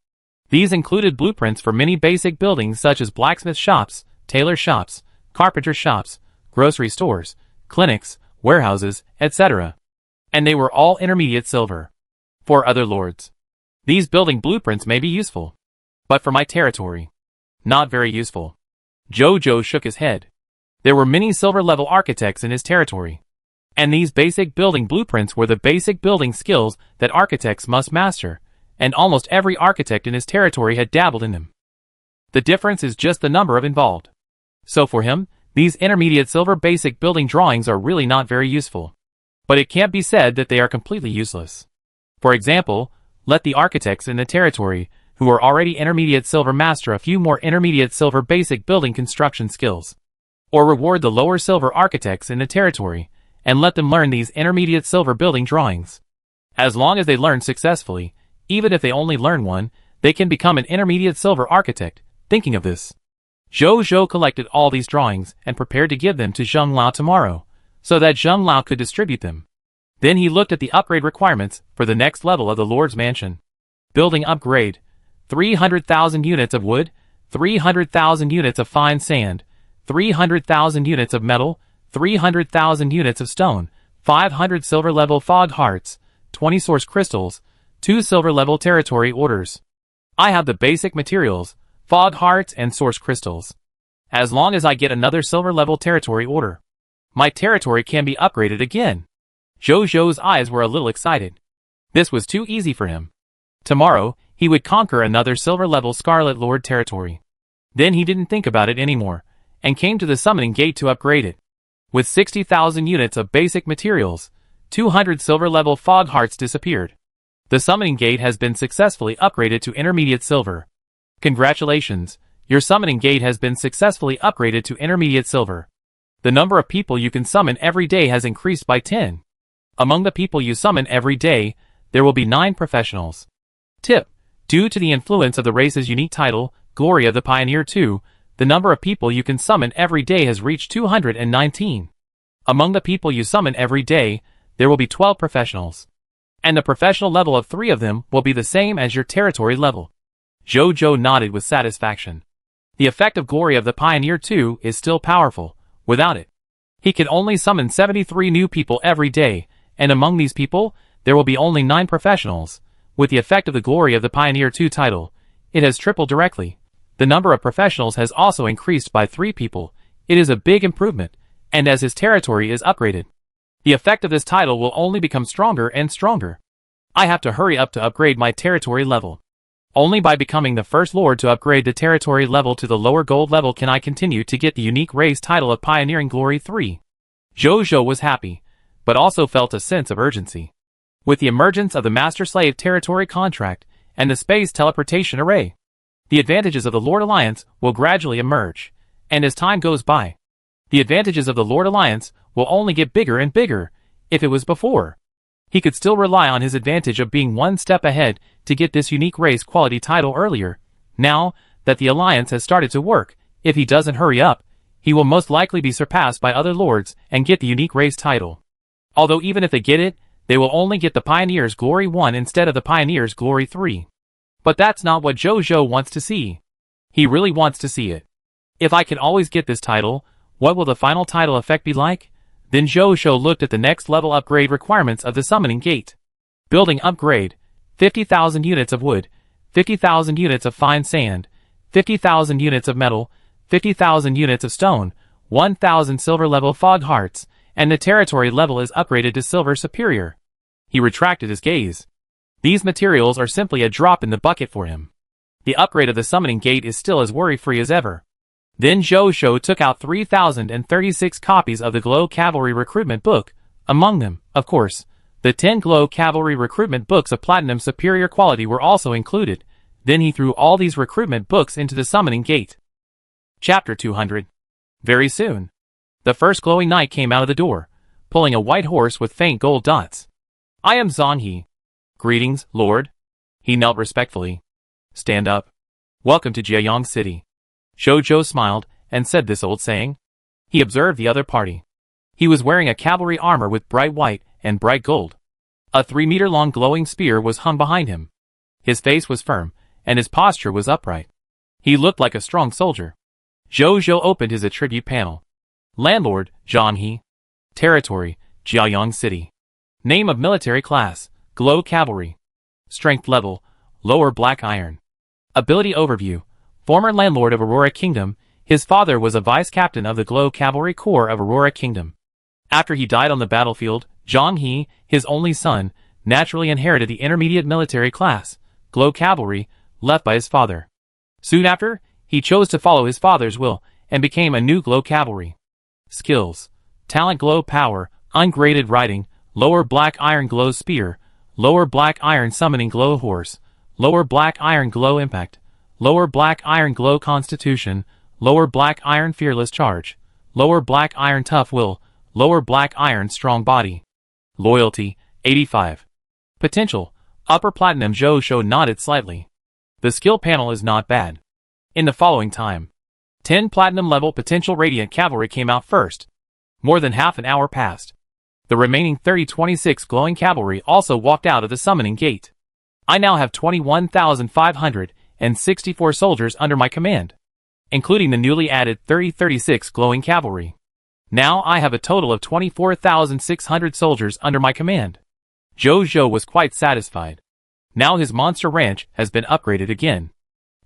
These included blueprints for many basic buildings such as blacksmith shops, tailor shops, carpenter shops, grocery stores, clinics, warehouses, etc. And they were all intermediate silver. For other lords, these building blueprints may be useful. But for my territory, not very useful. Jojo shook his head. There were many silver-level architects in his territory. And these basic building blueprints were the basic building skills that architects must master, and almost every architect in his territory had dabbled in them. The difference is just the number of involved. So for him, these intermediate silver basic building drawings are really not very useful. But it can't be said that they are completely useless. For example, let the architects in the territory, who are already intermediate silver, master a few more intermediate silver basic building construction skills. Or reward the lower silver architects in the territory, and let them learn these intermediate silver building drawings. As long as they learn successfully, even if they only learn one, they can become an intermediate silver architect. Thinking of this, Jojo collected all these drawings and prepared to give them to Zheng Lao tomorrow, so that Zheng Lao could distribute them. Then he looked at the upgrade requirements for the next level of the Lord's Mansion. Building upgrade: 300,000 units of wood, 300,000 units of fine sand, 300,000 units of metal, 300,000 units of stone, 500 silver-level fog hearts, 20 source crystals, 2 silver-level territory orders. I have the basic materials, fog hearts and source crystals. As long as I get another silver-level territory order, my territory can be upgraded again. Jojo's eyes were a little excited. This was too easy for him. Tomorrow, he would conquer another silver-level Scarlet Lord territory. Then he didn't think about it anymore, and came to the summoning gate to upgrade it. With 60,000 units of basic materials, 200 silver-level fog hearts disappeared. The summoning gate has been successfully upgraded to intermediate silver. Congratulations, your summoning gate has been successfully upgraded to intermediate silver. The number of people you can summon every day has increased by 10. Among the people you summon every day, there will be 9 professionals. Tip: due to the influence of the race's unique title, Glory of the Pioneer 2, the number of people you can summon every day has reached 219. Among the people you summon every day, there will be 12 professionals. And the professional level of 3 of them will be the same as your territory level. Jojo nodded with satisfaction. The effect of Glory of the Pioneer 2 is still powerful. Without it, he can only summon 73 new people every day, and among these people, there will be only 9 professionals. With the effect of the Glory of the Pioneer 2 title, it has tripled directly. The number of professionals has also increased by 3 people. It is a big improvement, and as his territory is upgraded, the effect of this title will only become stronger and stronger. I have to hurry up to upgrade my territory level. Only by becoming the first lord to upgrade the territory level to the lower gold level can I continue to get the unique race title of Pioneering Glory 3. Jojo was happy, but also felt a sense of urgency. With the emergence of the Master-Slave Territory Contract and the Space Teleportation Array, the advantages of the Lord Alliance will gradually emerge, and as time goes by, the advantages of the Lord Alliance will only get bigger and bigger. If it was before, he could still rely on his advantage of being one step ahead to get this unique race quality title earlier. Now that the Alliance has started to work, if he doesn't hurry up, he will most likely be surpassed by other lords and get the unique race title. Although even if they get it, they will only get the Pioneer's Glory 1 instead of the Pioneer's Glory 3. But that's not what Jojo wants to see. He really wants to see it. If I can always get this title, what will the final title effect be like? Then Jojo looked at the next level upgrade requirements of the summoning gate. Building upgrade: 50,000 units of wood, 50,000 units of fine sand, 50,000 units of metal, 50,000 units of stone, 1,000 silver level fog hearts, and the territory level is upgraded to silver superior. He retracted his gaze. These materials are simply a drop in the bucket for him. The upgrade of the summoning gate is still as worry-free as ever. Then Jojo took out 3,036 copies of the Glow Cavalry Recruitment Book. Among them, of course, the 10 Glow Cavalry Recruitment Books of Platinum superior quality were also included. Then he threw all these recruitment books into the summoning gate. Chapter 200. Very soon, the first glowing knight came out of the door, pulling a white horse with faint gold dots. I am Zhonghe. Greetings, Lord. He knelt respectfully. Stand up. Welcome to Jiayang City. Jojo smiled and said this old saying. He observed the other party. He was wearing a cavalry armor with bright white and bright gold. A 3-meter-long glowing spear was hung behind him. His face was firm, and his posture was upright. He looked like a strong soldier. Zhou opened his attribute panel. Landlord, Zhang He. Territory, Jiaoyang City. Name of military class, Glow Cavalry. Strength level, lower black iron. Ability overview, former landlord of Aurora Kingdom, his father was a vice-captain of the Glow Cavalry Corps of Aurora Kingdom. After he died on the battlefield, Zhang He, his only son, naturally inherited the intermediate military class, Glow Cavalry, left by his father. Soon after, he chose to follow his father's will, and became a new Glow Cavalry. Skills. Talent Glow Power, Ungraded Riding, Lower Black Iron Glow Spear, Lower Black Iron Summoning Glow Horse, Lower Black Iron Glow Impact, Lower Black Iron Glow Constitution, Lower Black Iron Fearless Charge, Lower Black Iron Tough Will, Lower Black Iron Strong Body. Loyalty, 85. Potential. Upper Platinum. Zhou nodded slightly. The skill panel is not bad. In the following time, 10 Platinum level Potential Radiant Cavalry came out first. More than half an hour passed. The remaining 26 Glowing Cavalry also walked out of the Summoning Gate. I now have 21,564 soldiers under my command, including the newly added 36 Glowing Cavalry. Now I have a total of 24,600 soldiers under my command. Zhou was quite satisfied. Now his monster ranch has been upgraded again.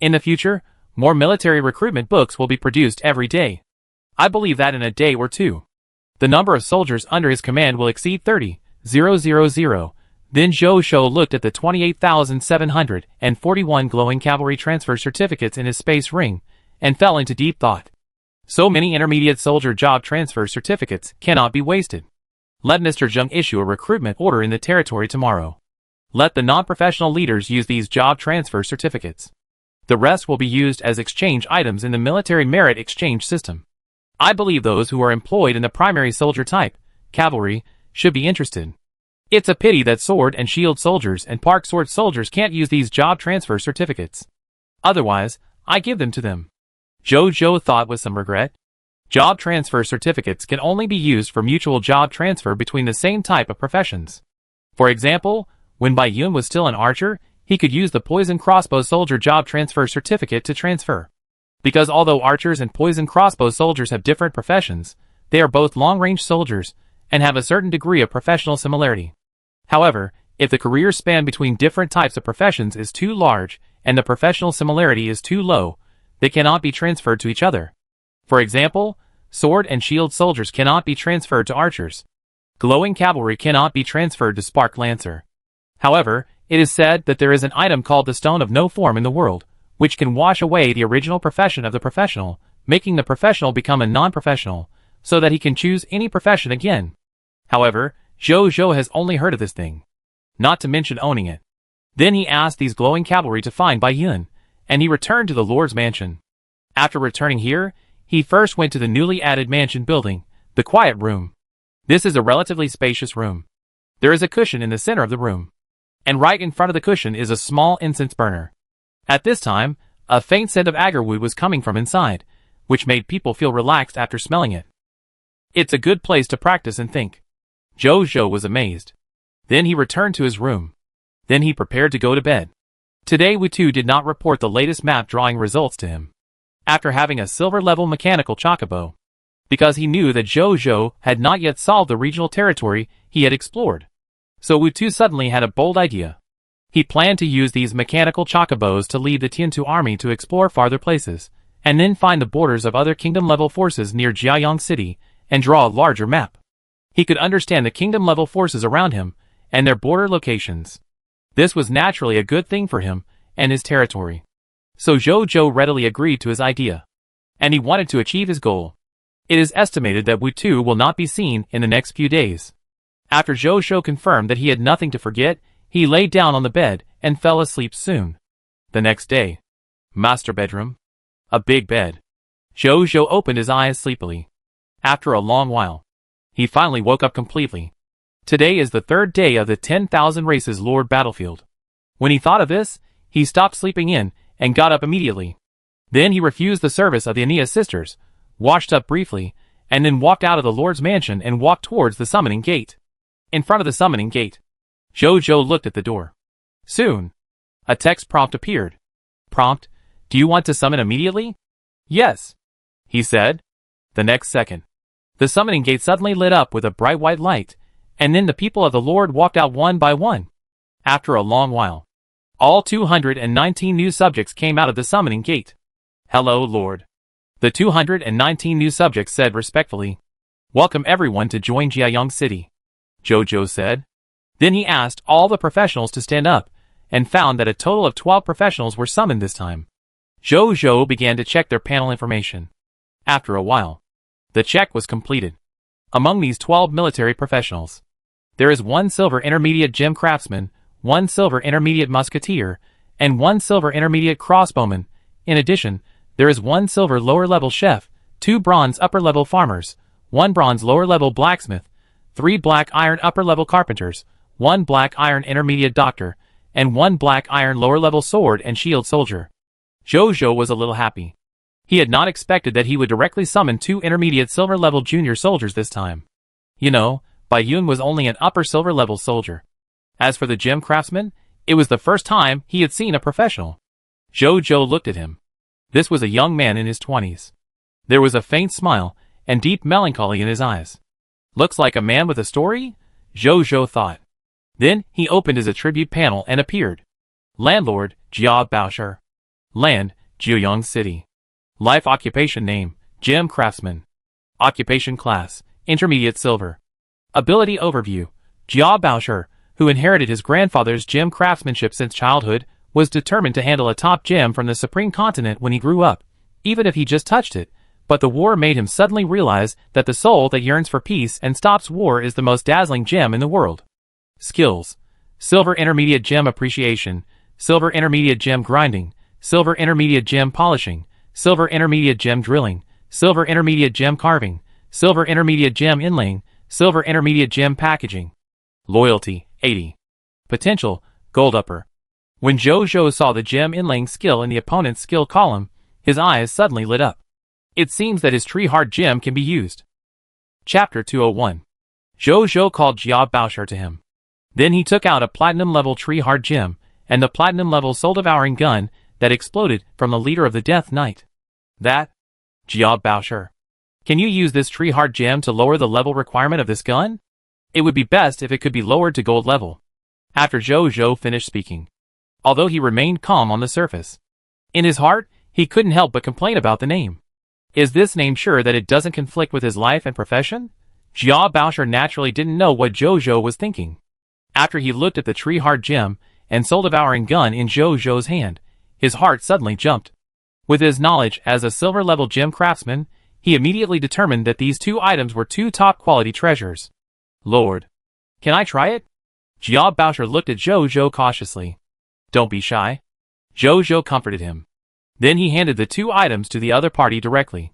In the future, more military recruitment books will be produced every day. I believe that in a day or two, the number of soldiers under his command will exceed 30,000. Then Zhou looked at the 28,741 glowing cavalry transfer certificates in his space ring, and fell into deep thought. So many intermediate soldier job transfer certificates cannot be wasted. Let Mr. Zheng issue a recruitment order in the territory tomorrow. Let the non-professional leaders use these job transfer certificates. The rest will be used as exchange items in the military merit exchange system. I believe those who are employed in the primary soldier type, cavalry, should be interested. It's a pity that sword and shield soldiers and park sword soldiers can't use these job transfer certificates. Otherwise, I give them to them. Zhou thought with some regret. Job transfer certificates can only be used for mutual job transfer between the same type of professions. For example, when Bai Yun was still an archer, he could use the poison crossbow soldier job transfer certificate to transfer. Because although archers and poison crossbow soldiers have different professions, they are both long-range soldiers and have a certain degree of professional similarity. However, if the career span between different types of professions is too large and the professional similarity is too low, they cannot be transferred to each other. For example, sword and shield soldiers cannot be transferred to archers. Glowing cavalry cannot be transferred to spark lancer. However, it is said that there is an item called the Stone of No Form in the world, which can wash away the original profession of the professional, making the professional become a non-professional, so that he can choose any profession again. However, Zhou has only heard of this thing, not to mention owning it. Then he asked these glowing cavalry to find Bai Yun, and he returned to the Lord's mansion. After returning here, he first went to the newly added mansion building, the Quiet Room. This is a relatively spacious room. There is a cushion in the center of the room, and right in front of the cushion is a small incense burner. At this time, a faint scent of agarwood was coming from inside, which made people feel relaxed after smelling it. It's a good place to practice and think. Zhou was amazed. Then he returned to his room. Then he prepared to go to bed. Today Wu did not report the latest map drawing results to him, after having a silver-level mechanical chocobo, because he knew that Zhou had not yet solved the regional territory he had explored. So Wu suddenly had a bold idea. He planned to use these mechanical chocobos to lead the Tiantu army to explore farther places, and then find the borders of other kingdom-level forces near Jiaoyang City, and draw a larger map. He could understand the kingdom-level forces around him, and their border locations. This was naturally a good thing for him, and his territory. So Zhou readily agreed to his idea. And he wanted to achieve his goal. It is estimated that Wu will not be seen in the next few days. After Zhou confirmed that he had nothing to forget, he lay down on the bed and fell asleep soon. The next day. Master bedroom. A big bed. Zhou opened his eyes sleepily. After a long while, he finally woke up completely. Today is the third day of the 10,000 Races Lord battlefield. When he thought of this, he stopped sleeping in and got up immediately. Then he refused the service of the Ania sisters, washed up briefly, and then walked out of the Lord's mansion and walked towards the summoning gate. In front of the summoning gate, Zhou looked at the door. Soon, a text prompt appeared. Prompt: Do you want to summon immediately? Yes, he said. The next second, the summoning gate suddenly lit up with a bright white light, and then the people of the Lord walked out one by one. After a long while, all 219 new subjects came out of the summoning gate. Hello, Lord. The 219 new subjects said respectfully. Welcome everyone to join Jiayang City, Jojo said. Then he asked all the professionals to stand up, and found that a total of 12 professionals were summoned this time. Jojo began to check their panel information. After a while, the check was completed. Among these 12 military professionals, there is 1 silver intermediate gem craftsman, 1 silver intermediate musketeer, and 1 silver intermediate crossbowman. In addition, there is 1 silver lower-level chef, 2 bronze upper-level farmers, 1 bronze lower-level blacksmith, 3 black iron upper-level carpenters, 1 black iron intermediate doctor, and 1 black iron lower-level sword and shield soldier. Jojo was a little happy. He had not expected that he would directly summon 2 intermediate silver-level junior soldiers this time. You know, Bai Yun was only an upper silver-level soldier. As for the gem craftsman, it was the first time he had seen a professional. Jojo looked at him. This was a young man in his 20s. There was a faint smile and deep melancholy in his eyes. Looks like a man with a story? Jojo thought. Then he opened his attribute panel and appeared. Landlord, Jia Baosher. Land, Jiayang City. Life occupation name, gem craftsman. Occupation class, intermediate silver. Ability overview, Jia Baosher, who inherited his grandfather's gem craftsmanship since childhood, was determined to handle a top gem from the Supreme Continent when he grew up, even if he just touched it. But the war made him suddenly realize that the soul that yearns for peace and stops war is the most dazzling gem in the world. Skills: Silver Intermediate Gem Appreciation, Silver Intermediate Gem Grinding, Silver Intermediate Gem Polishing, Silver Intermediate Gem Drilling, Silver Intermediate Gem Carving, Silver Intermediate Gem Inlaying, Silver Intermediate Gem Packaging. Loyalty, 80. Potential, Gold Upper. When Jojo saw the gem inlaying skill in the opponent's skill column, his eyes suddenly lit up. It seems that his tree hard gem can be used. Chapter 201. Jojo called Jia Baosher to him. Then he took out a platinum-level tree-hard gem, and the platinum-level soul-devouring gun that exploded from the leader of the Death Knight. That? Jia Baosher. Can you use this tree-hard gem to lower the level requirement of this gun? It would be best if it could be lowered to gold level. After Jojo finished speaking, although he remained calm on the surface, in his heart, he couldn't help but complain about the name. Is this name sure that it doesn't conflict with his life and profession? Jia Baosher naturally didn't know what Jojo was thinking. After he looked at the tree-hard gem and soul-devouring gun in Jojo's hand, his heart suddenly jumped. With his knowledge as a silver-level gem craftsman, he immediately determined that these 2 items were 2 top-quality treasures. Lord, can I try it? Jia Baosher looked at Jojo cautiously. Don't be shy. Jojo comforted him. Then he handed the 2 items to the other party directly.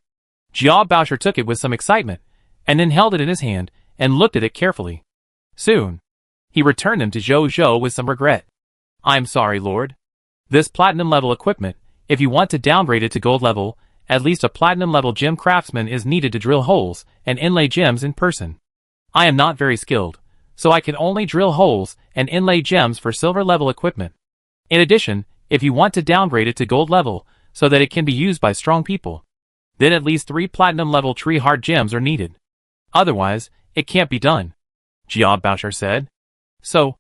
Jia Baosher took it with some excitement, and then held it in his hand and looked at it carefully. Soon, he returned them to Jojo with some regret. I'm sorry, Lord. This platinum-level equipment, if you want to downgrade it to gold level, at least a platinum-level gem craftsman is needed to drill holes and inlay gems in person. I am not very skilled, so I can only drill holes and inlay gems for silver-level equipment. In addition, if you want to downgrade it to gold level so that it can be used by strong people, then at least 3 platinum-level tree-hard gems are needed. Otherwise, it can't be done, Jia Baosher said. So,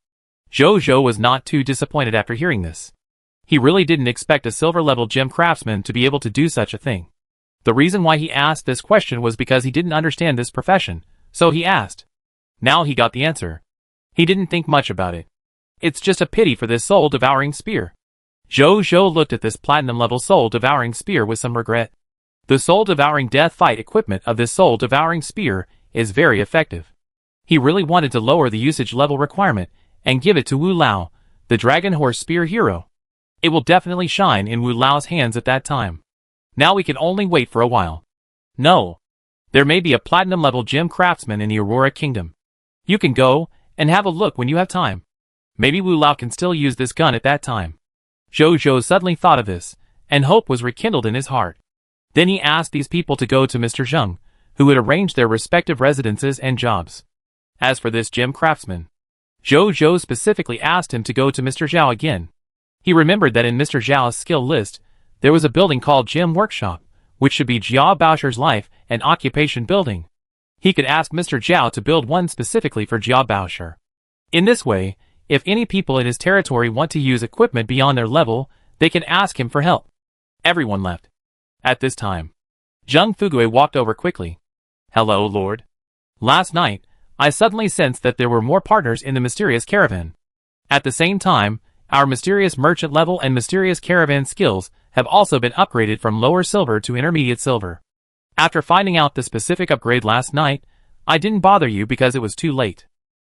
Jojo was not too disappointed after hearing this. He really didn't expect a silver-level gem craftsman to be able to do such a thing. The reason why he asked this question was because he didn't understand this profession, so he asked. Now he got the answer. He didn't think much about it. It's just a pity for this soul-devouring spear. Jojo looked at this platinum-level soul-devouring spear with some regret. The soul-devouring death fight equipment of this soul-devouring spear is very effective. He really wanted to lower the usage level requirement and give it to Wu Lao, the Dragon Horse Spear hero. It will definitely shine in Wu Lao's hands at that time. Now we can only wait for a while. No. There may be a platinum-level gem craftsman in the Aurora Kingdom. You can go and have a look when you have time. Maybe Wu Lao can still use this gun at that time. Jojo suddenly thought of this, and hope was rekindled in his heart. Then he asked these people to go to Mr. Zheng, who had arranged their respective residences and jobs. As for this gem craftsman, Jojo specifically asked him to go to Mr. Zhao again. He remembered that in Mr. Zhao's skill list, there was a building called Gym Workshop, which should be Jiao Baosher's life and occupation building. He could ask Mr. Zhao to build one specifically for Jiao Baosher. In this way, if any people in his territory want to use equipment beyond their level, they can ask him for help. Everyone left. At this time, Zheng Fugui walked over quickly. Hello, Lord. Last night, I suddenly sensed that there were more partners in the mysterious caravan. At the same time, our mysterious merchant level and mysterious caravan skills have also been upgraded from lower silver to intermediate silver. After finding out the specific upgrade last night, I didn't bother you because it was too late.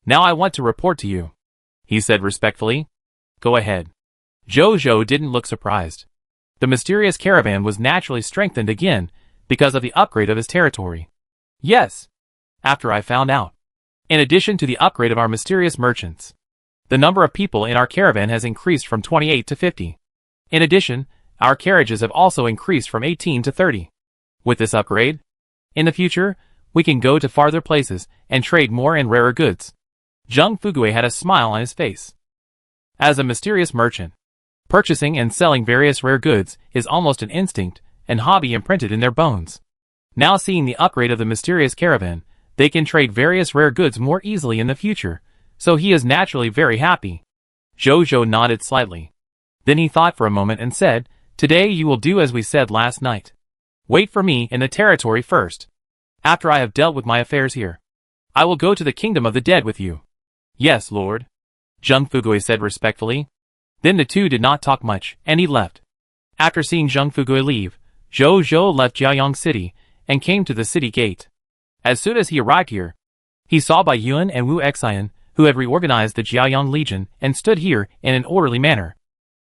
Now I want to report to you, he said respectfully. Go ahead. Zhou didn't look surprised. The mysterious caravan was naturally strengthened again because of the upgrade of his territory. Yes. After I found out. In addition to the upgrade of our mysterious merchants, the number of people in our caravan has increased from 28 to 50. In addition, our carriages have also increased from 18 to 30. With this upgrade, in the future, we can go to farther places and trade more and rarer goods. Zheng Fugui had a smile on his face. As a mysterious merchant, purchasing and selling various rare goods is almost an instinct and hobby imprinted in their bones. Now seeing the upgrade of the mysterious caravan, they can trade various rare goods more easily in the future, so he is naturally very happy. Zhou nodded slightly. Then he thought for a moment and said, Today you will do as we said last night. Wait for me in the territory first. After I have dealt with my affairs here, I will go to the kingdom of the dead with you. Yes, Lord. Zheng Fugui said respectfully. Then the two did not talk much, and he left. After seeing Zheng Fugui leave, Zhou left Jiaoyang City and came to the city gate. As soon as he arrived here, he saw Bai Yuan and Wu Xian, who had reorganized the Jiaoyang Legion and stood here in an orderly manner.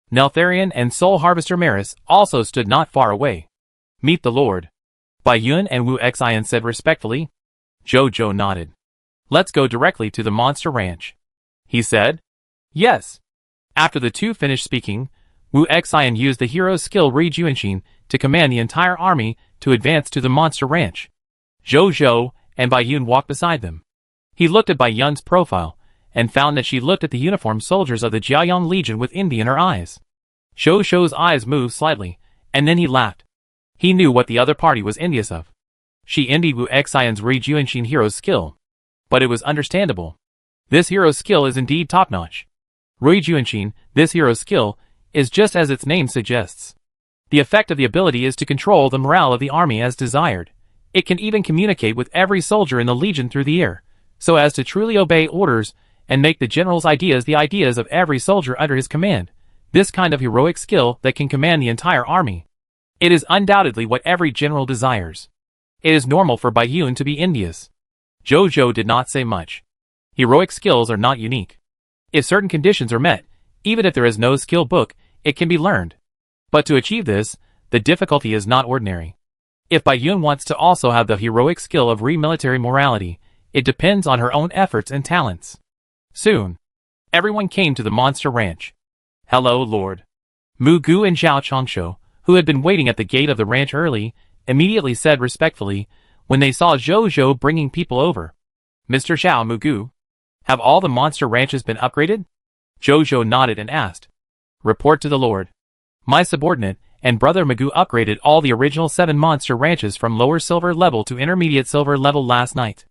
Neltharion and Soul Harvester Maris also stood not far away. Meet the Lord. Bai Yuan and Wu Xian said respectfully. Zhou nodded. Let's go directly to the monster ranch, he said. Yes. After the two finished speaking, Wu Xian used the hero's skill Ri Juanxin to command the entire army to advance to the monster ranch. Zhou and Bai Yuan walked beside them. He looked at Bai Yuan's profile and found that she looked at the uniformed soldiers of the Jiaoyang Legion with envy in her eyes. Zhou's eyes moved slightly, and then he laughed. He knew what the other party was envious of. She envied Wu Xian's Ri Juanxin hero's skill. But it was understandable. This hero's skill is indeed top-notch. Ri Juanxin, this hero's skill, is just as its name suggests. The effect of the ability is to control the morale of the army as desired. It can even communicate with every soldier in the legion through the air, so as to truly obey orders and make the general's ideas the ideas of every soldier under his command. This kind of heroic skill that can command the entire army. It is undoubtedly what every general desires. It is normal for Bai Yuan to be envious. Zhou did not say much. Heroic skills are not unique. If certain conditions are met, even if there is no skill book, it can be learned. But to achieve this, the difficulty is not ordinary. If Bai Yuan wants to also have the heroic skill of military morality, it depends on her own efforts and talents. Soon, everyone came to the monster ranch. Hello, Lord. Mu Gu and Zhao Changshu, who had been waiting at the gate of the ranch early, immediately said respectfully, when they saw Zhou bringing people over. Mr. Zhao Mu Gu, have all the monster ranches been upgraded? Zhou nodded and asked. Report to the Lord. My subordinate and brother Magoo upgraded all the original 7 monster ranches from lower silver level to intermediate silver level last night.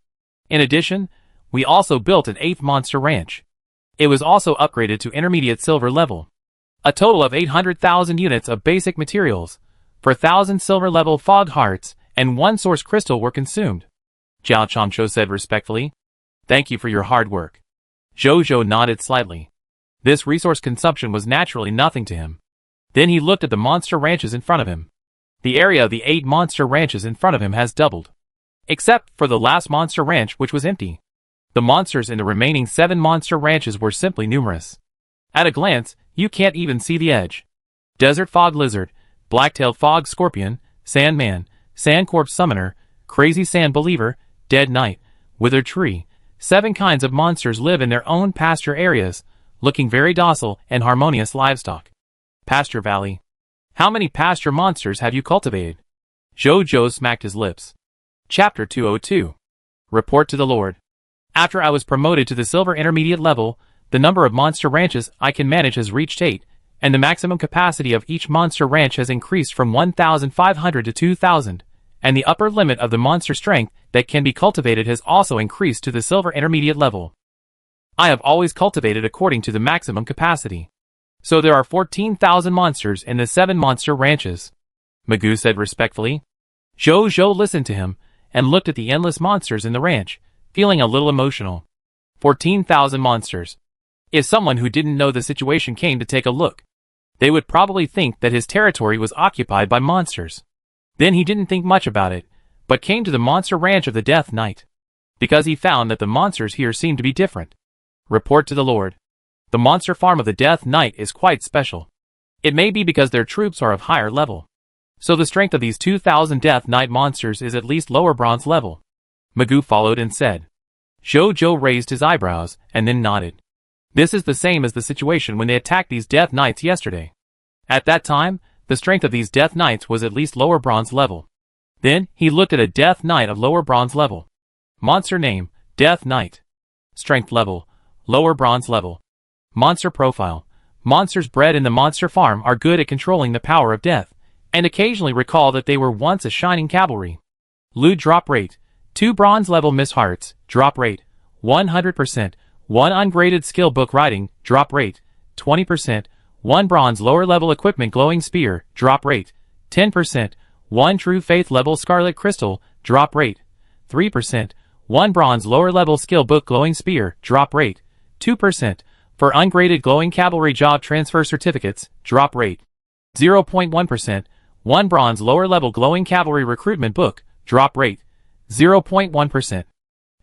In addition, we also built an 8th monster ranch. It was also upgraded to intermediate silver level. A total of 800,000 units of basic materials, for 1,000 silver level fog hearts, and 1 source crystal were consumed. Zhao Changshu said respectfully. Thank you for your hard work. Zhou nodded slightly. This resource consumption was naturally nothing to him. Then he looked at the monster ranches in front of him. The area of the 8 monster ranches in front of him has doubled. Except for the last monster ranch which was empty. The monsters in the remaining 7 monster ranches were simply numerous. At a glance, you can't even see the edge. Desert Fog Lizard, Black-tailed Fog Scorpion, Sandman, Sandcorpse Summoner, Crazy Sand Believer, Dead Knight, Withered Tree. 7 kinds of monsters live in their own pasture areas, looking very docile and harmonious livestock. Pasture Valley. How many pasture monsters have you cultivated? Zhou smacked his lips. Chapter 202. Report to the Lord. After I was promoted to the silver intermediate level, the number of monster ranches I can manage has reached 8, and the maximum capacity of each monster ranch has increased from 1,500 to 2,000, and the upper limit of the monster strength that can be cultivated has also increased to the silver intermediate level. I have always cultivated according to the maximum capacity. So there are 14,000 monsters in the 7 monster ranches, Magoo said respectfully. Zhou listened to him and looked at the endless monsters in the ranch, feeling a little emotional. 14,000 monsters. If someone who didn't know the situation came to take a look, they would probably think that his territory was occupied by monsters. Then he didn't think much about it, but came to the monster ranch of the Death Knight, because he found that the monsters here seemed to be different. Report to the Lord. The monster farm of the Death Knight is quite special. It may be because their troops are of higher level. So the strength of these 2,000 Death Knight monsters is at least lower bronze level. Magoo followed and said. Zhou raised his eyebrows and then nodded. This is the same as the situation when they attacked these Death Knights yesterday. At that time, the strength of these Death Knights was at least lower bronze level. Then, he looked at a Death Knight of lower bronze level. Monster name, Death Knight. Strength level, lower bronze level. Monster profile. Monsters bred in the monster farm are good at controlling the power of death, and occasionally recall that they were once a shining cavalry. Loot drop rate, 2 bronze level miss hearts, drop rate, 100%, 1 ungraded skill book writing, drop rate, 20%, 1 bronze lower level equipment glowing spear, drop rate, 10%, 1 true faith level scarlet crystal, drop rate, 3%, 1 bronze lower level skill book glowing spear, drop rate, 2%, for ungraded glowing cavalry job transfer certificates, drop rate, 0.1%, 1 bronze lower level glowing cavalry recruitment book, drop rate, 0.1%.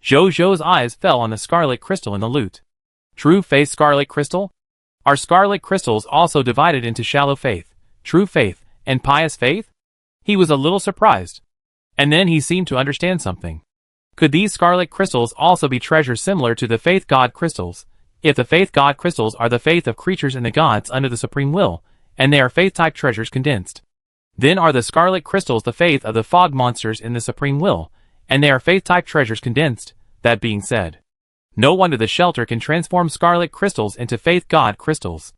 Zhou's eyes fell on the scarlet crystal in the loot. True faith scarlet crystal? Are scarlet crystals also divided into shallow faith, true faith, and pious faith? He was a little surprised. And then he seemed to understand something. Could these scarlet crystals also be treasures similar to the faith god crystals? If the faith god crystals are the faith of creatures in the gods under the supreme will, and they are faith-type treasures condensed, then are the scarlet crystals the faith of the fog monsters in the supreme will, and they are faith-type treasures condensed. That being said, no wonder the shelter can transform scarlet crystals into faith god crystals.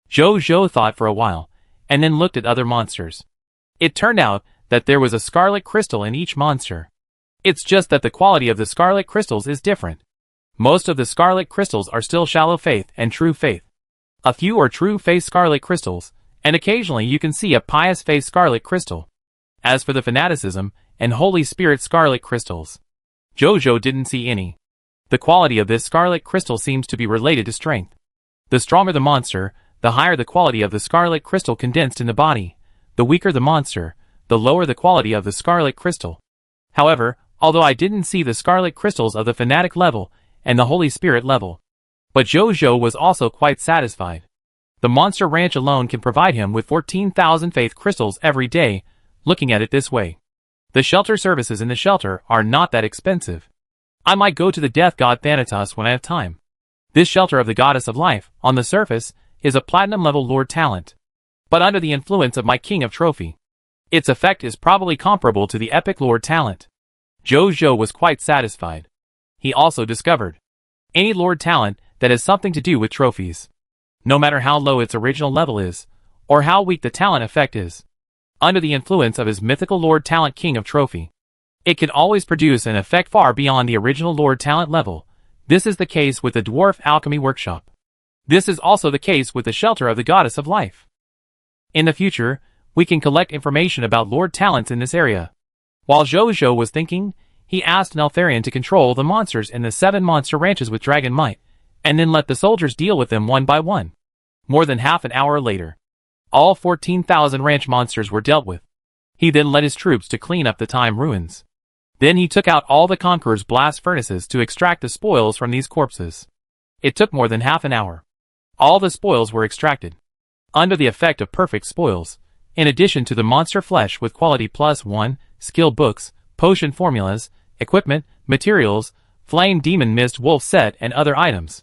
Zhou thought for a while, and then looked at other monsters. It turned out that there was a scarlet crystal in each monster. It's just that the quality of the scarlet crystals is different. Most of the scarlet crystals are still shallow faith and true faith. A few are true faith scarlet crystals, and occasionally you can see a pious faith scarlet crystal. As for the fanaticism and Holy Spirit scarlet crystals, Zhou didn't see any. The quality of this scarlet crystal seems to be related to strength. The stronger the monster, the higher the quality of the scarlet crystal condensed in the body. The weaker the monster, the lower the quality of the scarlet crystal. However, although I didn't see the scarlet crystals of the fanatic level and the Holy Spirit level, but Zhou was also quite satisfied. The monster ranch alone can provide him with 14,000 faith crystals every day, looking at it this way. The shelter services in the shelter are not that expensive. I might go to the death god Thanatos when I have time. This shelter of the goddess of life, on the surface, is a platinum level lord talent. But under the influence of my king of trophy, its effect is probably comparable to the epic lord talent. Zhou was quite satisfied. He also discovered any lord talent that has something to do with trophies, no matter how low its original level is, or how weak the talent effect is, under the influence of his mythical lord talent king of trophy, it can always produce an effect far beyond the original lord talent level. This is the case with the dwarf alchemy workshop. This is also the case with the shelter of the goddess of life. In the future, we can collect information about lord talents in this area. While Zhou was thinking, he asked Neltharion to control the monsters in the 7 monster ranches with dragon might, and then let the soldiers deal with them one by one. More than half an hour later, all 14,000 ranch monsters were dealt with. He then led his troops to clean up the time ruins. Then he took out all the conqueror's blast furnaces to extract the spoils from these corpses. It took more than half an hour. All the spoils were extracted. Under the effect of perfect spoils, in addition to the monster flesh with quality +1, skill books, potion formulas, equipment, materials, flame demon mist wolf set and other items.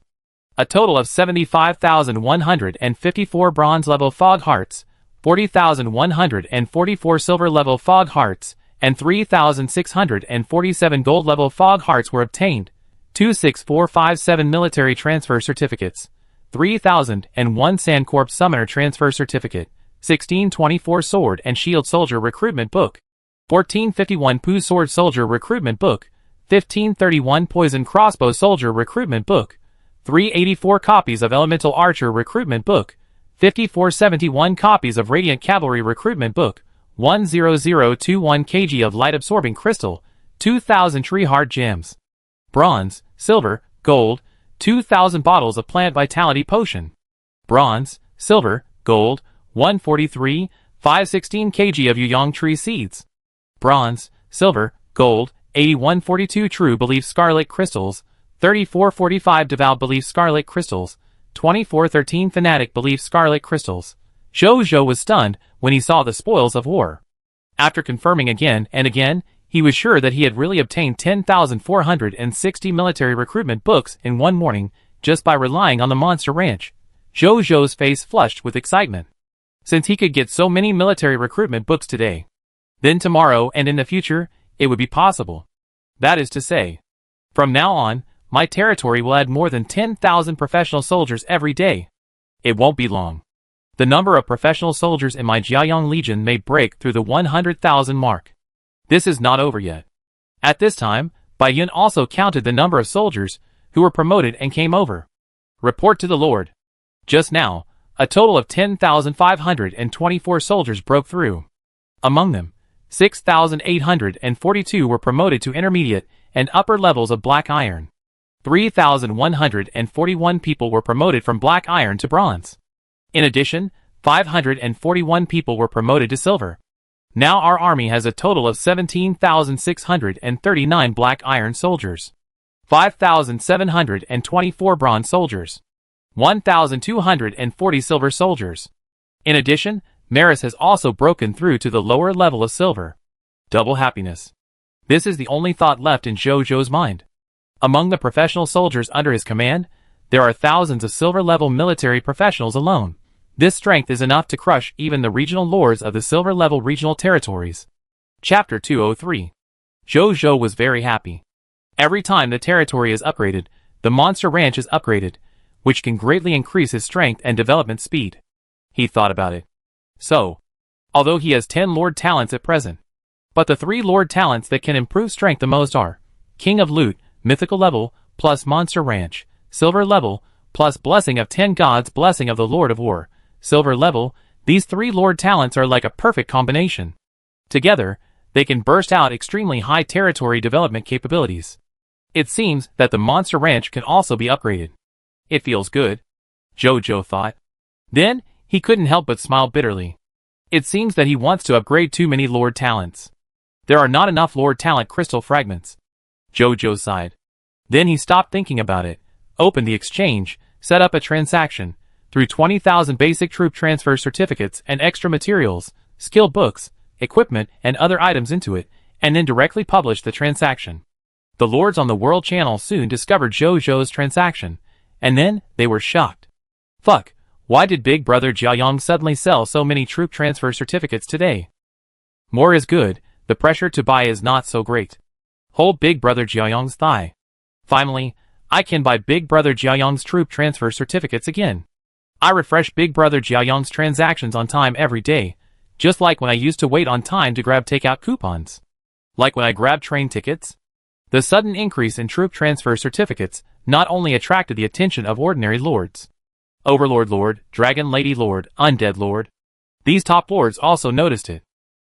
A total of 75,154 bronze level fog hearts, 40,144 silver level fog hearts, and 3,647 gold level fog hearts were obtained. 26457 military transfer certificates, 3001 Sandcorp Summoner Transfer Certificate, 1624 Sword and Shield Soldier Recruitment Book, 1451 Pooh Sword Soldier Recruitment Book, 1531 Poison Crossbow Soldier Recruitment Book, 384 copies of Elemental Archer Recruitment Book, 5471 copies of Radiant Cavalry Recruitment Book, 10021 kg of Light Absorbing Crystal, 2000 Tree Heart Gems, Bronze, Silver, Gold, 2000 bottles of Plant Vitality Potion, Bronze, Silver, Gold, 143, 516 kg of Yuyang Tree Seeds, Bronze, Silver, Gold, 8142 True Belief Scarlet Crystals, 3445 Devout Belief Scarlet Crystals, 2413 Fanatic Belief Scarlet Crystals. Zhou was stunned when he saw the spoils of war. After confirming again and again, he was sure that he had really obtained 10,460 military recruitment books in one morning just by relying on the Monster Ranch. Zhou's face flushed with excitement. Since he could get so many military recruitment books today, then tomorrow and in the future, it would be possible. That is to say, from now on, my territory will add more than 10,000 professional soldiers every day. It won't be long. The number of professional soldiers in my Jiayang Legion may break through the 100,000 mark. This is not over yet. At this time, Bai Yun also counted the number of soldiers who were promoted and came over. Report to the Lord. Just now, a total of 10,524 soldiers broke through. Among them, 6,842 were promoted to intermediate and upper levels of Black Iron. 3,141 people were promoted from Black Iron to Bronze. In addition, 541 people were promoted to Silver. Now our army has a total of 17,639 Black Iron soldiers, 5,724 Bronze soldiers, 1,240 Silver soldiers. In addition, Maris has also broken through to the lower level of Silver. Double happiness. This is the only thought left in Zhou's mind. Among the professional soldiers under his command, there are thousands of Silver-level military professionals alone. This strength is enough to crush even the regional lords of the Silver-level regional territories. Chapter 203. Zhou was very happy. Every time the territory is upgraded, the Monster Ranch is upgraded, which can greatly increase his strength and development speed. He thought about it. So, although he has 10 Lord talents at present, but the 3 Lord talents that can improve strength the most are King of Loot, Mythical level, plus Monster Ranch, Silver level, plus Blessing of 10 Gods, Blessing of the Lord of War, Silver level. These 3 Lord talents are like a perfect combination. Together, they can burst out extremely high territory development capabilities. It seems that the Monster Ranch can also be upgraded. It feels good, Zhou thought. Then, he couldn't help but smile bitterly. It seems that he wants to upgrade too many Lord talents. There are not enough Lord talent crystal fragments. Zhou sighed. Then he stopped thinking about it, opened the exchange, set up a transaction, threw 20,000 basic troop transfer certificates and extra materials, skill books, equipment, and other items into it, and then directly published the transaction. The lords on the World Channel soon discovered Zhou's transaction, and then they were shocked. Fuck, why did Big Brother Jiayang suddenly sell so many troop transfer certificates today? More is good, the pressure to buy is not so great. Hold Big Brother Jiayang's thigh. Finally, I can buy Big Brother Jiayang's troop transfer certificates again. I refresh Big Brother Jiayang's transactions on time every day, just like when I used to wait on time to grab takeout coupons. Like when I grabbed train tickets. The sudden increase in troop transfer certificates not only attracted the attention of ordinary lords. Overlord Lord, Dragon Lady Lord, Undead Lord. These top lords also noticed it.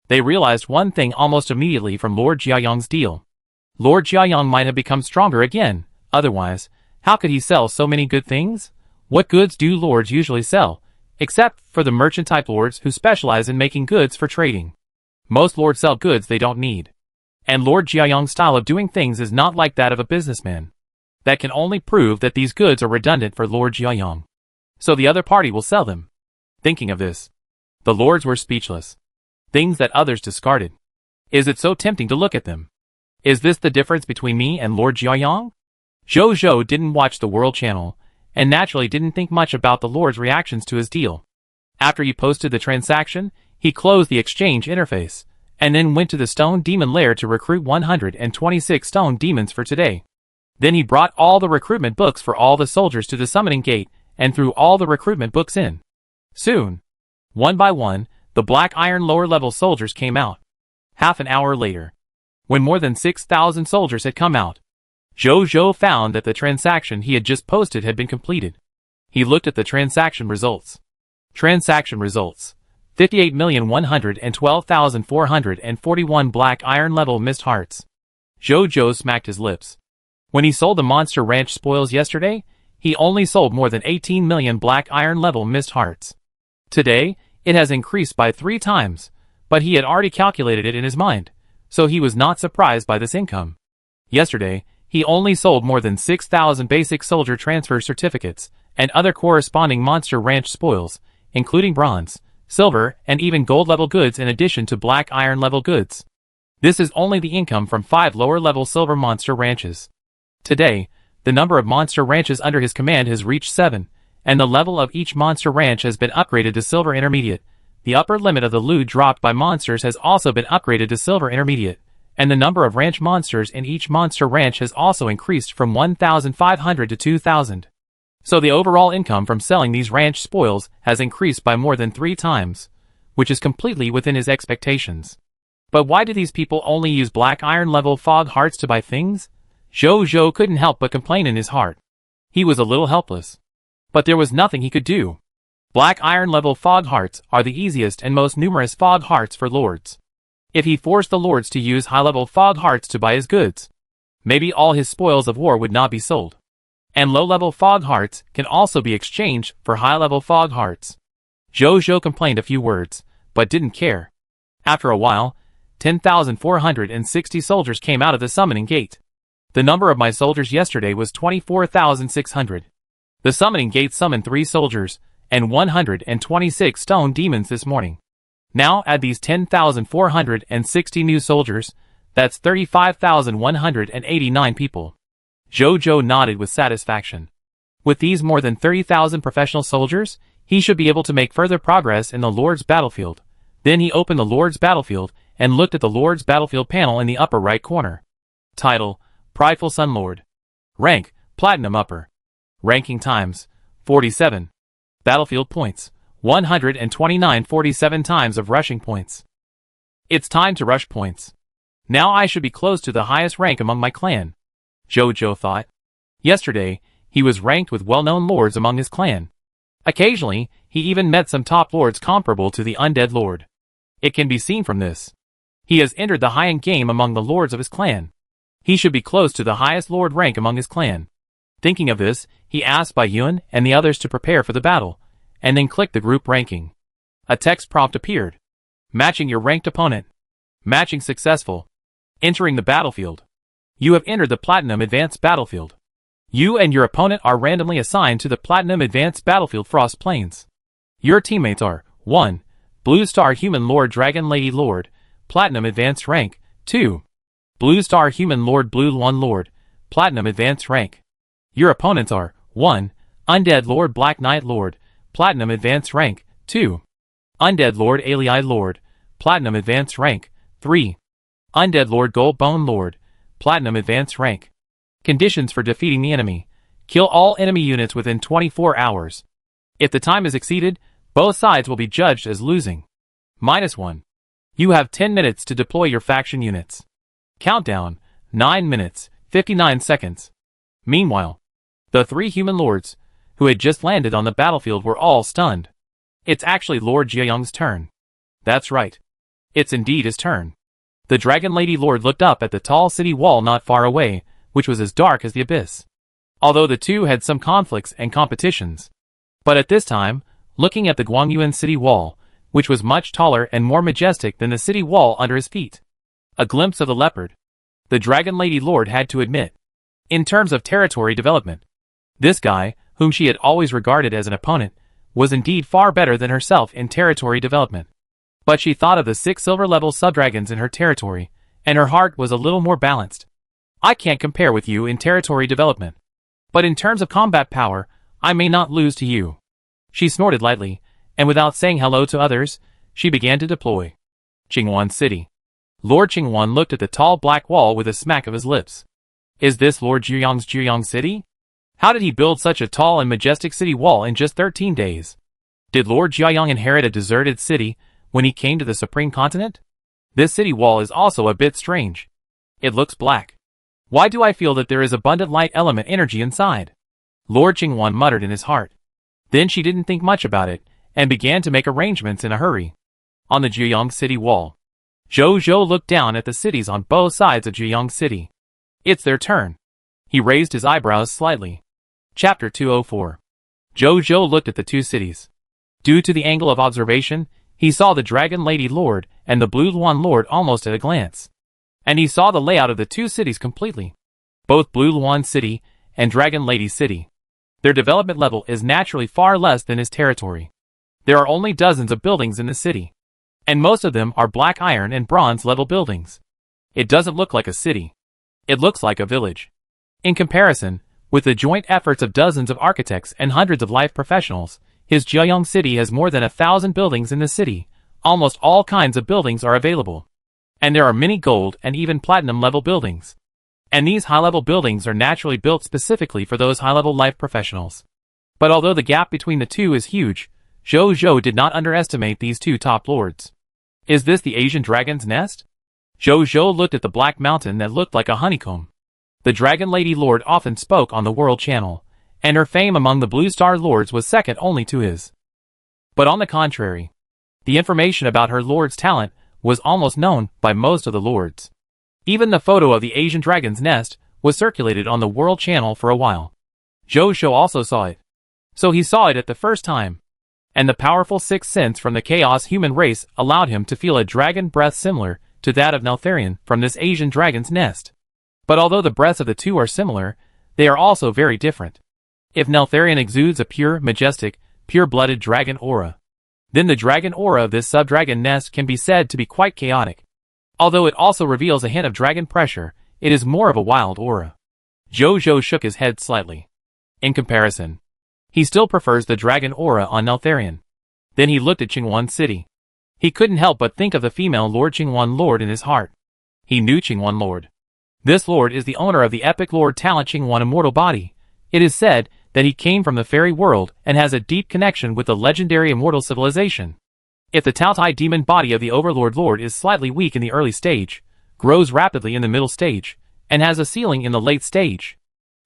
They realized one thing almost immediately from Lord Jiayang's deal. Lord Jiayang might have become stronger again, otherwise, how could he sell so many good things? What goods do lords usually sell, except for the merchant-type lords who specialize in making goods for trading? Most lords sell goods they don't need. And Lord Jiayang's style of doing things is not like that of a businessman. That can only prove that these goods are redundant for Lord Jiayang. So the other party will sell them. Thinking of this, the lords were speechless. Things that others discarded. Is it so tempting to look at them? Is this the difference between me and Lord Jiayang? Zhou didn't watch the World Channel, and naturally didn't think much about the Lord's reactions to his deal. After he posted the transaction, he closed the exchange interface, and then went to the Stone Demon Lair to recruit 126 Stone Demons for today. Then he brought all the recruitment books for all the soldiers to the Summoning Gate, and threw all the recruitment books in. Soon, one by one, the Black Iron lower-level soldiers came out. Half an hour later, when more than 6,000 soldiers had come out, Zhou found that the transaction he had just posted had been completed. He looked at the transaction results. Transaction results: 58,112,441 Black Iron level missed hearts. Zhou smacked his lips. When he sold the Monster Ranch spoils yesterday, he only sold more than 18 million Black Iron level missed hearts. Today, it has increased by 3 times, but he had already calculated it in his mind, so he was not surprised by this income. Yesterday, he only sold more than 6,000 basic soldier transfer certificates and other corresponding Monster Ranch spoils, including bronze, silver, and even gold-level goods in addition to Black Iron-level goods. This is only the income from 5 lower-level silver Monster Ranches. Today, the number of Monster Ranches under his command has reached 7, and the level of each Monster Ranch has been upgraded to Silver Intermediate. The upper limit of the loot dropped by monsters has also been upgraded to Silver Intermediate, and the number of ranch monsters in each Monster Ranch has also increased from 1,500 to 2,000. So the overall income from selling these ranch spoils has increased by more than 3 times, which is completely within his expectations. But why do these people only use Black Iron level fog hearts to buy things? Zhou couldn't help but complain in his heart. He was a little helpless. But there was nothing he could do. Black Iron level fog hearts are the easiest and most numerous fog hearts for lords. If he forced the lords to use high-level fog hearts to buy his goods, maybe all his spoils of war would not be sold. And low-level fog hearts can also be exchanged for high-level fog hearts. Zhou complained a few words, but didn't care. After a while, 10,460 soldiers came out of the summoning gate. The number of my soldiers yesterday was 24,600. The summoning gate summoned 3 soldiers and 126 stone demons this morning. Now add these 10,460 new soldiers, that's 35,189 people. Zhou nodded with satisfaction. With these more than 30,000 professional soldiers, he should be able to make further progress in the Lord's Battlefield. Then he opened the Lord's Battlefield and looked at the Lord's Battlefield panel in the upper right corner. Title: Prideful Sun Lord. Rank: Platinum Upper. Ranking times: 47. Battlefield points: 129 47 times of rushing points. It's time to rush points. Now I should be close to the highest rank among my clan, Zhou thought. Yesterday, he was ranked with well-known lords among his clan. Occasionally, he even met some top lords comparable to the Undead Lord. It can be seen from this. He has entered the high-end game among the lords of his clan. He should be close to the highest lord rank among his clan. Thinking of this, he asked Bai Yuan and the others to prepare for the battle, and then clicked the group ranking. A text prompt appeared. Matching your ranked opponent. Matching successful. Entering the battlefield. You have entered the Platinum Advanced Battlefield. You and your opponent are randomly assigned to the Platinum Advanced Battlefield Frost Plains. Your teammates are 1. Blue Star Human Lord Dragon Lady Lord, Platinum Advanced Rank. 2. Blue Star Human Lord Blue One Lord, Platinum Advanced Rank. Your opponents are 1. Undead Lord Black Knight Lord, Platinum Advanced Rank. 2. Undead Lord Alii Lord, Platinum Advanced Rank. 3. Undead Lord Gold Bone Lord, Platinum Advanced Rank. Conditions for defeating the enemy: kill all enemy units within 24 hours. If the time is exceeded, both sides will be judged as losing. -1. You have 10 minutes to deploy your faction units. Countdown: 9 minutes, 59 seconds. Meanwhile, the 3 human lords, who had just landed on the battlefield, were all stunned. It's actually Lord Jiayong's turn. That's right. It's indeed his turn. The Dragon Lady Lord looked up at the tall city wall not far away, which was as dark as the abyss. Although the two had some conflicts and competitions. But at this time, looking at the Guangyuan city wall, which was much taller and more majestic than the city wall under his feet. A glimpse of the leopard. The Dragon Lady Lord had to admit. In terms of territory development, this guy, whom she had always regarded as an opponent, was indeed far better than herself in territory development. But she thought of the 6 silver-level subdragons in her territory, and her heart was a little more balanced. I can't compare with you in territory development. But in terms of combat power, I may not lose to you. She snorted lightly, and without saying hello to others, she began to deploy. Qingwan City. Lord Qingwan looked at the tall black wall with a smack of his lips. Is this Lord Jiayong's Jiayong City? How did he build such a tall and majestic city wall in just 13 days? Did Lord Jiayang inherit a deserted city when he came to the Supreme Continent? This city wall is also a bit strange. It looks black. Why do I feel that there is abundant light element energy inside? Lord Qingwan muttered in his heart. Then she didn't think much about it, and began to make arrangements in a hurry. On the Jiayang city wall, Zhou Zhou looked down at the cities on both sides of Jiayang city. It's their turn. He raised his eyebrows slightly. Chapter 204. Zhou Zhou looked at the two cities. Due to the angle of observation, he saw the Dragon Lady Lord and the Blue Luan Lord almost at a glance. And he saw the layout of the two cities completely. Both Blue Luan City and Dragon Lady City. Their development level is naturally far less than his territory. There are only dozens of buildings in the city. And most of them are black iron and bronze level buildings. It doesn't look like a city. It looks like a village. In comparison, with the joint efforts of dozens of architects and hundreds of life professionals, his Jiayang city has more than 1,000 buildings in the city. Almost all kinds of buildings are available. And there are many gold and even platinum level buildings. And these high-level buildings are naturally built specifically for those high-level life professionals. But although the gap between the two is huge, Zhou Zhou did not underestimate these two top lords. Is this the Asian dragon's nest? Zhou Zhou looked at the black mountain that looked like a honeycomb. The Dragon Lady Lord often spoke on the World Channel, and her fame among the Blue Star Lords was second only to his. But on the contrary, the information about her lord's talent was almost known by most of the lords. Even the photo of the Asian dragon's nest was circulated on the World Channel for a while. Zhou Zhou also saw it. So he saw it at the first time. And the powerful sixth sense from the chaos human race allowed him to feel a dragon breath similar to that of Neltharion from this Asian dragon's nest. But although the breaths of the two are similar, they are also very different. If Neltharion exudes a pure, majestic, pure-blooded dragon aura, then the dragon aura of this sub-dragon nest can be said to be quite chaotic. Although it also reveals a hint of dragon pressure, it is more of a wild aura. Zhou Zhou shook his head slightly. In comparison, he still prefers the dragon aura on Neltharion. Then he looked at Qingwan City. He couldn't help but think of the female Lord Qingwan Lord in his heart. He knew Qingwan Lord. This lord is the owner of the epic lord talent Qingwan Immortal Body. It is said that he came from the fairy world and has a deep connection with the legendary immortal civilization. If the Taotai demon body of the Overlord Lord is slightly weak in the early stage, grows rapidly in the middle stage, and has a ceiling in the late stage,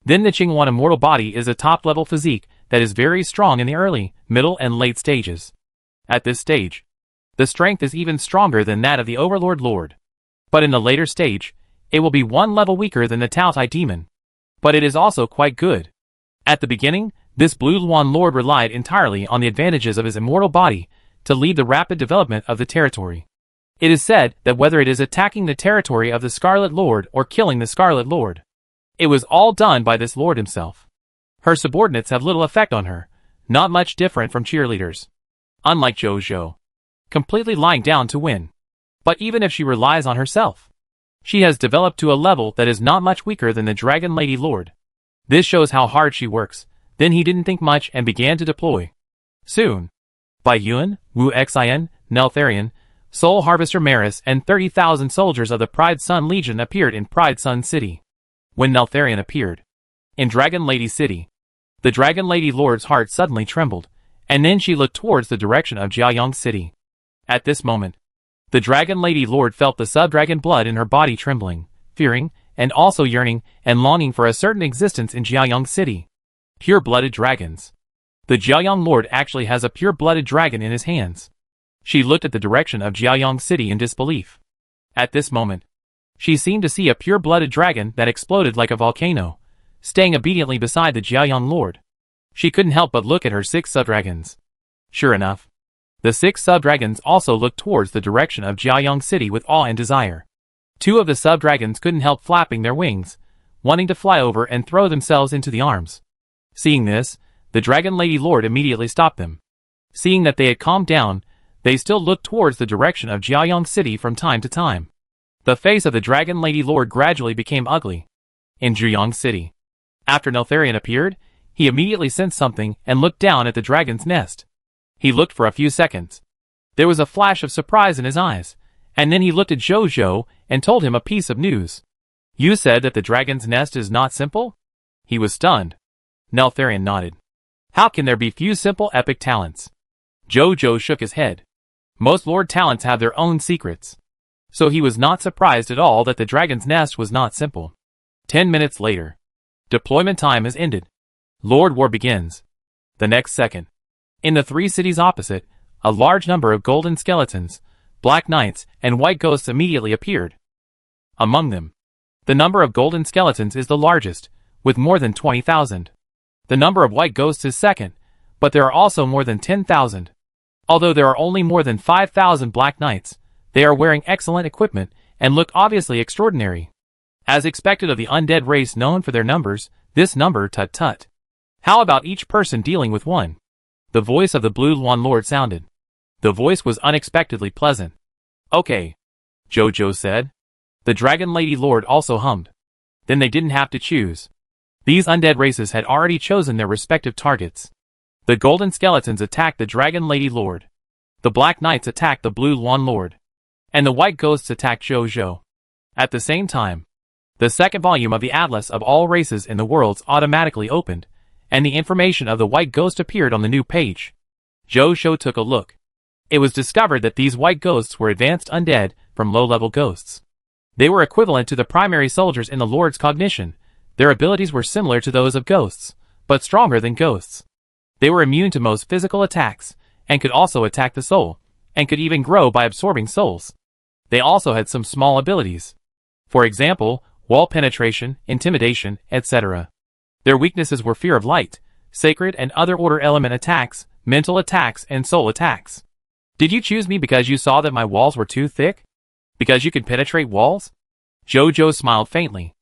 then the Qingwan Immortal Body is a top-level physique that is very strong in the early, middle, and late stages. At this stage, the strength is even stronger than that of the Overlord Lord. But in the later stage, it will be one level weaker than the Taotai demon. But it is also quite good. At the beginning, this Blue Luan Lord relied entirely on the advantages of his immortal body to lead the rapid development of the territory. It is said that whether it is attacking the territory of the Scarlet Lord or killing the Scarlet Lord, it was all done by this Lord himself. Her subordinates have little effect on her, not much different from cheerleaders. Unlike Zhou Zhou, completely lying down to win. But even if she relies on herself, she has developed to a level that is not much weaker than the Dragon Lady Lord. This shows how hard she works. Then he didn't think much and began to deploy. Soon, Bai Yuan, Wu Xin, Neltharion, Soul Harvester Maris and 30,000 soldiers of the Pride Sun Legion appeared in Pride Sun City. When Neltharion appeared in Dragon Lady City, the Dragon Lady Lord's heart suddenly trembled, and then she looked towards the direction of Jiayang City. At this moment, the Dragon Lady Lord felt the sub-dragon blood in her body trembling, fearing, and also yearning and longing for a certain existence in Jiayang City. Pure-blooded dragons. The Jiayang Lord actually has a pure-blooded dragon in his hands. She looked at the direction of Jiayang City in disbelief. At this moment, she seemed to see a pure-blooded dragon that exploded like a volcano, staying obediently beside the Jiayang Lord. She couldn't help but look at her 6 sub-dragons. Sure enough, the 6 sub-dragons also looked towards the direction of Jiayang City with awe and desire. 2 of the sub-dragons couldn't help flapping their wings, wanting to fly over and throw themselves into the arms. Seeing this, the Dragon Lady Lord immediately stopped them. Seeing that they had calmed down, they still looked towards the direction of Jiayang City from time to time. The face of the Dragon Lady Lord gradually became ugly. In Jiayang City, after Neltharion appeared, he immediately sensed something and looked down at the dragon's nest. He looked for a few seconds. There was a flash of surprise in his eyes, and then he looked at Zhou Zhou and told him a piece of news. You said that the dragon's nest is not simple? He was stunned. Neltharion nodded. How can there be few simple epic talents? Jojo shook his head. Most lord talents have their own secrets. So he was not surprised at all that the dragon's nest was not simple. 10 minutes later. Deployment time has ended. Lord War begins. The next second. In the 3 cities opposite, a large number of golden skeletons, black knights, and white ghosts immediately appeared. Among them, the number of golden skeletons is the largest, with more than 20,000. The number of white ghosts is second, but there are also more than 10,000. Although there are only more than 5,000 black knights, they are wearing excellent equipment and look obviously extraordinary. As expected of the undead race known for their numbers, this number tut-tut. How about each person dealing with one? The voice of the Blue Lawn Lord sounded. The voice was unexpectedly pleasant. Okay, Jojo said. The Dragon Lady Lord also hummed. Then they didn't have to choose. These undead races had already chosen their respective targets. The Golden Skeletons attacked the Dragon Lady Lord. The Black Knights attacked the Blue Lawn Lord. And the White Ghosts attacked Jojo. At the same time, the second volume of the Atlas of all races in the worlds automatically opened, and the information of the White Ghost appeared on the new page. Jojo took a look. It was discovered that these White Ghosts were advanced undead from low-level ghosts. They were equivalent to the primary soldiers in the Lord's cognition. Their abilities were similar to those of ghosts, but stronger than ghosts. They were immune to most physical attacks, and could also attack the soul, and could even grow by absorbing souls. They also had some small abilities. For example, wall penetration, intimidation, etc. Their weaknesses were fear of light, sacred and other order element attacks, mental attacks, and soul attacks. Did you choose me because you saw that my walls were too thick? Because you could penetrate walls? Jojo smiled faintly.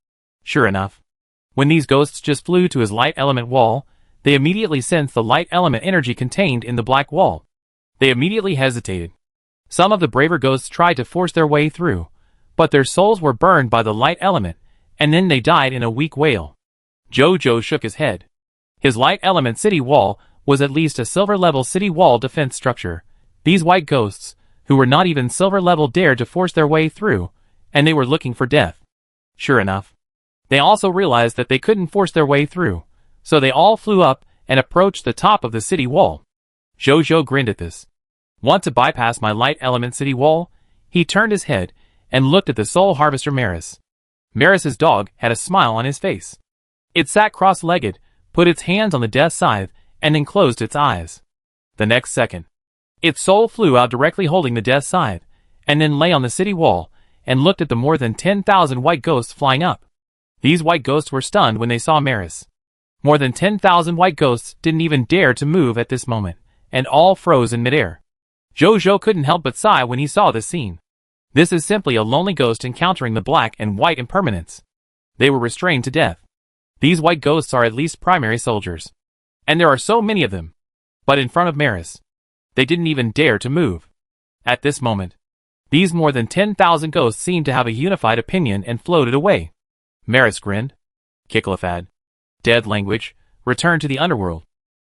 Sure enough. When these ghosts just flew to his light element wall, they immediately sensed the light element energy contained in the black wall. They immediately hesitated. Some of the braver ghosts tried to force their way through, but their souls were burned by the light element, and then they died in a weak wail. Jojo shook his head. His light element city wall was at least a silver-level city wall defense structure. These white ghosts, who were not even silver-level, dared to force their way through, and they were looking for death. Sure enough. They also realized that they couldn't force their way through, so they all flew up and approached the top of the city wall. Jojo grinned at this. Want to bypass my light element city wall? He turned his head and looked at the soul harvester Maris. Maris's dog had a smile on his face. It sat cross-legged, put its hands on the death scythe, and then closed its eyes. The next second, its soul flew out directly holding the death scythe, and then lay on the city wall, and looked at the more than 10,000 white ghosts flying up. These white ghosts were stunned when they saw Maris. More than 10,000 white ghosts didn't even dare to move at this moment, and all froze in midair. Jojo couldn't help but sigh when he saw this scene. This is simply a lonely ghost encountering the black and white impermanence. They were restrained to death. These white ghosts are at least primary soldiers. And there are so many of them. But in front of Maris, they didn't even dare to move. At this moment, these more than 10,000 ghosts seemed to have a unified opinion and floated away. Maris grinned. Kicklefad. Dead language, returned to the underworld.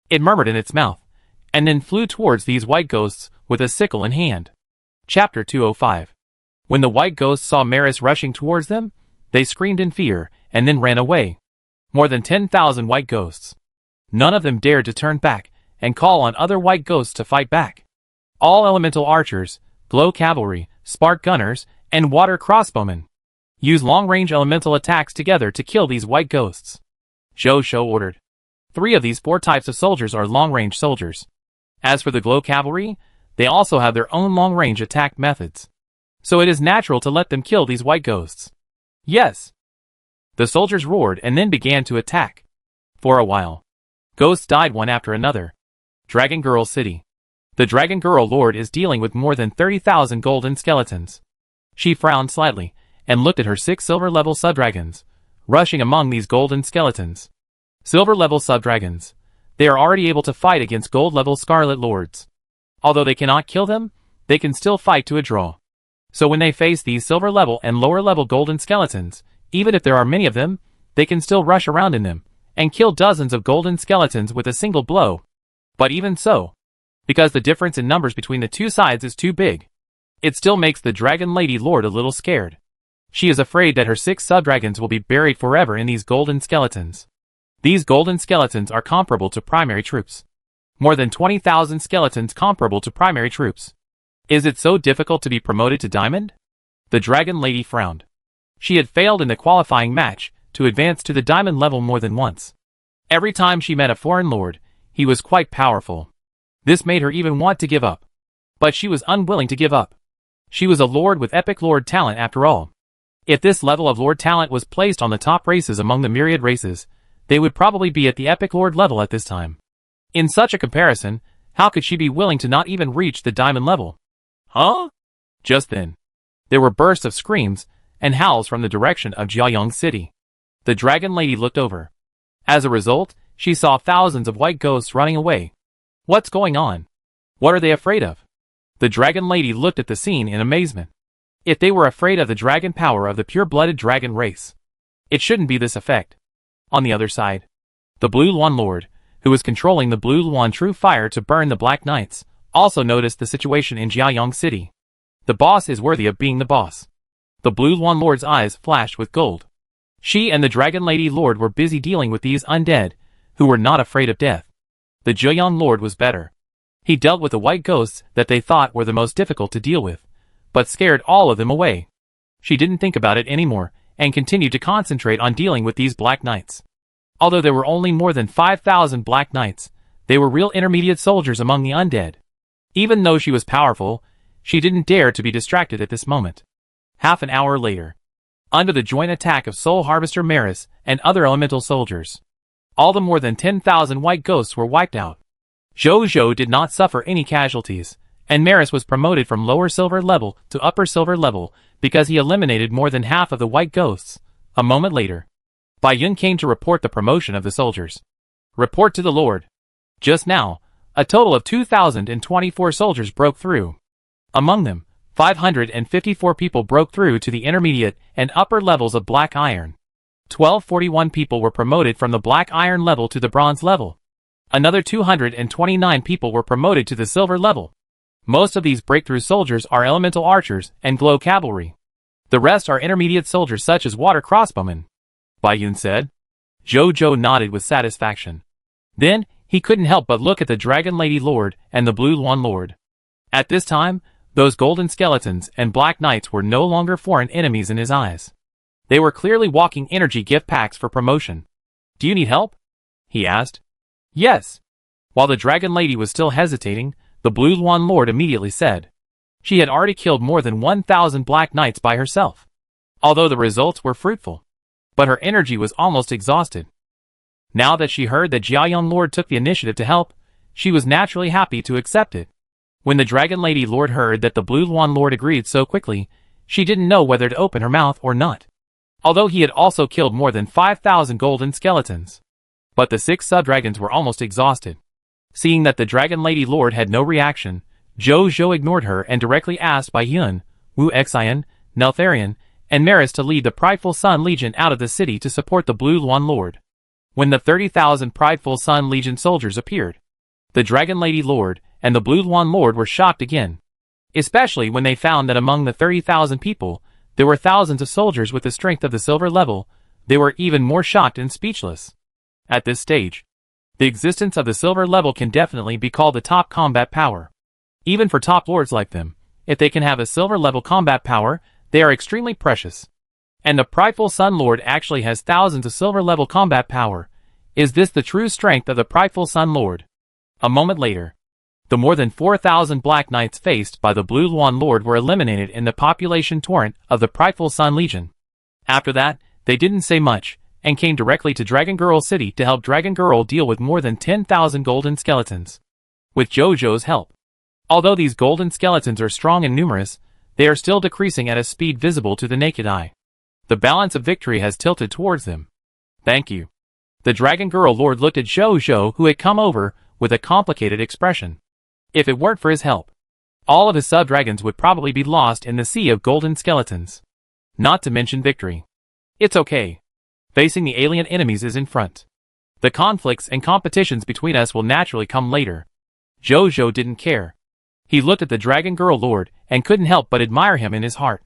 It murmured in its mouth, and then flew towards these white ghosts with a sickle in hand. Chapter 205. When the white ghosts saw Maris rushing towards them, they screamed in fear, and then ran away. More than 10,000 white ghosts. None of them dared to turn back and call on other white ghosts to fight back. All elemental archers, glow cavalry, spark gunners, and water crossbowmen use long-range elemental attacks together to kill these white ghosts. Jojo ordered. 3 of these 4 types of soldiers are long-range soldiers. As for the glow cavalry, they also have their own long-range attack methods. So it is natural to let them kill these white ghosts. Yes. The soldiers roared and then began to attack. For a while, ghosts died one after another. Dragon Girl City. The Dragon Girl Lord is dealing with more than 30,000 golden skeletons. She frowned slightly and looked at her 6 silver-level subdragons, rushing among these golden skeletons. Silver-level subdragons. They are already able to fight against gold-level Scarlet Lords. Although they cannot kill them, they can still fight to a draw. So when they face these silver-level and lower-level golden skeletons, even if there are many of them, they can still rush around in them and kill dozens of golden skeletons with a single blow. But even so, because the difference in numbers between the 2 sides is too big, it still makes the Dragon Lady Lord a little scared. She is afraid that her 6 subdragons will be buried forever in these golden skeletons. These golden skeletons are comparable to primary troops. More than 20,000 skeletons comparable to primary troops. Is it so difficult to be promoted to diamond? The dragon lady frowned. She had failed in the qualifying match to advance to the diamond level more than once. Every time she met a foreign lord, he was quite powerful. This made her even want to give up. But she was unwilling to give up. She was a lord with epic lord talent after all. If this level of lord talent was placed on the top races among the myriad races, they would probably be at the epic lord level at this time. In such a comparison, how could she be willing to not even reach the diamond level? Huh? Just then, there were bursts of screams and howls from the direction of Jiayang City. The dragon lady looked over. As a result, she saw thousands of white ghosts running away. What's going on? What are they afraid of? The dragon lady looked at the scene in amazement. If they were afraid of the dragon power of the pure-blooded dragon race, it shouldn't be this effect. On the other side, the Blue Luan Lord, who was controlling the Blue Luan True Fire to burn the Black Knights, also noticed the situation in Jiayang City. The boss is worthy of being the boss. The Blue Luan Lord's eyes flashed with gold. She and the Dragon Lady Lord were busy dealing with these undead, who were not afraid of death. The Jiayang Lord was better. He dealt with the white ghosts that they thought were the most difficult to deal with, but scared all of them away. She didn't think about it anymore, and continued to concentrate on dealing with these Black Knights. Although there were only more than 5,000 Black Knights, they were real intermediate soldiers among the undead. Even though she was powerful, she didn't dare to be distracted at this moment. Half an hour later, under the joint attack of Soul Harvester Maris and other elemental soldiers, all the more than 10,000 white ghosts were wiped out. Zhou did not suffer any casualties, and Maris was promoted from lower silver level to upper silver level because he eliminated more than half of the white ghosts. A moment later, Bai Yun came to report the promotion of the soldiers. Report to the Lord. Just now, a total of 2,024 soldiers broke through. Among them, 554 people broke through to the intermediate and upper levels of Black Iron. 1,241 people were promoted from the Black Iron level to the Bronze level. Another 229 people were promoted to the Silver level. Most of these breakthrough soldiers are elemental archers and glow cavalry. The rest are intermediate soldiers such as water crossbowmen. Bai Yun said. Zhou nodded with satisfaction. Then, he couldn't help but look at the Dragon Lady Lord and the Blue Luan Lord. At this time, those golden skeletons and Black Knights were no longer foreign enemies in his eyes. They were clearly walking energy gift packs for promotion. Do you need help? He asked. Yes. While the Dragon Lady was still hesitating, the Blue Luan Lord immediately said. She had already killed more than 1,000 Black Knights by herself. Although the results were fruitful, but her energy was almost exhausted. Now that she heard that Jiayang Lord took the initiative to help, she was naturally happy to accept it. When the Dragon Lady Lord heard that the Blue Luan Lord agreed so quickly, she didn't know whether to open her mouth or not. Although he had also killed more than 5,000 golden skeletons. But the 6 sub-dragons were almost exhausted. Seeing that the Dragon Lady Lord had no reaction, Zhou ignored her and directly asked Bai Yun, Wu Xian, Neltharion, and Maris to lead the Prideful Sun Legion out of the city to support the Blue Luan Lord. When the 30,000 Prideful Sun Legion soldiers appeared, the Dragon Lady Lord and the Blue Luan Lord were shocked again. Especially when they found that among the 30,000 people, there were thousands of soldiers with the strength of the silver level. They were even more shocked and speechless. At this stage, the existence of the silver level can definitely be called the top combat power. Even for top lords like them, if they can have a silver level combat power, they are extremely precious. And the Prideful Sun Lord actually has thousands of silver level combat power. Is this the true strength of the Prideful Sun Lord? A moment later, the more than 4,000 Black Knights faced by the Blue Luan Lord were eliminated in the population torrent of the Prideful Sun Legion. After that, they didn't say much, and came directly to Dragon Girl City to help Dragon Girl deal with more than 10,000 golden skeletons. With Zhou's help. Although these golden skeletons are strong and numerous, they are still decreasing at a speed visible to the naked eye. The balance of victory has tilted towards them. Thank you. The Dragon Girl Lord looked at Zhou, who had come over, with a complicated expression. If it weren't for his help, all of his sub-dragons would probably be lost in the sea of golden skeletons. Not to mention victory. It's okay. Facing the alien enemies is in front. The conflicts and competitions between us will naturally come later. Zhou didn't care. He looked at the Dragon Girl Lord and couldn't help but admire him in his heart.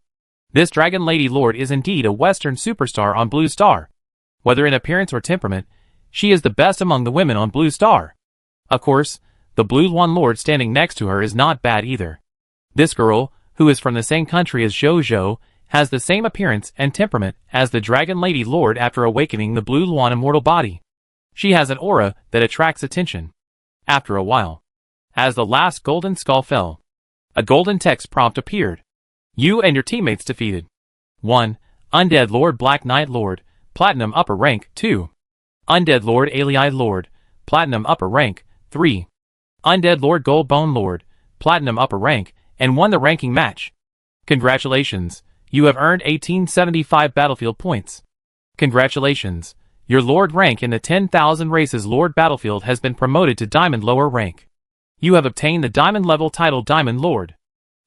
This Dragon Lady Lord is indeed a Western superstar on Blue Star. Whether in appearance or temperament, She is the best among the women on Blue Star. Of course, the Blue One Lord standing next to her is not bad either. This girl, who is from the same country as Zhou, has the same appearance and temperament as the Dragon Lady Lord after awakening the Blue Luan immortal body. She has an aura that attracts attention. After a while, as the last golden skull fell, a golden text prompt appeared. You and your teammates defeated 1. Undead Lord Black Knight Lord, Platinum upper rank 2. Undead Lord Alii Lord, Platinum upper rank 3. Undead Lord Gold Bone Lord, Platinum upper rank, and won the ranking match. Congratulations, you have earned 1875 battlefield points. Congratulations, your Lord rank in the 10,000 races Lord Battlefield has been promoted to Diamond lower rank. You have obtained the Diamond level title Diamond Lord.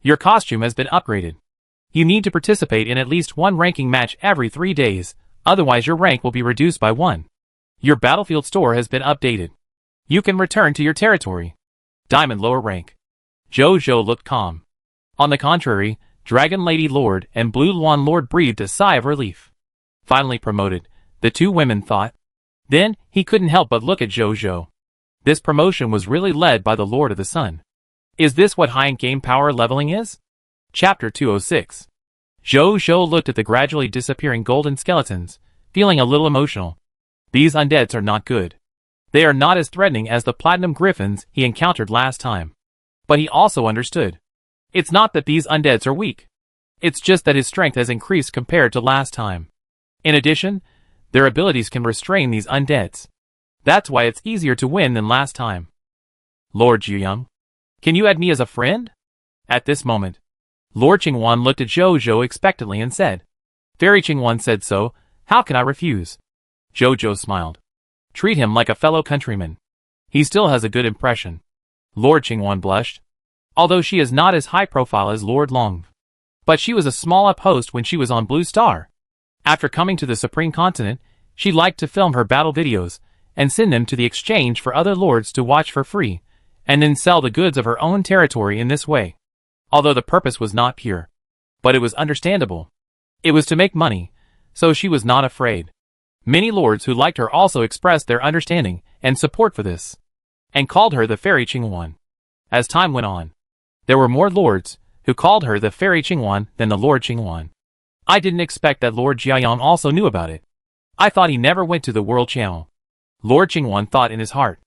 Your costume has been upgraded. You need to participate in at least one ranking match every 3 days, otherwise your rank will be reduced by 1. Your battlefield store has been updated. You can return to your territory. Diamond lower rank. Zhou looked calm. On the contrary, Dragon Lady Lord and Blue Luan Lord breathed a sigh of relief. Finally promoted, the two women thought. Then, he couldn't help but look at Zhou. This promotion was really led by the Lord of the Sun. Is this what high game power leveling is? Chapter 206. Zhou looked at the gradually disappearing golden skeletons, feeling a little emotional. These undeads are not good. They are not as threatening as the platinum griffins he encountered last time. But he also understood. It's not that these undeads are weak. It's just that his strength has increased compared to last time. In addition, their abilities can restrain these undeads. That's why it's easier to win than last time. Lord Jiuyang, can you add me as a friend? At this moment, Lord Qingwan looked at Zhou expectantly and said, Fairy Qingwan said so, how can I refuse? Zhou smiled. Treat him like a fellow countryman. He still has a good impression. Lord Qingwan blushed. Although she is not as high profile as Lord Long. But she was a small up host when she was on Blue Star. After coming to the Supreme Continent, she liked to film her battle videos, and send them to the exchange for other lords to watch for free, and then sell the goods of her own territory in this way. Although the purpose was not pure. But it was understandable. It was to make money, so she was not afraid. Many lords who liked her also expressed their understanding and support for this, and called her the Fairy Qingwan. As time went on, there were more lords who called her the Fairy Qingwan than the Lord Qingwan. I didn't expect that Lord Jiuyang also knew about it. I thought he never went to the World Channel. Lord Qingwan thought in his heart.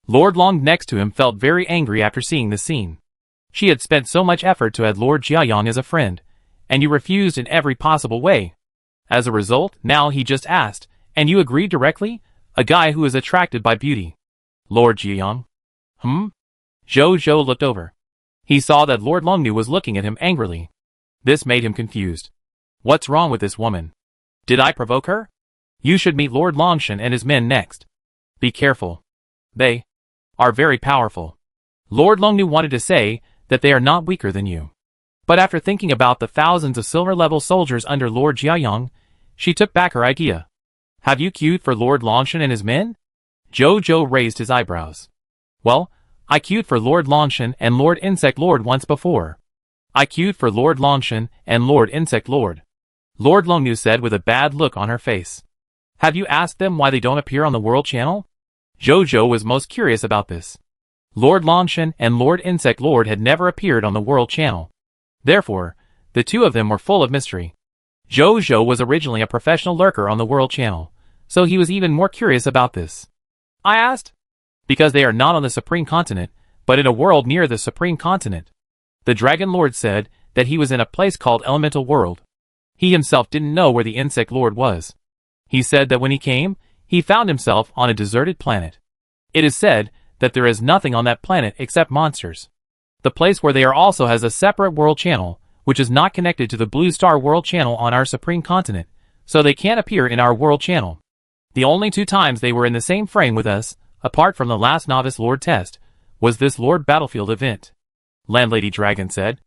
Lord Long next to him felt very angry after seeing the scene. She had spent so much effort to add Lord Jiuyang as a friend, and you refused in every possible way. As a result, now he just asked, and you agreed directly? A guy who is attracted by beauty. Lord Jiuyang? Zhou looked over. He saw that Lord Longnu was looking at him angrily. This made him confused. What's wrong with this woman? Did I provoke her? You should meet Lord Longshan and his men next. Be careful. They are very powerful. Lord Longnu wanted to say that they are not weaker than you. But after thinking about the thousands of silver-level soldiers under Lord Jiuyang, she took back her idea. Have you queued for Lord Longshan and his men? Zhou raised his eyebrows. Well, I queued for Lord Longshan and Lord Insect Lord once before. I queued for Lord Longshan and Lord Insect Lord. Lord Longnu said with a bad look on her face. Have you asked them why they don't appear on the World Channel? Zhou was most curious about this. Lord Longshan and Lord Insect Lord had never appeared on the World Channel. Therefore, the two of them were full of mystery. Zhou was originally a professional lurker on the World Channel, so he was even more curious about this. I asked. Because they are not on the Supreme Continent, but in a world near the Supreme Continent. The Dragon Lord said that he was in a place called Elemental World. He himself didn't know where the Insect Lord was. He said that when he came, he found himself on a deserted planet. It is said that there is nothing on that planet except monsters. The place where they are also has a separate world channel, which is not connected to the Blue Star World Channel on our Supreme Continent, so they can't appear in our world channel. The only 2 times they were in the same frame with us, apart from the last Novice Lord test, was this Lord Battlefield event. Landlady Dragon said.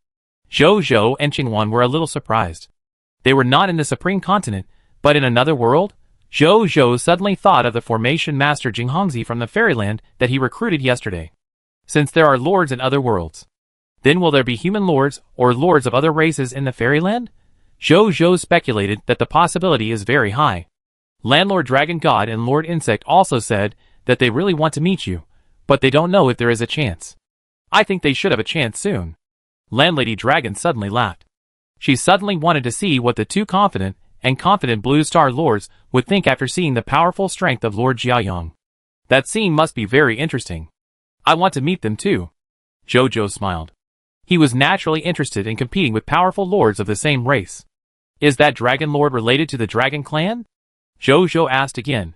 Zhou and Qingwan were a little surprised. They were not in the Supreme Continent, but in another world? Zhou suddenly thought of the Formation Master Jinghongzi from the Fairyland that he recruited yesterday. Since there are lords in other worlds, then will there be human lords or lords of other races in the Fairyland? Zhou speculated that the possibility is very high. Landlord Dragon God and Lord Insect also said that they really want to meet you, but they don't know if there is a chance. I think they should have a chance soon. Landlady Dragon suddenly laughed. She suddenly wanted to see what the two confident Blue Star Lords would think after seeing the powerful strength of Lord Jiayang. That scene must be very interesting. I want to meet them too. Jojo smiled. He was naturally interested in competing with powerful lords of the same race. Is that Dragon Lord related to the Dragon Clan? Jojo asked again.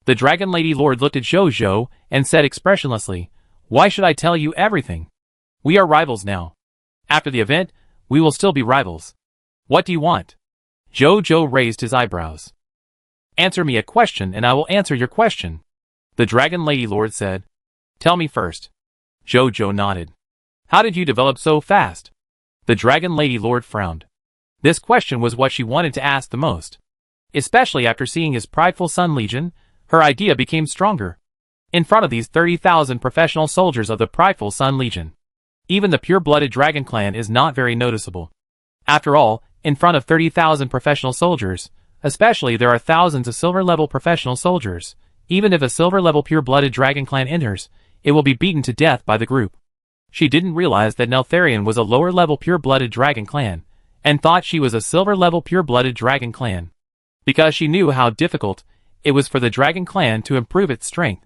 The Dragon Lady Lord looked at Jojo and said expressionlessly, "Why should I tell you everything? We are rivals now. After the event, we will still be rivals. What do you want?" Jojo raised his eyebrows. "Answer me a question and I will answer your question," the Dragon Lady Lord said. "Tell me first." Jojo nodded. "How did you develop so fast?" The Dragon Lady Lord frowned. This question was what she wanted to ask the most. Especially after seeing his prideful Sun Legion, her idea became stronger. In front of these 30,000 professional soldiers of the prideful Sun Legion, even the pure-blooded Dragon Clan is not very noticeable. After all, in front of 30,000 professional soldiers, especially there are thousands of silver-level professional soldiers, even if a silver-level pure-blooded Dragon Clan enters, it will be beaten to death by the group. She didn't realize that Neltharion was a lower-level pure-blooded Dragon Clan, and thought she was a silver-level pure-blooded Dragon Clan. Because she knew how difficult it was for the Dragon Clan to improve its strength.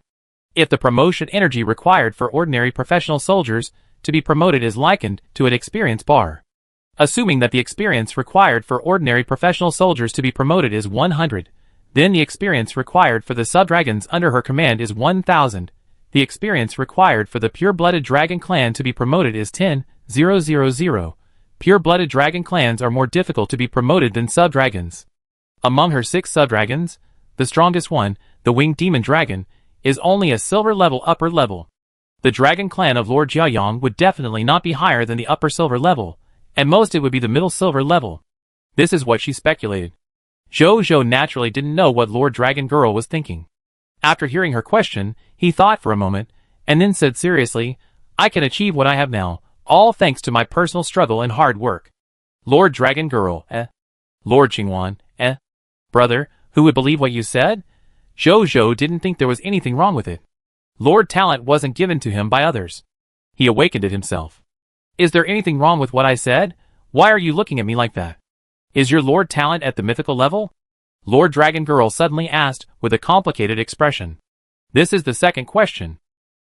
If the promotion energy required for ordinary professional soldiers to be promoted is likened to an experience bar. Assuming that the experience required for ordinary professional soldiers to be promoted is 100, then the experience required for the sub-dragons under her command is 1,000. The experience required for the pure-blooded Dragon Clan to be promoted is 10,000. Pure-blooded Dragon Clans are more difficult to be promoted than sub-dragons. Among her 6 sub-dragons, the strongest one, the Winged Demon Dragon, is only a silver level upper level. The Dragon Clan of Lord Jiayang would definitely not be higher than the upper silver level, and most it would be the middle silver level. This is what she speculated. Jojo naturally didn't know what Lord Dragon Girl was thinking. After hearing her question, he thought for a moment, and then said seriously, "I can achieve what I have now, all thanks to my personal struggle and hard work." Lord Dragon Girl, Lord Qingwan, Brother, who would believe what you said? Jojo didn't think there was anything wrong with it. Lord Talent wasn't given to him by others. He awakened it himself. Is there anything wrong with what I said? Why are you looking at me like that? Is your Lord Talent at the mythical level? Lord Dragon Girl suddenly asked with a complicated expression. This is the second question,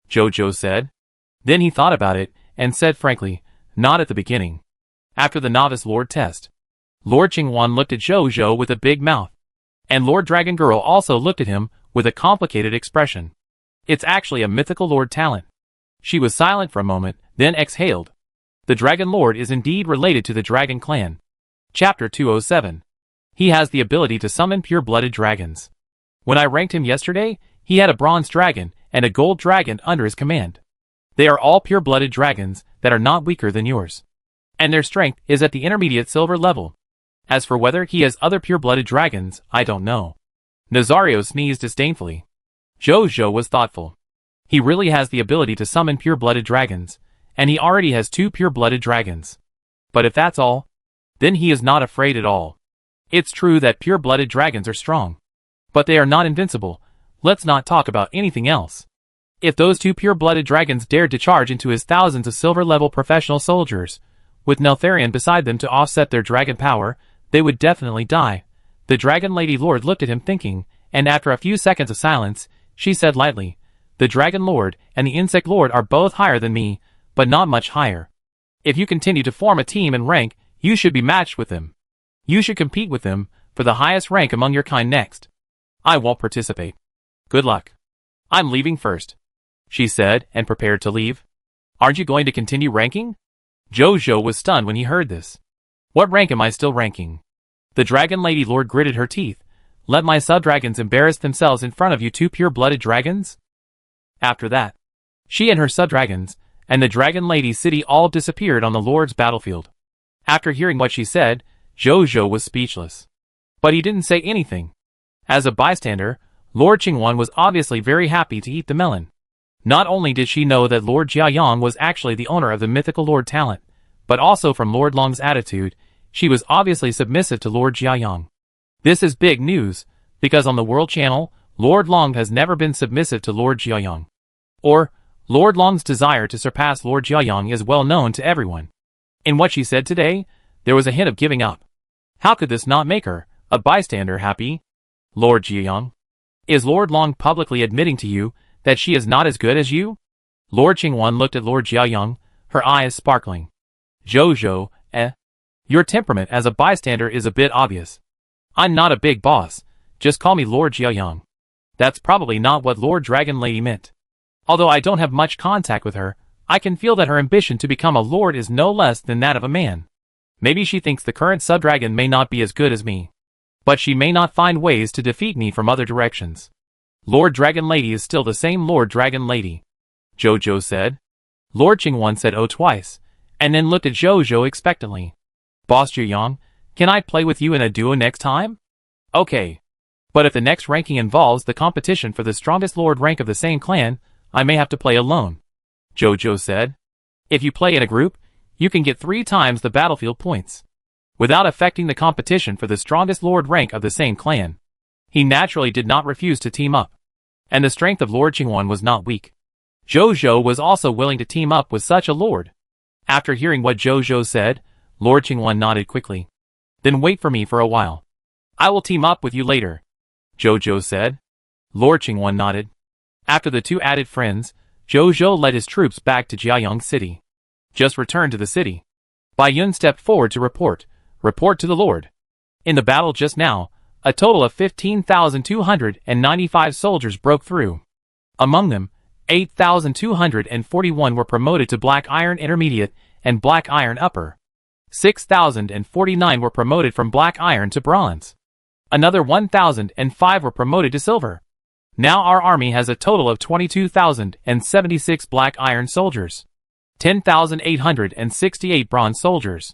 Jojo said. Then he thought about it and said frankly, not at the beginning. After the Novice Lord test. Lord Qingwan looked at Jojo with a big mouth. And Lord Dragon Girl also looked at him with a complicated expression. It's actually a mythical Lord Talent. She was silent for a moment, then exhaled. The Dragon Lord is indeed related to the Dragon Clan. Chapter 207. He has the ability to summon pure-blooded dragons. When I ranked him yesterday, he had a bronze dragon and a gold dragon under his command. They are all pure-blooded dragons that are not weaker than yours. And their strength is at the intermediate silver level. As for whether he has other pure-blooded dragons, I don't know. Nazario sneezed disdainfully. Jojo was thoughtful. He really has the ability to summon pure-blooded dragons, and he already has 2 pure-blooded dragons. But if that's all, then he is not afraid at all. It's true that pure-blooded dragons are strong. But they are not invincible. Let's not talk about anything else. If those 2 pure-blooded dragons dared to charge into his thousands of silver-level professional soldiers, with Neltharion beside them to offset their dragon power, they would definitely die. The Dragon Lady Lord looked at him thinking, and after a few seconds of silence, she said lightly, "The Dragon Lord and the Insect Lord are both higher than me, but not much higher. If you continue to form a team and rank, you should be matched with them. You should compete with them for the highest rank among your kind next. I won't participate. Good luck. I'm leaving first," she said and prepared to leave. "Aren't you going to continue ranking?" Jojo was stunned when he heard this. "What rank am I still ranking?" The Dragon Lady Lord gritted her teeth. "Let my sub-dragons embarrass themselves in front of you 2 pure-blooded dragons?" After that, she and her sub-dragons, and the Dragon Lady's city all disappeared on the Lord's battlefield. After hearing what she said, Jojo was speechless. But he didn't say anything. As a bystander, Lord Qingwan was obviously very happy to eat the melon. Not only did she know that Lord Jiayang was actually the owner of the mythical Lord Talent, but also from Lord Long's attitude, she was obviously submissive to Lord Jiayang. This is big news. Because on the World Channel, Lord Long has never been submissive to Lord Jiayang. Or, Lord Long's desire to surpass Lord Jiayang is well known to everyone. In what she said today, there was a hint of giving up. How could this not make her, a bystander, happy? Lord Jiayang, is Lord Long publicly admitting to you that she is not as good as you? Lord Qingwan looked at Lord Jiayang, her eyes sparkling. Zhou, your temperament as a bystander is a bit obvious. I'm not a big boss, just call me Lord Jiayang. That's probably not what Lord Dragon Lady meant. Although I don't have much contact with her, I can feel that her ambition to become a lord is no less than that of a man. Maybe she thinks the current sub-dragon may not be as good as me. But she may not find ways to defeat me from other directions. Lord Dragon Lady is still the same Lord Dragon Lady, Zhou said. Lord Qingwan said oh twice, and then looked at Zhou expectantly. Boss Jiayang, can I play with you in a duo next time? Okay. But if the next ranking involves the competition for the strongest lord rank of the same clan, I may have to play alone, Zhou said. If you play in a group, you can get 3 times the battlefield points, without affecting the competition for the strongest lord rank of the same clan. He naturally did not refuse to team up. And the strength of Lord Qingwan was not weak. Zhou was also willing to team up with such a lord. After hearing what Zhou said, Lord Qingwan nodded quickly. Then wait for me for a while. I will team up with you later, Zhou said. Lord Qingwan nodded. After the two added friends, Zhou led his troops back to Jiayang City. Just returned to the city. Bai Yun stepped forward to report to the Lord. In the battle just now, a total of 15,295 soldiers broke through. Among them, 8,241 were promoted to Black Iron Intermediate and Black Iron Upper. 6,049 were promoted from Black Iron to Bronze. Another 1,005 were promoted to Silver. Now our army has a total of 22,076 Black Iron soldiers, 10,868 Bronze soldiers,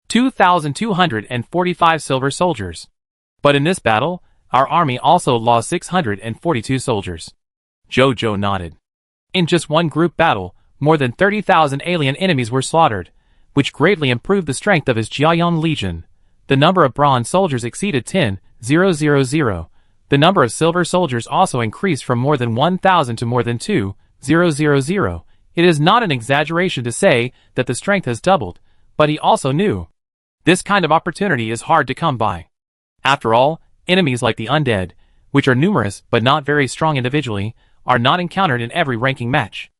2,245 Silver soldiers. But in this battle, our army also lost 642 soldiers. Zhou nodded. In just one group battle, more than 30,000 alien enemies were slaughtered, which greatly improved the strength of his Jiayang Legion. The number of bronze soldiers exceeded 10,000. The number of silver soldiers also increased from more than 1,000 to more than 2,000. It is not an exaggeration to say that the strength has doubled, but he also knew this kind of opportunity is hard to come by. After all, enemies like the undead, which are numerous but not very strong individually, are not encountered in every ranking match.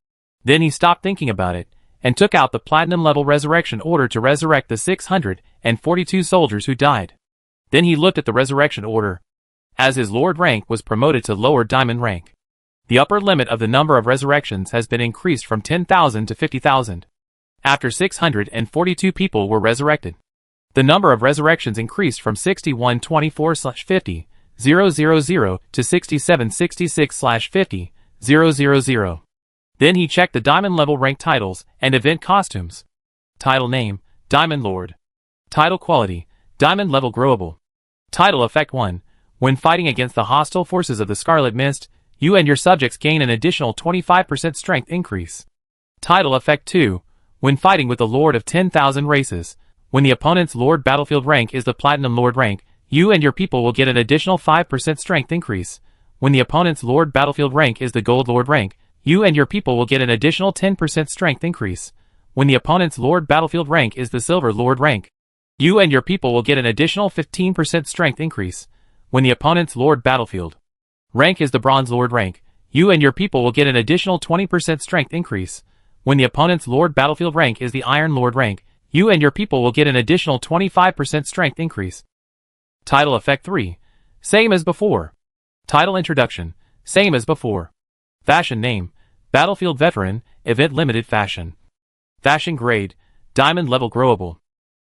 Then he stopped thinking about it, and took out the platinum-level resurrection order to resurrect the 642 soldiers who died. Then he looked at the resurrection order. As his lord rank was promoted to lower diamond rank, the upper limit of the number of resurrections has been increased from 10,000 to 50,000. After 642 people were resurrected, the number of resurrections increased from 6124/50,000 to 6766/50,000. Then he checked the diamond level rank titles and event costumes. Title name, Diamond Lord. Title quality, Diamond level growable. Title effect 1. When fighting against the hostile forces of the Scarlet Mist, you and your subjects gain an additional 25% strength increase. Title effect 2. When fighting with the Lord of 10,000 races, when the opponent's Lord battlefield rank is the Platinum Lord rank, you and your people will get an additional 5% strength increase. When the opponent's Lord battlefield rank is the Gold Lord rank, you and your people will get an additional 10% strength increase. When the opponent's Lord battlefield rank is the Silver Lord rank, you and your people will get an additional 15% strength increase. When the opponent's Lord battlefield rank is the Bronze Lord rank, you and your people will get an additional 20% strength increase. When the opponent's Lord battlefield rank is the Iron Lord rank, you and your people will get an additional 25% strength increase. Title effect 3. Same as before. Title introduction. Same as before. Fashion name, Battlefield Veteran, Event Limited Fashion. Fashion grade, Diamond level growable.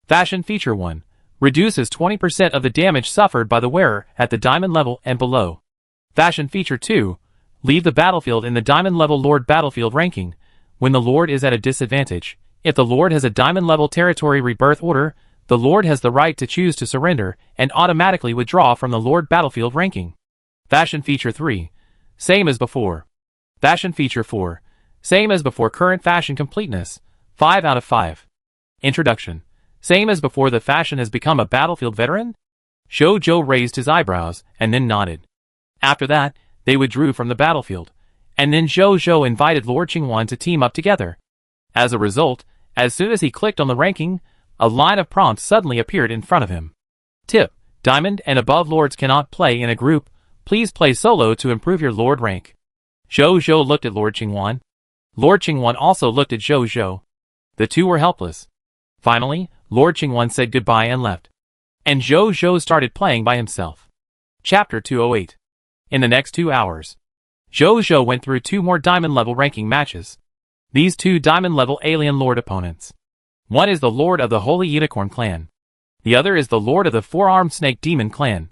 Fashion feature 1. Reduces 20% of the damage suffered by the wearer at the Diamond level and below. Fashion feature 2. Leave the battlefield in the Diamond level Lord battlefield ranking, when the Lord is at a disadvantage. If the Lord has a Diamond level territory rebirth order, the Lord has the right to choose to surrender and automatically withdraw from the Lord battlefield ranking. Fashion feature 3. Same as before. Fashion feature 4. Same as before. Current fashion completeness, 5 out of 5. Introduction. Same as before. The fashion has become a battlefield veteran. Zhou raised his eyebrows and then nodded. After that, they withdrew from the battlefield, and then Zhou invited Lord Qingwan to team up together. As a result, as soon as he clicked on the ranking, a line of prompts suddenly appeared in front of him. Tip: Diamond and above lords cannot play in a group. Please play solo to improve your lord rank. Zhou looked at Lord Qingwan. Lord Qingwan also looked at Zhou. The two were helpless. Finally, Lord Qingwan said goodbye and left. And Zhou started playing by himself. Chapter 208. In the next 2 hours, Zhou went through 2 more diamond-level ranking matches. These 2 diamond-level alien lord opponents. One is the lord of the Holy Unicorn clan. The other is the lord of the Four-Armed Snake Demon clan.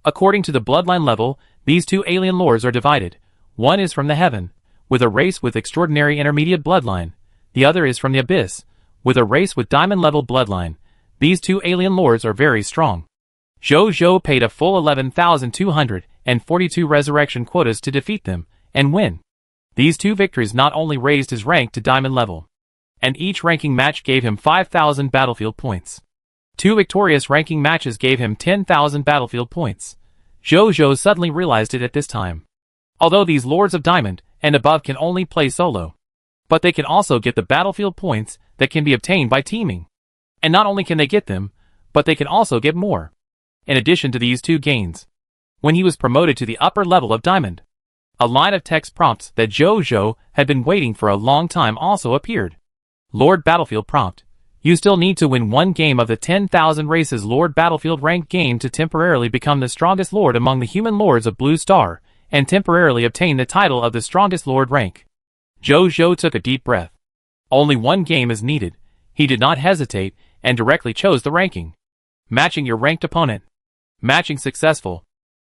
According to the bloodline level, these 2 alien lords are divided. One is from the heaven, with a race with extraordinary intermediate bloodline. The other is from the abyss, with a race with diamond-level bloodline. These 2 alien lords are very strong. Zhou paid a full 11,242 resurrection quotas to defeat them, and win. These 2 victories not only raised his rank to diamond level, and each ranking match gave him 5,000 battlefield points. 2 victorious ranking matches gave him 10,000 battlefield points. Zhou suddenly realized it at this time. Although these lords of diamond and above can only play solo, but they can also get the battlefield points that can be obtained by teaming. And not only can they get them, but they can also get more. In addition to these 2 gains, when he was promoted to the upper level of diamond, a line of text prompts that Zhou had been waiting for a long time also appeared. Lord Battlefield prompt: you still need to win 1 game of the 10,000 races Lord Battlefield rank game to temporarily become the strongest lord among the human lords of Blue Star, and temporarily obtain the title of the strongest lord rank. Zhou took a deep breath. Only 1 game is needed. He did not hesitate, and directly chose the ranking. Matching your ranked opponent. Matching successful.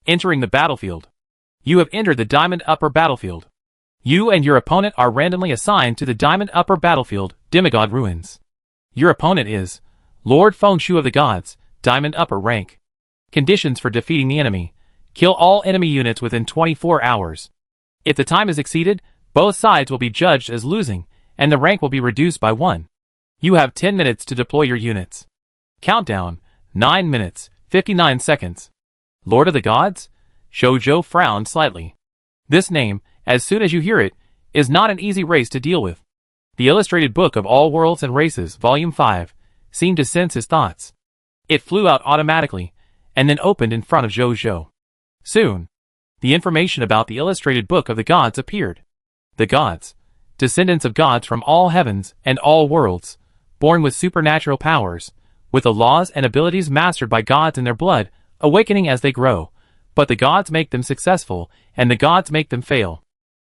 Entering the battlefield. You have entered the Diamond Upper Battlefield. You and your opponent are randomly assigned to the Diamond Upper Battlefield, Demigod Ruins. Your opponent is Lord Fengshu of the Gods, Diamond Upper rank. Conditions for defeating the enemy: kill all enemy units within 24 hours. If the time is exceeded, both sides will be judged as losing, and the rank will be reduced by 1. You have 10 minutes to deploy your units. Countdown: 9 minutes, 59 seconds. Lord of the Gods? Zhou frowned slightly. This name, as soon as you hear it, is not an easy race to deal with. The Illustrated Book of All Worlds and Races, Volume 5, seemed to sense his thoughts. It flew out automatically, and then opened in front of Zhou. Soon, the information about the Illustrated Book of the Gods appeared. The gods, descendants of gods from all heavens and all worlds, born with supernatural powers, with the laws and abilities mastered by gods in their blood, awakening as they grow. But the gods make them successful, and the gods make them fail.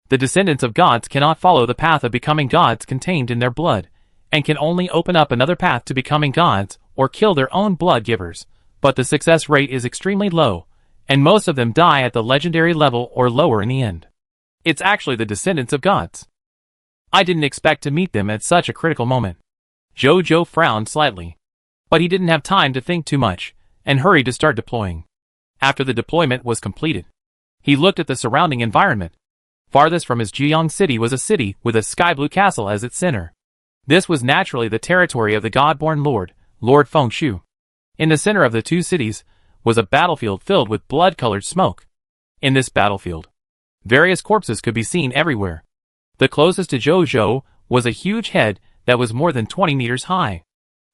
The descendants of gods cannot follow the path of becoming gods contained in their blood, and can only open up another path to becoming gods, or kill their own blood givers. But the success rate is extremely low, and most of them die at the legendary level or lower in the end. It's actually the descendants of gods. I didn't expect to meet them at such a critical moment. Zhou frowned slightly. But he didn't have time to think too much, and hurried to start deploying. After the deployment was completed, he looked at the surrounding environment. Farthest from his Jiang city was a city with a sky-blue castle as its center. This was naturally the territory of the god-born lord, Lord Fengshu. In the center of the 2 cities was a battlefield filled with blood-colored smoke. In this battlefield, various corpses could be seen everywhere. The closest to Zhou was a huge head that was more than 20 meters high.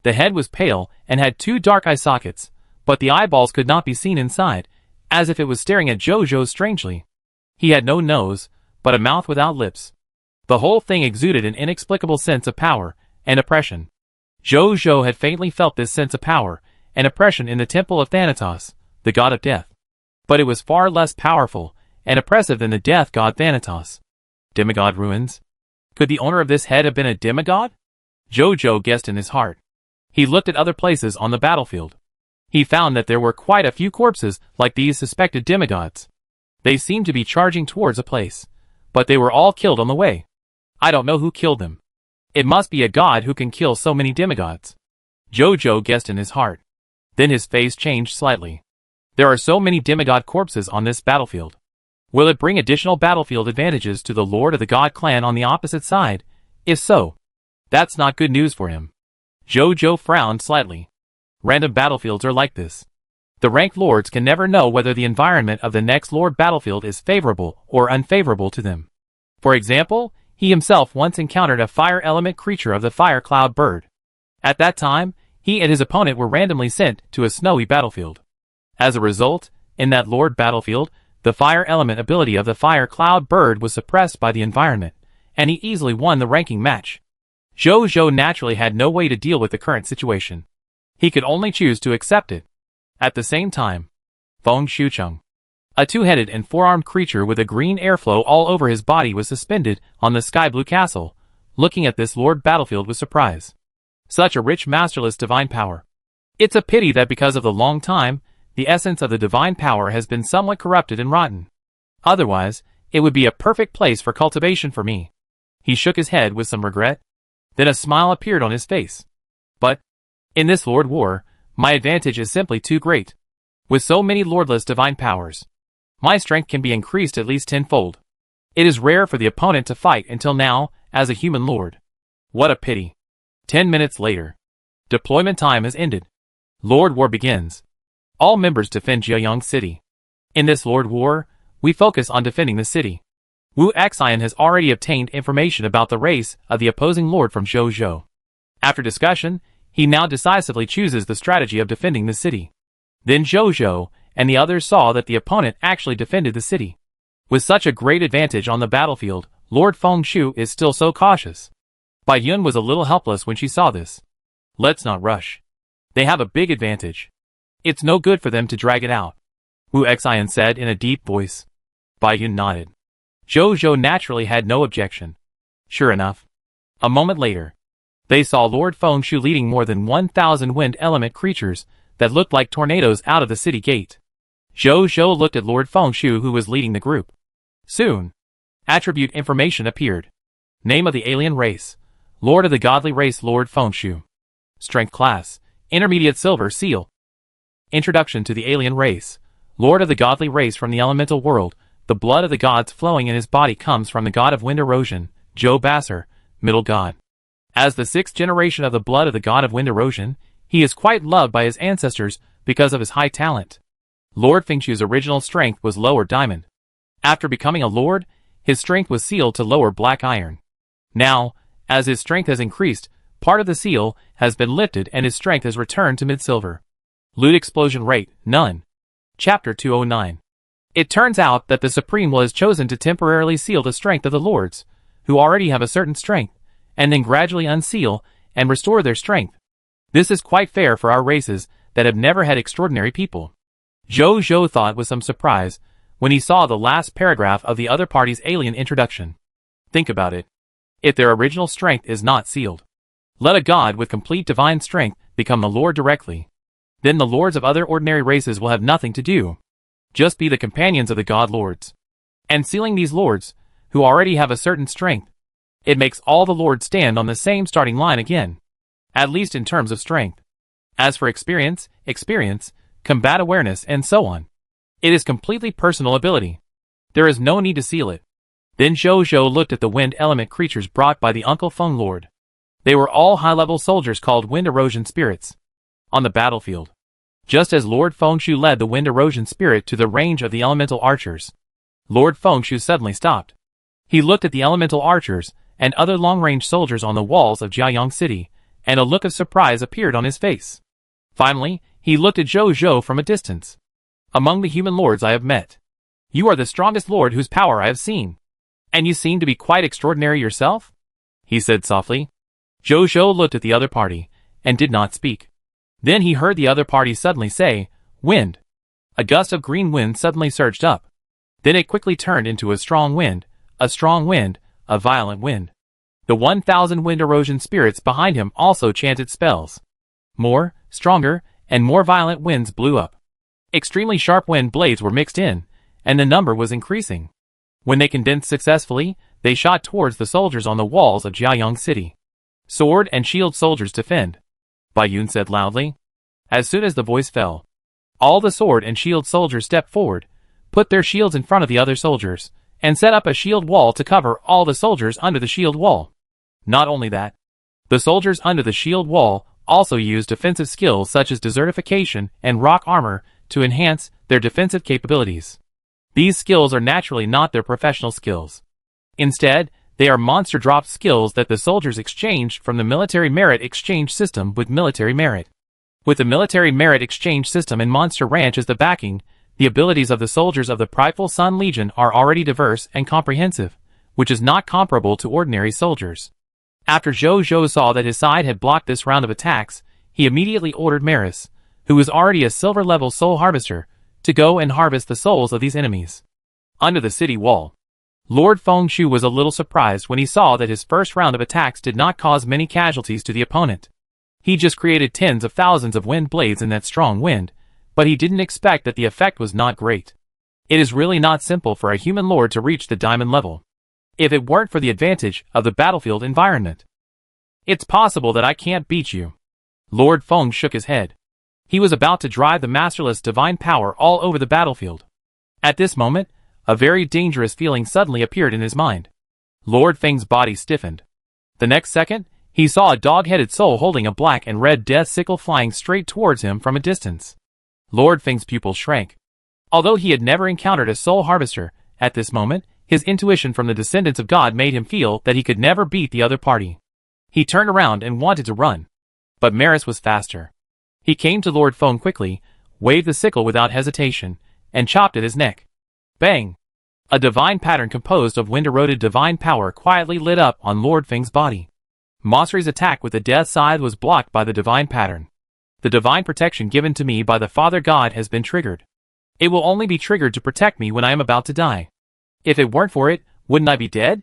The head was pale and had 2 dark eye sockets, but the eyeballs could not be seen inside, as if it was staring at Zhou strangely. He had no nose, but a mouth without lips. The whole thing exuded an inexplicable sense of power and oppression. Zhou had faintly felt this sense of power and oppression in the temple of Thanatos, the god of death. But it was far less powerful and oppressive than the death god Thanatos. Demigod Ruins? Could the owner of this head have been a demigod? Zhou guessed in his heart. He looked at other places on the battlefield. He found that there were quite a few corpses like these suspected demigods. They seemed to be charging towards a place, but they were all killed on the way. I don't know who killed them. It must be a god who can kill so many demigods. Zhou guessed in his heart. Then his face changed slightly. There are so many demigod corpses on this battlefield. Will it bring additional battlefield advantages to the Lord of the God clan on the opposite side? If so, that's not good news for him. Zhou frowned slightly. Random battlefields are like this. The ranked lords can never know whether the environment of the next lord battlefield is favorable or unfavorable to them. For example, he himself once encountered a fire element creature of the fire cloud bird. At that time, he and his opponent were randomly sent to a snowy battlefield. As a result, in that lord battlefield, the fire element ability of the fire cloud bird was suppressed by the environment, and he easily won the ranking match. Zhou naturally had no way to deal with the current situation. He could only choose to accept it. At the same time, Feng Shucheng, a two-headed and four-armed creature with a green airflow all over his body, was suspended on the sky blue castle, looking at this lord battlefield with surprise. Such a rich masterless divine power. It's a pity that because of the long time, the essence of the divine power has been somewhat corrupted and rotten. Otherwise, it would be a perfect place for cultivation for me. He shook his head with some regret. Then a smile appeared on his face. But, in this lord war, my advantage is simply too great. With so many lordless divine powers, my strength can be increased at least tenfold. It is rare for the opponent to fight until now as a human lord. What a pity. 10 minutes later. Deployment time has ended. Lord War begins. All members defend Jiayang City. In this Lord War, we focus on defending the city. Wu Xian has already obtained information about the race of the opposing lord from Zhou. After discussion, he now decisively chooses the strategy of defending the city. Then Zhou and the others saw that the opponent actually defended the city. With such a great advantage on the battlefield, Lord Feng Shu is still so cautious. Bai Yun was a little helpless when she saw this. Let's not rush. They have a big advantage. It's no good for them to drag it out, Wu Xian said in a deep voice. Bai Yun nodded. Zhou naturally had no objection. Sure enough. A moment later, they saw Lord Feng Shu leading more than 1,000 wind element creatures that looked like tornadoes out of the city gate. Zhou looked at Lord Feng Shu, who was leading the group. Soon, attribute information appeared. Name of the alien race. Lord of the godly race Lord Feng Shu. Strength class. Intermediate silver seal. Introduction to the alien race. Lord of the godly race from the elemental world. The blood of the gods flowing in his body comes from the god of wind erosion, Zhou Basser, middle god. As the sixth generation of the blood of the god of wind erosion, he is quite loved by his ancestors because of his high talent. Lord Feng Shu's original strength was lower diamond. After becoming a lord, his strength was sealed to lower black iron. Now, as his strength has increased, part of the seal has been lifted and his strength has returned to mid-silver. Loot explosion rate, none. Chapter 209. It turns out that the Supreme Will has chosen to temporarily seal the strength of the lords, who already have a certain strength, and then gradually unseal and restore their strength. This is quite fair for our races that have never had extraordinary people. Zhou thought with some surprise when he saw the last paragraph of the other party's alien introduction. Think about it. If their original strength is not sealed, let a god with complete divine strength become the lord directly. Then the lords of other ordinary races will have nothing to do. Just be the companions of the god lords. And sealing these lords, who already have a certain strength, it makes all the lords stand on the same starting line again. At least in terms of strength. As for experience, combat awareness, and so on, it is completely personal ability. There is no need to seal it. Then Zhou looked at the wind element creatures brought by the Uncle Feng Lord. They were all high-level soldiers called wind erosion spirits. On the battlefield, just as Lord Feng Shu led the wind erosion spirit to the range of the elemental archers, Lord Feng Shu suddenly stopped. He looked at the elemental archers and other long-range soldiers on the walls of Jiayang City, and a look of surprise appeared on his face. Finally, he looked at Zhou from a distance. Among the human lords I have met, you are the strongest lord whose power I have seen. And you seem to be quite extraordinary yourself? He said softly. Zhou looked at the other party, and did not speak. Then he heard the other party suddenly say, wind. A gust of green wind suddenly surged up. Then it quickly turned into a strong wind, a violent wind. The 1,000 wind erosion spirits behind him also chanted spells. More, stronger, and more violent winds blew up. Extremely sharp wind blades were mixed in, and the number was increasing. When they condensed successfully, they shot towards the soldiers on the walls of Jiayang City. Sword and shield soldiers defend, Bai Yun said loudly. As soon as the voice fell, all the sword and shield soldiers stepped forward, put their shields in front of the other soldiers, and set up a shield wall to cover all the soldiers under the shield wall. Not only that, the soldiers under the shield wall also used defensive skills such as desertification and rock armor to enhance their defensive capabilities. These skills are naturally not their professional skills. Instead, they are monster drop skills that the soldiers exchanged from the military merit exchange system with military merit. With the military merit exchange system and Monster Ranch as the backing, the abilities of the soldiers of the Prideful Sun Legion are already diverse and comprehensive, which is not comparable to ordinary soldiers. After Zhou saw that his side had blocked this round of attacks, he immediately ordered Maris, who was already a silver-level soul harvester, to go and harvest the souls of these enemies. Under the city wall, Lord Fengshu was a little surprised when he saw that his first round of attacks did not cause many casualties to the opponent. He just created tens of thousands of wind blades in that strong wind, but he didn't expect that the effect was not great. It is really not simple for a human lord to reach the diamond level, if it weren't for the advantage of the battlefield environment. It's possible that I can't beat you. Lord Feng shook his head. He was about to drive the masterless divine power all over the battlefield. At this moment, a very dangerous feeling suddenly appeared in his mind. Lord Feng's body stiffened. The next second, he saw a dog-headed soul holding a black and red death sickle flying straight towards him from a distance. Lord Feng's pupils shrank. Although he had never encountered a soul harvester, at this moment, his intuition from the descendants of God made him feel that he could never beat the other party. He turned around and wanted to run. But Maris was faster. He came to Lord Feng quickly, waved the sickle without hesitation, and chopped at his neck. Bang! A divine pattern composed of wind-eroded divine power quietly lit up on Lord Feng's body. Masri's attack with the death scythe was blocked by the divine pattern. The divine protection given to me by the Father God has been triggered. It will only be triggered to protect me when I am about to die. If it weren't for it, wouldn't I be dead?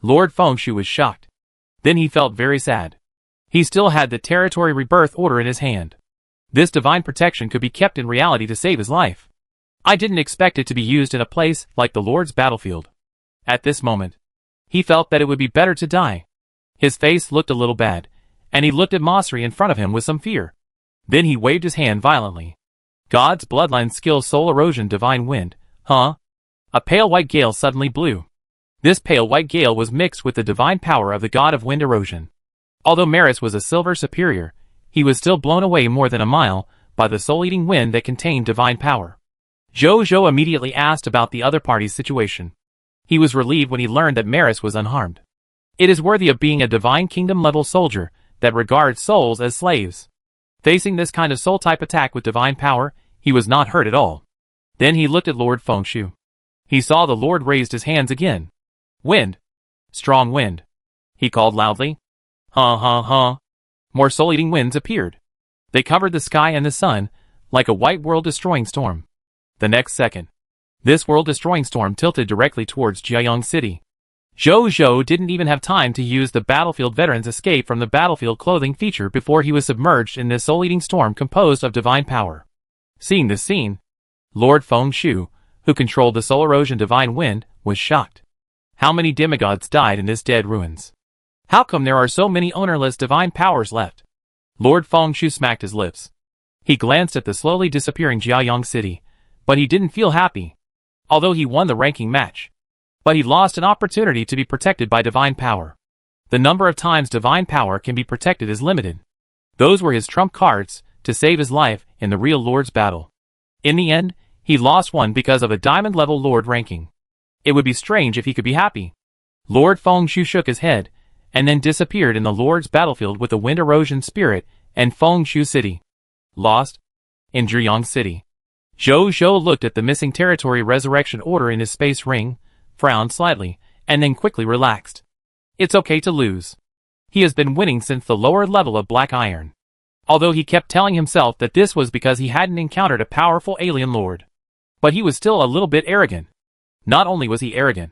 Lord Fengshu was shocked. Then he felt very sad. He still had the territory rebirth order in his hand. This divine protection could be kept in reality to save his life. I didn't expect it to be used in a place like the Lord's battlefield. At this moment, he felt that it would be better to die. His face looked a little bad, and he looked at Masri in front of him with some fear. Then he waved his hand violently. God's bloodline skill soul erosion divine wind, huh? A pale white gale suddenly blew. This pale white gale was mixed with the divine power of the god of wind erosion. Although Maris was a silver superior, he was still blown away more than a mile by the soul-eating wind that contained divine power. Zhou immediately asked about the other party's situation. He was relieved when he learned that Maris was unharmed. It is worthy of being a divine kingdom-level soldier that regards souls as slaves. Facing this kind of soul-type attack with divine power, he was not hurt at all. Then he looked at Lord Fengshu. He saw the Lord raised his hands again. Wind. Strong wind. He called loudly. Ha ha ha. More soul-eating winds appeared. They covered the sky and the sun, like a white world-destroying storm. The next second, this world-destroying storm tilted directly towards Jiayang City. Zhou didn't even have time to use the battlefield veteran's escape from the battlefield clothing feature before he was submerged in this soul-eating storm composed of divine power. Seeing this scene, Lord Fengshu, who controlled the soul erosion divine wind, was shocked. How many demigods died in this dead ruins? How come there are so many ownerless divine powers left? Lord Fengshu smacked his lips. He glanced at the slowly disappearing Jiayang City, but he didn't feel happy. Although he won the ranking match, but he lost an opportunity to be protected by divine power. The number of times divine power can be protected is limited. Those were his trump cards to save his life in the real Lord's battle. In the end, he lost one because of a diamond-level Lord ranking. It would be strange if he could be happy. Lord Fengshu shook his head, and then disappeared in the Lord's battlefield with the wind erosion spirit and Fengshu City. Lost? In Jiayang City. Zhou looked at the missing territory resurrection order in his space ring, frowned slightly, and then quickly relaxed. It's okay to lose. He has been winning since the lower level of Black Iron. Although he kept telling himself that this was because he hadn't encountered a powerful alien lord. But he was still a little bit arrogant. Not only was he arrogant,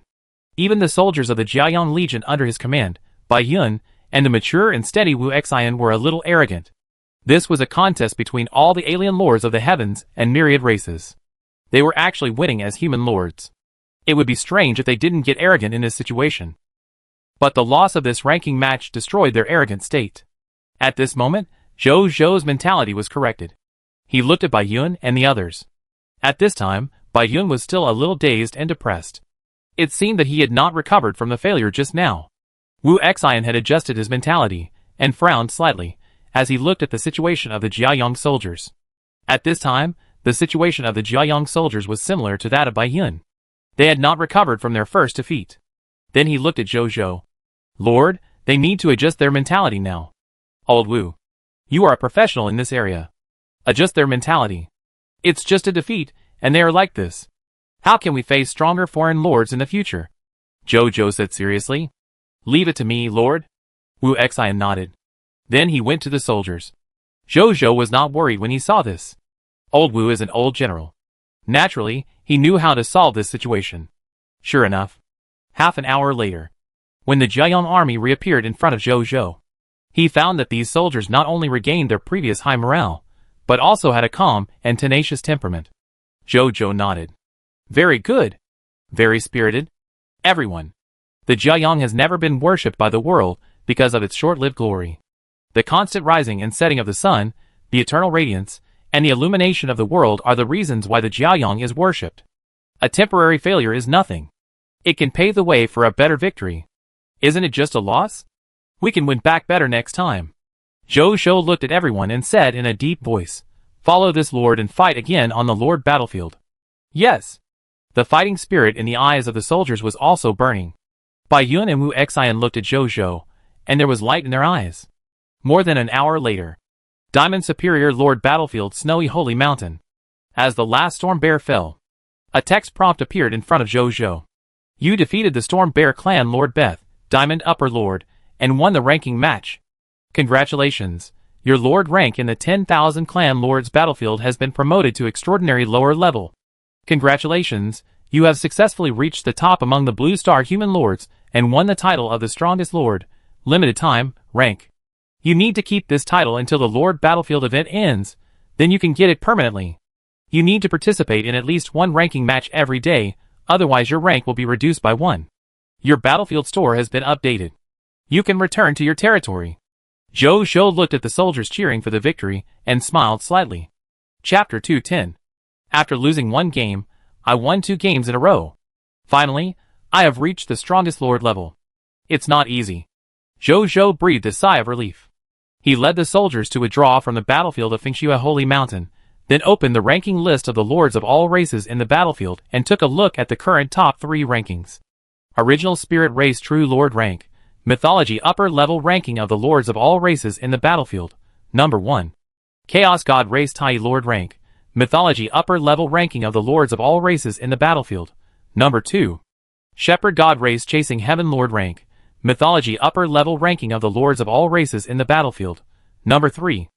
even the soldiers of the Jiayang Legion under his command, Bai Yun, and the mature and steady Wu Xian were a little arrogant. This was a contest between all the alien lords of the heavens and myriad races. They were actually winning as human lords. It would be strange if they didn't get arrogant in this situation. But the loss of this ranking match destroyed their arrogant state. At this moment, Zhou's mentality was corrected. He looked at Bai Yun and the others. At this time, Bai Yun was still a little dazed and depressed. It seemed that he had not recovered from the failure just now. Wu Xian had adjusted his mentality, and frowned slightly, as he looked at the situation of the Jiayang soldiers. At this time, The situation of the Jiayang soldiers was similar to that of Bai Yun. They had not recovered from their first defeat. Then he looked at Zhou Zhou. Lord, they need to adjust their mentality now. Old Wu. You are a professional in this area. Adjust their mentality. It's just a defeat, and they are like this. How can we face stronger foreign lords in the future? Zhou Zhou said seriously. Leave it to me, Lord. Wu Xian nodded. Then he went to the soldiers. Zhou Zhou was not worried when he saw this. Old Wu is an old general. Naturally, he knew how to solve this situation. Sure enough. Half an hour later, when the Jiayang army reappeared in front of Zhou Zhou, he found that these soldiers not only regained their previous high morale, but also had a calm and tenacious temperament. Zhou Zhou nodded. Very good. Very spirited. Everyone. The Jiayang has never been worshipped by the world because of its short-lived glory. The constant rising and setting of the sun, the eternal radiance, and the illumination of the world are the reasons why the Jiayang is worshipped. A temporary failure is nothing. It can pave the way for a better victory. Isn't it just a loss? We can win back better next time. Zhou Zhou looked at everyone and said in a deep voice, Follow this lord and fight again on the lord battlefield. Yes. The fighting spirit in the eyes of the soldiers was also burning. Bai Yun and Wu Xian looked at Zhou Zhou, and there was light in their eyes. More than an hour later. Diamond Superior Lord Battlefield Snowy Holy Mountain. As the last Storm Bear fell, a text prompt appeared in front of Zhou Zhou. You defeated the Storm Bear Clan Lord Beth, Diamond Upper Lord, and won the ranking match. Congratulations, your Lord rank in the 10,000 Clan Lords Battlefield has been promoted to extraordinary lower level. Congratulations, you have successfully reached the top among the Blue Star Human Lords and won the title of the Strongest Lord, limited time, rank. You need to keep this title until the Lord Battlefield event ends, then you can get it permanently. You need to participate in at least one ranking match every day, otherwise your rank will be reduced by 1. Your battlefield store has been updated. You can return to your territory. Zhou Zhou looked at the soldiers cheering for the victory and smiled slightly. Chapter 210. After losing one game, I won 2 games in a row. Finally, I have reached the strongest lord level. It's not easy. Zhou Zhou breathed a sigh of relief. He led the soldiers to withdraw from the battlefield of Fengxue Holy Mountain, then opened the ranking list of the lords of all races in the battlefield and took a look at the current top 3 rankings. Original Spirit Race True Lord Rank. Mythology Upper Level Ranking of the Lords of all races in the battlefield. Number 1. Chaos God Race Tai Lord Rank. Mythology Upper Level Ranking of the Lords of all races in the battlefield. Number 2. Shepherd God Race Chasing Heaven Lord Rank. Mythology Upper Level Ranking of the Lords of all races in the battlefield. Number 3.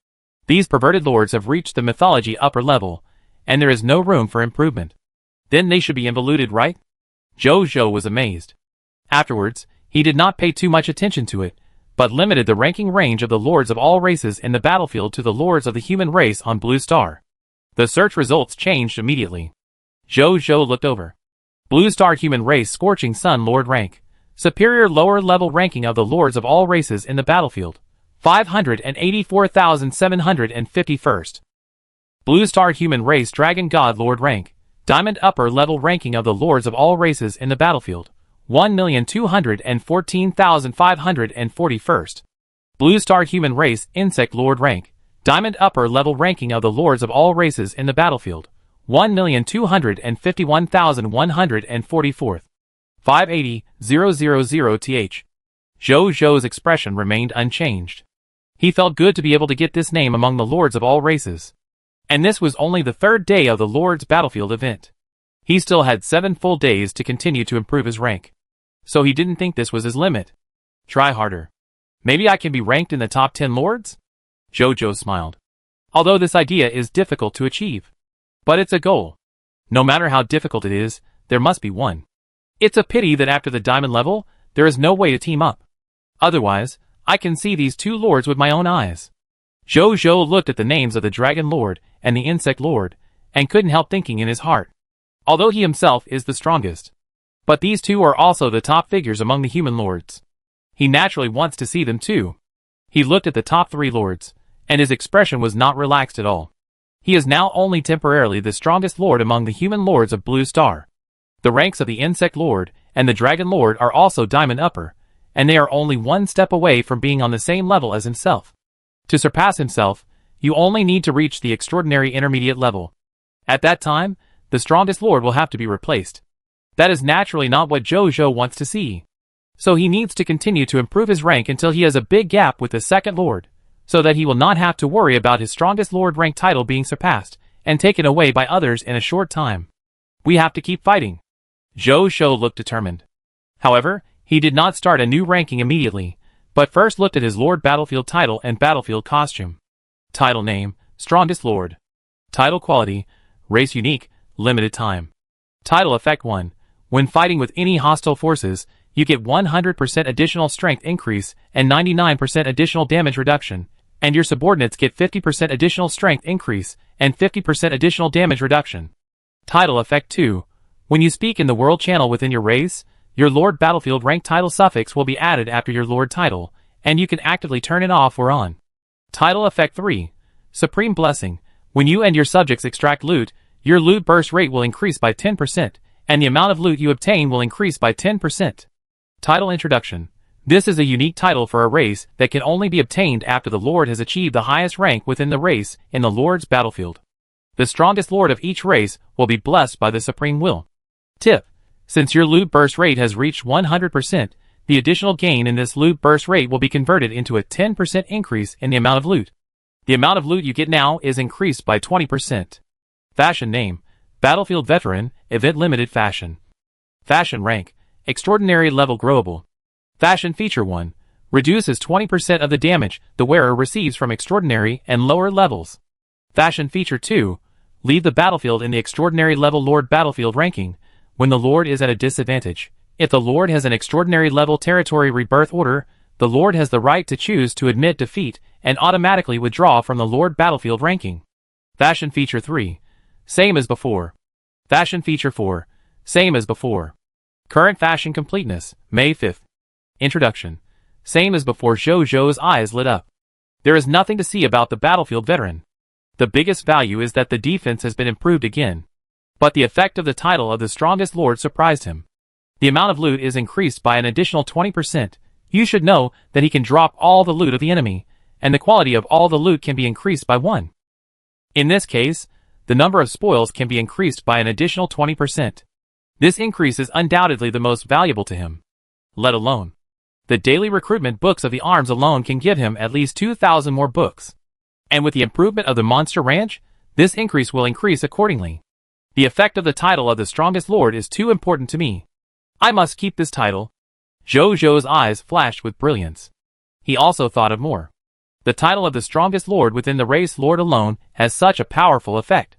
These perverted lords have reached the mythology upper level, and there is no room for improvement. Then they should be involuted, right? Zhou Zhou was amazed. Afterwards, he did not pay too much attention to it, but limited the ranking range of the lords of all races in the battlefield to the lords of the human race on Blue Star. The search results changed immediately. Zhou Zhou looked over. Blue Star Human Race Scorching Sun Lord Rank. Superior lower level ranking of the lords of all races in the battlefield. 584,751st. Blue Star Human Race Dragon God Lord Rank. Diamond Upper Level Ranking of the Lords of all races in the battlefield. 1,214,541st. Blue Star Human Race Insect Lord Rank. Diamond Upper Level Ranking of the Lords of all races in the battlefield. 1,251,144th. 580,000th. Zhou Zhou's expression remained unchanged. He felt good to be able to get this name among the lords of all races. And this was only the 3rd day of the Lord's Battlefield event. He still had 7 full days to continue to improve his rank. So he didn't think this was his limit. Try harder. Maybe I can be ranked in the top 10 lords? Zhou Zhou smiled. Although this idea is difficult to achieve. But it's a goal. No matter how difficult it is, there must be one. It's a pity that after the diamond level, there is no way to team up. Otherwise, I can see these 2 lords with my own eyes. Zhou Zhou looked at the names of the Dragon Lord and the Insect Lord, and couldn't help thinking in his heart. Although he himself is the strongest. But these 2 are also the top figures among the human lords. He naturally wants to see them too. He looked at the top 3 lords, and his expression was not relaxed at all. He is now only temporarily the strongest lord among the human lords of Blue Star. The ranks of the Insect Lord and the Dragon Lord are also Diamond Upper, and they are only 1 step away from being on the same level as himself. To surpass himself, you only need to reach the extraordinary intermediate level. At that time, the strongest lord will have to be replaced. That is naturally not what Jojo wants to see. So he needs to continue to improve his rank until he has a big gap with the second lord, so that he will not have to worry about his strongest lord rank title being surpassed and taken away by others in a short time. We have to keep fighting. Jojo looked determined. However, he did not start a new ranking immediately, but first looked at his Lord Battlefield title and Battlefield costume. Title name, Strongest Lord. Title quality, Race Unique, Limited time. Title effect 1. When fighting with any hostile forces, you get 100% additional strength increase and 99% additional damage reduction, and your subordinates get 50% additional strength increase and 50% additional damage reduction. Title effect 2. When you speak in the world channel within your race, your Lord Battlefield rank title suffix will be added after your Lord title, and you can actively turn it off or on. Title effect 3. Supreme Blessing. When you and your subjects extract loot, your loot burst rate will increase by 10%, and the amount of loot you obtain will increase by 10%. Title Introduction. This is a unique title for a race that can only be obtained after the Lord has achieved the highest rank within the race in the Lord's Battlefield. The strongest Lord of each race will be blessed by the Supreme Will. Tip. Since your loot burst rate has reached 100%, the additional gain in this loot burst rate will be converted into a 10% increase in the amount of loot. The amount of loot you get now is increased by 20%. Fashion name, Battlefield Veteran, Event Limited Fashion. Fashion rank, Extraordinary Level Growable. Fashion feature 1, reduces 20% of the damage the wearer receives from extraordinary and lower levels. Fashion feature 2, leave the battlefield in the Extraordinary Level Lord Battlefield ranking, when the Lord is at a disadvantage. If the Lord has an extraordinary level territory rebirth order, the Lord has the right to choose to admit defeat and automatically withdraw from the Lord Battlefield ranking. Fashion feature 3, same as before. Fashion feature 4, same as before. Current fashion completeness, May 5th. Introduction. Same as before. Jojo's eyes lit up. There is nothing to see about the Battlefield Veteran. The biggest value is that the defense has been improved again. But the effect of the title of the strongest lord surprised him. The amount of loot is increased by an additional 20%. You should know that he can drop all the loot of the enemy, and the quality of all the loot can be increased by 1. In this case, the number of spoils can be increased by an additional 20%. This increase is undoubtedly the most valuable to him. Let alone, the daily recruitment books of the arms alone can give him at least 2,000 more books. And with the improvement of the Monster Ranch, this increase will increase accordingly. The effect of the title of the strongest lord is too important to me. I must keep this title. Jojo's eyes flashed with brilliance. He also thought of more. The title of the strongest lord within the race lord alone has such a powerful effect.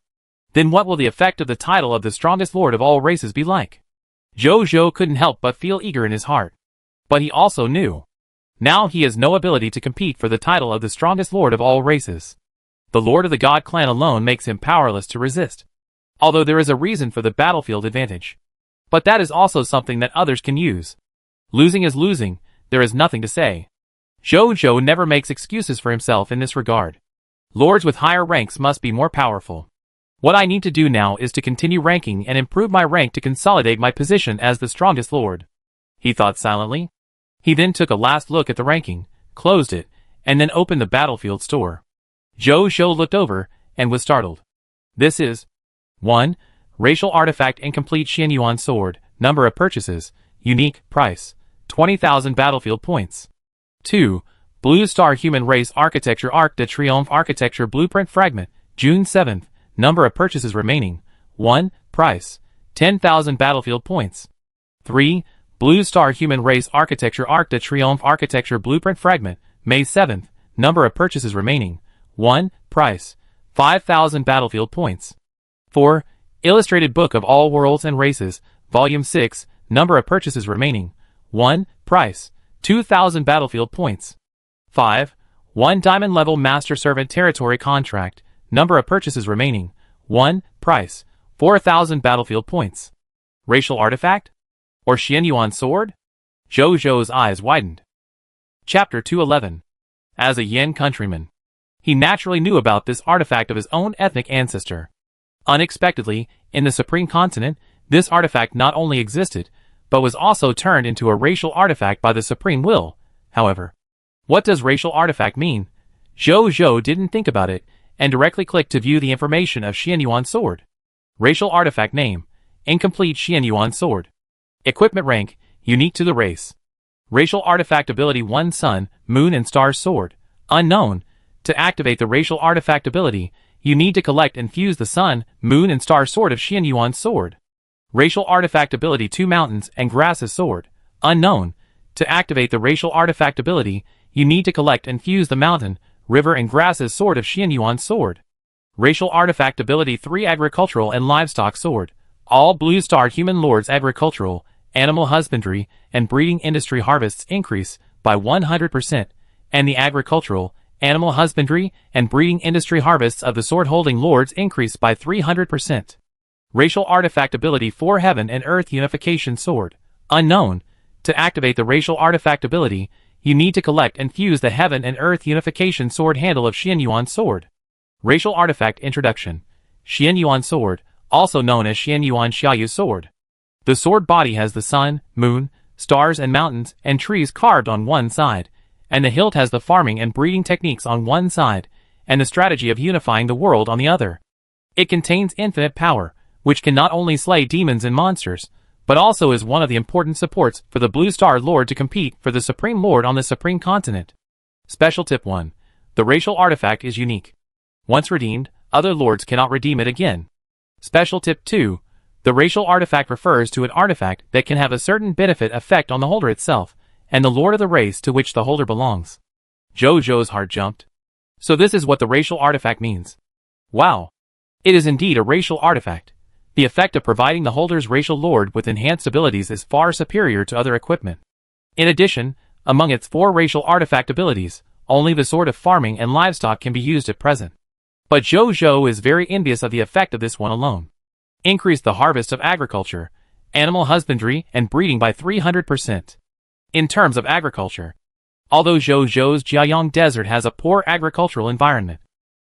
Then what will the effect of the title of the strongest lord of all races be like? Jojo couldn't help but feel eager in his heart. But he also knew. Now he has no ability to compete for the title of the strongest lord of all races. The lord of the God clan alone makes him powerless to resist. Although there is a reason for the battlefield advantage. But that is also something that others can use. Losing is losing, there is nothing to say. Jojo never makes excuses for himself in this regard. Lords with higher ranks must be more powerful. What I need to do now is to continue ranking and improve my rank to consolidate my position as the strongest lord. He thought silently. He then took a last look at the ranking, closed it, and then opened the battlefield store. Jojo looked over and was startled. This is 1. Racial Artifact Incomplete Xianyuan Sword, Number of Purchases, Unique, Price, 20,000 Battlefield Points. 2. Blue Star Human Race Architecture Arc de Triomphe Architecture Blueprint Fragment, June 7th, Number of Purchases Remaining, 1. Price, 10,000 Battlefield Points. 3. Blue Star Human Race Architecture Arc de Triomphe Architecture Blueprint Fragment, May 7th, Number of Purchases Remaining, 1. Price, 5,000 Battlefield Points. 4. Illustrated Book of All Worlds and Races, Volume 6, Number of Purchases Remaining, 1. Price, 2,000 Battlefield Points. 5. 1 Diamond Level Master Servant Territory Contract, Number of Purchases Remaining, 1. Price, 4,000 Battlefield Points. Racial Artifact? Or Xianyuan Sword? Jojo's eyes widened. Chapter 211. As a Yen countryman, he naturally knew about this artifact of his own ethnic ancestor. Unexpectedly, in the Supreme Continent, this artifact not only existed, but was also turned into a racial artifact by the Supreme Will, however. What does racial artifact mean? Jojo didn't think about it, and directly clicked to view the information of Xianyuan Sword. Racial artifact name: Incomplete Xianyuan sword. Equipment rank: unique to the race. Racial artifact ability: 1 Sun, Moon and Stars sword. Unknown. To activate the racial artifact ability, you need to collect and fuse the Sun, Moon and Star sword of Xianyuan sword. Racial artifact ability: 2 Mountains and Grasses sword. Unknown. To activate the racial artifact ability, you need to collect and fuse the Mountain, River and Grasses sword of Xianyuan sword. Racial artifact ability: 3 Agricultural and Livestock sword. All Blue Star Human Lords agricultural, animal husbandry, and breeding industry harvests increase by 100%, and the agricultural, animal husbandry, and breeding industry harvests of the sword-holding lords increase by 300%. Racial artifact ability: 4 Heaven and Earth unification sword. Unknown. To activate the racial artifact ability, you need to collect and fuse the Heaven and Earth unification sword handle of Xianyuan sword. Racial artifact introduction: Xianyuan sword, also known as Xianyuan Xiaoyu sword. The sword body has the sun, moon, stars and mountains and trees carved on one side, and the hilt has the farming and breeding techniques on one side, and the strategy of unifying the world on the other. It contains infinite power, which can not only slay demons and monsters, but also is one of the important supports for the Blue Star Lord to compete for the Supreme Lord on the Supreme Continent. Special Tip 1. The racial artifact is unique. Once redeemed, other lords cannot redeem it again. Special Tip 2. The racial artifact refers to an artifact that can have a certain benefit effect on the holder itself, and the lord of the race to which the holder belongs. Jojo's heart jumped. So this is what the racial artifact means. Wow! It is indeed a racial artifact. The effect of providing the holder's racial lord with enhanced abilities is far superior to other equipment. In addition, among its 4 racial artifact abilities, only the sword of farming and livestock can be used at present. But Jojo is very envious of the effect of this one alone. Increase the harvest of agriculture, animal husbandry, and breeding by 300%. In terms of agriculture, although Jojo's Jiayang Desert has a poor agricultural environment,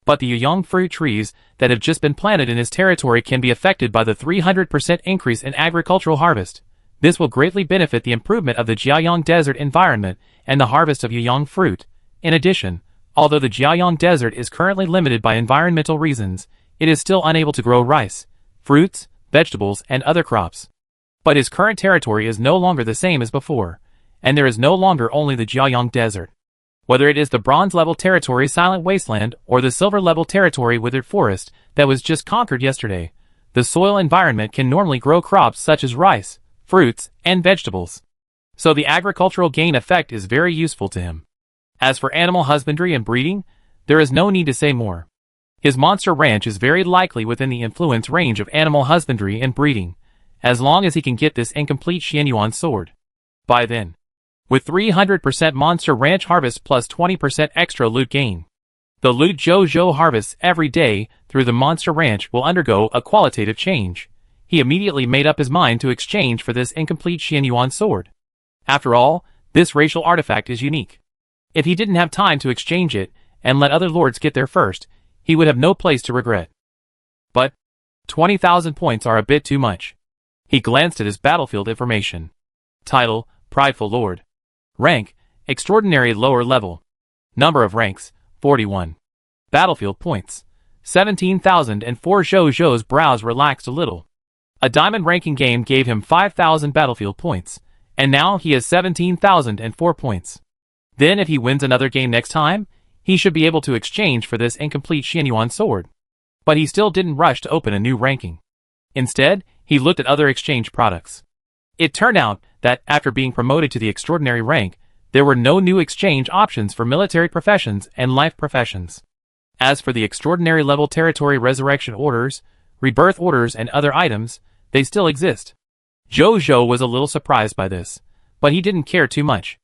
but the Yuyang fruit trees that have just been planted in his territory can be affected by the 300% increase in agricultural harvest. This will greatly benefit the improvement of the Jiayang Desert environment and the harvest of Yuyang fruit. In addition, although the Jiayang Desert is currently limited by environmental reasons, it is still unable to grow rice, fruits, vegetables, and other crops. But his current territory is no longer the same as before, and there is no longer only the Jiayang Desert. Whether it is the bronze-level territory Silent Wasteland or the silver-level territory Withered Forest that was just conquered yesterday, the soil environment can normally grow crops such as rice, fruits, and vegetables. So the agricultural gain effect is very useful to him. As for animal husbandry and breeding, there is no need to say more. His monster ranch is very likely within the influence range of animal husbandry and breeding, as long as he can get this incomplete Xianyuan sword. By then, with 300% monster ranch harvest plus 20% extra loot gain. The loot Jojo harvests every day through the monster ranch will undergo a qualitative change. He immediately made up his mind to exchange for this incomplete Xianyuan sword. After all, this racial artifact is unique. If he didn't have time to exchange it and let other lords get there first, he would have no place to regret. But 20,000 points are a bit too much. He glanced at his battlefield information. Title: Prideful Lord. Rank: Extraordinary lower level. Number of ranks: 41. Battlefield points: 17,004. Jojo's brows relaxed a little. A diamond ranking game gave him 5,000 battlefield points, and now he has 17,004 points. Then if he wins another game next time, he should be able to exchange for this incomplete Xianyuan sword. But he still didn't rush to open a new ranking. Instead, he looked at other exchange products. It turned out that, after being promoted to the extraordinary rank, there were no new exchange options for military professions and life professions. As for the extraordinary level territory resurrection orders, rebirth orders and other items, they still exist. Jojo was a little surprised by this, but he didn't care too much.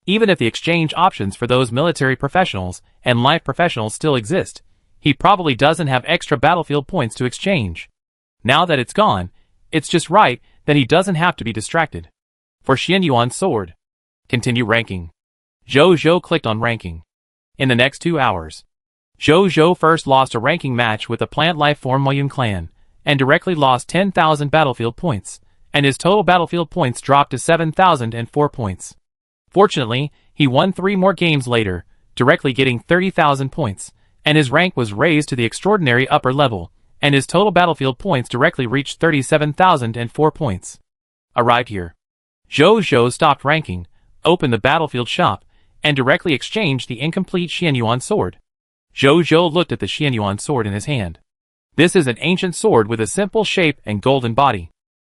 Even if the exchange options for those military professionals and life professionals still exist, he probably doesn't have extra battlefield points to exchange. Now that it's gone, it's just right that he doesn't have to be distracted. For Xianyuan sword. Continue ranking. Jojo clicked on ranking. In the next 2 hours, Jojo first lost a ranking match with the plant life form Moyun clan, and directly lost 10,000 battlefield points, and his total battlefield points dropped to 7,004 points. Fortunately, he won 3 more games later, directly getting 30,000 points, and his rank was raised to the extraordinary upper level, and his total battlefield points directly reached 37,004 points. Arrived here. Zhou Zhou stopped ranking, opened the battlefield shop, and directly exchanged the incomplete Xianyuan sword. Zhou Zhou looked at the Xianyuan sword in his hand. This is an ancient sword with a simple shape and golden body.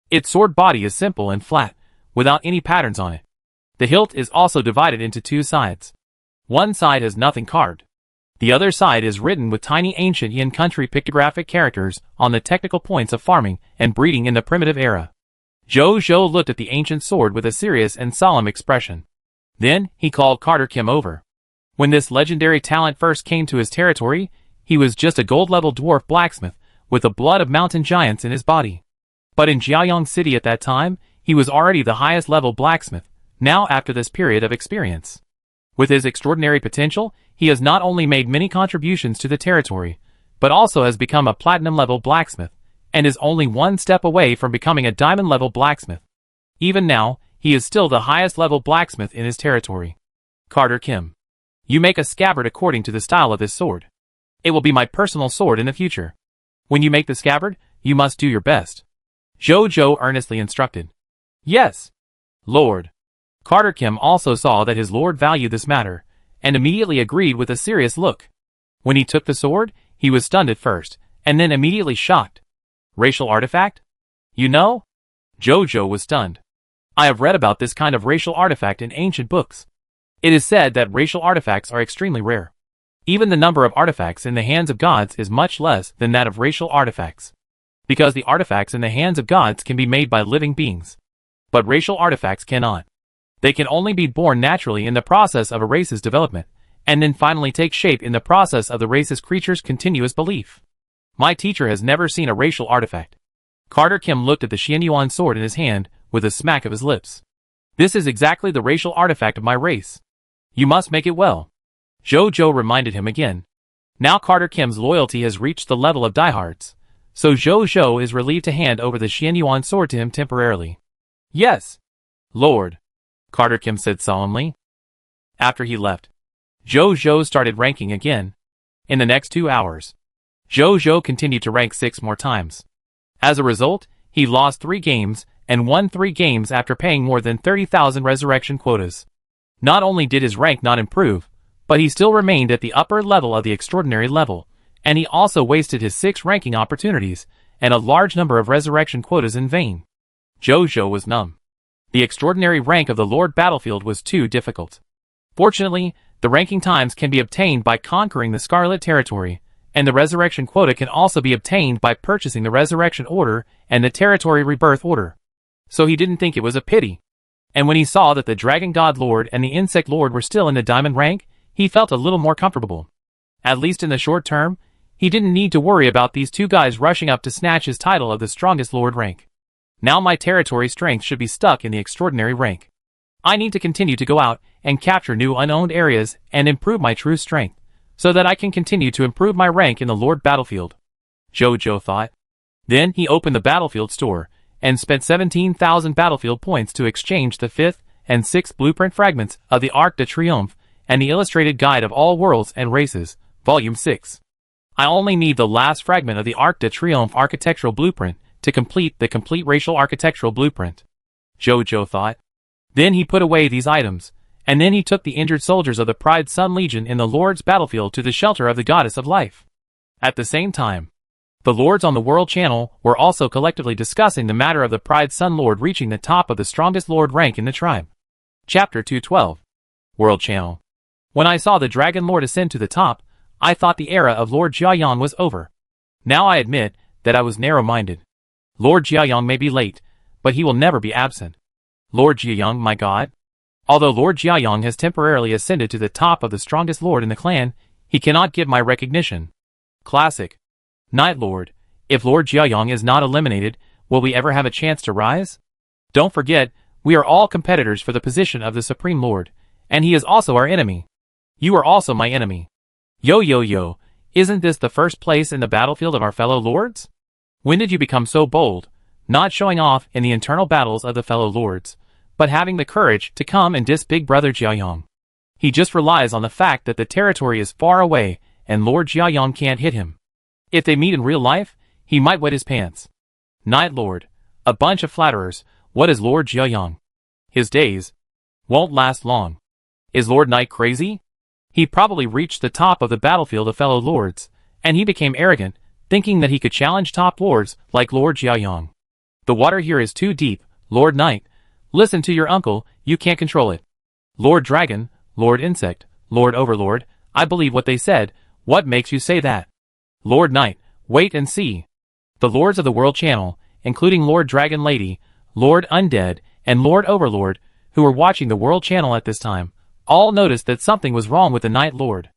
Its sword body is simple and flat, without any patterns on it. The hilt is also divided into two sides. One side has nothing carved. The other side is written with tiny ancient Yin country pictographic characters on the technical points of farming and breeding in the primitive era. Zhou Zhou looked at the ancient sword with a serious and solemn expression. Then, he called Carter Kim over. When this legendary talent first came to his territory, he was just a gold-level dwarf blacksmith with the blood of mountain giants in his body. But in Jiaoyang City at that time, he was already the highest-level blacksmith, now after this period of experience. With his extraordinary potential, he has not only made many contributions to the territory, but also has become a platinum-level blacksmith, and is only one step away from becoming a diamond-level blacksmith. Even now, he is still the highest-level blacksmith in his territory. Carter Kim. You make a scabbard according to the style of this sword. It will be my personal sword in the future. When you make the scabbard, you must do your best. Zhou Zhou earnestly instructed. Yes, Lord. Carter Kim also saw that his lord valued this matter, and immediately agreed with a serious look. When he took the sword, he was stunned at first, and then immediately shocked. Racial artifact? You know? Zhou Zhou was stunned. I have read about this kind of racial artifact in ancient books. It is said that racial artifacts are extremely rare. Even the number of artifacts in the hands of gods is much less than that of racial artifacts. Because the artifacts in the hands of gods can be made by living beings. But racial artifacts cannot. They can only be born naturally in the process of a race's development, and then finally take shape in the process of the race's creature's continuous belief. My teacher has never seen a racial artifact. Carter Kim looked at the Xianyuan sword in his hand with a smack of his lips. This is exactly the racial artifact of my race. You must make it well. Zhou Zhou reminded him again. Now Carter Kim's loyalty has reached the level of diehards, so Zhou Zhou is relieved to hand over the Xianyuan sword to him temporarily. Yes, Lord, Carter Kim said solemnly. After he left, Zhou Zhou started ranking again. In the next 2 hours, Zhou Zhou continued to rank 6 more times. As a result, he lost 3 games and won 3 games after paying more than 30,000 resurrection quotas. Not only did his rank not improve, but he still remained at the upper level of the extraordinary level, and he also wasted his 6 ranking opportunities and a large number of resurrection quotas in vain. Zhou Zhou was numb. The extraordinary rank of the Lord Battlefield was too difficult. Fortunately, the ranking times can be obtained by conquering the Scarlet Territory, and the resurrection quota can also be obtained by purchasing the Resurrection Order and the Territory Rebirth Order. So he didn't think it was a pity. And when he saw that the Dragon God Lord and the Insect Lord were still in the diamond rank, he felt a little more comfortable. At least in the short term, he didn't need to worry about these 2 guys rushing up to snatch his title of the strongest Lord rank. Now my territory strength should be stuck in the extraordinary rank. I need to continue to go out and capture new unowned areas and improve my true strength, so that I can continue to improve my rank in the Lord Battlefield. Zhou Zhou thought. Then he opened the Battlefield store, and spent 17,000 battlefield points to exchange the 5th and 6th blueprint fragments of the Arc de Triomphe and the Illustrated Guide of All Worlds and Races, Volume 6. I only need the last fragment of the Arc de Triomphe architectural blueprint to complete the complete racial architectural blueprint. Zhou Zhou thought. Then he put away these items, and then he took the injured soldiers of the Pride Sun Legion in the Lord's Battlefield to the shelter of the Goddess of Life. At the same time, the lords on the World Channel were also collectively discussing the matter of the Pride Sun Lord reaching the top of the strongest Lord rank in the tribe. Chapter 212. World Channel. When I saw the Dragon Lord ascend to the top, I thought the era of Lord Jiaoyang was over. Now I admit that I was narrow-minded. Lord Jiaoyang may be late, but he will never be absent. Lord Jiaoyang, my god. Although Lord Jiaoyang has temporarily ascended to the top of the strongest lord in the clan, he cannot give my recognition. Classic. Night Lord, if Lord Jiaoyang is not eliminated, will we ever have a chance to rise? Don't forget, we are all competitors for the position of the Supreme Lord, and he is also our enemy. You are also my enemy. Yo, isn't this the first place in the battlefield of our fellow lords? When did you become so bold, not showing off in the internal battles of the fellow lords, but having the courage to come and diss Big Brother Jiaoyang? He just relies on the fact that the territory is far away and Lord Jiaoyang can't hit him. If they meet in real life, he might wet his pants. Night Lord, a bunch of flatterers. What is Lord Jiayang? His days won't last long. Is Lord Night crazy? He probably reached the top of the battlefield of fellow lords, and he became arrogant, thinking that he could challenge top lords like Lord Jiayang. The water here is too deep, Lord Night. Listen to your uncle, you can't control it. Lord Dragon, Lord Insect, Lord Overlord, I believe what they said. What makes you say that? Lord Night, wait and see. The lords of the World Channel, including Lord Dragon Lady, Lord Undead, and Lord Overlord, who were watching the World Channel at this time, all noticed that something was wrong with the Night Lord.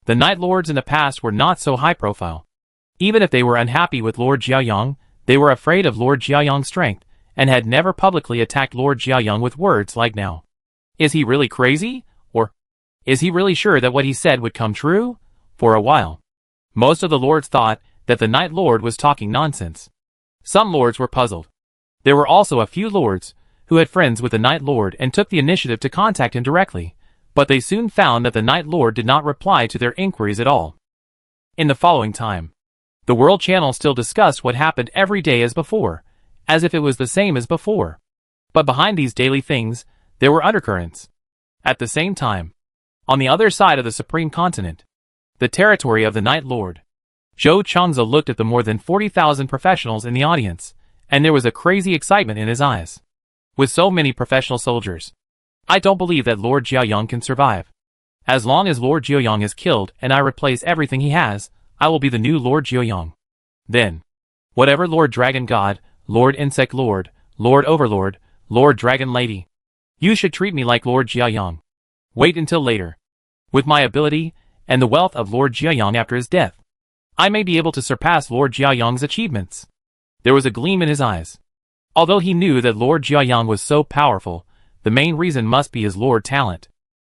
The Night Lords in the past were not so high profile. Even if they were unhappy with Lord Jiayang, they were afraid of Lord Jiayang's strength, and had never publicly attacked Lord Jiayang with words like now. Is he really crazy? Or is he really sure that what he said would come true? For a while, most of the lords thought that the Night Lord was talking nonsense. Some lords were puzzled. There were also a few lords who had friends with the Night Lord and took the initiative to contact him directly, but they soon found that the Night Lord did not reply to their inquiries at all. In the following time, the World Channel still discussed what happened every day as before, as if it was the same as before. But behind these daily things, there were undercurrents. At the same time, on the other side of the Supreme Continent, the territory of the Night Lord, Zhou Changzi looked at the more than 40,000 professionals in the audience, and there was a crazy excitement in his eyes. With so many professional soldiers, I don't believe that Lord Jiayang can survive. As long as Lord Jiayang is killed and I replace everything he has, I will be the new Lord Jiayang. Then, whatever Lord Dragon God, Lord Insect Lord, Lord Overlord, Lord Dragon Lady, you should treat me like Lord Jiayang. Wait until later. With my ability, and the wealth of Lord Jiayang after his death, I may be able to surpass Lord Jiayang's achievements. There was a gleam in his eyes. Although he knew that Lord Jiayang was so powerful, the main reason must be his Lord talent.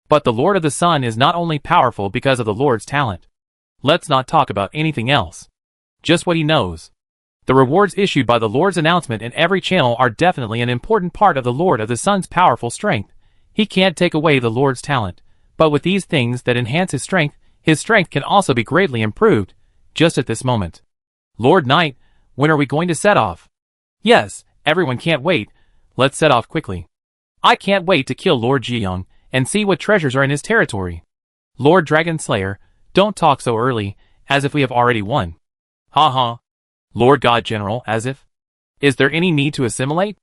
But the Lord of the Sun is not only powerful because of the Lord's talent. Let's not talk about anything else. Just what he knows. The rewards issued by the Lord's announcement in every channel are definitely an important part of the Lord of the Sun's powerful strength. He can't take away the Lord's talent, but with these things that enhance his strength can also be greatly improved, just at this moment. Lord Night, when are we going to set off? Yes, everyone can't wait. Let's set off quickly. I can't wait to kill Lord Jiayang and see what treasures are in his territory. Lord Dragon Slayer, don't talk so early, as if we have already won. Ha ha. Lord God General, as if. Is there any need to assimilate?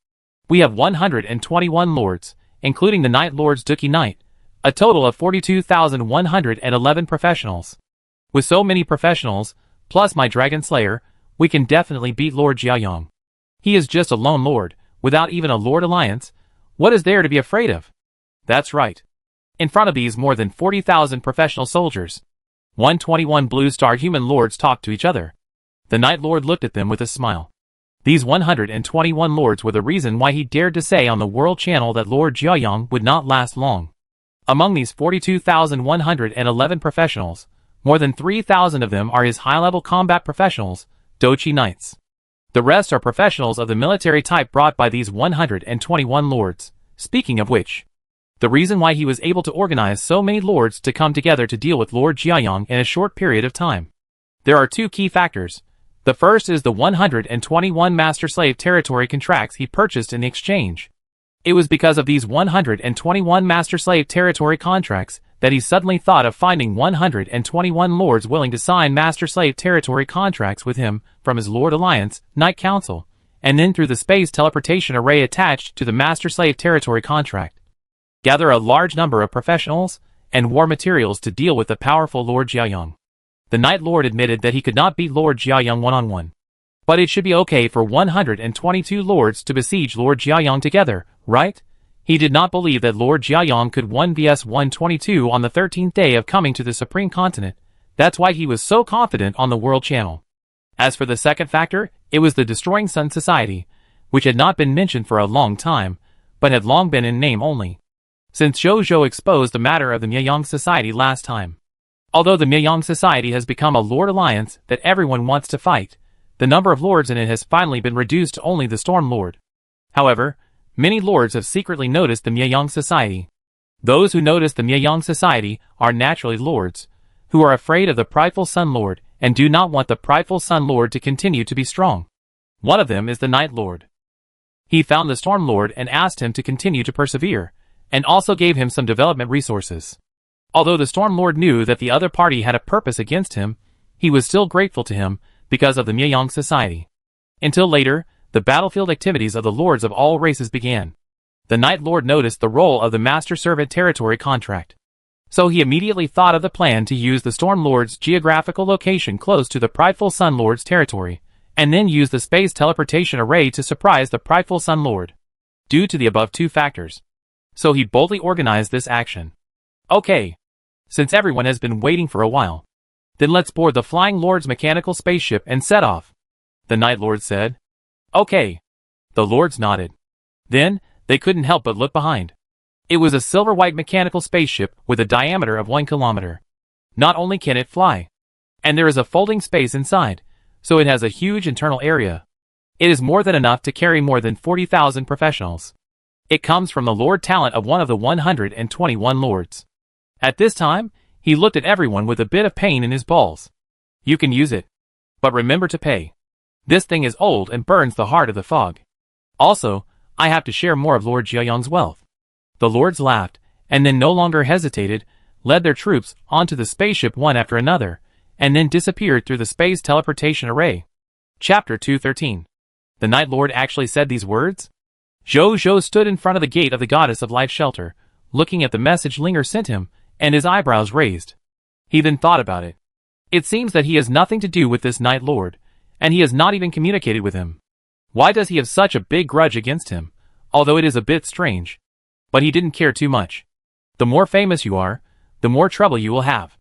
We have 121 lords, including the Night Lord's Dookie Knight, a total of 42,111 professionals. With so many professionals, plus my Dragon Slayer, we can definitely beat Lord Jiayang. He is just a lone lord, without even a lord alliance. What is there to be afraid of? That's right. In front of these more than 40,000 professional soldiers, 121 Blue Star human lords talked to each other. The Night Lord looked at them with a smile. These 121 lords were the reason why he dared to say on the World Channel that Lord Jiayang would not last long. Among these 42,111 professionals, more than 3,000 of them are his high-level combat professionals, Dochi Knights. The rest are professionals of the military type brought by these 121 lords. Speaking of which, the reason why he was able to organize so many lords to come together to deal with Lord Jiayang in a short period of time. There are two key factors. The first is the 121 master-slave territory contracts he purchased in the exchange. It was because of these 121 master-slave territory contracts that he suddenly thought of finding 121 lords willing to sign master-slave territory contracts with him from his Lord Alliance, Night Council, and then through the space teleportation array attached to the master-slave territory contract. Gather a large number of professionals and war materials to deal with the powerful Lord Jiayang. The Night Lord admitted that he could not beat Lord Jiayang one-on-one. But it should be okay for 122 lords to besiege Lord Jiayang together, right? He did not believe that Lord Jiayang could 1 vs 122 on the 13th day of coming to the Supreme Continent. That's why he was so confident on the World Channel. As for the second factor, it was the Destroying Sun Society, which had not been mentioned for a long time, but had long been in name only. Since Zhou exposed the matter of the Mianyang Society last time. Although the Mianyang Society has become a Lord Alliance that everyone wants to fight, the number of lords in it has finally been reduced to only the Storm Lord. However, many lords have secretly noticed the Mianyang Society. Those who notice the Mianyang Society are naturally lords, who are afraid of the prideful Sun Lord and do not want the prideful Sun Lord to continue to be strong. One of them is the Night Lord. He found the Storm Lord and asked him to continue to persevere, and also gave him some development resources. Although the Storm Lord knew that the other party had a purpose against him, he was still grateful to him because of the Mianyang society. Until later, the battlefield activities of the lords of all races began. The Night Lord noticed the role of the Master-Servant territory contract. So he immediately thought of the plan to use the Storm Lord's geographical location close to the prideful Sun Lord's territory, and then use the space teleportation array to surprise the prideful Sun Lord. Due to the above two factors. So he boldly organized this action. Okay. Since everyone has been waiting for a while, then let's board the Flying Lord's mechanical spaceship and set off. The Night Lord said. Okay. The lords nodded. Then, they couldn't help but look behind. It was a silver-white mechanical spaceship with a diameter of 1 kilometer. Not only can it fly, and there is a folding space inside, so it has a huge internal area. It is more than enough to carry more than 40,000 professionals. It comes from the Lord talent of one of the 121 lords. At this time, he looked at everyone with a bit of pain in his balls. You can use it, but remember to pay. This thing is old and burns the heart of the fog. Also, I have to share more of Lord Jiayang's wealth. The lords laughed, and then no longer hesitated, led their troops onto the spaceship one after another, and then disappeared through the space teleportation array. Chapter 213. The Night Lord actually said these words? Zhou Zhou stood in front of the gate of the Goddess of Life shelter, looking at the message Linger sent him, and his eyebrows raised. He then thought about it. It seems that he has nothing to do with this Night Lord, and he has not even communicated with him. Why does he have such a big grudge against him, although it is a bit strange? But he didn't care too much. The more famous you are, the more trouble you will have.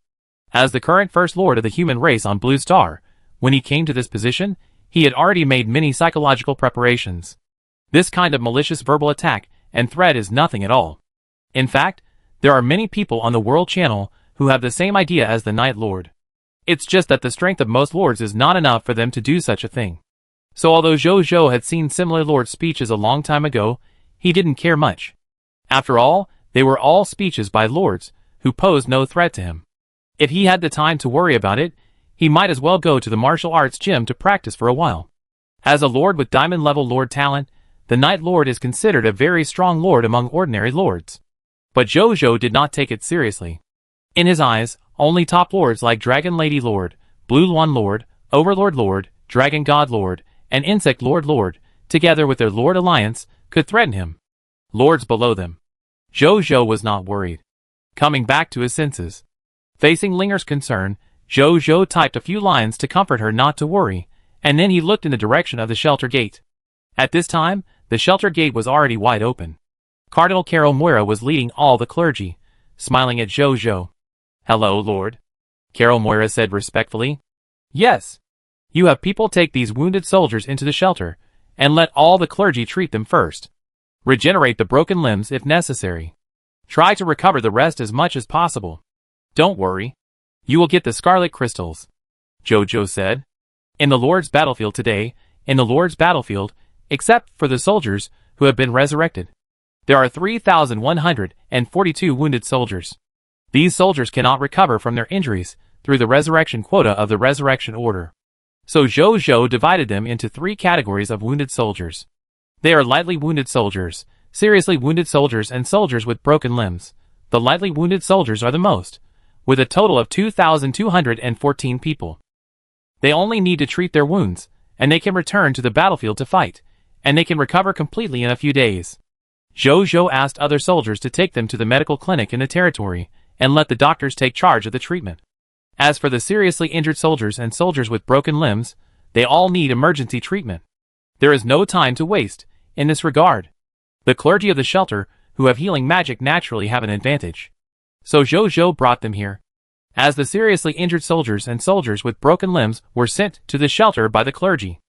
As the current First Lord of the human race on Blue Star, when he came to this position, he had already made many psychological preparations. This kind of malicious verbal attack and threat is nothing at all. In fact, there are many people on the World Channel who have the same idea as the Night Lord. It's just that the strength of most lords is not enough for them to do such a thing. So although Zhou Zhou had seen similar lord speeches a long time ago, he didn't care much. After all, they were all speeches by lords, who posed no threat to him. If he had the time to worry about it, he might as well go to the martial arts gym to practice for a while. As a lord with diamond-level lord talent, the Night Lord is considered a very strong lord among ordinary lords. But Zhou Zhou did not take it seriously. In his eyes, only top lords like Dragon Lady Lord, Blue Luan Lord, Overlord Lord, Dragon God Lord, and Insect Lord, together with their Lord Alliance, could threaten him. Lords below them. Zhou Zhou was not worried. Coming back to his senses. Facing Linger's concern, Zhou Zhou typed a few lines to comfort her not to worry, and then he looked in the direction of the shelter gate. At this time, the shelter gate was already wide open. Cardinal Carol Moira was leading all the clergy, smiling at Zhou Zhou. Hello, Lord. Carol Moira said respectfully. Yes. You have people take these wounded soldiers into the shelter, and let all the clergy treat them first. Regenerate the broken limbs if necessary. Try to recover the rest as much as possible. Don't worry. You will get the scarlet crystals. Zhou Zhou said. In the Lord's battlefield today, except for the soldiers who have been resurrected, there are 3,142 wounded soldiers. These soldiers cannot recover from their injuries through the resurrection quota of the resurrection order. So Zhou Zhou divided them into 3 categories of wounded soldiers. They are lightly wounded soldiers, seriously wounded soldiers, and soldiers with broken limbs. The lightly wounded soldiers are the most, with a total of 2,214 people. They only need to treat their wounds, and they can return to the battlefield to fight, and they can recover completely in a few days. Zhou Zhou asked other soldiers to take them to the medical clinic in the territory, and let the doctors take charge of the treatment. As for the seriously injured soldiers and soldiers with broken limbs, they all need emergency treatment. There is no time to waste in this regard. The clergy of the shelter, who have healing magic, naturally have an advantage. So Zhou Zhou brought them here. As the seriously injured soldiers and soldiers with broken limbs were sent to the shelter by the clergy,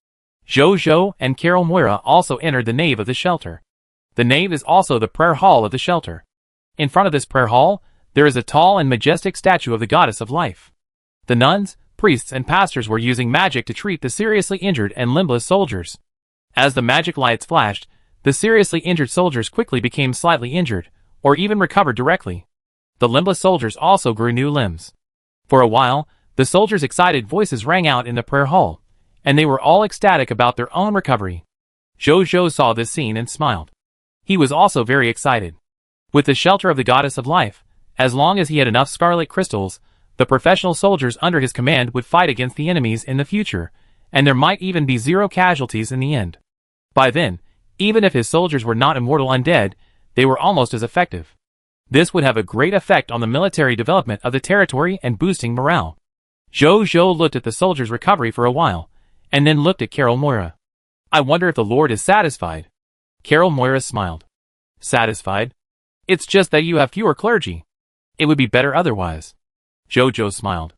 Zhou Zhou and Carol Moira also entered the nave of the shelter. The nave is also the prayer hall of the shelter. In front of this prayer hall, there is a tall and majestic statue of the Goddess of Life. The nuns, priests, and pastors were using magic to treat the seriously injured and limbless soldiers. As the magic lights flashed, the seriously injured soldiers quickly became slightly injured, or even recovered directly. The limbless soldiers also grew new limbs. For a while, The soldiers' excited voices rang out in the prayer hall, and they were all ecstatic about their own recovery. Zhou saw this scene and smiled. He was also very excited. With the shelter of the goddess of life, as long as he had enough scarlet crystals, the professional soldiers under his command would fight against the enemies in the future, and there might even be 0 casualties in the end. By then, even if his soldiers were not immortal undead, they were almost as effective. This would have a great effect on the military development of the territory and boosting morale. Zhou looked at the soldiers' recovery for a while, and then looked at Carol Moira. I wonder if the Lord is satisfied. Carol Moira smiled. Satisfied? It's just that you have fewer clergy. It would be better otherwise. Zhou smiled.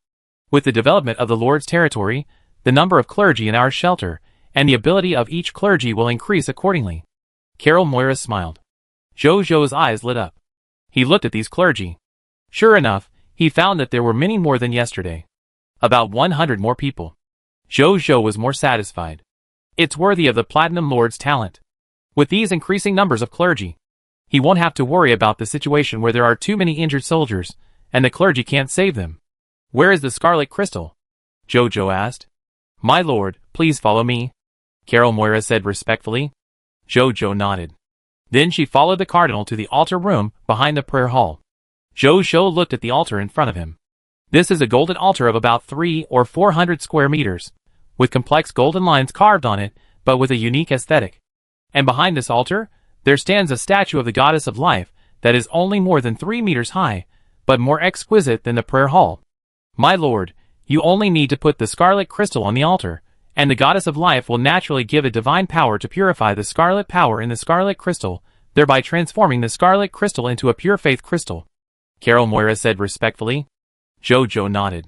With the development of the Lord's territory, the number of clergy in our shelter, and the ability of each clergy will increase accordingly. Carol Moira smiled. Zhou's eyes lit up. He looked at these clergy. Sure enough, he found that there were many more than yesterday. About 100 more people. Zhou was more satisfied. It's worthy of the Platinum Lord's talent. With these increasing numbers of clergy, he won't have to worry about the situation where there are too many injured soldiers, and the clergy can't save them. Where is the Scarlet Crystal? Zhou asked. My lord, please follow me, Carol Moira said respectfully. Zhou nodded. Then she followed the cardinal to the altar room behind the prayer hall. Zhou looked at the altar in front of him. This is a golden altar of about 300 or 400 square meters, with complex golden lines carved on it, but with a unique aesthetic. And behind this altar, there stands a statue of the goddess of life that is only more than 3 meters high, but more exquisite than the prayer hall. My lord, you only need to put the scarlet crystal on the altar, and the goddess of life will naturally give a divine power to purify the scarlet power in the scarlet crystal, thereby transforming the scarlet crystal into a pure faith crystal, Carol Moira said respectfully. Zhou nodded.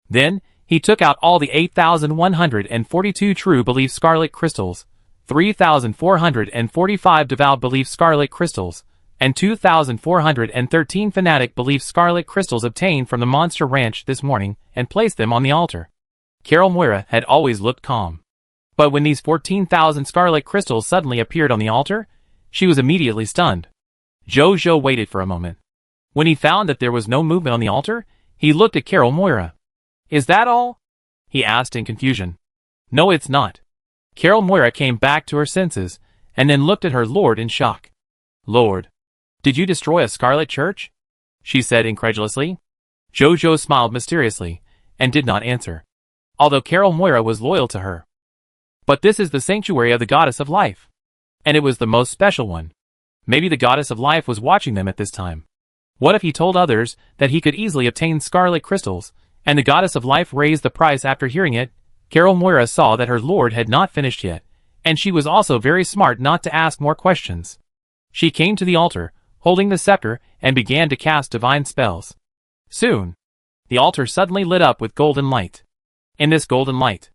Then, he took out all the 8,142 true belief scarlet crystals, 3,445 devout belief scarlet crystals, and 2,413 fanatic belief scarlet crystals obtained from the monster ranch this morning, and placed them on the altar. Carol Moira had always looked calm. But when these 14,000 scarlet crystals suddenly appeared on the altar, she was immediately stunned. Zhou waited for a moment. When he found that there was no movement on the altar, he looked at Carol Moira. Is that all? He asked in confusion. No, it's not. Carol Moira came back to her senses, and then looked at her lord in shock. Lord, did you destroy a scarlet church? She said incredulously. Zhou smiled mysteriously, and did not answer, although Carol Moira was loyal to her. But this is the sanctuary of the goddess of life. And it was the most special one. Maybe the goddess of life was watching them at this time. What if he told others that he could easily obtain scarlet crystals, and the goddess of life raised the price after hearing it? Carol Moira saw that her lord had not finished yet, and she was also very smart not to ask more questions. She came to the altar, holding the scepter, and began to cast divine spells. Soon, the altar suddenly lit up with golden light. In this golden light,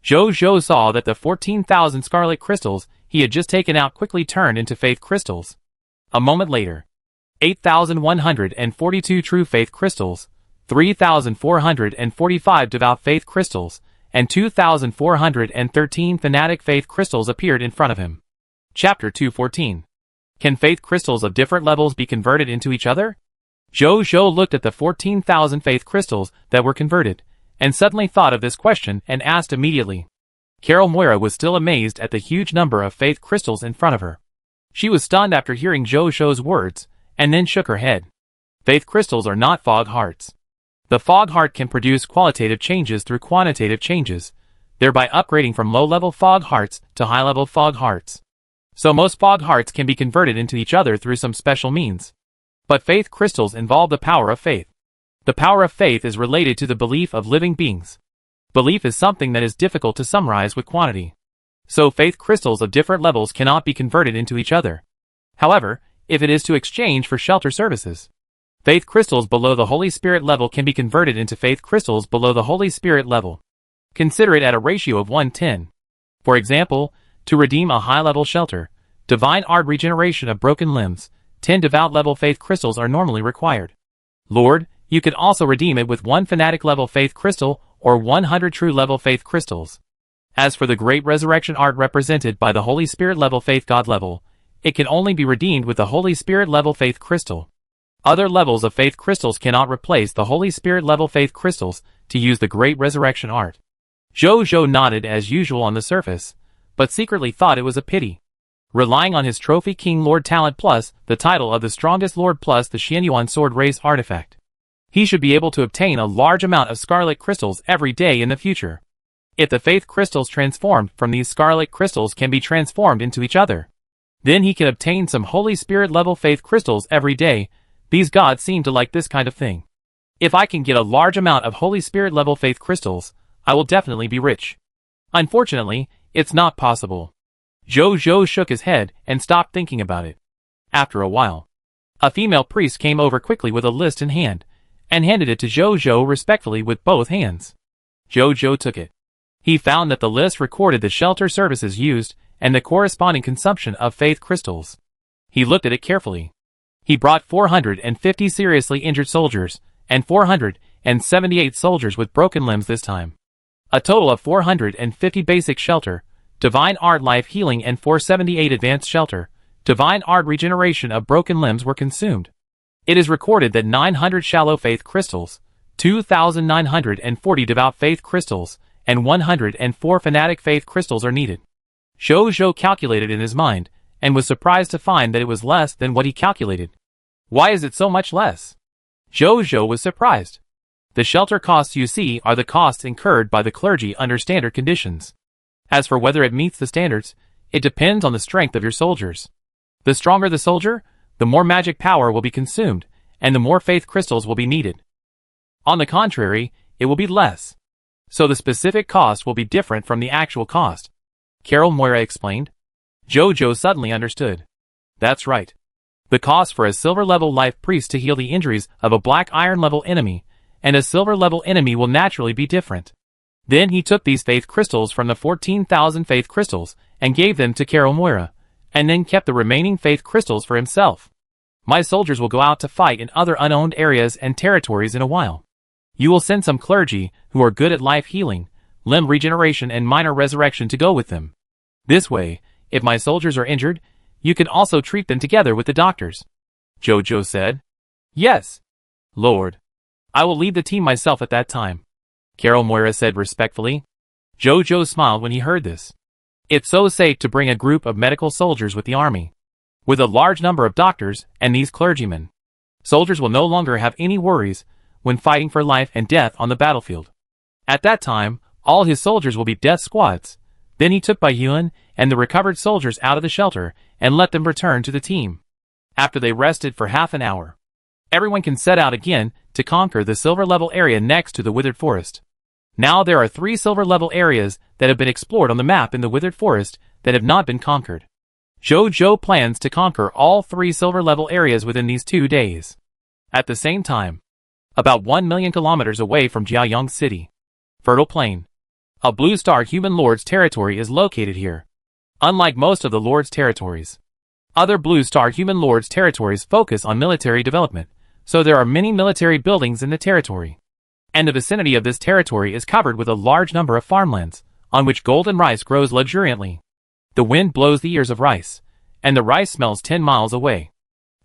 Zhou saw that the 14,000 scarlet crystals he had just taken out quickly turned into faith crystals. A moment later, 8,142 true faith crystals, 3,445 devout faith crystals, and 2,413 fanatic faith crystals appeared in front of him. Chapter 2:14. Can faith crystals of different levels be converted into each other? Zhou looked at the 14,000 faith crystals that were converted, and suddenly thought of this question and asked immediately. Carol Moira was still amazed at the huge number of faith crystals in front of her. She was stunned after hearing Zhou's words, and then shook her head. Faith crystals are not fog hearts. The fog heart can produce qualitative changes through quantitative changes, thereby upgrading from low-level fog hearts to high-level fog hearts. So most fog hearts can be converted into each other through some special means. But faith crystals involve the power of faith. The power of faith is related to the belief of living beings. Belief is something that is difficult to summarize with quantity. So faith crystals of different levels cannot be converted into each other. However, if it is to exchange for shelter services, faith crystals below the Holy Spirit level can be converted into faith crystals below the Holy Spirit level. Consider it at a ratio of 1:10. For example, to redeem a high-level shelter, divine art regeneration of broken limbs, 10 devout level faith crystals are normally required. Lord, you could also redeem it with 1 fanatic level faith crystal or 100 true level faith crystals. As for the great resurrection art represented by the Holy Spirit level faith God level, it can only be redeemed with the Holy Spirit level faith crystal. Other levels of faith crystals cannot replace the Holy Spirit level faith crystals to use the Great Resurrection art. Jojo nodded as usual on the surface, but secretly thought it was a pity. Relying on his Trophy King Lord talent plus the title of the strongest Lord plus the Xianyuan Sword Race artifact, he should be able to obtain a large amount of scarlet crystals every day in the future. If the faith crystals transformed from these scarlet crystals can be transformed into each other, then he can obtain some Holy Spirit level faith crystals every day. These gods seem to like this kind of thing. If I can get a large amount of Holy Spirit level faith crystals, I will definitely be rich. Unfortunately, it's not possible. Jojo shook his head and stopped thinking about it. After a while, a female priest came over quickly with a list in hand, and handed it to Jojo respectfully with both hands. Jojo took it. He found that the list recorded the shelter services used and the corresponding consumption of faith crystals. He looked at it carefully. He brought 450 seriously injured soldiers, and 478 soldiers with broken limbs this time. A total of 450 basic shelter, Divine Art Life Healing and 478 Advanced Shelter, Divine Art Regeneration of broken limbs were consumed. It is recorded that 900 Shallow Faith Crystals, 2,940 Devout Faith Crystals, and 104 Fanatic Faith Crystals are needed. Jojo calculated in his mind, and was surprised to find that it was less than what he calculated. Why is it so much less? Jojo was surprised. The shelter costs you see are the costs incurred by the clergy under standard conditions. As for whether it meets the standards, it depends on the strength of your soldiers. The stronger the soldier, the more magic power will be consumed, and the more faith crystals will be needed. On the contrary, it will be less. So the specific cost will be different from the actual cost. Carol Moira explained. Jojo suddenly understood. That's right. The cost for a silver-level life priest to heal the injuries of a black iron-level enemy, and a silver-level enemy will naturally be different. Then he took these faith crystals from the 14,000 faith crystals, and gave them to Carol Moira, and then kept the remaining faith crystals for himself. My soldiers will go out to fight in other unowned areas and territories in a while. You will send some clergy, who are good at life healing, limb regeneration and minor resurrection to go with them. This way, if my soldiers are injured, you can also treat them together with the doctors. Jojo said. Yes, Lord. I will lead the team myself at that time. Carol Moira said respectfully. Jojo smiled when he heard this. It's so safe to bring a group of medical soldiers with the army. With a large number of doctors and these clergymen, soldiers will no longer have any worries when fighting for life and death on the battlefield. At that time, all his soldiers will be death squads. Then he took Bai Yuan and the recovered soldiers out of the shelter and let them return to the team. After they rested for half an hour, everyone can set out again to conquer the silver-level area next to the Withered Forest. Now there are 3 silver-level areas that have been explored on the map in the Withered Forest that have not been conquered. Jojo plans to conquer all 3 silver-level areas within these 2 days. At the same time, about 1 million kilometers away from Jiayang City, Fertile Plain, a Blue Star Human Lord's territory is located here. Unlike most of the Lord's territories, other Blue Star Human Lord's territories focus on military development, so there are many military buildings in the territory. And the vicinity of this territory is covered with a large number of farmlands, on which golden rice grows luxuriantly. The wind blows the ears of rice, and the rice smells 10 miles away.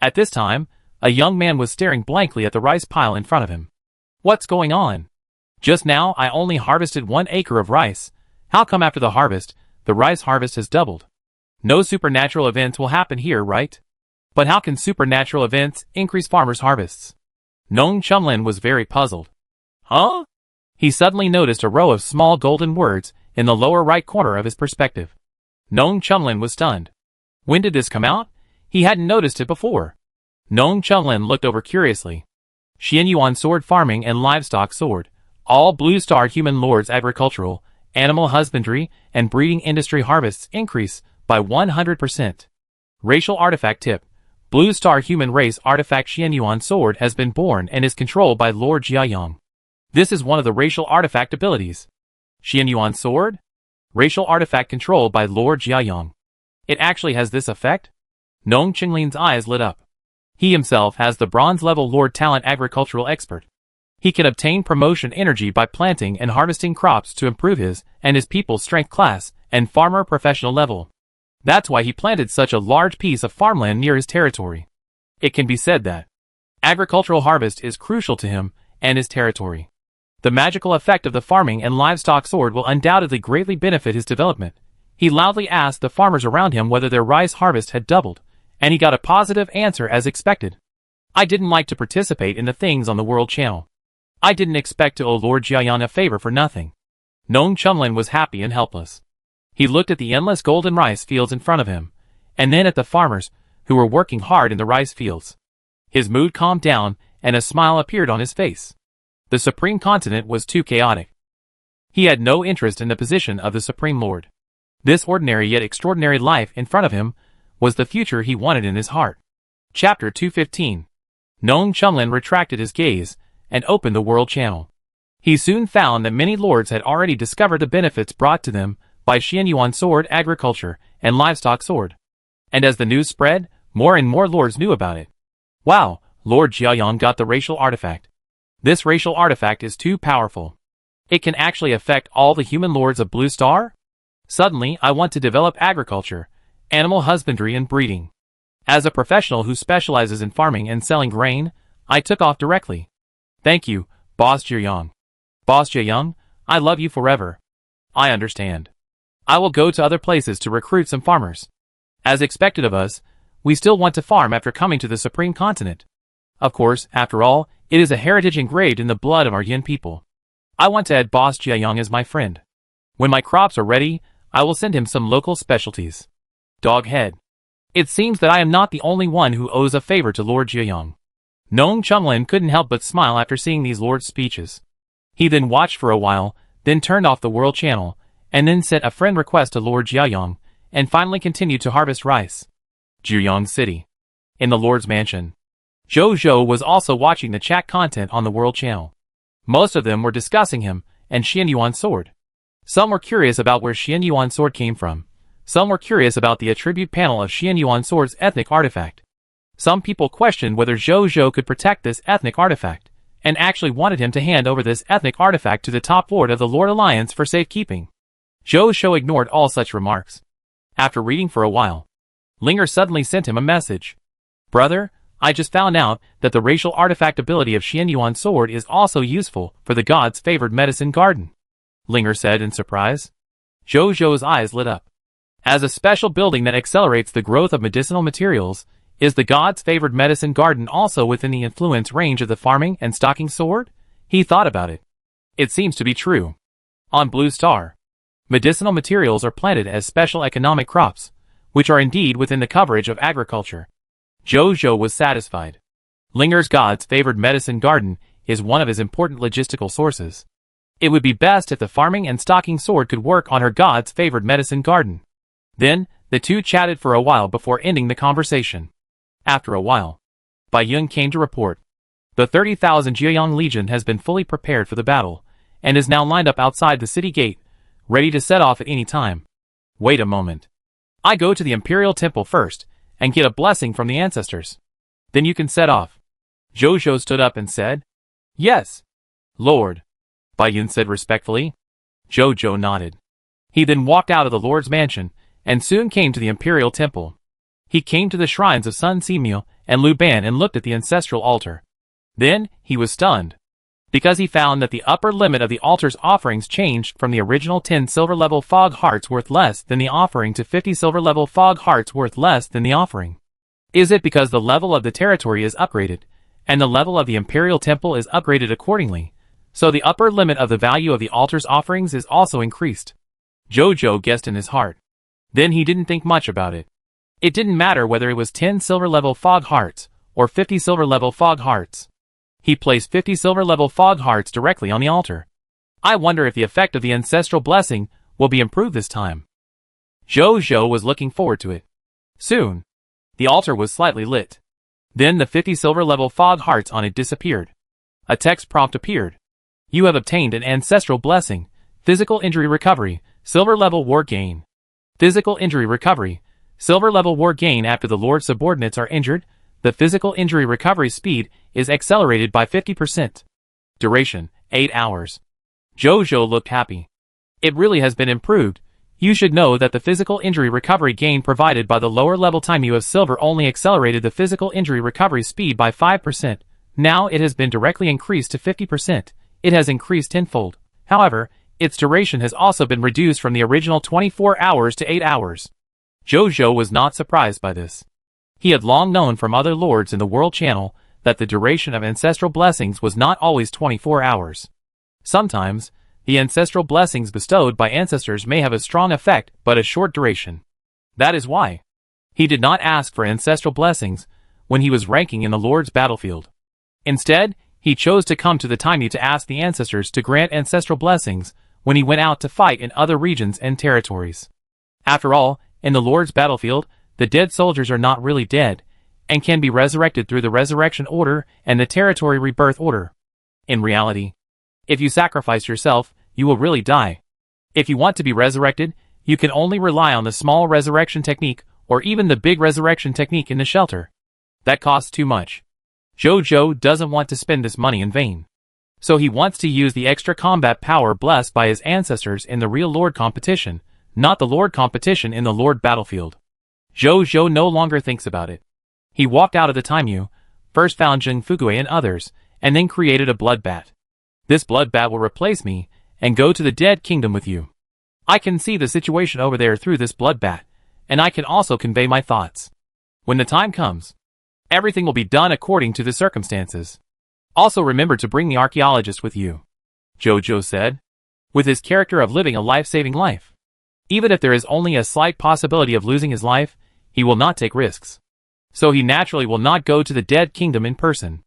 At this time, a young man was staring blankly at the rice pile in front of him. What's going on? Just now I only harvested 1 acre of rice. How come after the harvest, the rice harvest has doubled? No supernatural events will happen here, right? But how can supernatural events increase farmers' harvests? Nong Chumlin was very puzzled. Huh? He suddenly noticed a row of small golden words in the lower right corner of his perspective. Nong Chumlin was stunned. When did this come out? He hadn't noticed it before. Nong Chumlin looked over curiously. Xianyuan Sword Farming and Livestock Sword. All Blue Star Human Lords agricultural, animal husbandry, and breeding industry harvests increase by 100%. Racial artifact tip. Blue Star Human Race artifact Xianyuan Sword has been born and is controlled by Lord Jiayang. This is one of the racial artifact abilities. Xianyuan Sword? Racial artifact controlled by Lord Jiayang. It actually has this effect? Nong Qinglin's eyes lit up. He himself has the bronze-level Lord Talent agricultural expert. He can obtain promotion energy by planting and harvesting crops to improve his and his people's strength class and farmer professional level. That's why he planted such a large piece of farmland near his territory. It can be said that, Agricultural harvest is crucial to him and his territory. The magical effect of the farming and livestock sword will undoubtedly greatly benefit his development. He loudly asked the farmers around him whether their rice harvest had doubled, and he got a positive answer as expected. I didn't like to participate in the things on the World Channel. I didn't expect to owe Lord Jiayang a favor for nothing. Nong Chumlin was happy and helpless. He looked at the endless golden rice fields in front of him, and then at the farmers, who were working hard in the rice fields. His mood calmed down, and a smile appeared on his face. The Supreme Continent was too chaotic. He had no interest in the position of the Supreme Lord. This ordinary yet extraordinary life in front of him was the future he wanted in his heart. Chapter 215. Nong Chumlin retracted his gaze and opened the World Channel. He soon found that many lords had already discovered the benefits brought to them by Xianyuan sword agriculture and livestock sword. And as the news spread, more and more lords knew about it. Wow, Lord Jiayang got the racial artifact. This racial artifact is too powerful. It can actually affect all the human lords of Blue Star? Suddenly, I want to develop agriculture, animal husbandry and breeding. As a professional who specializes in farming and selling grain, I took off directly. Thank you, Boss Jiayang. Boss Jiayang, I love you forever. I understand. I will go to other places to recruit some farmers. As expected of us, we still want to farm after coming to the Supreme Continent. Of course, after all, it is a heritage engraved in the blood of our Yin people. I want to add Boss Jiayang as my friend. When my crops are ready, I will send him some local specialties. Dog head. It seems that I am not the only one who owes a favor to Lord Jiayang. Nong Chumlin couldn't help but smile after seeing these lords' speeches. He then watched for a while, then turned off the World Channel, and then sent a friend request to Lord Jiayang, and finally continued to harvest rice. Jiayang City. In the Lord's Mansion. Zhou was also watching the chat content on the World Channel. Most of them were discussing him and Xianyuan sword. Some were curious about where Xianyuan sword came from. Some were curious about the attribute panel of Xianyuan sword's ethnic artifact. Some people questioned whether Zhou could protect this ethnic artifact, and actually wanted him to hand over this ethnic artifact to the top lord of the Lord Alliance for safekeeping. Zhou ignored all such remarks. After reading for a while, Linger suddenly sent him a message. Brother, I just found out that the racial artifact ability of Xianyuan sword is also useful for the god's favored medicine garden. Linger said in surprise. Zhou's eyes lit up. As a special building that accelerates the growth of medicinal materials, is the god's favored medicine garden also within the influence range of the farming and stocking sword? He thought about it. It seems to be true. On Blue Star, medicinal materials are planted as special economic crops, which are indeed within the coverage of agriculture. Zhou was satisfied. Linger's god's favored medicine garden is one of his important logistical sources. It would be best if the farming and stocking sword could work on her god's favored medicine garden. Then, the two chatted for a while before ending the conversation. After a while, Bai Yun came to report. The 30,000 Jiayang Legion has been fully prepared for the battle, and is now lined up outside the city gate, ready to set off at any time. Wait a moment. I go to the Imperial Temple first, and get a blessing from the ancestors. Then you can set off. Zhou stood up and said, Yes, Lord. Bai Yun said respectfully. Zhou nodded. He then walked out of the Lord's mansion, and soon came to the Imperial Temple. He came to the shrines of Sun Simiu and Lu Ban and looked at the ancestral altar. Then, he was stunned, because he found that the upper limit of the altar's offerings changed from the original 10 silver-level fog hearts worth less than the offering to 50 silver-level fog hearts worth less than the offering. Is it because the level of the territory is upgraded, and the level of the Imperial Temple is upgraded accordingly, so the upper limit of the value of the altar's offerings is also increased? Zhou guessed in his heart. Then he didn't think much about it. It didn't matter whether it was 10 silver-level fog hearts, or 50 silver-level fog hearts. He placed 50 silver-level fog hearts directly on the altar. I wonder if the effect of the ancestral blessing will be improved this time. Zhou was looking forward to it. Soon, the altar was slightly lit. Then the 50 silver-level fog hearts on it disappeared. A text prompt appeared. You have obtained an ancestral blessing. Physical injury recovery, silver-level war gain. Physical injury recovery, silver-level war gain after the Lord's subordinates are injured. The physical injury recovery speed is accelerated by 50%. Duration, 8 hours. Zhou looked happy. It really has been improved. You should know that the physical injury recovery gain provided by the lower level time you of silver only accelerated the physical injury recovery speed by 5%, Now it has been directly increased to 50%. It has increased tenfold. However, its duration has also been reduced from the original 24 hours to 8 hours. Jojo was not surprised by this. He had long known from other lords in the World Channel that the duration of ancestral blessings was not always 24 hours. Sometimes, the ancestral blessings bestowed by ancestors may have a strong effect but a short duration. That is why he did not ask for ancestral blessings when he was ranking in the Lord's battlefield. Instead, he chose to come to the Timey to ask the ancestors to grant ancestral blessings when he went out to fight in other regions and territories. After all, in the Lord's battlefield, the dead soldiers are not really dead, and can be resurrected through the Resurrection Order and the Territory Rebirth Order. In reality, if you sacrifice yourself, you will really die. If you want to be resurrected, you can only rely on the small resurrection technique or even the big resurrection technique in the shelter. That costs too much. Jojo doesn't want to spend this money in vain. So he wants to use the extra combat power blessed by his ancestors in the real Lord competition, not the Lord competition in the Lord battlefield. Jojo no longer thinks about it. He walked out of the Taimyu, first found Jing Fugui and others, and then created a blood bat. This blood bat will replace me and go to the dead kingdom with you. I can see the situation over there through this blood bat, and I can also convey my thoughts. When the time comes, everything will be done according to the circumstances. Also remember to bring the archaeologist with you, Jojo said, with his character of living a life-saving life. Even if there is only a slight possibility of losing his life, he will not take risks. So he naturally will not go to the dead kingdom in person.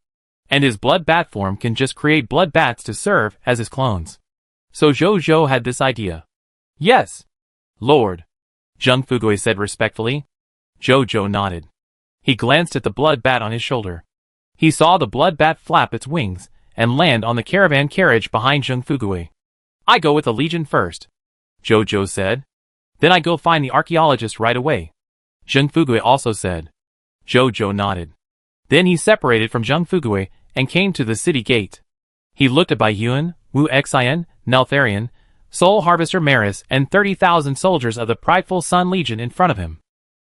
And his blood bat form can just create blood bats to serve as his clones. So Jojo had this idea. Yes, Lord, Jung Fugui said respectfully. Jojo nodded. He glanced at the blood bat on his shoulder. He saw the blood bat flap its wings and land on the caravan carriage behind Jung Fugui. I go with the Legion first, Jojo said. Then I go find the archaeologist right away, Jung Fugui also said. Jojo nodded. Then he separated from Jung Fugui and came to the city gate. He looked at Bai Yuan, Wu Xian, Neltharion, Soul Harvester Maris and 30,000 soldiers of the prideful Sun Legion in front of him.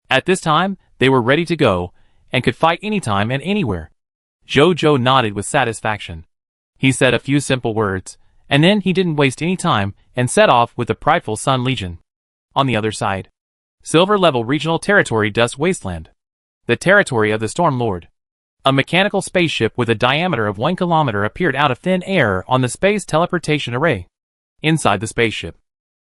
At this time, they were ready to go, and could fight anytime and anywhere. Jojo nodded with satisfaction. He said a few simple words, and then he didn't waste any time and set off with the prideful Sun Legion. On the other side, Silver-level regional territory Dust Wasteland. The territory of the Storm Lord. A mechanical spaceship with a diameter of 1 kilometer appeared out of thin air on the space teleportation array. Inside the spaceship,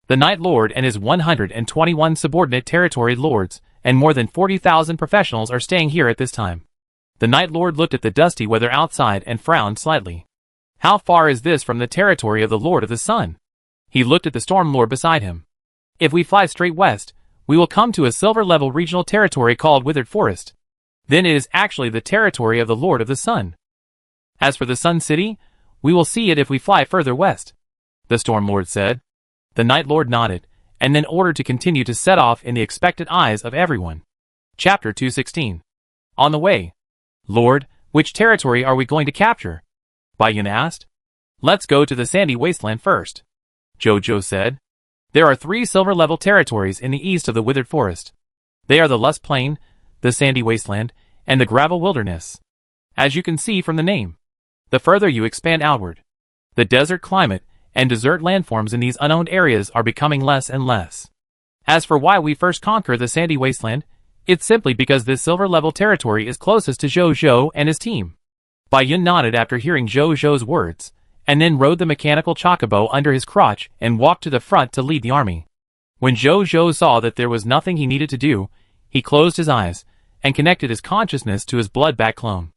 the Night Lord and his 121 subordinate territory lords and more than 40,000 professionals are staying here at this time. The Night Lord looked at the dusty weather outside and frowned slightly. How far is this from the territory of the Lord of the Sun? He looked at the Storm Lord beside him. If we fly straight west, we will come to a silver-level regional territory called Withered Forest. Then it is actually the territory of the Lord of the Sun. As for the Sun City, we will see it if we fly further west, the Storm Lord said. The Night Lord nodded, and then ordered to continue to set off in the expectant eyes of everyone. Chapter 216. On the way. Lord, which territory are we going to capture? Bai Yun asked. Let's go to the Sandy Wasteland first, Jojo said. There are 3 silver-level territories in the east of the Withered Forest. They are the Lust Plain, the Sandy Wasteland, and the Gravel Wilderness. As you can see from the name, the further you expand outward, the desert climate and desert landforms in these unowned areas are becoming less and less. As for why we first conquer the Sandy Wasteland, it's simply because this silver-level territory is closest to Jojo and his team. Bai Yun nodded after hearing Jojo's words, and then rode the mechanical chocobo under his crotch and walked to the front to lead the army. When Jojo saw that there was nothing he needed to do, he closed his eyes and connected his consciousness to his blood-bat clone.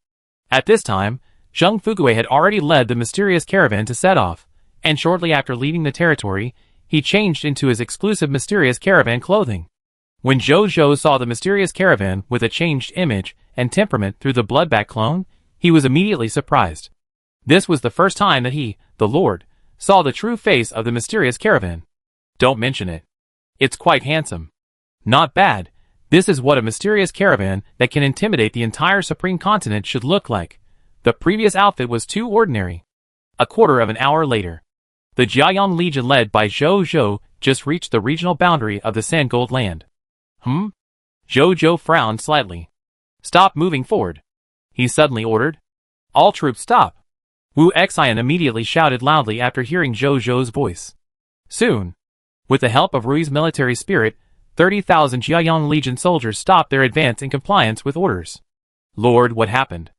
At this time, Jung Fugui had already led the mysterious caravan to set off, and shortly after leaving the territory, he changed into his exclusive mysterious caravan clothing. When Jojo saw the mysterious caravan with a changed image and temperament through the blood-bat clone, he was immediately surprised. This was the first time that he, the Lord, saw the true face of the mysterious caravan. Don't mention it. It's quite handsome. Not bad. This is what a mysterious caravan that can intimidate the entire Supreme Continent should look like. The previous outfit was too ordinary. A quarter of an hour later, the Jiayang Legion led by Jojo just reached the regional boundary of the Sandgold Land. Jojo frowned slightly. Stop moving forward, he suddenly ordered. All troops stop! Wu Xian immediately shouted loudly after hearing Zhou Zhou's voice. Soon, with the help of Rui's military spirit, 30,000 Jiayang Legion soldiers stopped their advance in compliance with orders. Lord, what happened?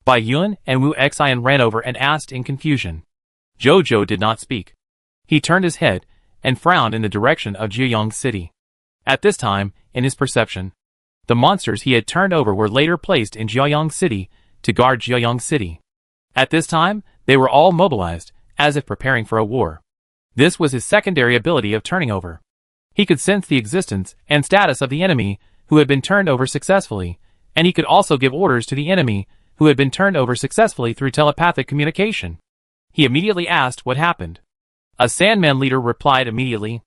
Bai Yun and Wu Xian ran over and asked in confusion. Zhou Zhou did not speak. He turned his head and frowned in the direction of Jiayang City. At this time, in his perception, the monsters he had turned over were later placed in Jiayang City to guard Jiayang City. At this time, they were all mobilized, as if preparing for a war. This was his secondary ability of turning over. He could sense the existence and status of the enemy who had been turned over successfully, and he could also give orders to the enemy who had been turned over successfully through telepathic communication. He immediately asked what happened. A Sandman leader replied immediately.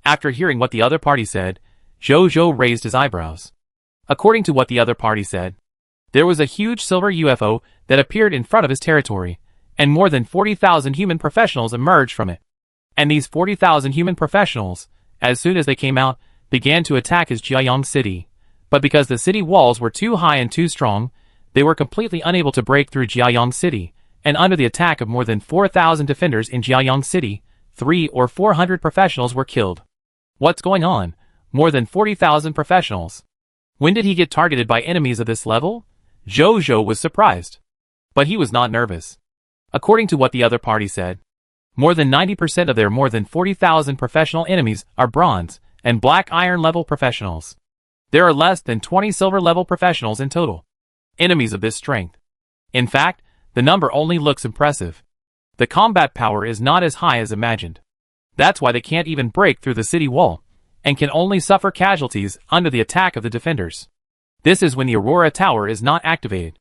After hearing what the other party said, Zhou Zhou raised his eyebrows. According to what the other party said, there was a huge silver UFO that appeared in front of his territory, and more than 40,000 human professionals emerged from it. And these 40,000 human professionals, as soon as they came out, began to attack his Jiayang City. But because the city walls were too high and too strong, they were completely unable to break through Jiayang City, and under the attack of more than 4,000 defenders in Jiayang City, 300 or 400 professionals were killed. What's going on? More than 40,000 professionals. When did he get targeted by enemies of this level? Zhou Zhou was surprised. But he was not nervous. According to what the other party said, more than 90% of their more than 40,000 professional enemies are bronze and black iron level professionals. There are less than 20 silver level professionals in total. Enemies of this strength. In fact, the number only looks impressive. The combat power is not as high as imagined. That's why they can't even break through the city wall, and can only suffer casualties under the attack of the defenders. This is when the Aurora Tower is not activated.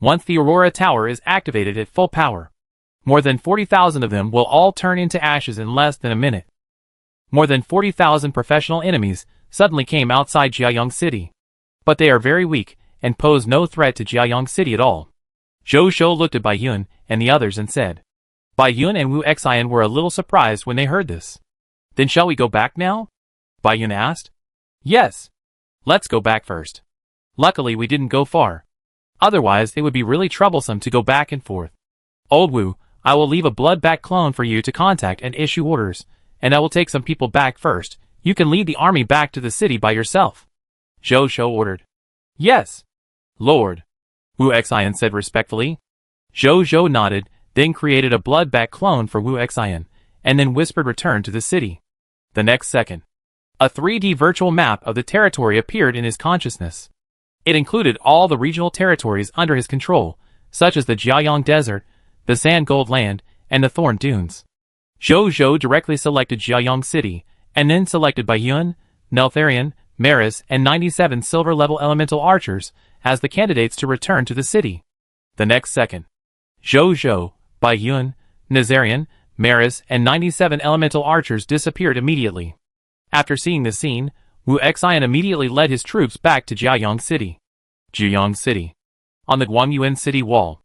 Once the Aurora Tower is activated at full power, more than 40,000 of them will all turn into ashes in less than a minute. More than 40,000 professional enemies suddenly came outside Jiayang City. But they are very weak, and pose no threat to Jiayang City at all. Zhou Zhou looked at Bai Yun and the others and said. Bai Yun and Wu Xian were a little surprised when they heard this. Then shall we go back now? Bai Yun asked. Yes. Let's go back first. Luckily we didn't go far. Otherwise it would be really troublesome to go back and forth. Old Wu, I will leave a blood-back clone for you to contact and issue orders, and I will take some people back first. You can lead the army back to the city by yourself. Zhou Zhou ordered. Yes. Lord. Wu Xian said respectfully. Zhou Zhou nodded, then created a blood-back clone for Wu Xian, and then whispered return to the city. The next second, a 3D virtual map of the territory appeared in his consciousness. It included all the regional territories under his control, such as the Jiayang Desert, the Sand Gold Land, and the Thorn Dunes. Zhou Zhou directly selected Jiayang City, and then selected Bai Yun, Neltharion, Maris, and 97 silver-level elemental archers as the candidates to return to the city. The next second, Zhou Zhou, Bai Yun, Nazarian, Maris, and 97 elemental archers disappeared immediately. After seeing the scene, Wu Xian immediately led his troops back to Jiayang City. Jiayang City. On the Guangyuan City wall,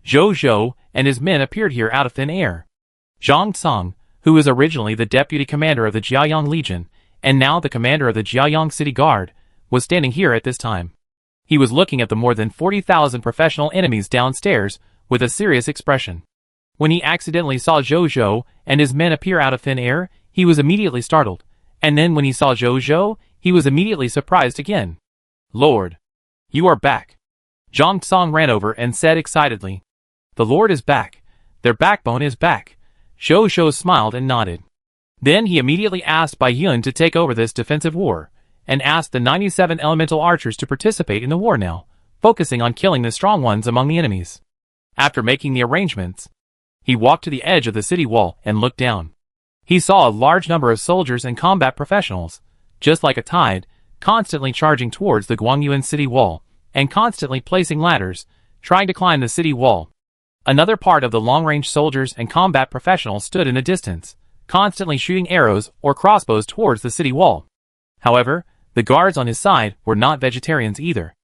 Zhou Zhou and his men appeared here out of thin air. Zhang Tsang, who was originally the deputy commander of the Jiayang Legion, and now the commander of the Jiayang City Guard, was standing here at this time. He was looking at the more than 40,000 professional enemies downstairs with a serious expression. When he accidentally saw Zhou Zhou and his men appear out of thin air, he was immediately startled, and then when he saw Zhou Zhou, he was immediately surprised again. Lord, you are back. Zhang Tsang ran over and said excitedly. The Lord is back. Their backbone is back. Zhou Zhou smiled and nodded. Then he immediately asked Bai Yun to take over this defensive war, and asked the 97 elemental archers to participate in the war now, focusing on killing the strong ones among the enemies. After making the arrangements, he walked to the edge of the city wall and looked down. He saw a large number of soldiers and combat professionals, just like a tide, constantly charging towards the Guangyuan city wall, and constantly placing ladders, trying to climb the city wall. Another part of the long-range soldiers and combat professionals stood in the distance, constantly shooting arrows or crossbows towards the city wall. However, the guards on his side were not vegetarians either.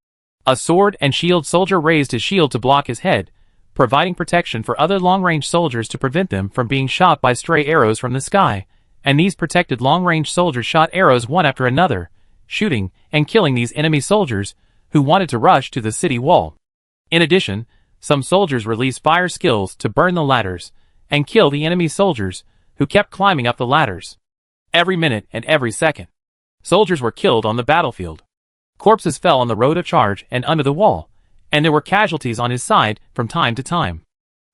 A sword and shield soldier raised his shield to block his head, providing protection for other long-range soldiers to prevent them from being shot by stray arrows from the sky, and these protected long-range soldiers shot arrows one after another, shooting and killing these enemy soldiers who wanted to rush to the city wall. In addition, Some soldiers released fire skills to burn the ladders and kill the enemy soldiers who kept climbing up the ladders. Every minute and every second, soldiers were killed on the battlefield. Corpses fell on the road of charge and under the wall, and there were casualties on his side from time to time.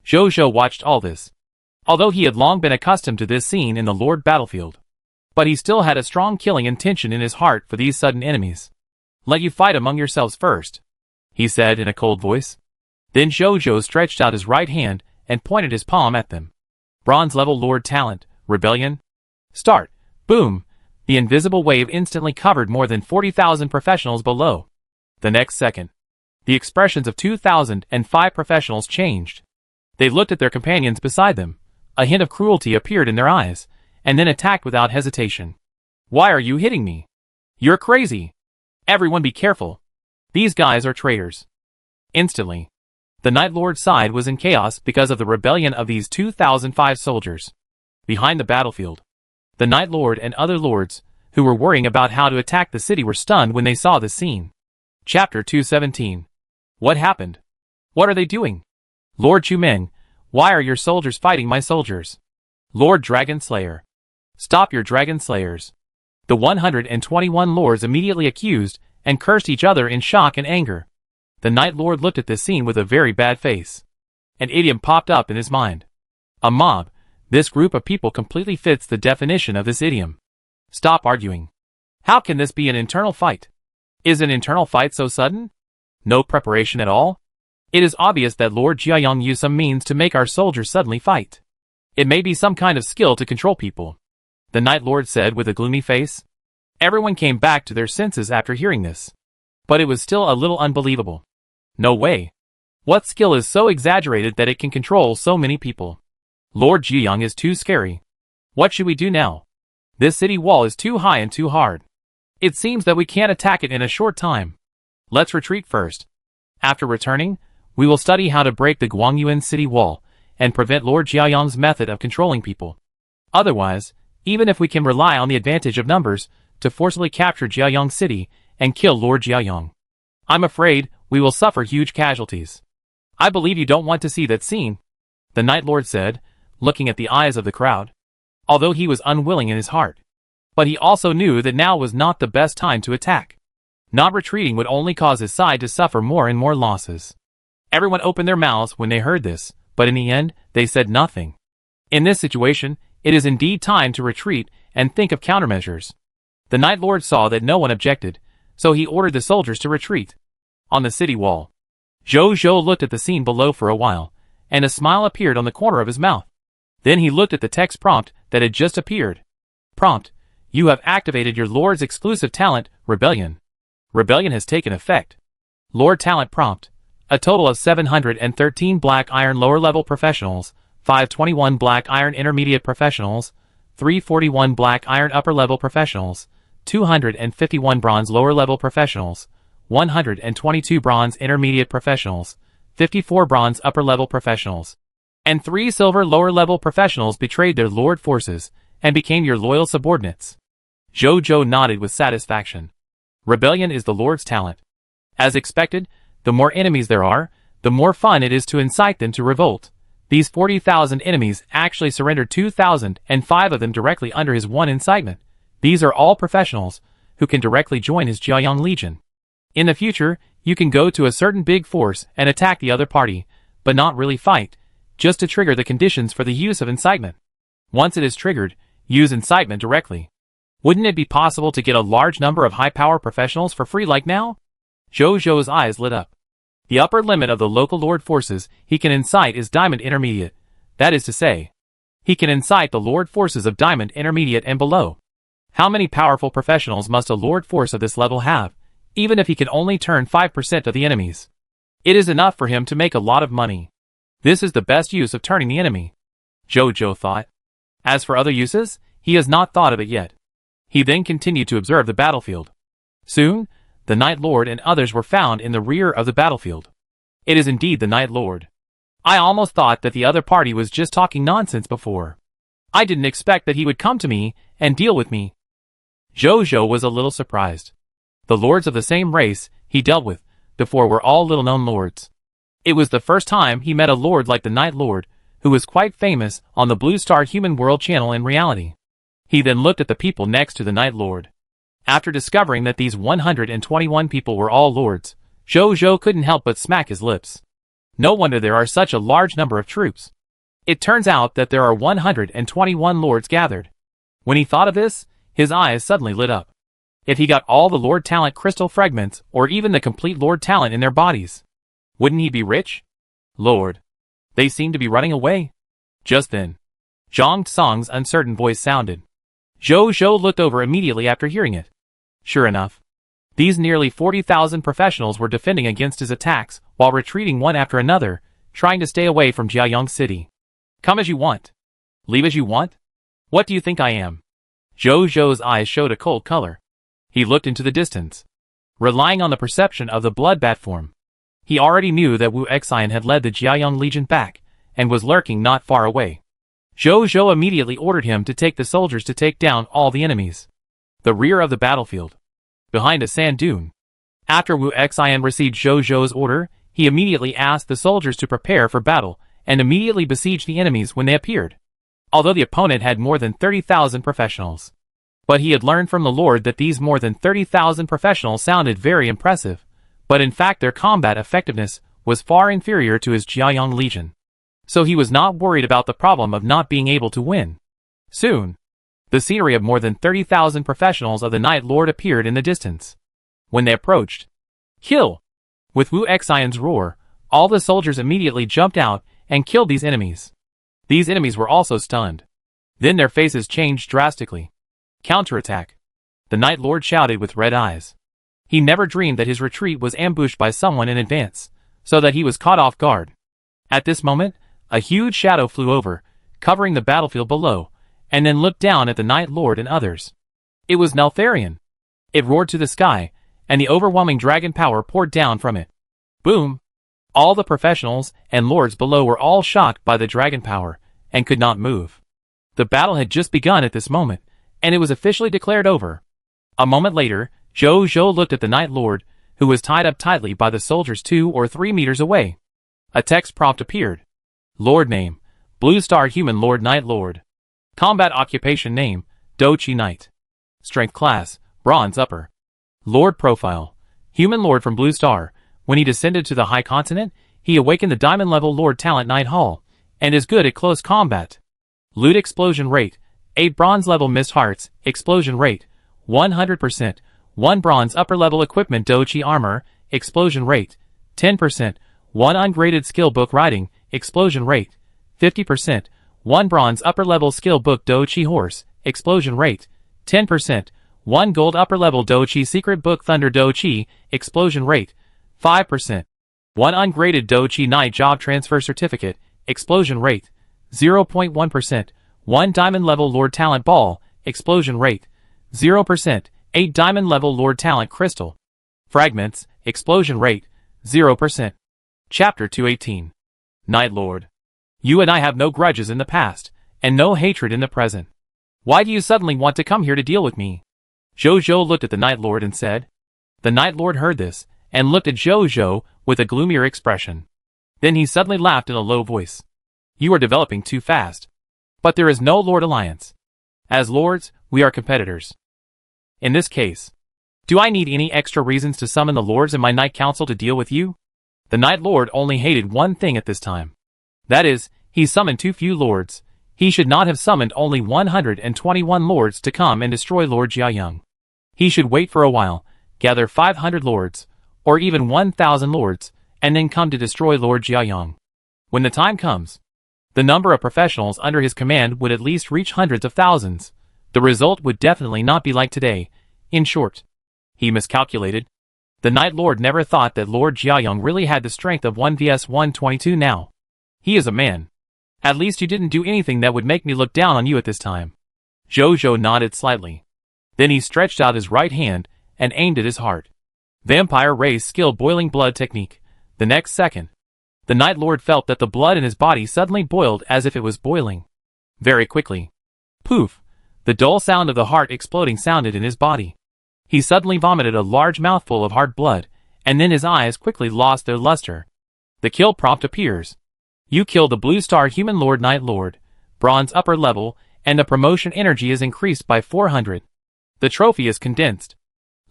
Zhou watched all this, although he had long been accustomed to this scene in the Lord battlefield. But he still had a strong killing intention in his heart for these sudden enemies. "Let you fight among yourselves first," he said in a cold voice. Then Zhou stretched out his right hand and pointed his palm at them. Bronze level Lord talent, rebellion. Start. Boom. The invisible wave instantly covered more than 40,000 professionals below. The next second, the expressions of 2,005 professionals changed. They looked at their companions beside them. A hint of cruelty appeared in their eyes, and then attacked without hesitation. "Why are you hitting me? You're crazy. Everyone be careful. These guys are traitors." Instantly, the Night Lord's side was in chaos because of the rebellion of these 2,005 soldiers. Behind the battlefield, the Night Lord and other lords, who were worrying about how to attack the city, were stunned when they saw this scene. Chapter 217. What happened? What are they doing? Lord Chumeng, why are your soldiers fighting my soldiers? Lord Dragon Slayer. Stop your dragon slayers. The 121 lords immediately accused and cursed each other in shock and anger. The Night Lord looked at this scene with a very bad face. An idiom popped up in his mind. A mob. This group of people completely fits the definition of this idiom. Stop arguing. How can this be an internal fight? Is an internal fight so sudden? No preparation at all? It is obvious that Lord Jiayong used some means to make our soldiers suddenly fight. It may be some kind of skill to control people, the Night Lord said with a gloomy face. Everyone came back to their senses after hearing this. But it was still a little unbelievable. No way. What skill is so exaggerated that it can control so many people? Lord Jiayong is too scary. What should we do now? This city wall is too high and too hard. It seems that we can't attack it in a short time. Let's retreat first. After returning, we will study how to break the Guangyuan city wall and prevent Lord Jiayong's method of controlling people. Otherwise, even if we can rely on the advantage of numbers to forcibly capture Jiayong City and kill Lord Jiayong, I'm afraid we will suffer huge casualties. I believe you don't want to see that scene, the Night Lord said, looking at the eyes of the crowd. Although he was unwilling in his heart. But he also knew that now was not the best time to attack. Not retreating would only cause his side to suffer more and more losses. Everyone opened their mouths when they heard this, but in the end, they said nothing. In this situation, it is indeed time to retreat and think of countermeasures. The Night Lord saw that no one objected, so he ordered the soldiers to retreat. On the city wall, Zhou looked at the scene below for a while, and a smile appeared on the corner of his mouth. Then he looked at the text prompt that had just appeared. Prompt: you have activated your Lord's exclusive talent, Rebellion. Rebellion has taken effect. Lord talent prompt: a total of 713 black iron lower level professionals, 521 black iron intermediate professionals, 341 black iron upper level professionals, 251 bronze lower level professionals, 122 bronze intermediate professionals, 54 bronze upper level professionals, and 3 silver lower-level professionals betrayed their Lord forces and became your loyal subordinates. Zhou nodded with satisfaction. Rebellion is the Lord's talent. As expected, the more enemies there are, the more fun it is to incite them to revolt. These 40,000 enemies actually surrendered 2,005 of them directly under his one incitement. These are all professionals who can directly join his Jiayong Legion. In the future, you can go to a certain big force and attack the other party, but not really fight, just to trigger the conditions for the use of incitement. Once it is triggered, use incitement directly. Wouldn't it be possible to get a large number of high-power professionals for free like now? Zhou's eyes lit up. The upper limit of the local Lord forces he can incite is Diamond Intermediate. That is to say, he can incite the Lord forces of Diamond Intermediate and below. How many powerful professionals must a Lord force of this level have, even if he can only turn 5% of the enemies? It is enough for him to make a lot of money. This is the best use of turning the enemy, Zhou thought. As for other uses, he has not thought of it yet. He then continued to observe the battlefield. Soon, the Night Lord and others were found in the rear of the battlefield. It is indeed the Night Lord. I almost thought that the other party was just talking nonsense before. I didn't expect that he would come to me and deal with me. Zhou was a little surprised. The lords of the same race he dealt with before were all little-known lords. It was the first time he met a lord like the Night Lord, who was quite famous on the Blue Star Human World channel in reality. He then looked at the people next to the Night Lord. After discovering that these 121 people were all lords, Zhou couldn't help but smack his lips. No wonder there are such a large number of troops. It turns out that there are 121 lords gathered. When he thought of this, his eyes suddenly lit up. If he got all the Lord Talent crystal fragments, or even the complete Lord Talent in their bodies, wouldn't he be rich? Lord. They seem to be running away. Just then, Zhang Tsong's uncertain voice sounded. Zhou looked over immediately after hearing it. Sure enough, these nearly 40,000 professionals were defending against his attacks, while retreating one after another, trying to stay away from Jiayang City. Come as you want. Leave as you want? What do you think I am? Zhou's eyes showed a cold color. He looked into the distance, relying on the perception of the blood bat form. He already knew that Wu Xian had led the Jiayang Legion back, and was lurking not far away. Zhou immediately ordered him to take the soldiers to take down all the enemies. The rear of the battlefield, behind a sand dune. After Wu Xian received Zhou's order, he immediately asked the soldiers to prepare for battle, and immediately besieged the enemies when they appeared. Although the opponent had more than 30,000 professionals. But he had learned from the Lord that these more than 30,000 professionals sounded very impressive, but in fact their combat effectiveness was far inferior to his Jiayang Legion. So he was not worried about the problem of not being able to win. Soon, the scenery of more than 30,000 professionals of the Night Lord appeared in the distance. When they approached, kill! With Wu Xian's roar, all the soldiers immediately jumped out and killed these enemies. These enemies were also stunned. Then their faces changed drastically. Counterattack! The Night Lord shouted with red eyes. He never dreamed that his retreat was ambushed by someone in advance, so that he was caught off guard. At this moment, a huge shadow flew over, covering the battlefield below, and then looked down at the Night Lord and others. It was Neltharion. It roared to the sky, and the overwhelming dragon power poured down from it. Boom! All the professionals and lords below were all shocked by the dragon power, and could not move. The battle had just begun at this moment, and it was officially declared over. A moment later, Zhou looked at the Night Lord, who was tied up tightly by the soldiers 2 or 3 meters away. A text prompt appeared. Lord name, Blue Star Human Lord Night Lord. Combat occupation name, Dochi Knight. Strength class, Bronze Upper. Lord profile, Human Lord from Blue Star. When he descended to the High Continent, he awakened the Diamond level Lord Talent Night Hall, and is good at close combat. Loot explosion rate, 8 Bronze level Mist Hearts, explosion rate, 100%. 1 Bronze upper level equipment Dochi armor, explosion rate, 10%. 1 ungraded skill book riding, explosion rate, 50%. 1 Bronze upper level skill book Dochi horse, explosion rate, 10%. 1 gold upper level Dochi secret book Thunder Dochi, explosion rate, 5%. 1 ungraded Dochi Knight job transfer certificate, explosion rate, 0.1%. 1 diamond level Lord Talent ball, explosion rate, 0%. 8 diamond level Lord Talent crystal. Fragments, explosion rate, 0%. Chapter 218. Night Lord. You and I have no grudges in the past, and no hatred in the present. Why do you suddenly want to come here to deal with me? Zhou looked at the Night Lord and said. The Night Lord heard this, and looked at Zhou with a gloomier expression. Then he suddenly laughed in a low voice. You are developing too fast. But there is no Lord Alliance. As lords, we are competitors. In this case, do I need any extra reasons to summon the lords in my Night Council to deal with you? The Night Lord only hated one thing at this time. That is, he summoned too few lords. He should not have summoned only 121 lords to come and destroy Lord Jiayang. He should wait for a while, gather 500 lords, or even 1,000 lords, and then come to destroy Lord Jiayang. When the time comes, the number of professionals under his command would at least reach hundreds of thousands. The result would definitely not be like today. In short, he miscalculated. The Night Lord never thought that Lord Jiayang really had the strength of 1 vs 122 now. He is a man. At least you didn't do anything that would make me look down on you at this time. Zhou nodded slightly. Then he stretched out his right hand and aimed at his heart. Vampire raised skill boiling blood technique. The next second, the Night Lord felt that the blood in his body suddenly boiled as if it was boiling. Very quickly. Poof! The dull sound of the heart exploding sounded in his body. He suddenly vomited a large mouthful of hard blood, and then his eyes quickly lost their luster. The kill prompt appears. You kill the blue star human Lord Night Lord, bronze upper level, and the promotion energy is increased by 400. The trophy is condensed.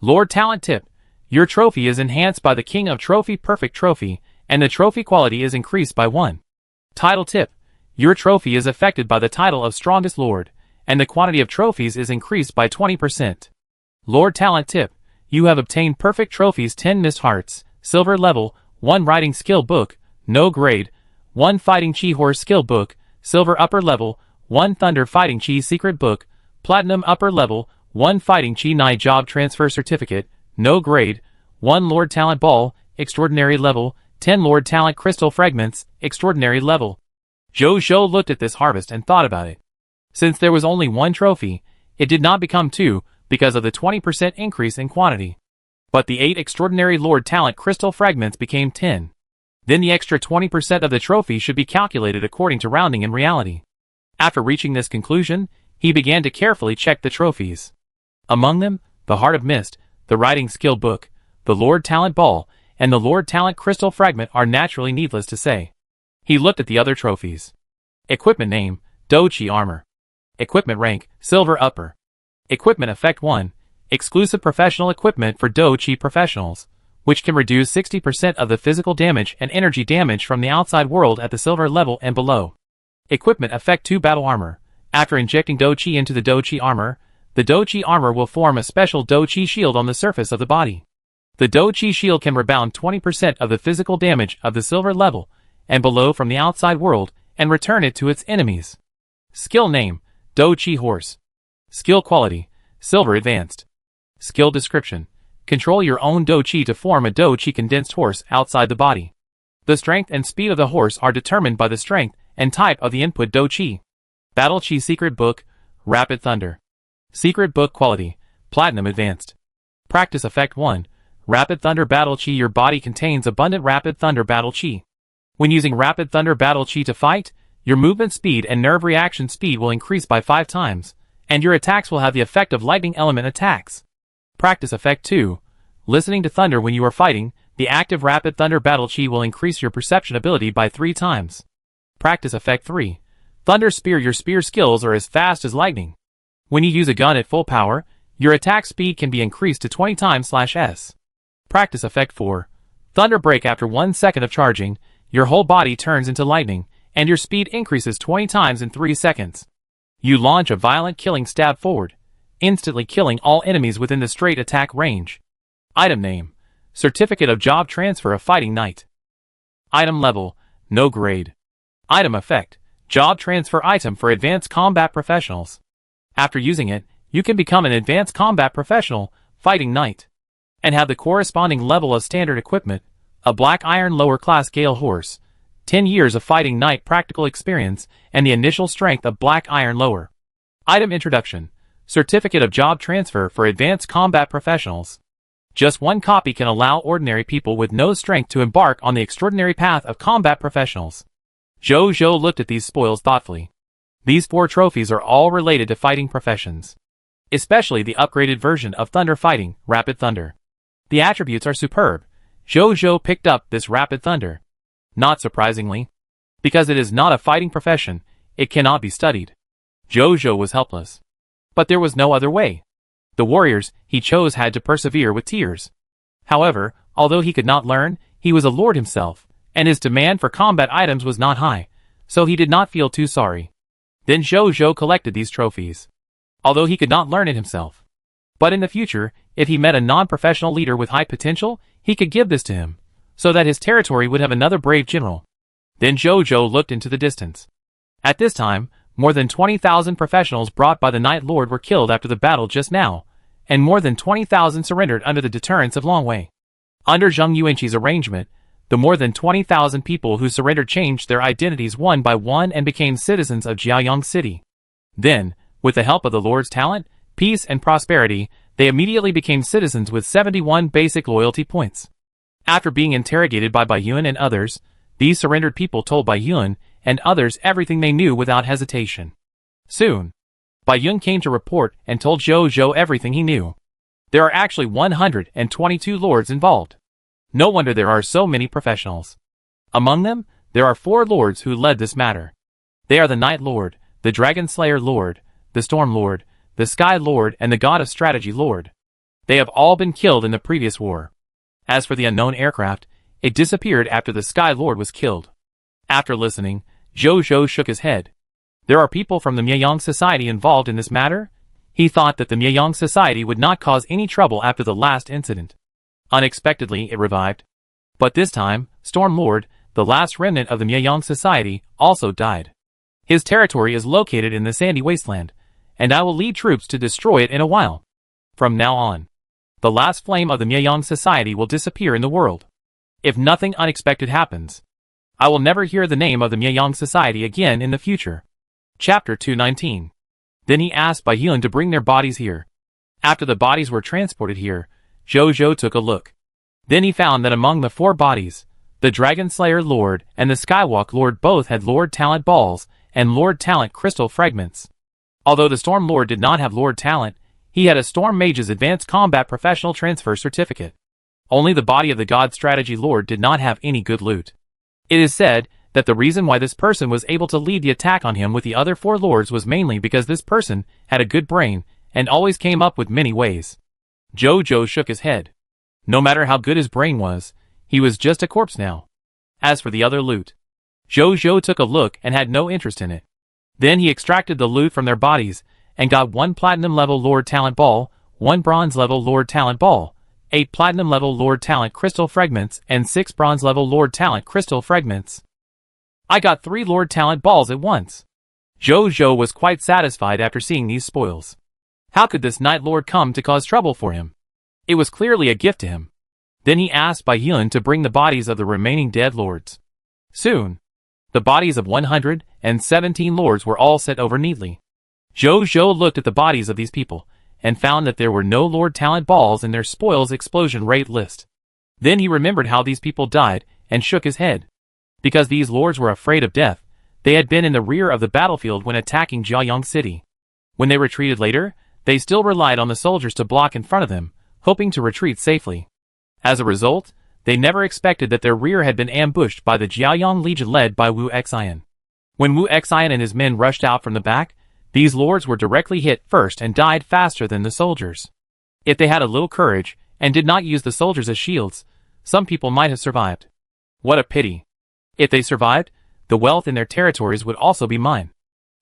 Lord Talent Tip. Your trophy is enhanced by the King of Trophy Perfect Trophy, and the trophy quality is increased by 1. Title Tip. Your trophy is affected by the title of Strongest Lord, and the quantity of trophies is increased by 20%. Lord Talent Tip. You have obtained Perfect Trophies 10 Mist Hearts, Silver Level, 1 Riding Skill Book, No Grade, 1 Fighting Chi Horse Skill Book, Silver Upper Level, 1 Thunder Fighting Chi Secret Book, Platinum Upper Level, 1 Fighting Chi Nai Job Transfer Certificate, No Grade, 1 Lord Talent Ball, Extraordinary Level, 10 Lord Talent Crystal Fragments, Extraordinary Level. Zhou looked at this harvest and thought about it. Since there was only 1 trophy, it did not become 2 because of the 20% increase in quantity. But the 8 Extraordinary Lord Talent Crystal Fragments became 10. Then the extra 20% of the trophy should be calculated according to rounding in reality. After reaching this conclusion, he began to carefully check the trophies. Among them, the Heart of Mist, the Riding Skill Book, the Lord Talent Ball, and the Lord Talent Crystal Fragment are naturally needless to say. He looked at the other trophies. Equipment Name, Douchi Armor. Equipment Rank, Silver Upper. Equipment Effect 1, Exclusive Professional Equipment for Douchi Professionals, which can reduce 60% of the physical damage and energy damage from the outside world at the silver level and below. Equipment Effect 2 Battle Armor. After injecting Douchi into the Douchi Armor, the Douchi Armor will form a special Douchi Shield on the surface of the body. The Douchi Shield can rebound 20% of the physical damage of the silver level and below from the outside world and return it to its enemies. Skill Name, Douchi Horse. Skill Quality, Silver Advanced. Skill Description. Control your own Douchi to form a Douchi condensed horse outside the body. The strength and speed of the horse are determined by the strength and type of the input Douchi. Battle Chi Secret Book, Rapid Thunder. Secret Book Quality, Platinum Advanced. Practice Effect 1, Rapid Thunder Battle Chi. Your body contains abundant Rapid Thunder Battle Chi. When using Rapid Thunder Battle Chi to fight, your movement speed and nerve reaction speed will increase by 5 times, and your attacks will have the effect of lightning element attacks. Practice Effect 2, Listening to Thunder. When you are fighting, the active Rapid Thunder Battle Chi will increase your perception ability by 3 times. Practice Effect 3, Thunder Spear. Your spear skills are as fast as lightning. When you use a gun at full power, your attack speed can be increased to 20 times/s. Practice Effect 4, Thunder Break. After 1 second of charging, your whole body turns into lightning, and your speed increases 20 times in 3 seconds. You launch a violent killing stab forward, instantly killing all enemies within the straight attack range. Item Name, Certificate of Job Transfer of Fighting Knight. Item Level, No Grade. Item Effect, Job Transfer Item for Advanced Combat Professionals. After using it, you can become an Advanced Combat Professional, Fighting Knight, and have the corresponding level of standard equipment, a Black Iron Lower Class Gale Horse, 10 years of Fighting Knight practical experience, and the initial strength of Black Iron Lower. Item Introduction, Certificate of Job Transfer for Advanced Combat Professionals. Just 1 copy can allow ordinary people with no strength to embark on the extraordinary path of combat professionals. Zhou looked at these spoils thoughtfully. These 4 trophies are all related to fighting professions, especially the upgraded version of Thunder Fighting, Rapid Thunder. The attributes are superb. Zhou picked up this Rapid Thunder. Not surprisingly, because it is not a fighting profession, it cannot be studied. Zhou was helpless. But there was no other way. The warriors he chose had to persevere with tears. However, although he could not learn, he was a lord himself, and his demand for combat items was not high, so he did not feel too sorry. Then Zhou collected these trophies, although he could not learn it himself. But in the future, if he met a non-professional leader with high potential, he could give this to him, so that his territory would have another brave general. Then Zhou looked into the distance. At this time, more than 20,000 professionals brought by the Night Lord were killed after the battle just now, and more than 20,000 surrendered under the deterrence of Longwei. Under Zheng Yuanqi's arrangement, the more than 20,000 people who surrendered changed their identities one by one and became citizens of Jiaoyang City. Then, with the help of the Lord's talent, peace and prosperity, they immediately became citizens with 71 basic loyalty points. After being interrogated by Bai Yun and others, these surrendered people told Bai Yun and others everything they knew without hesitation. Soon, Bai Yun came to report and told Zhou everything he knew. There are actually 122 lords involved. No wonder there are so many professionals. Among them, there are 4 lords who led this matter. They are the Night Lord, the Dragon Slayer Lord, the Storm Lord, the Sky Lord, and the God of Strategy Lord. They have all been killed in the previous war. As for the unknown aircraft, it disappeared after the Sky Lord was killed. After listening, Zhou shook his head. There are people from the Mianyang Society involved in this matter? He thought that the Mianyang Society would not cause any trouble after the last incident. Unexpectedly, it revived. But this time, Storm Lord, the last remnant of the Mianyang Society, also died. His territory is located in the sandy wasteland, and I will lead troops to destroy it in a while. From now on, the last flame of the Mianyang Society will disappear in the world. If nothing unexpected happens, I will never hear the name of the Mianyang Society again in the future. Chapter 219. Then he asked Bai Yun to bring their bodies here. After the bodies were transported here, Zhou took a look. Then he found that among the 4 bodies, the Dragon Slayer Lord and the Skywalk Lord both had Lord Talent Balls and Lord Talent Crystal Fragments. Although the Storm Lord did not have Lord Talent, he had a Storm Mage's Advanced Combat Professional Transfer Certificate. Only the body of the God Strategy Lord did not have any good loot. It is said that the reason why this person was able to lead the attack on him with the other 4 lords was mainly because this person had a good brain and always came up with many ways. Zhou shook his head. No matter how good his brain was, he was just a corpse now. As for the other loot, Zhou took a look and had no interest in it. Then he extracted the loot from their bodies and got 1 Platinum level Lord Talent Ball, 1 Bronze level Lord Talent Ball, 8 Platinum level Lord Talent Crystal Fragments, and 6 Bronze level Lord Talent Crystal Fragments. I got 3 Lord Talent Balls at once. Zhou was quite satisfied after seeing these spoils. How could this Night Lord come to cause trouble for him? It was clearly a gift to him. Then he asked Bai Yun to bring the bodies of the remaining dead lords. Soon, the bodies of 117 lords were all set over neatly. Zhou looked at the bodies of these people, and found that there were no Lord Talent Balls in their spoils explosion rate list. Then he remembered how these people died, and shook his head. Because these lords were afraid of death, they had been in the rear of the battlefield when attacking Jiaoyang City. When they retreated later, they still relied on the soldiers to block in front of them, hoping to retreat safely. As a result, they never expected that their rear had been ambushed by the Jiaoyang Legion led by Wu Xian. When Wu Xian and his men rushed out from the back, these lords were directly hit first and died faster than the soldiers. If they had a little courage, and did not use the soldiers as shields, some people might have survived. What a pity. If they survived, the wealth in their territories would also be mine.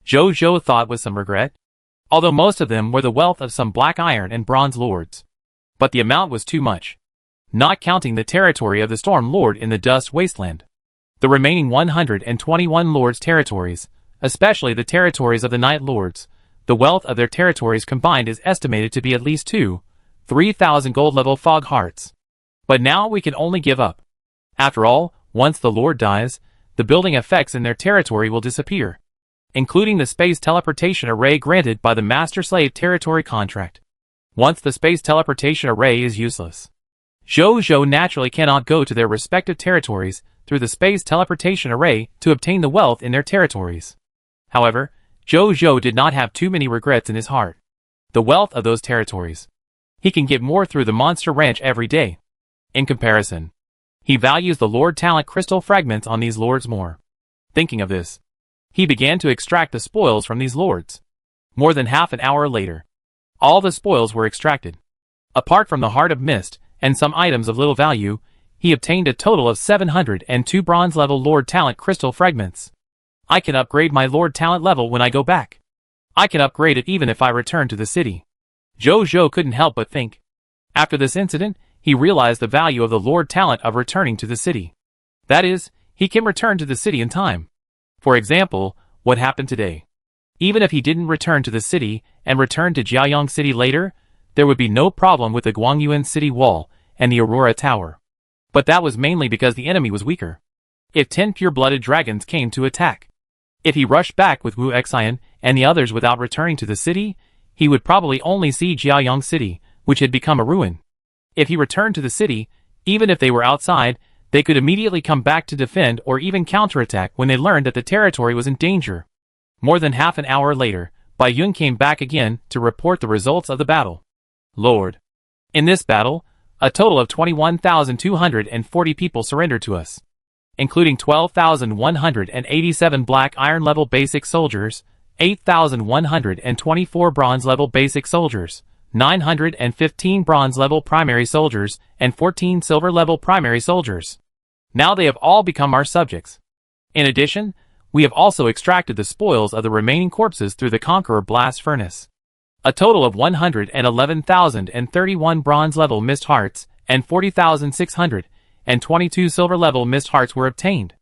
Zhou thought with some regret. Although most of them were the wealth of some black iron and bronze lords. But the amount was too much. Not counting the territory of the Storm Lord in the Dust Wasteland. The remaining 121 lords' territories, especially the territories of the Night Lords, the wealth of their territories combined is estimated to be at least 3,000 gold level fog hearts. But now we can only give up. After all, once the Lord dies, the building effects in their territory will disappear, including the space teleportation array granted by the Master Slave Territory Contract. Once the space teleportation array is useless, Zhou naturally cannot go to their respective territories through the space teleportation array to obtain the wealth in their territories. However, Zhou did not have too many regrets in his heart. The wealth of those territories. He can get more through the Monster Ranch every day. In comparison, he values the Lord Talent Crystal Fragments on these lords more. Thinking of this, he began to extract the spoils from these lords. More than half an hour later, all the spoils were extracted. Apart from the Heart of Mist and some items of little value, he obtained a total of 702 bronze level Lord Talent Crystal Fragments. I can upgrade my Lord Talent level when I go back. I can upgrade it even if I return to the city. Zhou couldn't help but think. After this incident, he realized the value of the Lord Talent of returning to the city. That is, he can return to the city in time. For example, what happened today. Even if he didn't return to the city and returned to Jiaoyang City later, there would be no problem with the Guangyuan City Wall and the Aurora Tower. But that was mainly because the enemy was weaker. If 10 pure-blooded dragons came to attack, if he rushed back with Wu Xian and the others without returning to the city, he would probably only see Jiaoyang City, which had become a ruin. If he returned to the city, even if they were outside, they could immediately come back to defend or even counterattack when they learned that the territory was in danger. More than half an hour later, Bai Yun came back again to report the results of the battle. Lord, in this battle, a total of 21,240 people surrendered to us. including 12,187 black iron level basic soldiers, 8,124 bronze level basic soldiers, 915 bronze level primary soldiers, and 14 silver level primary soldiers. Now they have all become our subjects. In addition, we have also extracted the spoils of the remaining corpses through the Conqueror blast furnace. A total of 111,031 bronze level mist hearts and 40,622 silver level mist hearts were obtained.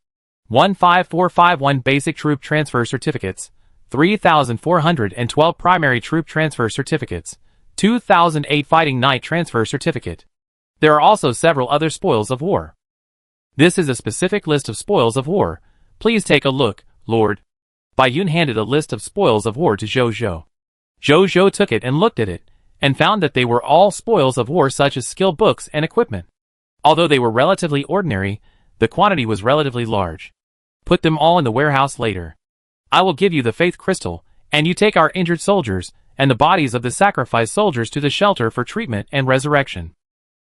15451 basic troop transfer certificates, 3,412 primary troop transfer certificates, 2,008 fighting knight transfer certificate. There are also several other spoils of war. This is a specific list of spoils of war. Please take a look, Lord. Bai Yun handed a list of spoils of war to Zhou Zhou. Zhou Zhou took it and looked at it, and found that they were all spoils of war such as skill books and equipment. Although they were relatively ordinary, the quantity was relatively large. Put them all in the warehouse later. I will give you the faith crystal, and you take our injured soldiers, and the bodies of the sacrificed soldiers to the shelter for treatment and resurrection.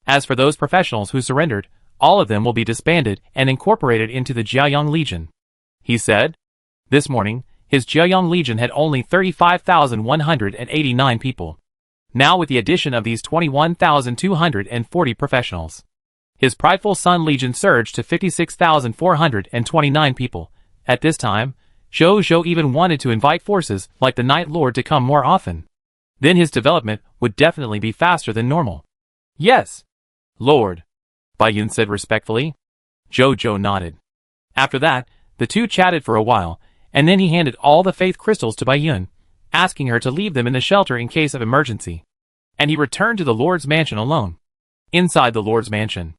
As for those professionals who surrendered, all of them will be disbanded and incorporated into the Jiaoyang Legion. He said. This morning, his Jiaoyang Legion had only 35,189 people. Now with the addition of these 21,240 professionals, his prideful Sun Legion surged to 56,429 people. At this time, Zhou Zhou even wanted to invite forces like the Night Lord to come more often. Then his development would definitely be faster than normal. Yes, Lord, Bai Yun said respectfully. Zhou Zhou nodded. After that, the two chatted for a while, and then he handed all the faith crystals to Bai Yun, asking her to leave them in the shelter in case of emergency. And he returned to the Lord's mansion alone. Inside the Lord's mansion,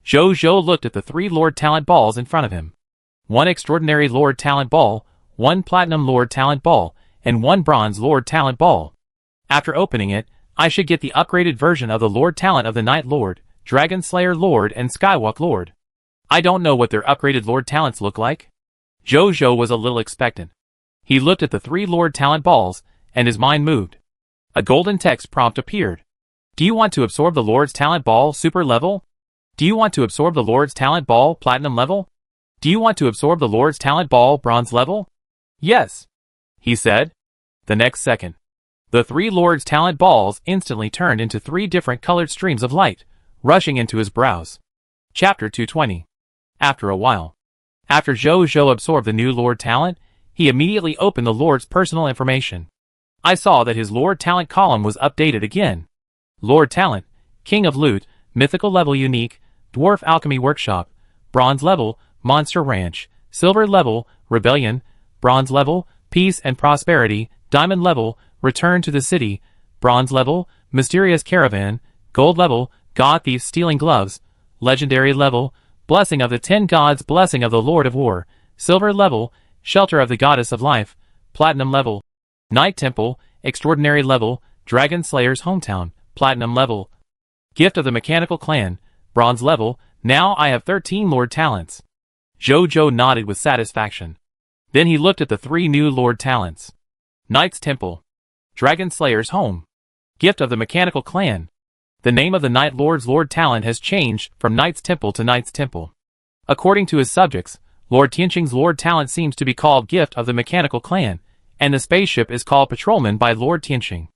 Zhou Zhou looked at the 3 Lord Talent balls in front of him. 1 extraordinary Lord Talent ball, 1 platinum Lord Talent ball, and 1 bronze Lord Talent ball. After opening it, I should get the upgraded version of the Lord Talent of the Night Lord, Dragon Slayer Lord and Skywalk Lord. I don't know what their upgraded Lord Talents look like. Zhou Zhou was a little expectant. He looked at the 3 Lord Talent balls, and his mind moved. A golden text prompt appeared. Do you want to absorb the Lord's Talent Ball Super Level? Do you want to absorb the Lord's Talent Ball Platinum Level? Do you want to absorb the Lord's Talent Ball Bronze Level? Yes, he said. The next second, the 3 Lord's Talent balls instantly turned into 3 different colored streams of light, rushing into his brows. Chapter 220. After a while. After Zhou Zhou absorbed the new Lord Talent, he immediately opened the Lord's personal information. I saw that his Lord Talent column was updated again. Lord Talent, King of Loot, Mythical Level Unique, Dwarf Alchemy Workshop, Bronze Level, Monster Ranch, Silver Level, Rebellion, Bronze Level, Peace and Prosperity, Diamond Level, Return to the City, Bronze Level, Mysterious Caravan, Gold Level, God Thief Stealing Gloves, Legendary Level, Blessing of the 10 Gods, Blessing of the Lord of War, Silver Level, Shelter of the Goddess of Life, Platinum Level, Night Temple, Extraordinary Level, Dragon Slayer's Hometown, Platinum Level, Gift of the Mechanical Clan, Bronze Level. Now I have 13 Lord Talents. Zhou Zhou nodded with satisfaction. Then he looked at the 3 new Lord Talents. Knight's Temple, Dragon Slayer's Home, Gift of the Mechanical Clan. The name of the Night Lord's Lord Talent has changed from Knight's Temple to Knight's Temple. According to his subjects, Lord Tianqing's Lord Talent seems to be called Gift of the Mechanical Clan, and the spaceship is called Patrolman by Lord Tianqing.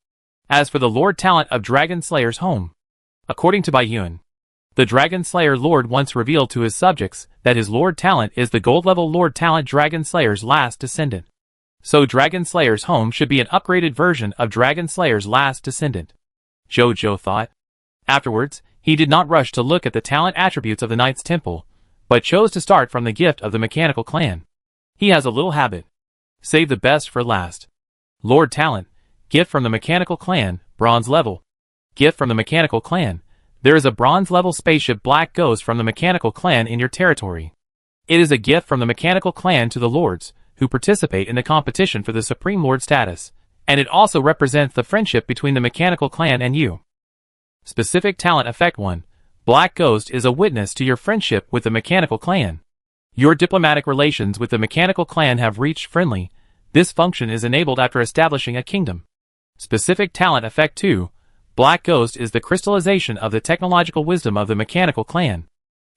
As for the Lord Talent of Dragon Slayer's Home, according to Bai Yun, the Dragon Slayer Lord once revealed to his subjects that his Lord Talent is the gold-level Lord Talent Dragon Slayer's last descendant. So Dragon Slayer's Home should be an upgraded version of Dragon Slayer's last descendant. Zhou Zhou thought. Afterwards, he did not rush to look at the talent attributes of the Knight's Temple, but chose to start from the Gift of the Mechanical Clan. He has a little habit. Save the best for last. Lord Talent, Gift from the Mechanical Clan, Bronze Level. Gift from the Mechanical Clan. There is a Bronze Level spaceship Black Ghost from the Mechanical Clan in your territory. It is a gift from the Mechanical Clan to the Lords, who participate in the competition for the Supreme Lord status, and it also represents the friendship between the Mechanical Clan and you. Specific Talent Effect 1. Black Ghost is a witness to your friendship with the Mechanical Clan. Your diplomatic relations with the Mechanical Clan have reached friendly. This function is enabled after establishing a kingdom. Specific Talent Effect 2. Black Ghost is the crystallization of the technological wisdom of the Mechanical Clan.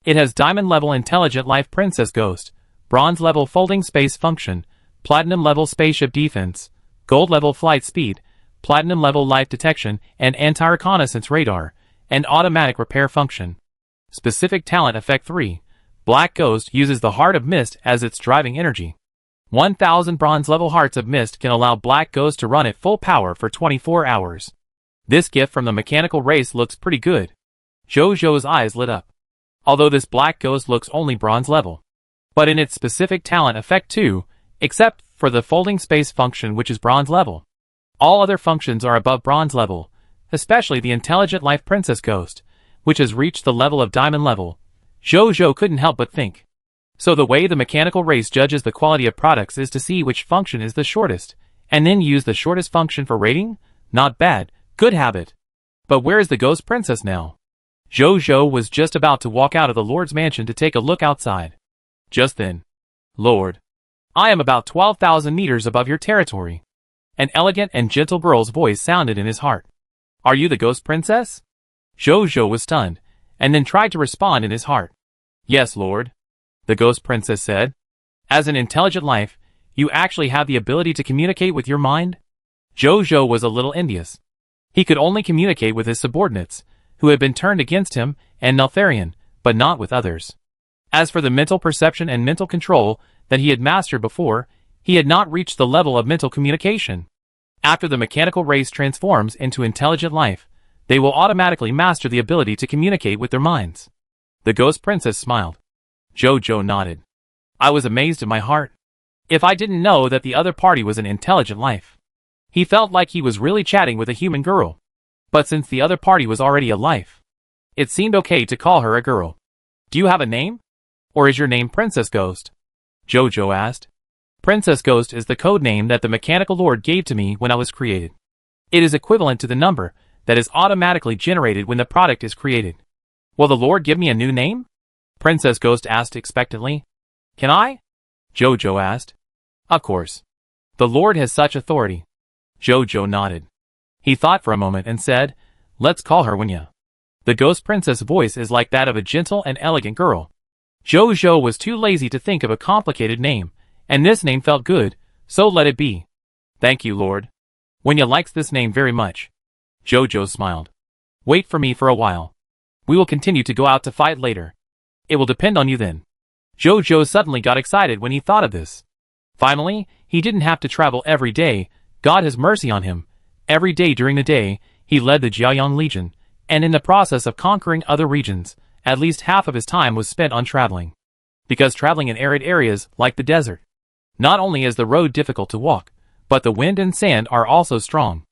It has Diamond level Intelligent Life Princess Ghost, Bronze level Folding Space Function, Platinum level Spaceship Defense, Gold level Flight Speed, Platinum level Life Detection and Anti-Reconnaissance Radar, and Automatic Repair Function. Specific Talent Effect 3. Black Ghost uses the Heart of Mist as its driving energy. 1000 Bronze level Hearts of Mist can allow Black Ghost to run at full power for 24 hours. This gift from the mechanical race looks pretty good. Jojo's eyes lit up. Although this Black Ghost looks only Bronze level. But in its specific talent effect 2, except for the folding space function which is Bronze level. All other functions are above Bronze level, especially the Intelligent Life Princess Ghost, which has reached the level of Diamond level. Jojo couldn't help but think. So the way the mechanical race judges the quality of products is to see which function is the shortest, and then use the shortest function for rating? Not bad, good habit. But where is the Ghost Princess now? Jojo was just about to walk out of the Lord's mansion to take a look outside. Just then. Lord. I am about 12,000 meters above your territory. An elegant and gentle girl's voice sounded in his heart. Are you the Ghost Princess? Jojo was stunned, and then tried to respond in his heart. Yes, Lord. The Ghost Princess said. As an intelligent life, you actually have the ability to communicate with your mind? Jojo was a little envious. He could only communicate with his subordinates, who had been turned against him, and Neltharion, but not with others. As for the mental perception and mental control that he had mastered before, he had not reached the level of mental communication. After the mechanical race transforms into intelligent life, they will automatically master the ability to communicate with their minds. The Ghost Princess smiled. Jojo nodded. I was amazed in my heart. If I didn't know that the other party was an intelligent life. He felt like he was really chatting with a human girl. But since the other party was already a life, it seemed okay to call her a girl. Do you have a name? Or is your name Princess Ghost? Jojo asked. Princess Ghost is the code name that the Mechanical Lord gave to me when I was created. It is equivalent to the number that is automatically generated when the product is created. Will the Lord give me a new name? Princess Ghost asked expectantly. Can I? Jojo asked. Of course. The Lord has such authority. Jojo nodded. He thought for a moment and said, let's call her Winya. The Ghost Princess' voice is like that of a gentle and elegant girl. Jojo was too lazy to think of a complicated name, and this name felt good, so let it be. Thank you, Lord. Winya likes this name very much. Jojo smiled. Wait for me for a while. We will continue to go out to fight later. It will depend on you then. Jojo suddenly got excited when he thought of this. Finally, he didn't have to travel every day. God has mercy on him. Every day during the day, he led the Jiaoyang Legion, and in the process of conquering other regions, at least half of his time was spent on traveling. Because traveling in arid areas, like the desert, not only is the road difficult to walk, but the wind and sand are also strong.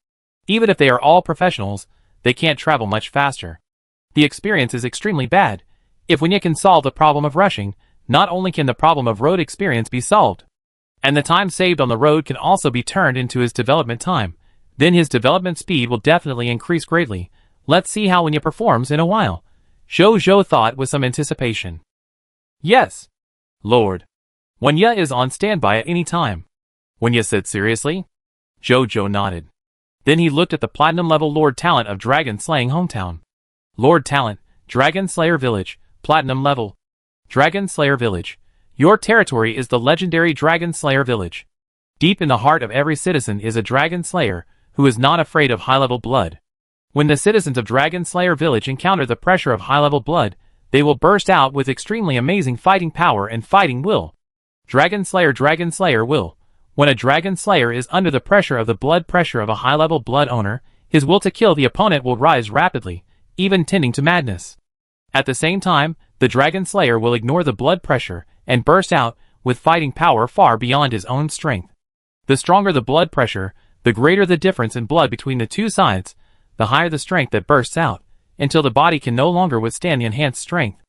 Even if they are all professionals, they can't travel much faster. The experience is extremely bad. If Winya can solve the problem of rushing, not only can the problem of road experience be solved, and the time saved on the road can also be turned into his development time, then his development speed will definitely increase greatly. Let's see how Winya performs in a while. Jojo thought with some anticipation. Yes. Lord. Winya is on standby at any time. Winya said seriously. Jojo nodded. Then he looked at the platinum level Lord Talent of Dragon Slaying Hometown. Lord Talent, Dragon Slayer Village, platinum level. Dragon Slayer Village. Your territory is the legendary Dragon Slayer Village. Deep in the heart of every citizen is a Dragon Slayer, who is not afraid of high-level blood. When the citizens of Dragon Slayer Village encounter the pressure of high-level blood, they will burst out with extremely amazing fighting power and fighting will. Dragon Slayer will. When a Dragon Slayer is under the pressure of the blood pressure of a high-level blood owner, his will to kill the opponent will rise rapidly, even tending to madness. At the same time, the Dragon Slayer will ignore the blood pressure and burst out with fighting power far beyond his own strength. The stronger the blood pressure, the greater the difference in blood between the two sides, the higher the strength that bursts out, until the body can no longer withstand the enhanced strength.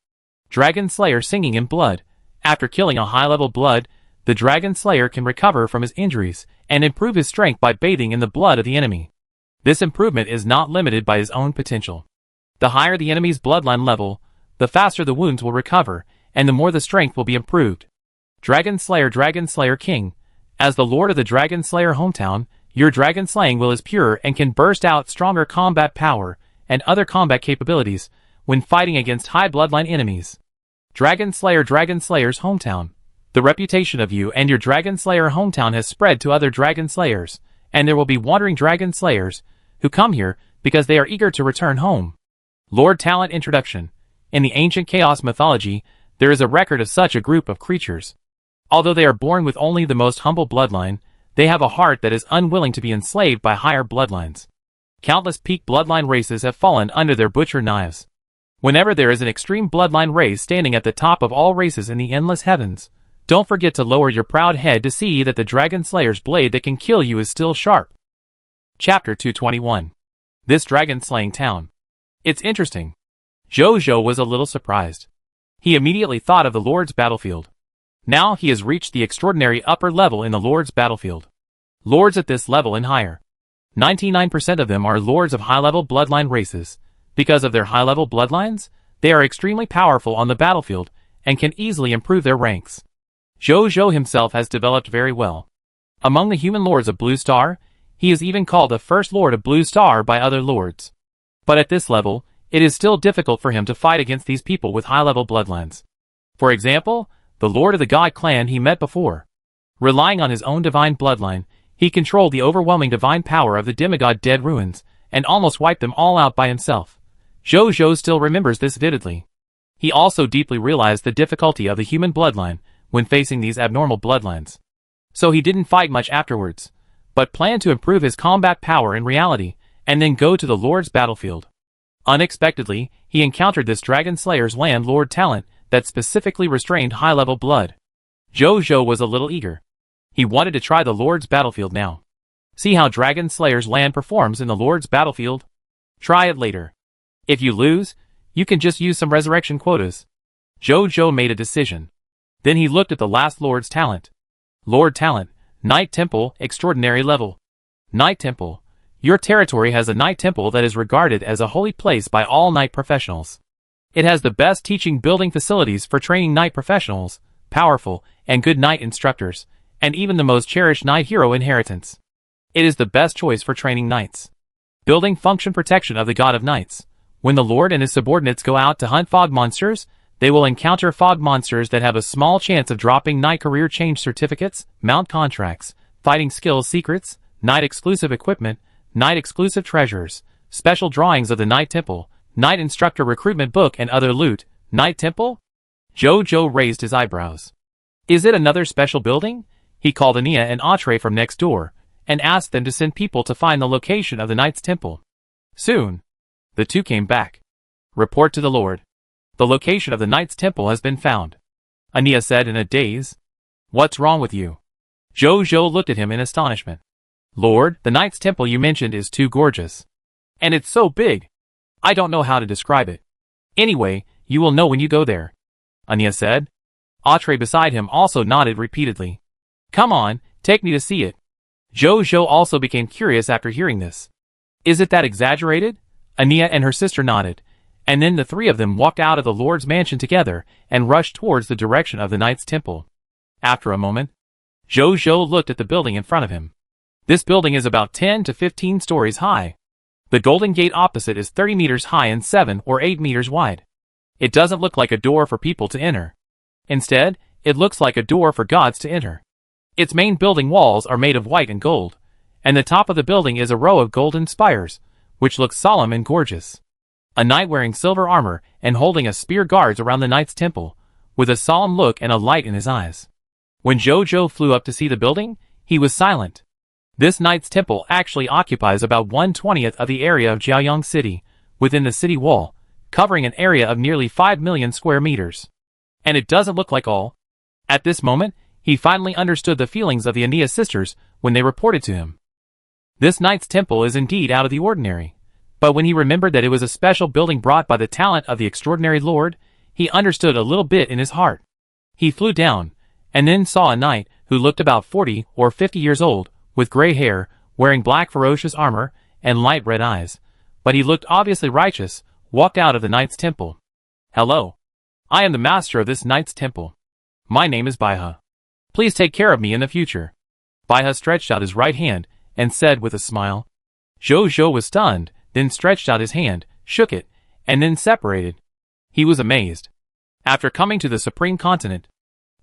Dragon Slayer singing in blood. After killing a high-level blood, the Dragon Slayer can recover from his injuries and improve his strength by bathing in the blood of the enemy. This improvement is not limited by his own potential. The higher the enemy's bloodline level, the faster the wounds will recover, and the more the strength will be improved. Dragon Slayer King. As the Lord of the Dragon Slayer hometown, your dragon slaying will is pure and can burst out stronger combat power and other combat capabilities when fighting against high bloodline enemies. Dragon Slayer's hometown. The reputation of you and your Dragon Slayer hometown has spread to other Dragon Slayers, and there will be wandering Dragon Slayers who come here because they are eager to return home. Lord Talent Introduction. In the ancient Chaos mythology, there is a record of such a group of creatures. Although they are born with only the most humble bloodline, they have a heart that is unwilling to be enslaved by higher bloodlines. Countless peak bloodline races have fallen under their butcher knives. Whenever there is an extreme bloodline race standing at the top of all races in the endless heavens, don't forget to lower your proud head to see that the Dragon Slayer's blade that can kill you is still sharp. Chapter 221. This dragon slaying town. It's interesting. Jojo was a little surprised. He immediately thought of the Lord's battlefield. Now he has reached the extraordinary upper level in the Lord's battlefield. Lords at this level and higher. 99% of them are lords of high-level bloodline races. Because of their high-level bloodlines, they are extremely powerful on the battlefield and can easily improve their ranks. Jojo himself has developed very well. Among the human lords of Blue Star, he is even called the first lord of Blue Star by other lords. But at this level, it is still difficult for him to fight against these people with high-level bloodlines. For example, the lord of the God clan he met before. Relying on his own divine bloodline, he controlled the overwhelming divine power of the demigod Dead Ruins, and almost wiped them all out by himself. Jojo still remembers this vividly. He also deeply realized the difficulty of the human bloodline when facing these abnormal bloodlines. So he didn't fight much afterwards, but planned to improve his combat power in reality, and then go to the Lord's battlefield. Unexpectedly, he encountered this Dragon Slayer's land Lord talent that specifically restrained high-level blood. Jojo was a little eager. He wanted to try the Lord's battlefield now. See how Dragon Slayer's land performs in the Lord's battlefield? Try it later. If you lose, you can just use some resurrection quotas. Jojo made a decision. Then he looked at the last Lord's talent. Lord Talent, Night Temple, Extraordinary Level. Night Temple. Your territory has a Night Temple that is regarded as a holy place by all Night professionals. It has the best teaching building facilities for training Night professionals, powerful and good Night instructors, and even the most cherished Night hero inheritance. It is the best choice for training Knights. Building function protection of the God of Knights. When the Lord and his subordinates go out to hunt fog monsters, they will encounter fog monsters that have a small chance of dropping Knight career change certificates, mount contracts, fighting skills secrets, Knight exclusive equipment, Knight exclusive treasures, special drawings of the Knight Temple, Knight instructor recruitment book and other loot. Knight Temple? Jojo raised his eyebrows. Is it another special building? He called Ania and Atre from next door, and asked them to send people to find the location of the Knight's Temple. Soon. The two came back. Report to the Lord. The location of the Knight's Temple has been found. Ania said in a daze. What's wrong with you? Jojo looked at him in astonishment. Lord, the Knight's Temple you mentioned is too gorgeous. And it's so big. I don't know how to describe it. Anyway, you will know when you go there. Ania said. Atre beside him also nodded repeatedly. Come on, take me to see it. Jojo also became curious after hearing this. Is it that exaggerated? Ania and her sister nodded, and then the three of them walked out of the Lord's mansion together and rushed towards the direction of the Knight's Temple. After a moment, Jojo looked at the building in front of him. This building is about 10 to 15 stories high. The Golden Gate opposite is 30 meters high and 7 or 8 meters wide. It doesn't look like a door for people to enter. Instead, it looks like a door for gods to enter. Its main building walls are made of white and gold, and the top of the building is a row of golden spires, which looks solemn and gorgeous. A knight wearing silver armor and holding a spear guards around the Knight's Temple, with a solemn look and a light in his eyes. When Jojo flew up to see the building, he was silent. This Knight's Temple actually occupies about 1/20th of the area of Jiaoyang City, within the city wall, covering an area of nearly 5 million square meters. And it doesn't look like all. At this moment, he finally understood the feelings of the Ania sisters when they reported to him. This Knight's Temple is indeed out of the ordinary. But when he remembered that it was a special building brought by the talent of the extraordinary Lord, he understood a little bit in his heart. He flew down, and then saw a knight who looked about 40 or 50 years old, with gray hair, wearing black ferocious armor, and light red eyes, but he looked obviously righteous, walked out of the Knight's Temple. Hello. I am the master of this Knight's Temple. My name is Baiha. Please take care of me in the future. Baiha stretched out his right hand, and said with a smile. Jojo was stunned, then stretched out his hand, shook it, and then separated. He was amazed. After coming to the Supreme Continent,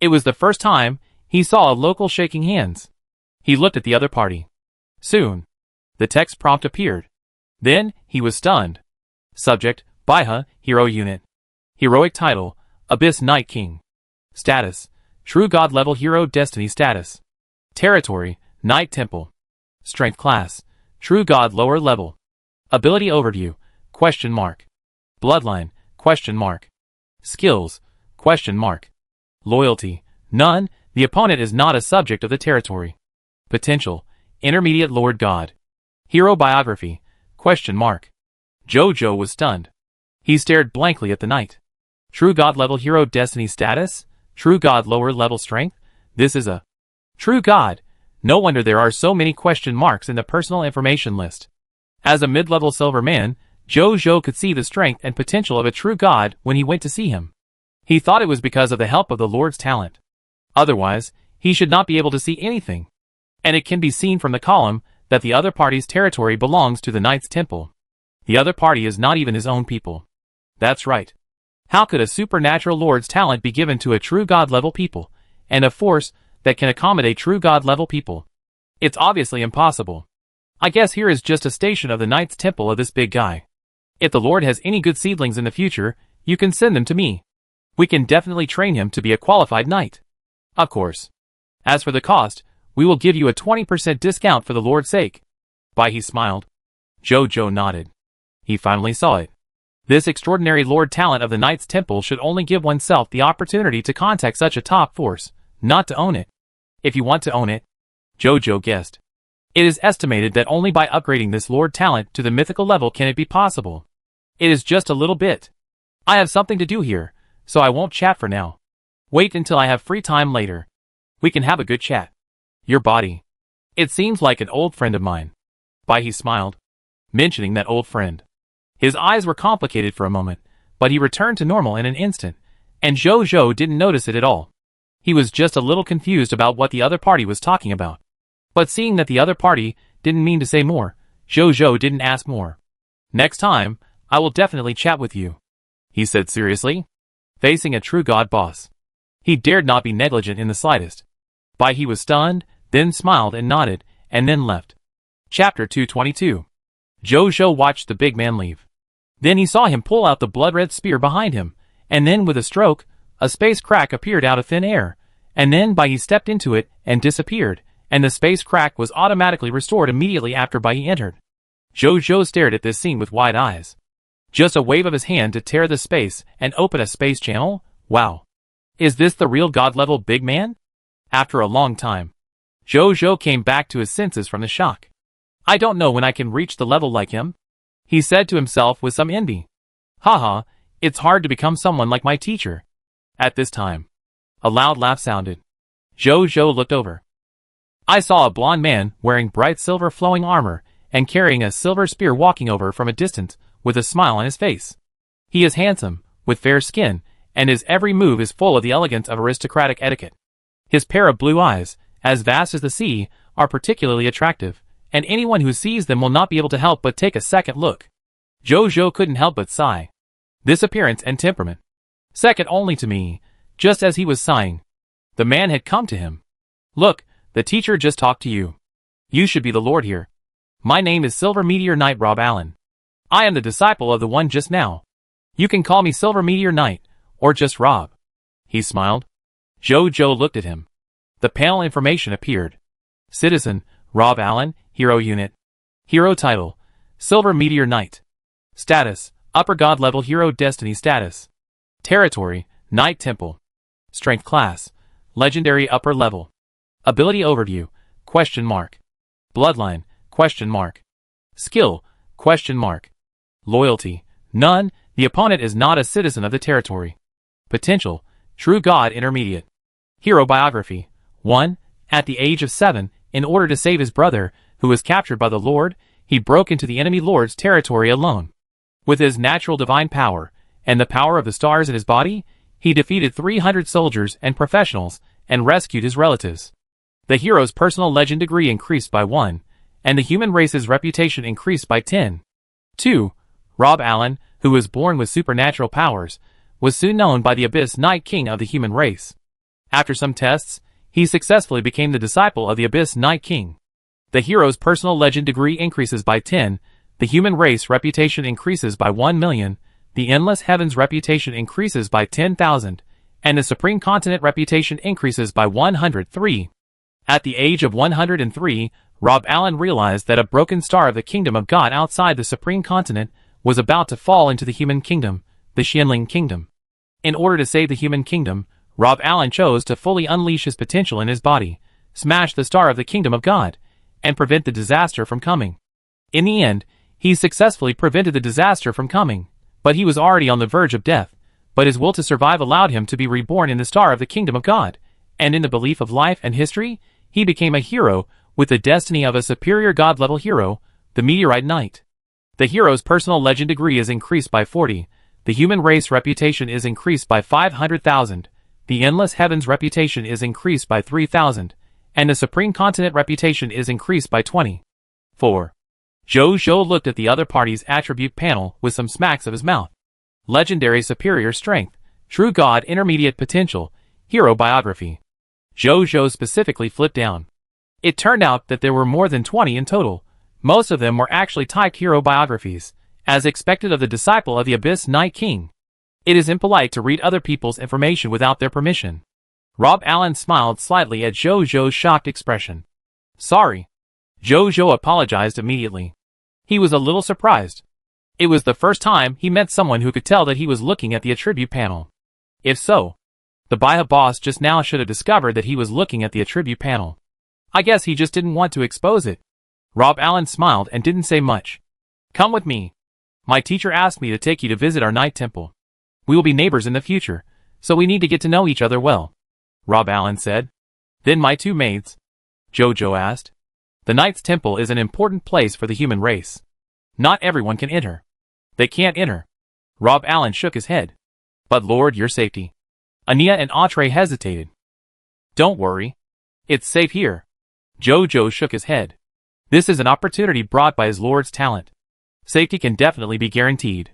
it was the first time he saw a local shaking hands. He looked at the other party. Soon, the text prompt appeared. Then, he was stunned. Subject, Baiha, Hero Unit. Heroic title, Abyss Night King. Status, True God Level Hero Destiny Status. Territory, Night Temple. Strength Class, True God Lower Level. Ability Overview, question mark. Bloodline, question mark. Skills, question mark. Loyalty, none, the opponent is not a subject of the territory. Potential, Intermediate Lord God. Hero Biography, question mark. Jojo was stunned. He stared blankly at the knight. True God Level Hero Destiny Status, True God Lower Level Strength, this is a True God. No wonder there are so many question marks in the personal information list. As a mid-level silver man, Jojo could see the strength and potential of a true god when he went to see him. He thought it was because of the help of the Lord's talent. Otherwise, he should not be able to see anything. And it can be seen from the column that the other party's territory belongs to the Knight's Temple. The other party is not even his own people. That's right. How could a supernatural Lord's talent be given to a true god-level people, and a force that can accommodate true god-level people? It's obviously impossible. I guess here is just a station of the Knight's Temple of this big guy. If the Lord has any good seedlings in the future, you can send them to me. We can definitely train him to be a qualified knight. Of course. As for the cost, we will give you a 20% discount for the Lord's sake. He smiled. Jojo nodded. He finally saw it. This extraordinary Lord talent of the Knight's Temple should only give oneself the opportunity to contact such a top force, not to own it. If you want to own it, Jojo guessed. It is estimated that only by upgrading this Lord talent to the mythical level can it be possible. It is just a little bit. I have something to do here, so I won't chat for now. Wait until I have free time later. We can have a good chat. Your body. It seems like an old friend of mine. He smiled, mentioning that old friend. His eyes were complicated for a moment, but he returned to normal in an instant, and Jojo didn't notice it at all. He was just a little confused about what the other party was talking about. But seeing that the other party didn't mean to say more, Jojo didn't ask more. Next time, I will definitely chat with you, he said seriously, facing a true god boss. He dared not be negligent in the slightest. He was stunned, then smiled and nodded, and then left. Chapter 222. Jojo watched the big man leave. Then he saw him pull out the blood-red spear behind him, and then with a stroke, a space crack appeared out of thin air, and then he stepped into it and disappeared, and the space crack was automatically restored immediately after he entered. Jojo stared at this scene with wide eyes. Just a wave of his hand to tear the space and open a space channel? Wow. Is this the real god-level big man? After a long time, Jojo came back to his senses from the shock. I don't know when I can reach the level like him, he said to himself with some envy. Haha, it's hard to become someone like my teacher. At this time, a loud laugh sounded. Jojo looked over. I saw a blond man wearing bright silver flowing armor and carrying a silver spear walking over from a distance with a smile on his face. He is handsome, with fair skin, and his every move is full of the elegance of aristocratic etiquette. His pair of blue eyes, as vast as the sea, are particularly attractive, and anyone who sees them will not be able to help but take a second look. Jojo couldn't help but sigh. This appearance and temperament. Second only to me, just as he was sighing. The man had come to him. Look, the teacher just talked to you. You should be the Lord here. My name is Silver Meteor Knight Rob Allen. I am the disciple of the one just now. You can call me Silver Meteor Knight, or just Rob. He smiled. Jojo looked at him. The panel information appeared. Citizen, Rob Allen, Hero Unit. Hero Title, Silver Meteor Knight. Status, Upper God Level Hero Destiny Status. Territory, Knight Temple. Strength Class, Legendary Upper Level. Ability Overview, question mark. Bloodline, question mark. Skill, question mark. Loyalty, none, the opponent is not a citizen of the territory. Potential, True God Intermediate. Hero Biography, 1. At the age of 7, in order to save his brother, who was captured by the Lord, he broke into the enemy Lord's territory alone. With his natural divine power, and the power of the stars in his body, he defeated 300 soldiers and professionals, and rescued his relatives. The hero's personal legend degree increased by 1, and the human race's reputation increased by 10. 2. Rob Allen, who was born with supernatural powers, was soon known by the Abyss Knight King of the human race. After some tests, he successfully became the disciple of the Abyss Knight King. The hero's personal legend degree increases by 10, the human race reputation increases by 1 million, the endless heavens reputation increases by 10,000, and the supreme continent reputation increases by 103. At the age of 103, Rob Allen realized that a broken star of the kingdom of God outside the supreme continent was about to fall into the human kingdom, the Xianling kingdom. In order to save the human kingdom, Rob Allen chose to fully unleash his potential in his body, smash the star of the kingdom of God, and prevent the disaster from coming. In the end, he successfully prevented the disaster from coming, but he was already on the verge of death, but his will to survive allowed him to be reborn in the star of the kingdom of God, and in the belief of life and history, he became a hero with the destiny of a superior God-level hero, the Meteorite Knight. The hero's personal legend degree is increased by 40, the human race reputation is increased by 500,000, the endless heavens reputation is increased by 3,000, and the supreme continent reputation is increased by 20. 4. Zhou looked at the other party's attribute panel with some smacks of his mouth. Legendary superior strength, true god intermediate potential, hero biography. Zhou specifically flipped down. It turned out that there were more than 20 in total. Most of them were actually typed hero biographies, as expected of the disciple of the Abyss Knight King. It is impolite to read other people's information without their permission. Rob Allen smiled slightly at Zhou's shocked expression. Sorry. Zhou apologized immediately. He was a little surprised. It was the first time he met someone who could tell that he was looking at the attribute panel. If so, the Baiha boss just now should have discovered that he was looking at the attribute panel. I guess he just didn't want to expose it. Rob Allen smiled and didn't say much. Come with me. My teacher asked me to take you to visit our night temple. We will be neighbors in the future, so we need to get to know each other well. Rob Allen said. Then my two maids? Zhou asked. The Knight's Temple is an important place for the human race. Not everyone can enter. They can't enter. Rob Allen shook his head. But Lord, your safety. Ania and Atre hesitated. Don't worry. It's safe here. Zhou shook his head. This is an opportunity brought by his Lord's talent. Safety can definitely be guaranteed.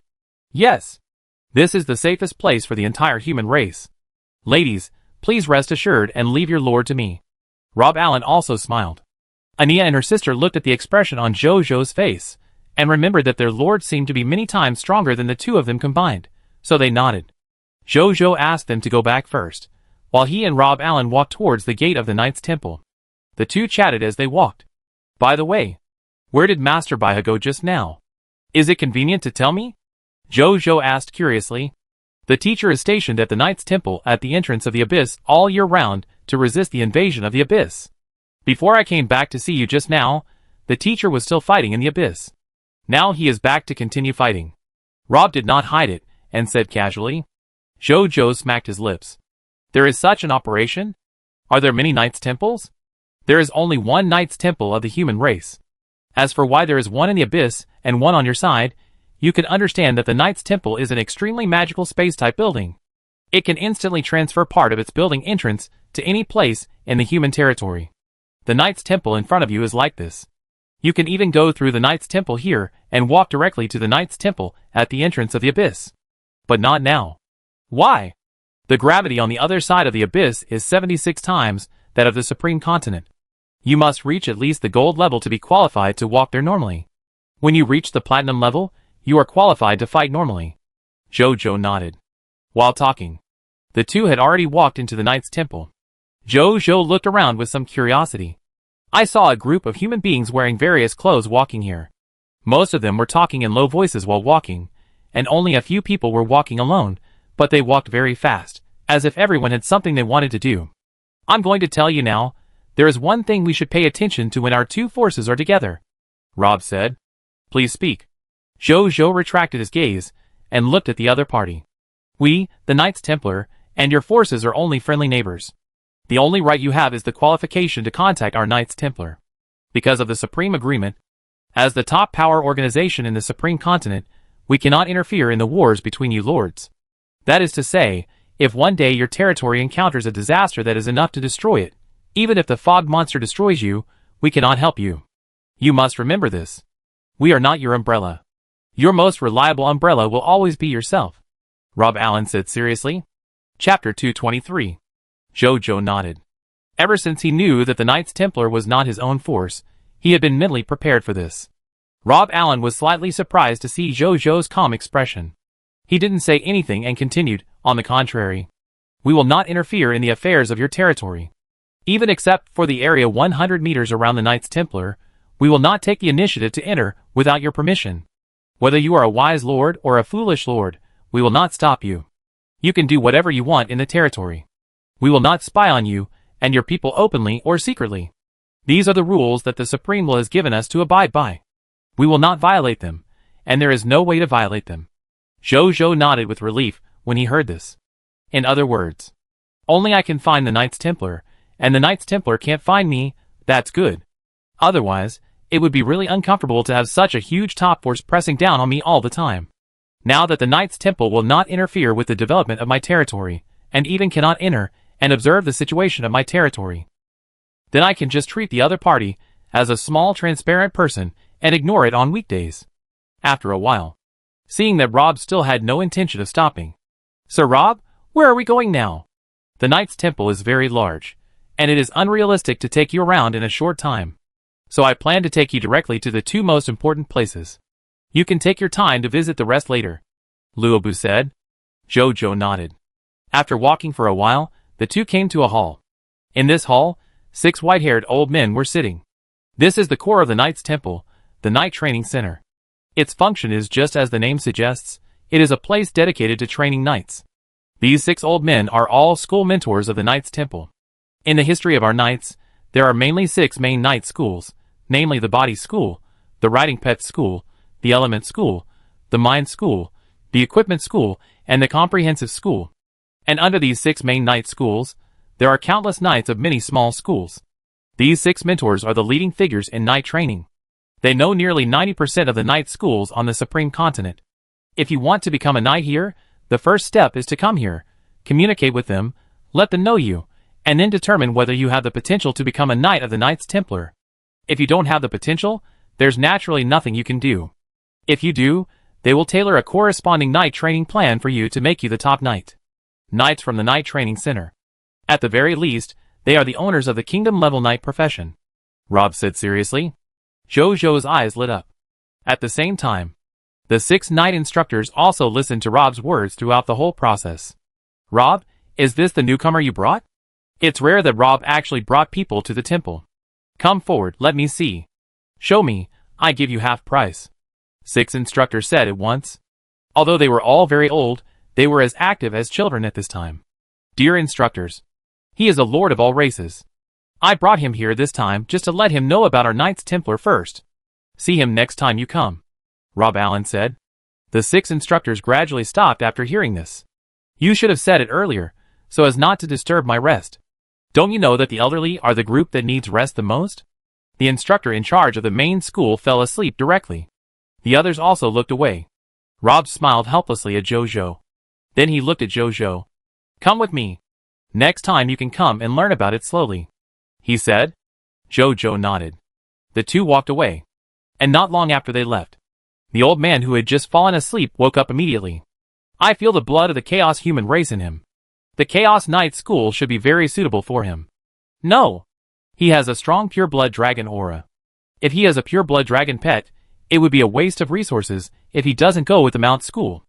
Yes. This is the safest place for the entire human race. Ladies, please rest assured and leave your Lord to me. Rob Allen also smiled. Ania and her sister looked at the expression on Zhou's face, and remembered that their Lord seemed to be many times stronger than the two of them combined, so they nodded. Zhou asked them to go back first, while he and Rob Allen walked towards the gate of the Knight's Temple. The two chatted as they walked. By the way, where did Master Baiha go just now? Is it convenient to tell me? Zhou asked curiously. The teacher is stationed at the Knight's Temple at the entrance of the Abyss all year round to resist the invasion of the Abyss. Before I came back to see you just now, the teacher was still fighting in the Abyss. Now he is back to continue fighting. Rob did not hide it, and said casually. Zhou smacked his lips. There is such an operation? Are there many Knight's Temples? There is only one Knight's Temple of the human race. As for why there is one in the Abyss and one on your side, you can understand that the Knight's Temple is an extremely magical space-type building. It can instantly transfer part of its building entrance to any place in the human territory. The Knight's Temple in front of you is like this. You can even go through the Knight's Temple here and walk directly to the Knight's Temple at the entrance of the Abyss. But not now. Why? The gravity on the other side of the Abyss is 76 times that of the Supreme Continent. You must reach at least the gold level to be qualified to walk there normally. When you reach the platinum level, you are qualified to fight normally. Zhou nodded. While talking, the two had already walked into the Knight's Temple. Zhou looked around with some curiosity. I saw a group of human beings wearing various clothes walking here. Most of them were talking in low voices while walking, and only a few people were walking alone, but they walked very fast, as if everyone had something they wanted to do. I'm going to tell you now, there is one thing we should pay attention to when our two forces are together. Rob said. Please speak. Zhou retracted his gaze, and looked at the other party. We, the Knights Templar, and your forces are only friendly neighbors. The only right you have is the qualification to contact our Knights Templar. Because of the Supreme Agreement, as the top power organization in the Supreme Continent, we cannot interfere in the wars between you lords. That is to say, if one day your territory encounters a disaster that is enough to destroy it, even if the fog monster destroys you, we cannot help you. You must remember this. We are not your umbrella. Your most reliable umbrella will always be yourself. Rob Allen said seriously. Chapter 223. Jojo nodded. Ever since he knew that the Knights Templar was not his own force, he had been mentally prepared for this. Rob Allen was slightly surprised to see Jojo's calm expression. He didn't say anything and continued, on the contrary. We will not interfere in the affairs of your territory. Even except for the area 100 meters around the Knights Templar, we will not take the initiative to enter without your permission. Whether you are a wise lord or a foolish lord, we will not stop you. You can do whatever you want in the territory. We will not spy on you and your people openly or secretly. These are the rules that the Supreme Will has given us to abide by. We will not violate them, and there is no way to violate them. Jojo nodded with relief when he heard this. In other words, only I can find the Knights Templar, and the Knights Templar can't find me. That's good. Otherwise, it would be really uncomfortable to have such a huge top force pressing down on me all the time. Now that the Knights Temple will not interfere with the development of my territory, and even cannot enter and observe the situation of my territory, then I can just treat the other party as a small transparent person and ignore it on weekdays. After a while, seeing that Rob still had no intention of stopping. Sir Rob, where are we going now? The Knights Temple is very large, and it is unrealistic to take you around in a short time. So I plan to take you directly to the two most important places. You can take your time to visit the rest later, Luobu said. Jojo nodded. After walking for a while, the two came to a hall. In this hall, 6 white-haired old men were sitting. This is the core of the Knights Temple, the Knight Training Center. Its function is just as the name suggests, it is a place dedicated to training knights. These 6 old men are all school mentors of the Knights Temple. In the history of our knights, there are mainly 6 main knight schools, namely the Body School, the Riding Pet School, the Element School, the Mind School, the Equipment School, and the Comprehensive School. And under these 6 main knight schools, there are countless knights of many small schools. These 6 mentors are the leading figures in knight training. They know nearly 90% of the knight schools on the Supreme Continent. If you want to become a knight here, the first step is to come here, communicate with them, let them know you, and then determine whether you have the potential to become a knight of the Knights Templar. If you don't have the potential, there's naturally nothing you can do. If you do, they will tailor a corresponding knight training plan for you to make you the top knight. Knights from the Knight Training Center. At the very least, they are the owners of the kingdom-level knight profession, Rob said seriously. Jojo's eyes lit up. At the same time, the 6 knight instructors also listened to Rob's words throughout the whole process. Rob, is this the newcomer you brought? It's rare that Rob actually brought people to the temple. Come forward, let me see. Show me, I give you half price. 6 instructors said at once. Although they were all very old, they were as active as children at this time. Dear instructors, he is a lord of all races. I brought him here this time just to let him know about our Knights Templar first. See him next time you come, Rob Allen said. The 6 instructors gradually stopped after hearing this. You should have said it earlier, so as not to disturb my rest. Don't you know that the elderly are the group that needs rest the most? The instructor in charge of the main school fell asleep directly. The others also looked away. Rob smiled helplessly at Jojo. Then he looked at Jojo. Come with me. Next time you can come and learn about it slowly, he said. Jojo nodded. The two walked away. And not long after they left, the old man who had just fallen asleep woke up immediately. I feel the blood of the Chaos human race in him. The Chaos Knight School should be very suitable for him. No. He has a strong pure-blood dragon aura. If he has a pure-blood dragon pet, it would be a waste of resources if he doesn't go with the Mount School.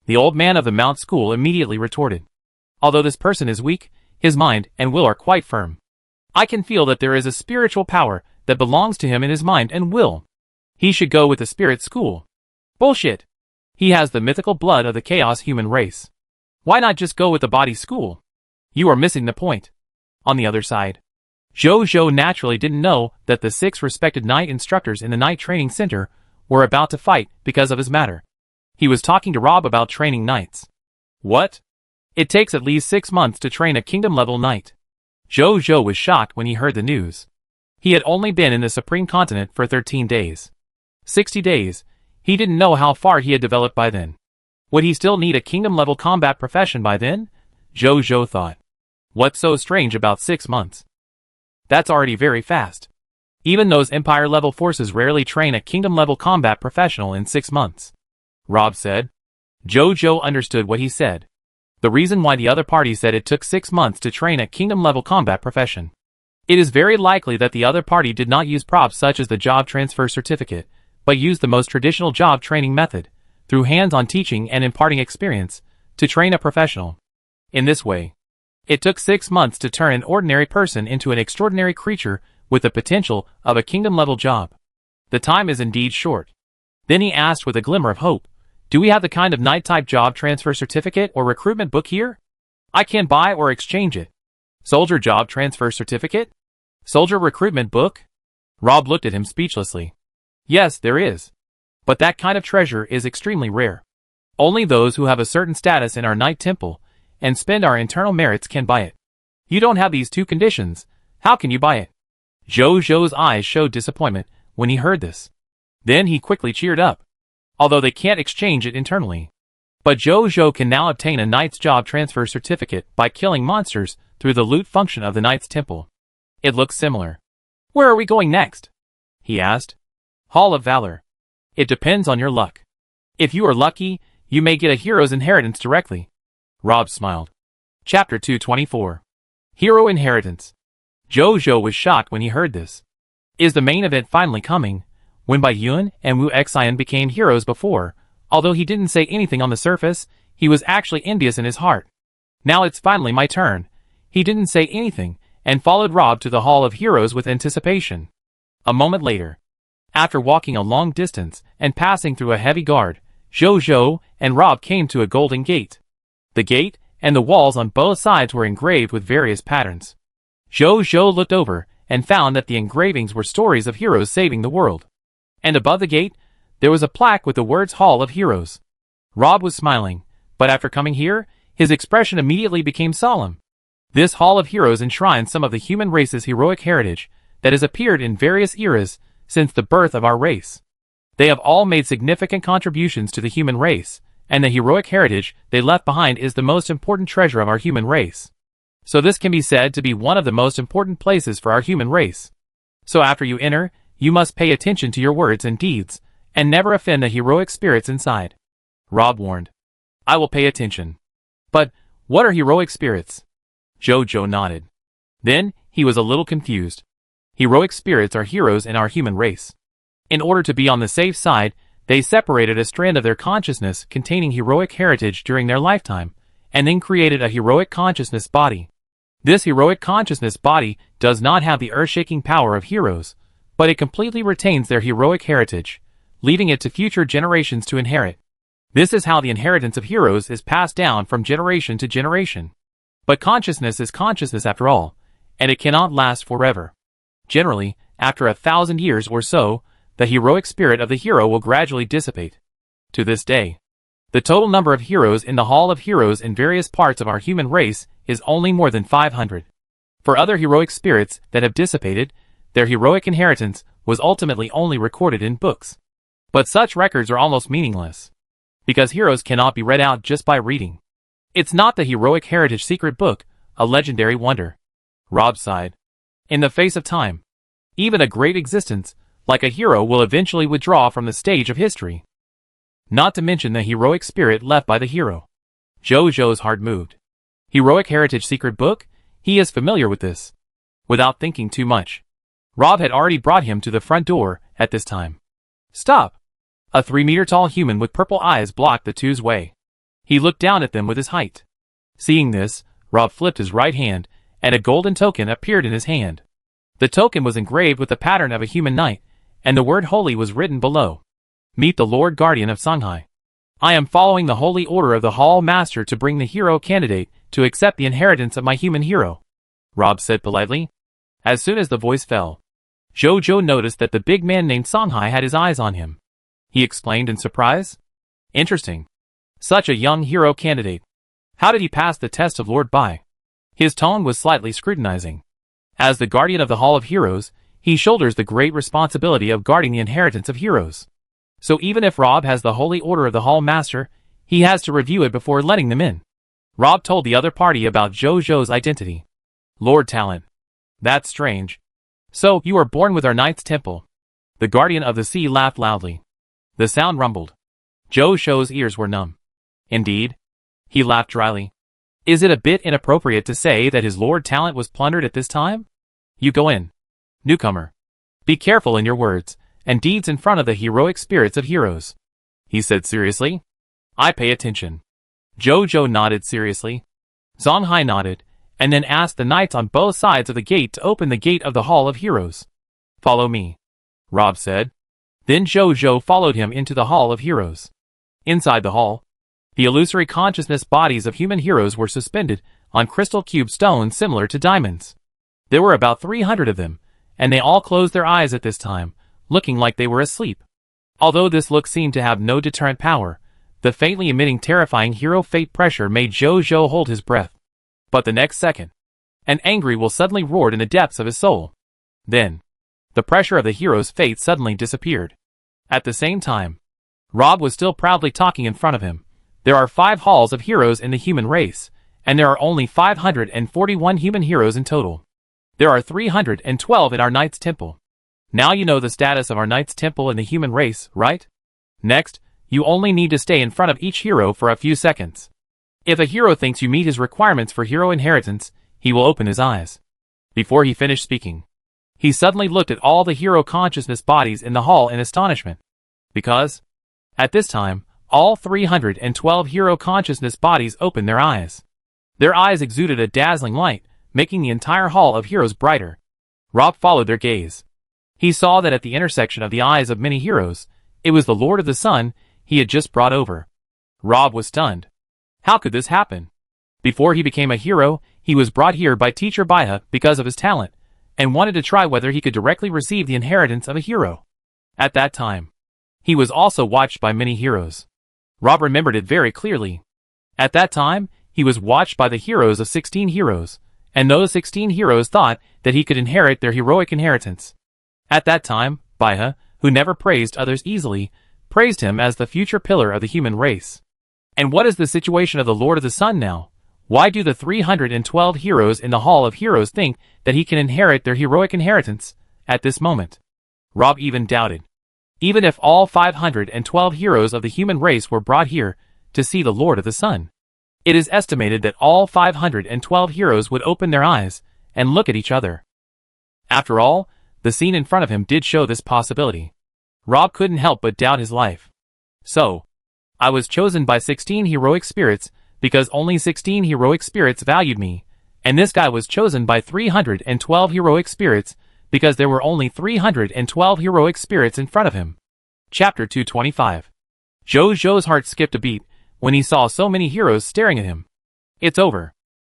The old man of the Mount School immediately retorted. Although this person is weak, his mind and will are quite firm. I can feel that there is a spiritual power that belongs to him in his mind and will. He should go with the Spirit School. Bullshit. He has the mythical blood of the Chaos human race. Why not just go with the Body School? You are missing the point. On the other side, Jojo naturally didn't know that the 6 respected knight instructors in the Knight Training Center were about to fight because of his matter. He was talking to Rob about training knights. What? It takes at least 6 months to train a kingdom-level knight. Jojo was shocked when he heard the news. He had only been in the Supreme Continent for 13 days. 60 days. He didn't know how far he had developed by then. Would he still need a kingdom-level combat profession by then? Jojo thought. What's so strange about 6 months? That's already very fast. Even those Empire-level forces rarely train a kingdom-level combat professional in 6 months. Rob said. Jojo understood what he said. The reason why the other party said it took 6 months to train a kingdom-level combat profession. It is very likely that the other party did not use props such as the job transfer certificate, but used the most traditional job training method, through hands-on teaching and imparting experience, to train a professional. In this way, it took 6 months to turn an ordinary person into an extraordinary creature with the potential of a kingdom-level job. The time is indeed short. Then he asked with a glimmer of hope, "Do we have the kind of knight-type job transfer certificate or recruitment book here? I can buy or exchange it." Soldier job transfer certificate? Soldier recruitment book? Rob looked at him speechlessly. Yes, there is. But that kind of treasure is extremely rare. Only those who have a certain status in our Knight Temple and spend our internal merits can buy it. You don't have these two conditions. How can you buy it? Jojo's eyes showed disappointment when he heard this. Then he quickly cheered up. Although they can't exchange it internally. But Jojo can now obtain a Knight's job transfer certificate by killing monsters through the loot function of the Knight's Temple. It looks similar. Where are we going next? He asked. Hall of Valor. It depends on your luck. If you are lucky, you may get a hero's inheritance directly. Rob smiled. Chapter 224. Hero Inheritance. Jojo was shocked when he heard this. Is the main event finally coming? When Bai Yun and Wu Xian became heroes before, although he didn't say anything on the surface, he was actually envious in his heart. Now it's finally my turn. He didn't say anything, and followed Rob to the Hall of Heroes with anticipation. A moment later, after walking a long distance and passing through a heavy guard, Jojo and Rob came to a golden gate. The gate and the walls on both sides were engraved with various patterns. Jojo looked over and found that the engravings were stories of heroes saving the world. And above the gate, there was a plaque with the words Hall of Heroes. Rob was smiling, but after coming here, his expression immediately became solemn. This Hall of Heroes enshrines some of the human race's heroic heritage that has appeared in various eras since the birth of our race. They have all made significant contributions to the human race, and the heroic heritage they left behind is the most important treasure of our human race. So this can be said to be one of the most important places for our human race. So after you enter, you must pay attention to your words and deeds, and never offend the heroic spirits inside. Rob warned. I will pay attention. But, what are heroic spirits? Jojo nodded. Then, he was a little confused. Heroic spirits are heroes in our human race. In order to be on the safe side, they separated a strand of their consciousness containing heroic heritage during their lifetime, and then created a heroic consciousness body. This heroic consciousness body does not have the earth-shaking power of heroes, but it completely retains their heroic heritage, leaving it to future generations to inherit. This is how the inheritance of heroes is passed down from generation to generation. But consciousness is consciousness after all, and it cannot last forever. Generally, after 1,000 years or so, the heroic spirit of the hero will gradually dissipate. To this day, the total number of heroes in the Hall of Heroes in various parts of our human race is only more than 500. For other heroic spirits that have dissipated, their heroic inheritance was ultimately only recorded in books. But such records are almost meaningless, because heroes cannot be read out just by reading. It's not the heroic heritage secret book, a legendary wonder. Rob sighed. In the face of time, even a great existence, like a hero, will eventually withdraw from the stage of history. Not to mention the heroic spirit left by the hero. Jojo's heart moved. Heroic heritage secret book? He is familiar with this. Without thinking too much, Rob had already brought him to the front door at this time. Stop! A 3-meter-tall human with purple eyes blocked the two's way. He looked down at them with his height. Seeing this, Rob flipped his right hand, and a golden token appeared in his hand. The token was engraved with the pattern of a human knight, and the word holy was written below. Meet the Lord Guardian of Shanghai. I am following the holy order of the Hall Master to bring the hero candidate to accept the inheritance of my human hero, Rob said politely. As soon as the voice fell, Jojo noticed that the big man named Shanghai had his eyes on him. He explained in surprise. Interesting. Such a young hero candidate. How did he pass the test of Lord Bai? His tone was slightly scrutinizing. As the guardian of the Hall of Heroes, he shoulders the great responsibility of guarding the inheritance of heroes. So even if Rob has the holy order of the Hall Master, he has to review it before letting them in. Rob told the other party about Jojo's identity. Lord Talent. That's strange. So, you are born with our Knight's Temple. The Guardian of the Sea laughed loudly. The sound rumbled. Jojo's ears were numb. Indeed? He laughed dryly. Is it a bit inappropriate to say that his lord talent was plundered at this time? You go in. Newcomer. Be careful in your words and deeds in front of the heroic spirits of heroes. He said seriously. I pay attention. Zhou nodded seriously. Zonghai nodded, and then asked the knights on both sides of the gate to open the gate of the Hall of Heroes. Follow me, Rob said. Then Zhou followed him into the Hall of Heroes. Inside the hall, the illusory consciousness bodies of human heroes were suspended on crystal cube stones similar to diamonds. There were about 300 of them, and they all closed their eyes at this time, looking like they were asleep. Although this look seemed to have no deterrent power, the faintly emitting terrifying hero fate pressure made Zhou hold his breath. But the next second, an angry will suddenly roared in the depths of his soul. Then, the pressure of the hero's fate suddenly disappeared. At the same time, Rob was still proudly talking in front of him. There are 5 halls of heroes in the human race, and there are only 541 human heroes in total. There are 312 in our Knight's Temple. Now you know the status of our Knight's Temple in the human race, right? Next, you only need to stay in front of each hero for a few seconds. If a hero thinks you meet his requirements for hero inheritance, he will open his eyes. Before he finished speaking, he suddenly looked at all the hero consciousness bodies in the hall in astonishment. Because, at this time, all 312 hero consciousness bodies opened their eyes. Their eyes exuded a dazzling light, making the entire hall of heroes brighter. Rob followed their gaze. He saw that at the intersection of the eyes of many heroes, it was the Lord of the Sun he had just brought over. Rob was stunned. How could this happen? Before he became a hero, he was brought here by teacher Baihe because of his talent, and wanted to try whether he could directly receive the inheritance of a hero. At that time, he was also watched by many heroes. Rob remembered it very clearly. At that time, he was watched by the heroes of 16 heroes, and those 16 heroes thought that he could inherit their heroic inheritance. At that time, Baihe, who never praised others easily, praised him as the future pillar of the human race. And what is the situation of the Lord of the Sun now? Why do the 312 heroes in the Hall of Heroes think that he can inherit their heroic inheritance at this moment? Rob even doubted. Even if all 512 heroes of the human race were brought here to see the Lord of the Sun, it is estimated that all 512 heroes would open their eyes and look at each other. After all, the scene in front of him did show this possibility. Rob couldn't help but doubt his life. So, I was chosen by 16 heroic spirits because only 16 heroic spirits valued me, and this guy was chosen by 312 heroic spirits because there were only 312 heroic spirits in front of him. Chapter 225. Zhou's heart skipped a beat when he saw so many heroes staring at him. It's over.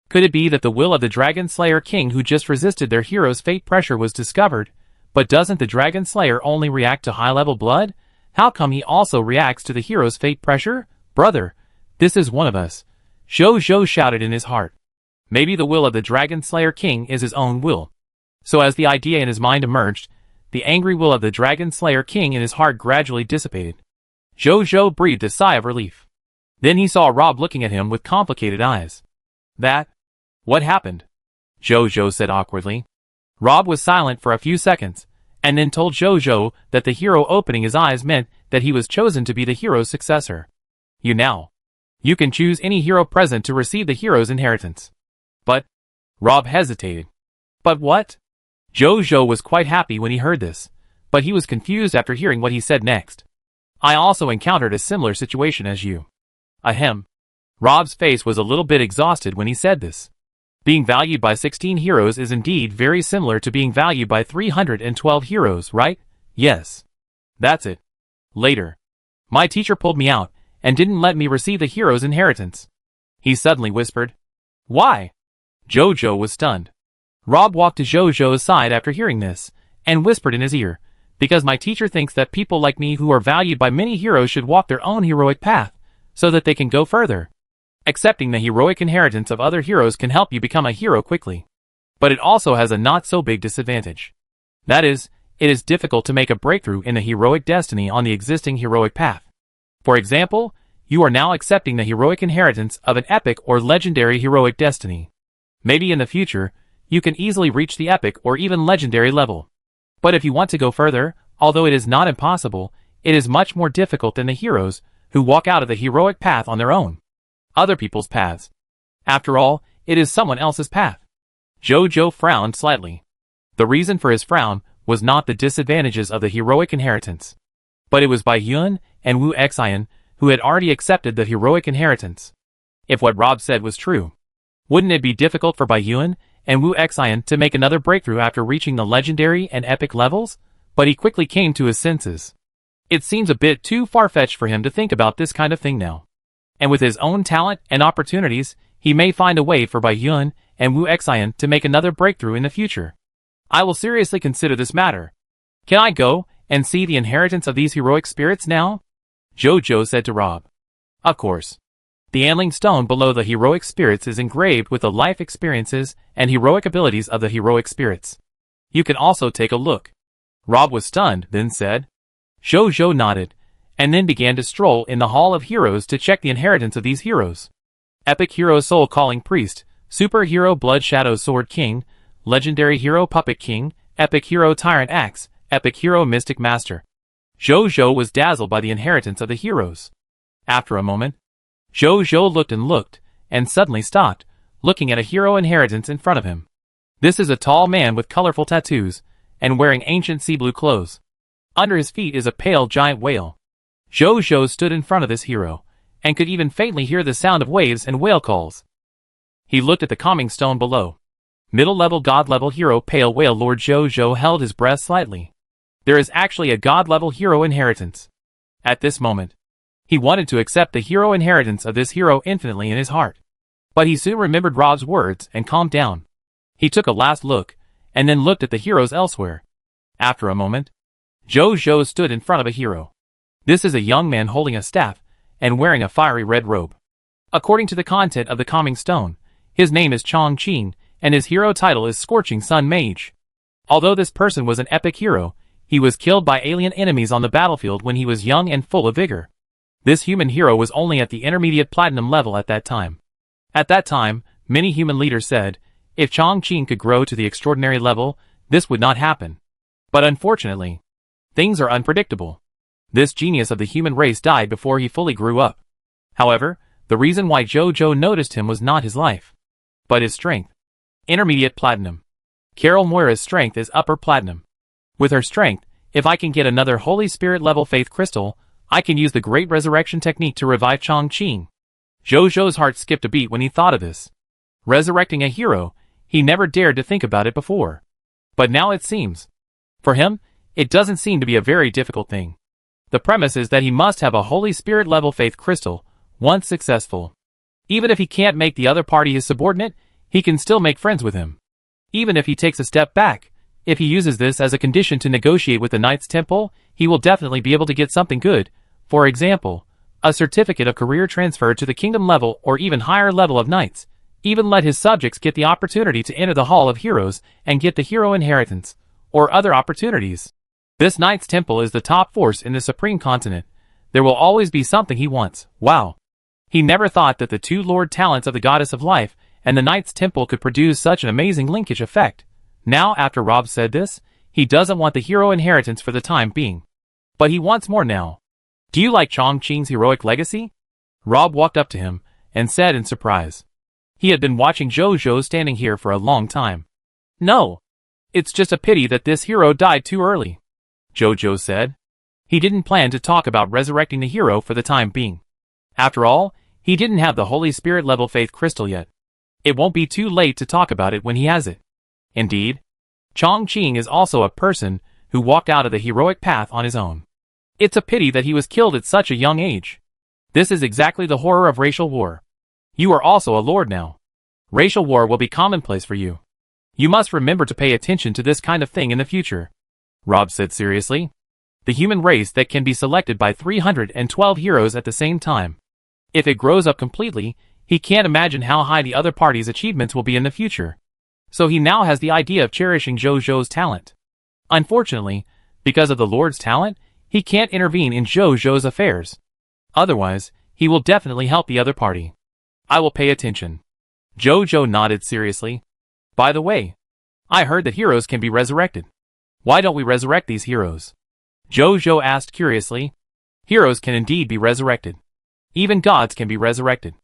Could it be that the will of the Dragon Slayer King who just resisted their hero's fate pressure was discovered? But doesn't the Dragon Slayer only react to high-level blood? How come he also reacts to the hero's fate pressure? Brother, this is one of us. Zhou shouted in his heart. Maybe the will of the Dragon Slayer King is his own will. So as the idea in his mind emerged, the angry will of the Dragon Slayer King in his heart gradually dissipated. Zhou breathed a sigh of relief. Then he saw Rob looking at him with complicated eyes. What happened? Zhou said awkwardly. Rob was silent for a few seconds, and then told Zhou that the hero opening his eyes meant that he was chosen to be the hero's successor. You can choose any hero present to receive the hero's inheritance. But, Rob hesitated. But what? Zhou was quite happy when he heard this, but he was confused after hearing what he said next. I also encountered a similar situation as you. Ahem. Rob's face was a little bit exhausted when he said this. Being valued by 16 heroes is indeed very similar to being valued by 312 heroes, right? Yes. That's it. Later, my teacher pulled me out and didn't let me receive the hero's inheritance. He suddenly whispered. Why? Zhou was stunned. Rob walked to Zhou's side after hearing this, and whispered in his ear, because my teacher thinks that people like me who are valued by many heroes should walk their own heroic path, so that they can go further. Accepting the heroic inheritance of other heroes can help you become a hero quickly. But it also has a not-so-big disadvantage. That is, it is difficult to make a breakthrough in the heroic destiny on the existing heroic path. For example, you are now accepting the heroic inheritance of an epic or legendary heroic destiny. Maybe in the future, you can easily reach the epic or even legendary level. But if you want to go further, although it is not impossible, it is much more difficult than the heroes who walk out of the heroic path on their own. Other people's paths. After all, it is someone else's path. Jojo frowned slightly. The reason for his frown was not the disadvantages of the heroic inheritance. But it was Bai Yun and Wu Xian who had already accepted the heroic inheritance. If what Rob said was true, wouldn't it be difficult for Bai Yun and Wu Xian to make another breakthrough after reaching the legendary and epic levels? But he quickly came to his senses. It seems a bit too far-fetched for him to think about this kind of thing now. And with his own talent and opportunities, he may find a way for Bai Yun and Wu Xian to make another breakthrough in the future. I will seriously consider this matter. Can I go and see the inheritance of these heroic spirits now? Jojo said to Rob. Of course. The annealing stone below the heroic spirits is engraved with the life experiences and heroic abilities of the heroic spirits. You can also take a look. Rob was stunned, then said. Jojo nodded, and then began to stroll in the Hall of Heroes to check the inheritance of these heroes. Epic Hero Soul Calling Priest, Superhero Blood Shadow Sword King, Legendary Hero Puppet King, Epic Hero Tyrant Axe, Epic Hero Mystic Master. Jojo was dazzled by the inheritance of the heroes. After a moment, Jojo looked, and suddenly stopped, looking at a hero inheritance in front of him. This is a tall man with colorful tattoos, and wearing ancient sea blue clothes. Under his feet is a pale giant whale. Jojo stood in front of this hero, and could even faintly hear the sound of waves and whale calls. He looked at the calming stone below. Middle-level God-level hero Pale Whale Lord Jojo held his breath slightly. There is actually a God-level hero inheritance. At this moment, he wanted to accept the hero inheritance of this hero infinitely in his heart. But he soon remembered Rob's words and calmed down. He took a last look, and then looked at the heroes elsewhere. After a moment, Jojo stood in front of a hero. This is a young man holding a staff, and wearing a fiery red robe. According to the content of the calming stone, his name is Chong Qing, and his hero title is Scorching Sun Mage. Although this person was an epic hero, he was killed by alien enemies on the battlefield when he was young and full of vigor. This human hero was only at the intermediate platinum level at that time. At that time, many human leaders said, if Chong Qing could grow to the extraordinary level, this would not happen. But unfortunately, things are unpredictable. This genius of the human race died before he fully grew up. However, the reason why Jojo noticed him was not his life, but his strength. Intermediate platinum. Carol Moira's strength is upper platinum. With her strength, if I can get another Holy Spirit level faith crystal, I can use the Great Resurrection technique to revive Chong Qing. Jojo's heart skipped a beat when he thought of this. Resurrecting a hero, he never dared to think about it before. But now it seems. For him, it doesn't seem to be a very difficult thing. The premise is that he must have a Holy Spirit level faith crystal, once successful. Even if he can't make the other party his subordinate, he can still make friends with him. Even if he takes a step back, if he uses this as a condition to negotiate with the Knights Temple, he will definitely be able to get something good. For example, a certificate of career transfer to the kingdom level or even higher level of knights. Even let his subjects get the opportunity to enter the Hall of Heroes and get the hero inheritance, or other opportunities. This Knights Temple is the top force in the Supreme Continent. There will always be something he wants. Wow. He never thought that the two Lord Talents of the Goddess of Life and the Knights Temple could produce such an amazing linkage effect. Now, after Rob said this, he doesn't want the hero inheritance for the time being. But he wants more now. Do you like Chong Qing's heroic legacy? Rob walked up to him and said in surprise. He had been watching Jojo standing here for a long time. No. It's just a pity that this hero died too early, Jojo said. He didn't plan to talk about resurrecting the hero for the time being. After all, he didn't have the Holy Spirit level faith crystal yet. It won't be too late to talk about it when he has it. Indeed, Chong Qing is also a person who walked out of the heroic path on his own. It's a pity that he was killed at such a young age. This is exactly the horror of racial war. You are also a lord now. Racial war will be commonplace for you. You must remember to pay attention to this kind of thing in the future, Rob said seriously. The human race that can be selected by 312 heroes at the same time. If it grows up completely, he can't imagine how high the other party's achievements will be in the future. So he now has the idea of cherishing Jojo's talent. Unfortunately, because of the Lord's talent, he can't intervene in Jojo's affairs. Otherwise, he will definitely help the other party. I will pay attention. Jojo nodded seriously. By the way, I heard that heroes can be resurrected. Why don't we resurrect these heroes? Jojo asked curiously. Heroes can indeed be resurrected. Even gods can be resurrected.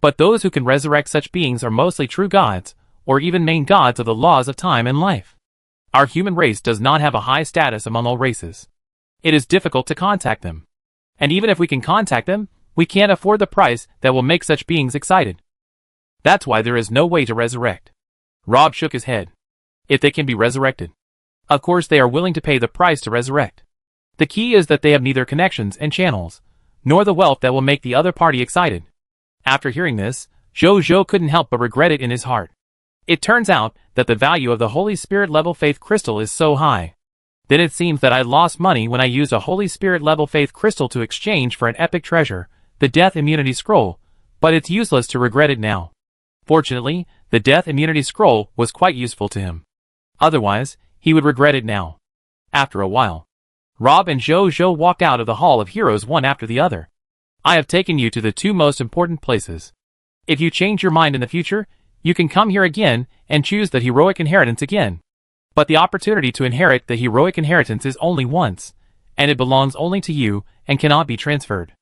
But those who can resurrect such beings are mostly true gods, or even main gods of the laws of time and life. Our human race does not have a high status among all races. It is difficult to contact them. And even if we can contact them, we can't afford the price that will make such beings excited. That's why there is no way to resurrect. Rob shook his head. If they can be resurrected, of course they are willing to pay the price to resurrect. The key is that they have neither connections and channels, nor the wealth that will make the other party excited. After hearing this, Zhou couldn't help but regret it in his heart. It turns out that the value of the Holy Spirit level faith crystal is so high. Then it seems that I lost money when I used a Holy Spirit level faith crystal to exchange for an epic treasure, the Death Immunity Scroll, but it's useless to regret it now. Fortunately, the Death Immunity Scroll was quite useful to him. Otherwise, he would regret it now. After a while, Rob and Zhou walked out of the Hall of Heroes one after the other. I have taken you to the two most important places. If you change your mind in the future, you can come here again and choose the heroic inheritance again. But the opportunity to inherit the heroic inheritance is only once, and it belongs only to you and cannot be transferred.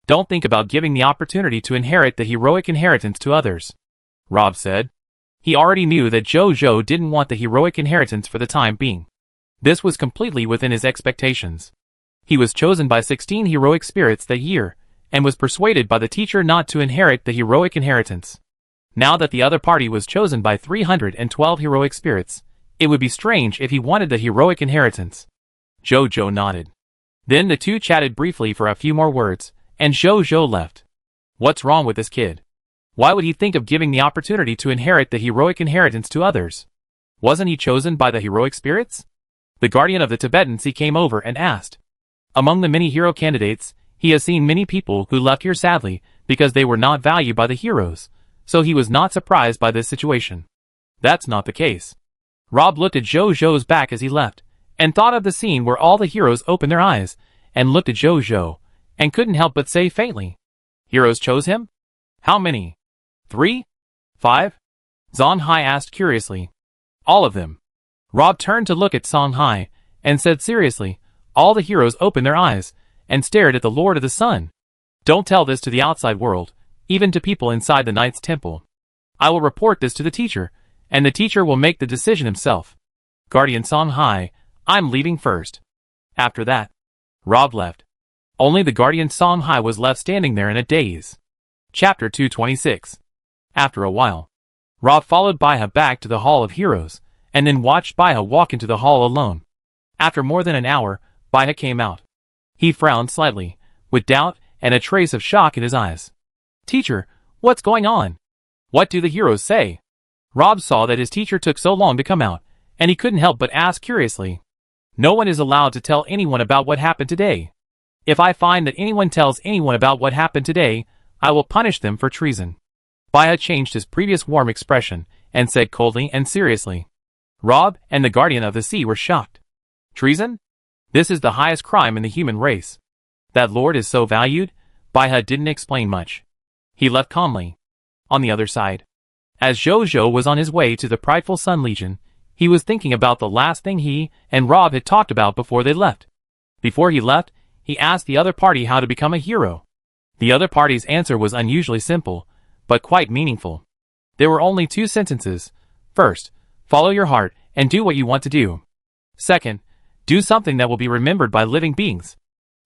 Don't think about giving the opportunity to inherit the heroic inheritance to others, Rob said. He already knew that Zhou didn't want the heroic inheritance for the time being. This was completely within his expectations. He was chosen by 16 heroic spirits that year, and was persuaded by the teacher not to inherit the heroic inheritance. Now that the other party was chosen by 312 heroic spirits, it would be strange if he wanted the heroic inheritance. Zhou nodded. Then the two chatted briefly for a few more words, and Zhou left. What's wrong with this kid? Why would he think of giving the opportunity to inherit the heroic inheritance to others? Wasn't he chosen by the heroic spirits? The guardian of the Tibetan Sea came over and asked. Among the many hero candidates, he has seen many people who left here sadly because they were not valued by the heroes, so he was not surprised by this situation. That's not the case. Rob looked at Zhou's back as he left, and thought of the scene where all the heroes opened their eyes, and looked at Zhou, and couldn't help but say faintly, "Heroes chose him? How many? 3? 5? Zhang Hai asked curiously. All of them. Rob turned to look at Zhang Hai, and said seriously, all the heroes opened their eyes, and stared at the Lord of the Sun. Don't tell this to the outside world, even to people inside the Knight's Temple. I will report this to the teacher, and the teacher will make the decision himself. Guardian Zhang Hai, I'm leaving first." After that, Rob left. Only the Guardian Zhang Hai was left standing there in a daze. Chapter 226. After a while, Rob followed Baiha back to the Hall of Heroes, and then watched Baiha walk into the hall alone. After more than an hour, Baiha came out. He frowned slightly, with doubt and a trace of shock in his eyes. "Teacher, what's going on? What do the heroes say?" Rob saw that his teacher took so long to come out, and he couldn't help but ask curiously. "No one is allowed to tell anyone about what happened today. If I find that anyone tells anyone about what happened today, I will punish them for treason." Baiha changed his previous warm expression, and said coldly and seriously. Rob and the Guardian of the Sea were shocked. Treason? This is the highest crime in the human race. That lord is so valued? Baiha didn't explain much. He left calmly. On the other side, as Zhou was on his way to the prideful Sun Legion, he was thinking about the last thing he and Rob had talked about before they left. Before he left, he asked the other party how to become a hero. The other party's answer was unusually simple, but quite meaningful. There were only 2 sentences. First, follow your heart and do what you want to do. Second, do something that will be remembered by living beings.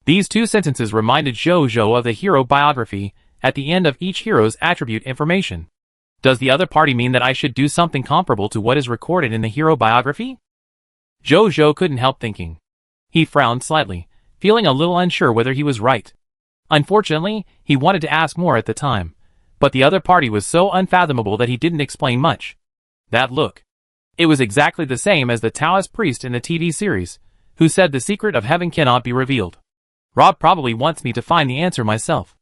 These 2 sentences reminded Zhou of the hero biography at the end of each hero's attribute information. Does the other party mean that I should do something comparable to what is recorded in the hero biography? Zhou couldn't help thinking. He frowned slightly, feeling a little unsure whether he was right. Unfortunately, he wanted to ask more at the time, but the other party was so unfathomable that he didn't explain much. That look. It was exactly the same as the Taoist priest in the TV series, who said the secret of heaven cannot be revealed. Rob probably wants me to find the answer myself.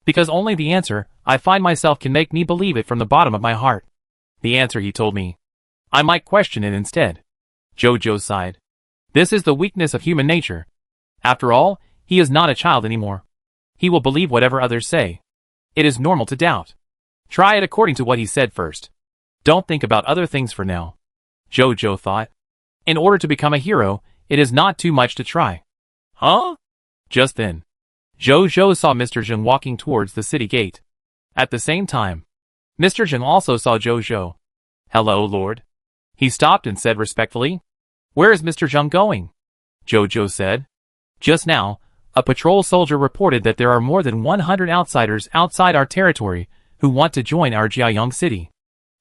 Because only the answer I find myself can make me believe it from the bottom of my heart. The answer, he told me. I might question it instead. Zhou sighed. This is the weakness of human nature. After all, he is not a child anymore. He will believe whatever others say. It is normal to doubt. Try it according to what he said first. Don't think about other things for now. Zhou thought. In order to become a hero, it is not too much to try. Huh? Just then, Zhou saw Mr. Zheng walking towards the city gate. At the same time, Mr. Zheng also saw Jojo. "Hello, Lord." He stopped and said respectfully, "Where is Mr. Zheng going?" Jojo said, "Just now, a patrol soldier reported that there are more than 100 outsiders outside our territory who want to join our Jiayang city.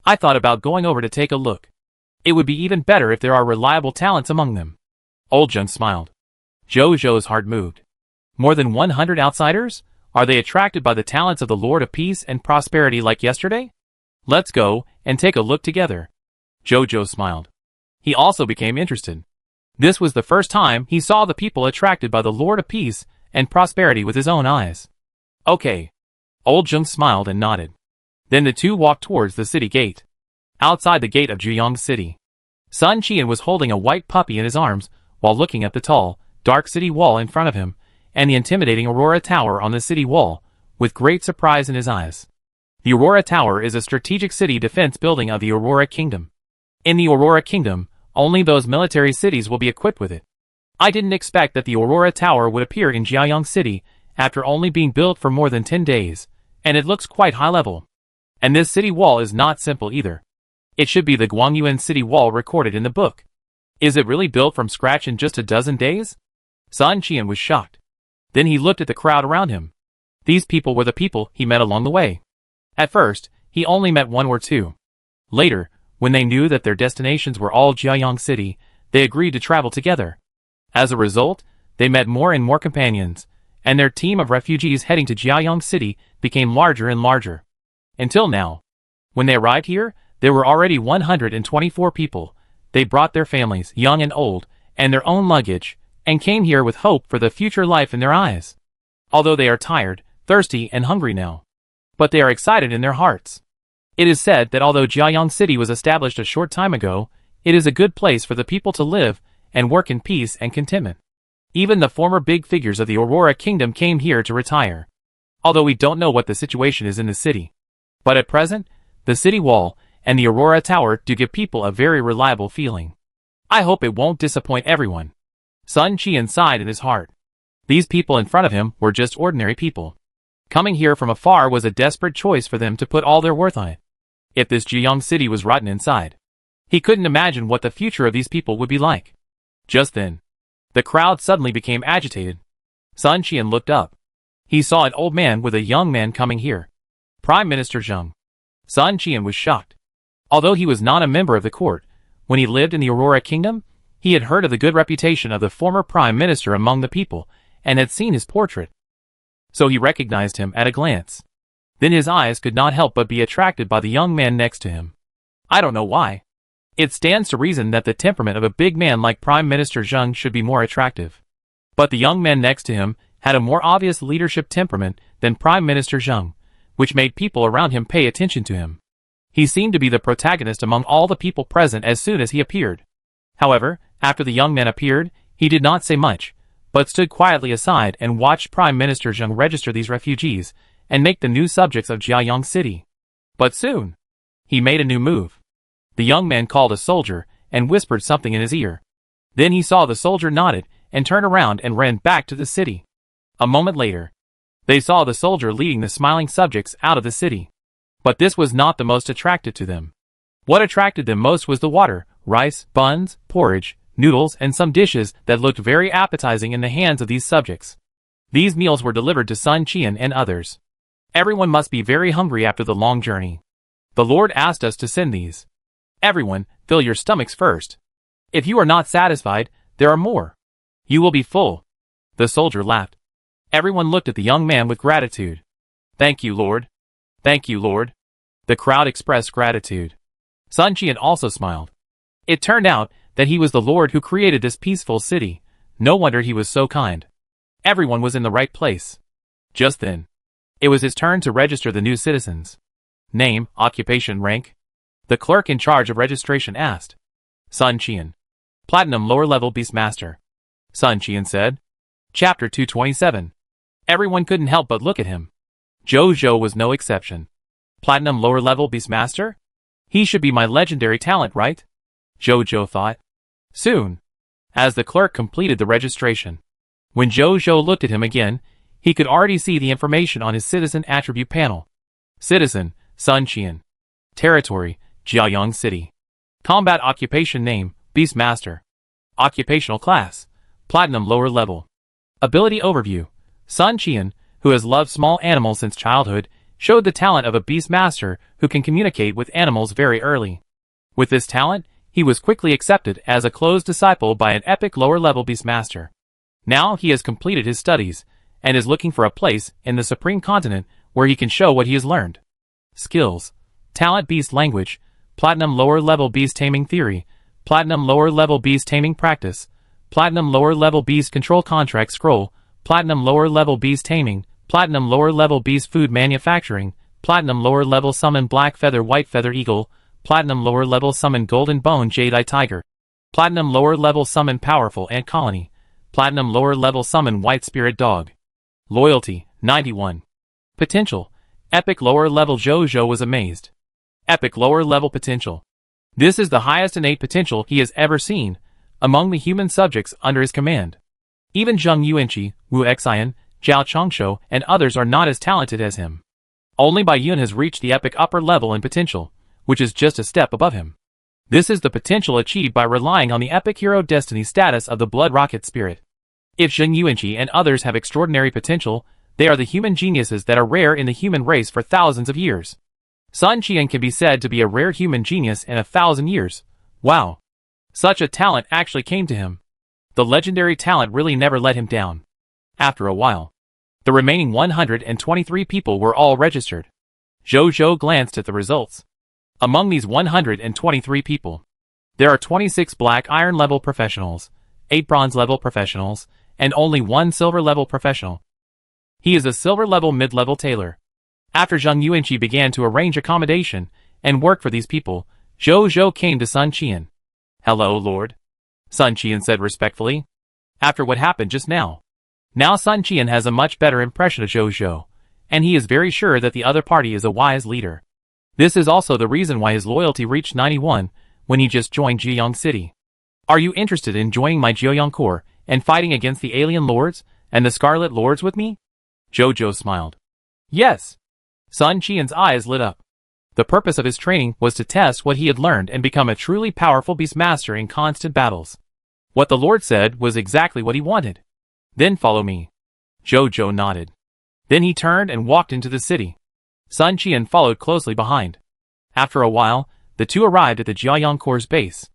I thought about going over to take a look. It would be even better if there are reliable talents among them." Old Zheng smiled. Jojo's heart moved. More than 100 outsiders? Are they attracted by the talents of the Lord of Peace and Prosperity like yesterday? Let's go and take a look together. Jojo smiled. He also became interested. This was the first time he saw the people attracted by the Lord of Peace and Prosperity with his own eyes. Okay. Old Zheng smiled and nodded. Then the two walked towards the city gate. Outside the gate of Jiayang City, Sun Qian was holding a white puppy in his arms while looking at the tall, dark city wall in front of him and the intimidating Aurora Tower on the city wall, with great surprise in his eyes. The Aurora Tower is a strategic city defense building of the Aurora Kingdom. In the Aurora Kingdom, only those military cities will be equipped with it. I didn't expect that the Aurora Tower would appear in Jiayang City after only being built for more than 10 days, and it looks quite high level. And this city wall is not simple either. It should be the Guangyuan city wall recorded in the book. Is it really built from scratch in just a dozen days? Sun Qian was shocked. Then he looked at the crowd around him. These people were the people he met along the way. At first, he only met one or two. Later, when they knew that their destinations were all Jiayang City, they agreed to travel together. As a result, they met more and more companions, and their team of refugees heading to Jiayang City became larger and larger. Until now. When they arrived here, there were already 124 people. They brought their families, young and old, and their own luggage, and came here with hope for the future life in their eyes. Although they are tired, thirsty, and hungry now. But they are excited in their hearts. It is said that although Jiayang City was established a short time ago, it is a good place for the people to live and work in peace and contentment. Even the former big figures of the Aurora Kingdom came here to retire. Although we don't know what the situation is in the city. But at present, the city wall and the Aurora Tower do give people a very reliable feeling. I hope it won't disappoint everyone. Sun Qian sighed in his heart. These people in front of him were just ordinary people. Coming here from afar was a desperate choice for them to put all their worth on it. If this Jiayang City was rotten inside, he couldn't imagine what the future of these people would be like. Just then, the crowd suddenly became agitated. Sun Qian looked up. He saw an old man with a young man coming here. Prime Minister Zheng. Sun Qian was shocked. Although he was not a member of the court, when he lived in the Aurora Kingdom, he had heard of the good reputation of the former Prime Minister among the people, and had seen his portrait. So he recognized him at a glance. Then his eyes could not help but be attracted by the young man next to him. I don't know why. It stands to reason that the temperament of a big man like Prime Minister Zheng should be more attractive. But the young man next to him had a more obvious leadership temperament than Prime Minister Zheng, which made people around him pay attention to him. He seemed to be the protagonist among all the people present as soon as he appeared. However, after the young man appeared, he did not say much, but stood quietly aside and watched Prime Minister Zheng register these refugees and make them new subjects of Jiayang City. But soon, he made a new move. The young man called a soldier and whispered something in his ear. Then he saw the soldier nodded and turned around and ran back to the city. A moment later, they saw the soldier leading the smiling subjects out of the city. But this was not the most attractive to them. What attracted them most was the water, rice, buns, porridge, noodles, and some dishes that looked very appetizing in the hands of these subjects. These meals were delivered to Sun Qian and others. Everyone must be very hungry after the long journey. The Lord asked us to send these. Everyone, fill your stomachs first. If you are not satisfied, there are more. You will be full. The soldier laughed. Everyone looked at the young man with gratitude. Thank you, Lord. Thank you, Lord. The crowd expressed gratitude. Sun Qian also smiled. It turned out that he was the Lord who created this peaceful city. No wonder he was so kind. Everyone was in the right place. Just then, it was his turn to register the new citizens. Name, occupation, rank? The clerk in charge of registration asked. Sun Qian. Platinum lower-level Beastmaster. Sun Qian said. Chapter 227. Everyone couldn't help but look at him. Jojo was no exception. Platinum lower-level Beastmaster? He should be my legendary talent, right? Jojo thought. Soon, as the clerk completed the registration. When Jojo looked at him again, he could already see the information on his citizen attribute panel. Citizen, Sun Qian. Territory, Jiaoyang City. Combat occupation name, Beastmaster. Occupational class, Platinum lower level. Ability overview. Sun Qian, who has loved small animals since childhood, showed the talent of a Beastmaster who can communicate with animals very early. With this talent, he was quickly accepted as a close disciple by an epic lower-level Beastmaster. Now he has completed his studies, and is looking for a place in the Supreme Continent where he can show what he has learned. Skills. Talent Beast Language, Platinum lower-level Beast Taming Theory, Platinum lower-level Beast Taming Practice, Platinum lower-level Beast Control Contract Scroll, Platinum lower-level Beast Taming, Platinum lower-level Beast Food Manufacturing, Platinum lower-level Summon Black Feather White Feather Eagle, Platinum lower-level Summon Golden Bone Jade-Eye Tiger, Platinum lower-level Summon Powerful Ant Colony, Platinum lower-level Summon White Spirit Dog. Loyalty, 91. Potential. Epic lower-level Zhou was amazed. Epic lower-level potential. This is the highest innate potential he has ever seen among the human subjects under his command. Even Zheng Yuanqi, Wu Xian, Zhao Chongshou, and others are not as talented as him. Only Bai Yun has reached the epic upper level in potential, which is just a step above him. This is the potential achieved by relying on the epic hero destiny status of the Blood Rocket Spirit. If Zheng Yuanqi and others have extraordinary potential, they are the human geniuses that are rare in the human race for thousands of years. Sun Qian can be said to be a rare human genius in 1,000 years. Wow! Such a talent actually came to him. The legendary talent really never let him down. After a while, the remaining 123 people were all registered. Zhou glanced at the results. Among these 123 people, there are 26 Black Iron level professionals, 8 Bronze level professionals, and only 1 Silver level professional. He is a Silver level mid-level tailor. After Zheng Yuanqi began to arrange accommodation and work for these people, Zhou came to Sun Qian. "Hello, Lord," Sun Qian said respectfully. After what happened just now, Sun Qian has a much better impression of Zhou, and he is very sure that the other party is a wise leader. This is also the reason why his loyalty reached 91 when he just joined Jiaoyang City. "Are you interested in joining my Jiaoyang Corps and fighting against the Alien Lords and the Scarlet Lords with me?" Zhou smiled. "Yes." Sun Qian's eyes lit up. The purpose of his training was to test what he had learned and become a truly powerful Beastmaster in constant battles. What the Lord said was exactly what he wanted. "Then follow me." Zhou nodded. Then he turned and walked into the city. Sun Qian followed closely behind. After a while, the two arrived at the Jiaoyang Corps' base.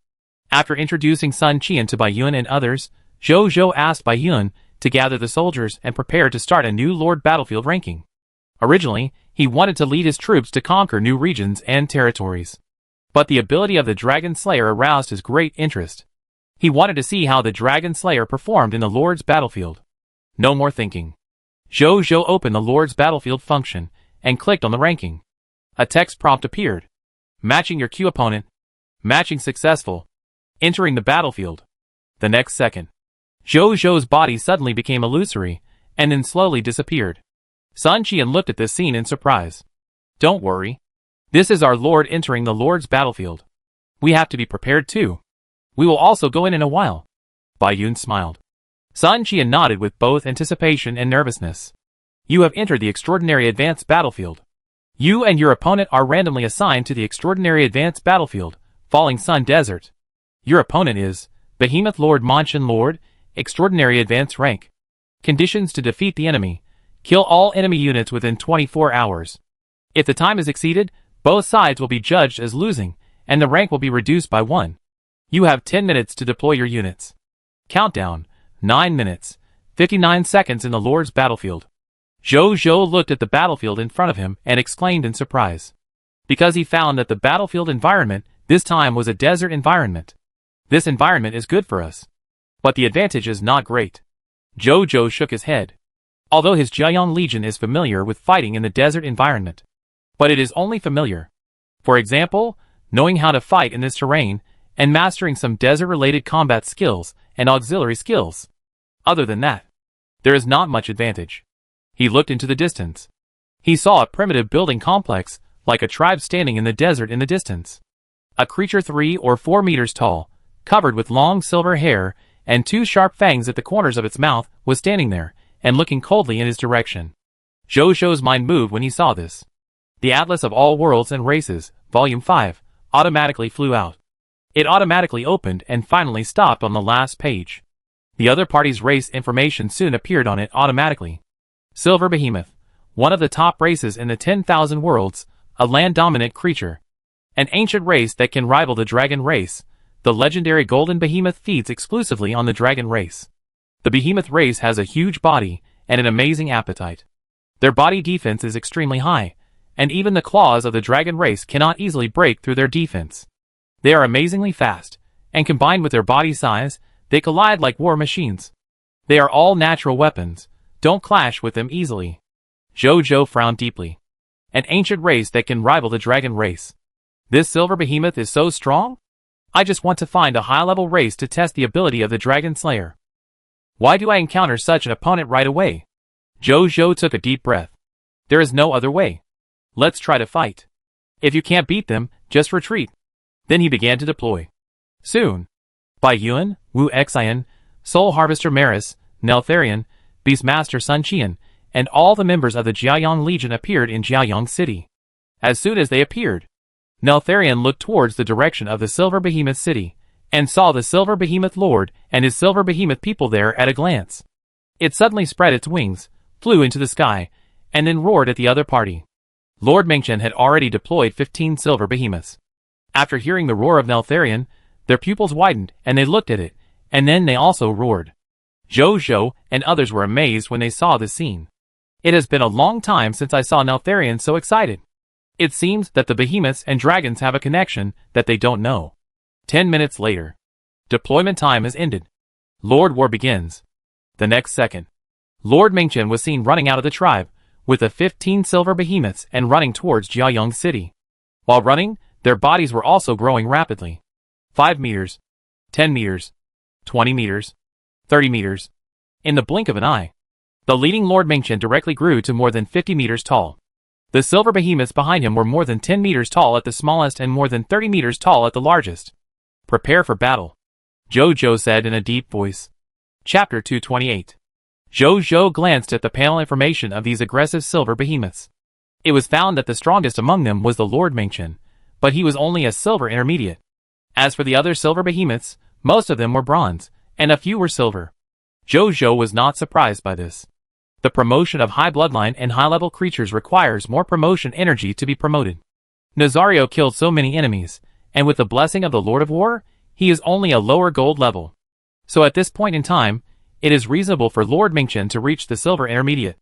After introducing Sun Qian to Bai Yun and others, Zhou asked Bai Yun to gather the soldiers and prepare to start a new Lord battlefield ranking. Originally, he wanted to lead his troops to conquer new regions and territories. But the ability of the Dragon Slayer aroused his great interest. He wanted to see how the Dragon Slayer performed in the Lord's battlefield. No more thinking. Zhou opened the Lord's battlefield function and clicked on the ranking. A text prompt appeared. Matching your Q opponent. Matching successful. Entering the battlefield. The next second, Zhou's body suddenly became illusory, and then slowly disappeared. Sun Qian looked at this scene in surprise. "Don't worry. This is our Lord entering the Lord's battlefield. We have to be prepared too. We will also go in a while." Bai Yun smiled. Sun Qian nodded with both anticipation and nervousness. "You have entered the Extraordinary Advanced Battlefield. You and your opponent are randomly assigned to the Extraordinary Advanced Battlefield, Falling Sun Desert. Your opponent is Behemoth Lord Monshan Lord, Extraordinary Advanced Rank. Conditions to defeat the enemy. Kill all enemy units within 24 hours. If the time is exceeded, both sides will be judged as losing, and the rank will be reduced by 1. You have 10 minutes to deploy your units. Countdown, 9 minutes, 59 seconds in the Lord's battlefield." Zhou looked at the battlefield in front of him and exclaimed in surprise. Because he found that the battlefield environment this time was a desert environment. "This environment is good for us. But the advantage is not great." Zhou shook his head. Although his Jiaoyang Legion is familiar with fighting in the desert environment. But it is only familiar. For example, knowing how to fight in this terrain, and mastering some desert-related combat skills and auxiliary skills. Other than that, there is not much advantage. He looked into the distance. He saw a primitive building complex, like a tribe standing in the desert in the distance. A creature 3 or 4 meters tall, covered with long silver hair, and 2 sharp fangs at the corners of its mouth, was standing there, and looking coldly in his direction. Zhou's mind moved when he saw this. The Atlas of All Worlds and Races, Volume 5, automatically flew out. It automatically opened and finally stopped on the last page. The other party's race information soon appeared on it automatically. Silver Behemoth, one of the top races in the 10,000 worlds, a land-dominant creature. An ancient race that can rival the dragon race. The legendary Golden Behemoth feeds exclusively on the dragon race. The Behemoth race has a huge body and an amazing appetite. Their body defense is extremely high, and even the claws of the dragon race cannot easily break through their defense. They are amazingly fast, and combined with their body size, they collide like war machines. They are all natural weapons. Don't clash with them easily. Jojo frowned deeply. An ancient race that can rival the dragon race. This silver behemoth is so strong? I just want to find a high-level race to test the ability of the dragon slayer. Why do I encounter such an opponent right away? Jojo took a deep breath. There is no other way. Let's try to fight. If you can't beat them, just retreat. Then he began to deploy. Soon. Bai Yuan, Wu Xian, Soul Harvester Maris, Neltharion, Beastmaster Sun Qian, and all the members of the Jiaoyang Legion appeared in Jiaoyang City. As soon as they appeared, Neltharion looked towards the direction of the Silver Behemoth City, and saw the Silver Behemoth Lord and his Silver Behemoth people there at a glance. It suddenly spread its wings, flew into the sky, and then roared at the other party. Lord Mengchen had already deployed 15 Silver Behemoths. After hearing the roar of Neltharion, their pupils widened and they looked at it, and then they also roared. Jojo and others were amazed when they saw this scene. It has been a long time since I saw Neltharion so excited. It seems that the behemoths and dragons have a connection that they don't know. 10 minutes later. Deployment time has ended. Lord War begins. The next second, Lord Mengchen was seen running out of the tribe, with the 15 silver behemoths and running towards Jiaoyang City. While running, their bodies were also growing rapidly. 5 meters, 10 meters, 20 meters, 30 meters. In the blink of an eye, the leading Lord Mengchen directly grew to more than 50 meters tall. The silver behemoths behind him were more than 10 meters tall at the smallest and more than 30 meters tall at the largest. Prepare for battle, Jojo said in a deep voice. Chapter 228. Jojo glanced at the panel information of these aggressive silver behemoths. It was found that the strongest among them was the Lord Mengchen, but he was only a silver intermediate. As for the other silver behemoths, most of them were bronze, and a few were silver. Jojo was not surprised by this. The promotion of high bloodline and high-level creatures requires more promotion energy to be promoted. Nazario killed so many enemies, and with the blessing of the Lord of War, he is only a lower gold level. So at this point in time, it is reasonable for Lord Mengchen to reach the silver intermediate.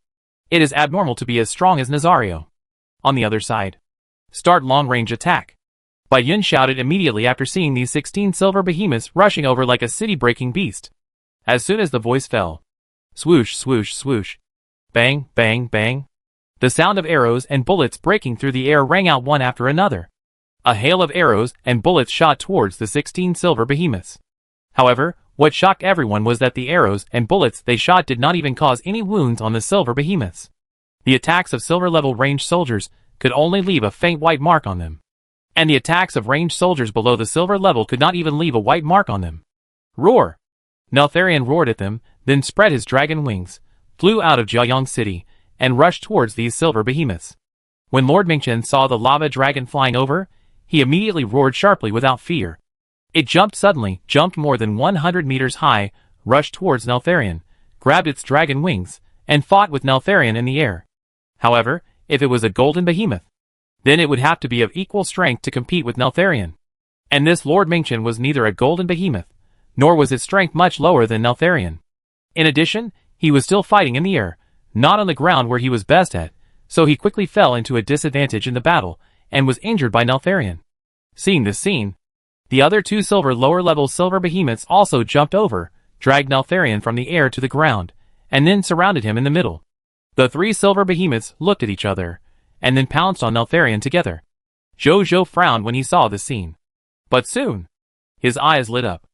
It is abnormal to be as strong as Nazario. On the other side, start long-range attack. Bai Yun shouted immediately after seeing these 16 silver behemoths rushing over like a city-breaking beast. As soon as the voice fell, swoosh, swoosh, swoosh, bang, bang, bang, the sound of arrows and bullets breaking through the air rang out one after another. A hail of arrows and bullets shot towards the 16 silver behemoths. However, what shocked everyone was that the arrows and bullets they shot did not even cause any wounds on the silver behemoths. The attacks of silver-level ranged soldiers could only leave a faint white mark on them. And the attacks of ranged soldiers below the silver level could not even leave a white mark on them. Roar! Neltharion roared at them, then spread his dragon wings, flew out of Jiaoyang City, and rushed towards these silver behemoths. When Lord Mengchen saw the lava dragon flying over, he immediately roared sharply without fear. It jumped suddenly, jumped more than 100 meters high, rushed towards Neltharion, grabbed its dragon wings, and fought with Neltharion in the air. However, if it was a golden behemoth, then it would have to be of equal strength to compete with Neltharion. And this Lord Mengchen was neither a golden behemoth, nor was its strength much lower than Neltharion. In addition, he was still fighting in the air, not on the ground where he was best at, so he quickly fell into a disadvantage in the battle, and was injured by Neltharion. Seeing this scene, the other two lower-level silver behemoths also jumped over, dragged Neltharion from the air to the ground, and then surrounded him in the middle. The 3 silver behemoths looked at each other, and then pounced on Neltharion together. Jojo frowned when he saw the scene. But soon, his eyes lit up.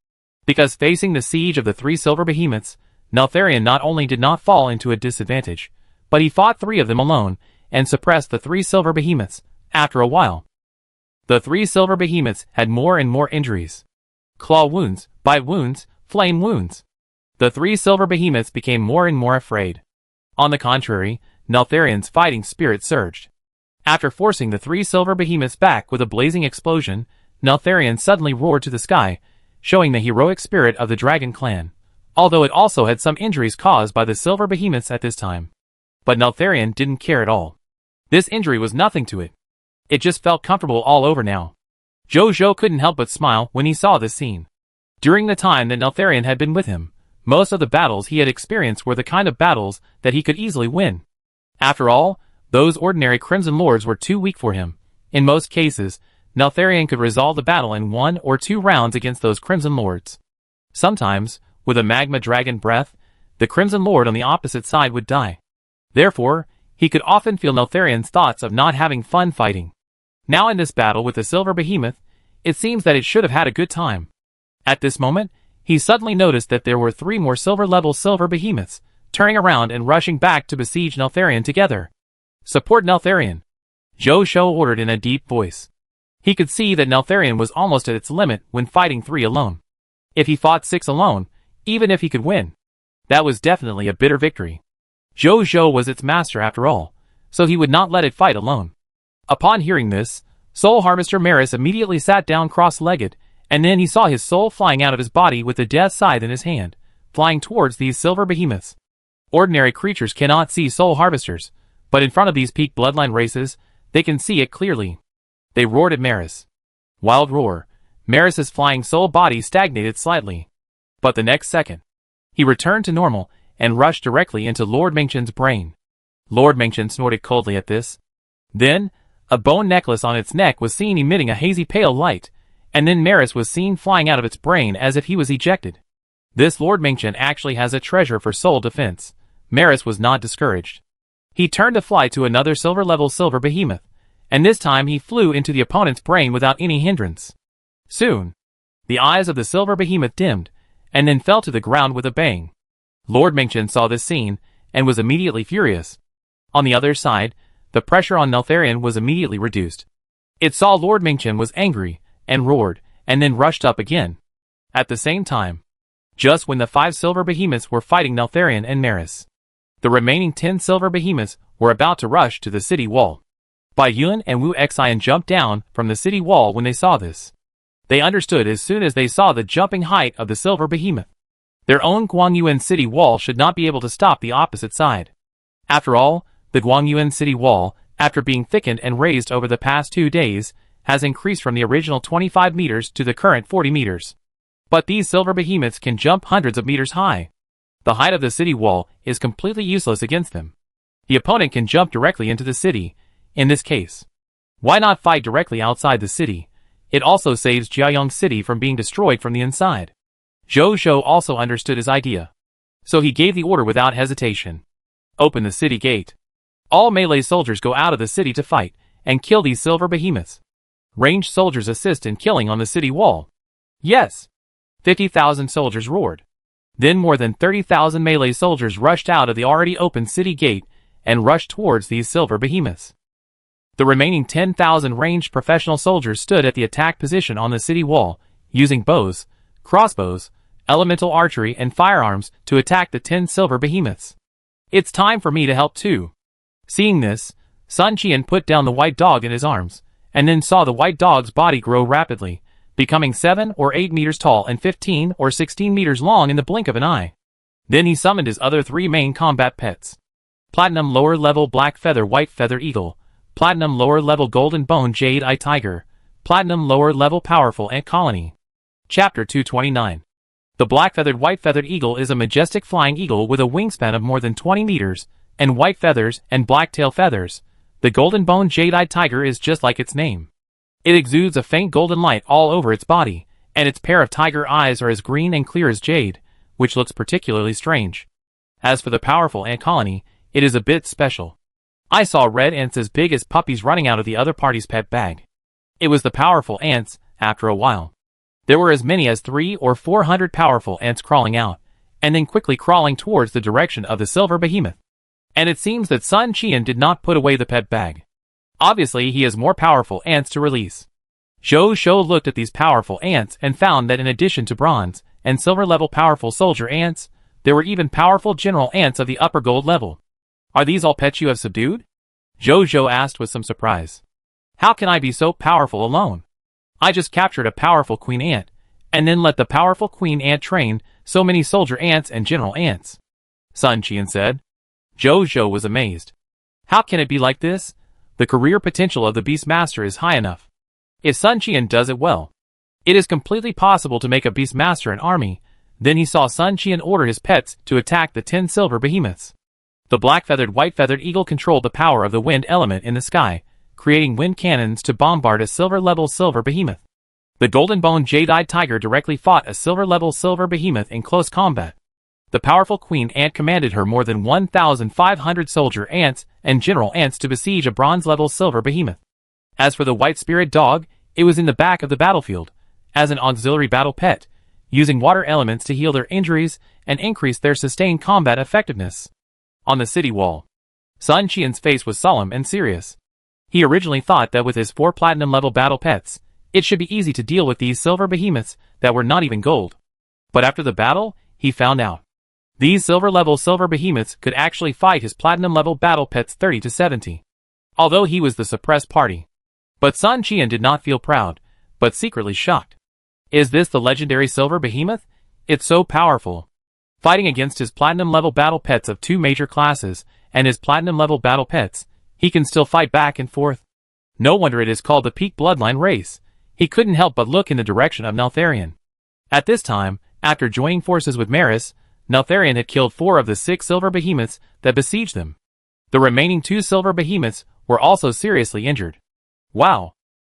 Because facing the siege of the 3 silver behemoths, Neltharion not only did not fall into a disadvantage, but he fought 3 of them alone, and suppressed the 3 silver behemoths. After a while, the 3 silver behemoths had more and more injuries. Claw wounds, bite wounds, flame wounds. The 3 silver behemoths became more and more afraid. On the contrary, Neltharion's fighting spirit surged. After forcing the 3 silver behemoths back with a blazing explosion, Neltharion suddenly roared to the sky, showing the heroic spirit of the dragon clan, although it also had some injuries caused by the silver behemoths at this time. But Neltharion didn't care at all. This injury was nothing to it. It just felt comfortable all over now. Jojo couldn't help but smile when he saw this scene. During the time that Neltharion had been with him, most of the battles he had experienced were the kind of battles that he could easily win. After all, those ordinary Crimson Lords were too weak for him. In most cases, Neltharion could resolve the battle in 1 or 2 rounds against those Crimson Lords. Sometimes, with a magma dragon breath, the Crimson Lord on the opposite side would die. Therefore, he could often feel Neltharion's thoughts of not having fun fighting. Now in this battle with the silver behemoth, it seems that it should have had a good time. At this moment, he suddenly noticed that there were 3 more silver-level silver behemoths, turning around and rushing back to besiege Neltharion together. Support Neltharion, Jojo ordered in a deep voice. He could see that Neltharion was almost at its limit when fighting 3 alone. If he fought 6 alone, even if he could win, that was definitely a bitter victory. Jojo was its master after all, so he would not let it fight alone. Upon hearing this, Soul Harvester Maris immediately sat down cross-legged, and then he saw his soul flying out of his body with the death scythe in his hand, flying towards these silver behemoths. Ordinary creatures cannot see soul harvesters, but in front of these peak bloodline races, they can see it clearly. They roared at Maris. Wild roar. Maris's flying soul body stagnated slightly. But the next second, he returned to normal and rushed directly into Lord Mengchen's brain. Lord Mengchen snorted coldly at this. Then, a bone necklace on its neck was seen emitting a hazy pale light, and then Maris was seen flying out of its brain as if he was ejected. This Lord Mengchen actually has a treasure for soul defense. Maris was not discouraged. He turned to fly to another silver-level silver behemoth, and this time he flew into the opponent's brain without any hindrance. Soon, the eyes of the silver behemoth dimmed, and then fell to the ground with a bang. Lord Mengchen saw this scene, and was immediately furious. On the other side, the pressure on Neltharion was immediately reduced. It saw Lord Mengchen was angry, and roared, and then rushed up again. At the same time, just when the 5 silver behemoths were fighting Neltharion and Maris, the remaining 10 silver behemoths were about to rush to the city wall. Bai Yun and Wu Xian jumped down from the city wall when they saw this. They understood as soon as they saw the jumping height of the silver behemoth. Their own Guangyuan city wall should not be able to stop the opposite side. After all, the Guangyuan city wall, after being thickened and raised over the past 2 days, has increased from the original 25 meters to the current 40 meters. But these silver behemoths can jump hundreds of meters high. The height of the city wall is completely useless against them. The opponent can jump directly into the city, in this case. Why not fight directly outside the city? It also saves Jiayong City from being destroyed from the inside. Jojo also understood his idea. So he gave the order without hesitation. Open the city gate. All melee soldiers go out of the city to fight, and kill these silver behemoths. Ranged soldiers assist in killing on the city wall. Yes! 50,000 soldiers roared. Then more than 30,000 melee soldiers rushed out of the already open city gate, and rushed towards these silver behemoths. The remaining 10,000 ranged professional soldiers stood at the attack position on the city wall, using bows, crossbows, elemental archery and firearms to attack the 10 silver behemoths. It's time for me to help too. Seeing this, Sun Qian put down the white dog in his arms, and then saw the white dog's body grow rapidly, becoming 7 or 8 meters tall and 15 or 16 meters long in the blink of an eye. Then he summoned his other 3 main combat pets. Platinum lower level black feather white feather eagle, Platinum lower level golden bone jade eye tiger, Platinum lower level powerful ant colony. Chapter 229. The black-feathered white-feathered eagle is a majestic flying eagle with a wingspan of more than 20 meters, and white feathers and black-tail feathers. The golden-bone jade-eyed tiger is just like its name. It exudes a faint golden light all over its body, and its pair of tiger eyes are as green and clear as jade, which looks particularly strange. As for the powerful ant colony, it is a bit special. I saw red ants as big as puppies running out of the other party's pet bag. It was the powerful ants, after a while. There were as many as 300 or 400 powerful ants crawling out, and then quickly crawling towards the direction of the silver behemoth. And it seems that Sun Qian did not put away the pet bag. Obviously he has more powerful ants to release. Jojo looked at these powerful ants and found that in addition to bronze and silver level powerful soldier ants, there were even powerful general ants of the upper gold level. Are these all pets you have subdued? Jojo asked with some surprise. How can I be so powerful alone? I just captured a powerful queen ant, and then let the powerful queen ant train so many soldier ants and general ants. Sun Qian said. Jojo was amazed. How can it be like this? The career potential of the Beastmaster is high enough. If Sun Qian does it well, it is completely possible to make a Beastmaster an army. Then he saw Sun Qian order his pets to attack the 10 silver behemoths. The black-feathered white-feathered eagle controlled the power of the wind element in the sky, creating wind cannons to bombard a silver-level silver behemoth. The golden-boned jade-eyed tiger directly fought a silver-level silver behemoth in close combat. The powerful queen ant commanded her more than 1,500 soldier ants and general ants to besiege a bronze-level silver behemoth. As for the white spirit dog, it was in the back of the battlefield, as an auxiliary battle pet, using water elements to heal their injuries and increase their sustained combat effectiveness. On the city wall, Sun Qian's face was solemn and serious. He originally thought that with his 4 platinum-level battle pets, it should be easy to deal with these silver behemoths that were not even gold. But after the battle, he found out. These silver-level silver behemoths could actually fight his platinum-level battle pets 30 to 70. Although he was the suppressed party. But Sun Qian did not feel proud, but secretly shocked. Is this the legendary silver behemoth? It's so powerful. Fighting against his platinum-level battle pets of 2 major classes, and his platinum-level battle pets, he can still fight back and forth. No wonder it is called the peak bloodline race. He couldn't help but look in the direction of Neltharion. At this time, after joining forces with Maris, Neltharion had killed 4 of the 6 silver behemoths that besieged them. The remaining 2 silver behemoths were also seriously injured. Wow!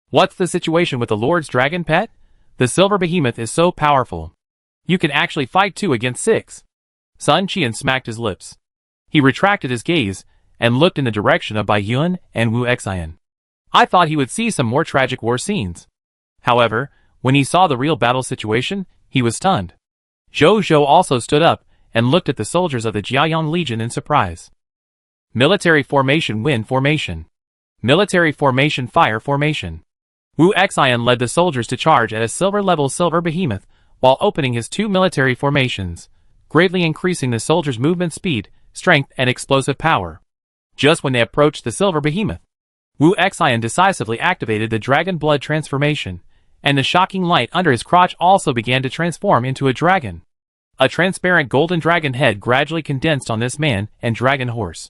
What's the situation with the Lord's dragon pet? The silver behemoth is so powerful. You can actually fight 2 against 6. Sun Qian smacked his lips. He retracted his gaze and looked in the direction of Bai Yun and Wu Xian. I thought he would see some more tragic war scenes. However, when he saw the real battle situation, he was stunned. Jojo also stood up and looked at the soldiers of the Jiayang Legion in surprise. Military formation wind formation. Military formation fire formation. Wu Xian led the soldiers to charge at a silver-level silver behemoth while opening his 2 military formations, greatly increasing the soldiers' movement speed, strength, and explosive power. Just when they approached the silver behemoth, Wu Xian decisively activated the dragon blood transformation, and the shocking light under his crotch also began to transform into a dragon. A transparent golden dragon head gradually condensed on this man and dragon horse.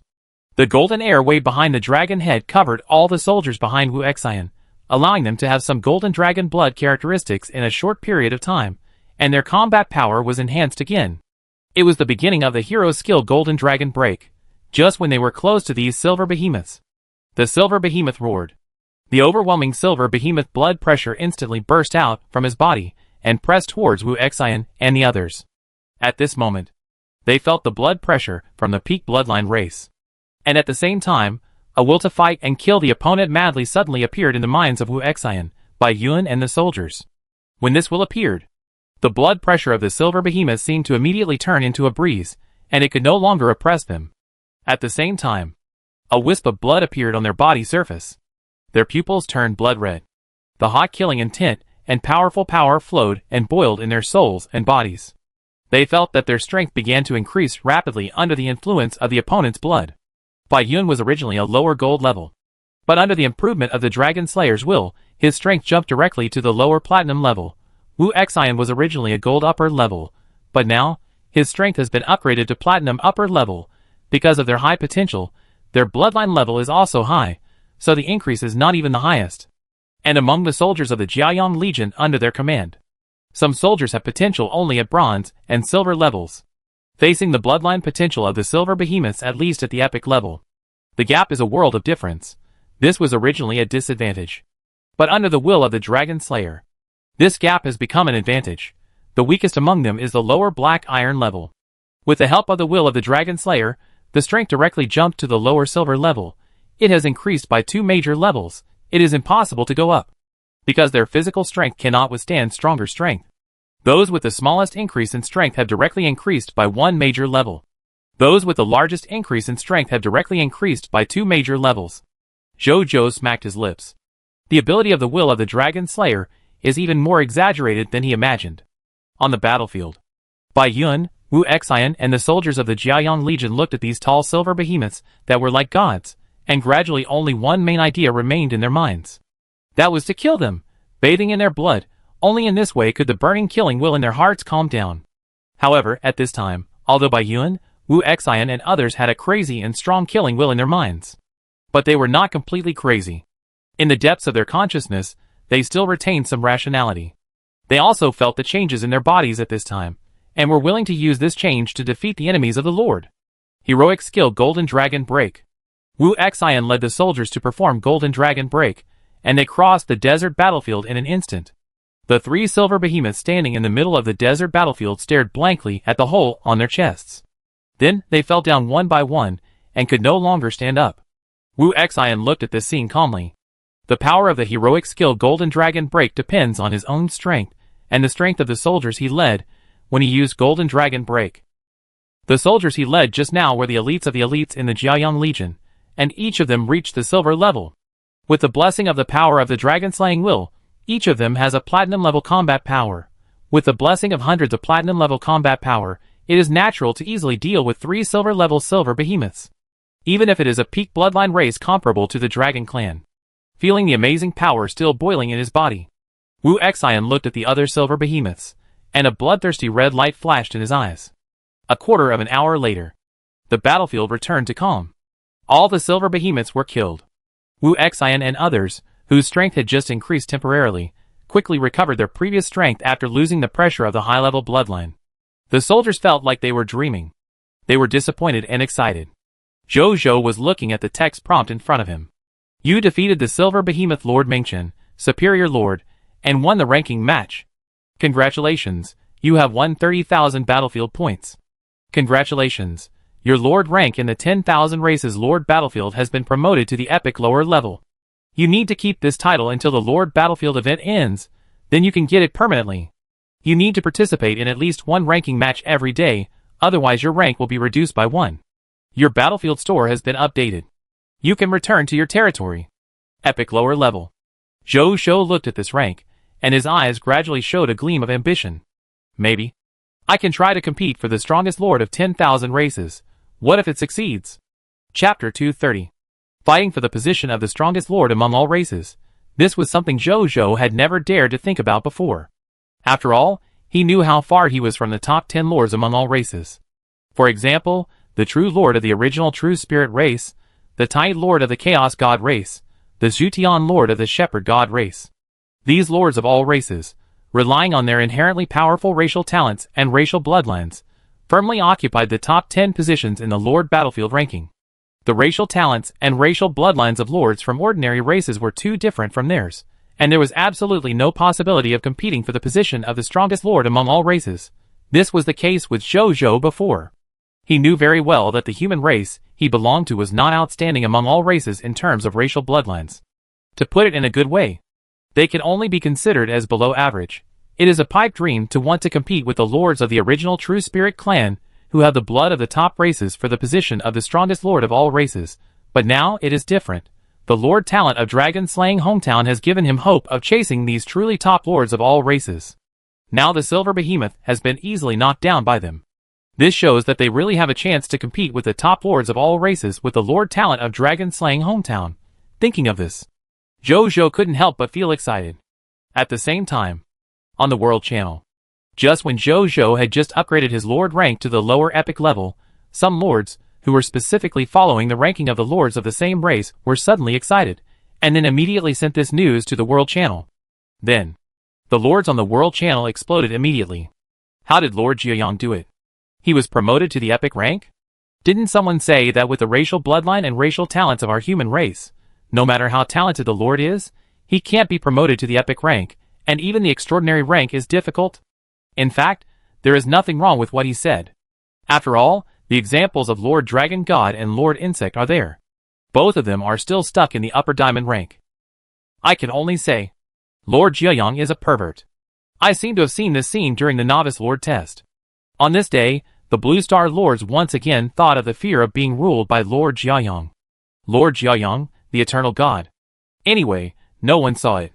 The golden air wave behind the dragon head covered all the soldiers behind Wu Xian, allowing them to have some golden dragon blood characteristics in a short period of time, and their combat power was enhanced again. It was the beginning of the hero's skill golden dragon break, just when they were close to these silver behemoths. The silver behemoth roared. The overwhelming silver behemoth blood pressure instantly burst out from his body and pressed towards Wu Xian and the others. At this moment, they felt the blood pressure from the peak bloodline race. And at the same time, a will to fight and kill the opponent madly suddenly appeared in the minds of Wu Xian, Bai Yun and the soldiers. When this will appeared, the blood pressure of the silver behemoth seemed to immediately turn into a breeze, and it could no longer oppress them. At the same time, a wisp of blood appeared on their body surface. Their pupils turned blood red. The hot killing intent and powerful power flowed and boiled in their souls and bodies. They felt that their strength began to increase rapidly under the influence of the opponent's blood. Bai Yun was originally a lower gold level. But under the improvement of the Dragon Slayer's will, his strength jumped directly to the lower platinum level. Wu Xian was originally a gold upper level, but now, his strength has been upgraded to platinum upper level. Because of their high potential, their bloodline level is also high, so the increase is not even the highest. And among the soldiers of the Jiayang Legion under their command, some soldiers have potential only at bronze and silver levels, facing the bloodline potential of the silver behemoths at least at the epic level. The gap is a world of difference. This was originally a disadvantage. But under the will of the Dragon Slayer, this gap has become an advantage. The weakest among them is the lower black iron level. With the help of the will of the Dragon Slayer, the strength directly jumped to the lower silver level. It has increased by 2 major levels. It is impossible to go up, because their physical strength cannot withstand stronger strength. Those with the smallest increase in strength have directly increased by 1 major level. Those with the largest increase in strength have directly increased by 2 major levels. Jojo smacked his lips. The ability of the will of the Dragon Slayer is even more exaggerated than he imagined. On the battlefield, Bai Yun, Wu Xian and the soldiers of the Jiayang Legion looked at these tall silver behemoths that were like gods, and gradually only one main idea remained in their minds. That was to kill them, bathing in their blood. Only in this way could the burning killing will in their hearts calm down. However, at this time, although Bai Yuan, Wu Xian and others had a crazy and strong killing will in their minds, but they were not completely crazy. In the depths of their consciousness, they still retained some rationality. They also felt the changes in their bodies at this time, and were willing to use this change to defeat the enemies of the Lord. Heroic skill Golden Dragon Break. Wu Xian led the soldiers to perform Golden Dragon Break, and they crossed the desert battlefield in an instant. The three silver behemoths standing in the middle of the desert battlefield stared blankly at the hole on their chests. Then, they fell down one by one, and could no longer stand up. Wu Xian looked at this scene calmly. The power of the heroic skill Golden Dragon Break depends on his own strength, and the strength of the soldiers he led when he used Golden Dragon Break. The soldiers he led just now were the elites of the elites in the Jiayang Legion, and each of them reached the silver level. With the blessing of the power of the dragon-slaying will, each of them has a platinum-level combat power. With the blessing of hundreds of platinum-level combat power, it is natural to easily deal with 3 silver-level silver behemoths, even if it is a peak bloodline race comparable to the Dragon Clan. Feeling the amazing power still boiling in his body, Wu Xian looked at the other silver behemoths, and a bloodthirsty red light flashed in his eyes. A quarter of an hour later, the battlefield returned to calm. All the silver behemoths were killed. Wu Xian and others, whose strength had just increased temporarily, quickly recovered their previous strength after losing the pressure of the high-level bloodline. The soldiers felt like they were dreaming. They were disappointed and excited. Zhou Zhou was looking at the text prompt in front of him. You defeated the silver behemoth Lord Mengchen, Superior Lord, and won the ranking match. Congratulations, you have won 30,000 battlefield points. Congratulations, your Lord rank in the 10,000 races Lord Battlefield has been promoted to the epic lower level. You need to keep this title until the Lord Battlefield event ends, then you can get it permanently. You need to participate in at least one ranking match every day, otherwise your rank will be reduced by 1. Your battlefield store has been updated. You can return to your territory. Epic lower level. Zhou Zhou looked at this rank, and his eyes gradually showed a gleam of ambition. Maybe I can try to compete for the strongest lord of 10,000 races. What if it succeeds? Chapter 230. Fighting for the position of the strongest lord among all races. This was something Zhou Zhou had never dared to think about before. After all, he knew how far he was from the top 10 lords among all races. For example, the true lord of the original true spirit race, the Tide lord of the chaos god race, the Zutian lord of the shepherd god race. These lords of all races, relying on their inherently powerful racial talents and racial bloodlines, firmly occupied the top 10 positions in the lord battlefield ranking. The racial talents and racial bloodlines of lords from ordinary races were too different from theirs, and there was absolutely no possibility of competing for the position of the strongest lord among all races. This was the case with Zhou Zhou before. He knew very well that the human race he belonged to was not outstanding among all races in terms of racial bloodlines. To put it in a good way, they can only be considered as below average. It is a pipe dream to want to compete with the lords of the original True Spirit clan, who have the blood of the top races for the position of the strongest lord of all races. But now it is different. The lord talent of dragon-slaying hometown has given him hope of chasing these truly top lords of all races. Now the silver behemoth has been easily knocked down by them. This shows that they really have a chance to compete with the top lords of all races with the lord talent of dragon-slaying hometown. Thinking of this, Zhou Zhou couldn't help but feel excited. At the same time, on the World Channel, just when Zhou Zhou had just upgraded his lord rank to the lower epic level, some lords, who were specifically following the ranking of the lords of the same race, were suddenly excited, and then immediately sent this news to the World Channel. Then, the lords on the World Channel exploded immediately. How did Lord Jiayang do it? He was promoted to the epic rank? Didn't someone say that with the racial bloodline and racial talents of our human race, no matter how talented the lord is, he can't be promoted to the epic rank, and even the extraordinary rank is difficult? In fact, there is nothing wrong with what he said. After all, the examples of Lord Dragon God and Lord Insect are there. Both of them are still stuck in the upper diamond rank. I can only say, Lord Jiayang is a pervert. I seem to have seen this scene during the Novice Lord test. On this day, the Blue Star Lords once again thought of the fear of being ruled by Lord Jiayang. Lord Jiayang, the eternal god. Anyway, no one saw it.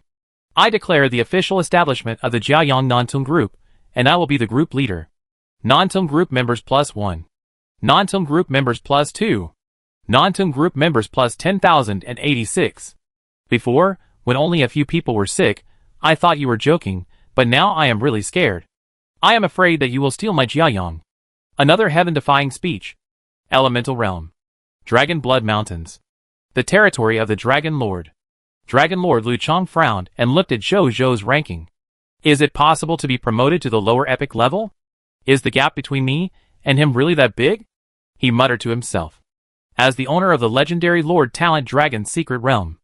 I declare the official establishment of the Jiayang Nantung Group, and I will be the group leader. Nantung Group members +1. Nantung Group members +2. Non-Team group members plus 10,086. Before, when only a few people were sick, I thought you were joking, but now I am really scared. I am afraid that you will steal my Jiayang. Another heaven-defying speech. Elemental Realm. Dragon Blood Mountains. The territory of the Dragon Lord. Dragon Lord Liu Chong frowned and looked at Zhou Zhou's ranking. Is it possible to be promoted to the lower epic level? Is the gap between me and him really that big? He muttered to himself. As the owner of the legendary Lord Talent Dragon's Secret Realm,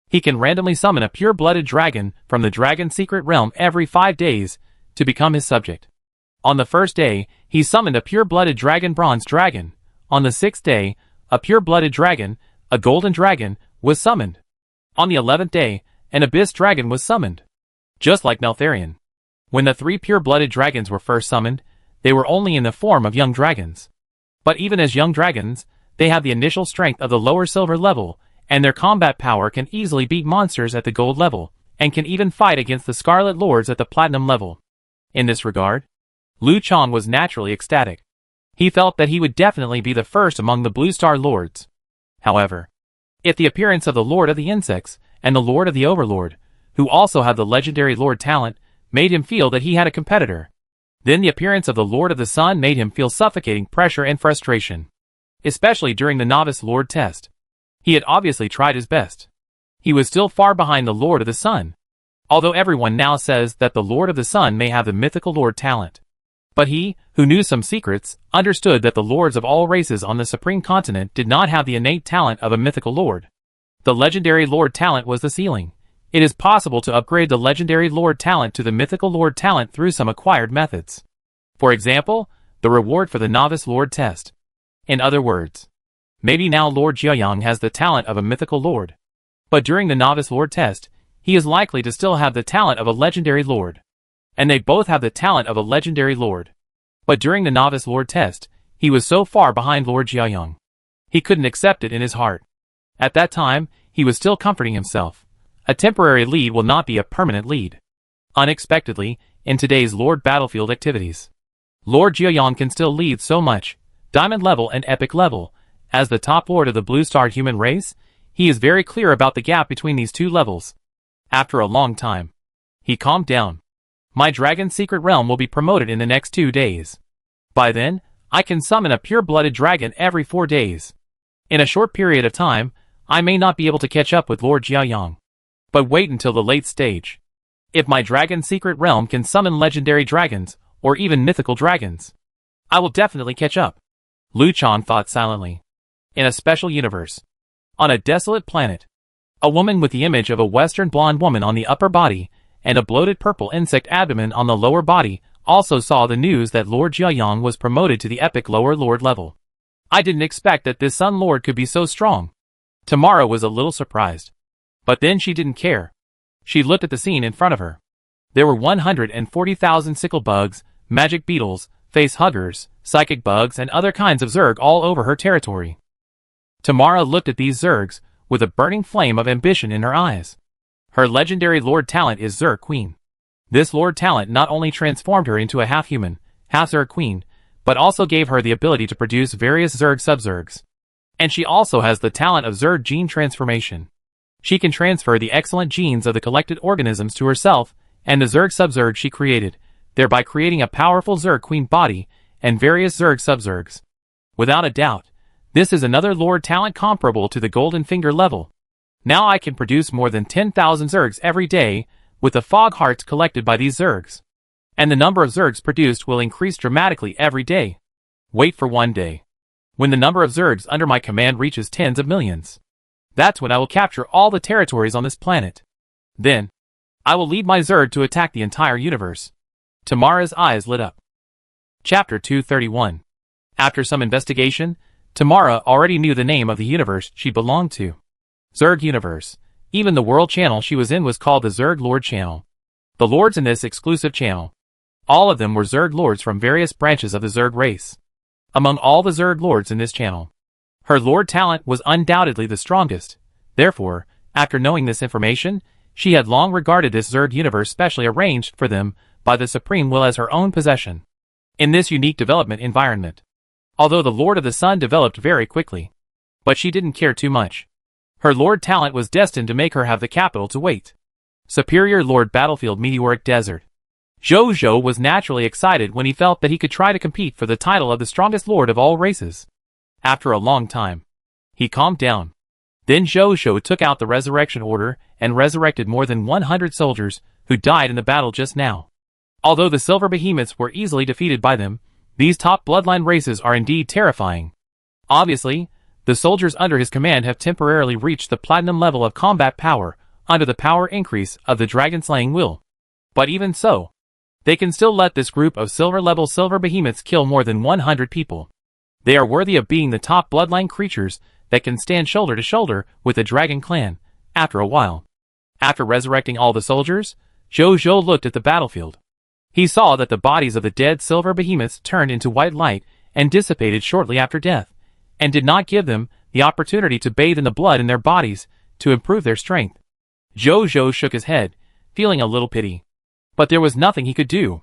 he can randomly summon a pure-blooded dragon from the Dragon's Secret Realm every 5 days to become his subject. On the first day, he summoned a pure-blooded dragon Bronze Dragon. On the 6th day, a pure-blooded dragon, a Golden Dragon, was summoned. On the 11th day, an Abyss Dragon was summoned. Just like Neltharion. When the 3 pure-blooded dragons were first summoned, they were only in the form of young dragons. But even as young dragons, they have the initial strength of the lower silver level, and their combat power can easily beat monsters at the gold level, and can even fight against the Scarlet Lords at the platinum level. In this regard, Liu Chong was naturally ecstatic. He felt that he would definitely be the first among the Blue Star Lords. However, if the appearance of the Lord of the Insects and the Lord of the Overlord, who also have the legendary Lord Talent, made him feel that he had a competitor, then the appearance of the Lord of the Sun made him feel suffocating pressure and frustration. Especially during the Novice Lord test. He had obviously tried his best. He was still far behind the Lord of the Sun. Although everyone now says that the Lord of the Sun may have the mythical Lord Talent. But he, who knew some secrets, understood that the lords of all races on the Supreme Continent did not have the innate talent of a mythical lord. The legendary Lord Talent was the ceiling. It is possible to upgrade the legendary Lord Talent to the mythical Lord Talent through some acquired methods. For example, the reward for the Novice Lord test. In other words, maybe now Lord Jiayang has the talent of a mythical lord. But during the Novice Lord test, he is likely to still have the talent of a legendary lord. And they both have the talent of a legendary lord. But during the Novice Lord test, he was so far behind Lord Jiayang. He couldn't accept it in his heart. At that time, he was still comforting himself. A temporary lead will not be a permanent lead. Unexpectedly, in today's Lord Battlefield activities, Lord Jiayang can still lead so much, Diamond level and Epic level. As the top lord of the Blue Star human race, he is very clear about the gap between these two levels. After a long time, he calmed down. My Dragon's Secret Realm will be promoted in the next 2 days. By then, I can summon a pure-blooded dragon every 4 days. In a short period of time, I may not be able to catch up with Lord Jiayang. But wait until the late stage. If my Dragon's Secret Realm can summon legendary dragons, or even mythical dragons, I will definitely catch up. Liu Chong thought silently. In a special universe. On a desolate planet. A woman with the image of a Western blonde woman on the upper body, and a bloated purple insect abdomen on the lower body, also saw the news that Lord Jiayang was promoted to the epic lower lord level. I didn't expect that this Sun Lord could be so strong. Tamara was a little surprised. But then she didn't care. She looked at the scene in front of her. There were 140,000 sickle bugs, magic beetles, face huggers, psychic bugs and other kinds of Zerg all over her territory. Tamara looked at these Zergs, with a burning flame of ambition in her eyes. Her legendary Lord Talent is Zerg Queen. This Lord Talent not only transformed her into a half-human, half-Zerg Queen, but also gave her the ability to produce various Zerg sub-Zergs. And she also has the talent of Zerg gene transformation. She can transfer the excellent genes of the collected organisms to herself and the Zerg sub-Zerg she created, thereby creating a powerful Zerg Queen body and various Zerg sub-Zergs. Without a doubt, this is another Lord Talent comparable to the Golden Finger level. Now I can produce more than 10,000 Zergs every day with the fog hearts collected by these Zergs. And the number of Zergs produced will increase dramatically every day. Wait for one day. When the number of Zergs under my command reaches tens of millions. That's when I will capture all the territories on this planet. Then, I will lead my Zerg to attack the entire universe. Tamara's eyes lit up. Chapter 231. After some investigation, Tamara already knew the name of the universe she belonged to. Zerg Universe. Even the world channel she was in was called the Zerg Lord Channel. The lords in this exclusive channel. All of them were Zerg lords from various branches of the Zerg race. Among all the Zerg lords in this channel, her Lord Talent was undoubtedly the strongest. Therefore, after knowing this information, she had long regarded this Zerg universe specially arranged for them by the Supreme Will as her own possession. In this unique development environment. Although the Lord of the Sun developed very quickly, But she didn't care too much. Her Lord talent was destined to make her have the capital to wait. Superior Lord Battlefield Meteoric Desert. Zhou was naturally excited when he felt that he could try to compete for the title of the strongest lord of all races. After a long time, he calmed down. Then Zhou took out the resurrection order and resurrected more than 100 soldiers who died in the battle just now. Although the silver behemoths were easily defeated by them, these top bloodline races are indeed terrifying. Obviously, the soldiers under his command have temporarily reached the platinum level of combat power under the power increase of the dragon-slaying will. But even so, they can still let this group of silver-level silver behemoths kill more than 100 people. They are worthy of being the top bloodline creatures that can stand shoulder to shoulder with the dragon clan, after a while. After resurrecting all the soldiers, Zhou looked at the battlefield. He saw that the bodies of the dead silver behemoths turned into white light and dissipated shortly after death, and did not give them the opportunity to bathe in the blood in their bodies to improve their strength. Zhou shook his head, feeling a little pity. But there was nothing he could do.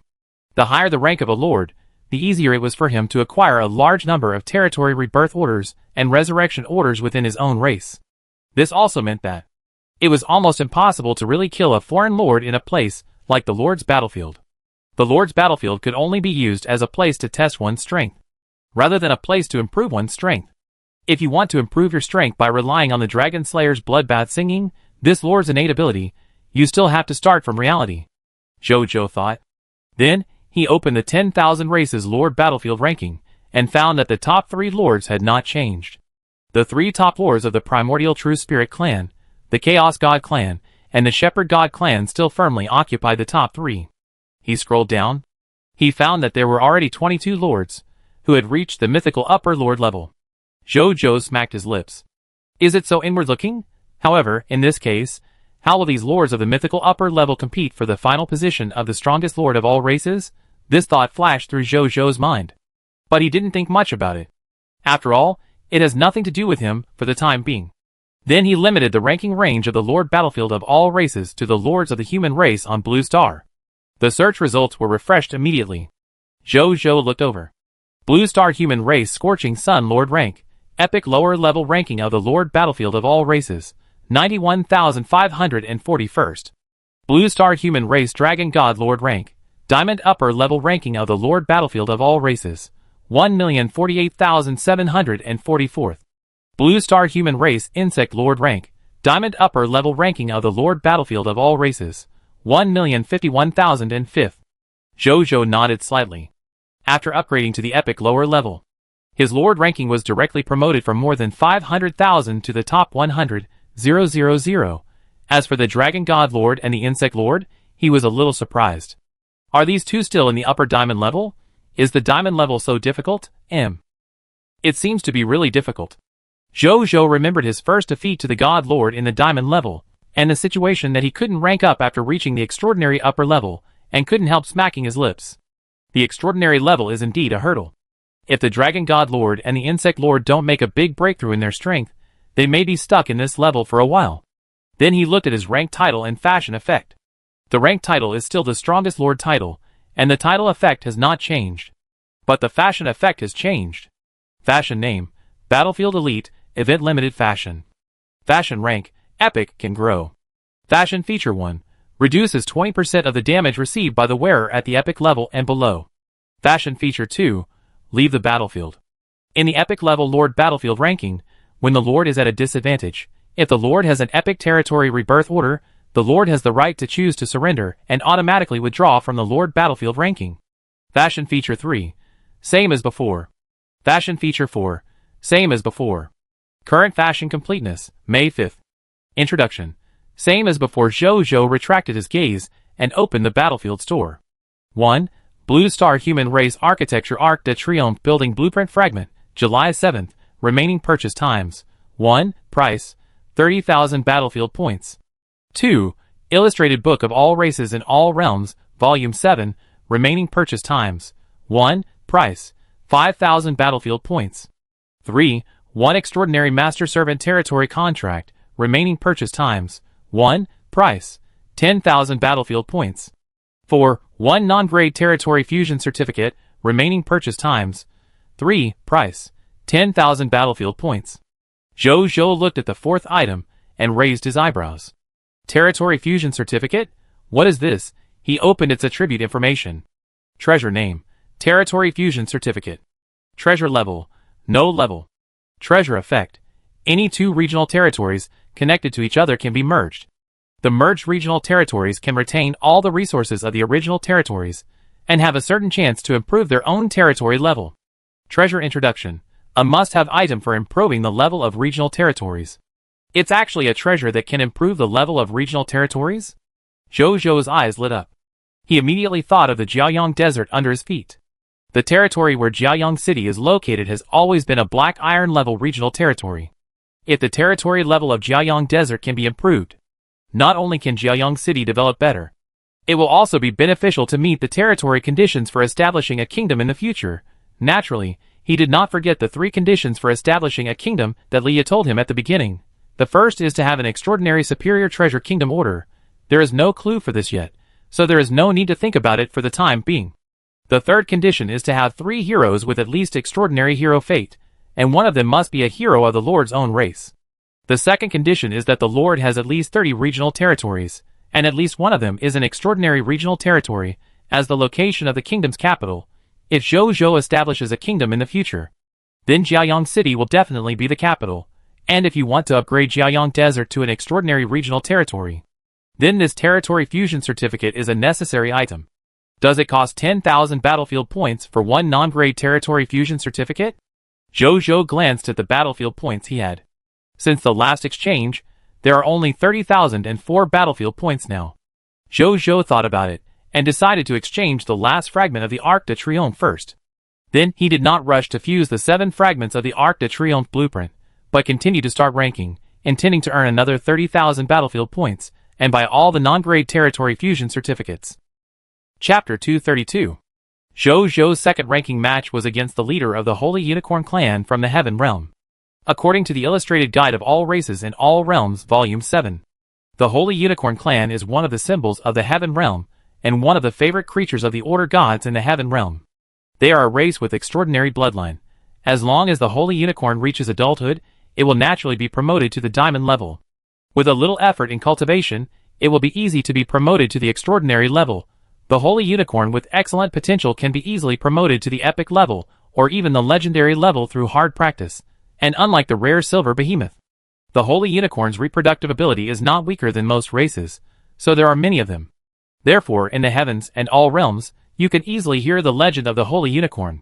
The higher the rank of a lord, the easier it was for him to acquire a large number of territory rebirth orders and resurrection orders within his own race. This also meant that it was almost impossible to really kill a foreign lord in a place like the Lord's battlefield. The Lord's battlefield could only be used as a place to test one's strength, rather than a place to improve one's strength. If you want to improve your strength by relying on the Dragon Slayer's bloodbath singing, this lord's innate ability, you still have to start from reality. Zhou thought. Then, he opened the 10,000 races Lord Battlefield ranking, and found that the top 3 lords had not changed. The 3 top lords of the Primordial True Spirit clan, the Chaos God clan, and the Shepherd God clan still firmly occupied the top 3. He scrolled down. He found that there were already 22 lords, who had reached the mythical upper lord level. Zhou smacked his lips. Is it so inward-looking? However, in this case, how will these lords of the mythical upper level compete for the final position of the strongest lord of all races? This thought flashed through Zhou's mind. But he didn't think much about it. After all, it has nothing to do with him for the time being. Then he limited the ranking range of the Lord Battlefield of all races to the lords of the human race on Blue Star. The search results were refreshed immediately. Zhou looked over. Blue Star Human Race Scorching Sun Lord Rank, Epic Lower Level Ranking of the Lord Battlefield of all races, 91,541st. Blue Star Human Race Dragon God Lord Rank, Diamond Upper Level Ranking of the Lord Battlefield of all races, 1,048,744th. Blue Star Human Race Insect Lord Rank, Diamond Upper Level Ranking of the Lord Battlefield of all races, 1,051,005th. Zhou nodded slightly. After upgrading to the Epic Lower Level, his Lord ranking was directly promoted from more than 500,000 to the top 100,000. As for the Dragon God Lord and the Insect Lord, he was a little surprised. Are these two still in the upper diamond level? Is the diamond level so difficult? It seems to be really difficult. Zhou remembered his first defeat to the God Lord in the diamond level, and the situation that he couldn't rank up after reaching the extraordinary upper level, and couldn't help smacking his lips. The extraordinary level is indeed a hurdle. If the Dragon God Lord and the Insect Lord don't make a big breakthrough in their strength, they may be stuck in this level for a while. Then he looked at his rank title and fashion effect. The rank title is still the strongest Lord title, and the title effect has not changed. But the fashion effect has changed. Fashion name, Battlefield Elite, Event Limited Fashion. Fashion rank, Epic, can grow. Fashion feature 1, reduces 20% of the damage received by the wearer at the epic level and below. Fashion feature 2, leave the battlefield. In the epic level Lord Battlefield ranking, when the Lord is at a disadvantage, if the Lord has an epic territory rebirth order, the Lord has the right to choose to surrender and automatically withdraw from the Lord Battlefield ranking. Fashion feature 3, same as before. Fashion feature 4, same as before. Current fashion completeness, May 5th. Introduction. Same as before. Zhou retracted his gaze and opened the battlefield store. 1. Blue Star Human Race Architecture Arc de Triomphe Building Blueprint Fragment, July 7th. Remaining purchase times. 1. Price, 30,000 battlefield points. 2. Illustrated Book of All Races in All Realms, Volume 7. Remaining purchase times. 1. Price, 5,000 battlefield points. 3. 1 Extraordinary Master Servant Territory Contract. Remaining purchase times. 1. Price, 10,000 battlefield points. 4. 1 Non-Grade Territory Fusion Certificate. Remaining purchase times. 3. Price, 10,000 battlefield points. Zhou Zhou looked at the fourth item and raised his eyebrows. Territory Fusion Certificate? What is this? He opened its attribute information. Treasure name: Territory Fusion Certificate. Treasure level: no level. Treasure effect: any two regional territories connected to each other can be merged. The merged regional territories can retain all the resources of the original territories and have a certain chance to improve their own territory level. Treasure introduction: a must-have item for improving the level of regional territories. It's actually a treasure that can improve the level of regional territories? Zhou Zhou's eyes lit up. He immediately thought of the Jiaoyang Desert under his feet. The territory where Jiaoyang City is located has always been a black iron level regional territory. If the territory level of Jiaoyang Desert can be improved, not only can Jiaoyang City develop better, it will also be beneficial to meet the territory conditions for establishing a kingdom in the future. Naturally, he did not forget the three conditions for establishing a kingdom that Leah told him at the beginning. The first is to have an extraordinary superior treasure kingdom order. There is no clue for this yet, so there is no need to think about it for the time being. The third condition is to have 3 heroes with at least extraordinary hero fate, and one of them must be a hero of the Lord's own race. The second condition is that the Lord has at least 30 regional territories, and at least one of them is an extraordinary regional territory, as the location of the kingdom's capital. If Zhou Zhou establishes a kingdom in the future, then Jiaoyang City will definitely be the capital, and if you want to upgrade Jiaoyang Desert to an extraordinary regional territory, then this Territory Fusion Certificate is a necessary item. Does it cost 10,000 battlefield points for one non-grade Territory Fusion Certificate? Zhou Zhou glanced at the battlefield points he had. Since the last exchange, there are only 30,004 battlefield points now. Zhou Zhou thought about it, and decided to exchange the last fragment of the Arc de Triomphe first. Then he did not rush to fuse the 7 fragments of the Arc de Triomphe blueprint, but continued to start ranking, intending to earn another 30,000 battlefield points, and buy all the non-grade Territory Fusion Certificates. Chapter 232. Zhou Zhou's second ranking match was against the leader of the Holy Unicorn Clan from the Heaven Realm. According to the Illustrated Guide of All Races in All Realms, Volume 7, the Holy Unicorn Clan is one of the symbols of the Heaven Realm, and one of the favorite creatures of the Order Gods in the Heaven Realm. They are a race with extraordinary bloodline. As long as the Holy Unicorn reaches adulthood, it will naturally be promoted to the Diamond level. With a little effort in cultivation, it will be easy to be promoted to the Extraordinary level. The Holy Unicorn with excellent potential can be easily promoted to the Epic level, or even the Legendary level through hard practice, and unlike the rare Silver Behemoth, the Holy Unicorn's reproductive ability is not weaker than most races, so there are many of them. Therefore, in the heavens and all realms, you can easily hear the legend of the Holy Unicorn.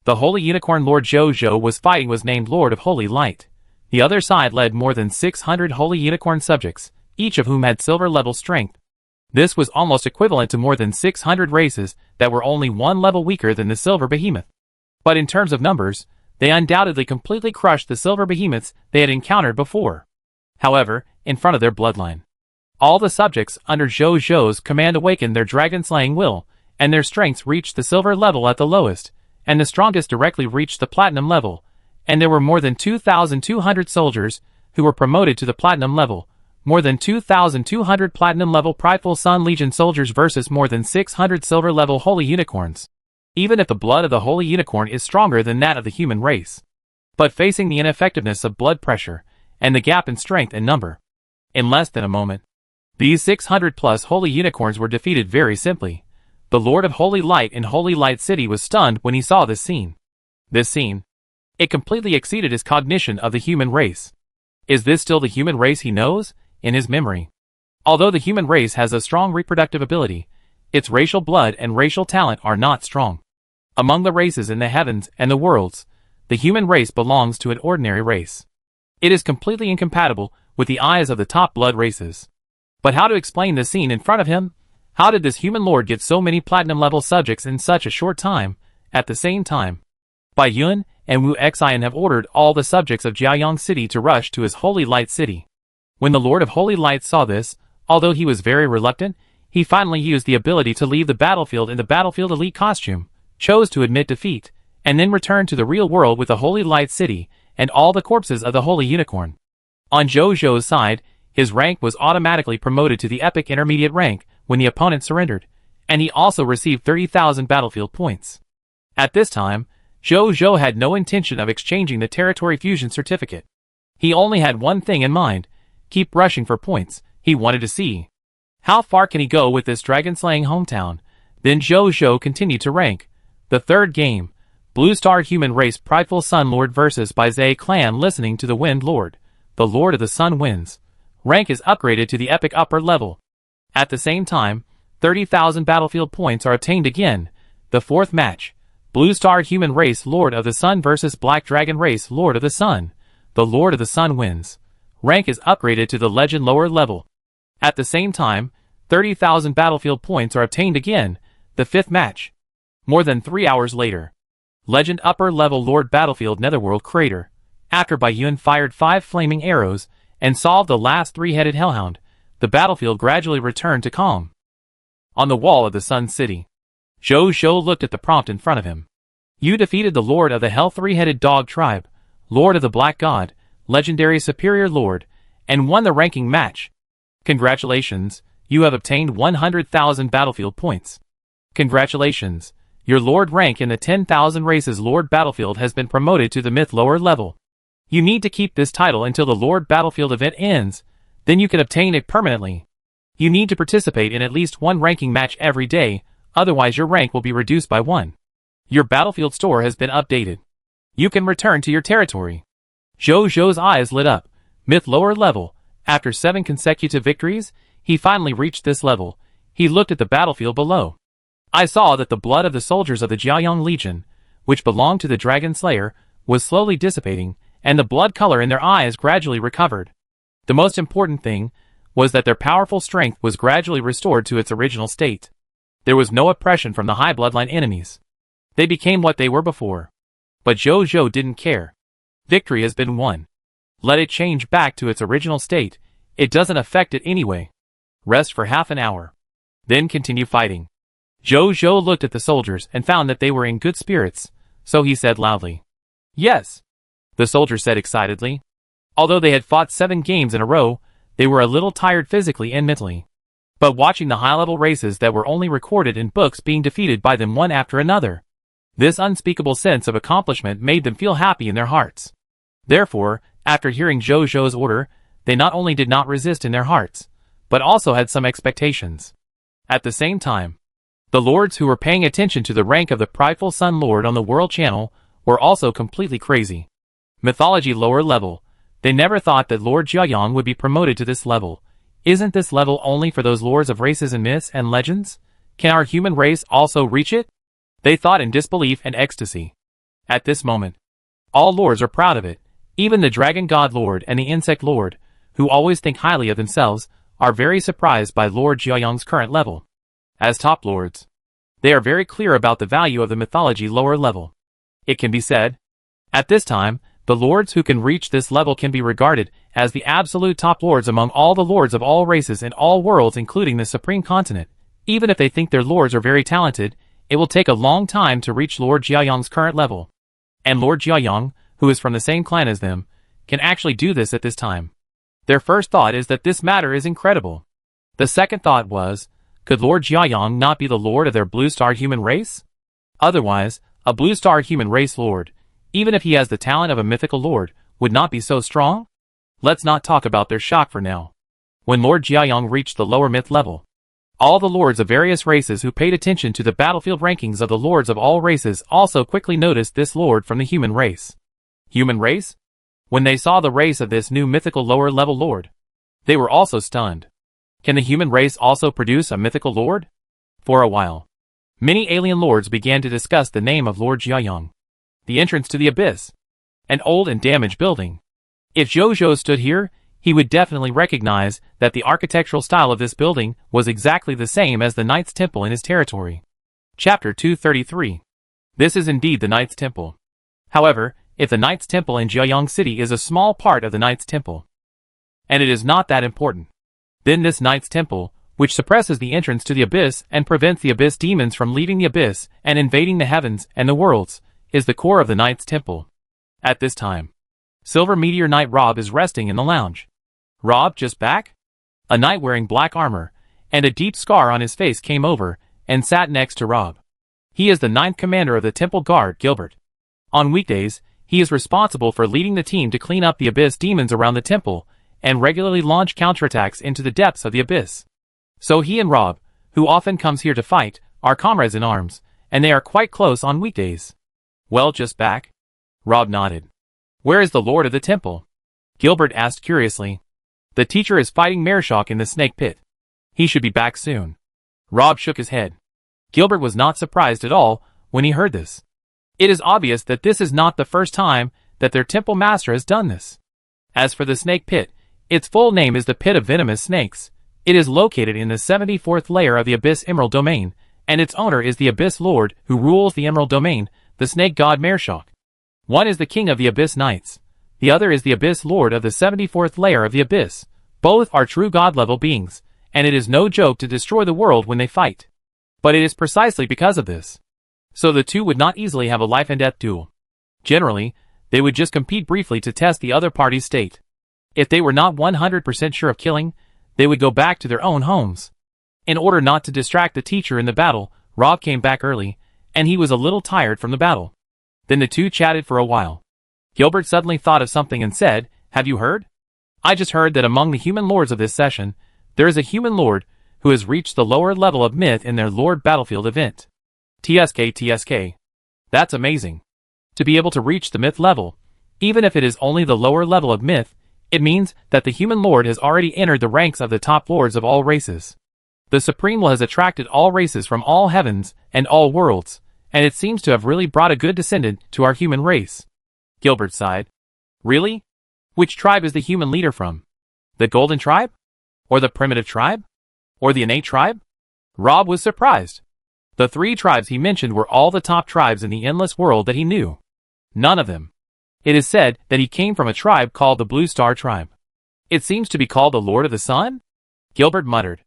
The Holy Unicorn Lord Zhou Zhou was fighting was named Lord of Holy Light. The other side led more than 600 Holy Unicorn subjects, each of whom had silver level strength. This was almost equivalent to more than 600 races that were only one level weaker than the Silver Behemoth. But in terms of numbers, they undoubtedly completely crushed the Silver Behemoths they had encountered before. However, in front of their bloodline, all the subjects under Zhou Zhou's command awakened their dragon-slaying will, and their strengths reached the silver level at the lowest, and the strongest directly reached the platinum level, and there were more than 2,200 soldiers who were promoted to the platinum level, more than 2,200 platinum level Prideful Sun Legion soldiers versus more than 600 silver level Holy Unicorns. Even if the blood of the Holy Unicorn is stronger than that of the human race. But facing the ineffectiveness of blood pressure, and the gap in strength and number, in less than a moment, these 600 plus Holy Unicorns were defeated very simply. The Lord of Holy Light in Holy Light City was stunned when he saw this scene. It completely exceeded his cognition of the human race. Is this still the human race he knows? In his memory. Although the human race has a strong reproductive ability, its racial blood and racial talent are not strong. Among the races in the heavens and the worlds, the human race belongs to an ordinary race. It is completely incompatible with the eyes of the top blood races. But how to explain the scene in front of him? How did this human lord get so many platinum level subjects in such a short time? At the same time, Bai Yun and Wu Xian have ordered all the subjects of Jiaoyang City to rush to his Holy Light City. When the Lord of Holy Light saw this, although he was very reluctant, he finally used the ability to leave the battlefield in the Battlefield Elite costume, chose to admit defeat, and then returned to the real world with the Holy Light City and all the corpses of the Holy Unicorn. On Zhou Zhou's side, his rank was automatically promoted to the Epic Intermediate rank when the opponent surrendered, and he also received 30,000 battlefield points. At this time, Zhou Zhou had no intention of exchanging the Territory Fusion Certificate. He only had one thing in mind: keep rushing for points. He wanted to see how far can he go with this dragon-slaying hometown. Then Jojo continued to rank. The third game, Blue Star Human Race Prideful Sun Lord vs. Baizay Clan Listening to the Wind Lord. The Lord of the Sun wins. Rank is upgraded to the epic upper level. At the same time, 30,000 battlefield points are obtained again. The fourth match, Blue Star Human Race Lord of the Sun vs. Black Dragon Race Lord of the Sun. The Lord of the Sun wins. Rank is upgraded to the Legend lower level. At the same time, 30,000 battlefield points are obtained again. The fifth match. More than 3 hours later. Legend upper level Lord Battlefield Netherworld Crater. After Baiyun fired 5 flaming arrows and solved the last 3-headed hellhound, the battlefield gradually returned to calm. On the wall of the Sun City, Jojo looked at the prompt in front of him. You defeated the Lord of the Hell 3-headed Dog Tribe, Lord of the Black God, Legendary Superior Lord, and won the ranking match. Congratulations, you have obtained 100,000 battlefield points. Congratulations, your Lord rank in the 10,000 races Lord Battlefield has been promoted to the Myth lower level. You need to keep this title until the Lord Battlefield event ends, then you can obtain it permanently. You need to participate in at least one ranking match every day, otherwise your rank will be reduced by 1. Your battlefield store has been updated. You can return to your territory. Jojo's eyes lit up. Myth lower level. After 7 consecutive victories, he finally reached this level. He looked at the battlefield below. I saw that the blood of the soldiers of the Jiaoyang Legion, which belonged to the Dragon Slayer, was slowly dissipating, and the blood color in their eyes gradually recovered. The most important thing was that their powerful strength was gradually restored to its original state. There was no oppression from the high bloodline enemies. They became what they were before. But Jojo didn't care. Victory has been won. Let it change back to its original state. It doesn't affect it anyway. Rest for half an hour. Then continue fighting. Jojo looked at the soldiers and found that they were in good spirits, so he said loudly. Yes, the soldiers said excitedly. Although they had fought 7 games in a row, they were a little tired physically and mentally. But watching the high-level races that were only recorded in books being defeated by them one after another, this unspeakable sense of accomplishment made them feel happy in their hearts. Therefore, after hearing Jojo's order, they not only did not resist in their hearts, but also had some expectations. At the same time, the lords who were paying attention to the rank of the Prideful Sun Lord on the World Channel were also completely crazy. Mythology lower level. They never thought that Lord Jiaoyang would be promoted to this level. Isn't this level only for those lords of races and myths and legends? Can our human race also reach it? They thought in disbelief and ecstasy. At this moment, all lords are proud of it. Even the Dragon God Lord and the Insect Lord, who always think highly of themselves, are very surprised by Lord Jiaoyang's current level. As top lords, they are very clear about the value of the mythology lower level. It can be said, at this time, the lords who can reach this level can be regarded as the absolute top lords among all the lords of all races and all worlds, including the supreme continent. Even if they think their lords are very talented, it will take a long time to reach Lord Jiaoyang's current level. And Lord Jiaoyang, who is from the same clan as them, can actually do this at this time. Their first thought is that this matter is incredible. The second thought was, could Lord Jiaoyang not be the lord of their Blue Star human race? Otherwise, a Blue Star human race lord, even if he has the talent of a mythical lord, would not be so strong? Let's not talk about their shock for now. When Lord Jiaoyang reached the lower myth level, all the lords of various races who paid attention to the battlefield rankings of the lords of all races also quickly noticed this lord from the human race. Human race? When they saw the race of this new mythical lower level lord, they were also stunned. Can the human race also produce a mythical lord? For a while, many alien lords began to discuss the name of Lord Jiaoyang. The entrance to the abyss. An old and damaged building. If Jojo stood here, he would definitely recognize that the architectural style of this building was exactly the same as the Knight's Temple in his territory. Chapter 233. This is indeed the Knight's Temple. However, if the Knight's Temple in Jiaoyang City is a small part of the Knight's Temple, and it is not that important, then this Knight's Temple, which suppresses the entrance to the abyss and prevents the abyss demons from leaving the abyss and invading the heavens and the worlds, is the core of the Knight's Temple. At this time, Silver Meteor Knight Rob is resting in the lounge. Rob just back? A knight wearing black armor and a deep scar on his face came over and sat next to Rob. He is the 9th commander of the Temple Guard, Gilbert. On weekdays, He is responsible for leading the team to clean up the abyss demons around the temple, and regularly launch counterattacks into the depths of the abyss. So he and Rob, who often comes here to fight, are comrades in arms, and they are quite close on weekdays. Well, just back? Rob nodded. Where is the Lord of the Temple? Gilbert asked curiously. The teacher is fighting Mershock in the snake pit. He should be back soon. Rob shook his head. Gilbert was not surprised at all when he heard this. It is obvious that this is not the first time that their temple master has done this. As for the snake pit, its full name is the Pit of Venomous Snakes. It is located in the 74th layer of the Abyss Emerald Domain, and its owner is the Abyss Lord who rules the Emerald Domain, the snake god Mershock. One is the king of the Abyss Knights. The other is the Abyss Lord of the 74th layer of the Abyss. Both are true god-level beings, and it is no joke to destroy the world when they fight. But it is precisely because of this. So the two would not easily have a life-and-death duel. Generally, they would just compete briefly to test the other party's state. If they were not 100% sure of killing, they would go back to their own homes. In order not to distract the teacher in the battle, Rob came back early, and he was a little tired from the battle. Then the two chatted for a while. Gilbert suddenly thought of something and said, "Have you heard? I just heard that among the human lords of this session, there is a human lord who has reached the lower level of myth in their Lord Battlefield event. TSK. That's amazing. To be able to reach the myth level, even if it is only the lower level of myth, it means that the human lord has already entered the ranks of the top lords of all races. The Supreme Will has attracted all races from all heavens and all worlds, and it seems to have really brought a good descendant to our human race." Gilbert sighed. "Really? Which tribe is the human leader from? The Golden Tribe? Or the Primitive Tribe? Or the Innate Tribe?" Rob was surprised. The three tribes he mentioned were all the top tribes in the endless world that he knew. None of them. It is said that he came from a tribe called the Blue Star Tribe. "It seems to be called the Lord of the Sun?" Gilbert muttered.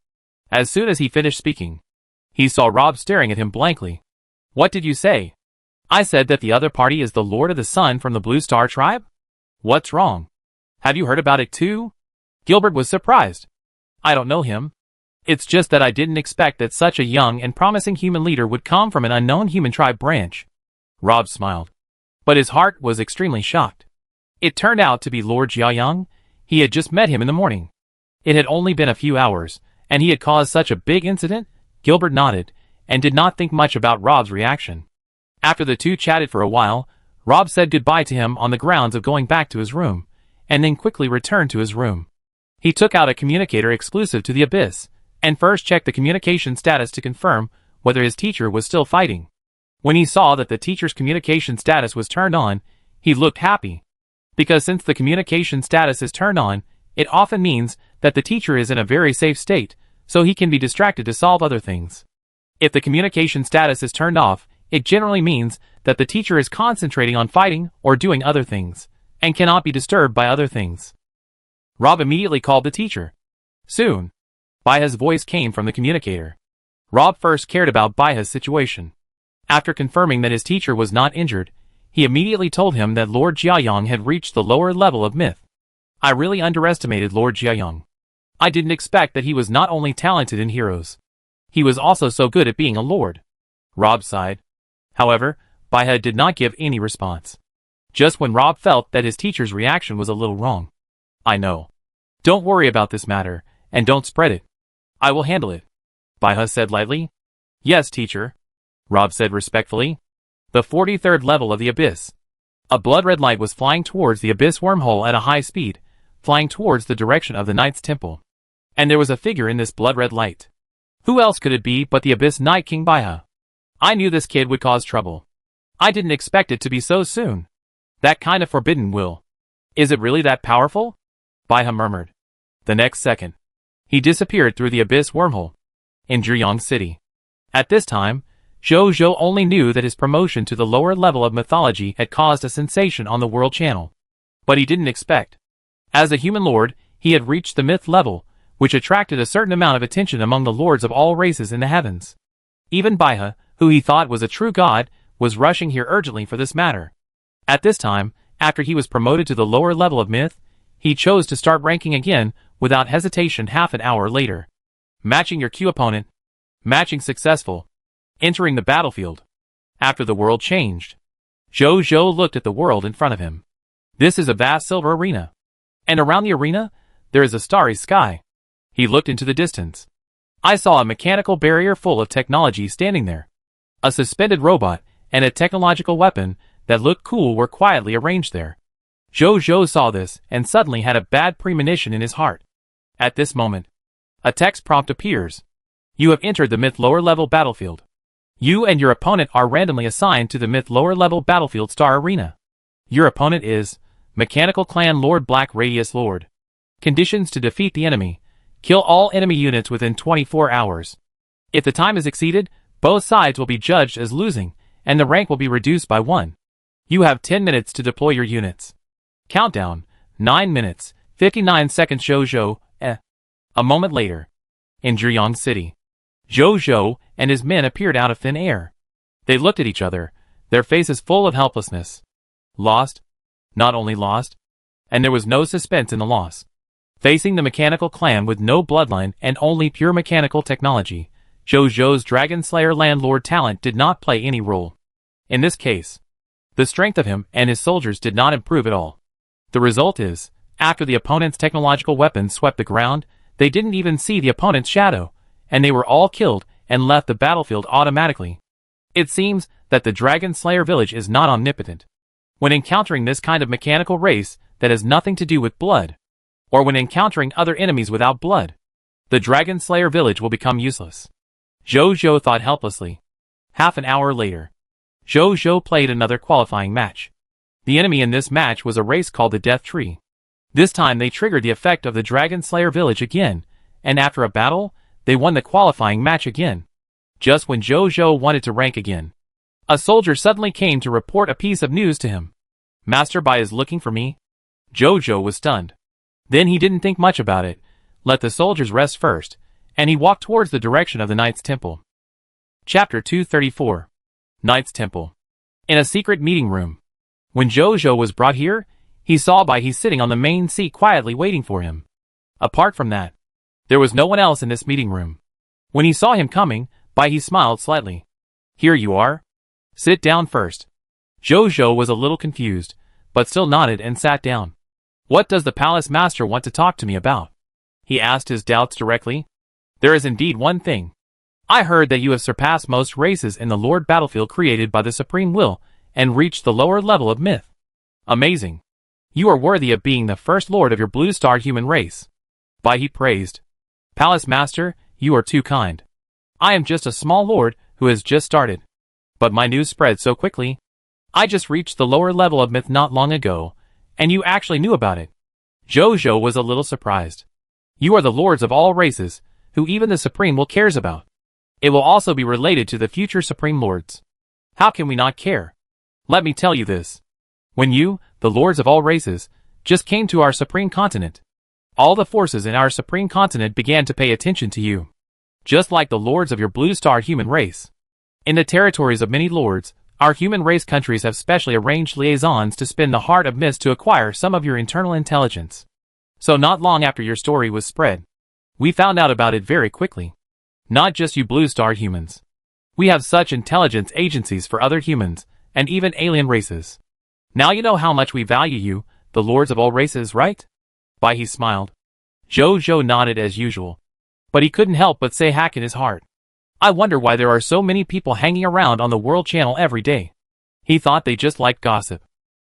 As soon as he finished speaking, he saw Rob staring at him blankly. "What did you say?" "I said that the other party is the Lord of the Sun from the Blue Star Tribe." "What's wrong? Have you heard about it too?" Gilbert was surprised. "I don't know him. It's just that I didn't expect that such a young and promising human leader would come from an unknown human tribe branch." Rob smiled. But his heart was extremely shocked. It turned out to be Lord Jiayang. He had just met him in the morning. It had only been a few hours, and he had caused such a big incident. Gilbert nodded, and did not think much about Rob's reaction. After the two chatted for a while, Rob said goodbye to him on the grounds of going back to his room, and then quickly returned to his room. He took out a communicator exclusive to the Abyss, and first checked the communication status to confirm whether his teacher was still fighting. When he saw that the teacher's communication status was turned on, he looked happy. Because since the communication status is turned on, it often means that the teacher is in a very safe state, so he can be distracted to solve other things. If the communication status is turned off, it generally means that the teacher is concentrating on fighting or doing other things, and cannot be disturbed by other things. Rob immediately called the teacher. Soon, Baiha's voice came from the communicator. Rob first cared about Baiha's situation. After confirming that his teacher was not injured, he immediately told him that Lord Jiayang had reached the lower level of myth. "I really underestimated Lord Jiayang. I didn't expect that he was not only talented in heroes. He was also so good at being a lord." Rob sighed. However, Baiha did not give any response. Just when Rob felt that his teacher's reaction was a little wrong. "I know. Don't worry about this matter, and don't spread it. I will handle it," Baiha said lightly. "Yes, teacher," Rob said respectfully. The 43rd level of the Abyss. A blood-red light was flying towards the Abyss wormhole at a high speed, flying towards the direction of the Knight's Temple. And there was a figure in this blood-red light. Who else could it be but the Abyss Knight King Baiha? I knew this kid would cause trouble. I didn't expect it to be so soon. That kind of forbidden will. Is it really that powerful? Baiha murmured. The next second, he disappeared through the Abyss wormhole. In Zhuyang City. At this time, Zhou only knew that his promotion to the lower level of mythology had caused a sensation on the World Channel. But he didn't expect. As a human lord, he had reached the myth level, which attracted a certain amount of attention among the lords of all races in the heavens. Even Baiha, who he thought was a true god, was rushing here urgently for this matter. At this time, after he was promoted to the lower level of myth, he chose to start ranking again without hesitation half an hour later. Matching your Q opponent. Matching successful. Entering the battlefield. After the world changed. Zhou looked at the world in front of him. This is a vast silver arena. And around the arena, there is a starry sky. He looked into the distance. I saw a mechanical barrier full of technology standing there. A suspended robot and a technological weapon that looked cool were quietly arranged there. Zhou saw this and suddenly had a bad premonition in his heart. At this moment, a text prompt appears. You have entered the myth lower level battlefield. You and your opponent are randomly assigned to the myth lower level battlefield star arena. Your opponent is Mechanical Clan Lord Black Radius Lord. Conditions to defeat the enemy. Kill all enemy units within 24 hours. If the time is exceeded, both sides will be judged as losing, and the rank will be reduced by 1. You have 10 minutes to deploy your units. Countdown, 9 minutes, 59 seconds. Zhou. A moment later. In Zhuyang City. Zhou and his men appeared out of thin air. They looked at each other, their faces full of helplessness. Lost? Not only lost. And there was no suspense in the loss. Facing the mechanical clan with no bloodline and only pure mechanical technology, Zhou's Dragon Slayer landlord talent did not play any role. In this case, the strength of him and his soldiers did not improve at all. The result is, after the opponent's technological weapons swept the ground, they didn't even see the opponent's shadow, and they were all killed and left the battlefield automatically. It seems that the Dragon Slayer village is not omnipotent. When encountering this kind of mechanical race that has nothing to do with blood, or when encountering other enemies without blood, the Dragon Slayer village will become useless. Zhou thought helplessly. Half an hour later, Zhou played another qualifying match. The enemy in this match was a race called the Death Tree. This time they triggered the effect of the Dragon Slayer village again, and after a battle, they won the qualifying match again. Just when Zhou wanted to rank again, a soldier suddenly came to report a piece of news to him. Master Bai is looking for me? Zhou was stunned. Then he didn't think much about it, let the soldiers rest first, and he walked towards the direction of the Knight's Temple. Chapter 234. Knight's Temple. In a secret meeting room. When Zhou was brought here, he saw Bai sitting on the main seat quietly waiting for him. Apart from that, there was no one else in this meeting room. When he saw him coming, Bai smiled slightly. Here you are. Sit down first. Zhou was a little confused, but still nodded and sat down. What does the palace master want to talk to me about? He asked his doubts directly. There is indeed one thing. I heard that you have surpassed most races in the Lord battlefield created by the Supreme Will and reached the lower level of myth. Amazing. You are worthy of being the first lord of your blue star human race. Bai praised. Palace master, you are too kind. I am just a small lord who has just started. But my news spread so quickly. I just reached the lower level of myth not long ago, and you actually knew about it. Zhou was a little surprised. You are the lords of all races, who even the Supreme Will cares about. It will also be related to the future Supreme Lords. How can we not care? Let me tell you this. When you, the lords of all races, just came to our Supreme Continent, all the forces in our Supreme Continent began to pay attention to you. Just like the lords of your blue star human race. In the territories of many lords, our human race countries have specially arranged liaisons to spin the heart of mist to acquire some of your internal intelligence. So not long after your story was spread, we found out about it very quickly. Not just you blue star humans. We have such intelligence agencies for other humans, and even alien races. Now you know how much we value you, the lords of all races, right? Bai smiled. Zhou nodded as usual. But he couldn't help but say hack in his heart. I wonder why there are so many people hanging around on the World Channel every day. He thought they just liked gossip.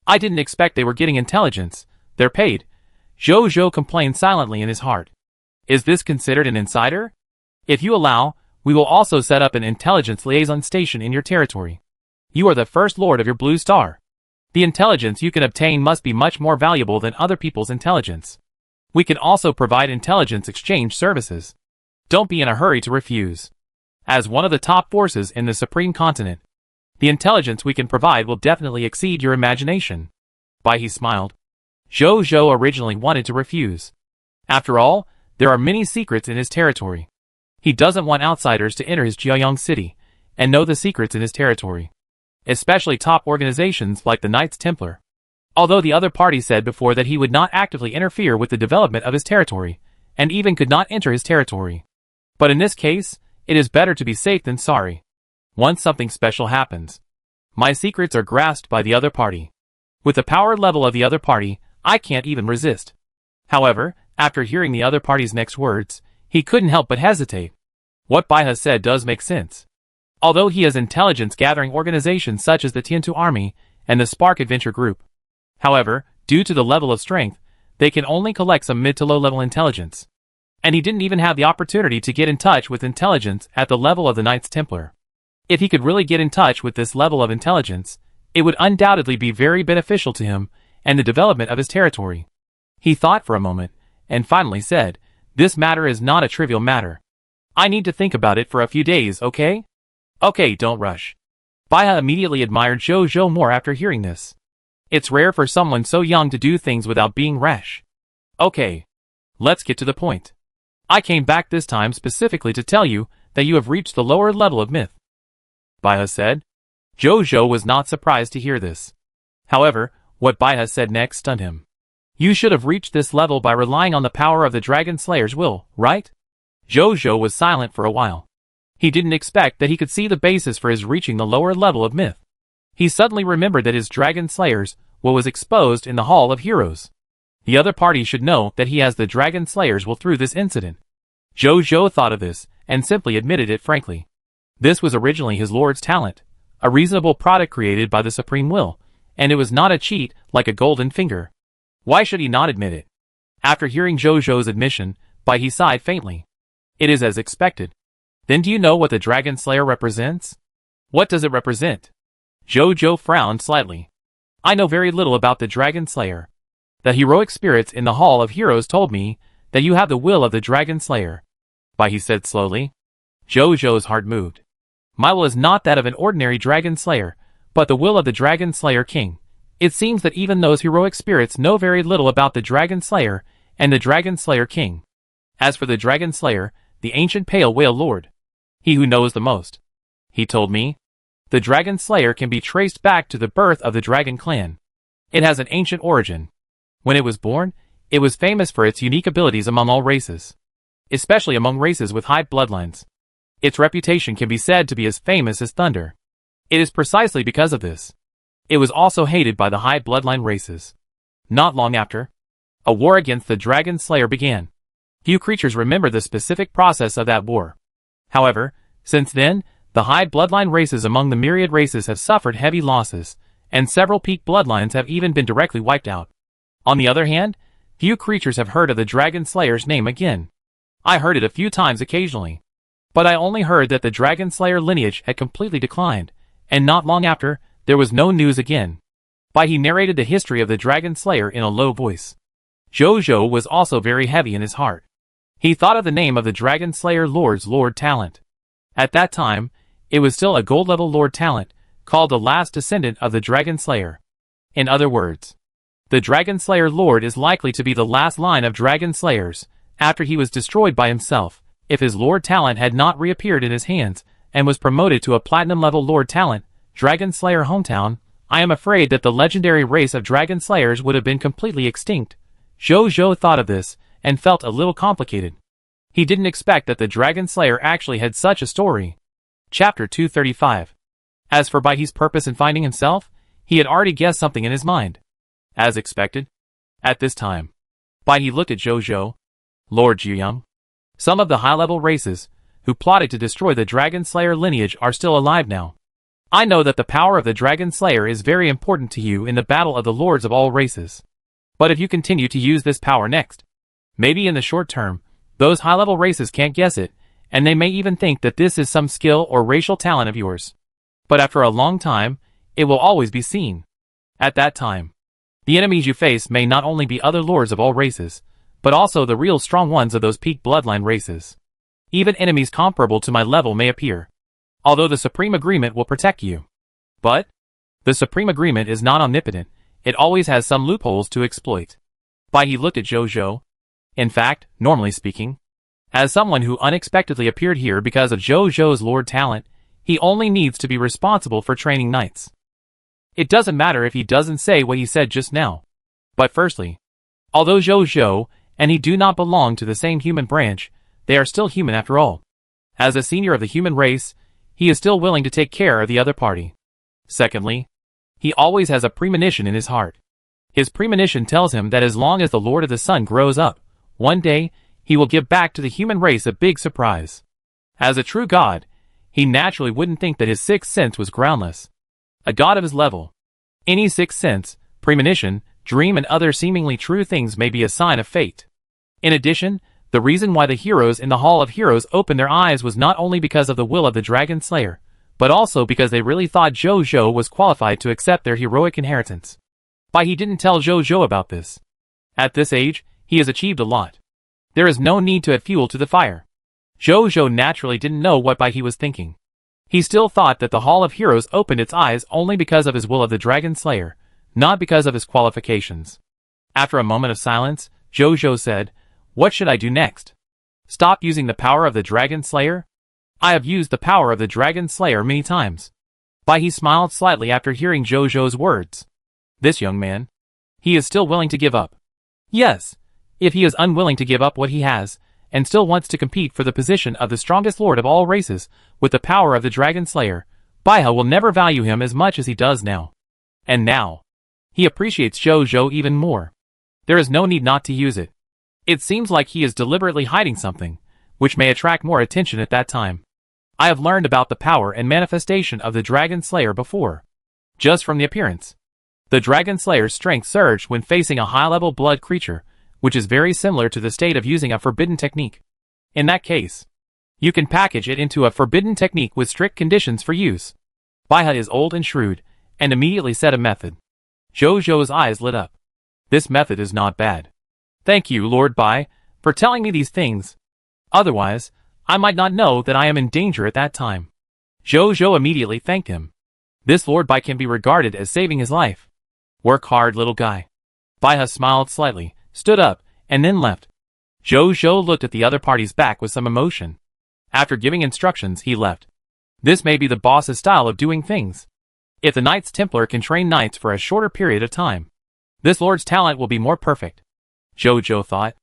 I didn't expect they were getting intelligence. They're paid. Zhou complained silently in his heart. Is this considered an insider? If you allow, we will also set up an intelligence liaison station in your territory. You are the first lord of your blue star. The intelligence you can obtain must be much more valuable than other people's intelligence. We can also provide intelligence exchange services. Don't be in a hurry to refuse. As one of the top forces in the Supreme Continent, the intelligence we can provide will definitely exceed your imagination. Bai smiled. Zhou originally wanted to refuse. After all, there are many secrets in his territory. He doesn't want outsiders to enter his Zhuyang city and know the secrets in his territory. Especially top organizations like the Knights Templar. Although the other party said before that he would not actively interfere with the development of his territory, and even could not enter his territory. But in this case, it is better to be safe than sorry. Once something special happens, My secrets are grasped by the other party. With the power level of the other party, I can't even resist. However, after hearing the other party's next words, he couldn't help but hesitate. What Baiha said does make sense. Although he has intelligence-gathering organizations such as the Tiantu Army and the Spark Adventure Group. However, due to the level of strength, they can only collect some mid to low-level intelligence. And he didn't even have the opportunity to get in touch with intelligence at the level of the Knights Templar. If he could really get in touch with this level of intelligence, it would undoubtedly be very beneficial to him and the development of his territory. He thought for a moment, and finally said, "This matter is not a trivial matter. I need to think about it for a few days, okay?" "Okay, don't rush." Baiha immediately admired Zhou Zhou more after hearing this. It's rare for someone so young to do things without being rash. "Okay. Let's get to the point. I came back this time specifically to tell you that you have reached the lower level of myth," Baiha said. Zhou Zhou was not surprised to hear this. However, what Baiha said next stunned him. "You should have reached this level by relying on the power of the Dragon Slayer's will, right?" Zhou Zhou was silent for a while. He didn't expect that he could see the basis for his reaching the lower level of myth. He suddenly remembered that his Dragon Slayer's will was exposed in the Hall of Heroes. The other party should know that he has the Dragon Slayer's will through this incident. Zhou Zhou thought of this, and simply admitted it frankly. This was originally his lord's talent, a reasonable product created by the Supreme Will, and it was not a cheat like a golden finger. Why should he not admit it? After hearing Zhou Zhou's admission, he sighed faintly. It is as expected. Then do you know what the Dragon Slayer represents? What does it represent? Zhou Zhou frowned slightly. I know very little about the Dragon Slayer. The heroic spirits in the Hall of Heroes told me that you have the will of the Dragon Slayer. He said slowly. Zhou Zhou's heart moved. My will is not that of an ordinary Dragon Slayer, but the will of the Dragon Slayer King. It seems that even those heroic spirits know very little about the Dragon Slayer and the Dragon Slayer King. As for the Dragon Slayer, the ancient Pale Whale Lord, he who knows the most, he told me, the Dragon Slayer can be traced back to the birth of the Dragon Clan. It has an ancient origin. When it was born, it was famous for its unique abilities among all races, especially among races with high bloodlines. Its reputation can be said to be as famous as thunder. It is precisely because of this. It was also hated by the high bloodline races. Not long after, a war against the Dragon Slayer began. Few creatures remember the specific process of that war. However, since then, the high bloodline races among the myriad races have suffered heavy losses, and several peak bloodlines have even been directly wiped out. On the other hand, few creatures have heard of the Dragon Slayer's name again. I heard it a few times occasionally. But I only heard that the Dragon Slayer lineage had completely declined, and not long after, there was no news again. He narrated the history of the Dragon Slayer in a low voice. Zhou Zhou was also very heavy in his heart. He thought of the name of the Dragon Slayer Lord's Lord Talent. At that time, it was still a gold-level Lord Talent, called the last descendant of the Dragon Slayer. In other words, the Dragon Slayer Lord is likely to be the last line of Dragon Slayers, after he was destroyed by himself, if his Lord Talent had not reappeared in his hands, and was promoted to a Platinum-level Lord Talent, Dragon Slayer hometown. I am afraid that the legendary race of Dragon Slayers would have been completely extinct. Zhou Zhou thought of this, and felt a little complicated. He didn't expect that the Dragon Slayer actually had such a story. Chapter 235. As for Baihe's purpose in finding himself, he had already guessed something in his mind. As expected. At this time, Baihe looked at Zhou Zhou. Lord Zhiyang. Some of the high-level races, who plotted to destroy the Dragon Slayer lineage are still alive now. I know that the power of the Dragon Slayer is very important to you in the battle of the lords of all races. But if you continue to use this power next, maybe in the short term, those high-level races can't guess it, and they may even think that this is some skill or racial talent of yours. But after a long time, it will always be seen. At that time, the enemies you face may not only be other lords of all races, but also the real strong ones of those peak bloodline races. Even enemies comparable to my level may appear. Although the Supreme Agreement will protect you. But the Supreme Agreement is not omnipotent, it always has some loopholes to exploit. Baihe looked at Zhou Zhou. In fact, normally speaking, as someone who unexpectedly appeared here because of Zhou Zhou's Lord Talent, he only needs to be responsible for training knights. It doesn't matter if he doesn't say what he said just now. But firstly, although Zhou Zhou and he do not belong to the same human branch, they are still human after all. As a senior of the human race, he is still willing to take care of the other party. Secondly, he always has a premonition in his heart. His premonition tells him that as long as the Lord of the Sun grows up, one day, he will give back to the human race a big surprise. As a true god, he naturally wouldn't think that his sixth sense was groundless. A god of his level. Any sixth sense, premonition, dream and other seemingly true things may be a sign of fate. In addition, the reason why the heroes in the Hall of Heroes opened their eyes was not only because of the will of the Dragon Slayer, but also because they really thought Jojo was qualified to accept their heroic inheritance. But he didn't tell Jojo about this. At this age, he has achieved a lot. There is no need to add fuel to the fire. Jojo naturally didn't know what he was thinking. He still thought that the Hall of Heroes opened its eyes only because of his will of the Dragon Slayer, not because of his qualifications. After a moment of silence, Jojo said, "What should I do next? Stop using the power of the Dragon Slayer? I have used the power of the Dragon Slayer many times." But he smiled slightly after hearing Jojo's words. This young man. He is still willing to give up. Yes, if he is unwilling to give up what he has, and still wants to compete for the position of the strongest lord of all races, with the power of the Dragon Slayer, Baiha will never value him as much as he does now. And now, he appreciates Jojo even more. There is no need not to use it. It seems like he is deliberately hiding something, which may attract more attention at that time. I have learned about the power and manifestation of the Dragon Slayer before. Just from the appearance. The Dragon Slayer's strength surged when facing a high-level blood creature, which is very similar to the state of using a forbidden technique. In that case, you can package it into a forbidden technique with strict conditions for use. Baiha is old and shrewd, and immediately said a method. Jojo's eyes lit up. This method is not bad. Thank you, Lord Bai, for telling me these things. Otherwise, I might not know that I am in danger at that time. Jojo immediately thanked him. This Lord Bai can be regarded as saving his life. Work hard, little guy. Baiha smiled slightly, stood up, and then left. Jojo looked at the other party's back with some emotion. After giving instructions, he left. This may be the boss's style of doing things. If the Knights Templar can train knights for a shorter period of time, this lord's talent will be more perfect. Jojo thought.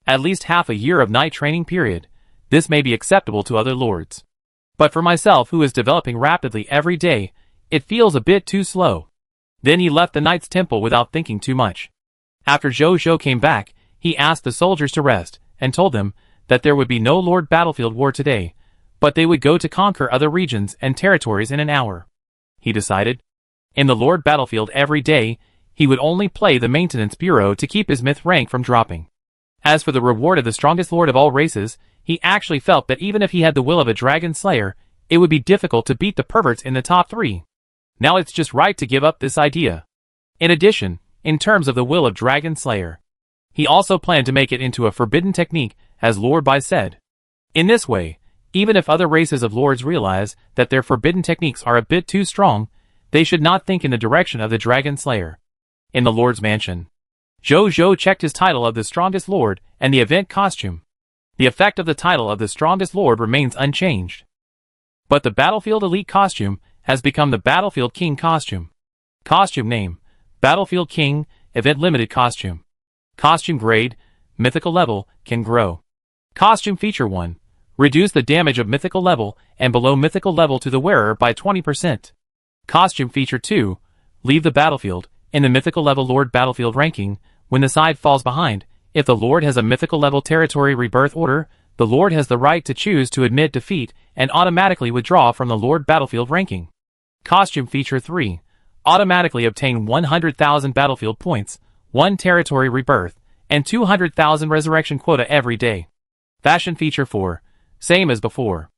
At least half a year of knight training period. This may be acceptable to other lords. But for myself, who is developing rapidly every day, it feels a bit too slow. Then he left the Knight's Temple without thinking too much. After Jojo came back, he asked the soldiers to rest, and told them that there would be no Lord Battlefield War today, but they would go to conquer other regions and territories in an hour. He decided. In the Lord Battlefield every day, he would only play the Maintenance Bureau to keep his myth rank from dropping. As for the reward of the strongest lord of all races, he actually felt that even if he had the will of a Dragon Slayer, it would be difficult to beat the perverts in the top 3. Now it's just right to give up this idea. In addition, in terms of the will of Dragon Slayer, he also planned to make it into a forbidden technique, as Lord Bai said. In this way, even if other races of lords realize that their forbidden techniques are a bit too strong, they should not think in the direction of the Dragon Slayer. In the Lord's mansion, Jojo checked his title of the strongest lord and the event costume. The effect of the title of the strongest lord remains unchanged. But the Battlefield Elite costume has become the Battlefield King costume. Costume name, Battlefield King, Event Limited Costume. Costume grade, Mythical level, can grow. Costume feature 1. Reduce the damage of Mythical level and below Mythical level to the wearer by 20%. Costume feature 2. Leave the battlefield, in the Mythical level Lord Battlefield ranking, when the side falls behind. If the Lord has a Mythical level territory rebirth order, the Lord has the right to choose to admit defeat and automatically withdraw from the Lord Battlefield ranking. Costume feature 3. Automatically obtain 100,000 battlefield points, 1 territory rebirth, and 200,000 resurrection quota every day. Fashion feature 4. Same as before.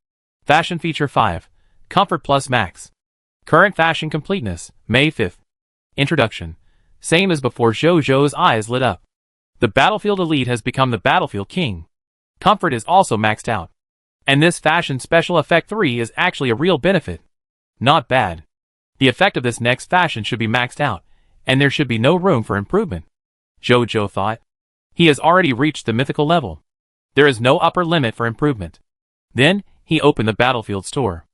Fashion feature 5. Comfort plus max. Current fashion completeness, May 5th. Introduction. Same as before. Jojo's eyes lit up. The Battlefield Elite has become the Battlefield King. Comfort is also maxed out. And this fashion special effect 3 is actually a real benefit. Not bad. The effect of this next fashion should be maxed out, and there should be no room for improvement. Jojo thought. He has already reached the mythical level. There is no upper limit for improvement. Then, he opened the Battlefield store.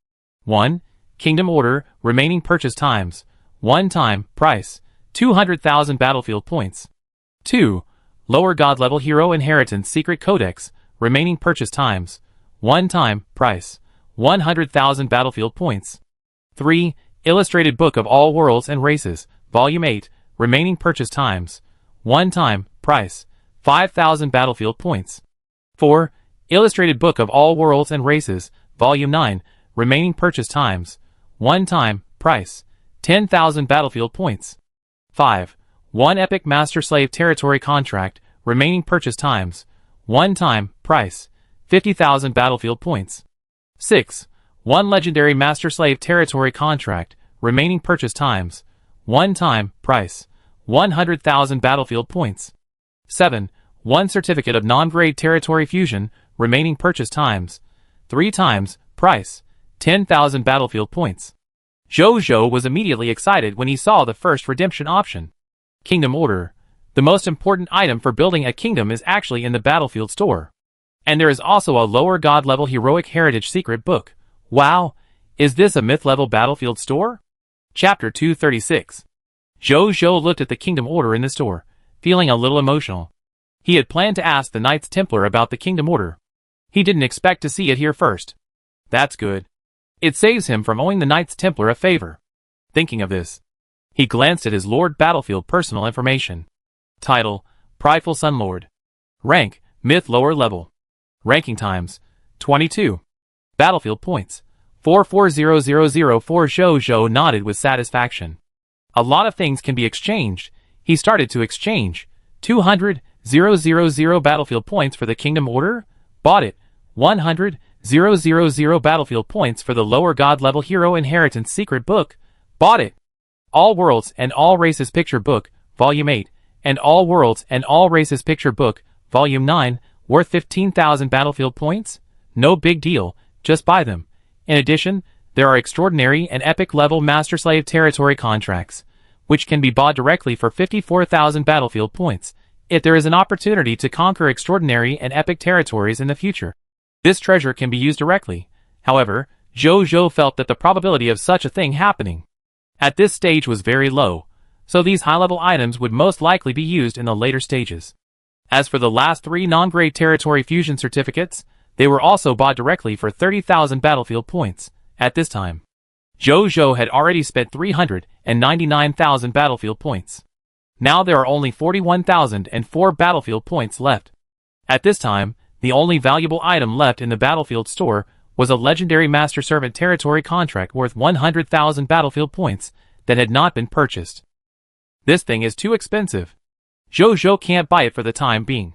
1. Kingdom Order, remaining purchase times, 1 time, price, 200,000 battlefield points. 2. Lower God level Hero Inheritance Secret Codex, remaining purchase times, 1 time, price, 100,000 battlefield points. 3. Illustrated Book of All Worlds and Races, Volume 8, remaining purchase times. 1 time, price, 5,000 battlefield points. 4. Illustrated Book of All Worlds and Races, Volume 9, remaining purchase times. 1 time, price, 10,000 battlefield points. 5. 1 Epic Master Slave Territory Contract, remaining purchase times. 1 time, price, 50,000 battlefield points. 6. 1 Legendary Master Slave Territory Contract, remaining purchase times. 1 time, price, 100,000 battlefield points. 7. 1 Certificate of Non-Grade Territory Fusion, remaining purchase times. 3 times, price, 10,000 battlefield points. Jojo was immediately excited when he saw the first redemption option. Kingdom Order. The most important item for building a kingdom is actually in the battlefield store. And there is also a lower god level Heroic Heritage secret book. Wow, is this a myth level battlefield store? Chapter 236. Jojo looked at the Kingdom Order in the store, feeling a little emotional. He had planned to ask the Knights Templar about the Kingdom Order. He didn't expect to see it here first. That's good. It saves him from owing the Knights Templar a favor. Thinking of this, he glanced at his Lord Battlefield personal information. Title, Prideful Sun Lord. Rank, Myth lower level. Ranking times, 22. Battlefield points, 440004. Jojo nodded with satisfaction. A lot of things can be exchanged. He started to exchange. 200,000 battlefield points for the Kingdom Order. Bought it. 100,000 battlefield points for the lower god level Hero Inheritance secret book. Bought it. All Worlds and All Races picture book, Volume 8, and All Worlds and All Races picture book, Volume 9, worth 15,000 battlefield points? No big deal, just buy them. In addition, there are extraordinary and epic level Master Slave Territory contracts, which can be bought directly for 54,000 battlefield points, if there is an opportunity to conquer extraordinary and epic territories in the future. This treasure can be used directly. However, Jojo felt that the probability of such a thing happening at this stage was very low, so these high-level items would most likely be used in the later stages. As for the last 3 non-grade territory fusion certificates, they were also bought directly for 30,000 battlefield points. At this time, Jojo had already spent 399,000 battlefield points. Now there are only 41,004 battlefield points left. At this time, the only valuable item left in the battlefield store was a legendary Master Servant Territory contract worth 100,000 battlefield points that had not been purchased. This thing is too expensive. Jojo can't buy it for the time being.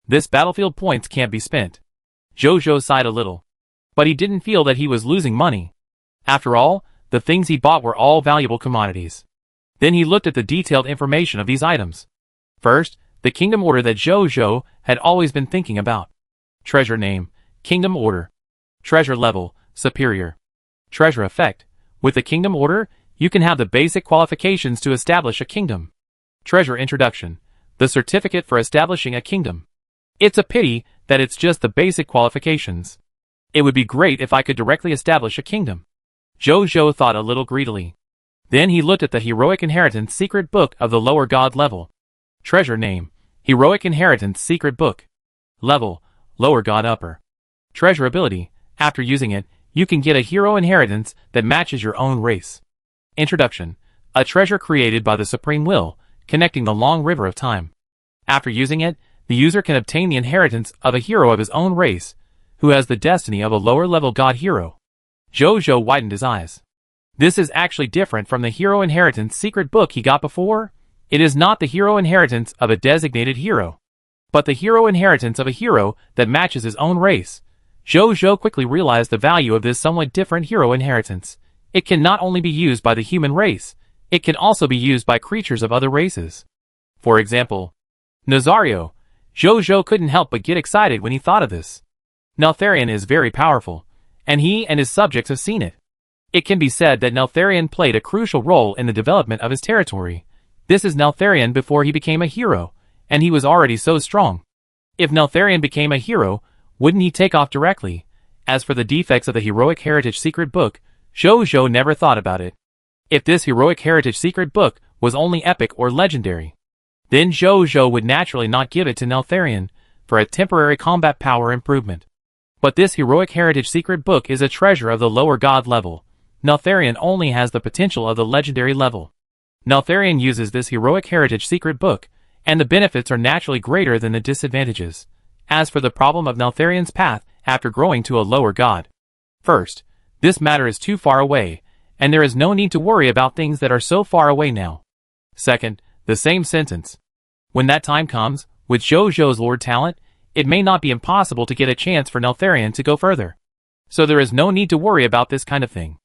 This battlefield points can't be spent. Jojo sighed a little. But he didn't feel that he was losing money. After all, the things he bought were all valuable commodities. Then he looked at the detailed information of these items. First, the Kingdom Order that Jojo had always been thinking about. Treasure name, Kingdom Order. Treasure level, superior. Treasure effect. With the Kingdom Order, you can have the basic qualifications to establish a kingdom. Treasure introduction. The certificate for establishing a kingdom. It's a pity that it's just the basic qualifications. It would be great if I could directly establish a kingdom. Jojo thought a little greedily. Then he looked at the Heroic Inheritance secret book of the lower god level. Treasure name, Heroic Inheritance secret book. Level, lower god upper. Treasure ability, after using it, you can get a hero inheritance that matches your own race. Introduction, a treasure created by the Supreme Will, connecting the long river of time. After using it, the user can obtain the inheritance of a hero of his own race, who has the destiny of a lower-level god hero. Jojo widened his eyes. This is actually different from the Hero Inheritance secret book he got before. It is not the hero inheritance of a designated hero, but the hero inheritance of a hero that matches his own race. Jojo quickly realized the value of this somewhat different hero inheritance. It can not only be used by the human race, it can also be used by creatures of other races. For example, Nazario. Jojo couldn't help but get excited when he thought of this. Neltharion is very powerful, and he and his subjects have seen it. It can be said that Neltharion played a crucial role in the development of his territory. This is Neltharion before he became a hero, and he was already so strong. If Neltharion became a hero, wouldn't he take off directly? As for the defects of the Heroic Heritage secret book, Jojo never thought about it. If this Heroic Heritage secret book was only epic or legendary, then Jojo would naturally not give it to Neltharion for a temporary combat power improvement. But this Heroic Heritage secret book is a treasure of the lower god level. Neltharion only has the potential of the legendary level. Neltharion uses this heroic heritage secret book, and the benefits are naturally greater than the disadvantages. As for the problem of Neltharion's path after growing to a lower god. First, this matter is too far away, and there is no need to worry about things that are so far away now. Second, the same sentence. When that time comes, with JoJo's Lord talent, it may not be impossible to get a chance for Neltharion to go further. So there is no need to worry about this kind of thing.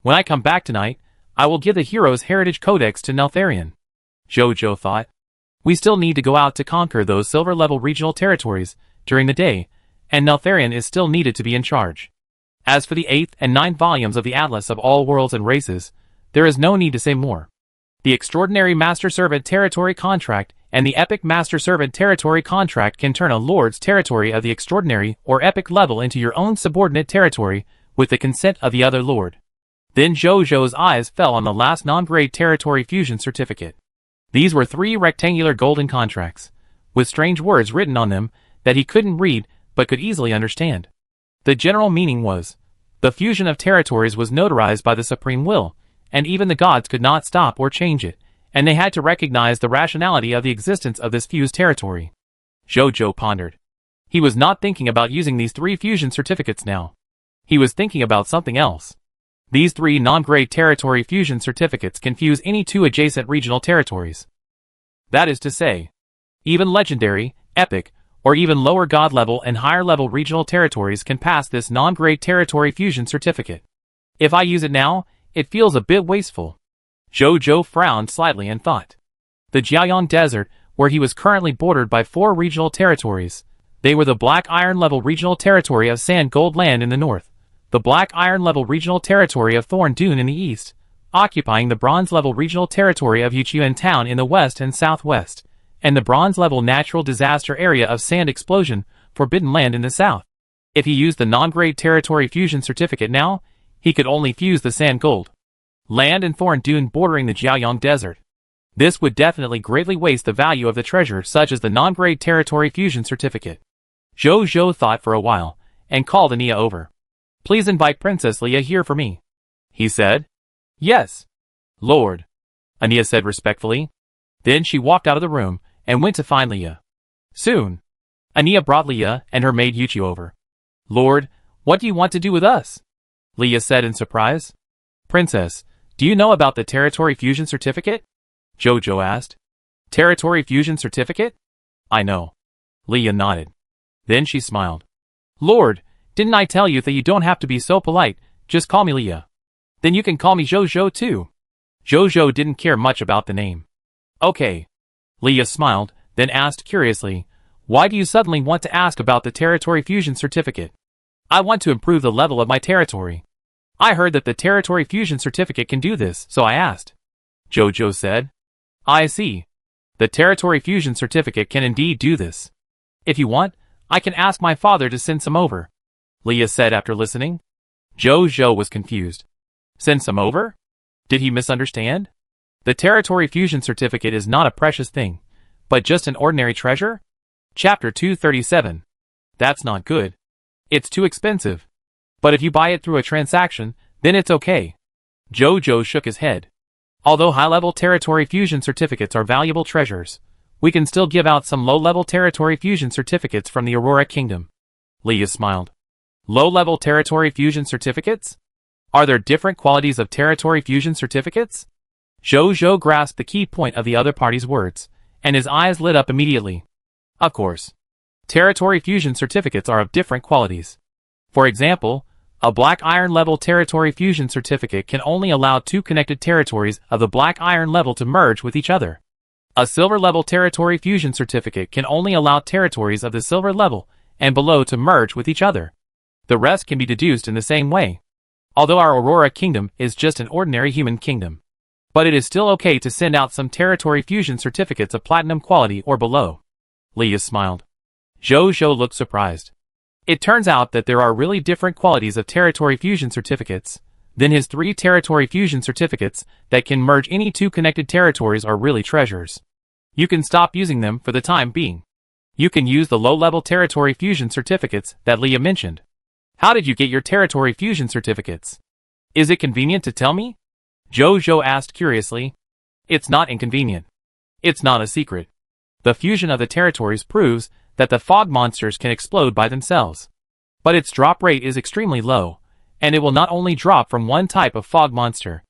When I come back tonight, I will give the Hero's Heritage Codex to Neltharion. JoJo thought. We still need to go out to conquer those silver-level regional territories during the day, and Neltharion is still needed to be in charge. As for the 8th and 9th volumes of the Atlas of all worlds and races, there is no need to say more. The Extraordinary Master Servant Territory Contract and the Epic Master Servant Territory Contract can turn a Lord's territory of the Extraordinary or Epic level into your own subordinate territory with the consent of the other Lord. Then JoJo's eyes fell on the last non-grade territory fusion certificate. These were 3 rectangular golden contracts, with strange words written on them that he couldn't read but could easily understand. The general meaning was, the fusion of territories was notarized by the Supreme Will, and even the gods could not stop or change it, and they had to recognize the rationality of the existence of this fused territory. JoJo pondered. He was not thinking about using these 3 fusion certificates now. He was thinking about something else. These 3 non-grade territory fusion certificates can fuse any 2 adjacent regional territories. That is to say, even legendary, epic, or even lower god level and higher level regional territories can pass this non-grade territory fusion certificate. If I use it now, it feels a bit wasteful. JoJo frowned slightly and thought. The Jiaoyang Desert, where he was currently bordered by 4 regional territories. They were the Black Iron level regional territory of Sand Gold Land in the north, the Black Iron level regional territory of Thorn Dune in the east, occupying the Bronze level regional territory of Yuchuan Town in the west and southwest, and the Bronze level natural disaster area of Sand Explosion, Forbidden Land in the south. If he used the non-grade territory fusion certificate now, he could only fuse the Sand Gold Land and Thorn Dune bordering the Jiaoyang Desert. This would definitely greatly waste the value of the treasure such as the non-grade territory fusion certificate. JoJo thought for a while, and called Ania over. Please invite Princess Leia here for me, he said. Yes, Lord, Ania said respectfully. Then she walked out of the room and went to find Leia. Soon, Ania brought Leia and her maid Yuchi over. Lord, what do you want to do with us? Leia said in surprise. Princess, do you know about the territory fusion certificate? JoJo asked. Territory fusion certificate? I know. Leia nodded. Then she smiled. Lord, didn't I tell you that you don't have to be so polite, just call me Leia. Then you can call me JoJo too. JoJo didn't care much about the name. Okay. Leia smiled, then asked curiously, why do you suddenly want to ask about the territory fusion certificate? I want to improve the level of my territory. I heard that the territory fusion certificate can do this, so I asked. JoJo said. I see. The territory fusion certificate can indeed do this. If you want, I can ask my father to send some over, Leia said after listening. JoJo was confused. Send some over? Did he misunderstand? The territory fusion certificate is not a precious thing, but just an ordinary treasure? Chapter 237. That's not good. It's too expensive. But if you buy it through a transaction, then it's okay. JoJo shook his head. Although high-level territory fusion certificates are valuable treasures, we can still give out some low-level territory fusion certificates from the Aurora Kingdom. Leia smiled. Low-level territory fusion certificates? Are there different qualities of territory fusion certificates? JoJo grasped the key point of the other party's words, and his eyes lit up immediately. Of course. Territory fusion certificates are of different qualities. For example, a Black Iron level territory fusion certificate can only allow 2 connected territories of the Black Iron level to merge with each other. A Silver level territory fusion certificate can only allow territories of the Silver level and below to merge with each other. The rest can be deduced in the same way. Although our Aurora Kingdom is just an ordinary human kingdom. But it is still okay to send out some territory fusion certificates of platinum quality or below. Leia smiled. JoJo looked surprised. It turns out that there are really different qualities of territory fusion certificates. Then his 3 territory fusion certificates that can merge any 2 connected territories are really treasures. You can stop using them for the time being. You can use the low-level territory fusion certificates that Leia mentioned. How did you get your territory fusion certificates? Is it convenient to tell me? Jojo asked curiously. It's not inconvenient. It's not a secret. The fusion of the territories proves that the fog monsters can explode by themselves. But its drop rate is extremely low, and it will not only drop from one type of fog monster.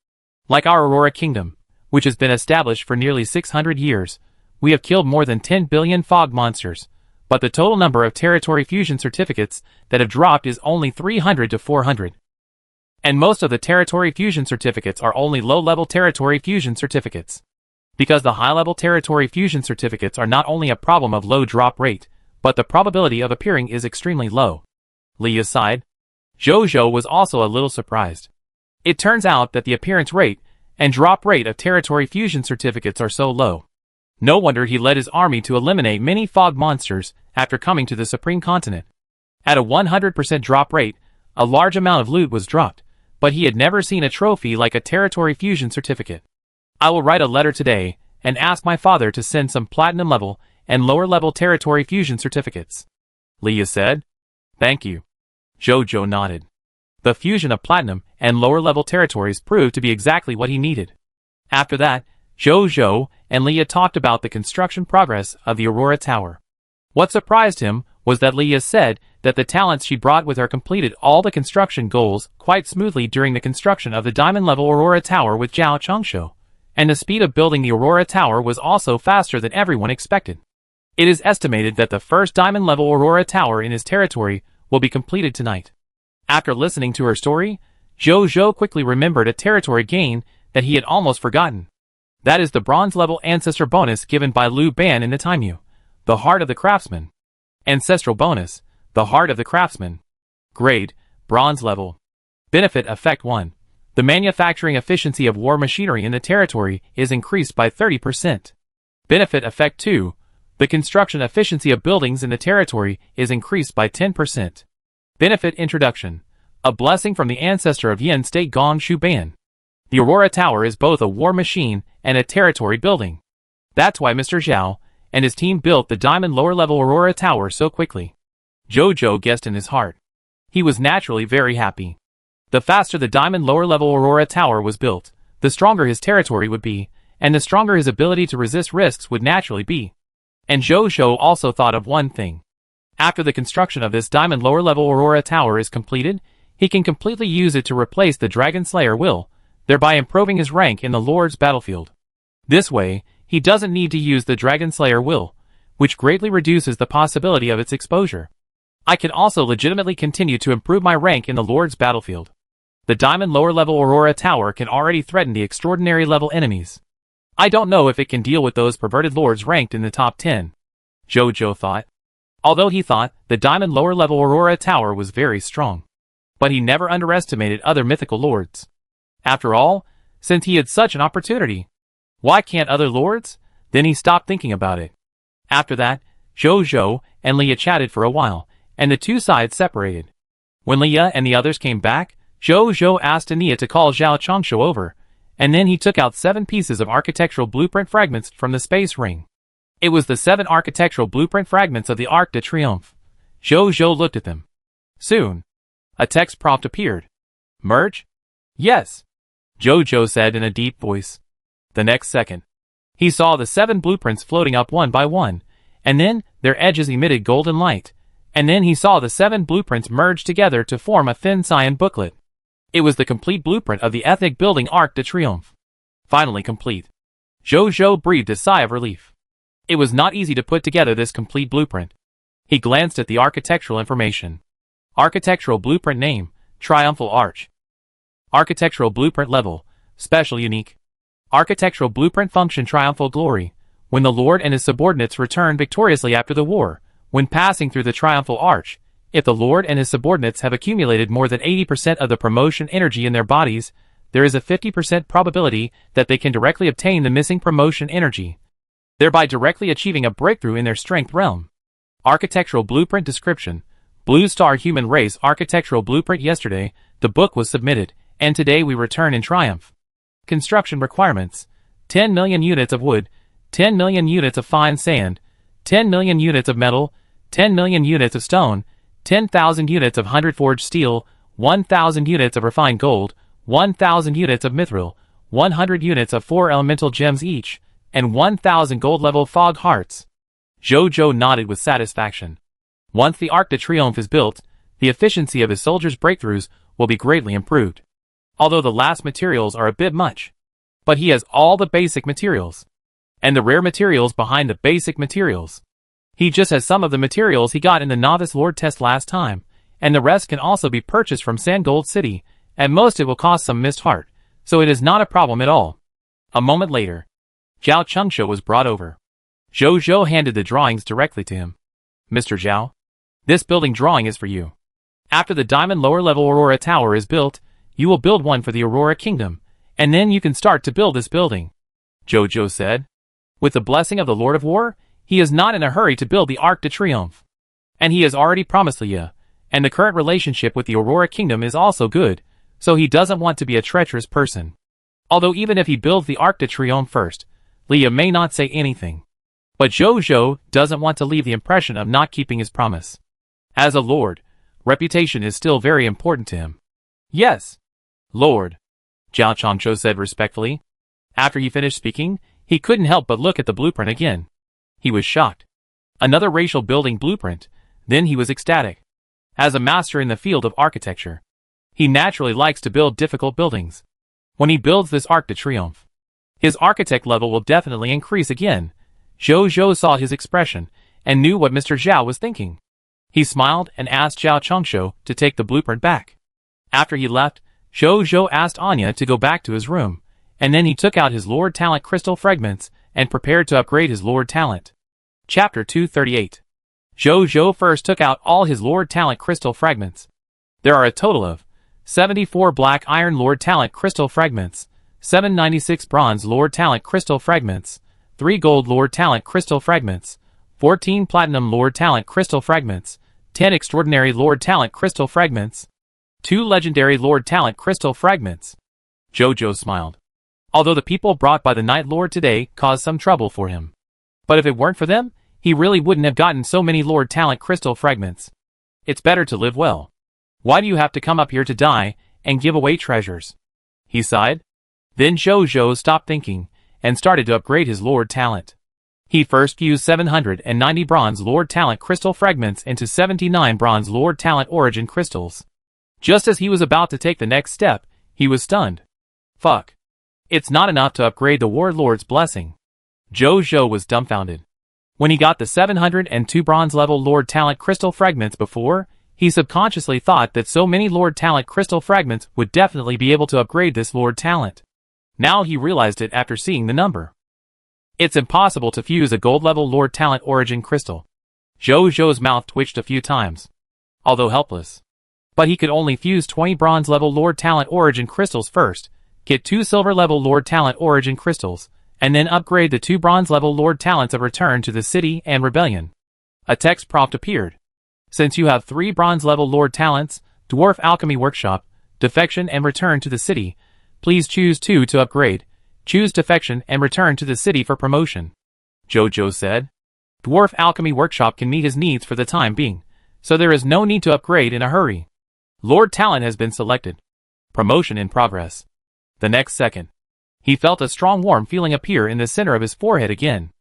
Like our Aurora Kingdom, which has been established for nearly 600 years, we have killed more than 10 billion fog monsters, but the total number of territory fusion certificates that have dropped is only 300 to 400. And most of the territory fusion certificates are only low-level territory fusion certificates. Because the high-level territory fusion certificates are not only a problem of low drop rate, but the probability of appearing is extremely low. Leah sighed. Jojo was also a little surprised. It turns out that the appearance rate and drop rate of territory fusion certificates are so low. No wonder he led his army to eliminate many fog monsters after coming to the Supreme Continent. At a 100% drop rate, a large amount of loot was dropped, but he had never seen a trophy like a territory fusion certificate. I will write a letter today and ask my father to send some platinum level and lower level territory fusion certificates. Leah said. Thank you. Jojo nodded. The fusion of platinum and lower level territories proved to be exactly what he needed. After that, Jojo and Leah talked about the construction progress of the Aurora Tower. What surprised him was that Leah said that the talents she brought with her completed all the construction goals quite smoothly during the construction of the diamond-level Aurora Tower with Zhao Chongsho, and the speed of building the Aurora Tower was also faster than everyone expected. It is estimated that the first diamond-level Aurora Tower in his territory will be completed tonight. After listening to her story, Jojo quickly remembered a territory gain that he had almost forgotten. That is the bronze-level ancestor bonus given by Liu Ban in the Taimyu, the Heart of the Craftsman. Ancestral bonus, the Heart of the Craftsman. Grade, bronze level. Benefit effect 1. The manufacturing efficiency of war machinery in the territory is increased by 30%. Benefit effect 2. The construction efficiency of buildings in the territory is increased by 10%. Benefit introduction. A blessing from the ancestor of Yin State Gong Shu Ban. The Aurora Tower is both a war machine and a territory building. That's why Mr. Zhao and his team built the diamond lower-level Aurora Tower so quickly. Jojo guessed in his heart. He was naturally very happy. The faster the diamond lower-level Aurora Tower was built, the stronger his territory would be, and the stronger his ability to resist risks would naturally be. And Jojo also thought of one thing. After the construction of this diamond lower-level Aurora Tower is completed, he can completely use it to replace the Dragon Slayer will, thereby improving his rank in the Lord's battlefield. This way, he doesn't need to use the Dragon Slayer will, which greatly reduces the possibility of its exposure. I can also legitimately continue to improve my rank in the Lord's battlefield. The diamond lower-level Aurora Tower can already threaten the extraordinary level enemies. I don't know if it can deal with those perverted lords ranked in the top 10. Jojo thought. Although he thought the diamond lower-level Aurora Tower was very strong. But he never underestimated other mythical lords. After all, since he had such an opportunity, why can't other lords? Then he stopped thinking about it. After that, Jojo and Leah chatted for a while, and the two sides separated. When Leah and the others came back, Jojo asked Ania to call Zhao Chongsho over, and then he took out 7 pieces of architectural blueprint fragments from the space ring. It was the 7 architectural blueprint fragments of the Arc de Triomphe. Jojo looked at them. Soon, a text prompt appeared. Merge? Yes, Jojo said in a deep voice. The next second, he saw the 7 blueprints floating up one by one, and then their edges emitted golden light, and then he saw the 7 blueprints merge together to form a thin cyan booklet. It was the complete blueprint of the ethnic building Arc de Triomphe. Finally complete. Jojo breathed a sigh of relief. It was not easy to put together this complete blueprint. He glanced at the architectural information. Architectural blueprint name, Triumphal Arch. Architectural blueprint level, special unique. Architectural blueprint function Triumphal Glory. When the Lord and his subordinates return victoriously after the war, when passing through the Triumphal Arch, if the Lord and his subordinates have accumulated more than 80% of the promotion energy in their bodies, there is a 50% probability that they can directly obtain the missing promotion energy, thereby directly achieving a breakthrough in their strength realm. Architectural blueprint description. Blue Star Human Race Architectural Blueprint. Yesterday, the book was submitted, and today we return in triumph. Construction requirements. 10 million units of wood, 10 million units of fine sand, 10 million units of metal, 10 million units of stone, 10,000 units of 100 forged steel, 1,000 units of refined gold, 1,000 units of mithril, 100 units of 4 elemental gems each, and 1,000 gold-level fog hearts. Jojo nodded with satisfaction. Once the Arc de Triomphe is built, the efficiency of his soldiers' breakthroughs will be greatly improved. Although the last materials are a bit much. But he has all the basic materials. And the rare materials behind the basic materials. He just has some of the materials he got in the Novice Lord test last time, and the rest can also be purchased from Sandgold City, and most it will cost some missed heart, so it is not a problem at all. A moment later, Zhao Chengshou was brought over. Jojo handed the drawings directly to him. Mr. Zhao, this building drawing is for you. After the Diamond Lower Level Aurora Tower is built, you will build one for the Aurora Kingdom, and then you can start to build this building. Jojo said. With the blessing of the Lord of War, he is not in a hurry to build the Arc de Triomphe. And he has already promised Leah, and the current relationship with the Aurora Kingdom is also good, so he doesn't want to be a treacherous person. Although even if he builds the Arc de Triomphe first, Leah may not say anything. But Jojo doesn't want to leave the impression of not keeping his promise. As a lord, reputation is still very important to him. Yes, Lord, Zhao Chengshou said respectfully. After he finished speaking, he couldn't help but look at the blueprint again. He was shocked. Another racial building blueprint, then he was ecstatic. As a master in the field of architecture, he naturally likes to build difficult buildings. When he builds this Arc de Triomphe, his architect level will definitely increase again. Jojo saw his expression, and knew what Mr. Zhao was thinking. He smiled and asked Zhao Chengshou to take the blueprint back. After he left, Jojo asked Anya to go back to his room, and then he took out his Lord Talent crystal fragments and prepared to upgrade his Lord Talent. Chapter 238. Jojo first took out all his Lord Talent crystal fragments. There are a total of 74 Black Iron Lord Talent crystal fragments, 796 Bronze Lord Talent crystal fragments, 3 Gold Lord Talent crystal fragments, 14 Platinum Lord Talent crystal fragments, 10 Extraordinary Lord Talent crystal fragments, 2 Legendary Lord Talent crystal fragments. Jojo smiled. Although the people brought by the Night Lord today caused some trouble for him. But if it weren't for them, he really wouldn't have gotten so many Lord Talent crystal fragments. It's better to live well. Why do you have to come up here to die and give away treasures? He sighed. Then Jojo stopped thinking and started to upgrade his Lord Talent. He first fused 790 Bronze Lord Talent crystal fragments into 79 Bronze Lord Talent origin crystals. Just as he was about to take the next step, he was stunned. Fuck. It's not enough to upgrade the Warlord's blessing. Jojo was dumbfounded. When he got the 702 Bronze level Lord Talent crystal fragments before, he subconsciously thought that so many Lord Talent crystal fragments would definitely be able to upgrade this Lord Talent. Now he realized it after seeing the number. It's impossible to fuse a gold-level Lord Talent origin crystal. Jojo's mouth twitched a few times, although helpless. But he could only fuse 20 bronze-level Lord Talent origin crystals first, get 2 silver-level Lord Talent origin crystals, and then upgrade the 2 bronze-level Lord Talents of Return to the City and Rebellion. A text prompt appeared. Since you have 3 bronze-level Lord Talents, Dwarf Alchemy Workshop, Defection and Return to the City, please choose 2 to upgrade. Choose Defection and Return to the City for promotion. Jojo said. Dwarf Alchemy Workshop can meet his needs for the time being, so there is no need to upgrade in a hurry. Lord Talent has been selected. Promotion in progress. The next second, he felt a strong warm feeling appear in the center of his forehead again.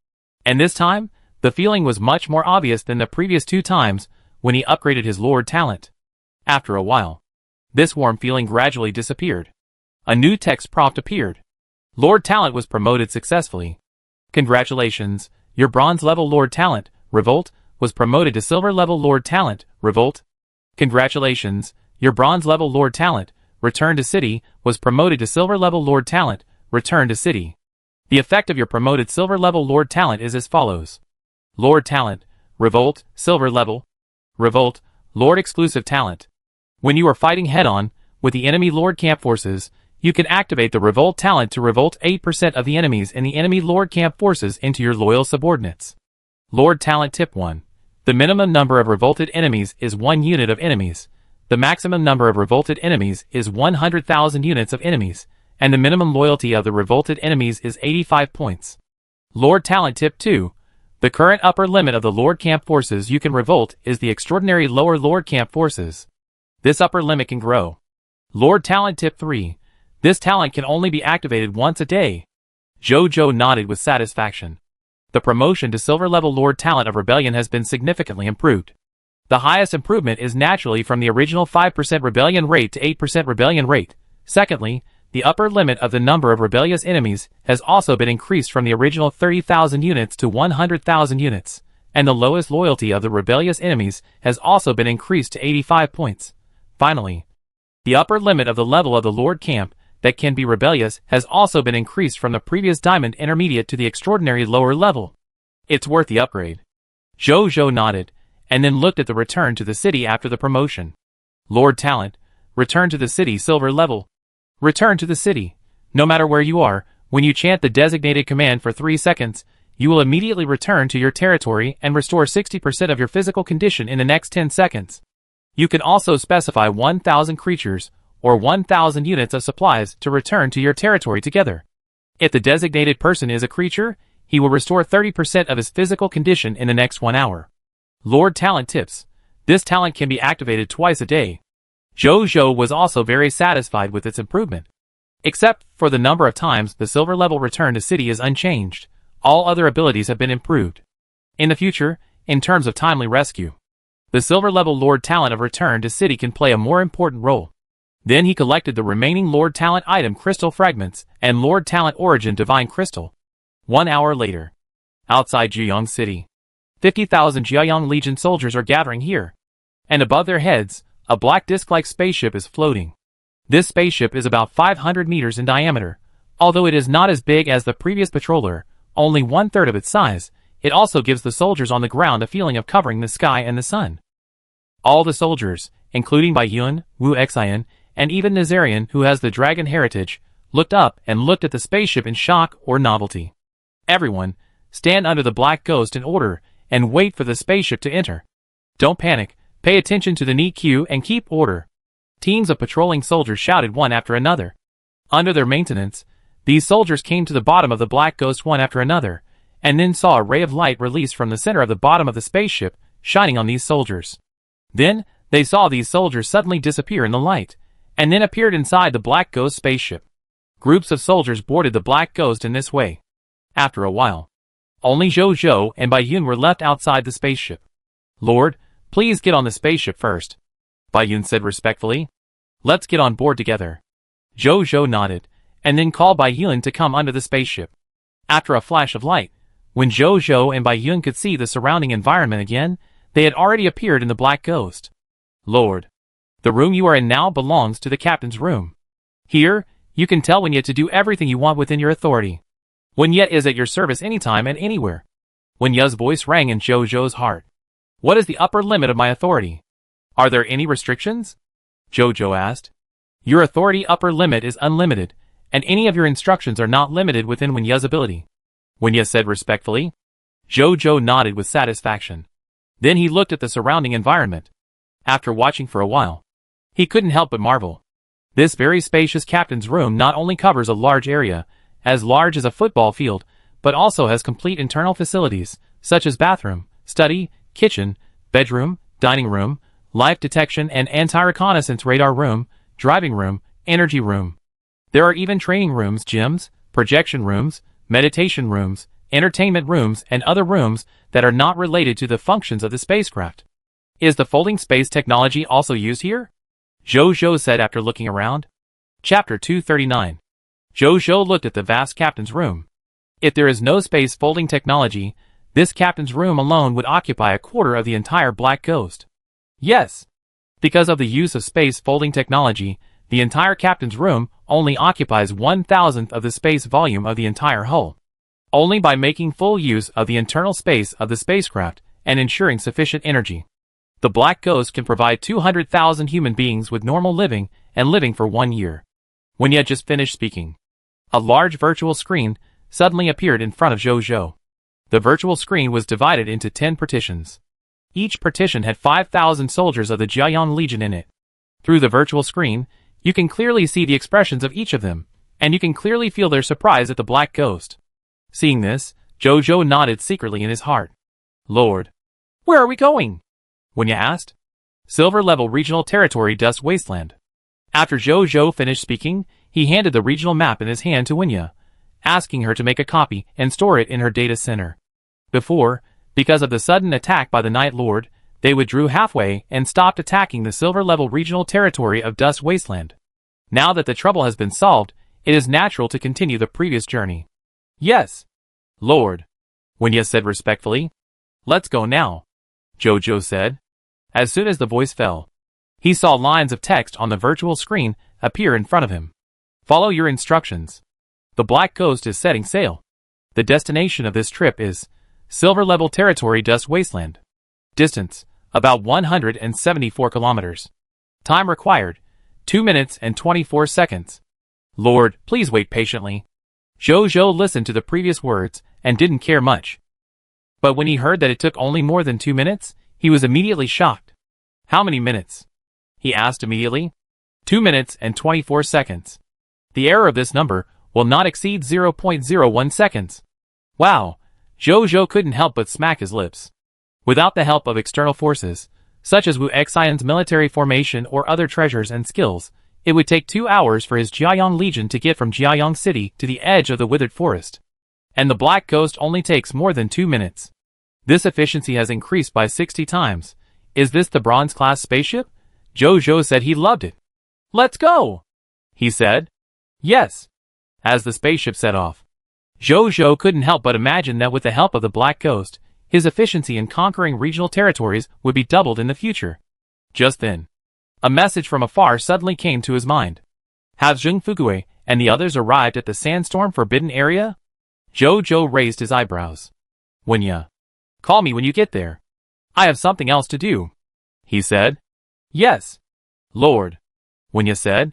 And this time, the feeling was much more obvious than the previous 2 times when he upgraded his Lord Talent. After a while, this warm feeling gradually disappeared. A new text prompt appeared. Lord Talent was promoted successfully. Congratulations, your Bronze level Lord Talent, Revolt, was promoted to Silver level Lord Talent, Revolt. Congratulations, your Bronze level Lord Talent, Return to City, was promoted to Silver level Lord Talent, Return to City. The effect of your promoted Silver level Lord Talent is as follows. Lord Talent, Revolt, Silver level. Revolt, Lord Exclusive Talent. When you are fighting head-on with the enemy Lord Camp Forces, you can activate the Revolt Talent to revolt 8% of the enemies in the enemy Lord Camp Forces into your loyal subordinates. Lord Talent Tip 1. The minimum number of revolted enemies is 1 unit of enemies. The maximum number of revolted enemies is 100,000 units of enemies, and the minimum loyalty of the revolted enemies is 85 points. Lord Talent Tip 2. The current upper limit of the Lord Camp Forces you can revolt is the extraordinary lower Lord Camp Forces. This upper limit can grow. Lord Talent Tip 3. This talent can only be activated once a day. Jojo nodded with satisfaction. The promotion to silver level Lord Talent of Rebellion has been significantly improved. The highest improvement is naturally from the original 5% rebellion rate to 8% rebellion rate. Secondly, the upper limit of the number of rebellious enemies has also been increased from the original 30,000 units to 100,000 units, and the lowest loyalty of the rebellious enemies has also been increased to 85 points. Finally, the upper limit of the level of the Lord Camp that can be rebellious has also been increased from the previous Diamond Intermediate to the extraordinary lower level. It's worth the upgrade. Jojo nodded, and then looked at the return to the city after the promotion. Lord Talent, return to the city silver level. Return to the city. No matter where you are, when you chant the designated command for 3 seconds, you will immediately return to your territory and restore 60% of your physical condition in the next 10 seconds. You can also specify 1,000 creatures, or 1,000 units of supplies to return to your territory together. If the designated person is a creature, he will restore 30% of his physical condition in the next 1 hour. Lord Talent tips. This talent can be activated twice a day. Jojo was also very satisfied with its improvement. Except for the number of times the silver level return to city is unchanged, all other abilities have been improved. In the future, in terms of timely rescue, the silver level Lord Talent of Return to City can play a more important role. Then he collected the remaining Lord Talent item Crystal Fragments and Lord Talent Origin Divine Crystal. 1 hour later. Outside Jiuyang City. 50,000 Jiuyang Legion soldiers are gathering here. And above their heads, a black disc-like spaceship is floating. This spaceship is about 500 meters in diameter. Although it is not as big as the previous patroller, only 1/3 of its size, it also gives the soldiers on the ground a feeling of covering the sky and the sun. All the soldiers, including Bai Yun, Wu Xian, and even Nazarian, who has the dragon heritage, looked up and looked at the spaceship in shock or novelty. Everyone, stand under the black ghost in order, and wait for the spaceship to enter. Don't panic, pay attention to the neat queue and keep order. Teams of patrolling soldiers shouted one after another. Under their maintenance, these soldiers came to the bottom of the black ghost one after another, and then saw a ray of light released from the center of the bottom of the spaceship, shining on these soldiers. Then, they saw these soldiers suddenly disappear in the light, and then appeared inside the black ghost spaceship. Groups of soldiers boarded the black ghost in this way. After a while, only Jojo and Bai Yun were left outside the spaceship. Lord, please get on the spaceship first, Bai Yun said respectfully. Let's get on board together. Jojo nodded, and then called Bai Yun to come under the spaceship. After a flash of light, when Jojo and Bai Yun could see the surrounding environment again, they had already appeared in the black ghost. Lord, the room you are in now belongs to the captain's room. Here, you can tell Wen Ye to do everything you want within your authority. Wen Ye is at your service anytime and anywhere. Wen Ye's voice rang in Jojo's heart. What is the upper limit of my authority? Are there any restrictions? Jojo asked. Your authority upper limit is unlimited, and any of your instructions are not limited within Wen Ye's ability. Wen Ye said respectfully. Jojo nodded with satisfaction. Then he looked at the surrounding environment. After watching for a while, he couldn't help but marvel. This very spacious captain's room not only covers a large area, as large as a football field, but also has complete internal facilities, such as bathroom, study, kitchen, bedroom, dining room, life detection and anti-reconnaissance radar room, driving room, energy room. There are even training rooms, gyms, projection rooms, meditation rooms, entertainment rooms, and other rooms that are not related to the functions of the spacecraft. Is the folding space technology also used here? Jojo said after looking around. Chapter 239. Jojo looked at the vast captain's room. If there is no space folding technology, this captain's room alone would occupy 1/4 of the entire black ghost. Yes. Because of the use of space folding technology, the entire captain's room only occupies 1/1000th of the space volume of the entire hull. Only by making full use of the internal space of the spacecraft and ensuring sufficient energy, the black ghost can provide 200,000 human beings with normal living and living for 1 year. When he had just finished speaking, a large virtual screen suddenly appeared in front of Jojo. The virtual screen was divided into 10 partitions. Each partition had 5,000 soldiers of the Jiuyang Legion in it. Through the virtual screen, you can clearly see the expressions of each of them, and you can clearly feel their surprise at the black ghost. Seeing this, Jojo nodded secretly in his heart. Lord, where are we going? Wen Ye asked. Silver level regional territory Dust Wasteland. After Jojo finished speaking, he handed the regional map in his hand to Winya, asking her to make a copy and store it in her data center. Because of the sudden attack by the Night Lord, they withdrew halfway and stopped attacking the silver-level regional territory of Dust Wasteland. Now that the trouble has been solved, it is natural to continue the previous journey. Yes, Lord, Winya said respectfully. Let's go now, Jojo said. As soon as the voice fell, he saw lines of text on the virtual screen appear in front of him. Follow your instructions. The Black Ghost is setting sail. The destination of this trip is silver-level territory Dust Wasteland. Distance, about 174 kilometers. Time required, 2 minutes and 24 seconds. Lord, please wait patiently. Jojo listened to the previous words and didn't care much. But when he heard that it took only more than 2 minutes, he was immediately shocked. How many minutes? He asked immediately. 2 minutes and 24 seconds. The error of this number will not exceed 0.01 seconds. Wow, Jojo couldn't help but smack his lips. Without the help of external forces, such as Wu Xion's military formation or other treasures and skills, it would take 2 hours for his Jiayang Legion to get from Jiayang City to the edge of the Withered Forest. And the Black Ghost only takes more than 2 minutes. This efficiency has increased by 60 times. Is this the bronze-class spaceship? Jojo said he loved it. Let's go, he said. Yes. As the spaceship set off, Jojo couldn't help but imagine that with the help of the Black Ghost, his efficiency in conquering regional territories would be doubled in the future. Just then, a message from afar suddenly came to his mind. Have Zheng Fugui and the others arrived at the Sandstorm Forbidden Area? Jojo raised his eyebrows. Winya, call me when you get there. I have something else to do, he said. Yes, Lord, Winya said.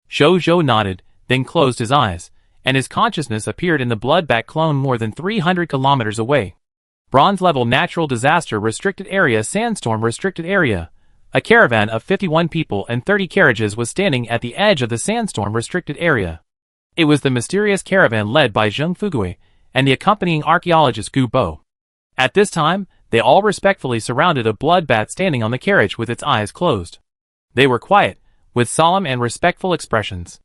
Jojo nodded, then closed his eyes, and his consciousness appeared in the Bloodbat clone more than 300 kilometers away. Bronze-level Natural Disaster Restricted Area Sandstorm Restricted Area. A caravan of 51 people and 30 carriages was standing at the edge of the Sandstorm Restricted Area. It was the mysterious caravan led by Zheng Fugui and the accompanying archaeologist Gu Bo. At this time, they all respectfully surrounded a bloodbat standing on the carriage with its eyes closed. They were quiet, with solemn and respectful expressions.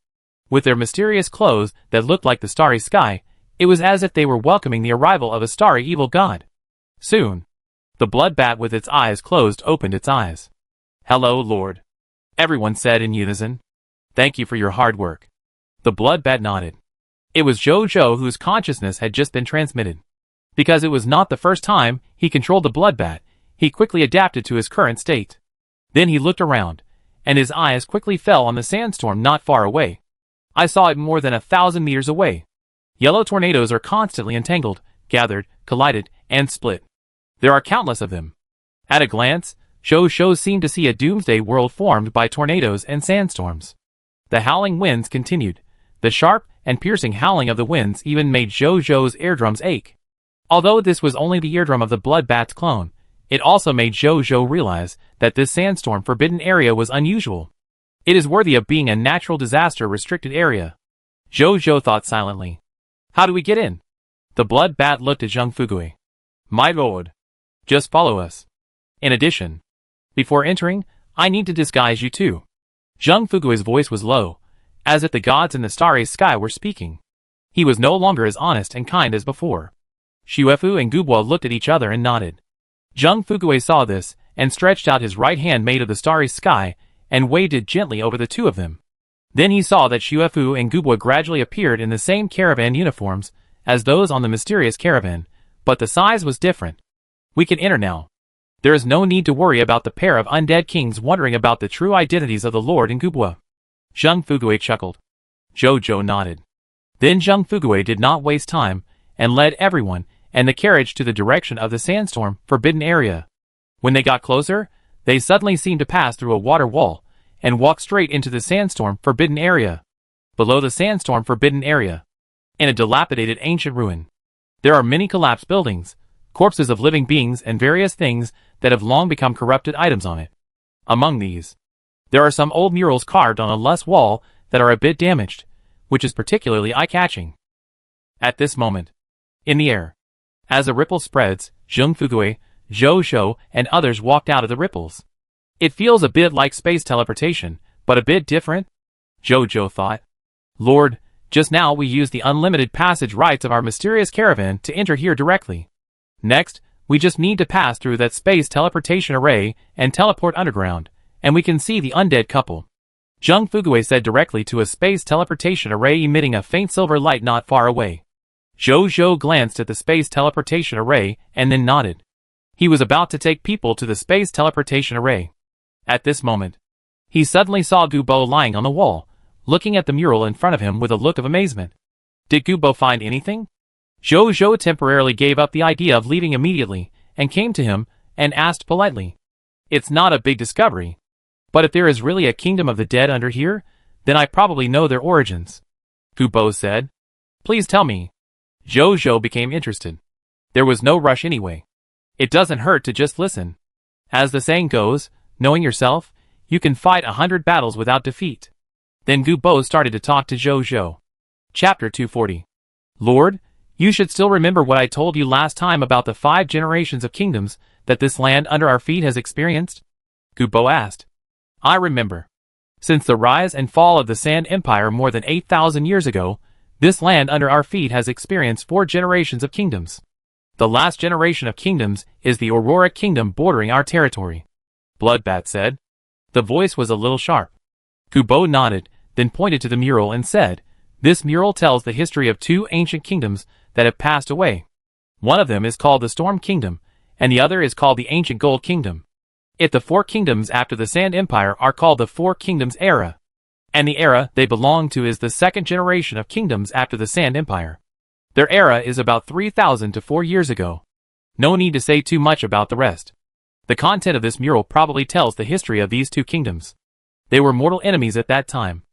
With their mysterious clothes that looked like the starry sky, it was as if they were welcoming the arrival of a starry evil god. Soon, the bloodbat with its eyes closed opened its eyes. Hello, Lord, everyone said in unison. Thank you for your hard work. The bloodbat nodded. It was Jojo whose consciousness had just been transmitted. Because it was not the first time he controlled the bloodbat, he quickly adapted to his current state. Then he looked around, and his eyes quickly fell on the sandstorm not far away. I saw it more than 1,000 meters away. Yellow tornadoes are constantly entangled, gathered, collided, and split. There are countless of them. At a glance, Jojo seemed to see a doomsday world formed by tornadoes and sandstorms. The howling winds continued. The sharp and piercing howling of the winds even made Jojo's eardrums ache. Although this was only the eardrum of the bloodbat's clone, it also made Jojo realize that this sandstorm forbidden area was unusual. It is worthy of being a natural disaster restricted area. Jojo thought silently. How do we get in? The bloodbat looked at Zheng Fugui. My lord, just follow us. In addition, before entering, I need to disguise you too. Zheng Fugui's voice was low, as if the gods in the starry sky were speaking. He was no longer as honest and kind as before. Xuefu and Gubo looked at each other and nodded. Zheng Fugui saw this, and stretched out his right hand made of the starry sky, and waved it gently over the two of them. Then he saw that Xuefu and Gubo gradually appeared in the same caravan uniforms as those on the mysterious caravan, but the size was different. We can enter now. There is no need to worry about the pair of undead kings wondering about the true identities of the Lord and Gubo. Zheng Fugui chuckled. Jojo nodded. Then Zheng Fugui did not waste time, and led everyone and the carriage to the direction of the sandstorm forbidden area. When they got closer, they suddenly seemed to pass through a water wall, and walk straight into the sandstorm forbidden area. Below the sandstorm forbidden area, in a dilapidated ancient ruin, there are many collapsed buildings, corpses of living beings and various things that have long become corrupted items on it. Among these, there are some old murals carved on a lush wall that are a bit damaged, which is particularly eye-catching. At this moment, in the air, as the ripple spreads, Zheng Fugui, Jojo, and others walked out of the ripples. It feels a bit like space teleportation, but a bit different, Jojo thought. Lord, just now we used the unlimited passage rights of our mysterious caravan to enter here directly. Next, we just need to pass through that space teleportation array and teleport underground, and we can see the undead couple. Zheng Fugui said directly to a space teleportation array emitting a faint silver light not far away. Zhou Zhou glanced at the space teleportation array and then nodded. He was about to take people to the space teleportation array. At this moment, he suddenly saw Gu Bo lying on the wall, looking at the mural in front of him with a look of amazement. Did Gu Bo find anything? Zhou Zhou temporarily gave up the idea of leaving immediately and came to him and asked politely. It's not a big discovery, but if there is really a kingdom of the dead under here, then I probably know their origins. Gu Bo said. Please tell me. Zhou Zhou became interested. There was no rush anyway. It doesn't hurt to just listen. As the saying goes, knowing yourself, you can fight 100 battles without defeat. Then Gu Bo started to talk to Zhou Zhou. Chapter 240. Lord, you should still remember what I told you last time about the 5 generations of kingdoms that this land under our feet has experienced? Gu Bo asked. I remember. Since the rise and fall of the Sand Empire more than 8,000 years ago, this land under our feet has experienced 4 generations of kingdoms. The last generation of kingdoms is the Aurora Kingdom bordering our territory. Bloodbat said. The voice was a little sharp. Gu Bo nodded, then pointed to the mural and said, This mural tells the history of 2 ancient kingdoms that have passed away. One of them is called the Storm Kingdom, and the other is called the Ancient Gold Kingdom. The 4 kingdoms after the Sand Empire are called the 4 Kingdoms era, and the era they belong to is the 2nd generation of kingdoms after the Sand Empire. Their era is about 3,000 to 4 years ago. No need to say too much about the rest. The content of this mural probably tells the history of these 2 kingdoms. They were mortal enemies at that time.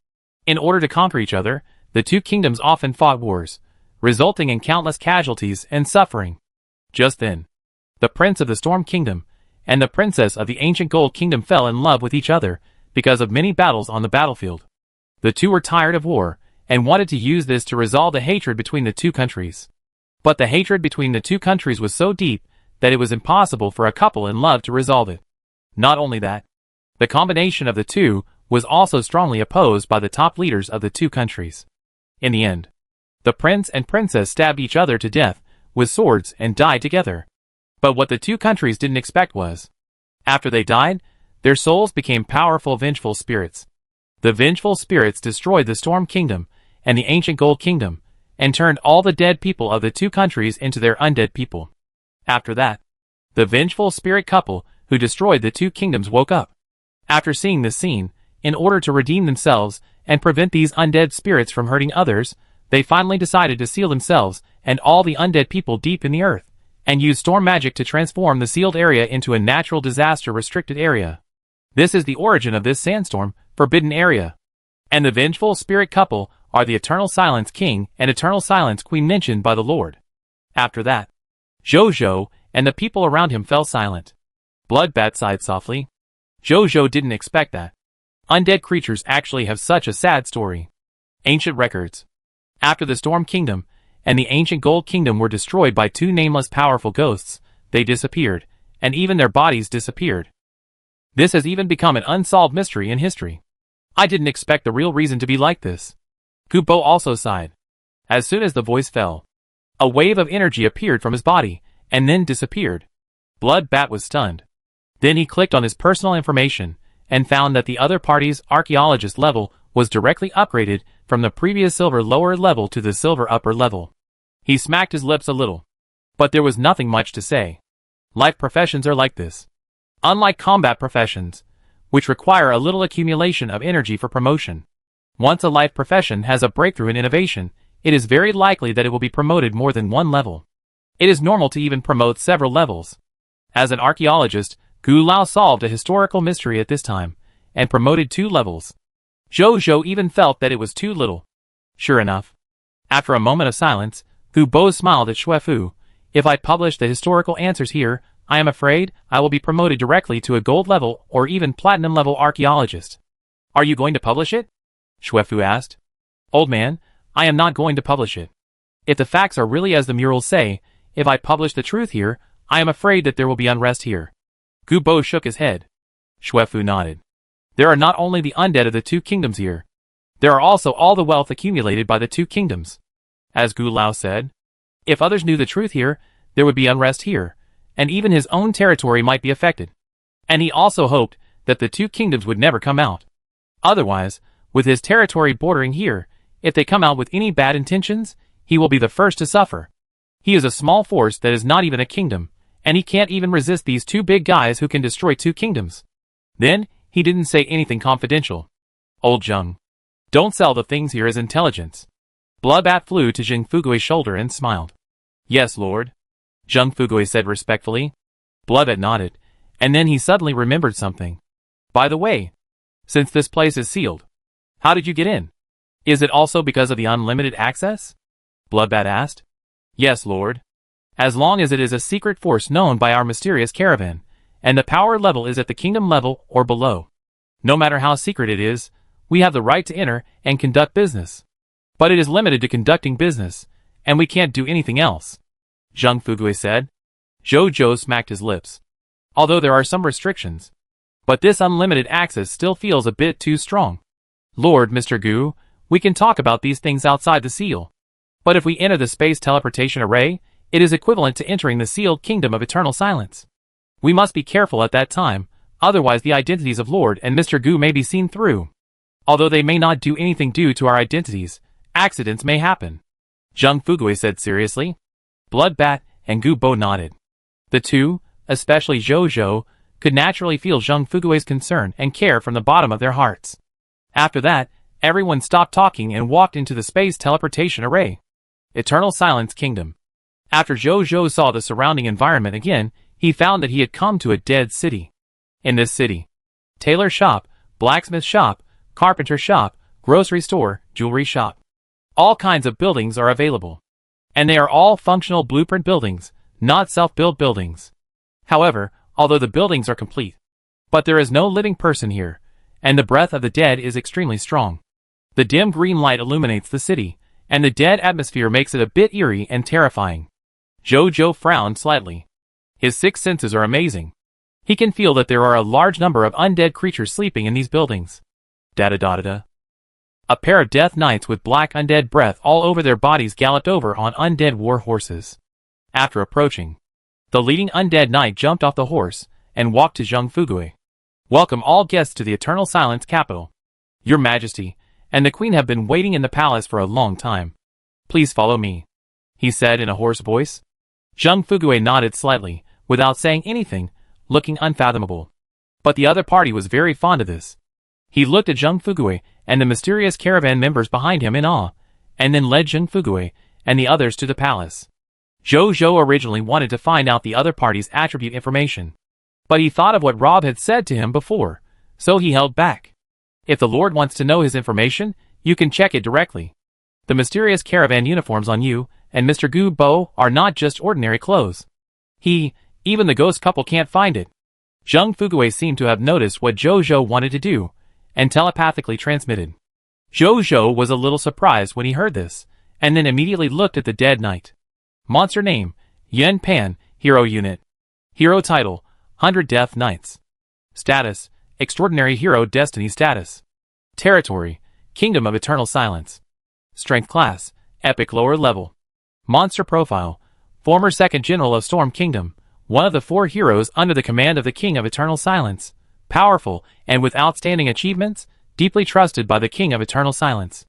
In order to conquer each other, the 2 kingdoms often fought wars, resulting in countless casualties and suffering. Just then, the prince of the Storm Kingdom and the princess of the Ancient Gold Kingdom fell in love with each other because of many battles on the battlefield. The 2 were tired of war and wanted to use this to resolve the hatred between the 2 countries. But the hatred between the 2 countries was so deep that it was impossible for a couple in love to resolve it. Not only that, the combination of the 2 was also strongly opposed by the top leaders of the 2 countries. In the end, the prince and princess stabbed each other to death with swords and died together. But what the 2 countries didn't expect was, after they died, their souls became powerful vengeful spirits. The vengeful spirits destroyed the Storm Kingdom and the Ancient Gold Kingdom, and turned all the dead people of the 2 countries into their undead people. After that, the vengeful spirit couple who destroyed the 2 kingdoms woke up. After seeing this scene, in order to redeem themselves and prevent these undead spirits from hurting others, they finally decided to seal themselves and all the undead people deep in the earth, and use storm magic to transform the sealed area into a natural disaster restricted area. This is the origin of this sandstorm, forbidden area. And the vengeful spirit couple are the Eternal Silence King and Eternal Silence Queen mentioned by the Lord. After that, Zhou Zhou and the people around him fell silent. Bloodbat sighed softly. Zhou Zhou didn't expect that. Undead creatures actually have such a sad story. Ancient records. After the Storm Kingdom and the Ancient Gold Kingdom were destroyed by 2 nameless powerful ghosts, they disappeared, and even their bodies disappeared. This has even become an unsolved mystery in history. I didn't expect the real reason to be like this. Gu Bo also sighed. As soon as the voice fell, a wave of energy appeared from his body, and then disappeared. Bloodbat was stunned. Then he clicked on his personal information, and found that the other party's archaeologist level was directly upgraded from the previous silver lower level to the silver upper level. He smacked his lips a little. But there was nothing much to say. Life professions are like this. Unlike combat professions, which require a little accumulation of energy for promotion. Once a life profession has a breakthrough in innovation, it is very likely that it will be promoted more than 1 level. It is normal to even promote several levels. As an archaeologist, Gu Lao solved a historical mystery at this time, and promoted 2 levels. Zhou Zhou even felt that it was too little. Sure enough, after a moment of silence, Gu Bo smiled at Xuefu. If I publish the historical answers here, I am afraid I will be promoted directly to a gold level or even platinum level archaeologist. Are you going to publish it? Xuefu asked. Old man, I am not going to publish it. If the facts are really as the murals say, if I publish the truth here, I am afraid that there will be unrest here. Gu Bo shook his head. Xuefu nodded. There are not only the undead of the 2 kingdoms here. There are also all the wealth accumulated by the two kingdoms. As Gu Lao said, if others knew the truth here, there would be unrest here, and even his own territory might be affected. And he also hoped that the two kingdoms would never come out. Otherwise, with his territory bordering here, if they come out with any bad intentions, he will be the first to suffer. He is a small force that is not even a kingdom, and he can't even resist these two big guys who can destroy two kingdoms. Then, he didn't say anything confidential. Old Zheng, don't sell the things here as intelligence. Bloodbat flew to Zheng Fugui's shoulder and smiled. Yes, Lord. Zheng Fugui said respectfully. Bloodbat nodded, and then he suddenly remembered something. By the way, since this place is sealed, how did you get in? Is it also because of the unlimited access? Bloodbat asked. Yes, Lord. As long as it is a secret force known by our mysterious caravan, and the power level is at the kingdom level or below. No matter how secret it is, we have the right to enter and conduct business. But it is limited to conducting business, and we can't do anything else. Zheng Fugui said. Zhou smacked his lips. Although there are some restrictions. But this unlimited access still feels a bit too strong. Lord Mr. Gu, we can talk about these things outside the seal. But if we enter the space teleportation array, it is equivalent to entering the sealed kingdom of eternal silence. We must be careful at that time, otherwise the identities of Lord and Mr. Gu may be seen through. Although they may not do anything due to our identities, accidents may happen. Zheng Fugui said seriously. Bloodbat and Gu Bo nodded. The two, especially Zhou, could naturally feel Zheng Fugui's concern and care from the bottom of their hearts. After that, everyone stopped talking and walked into the space teleportation array. Eternal Silence Kingdom. After Zhou saw the surrounding environment again, he found that he had come to a dead city. In this city, tailor shop, blacksmith shop, carpenter shop, grocery store, jewelry shop. All kinds of buildings are available. And they are all functional blueprint buildings, not self-built buildings. However, although the buildings are complete, but there is no living person here, and the breath of the dead is extremely strong. The dim green light illuminates the city, and the dead atmosphere makes it a bit eerie and terrifying. Zhou frowned slightly. His sixth senses are amazing. He can feel that there are a large number of undead creatures sleeping in these buildings. Da-da-da-da-da. A pair of death knights with black undead breath all over their bodies galloped over on undead war horses. After approaching, the leading undead knight jumped off the horse and walked to Zheng Fugui. Welcome all guests to the Eternal Silence capital. Your Majesty and the Queen have been waiting in the palace for a long time. Please follow me, he said in a hoarse voice. Zheng Fugui nodded slightly, without saying anything, looking unfathomable. But the other party was very fond of this. He looked at Zheng Fugui and the mysterious caravan members behind him in awe, and then led Zheng Fugui and the others to the palace. Zhou originally wanted to find out the other party's attribute information, but he thought of what Rob had said to him before, so he held back. If the Lord wants to know his information, you can check it directly. The mysterious caravan uniforms on you and Mr. Gu Bo are not just ordinary clothes. Even the ghost couple can't find it. Zheng Fugui seemed to have noticed what Zhou wanted to do, and telepathically transmitted. Zhou was a little surprised when he heard this, and then immediately looked at the dead knight. Monster name, Yen Pan, Hero Unit. Hero title, 100 Death Knights. Status, Extraordinary Hero Destiny Status. Territory, Kingdom of Eternal Silence. Strength Class, Epic Lower Level. Monster Profile, former 2nd General of Storm Kingdom, one of the 4 heroes under the command of the King of Eternal Silence. Powerful, and with outstanding achievements, deeply trusted by the King of Eternal Silence.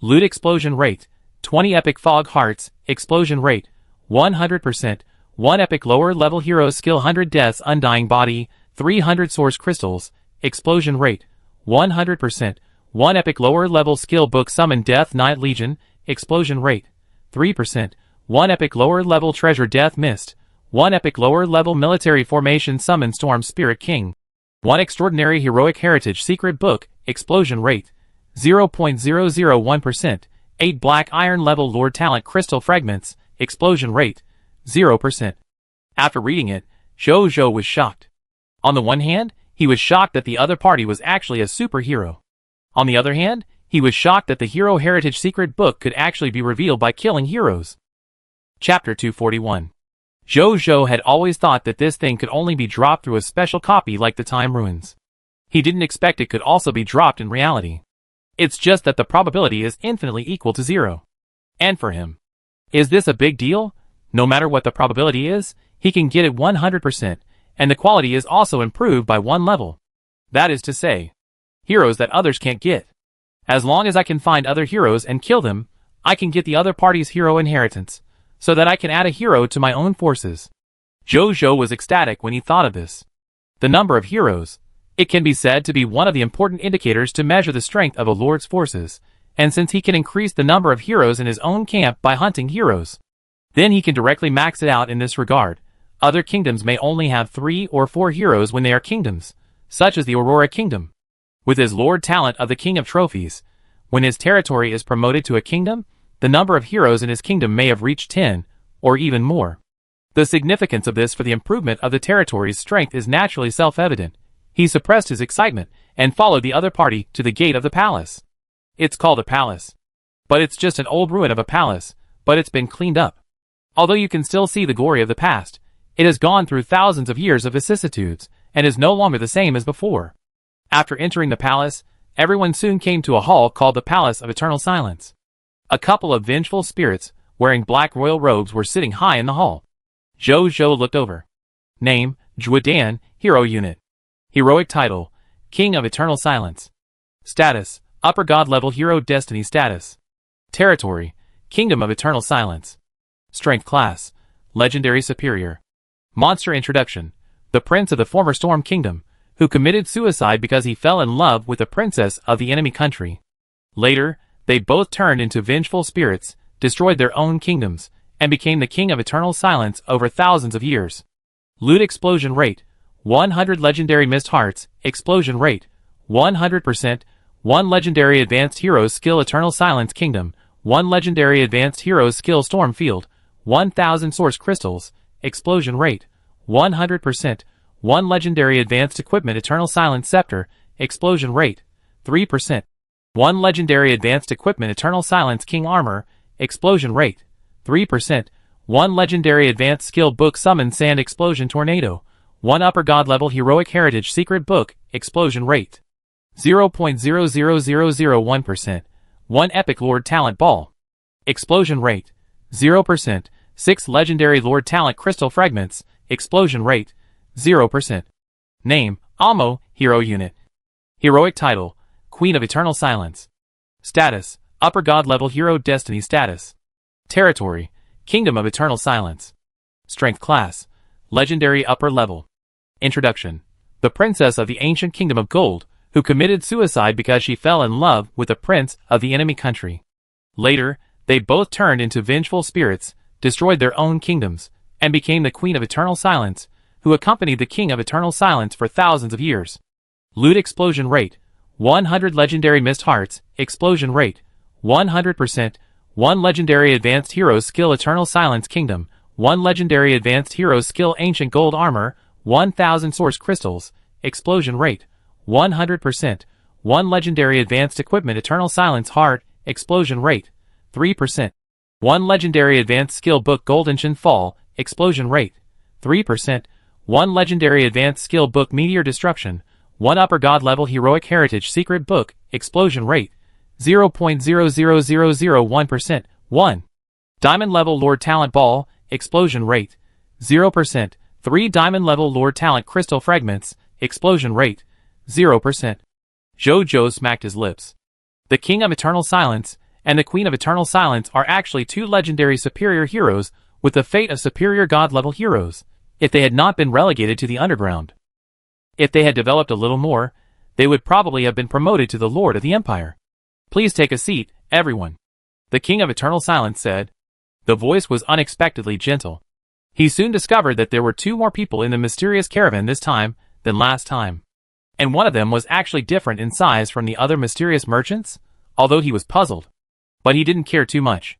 Loot Explosion Rate, 20 Epic Fog Hearts, Explosion Rate, 100%, 1 Epic Lower Level Hero Skill 100 Deaths Undying Body, 300 Source Crystals, Explosion Rate, 100%, 1 Epic Lower Level Skill Book Summon Death Knight Legion, Explosion Rate, 3%, 1 Epic Lower Level Treasure Death Mist, 1 Epic Lower Level Military Formation Summon Storm Spirit King, 1 Extraordinary Heroic Heritage Secret Book, Explosion Rate, 0.001%, 8 Black Iron Level Lord Talent Crystal Fragments, Explosion Rate, 0%. After reading it, Zhou was shocked. On the one hand, he was shocked that the other party was actually a superhero. On the other hand, he was shocked that the Hero Heritage Secret Book could actually be revealed by killing heroes. Chapter 241. Zhou had always thought that this thing could only be dropped through a special copy like the Time Ruins. He didn't expect it could also be dropped in reality. It's just that the probability is infinitely equal to 0. And for him, is this a big deal? No matter what the probability is, he can get it 100%, and the quality is also improved by 1 level. That is to say, heroes that others can't get. As long as I can find other heroes and kill them, I can get the other party's hero inheritance, so that I can add a hero to my own forces. Jojo was ecstatic when he thought of this. The number of heroes. It can be said to be one of the important indicators to measure the strength of a lord's forces, and since he can increase the number of heroes in his own camp by hunting heroes, then he can directly max it out in this regard. Other kingdoms may only have 3 or 4 heroes when they are kingdoms, such as the Aurora Kingdom. With his lord talent of the King of Trophies, when his territory is promoted to a kingdom, the number of heroes in his kingdom may have reached 10, or even more. The significance of this for the improvement of the territory's strength is naturally self-evident. He suppressed his excitement and followed the other party to the gate of the palace. It's called a palace. But it's just an old ruin of a palace, but it's been cleaned up. Although you can still see the glory of the past, it has gone through thousands of years of vicissitudes, and is no longer the same as before. After entering the palace, everyone soon came to a hall called the Palace of Eternal Silence. A couple of vengeful spirits, wearing black royal robes, were sitting high in the hall. Jojo looked over. Name, Juadan, Hero Unit. Heroic title, King of Eternal Silence. Status, Upper God Level Hero Destiny Status. Territory, Kingdom of Eternal Silence. Strength Class, Legendary Superior. Monster Introduction, the Prince of the former Storm Kingdom, who committed suicide because he fell in love with the princess of the enemy country. Later, they both turned into vengeful spirits, destroyed their own kingdoms, and became the King of Eternal Silence over thousands of years. Loot Explosion Rate, 100 Legendary Missed Hearts, Explosion Rate, 100%, 1 Legendary Advanced Heroes Skill Eternal Silence Kingdom, 1 Legendary Advanced Heroes Skill Storm Field, 1000 Source Crystals, Explosion Rate, 100%, 1 Legendary Advanced Equipment Eternal Silence Scepter, Explosion Rate, 3%, 1 Legendary Advanced Equipment Eternal Silence King Armor, Explosion Rate, 3%, 1 Legendary Advanced Skill Book Summon Sand Explosion Tornado, 1 Upper God Level Heroic Heritage Secret Book, Explosion Rate, 0.00001%, 1 Epic Lord Talent Ball, Explosion Rate, 0%, 6 Legendary Lord Talent Crystal Fragments, Explosion Rate, 0%. Name, Amo, Hero Unit. Heroic title, Queen of Eternal Silence. Status, Upper God Level Hero Destiny Status. Territory, Kingdom of Eternal Silence. Strength Class, Legendary Upper Level. Introduction, the Princess of the Ancient Kingdom of Gold, who committed suicide because she fell in love with the prince of the enemy country. Later, they both turned into vengeful spirits, destroyed their own kingdoms, and became the Queen of Eternal Silence, who accompanied the King of Eternal Silence for thousands of years. Loot Explosion Rate, 100 Legendary Missed Hearts, Explosion Rate, 100%, 1 Legendary Advanced Heroes Skill Eternal Silence Kingdom, 1 Legendary Advanced Heroes Skill Ancient Gold Armor, 1000 Source Crystals, Explosion Rate, 100%, 1 Legendary Advanced Equipment Eternal Silence Heart, Explosion Rate, 3%, 1 Legendary Advanced Skill Book Golden Shin Fall, Explosion Rate, 3%, 1 Legendary Advanced Skill Book Meteor Destruction, 1 Upper God Level Heroic Heritage Secret Book, Explosion Rate, 0.00001%, 1 Diamond Level Lord Talent Ball, Explosion Rate, 0%, 3 Diamond Level Lord Talent Crystal Fragments, Explosion Rate, 0%. Jojo smacked his lips. The King of Eternal Silence and the Queen of Eternal Silence are actually 2 legendary superior heroes with the fate of superior god-level heroes, if they had not been relegated to the underground. If they had developed a little more, they would probably have been promoted to the Lord of the Empire. Please take a seat, everyone. The King of Eternal Silence said. The voice was unexpectedly gentle. He soon discovered that there were 2 more people in the mysterious caravan this time than last time. And one of them was actually different in size from the other mysterious merchants, although he was puzzled. But he didn't care too much.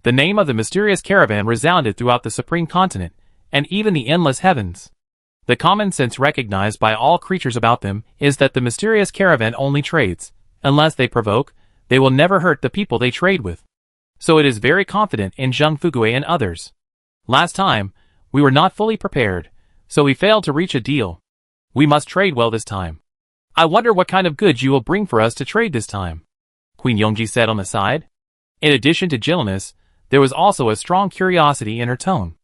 The name of the mysterious caravan resounded throughout the supreme continent, and even the endless heavens. The common sense recognized by all creatures about them is that the mysterious caravan only trades. Unless they provoke, they will never hurt the people they trade with. So it is very confident in Zheng Fugui and others. Last time, we were not fully prepared, so we failed to reach a deal. We must trade well this time. I wonder what kind of goods you will bring for us to trade this time. Queen Yongji said on the side. In addition to gentleness, there was also a strong curiosity in her tone.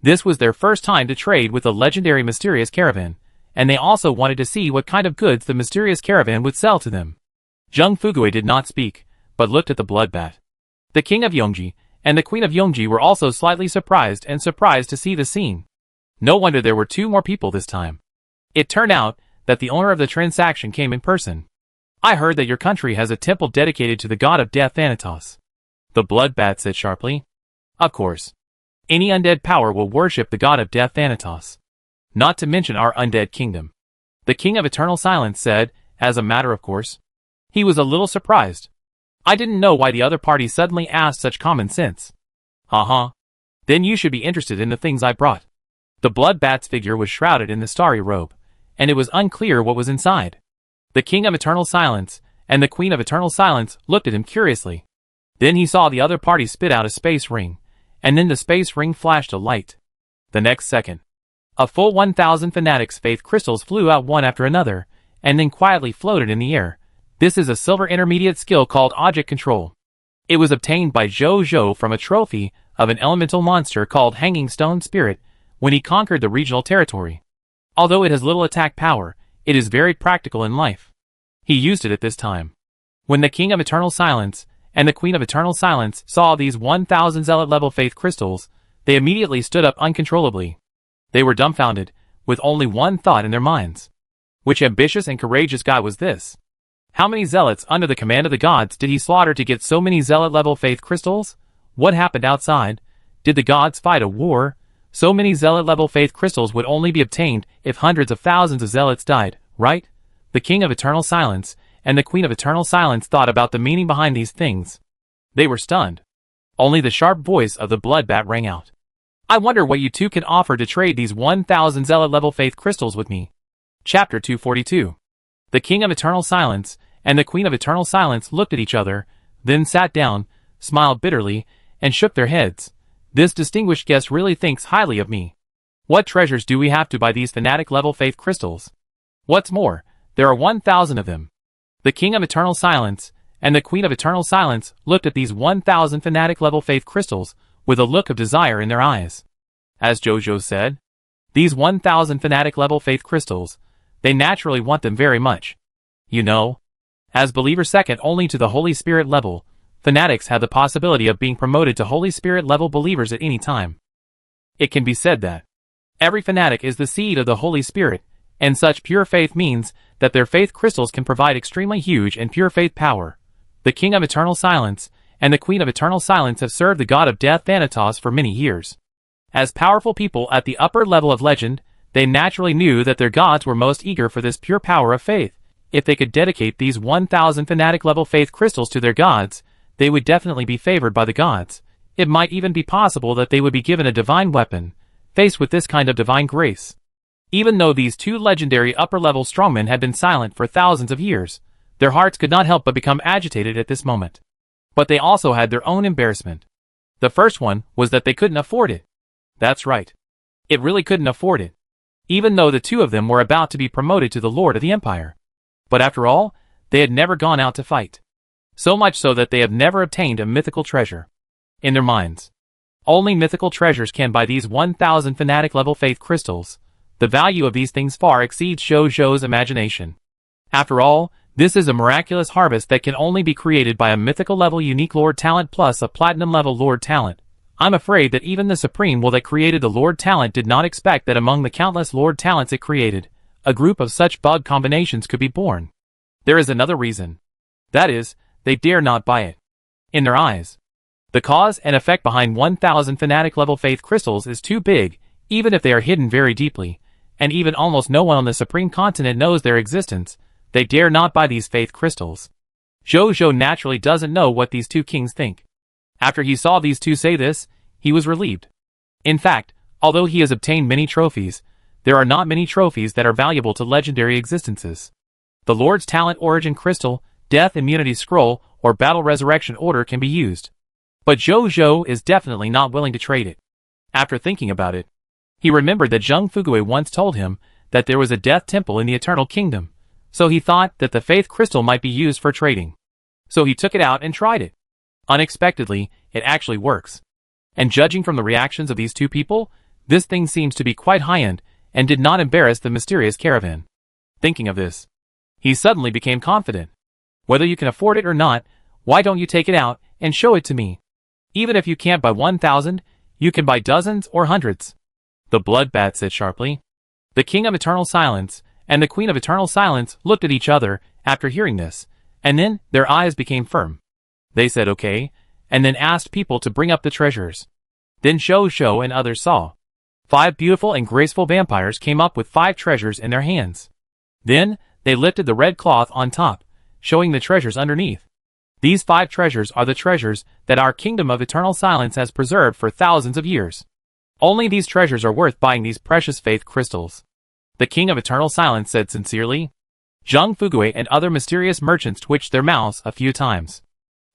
This was their first time to trade with the legendary mysterious caravan, and they also wanted to see what kind of goods the mysterious caravan would sell to them. Zheng Fugui did not speak, but looked at the bloodbat. The king of Yongji and the queen of Yongji were also slightly surprised to see the scene. No wonder there were two more people this time. It turned out that the owner of the transaction came in person. I heard that your country has a temple dedicated to the god of death Thanatos. The bloodbat said sharply. Of course. Any undead power will worship the god of death Thanatos. Not to mention our undead kingdom. The king of eternal silence said, as a matter of course. He was a little surprised. I didn't know why the other party suddenly asked such common sense. Then you should be interested in the things I brought. The bloodbat's figure was shrouded in the starry robe, and it was unclear what was inside. The king of eternal silence and the queen of eternal silence looked at him curiously. Then he saw the other party spit out a space ring, and then the space ring flashed a light. The next second, a full 1,000 fanatics' faith crystals flew out one after another, and then quietly floated in the air. This is a silver intermediate skill called object control. It was obtained by Zhou Zhou from a trophy of an elemental monster called Hanging Stone Spirit when he conquered the regional territory. Although it has little attack power, it is very practical in life. He used it at this time. When the king of eternal silence and the queen of eternal silence saw these 1,000 zealot level faith crystals, they immediately stood up uncontrollably. They were dumbfounded, with only one thought in their minds. Which ambitious and courageous guy was this? How many zealots under the command of the gods did he slaughter to get so many zealot-level faith crystals? What happened outside? Did the gods fight a war? So many zealot-level faith crystals would only be obtained if hundreds of thousands of zealots died, right? The king of eternal silence and the queen of eternal silence thought about the meaning behind these things. They were stunned. Only the sharp voice of the bloodbat rang out. I wonder what you two can offer to trade these 1,000 zealot-level faith crystals with me. Chapter 242. The king of eternal silence and the queen of eternal silence looked at each other, then sat down, smiled bitterly, and shook their heads. This distinguished guest really thinks highly of me. What treasures do we have to buy these fanatic-level faith crystals? What's more, there are 1,000 of them. The king of eternal silence and the queen of eternal silence looked at these 1,000 fanatic-level faith crystals with a look of desire in their eyes. As Jojo said, these 1,000 fanatic-level faith crystals, they naturally want them very much. You know, as believers second only to the Holy Spirit level, fanatics have the possibility of being promoted to Holy Spirit level believers at any time. It can be said that every fanatic is the seed of the Holy Spirit, and such pure faith means that their faith crystals can provide extremely huge and pure faith power. The king of eternal silence and the queen of eternal silence have served the god of death Thanatos for many years. As powerful people at the upper level of legend, they naturally knew that their gods were most eager for this pure power of faith. If they could dedicate these 1,000 fanatic-level faith crystals to their gods, they would definitely be favored by the gods. It might even be possible that they would be given a divine weapon, faced with this kind of divine grace. Even though these two legendary upper-level strongmen had been silent for thousands of years, their hearts could not help but become agitated at this moment. But they also had their own embarrassment. The first one was that they couldn't afford it. That's right. It really couldn't afford it. Even though the two of them were about to be promoted to the Lord of the Empire. But after all, they had never gone out to fight. So much so that they have never obtained a mythical treasure. In their minds, only mythical treasures can buy these 1,000 fanatic-level faith crystals. The value of these things far exceeds Zhou's imagination. After all, this is a miraculous harvest that can only be created by a mythical-level unique Lord Talent plus a platinum-level Lord Talent. I'm afraid that even the Supreme Will that created the Lord Talent did not expect that among the countless Lord Talents it created, a group of such bug combinations could be born. There is another reason. That is, they dare not buy it. In their eyes, the cause and effect behind 1,000 fanatic-level faith crystals is too big, even if they are hidden very deeply, and even almost no one on the Supreme Continent knows their existence. They dare not buy these faith crystals. Zhou naturally doesn't know what these two kings think. After he saw these two say this, he was relieved. In fact, although he has obtained many trophies, there are not many trophies that are valuable to legendary existences. The Lord's Talent Origin Crystal, Death Immunity Scroll, or Battle Resurrection Order can be used. But Zhou is definitely not willing to trade it. After thinking about it, he remembered that Zheng Fugui once told him that there was a death temple in the Eternal Kingdom, so he thought that the Faith Crystal might be used for trading. So he took it out and tried it. Unexpectedly, it actually works. And judging from the reactions of these two people, this thing seems to be quite high-end and did not embarrass the mysterious caravan. Thinking of this, he suddenly became confident. Whether you can afford it or not, why don't you take it out and show it to me? Even if you can't buy 1,000, you can buy dozens or hundreds. The Bloodbat said sharply. The King of Eternal Silence and the Queen of Eternal Silence looked at each other after hearing this, and then their eyes became firm. They said okay, and then asked people to bring up the treasures. Then Shou and others saw. 5 beautiful and graceful vampires came up with 5 treasures in their hands. Then, they lifted the red cloth on top, showing the treasures underneath. These 5 treasures are the treasures that our Kingdom of Eternal Silence has preserved for thousands of years. Only these treasures are worth buying these precious faith crystals. The King of Eternal Silence said sincerely. Zhang Fugui and other mysterious merchants twitched their mouths a few times.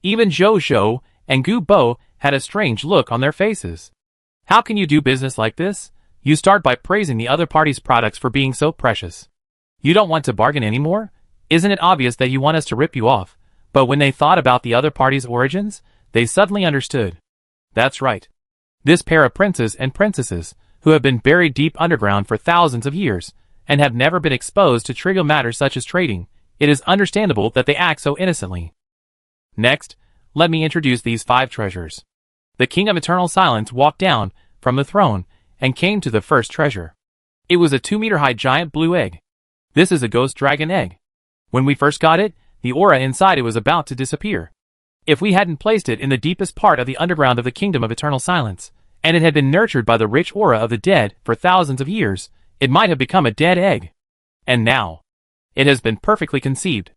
Even Zhou and Gu Bo had a strange look on their faces. How can you do business like this? You start by praising the other party's products for being so precious. You don't want to bargain anymore? Isn't it obvious that you want us to rip you off? But when they thought about the other party's origins, they suddenly understood. That's right. This pair of princes and princesses, who have been buried deep underground for thousands of years, and have never been exposed to trivial matters such as trading, it is understandable that they act so innocently. Next, let me introduce these 5 treasures. The King of Eternal Silence walked down from the throne and came to the first treasure. It was a 2-meter-high giant blue egg. This is a ghost dragon egg. When we first got it, the aura inside it was about to disappear. If we hadn't placed it in the deepest part of the underground of the Kingdom of Eternal Silence, and it had been nurtured by the rich aura of the dead for thousands of years, it might have become a dead egg. And now, it has been perfectly conceived.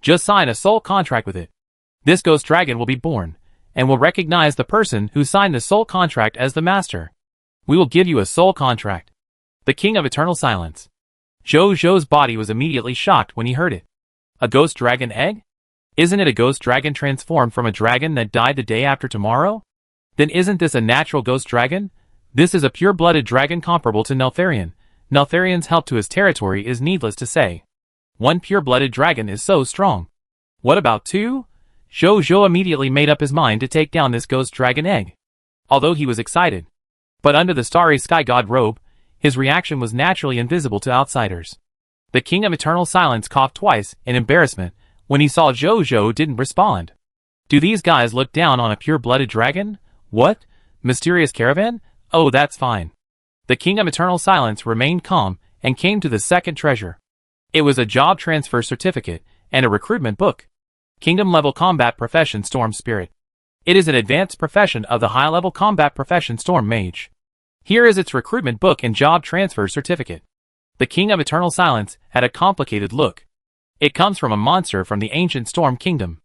Just sign a soul contract with it. This ghost dragon will be born, and will recognize the person who signed the soul contract as the master. We will give you a soul contract. The King of Eternal Silence. Zhou's body was immediately shocked when he heard it. A ghost dragon egg? Isn't it a ghost dragon transformed from a dragon that died the day after tomorrow? Then isn't this a natural ghost dragon? This is a pure-blooded dragon comparable to Neltharion. Neltharion's help to his territory is needless to say. 1 pure-blooded dragon is so strong. What about 2? Zhou immediately made up his mind to take down this ghost dragon egg. Although he was excited. But under the starry sky god robe, his reaction was naturally invisible to outsiders. The King of Eternal Silence coughed twice in embarrassment when he saw Zhou didn't respond. Do these guys look down on a pure-blooded dragon? What? Mysterious caravan? Oh, that's fine. The King of Eternal Silence remained calm and came to the second treasure. It was a job transfer certificate and a recruitment book. Kingdom-level combat profession Storm Spirit. It is an advanced profession of the high-level combat profession Storm Mage. Here is its recruitment book and job transfer certificate. The King of Eternal Silence had a complicated look. It comes from a monster from the ancient Storm Kingdom.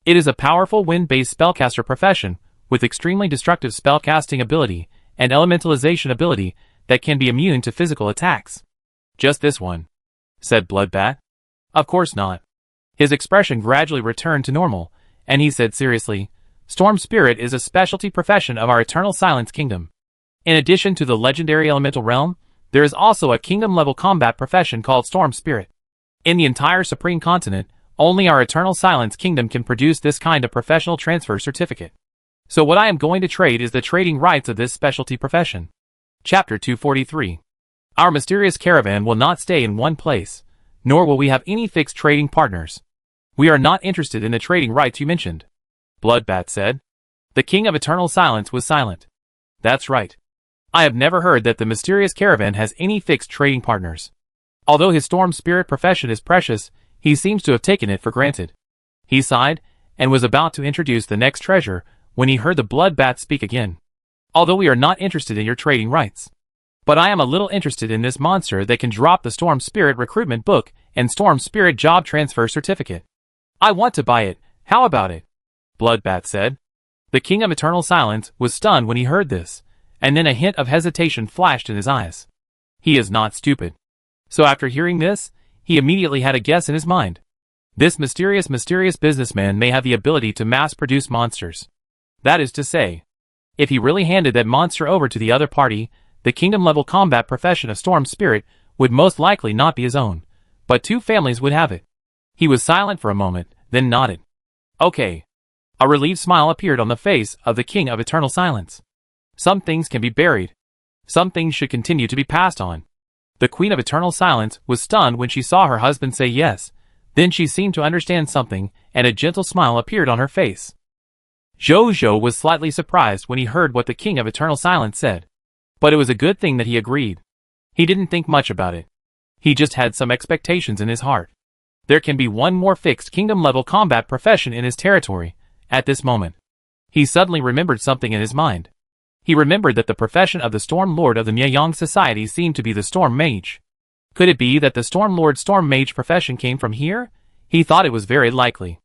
It is a powerful wind-based spellcaster profession with extremely destructive spellcasting ability and elementalization ability that can be immune to physical attacks. Just this one, said Bloodbat. Of course not. His expression gradually returned to normal, and he said seriously, Storm Spirit is a specialty profession of our Eternal Silence Kingdom. In addition to the legendary elemental realm, there is also a kingdom-level combat profession called Storm Spirit. In the entire Supreme Continent, only our Eternal Silence Kingdom can produce this kind of professional transfer certificate. So what I am going to trade is the trading rights of this specialty profession. Chapter 243. Our mysterious caravan will not stay in one place, nor will we have any fixed trading partners. We are not interested in the trading rights you mentioned, Bloodbat said. The King of Eternal Silence was silent. That's right. I have never heard that the mysterious caravan has any fixed trading partners. Although his Storm Spirit profession is precious, he seems to have taken it for granted. He sighed, and was about to introduce the next treasure, when he heard the Bloodbat speak again. Although we are not interested in your trading rights. But I am a little interested in this monster that can drop the Storm Spirit recruitment book and Storm Spirit job transfer certificate. I want to buy it, how about it? Bloodbat said. The King of Eternal Silence was stunned when he heard this, and then a hint of hesitation flashed in his eyes. He is not stupid. So after hearing this, he immediately had a guess in his mind. This mysterious businessman may have the ability to mass-produce monsters. That is to say, if he really handed that monster over to the other party, the kingdom-level combat profession of Storm Spirit would most likely not be his own, but 2 families would have it. He was silent for a moment, then nodded. Okay. A relieved smile appeared on the face of the King of Eternal Silence. Some things can be buried. Some things should continue to be passed on. The Queen of Eternal Silence was stunned when she saw her husband say yes. Then she seemed to understand something, and a gentle smile appeared on her face. Zhou was slightly surprised when he heard what the King of Eternal Silence said. But it was a good thing that he agreed. He didn't think much about it. He just had some expectations in his heart. There can be one more fixed kingdom-level combat profession in his territory. At this moment, he suddenly remembered something in his mind. He remembered that the profession of the Storm Lord of the Mianyang Society seemed to be the Storm Mage. Could it be that the Storm Lord Storm Mage profession came from here? He thought it was very likely.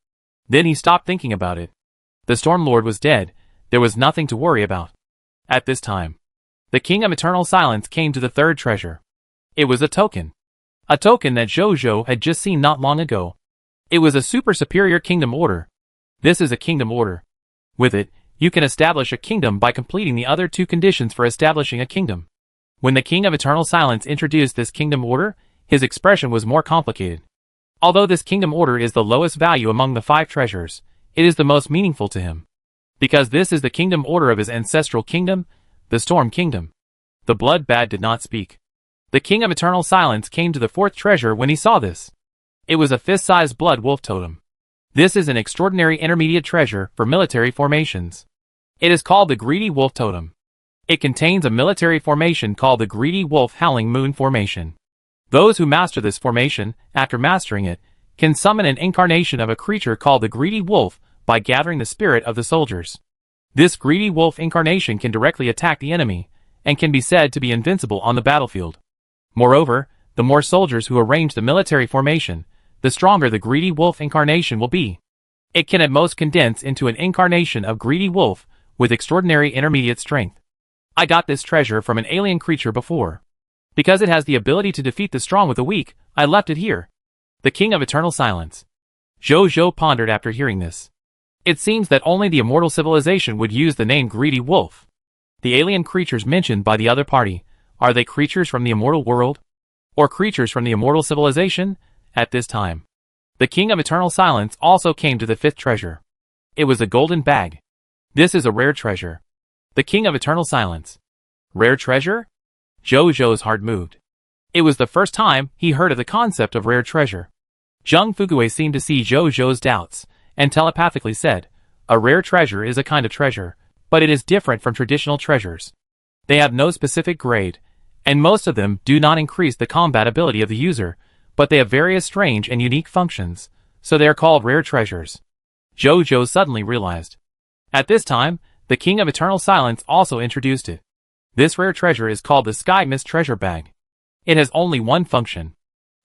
Then he stopped thinking about it. The Storm Lord was dead. There was nothing to worry about. At this time, the King of Eternal Silence came to the third treasure. It was a token. A token that Zhou had just seen not long ago. It was a super superior kingdom order. This is a kingdom order. With it, you can establish a kingdom by completing the other two conditions for establishing a kingdom. When the King of Eternal Silence introduced this kingdom order, his expression was more complicated. Although this kingdom order is the lowest value among the 5 treasures, it is the most meaningful to him. Because this is the kingdom order of his ancestral kingdom, the Storm Kingdom. The Blood Bat did not speak. The King of Eternal Silence came to the 4th treasure when he saw this. It was a fist-sized blood wolf totem. This is an extraordinary intermediate treasure for military formations. It is called the Greedy Wolf Totem. It contains a military formation called the Greedy Wolf Howling Moon Formation. Those who master this formation, after mastering it, can summon an incarnation of a creature called the Greedy Wolf by gathering the spirit of the soldiers. This Greedy Wolf incarnation can directly attack the enemy, and can be said to be invincible on the battlefield. Moreover, the more soldiers who arrange the military formation, the stronger the Greedy Wolf incarnation will be. It can at most condense into an incarnation of Greedy Wolf with extraordinary intermediate strength. I got this treasure from an alien creature before. Because it has the ability to defeat the strong with the weak, I left it here. The King of Eternal Silence. Zhou pondered after hearing this. It seems that only the immortal civilization would use the name Greedy Wolf. The alien creatures mentioned by the other party, are they creatures from the immortal world? Or creatures from the immortal civilization? At this time, the King of Eternal Silence also came to the 5th treasure. It was a golden bag. This is a rare treasure. The King of Eternal Silence. Rare treasure? Zhou's heart moved. It was the first time he heard of the concept of rare treasure. Zhang Fugui seemed to see Zhou's doubts, and telepathically said, a rare treasure is a kind of treasure, but it is different from traditional treasures. They have no specific grade, and most of them do not increase the combat ability of the user, but they have various strange and unique functions, so they are called rare treasures. Zhou suddenly realized. At this time, the King of Eternal Silence also introduced it. This rare treasure is called the Sky Mist Treasure Bag. It has only one function.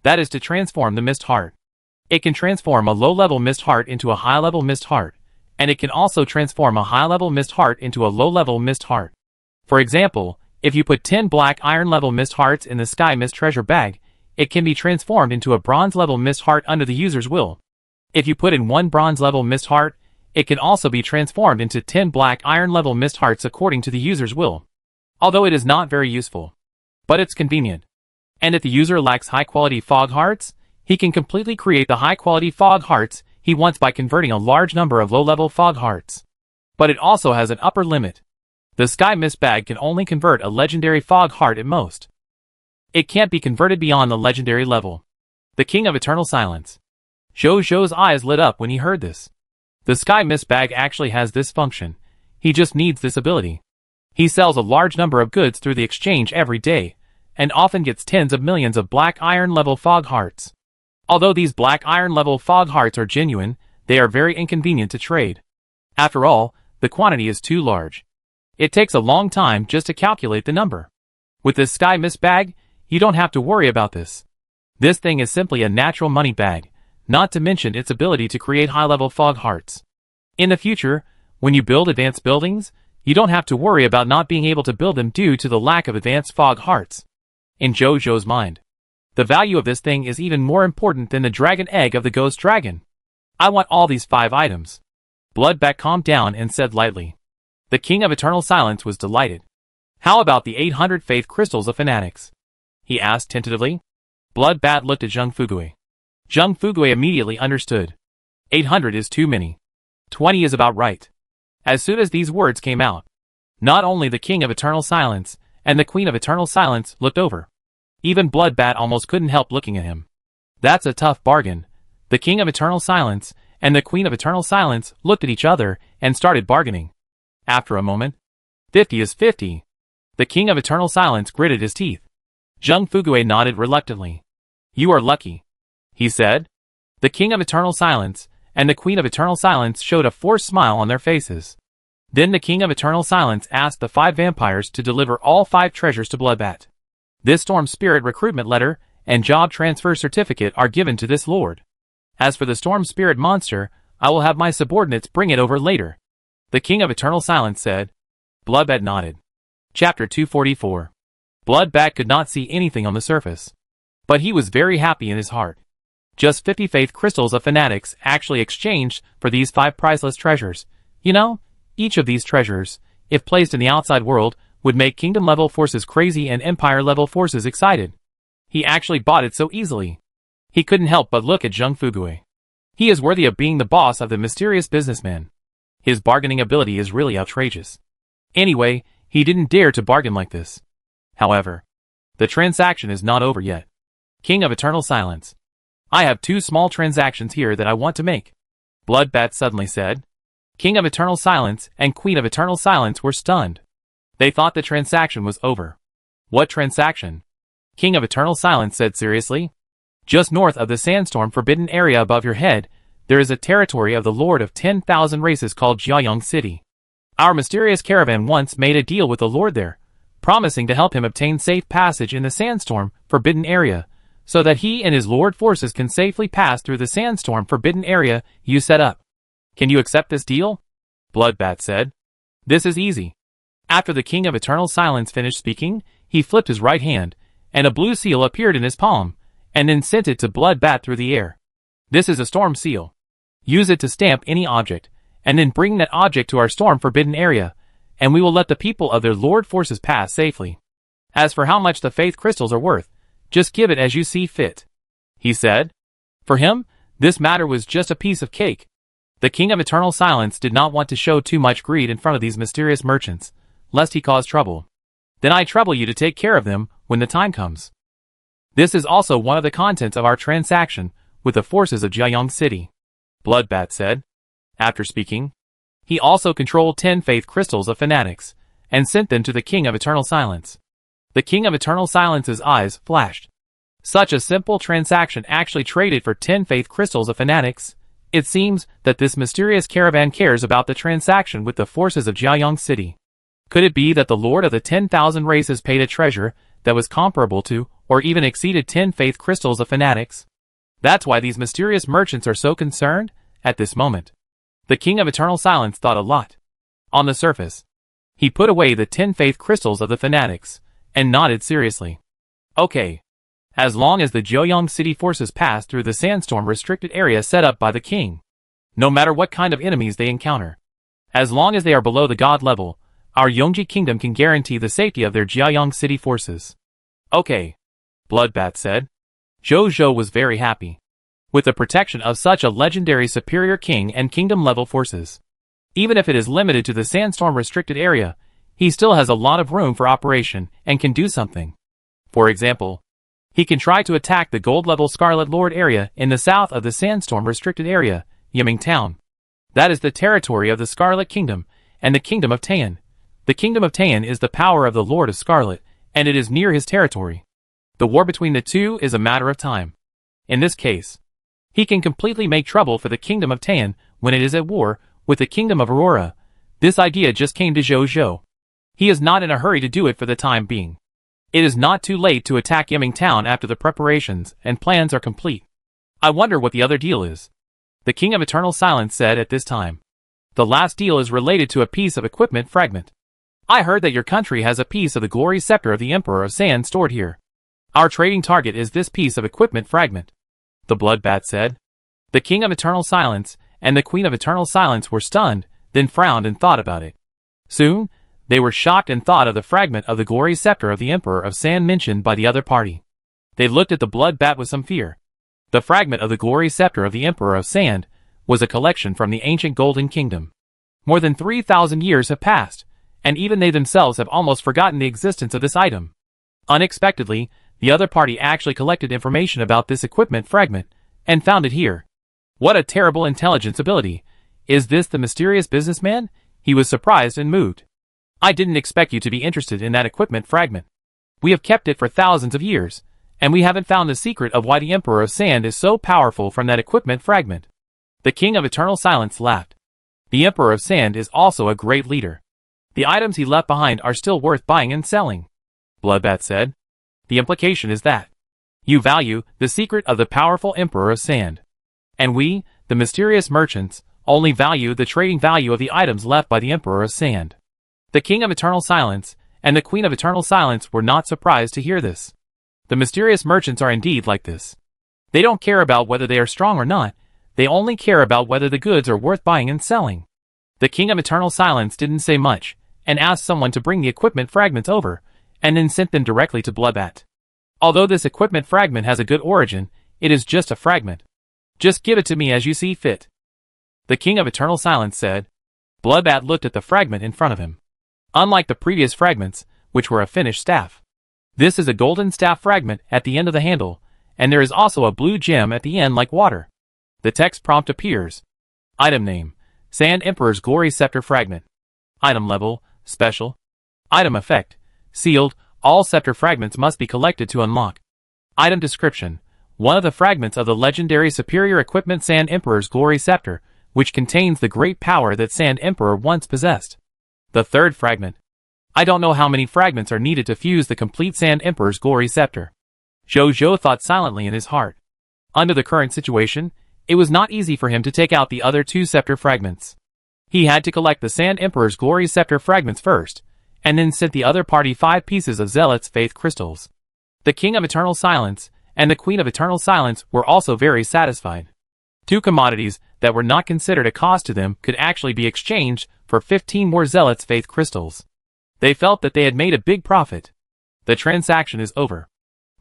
That is to transform the Mist Heart. It can transform a low-level Mist Heart into a high-level Mist Heart, and it can also transform a high-level Mist Heart into a low-level Mist Heart. For example, if you put 10 black iron-level Mist Hearts in the Sky Mist Treasure Bag, it can be transformed into a bronze-level Mist Heart under the user's will. If you put in 1 bronze-level Mist Heart, it can also be transformed into 10 black iron-level Mist Hearts according to the user's will. Although it is not very useful. But it's convenient. And if the user lacks high-quality Fog Hearts, he can completely create the high-quality Fog Hearts he wants by converting a large number of low-level Fog Hearts. But it also has an upper limit. The Sky Mist Bag can only convert a legendary Fog Heart at most. It can't be converted beyond the legendary level. The King of Eternal Silence. Zhou's eyes lit up when he heard this. The Sky Mist Bag actually has this function. He just needs this ability. He sells a large number of goods through the exchange every day, and often gets tens of millions of black iron level Fog Hearts. Although these black iron level Fog Hearts are genuine, they are very inconvenient to trade. After all, the quantity is too large. It takes a long time just to calculate the number. With this Sky Mist Bag, you don't have to worry about this. This thing is simply a natural money bag, not to mention its ability to create high-level Fog Hearts. In the future, when you build advanced buildings, you don't have to worry about not being able to build them due to the lack of advanced Fog Hearts. In Zhou's mind, the value of this thing is even more important than the dragon egg of the ghost dragon. I want all these 5 items. Bloodbat calmed down and said lightly. The King of Eternal Silence was delighted. How about the 800 Faith Crystals of Fanatics? He asked tentatively. Bloodbat looked at Zhang Fugui. Zhang Fugui immediately understood. 800 is too many. 20 is about right. As soon as these words came out, not only the King of Eternal Silence and the Queen of Eternal Silence looked over. Even Bloodbat almost couldn't help looking at him. That's a tough bargain. The King of Eternal Silence and the Queen of Eternal Silence looked at each other and started bargaining. After a moment, 50 is 50. The King of Eternal Silence gritted his teeth. Zheng Fugue nodded reluctantly. You are lucky, he said. The King of Eternal Silence and the Queen of Eternal Silence showed a forced smile on their faces. Then the King of Eternal Silence asked the 5 vampires to deliver all 5 treasures to Bloodbat. This Storm Spirit recruitment letter and job transfer certificate are given to this lord. As for the Storm Spirit monster, I will have my subordinates bring it over later, the King of Eternal Silence said. Bloodbat nodded. Chapter 244. Bloodbat could not see anything on the surface, but he was very happy in his heart. Just 50 faith crystals of fanatics actually exchanged for these 5 priceless treasures. You know, each of these treasures, if placed in the outside world, would make kingdom-level forces crazy and empire-level forces excited. He actually bought it so easily. He couldn't help but look at Zheng Fugue. He is worthy of being the boss of the mysterious businessman. His bargaining ability is really outrageous. Anyway, he didn't dare to bargain like this. However, the transaction is not over yet. King of Eternal Silence. I have 2 small transactions here that I want to make, Bloodbat suddenly said. King of Eternal Silence and Queen of Eternal Silence were stunned. They thought the transaction was over. What transaction? King of Eternal Silence said seriously. Just north of the sandstorm forbidden area above your head, there is a territory of the Lord of 10,000 races called Jiayang City. Our mysterious caravan once made a deal with the Lord there, promising to help him obtain safe passage in the sandstorm forbidden area, so that he and his Lord forces can safely pass through the sandstorm forbidden area you set up. Can you accept this deal? Bloodbat said. This is easy. After the King of Eternal Silence finished speaking, he flipped his right hand, and a blue seal appeared in his palm, and then sent it to Bloodbat through the air. This is a storm seal. Use it to stamp any object, and then bring that object to our storm forbidden area, and we will let the people of their Lord forces pass safely. As for how much the faith crystals are worth, just give it as you see fit, he said. For him, this matter was just a piece of cake. The King of Eternal Silence did not want to show too much greed in front of these mysterious merchants, lest he cause trouble. Then I trouble you to take care of them when the time comes. This is also one of the contents of our transaction with the forces of Jiayang City, Bloodbat said. After speaking, he also controlled 10 faith crystals of fanatics, and sent them to the King of Eternal Silence. The King of Eternal Silence's eyes flashed. Such a simple transaction actually traded for 10 faith crystals of fanatics. It seems that this mysterious caravan cares about the transaction with the forces of Jiayang City. Could it be that the Lord of the 10,000 races paid a treasure that was comparable to, or even exceeded 10 faith crystals of fanatics? That's why these mysterious merchants are so concerned at this moment. The King of Eternal Silence thought a lot. On the surface, he put away the 10 faith crystals of the fanatics, and nodded seriously. Okay. As long as the Jiayang City forces pass through the sandstorm restricted area set up by the king, no matter what kind of enemies they encounter, as long as they are below the god level, our Yongji Kingdom can guarantee the safety of their Jiayang City forces. Okay, Bloodbat said. Zhou was very happy with the protection of such a legendary superior king and kingdom-level forces. Even if it is limited to the sandstorm restricted area, he still has a lot of room for operation and can do something. For example, he can try to attack the gold-level Scarlet Lord area in the south of the sandstorm restricted area, Yiming Town. That is the territory of the Scarlet Kingdom and the Kingdom of Tan. The Kingdom of Tan is the power of the Lord of Scarlet, and it is near his territory. The war between the two is a matter of time. In this case, he can completely make trouble for the Kingdom of Tan when it is at war with the Kingdom of Aurora. This idea just came to Zhou. He is not in a hurry to do it for the time being. It is not too late to attack Yiming Town after the preparations and plans are complete. I wonder what the other deal is, the King of Eternal Silence said at this time. The last deal is related to a piece of equipment fragment. I heard that your country has a piece of the glory scepter of the Emperor of Sand stored here. Our trading target is this piece of equipment fragment, the Bloodbat said. The King of Eternal Silence and the Queen of Eternal Silence were stunned, then frowned and thought about it. Soon, they were shocked and thought of the fragment of the glory scepter of the Emperor of Sand mentioned by the other party. They looked at the Bloodbat with some fear. The fragment of the glory scepter of the Emperor of Sand was a collection from the ancient Golden Kingdom. More than 3,000 years have passed, and even they themselves have almost forgotten the existence of this item. Unexpectedly, the other party actually collected information about this equipment fragment, and found it here. What a terrible intelligence ability! Is this the mysterious businessman? He was surprised and moved. I didn't expect you to be interested in that equipment fragment. We have kept it for thousands of years, and we haven't found the secret of why the Emperor of Sand is so powerful from that equipment fragment. The King of Eternal Silence laughed. The Emperor of Sand is also a great leader. The items he left behind are still worth buying and selling. Bloodbat said. The implication is that you value the secret of the powerful Emperor of Sand. And we, the mysterious merchants, only value the trading value of the items left by the Emperor of Sand. The King of Eternal Silence and the Queen of Eternal Silence were not surprised to hear this. The mysterious merchants are indeed like this. They don't care about whether they are strong or not, they only care about whether the goods are worth buying and selling. The King of Eternal Silence didn't say much, and asked someone to bring the equipment fragments over, and then sent them directly to Bloodbat. Although this equipment fragment has a good origin, it is just a fragment. Just give it to me as you see fit. The King of Eternal Silence said. Bloodbat looked at the fragment in front of him. Unlike the previous fragments, which were a finished staff, this is a golden staff fragment at the end of the handle, and there is also a blue gem at the end like water. The text prompt appears. Item name, Sand Emperor's Glory Scepter Fragment. Item level, Special. Item effect, Sealed, all scepter fragments must be collected to unlock. Item description, one of the fragments of the legendary superior equipment Sand Emperor's Glory Scepter, which contains the great power that Sand Emperor once possessed. The third fragment. I don't know how many fragments are needed to fuse the complete Sand Emperor's Glory Scepter. Zhou thought silently in his heart. Under the current situation, it was not easy for him to take out the other two scepter fragments. He had to collect the Sand Emperor's Glory Scepter fragments first, and then sent the other party 5 pieces of Zealot's Faith crystals. The King of Eternal Silence and the Queen of Eternal Silence were also very satisfied. 2 commodities that were not considered a cost to them could actually be exchanged for 15 more Zealot's Faith crystals. They felt that they had made a big profit. The transaction is over.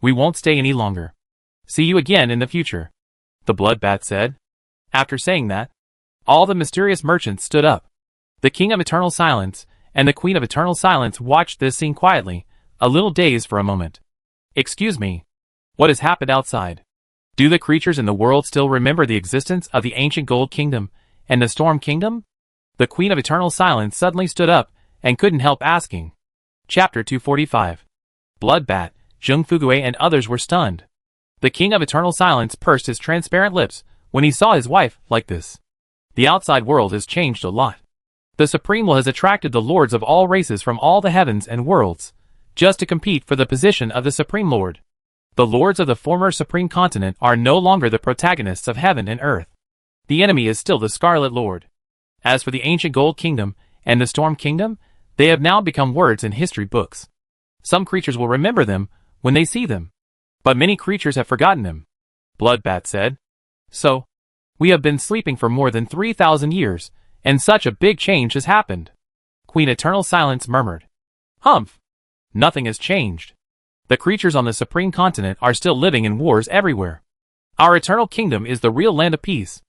We won't stay any longer. See you again in the future, the Bloodbat said. After saying that, all the mysterious merchants stood up. The King of Eternal Silence and the Queen of Eternal Silence watched this scene quietly, a little dazed for a moment. Excuse me. What has happened outside? Do the creatures in the world still remember the existence of the ancient Gold Kingdom and the Storm Kingdom? The Queen of Eternal Silence suddenly stood up and couldn't help asking. Chapter 245. Bloodbat, Zheng Fugui and others were stunned. The King of Eternal Silence pursed his transparent lips when he saw his wife like this. The outside world has changed a lot. The Supreme Will has attracted the lords of all races from all the heavens and worlds, just to compete for the position of the Supreme Lord. The lords of the former Supreme Continent are no longer the protagonists of heaven and earth. The enemy is still the Scarlet Lord. As for the ancient Gold Kingdom and the Storm Kingdom, they have now become words in history books. Some creatures will remember them when they see them, but many creatures have forgotten them, Bloodbat said. So, we have been sleeping for more than 3,000 years, and such a big change has happened. Queen Eternal Silence murmured. Humph! Nothing has changed. The creatures on the Supreme Continent are still living in wars everywhere. Our Eternal Kingdom is the real land of peace.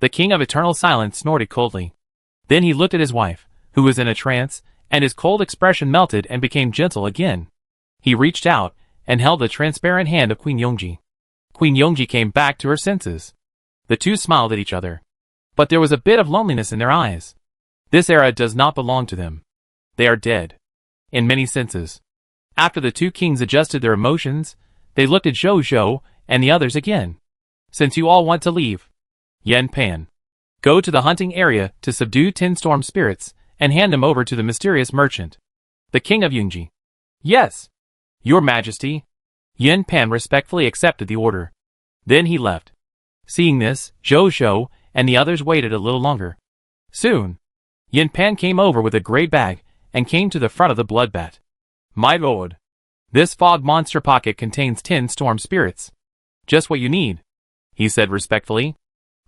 The King of Eternal Silence snorted coldly. Then he looked at his wife, who was in a trance, and his cold expression melted and became gentle again. He reached out and held the transparent hand of Queen Yongji. Queen Yongji came back to her senses. The two smiled at each other. But there was a bit of loneliness in their eyes. This era does not belong to them. They are dead. In many senses. After the two kings adjusted their emotions, they looked at Zhou and the others again. Since you all want to leave, Yen Pan, go to the hunting area to subdue 10 storm spirits and hand them over to the mysterious merchant, the King of Yongji. Yes, Your Majesty. Yen Pan respectfully accepted the order. Then he left. Seeing this, Zhou and the others waited a little longer. Soon, Yen Pan came over with a great bag and came to the front of the Bloodbat. My lord, this fog monster pocket contains 10 storm spirits. Just what you need, he said respectfully.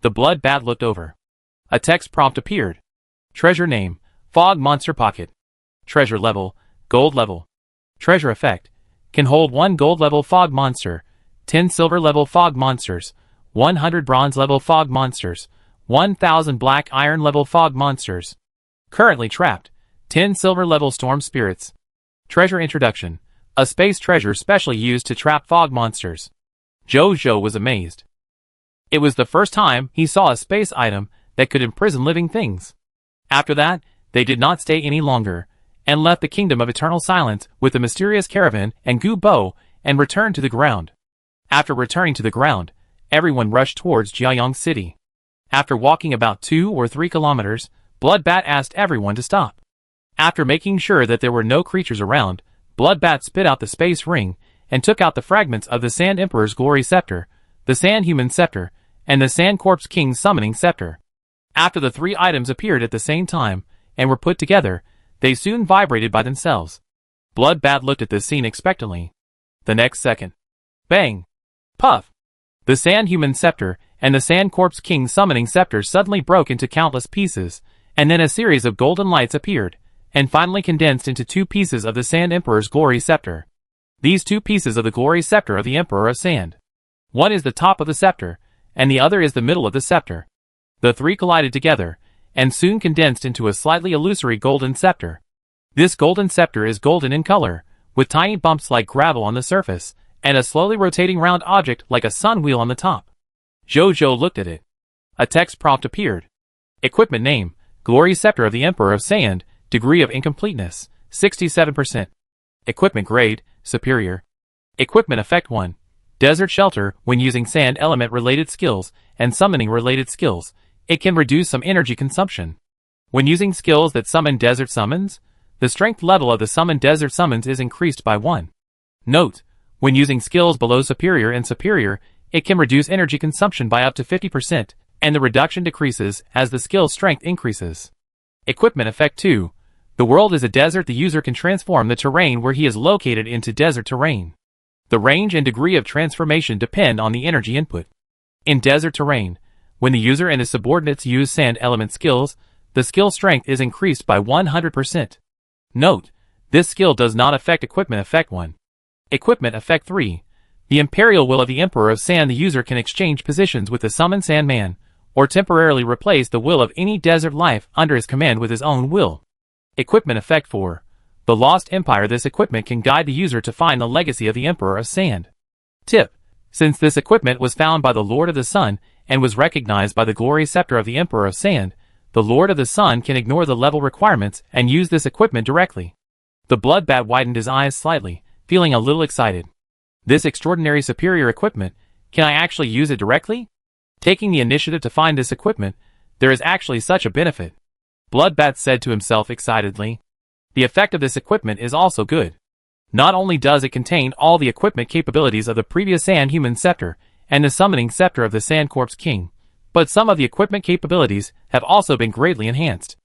The Bloodbat looked over. A text prompt appeared. Treasure name, Fog Monster Pocket. Treasure level, Gold level. Treasure effect, can hold 1 gold level fog monster, 10 silver level fog monsters, 100 bronze level fog monsters, 1,000 black iron level fog monsters. Currently trapped, 10 silver level storm spirits. Treasure introduction. A space treasure specially used to trap fog monsters. Jojo was amazed. It was the first time he saw a space item that could imprison living things. After that, they did not stay any longer, and left the kingdom of eternal silence with the mysterious caravan and Gu Bo, and returned to the ground. After returning to the ground, everyone rushed towards Jiayang City. After walking about 2 or 3 kilometers, Bloodbat asked everyone to stop. After making sure that there were no creatures around, Bloodbat spit out the space ring, and took out the fragments of the Sand Emperor's Glory Scepter, the Sand Human Scepter, and the Sand Corpse King's Summoning Scepter. After the 3 items appeared at the same time, and were put together, they soon vibrated by themselves. Bloodbat looked at this scene expectantly. The next second. Bang! Puff! The Sand Human Scepter and the Sand Corpse King's Summoning Scepter suddenly broke into countless pieces, and then a series of golden lights appeared, and finally condensed into 2 pieces of the Sand Emperor's Glory Scepter. These 2 pieces of the Glory Scepter of the Emperor of Sand. One is the top of the scepter, and the other is the middle of the scepter. The 3 collided together, and soon condensed into a slightly illusory golden scepter. This golden scepter is golden in color, with tiny bumps like gravel on the surface, and a slowly rotating round object like a sun wheel on the top. Jojo looked at it. A text prompt appeared. Equipment name, Glory Scepter of the Emperor of Sand, degree of incompleteness, 67%. Equipment grade, superior. Equipment effect 1. Desert Shelter. When using sand element related skills and summoning related skills, it can reduce some energy consumption. When using skills that summon desert summons, the strength level of the summoned desert summons is increased by 1. Note, when using skills below superior and superior, it can reduce energy consumption by up to 50%, and the reduction decreases as the skill strength increases. Equipment effect 2. The world is a desert. The user can transform the terrain where he is located into desert terrain. The range and degree of transformation depend on the energy input. In desert terrain, when the user and his subordinates use sand element skills, the skill strength is increased by 100%. Note, this skill does not affect Equipment effect 1. Equipment effect 3. The Imperial Will of the Emperor of Sand. The user can exchange positions with the summoned Sandman, or temporarily replace the will of any desert life under his command with his own will. Equipment effect 4. The Lost Empire. This equipment can guide the user to find the legacy of the Emperor of Sand. Tip. Since this equipment was found by the Lord of the Sun, and was recognized by the Glory Scepter of the Emperor of Sand, the Lord of the Sun can ignore the level requirements and use this equipment directly. The Bloodbat widened his eyes slightly, feeling a little excited. This extraordinary superior equipment, can I actually use it directly? Taking the initiative to find this equipment, there is actually such a benefit. Bloodbat said to himself excitedly. The effect of this equipment is also good. Not only does it contain all the equipment capabilities of the previous Sand Human Scepter and the Summoning Scepter of the Sand Corpse King, but some of the equipment capabilities have also been greatly enhanced.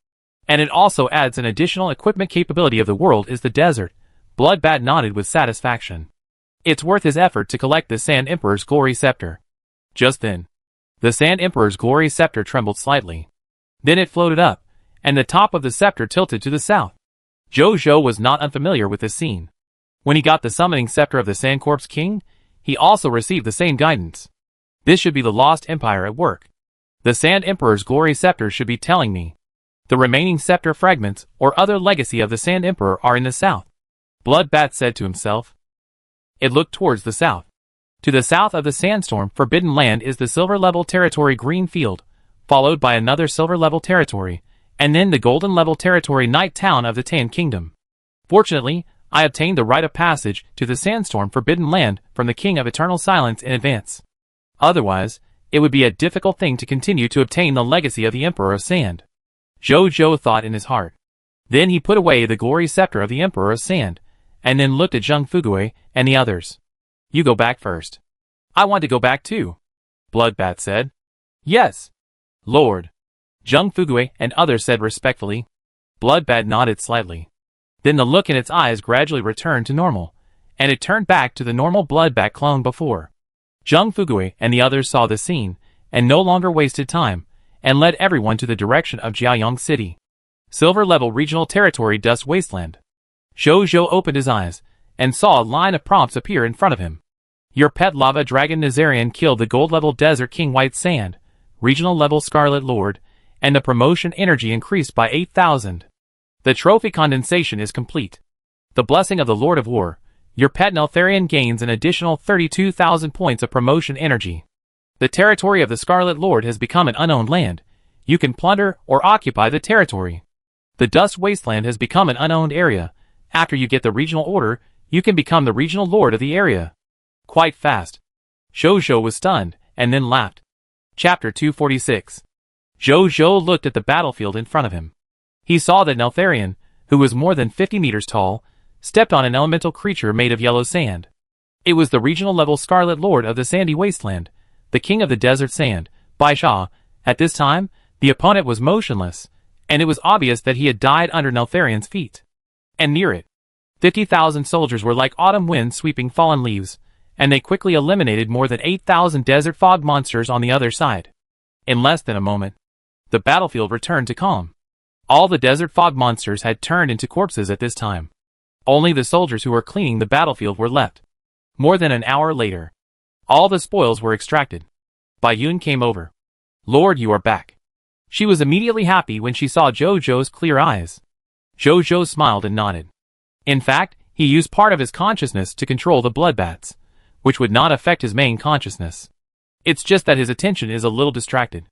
And it also adds an additional equipment capability of the world is the desert. Bloodbat nodded with satisfaction. It's worth his effort to collect the Sand Emperor's Glory Scepter. Just then, the Sand Emperor's Glory Scepter trembled slightly. Then it floated up, and the top of the scepter tilted to the south. Jojo was not unfamiliar with this scene. When he got the Summoning Scepter of the Sand Corpse King, he also received the same guidance. This should be the Lost Empire at work. The Sand Emperor's Glory Scepter should be telling me. The remaining scepter fragments or other legacy of the Sand Emperor are in the south. Bloodbat said to himself. It looked towards the south. To the south of the Sandstorm Forbidden Land is the silver level territory Green Field, followed by another silver level territory, and then the golden level territory Night Town of the Tan Kingdom. Fortunately, I obtained the right of passage to the Sandstorm Forbidden Land from the King of Eternal Silence in advance. Otherwise, it would be a difficult thing to continue to obtain the legacy of the Emperor of Sand. Jojo thought in his heart. Then he put away the Glory Scepter of the Emperor of Sand, and then looked at Zheng Fuguei and the others. You go back first. I want to go back too, Bloodbat said. Yes, Lord. Zheng Fuguei and others said respectfully. Bloodbat nodded slightly. Then the look in its eyes gradually returned to normal, and it turned back to the normal Bloodbat clone before. Zheng Fuguei and the others saw the scene, and no longer wasted time, and led everyone to the direction of Jiayang City. Silver level regional territory Dust Wasteland. Jojo opened his eyes, and saw a line of prompts appear in front of him. Your pet lava dragon Nazarian killed the gold level Desert King White Sand, regional level Scarlet Lord, and the promotion energy increased by 8,000. The trophy condensation is complete. The blessing of the Lord of War. Your pet Neltharion gains an additional 32,000 points of promotion energy. The territory of the Scarlet Lord has become an unowned land. You can plunder or occupy the territory. The Dust Wasteland has become an unowned area. After you get the regional order, you can become the regional lord of the area. Quite fast. Jojo was stunned, and then laughed. Chapter 246. Jojo looked at the battlefield in front of him. He saw that Neltharion, who was more than 50 meters tall, stepped on an elemental creature made of yellow sand. It was the regional level Scarlet Lord of the Sandy Wasteland, the King of the Desert Sand, Baisha. At this time, the opponent was motionless, and it was obvious that he had died under Neltharion's feet. And near it, 50,000 soldiers were like autumn winds sweeping fallen leaves, and they quickly eliminated more than 8,000 desert fog monsters on the other side. In less than a moment, the battlefield returned to calm. All the desert fog monsters had turned into corpses at this time. Only the soldiers who were cleaning the battlefield were left. More than an hour later, all the spoils were extracted. Bayun came over. Lord, you are back. She was immediately happy when she saw Jojo's clear eyes. Jojo smiled and nodded. In fact, he used part of his consciousness to control the bloodbats, which would not affect his main consciousness. It's just that his attention is a little distracted.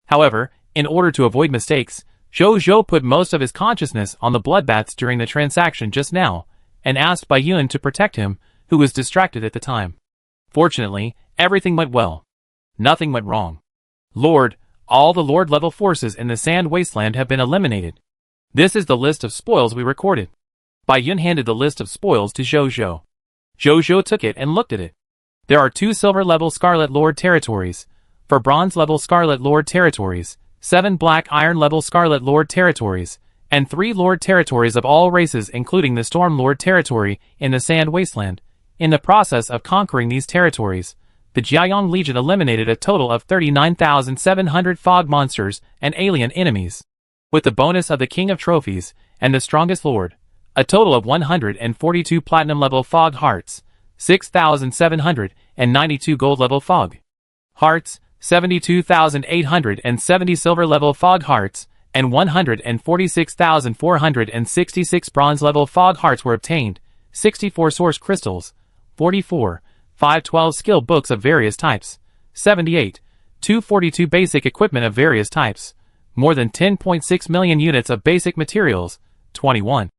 However, in order to avoid mistakes, Jojo put most of his consciousness on the bloodbats during the transaction just now, and asked Bayun to protect him, who was distracted at the time. Fortunately, everything went well. Nothing went wrong. Lord, all the Lord-level forces in the Sand Wasteland have been eliminated. This is the list of spoils we recorded. Bayun handed the list of spoils to Jojo. Jojo took it and looked at it. There are 2 silver-level Scarlet Lord territories, 4 bronze-level Scarlet Lord territories, 7 black iron-level Scarlet Lord territories, and 3 Lord territories of all races including the Storm Lord territory in the Sand Wasteland. In the process of conquering these territories, the Jiayong Legion eliminated a total of 39,700 fog monsters and alien enemies. With the bonus of the King of Trophies and the Strongest Lord, a total of 142 platinum-level fog hearts, 6,792 gold-level fog hearts, 72,870 silver-level fog hearts, and 146,466 bronze-level fog hearts were obtained, 64 source crystals, 44, 512 skill books of various types, 78, 242 basic equipment of various types, more than 10.6 million units of basic materials, 21,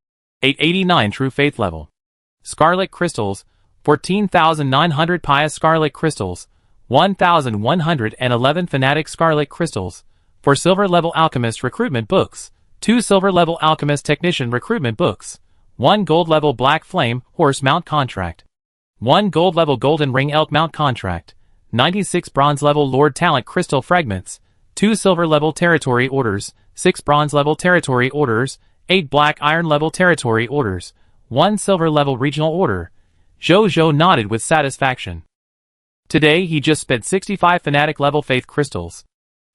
889 true faith level. Scarlet crystals, 14,900 pious scarlet crystals, 1,111 fanatic scarlet crystals, 4 silver level alchemist recruitment books, 2 silver level alchemist technician recruitment books, 1 gold level black flame horse mount contract, 1 gold level golden ring elk mount contract, 96 bronze level lord talent crystal fragments, 2 silver level territory orders, 6 bronze level territory orders, 8 black iron level territory orders, 1 silver level regional order. Jojo nodded with satisfaction. Today he just spent 65 fanatic level faith crystals.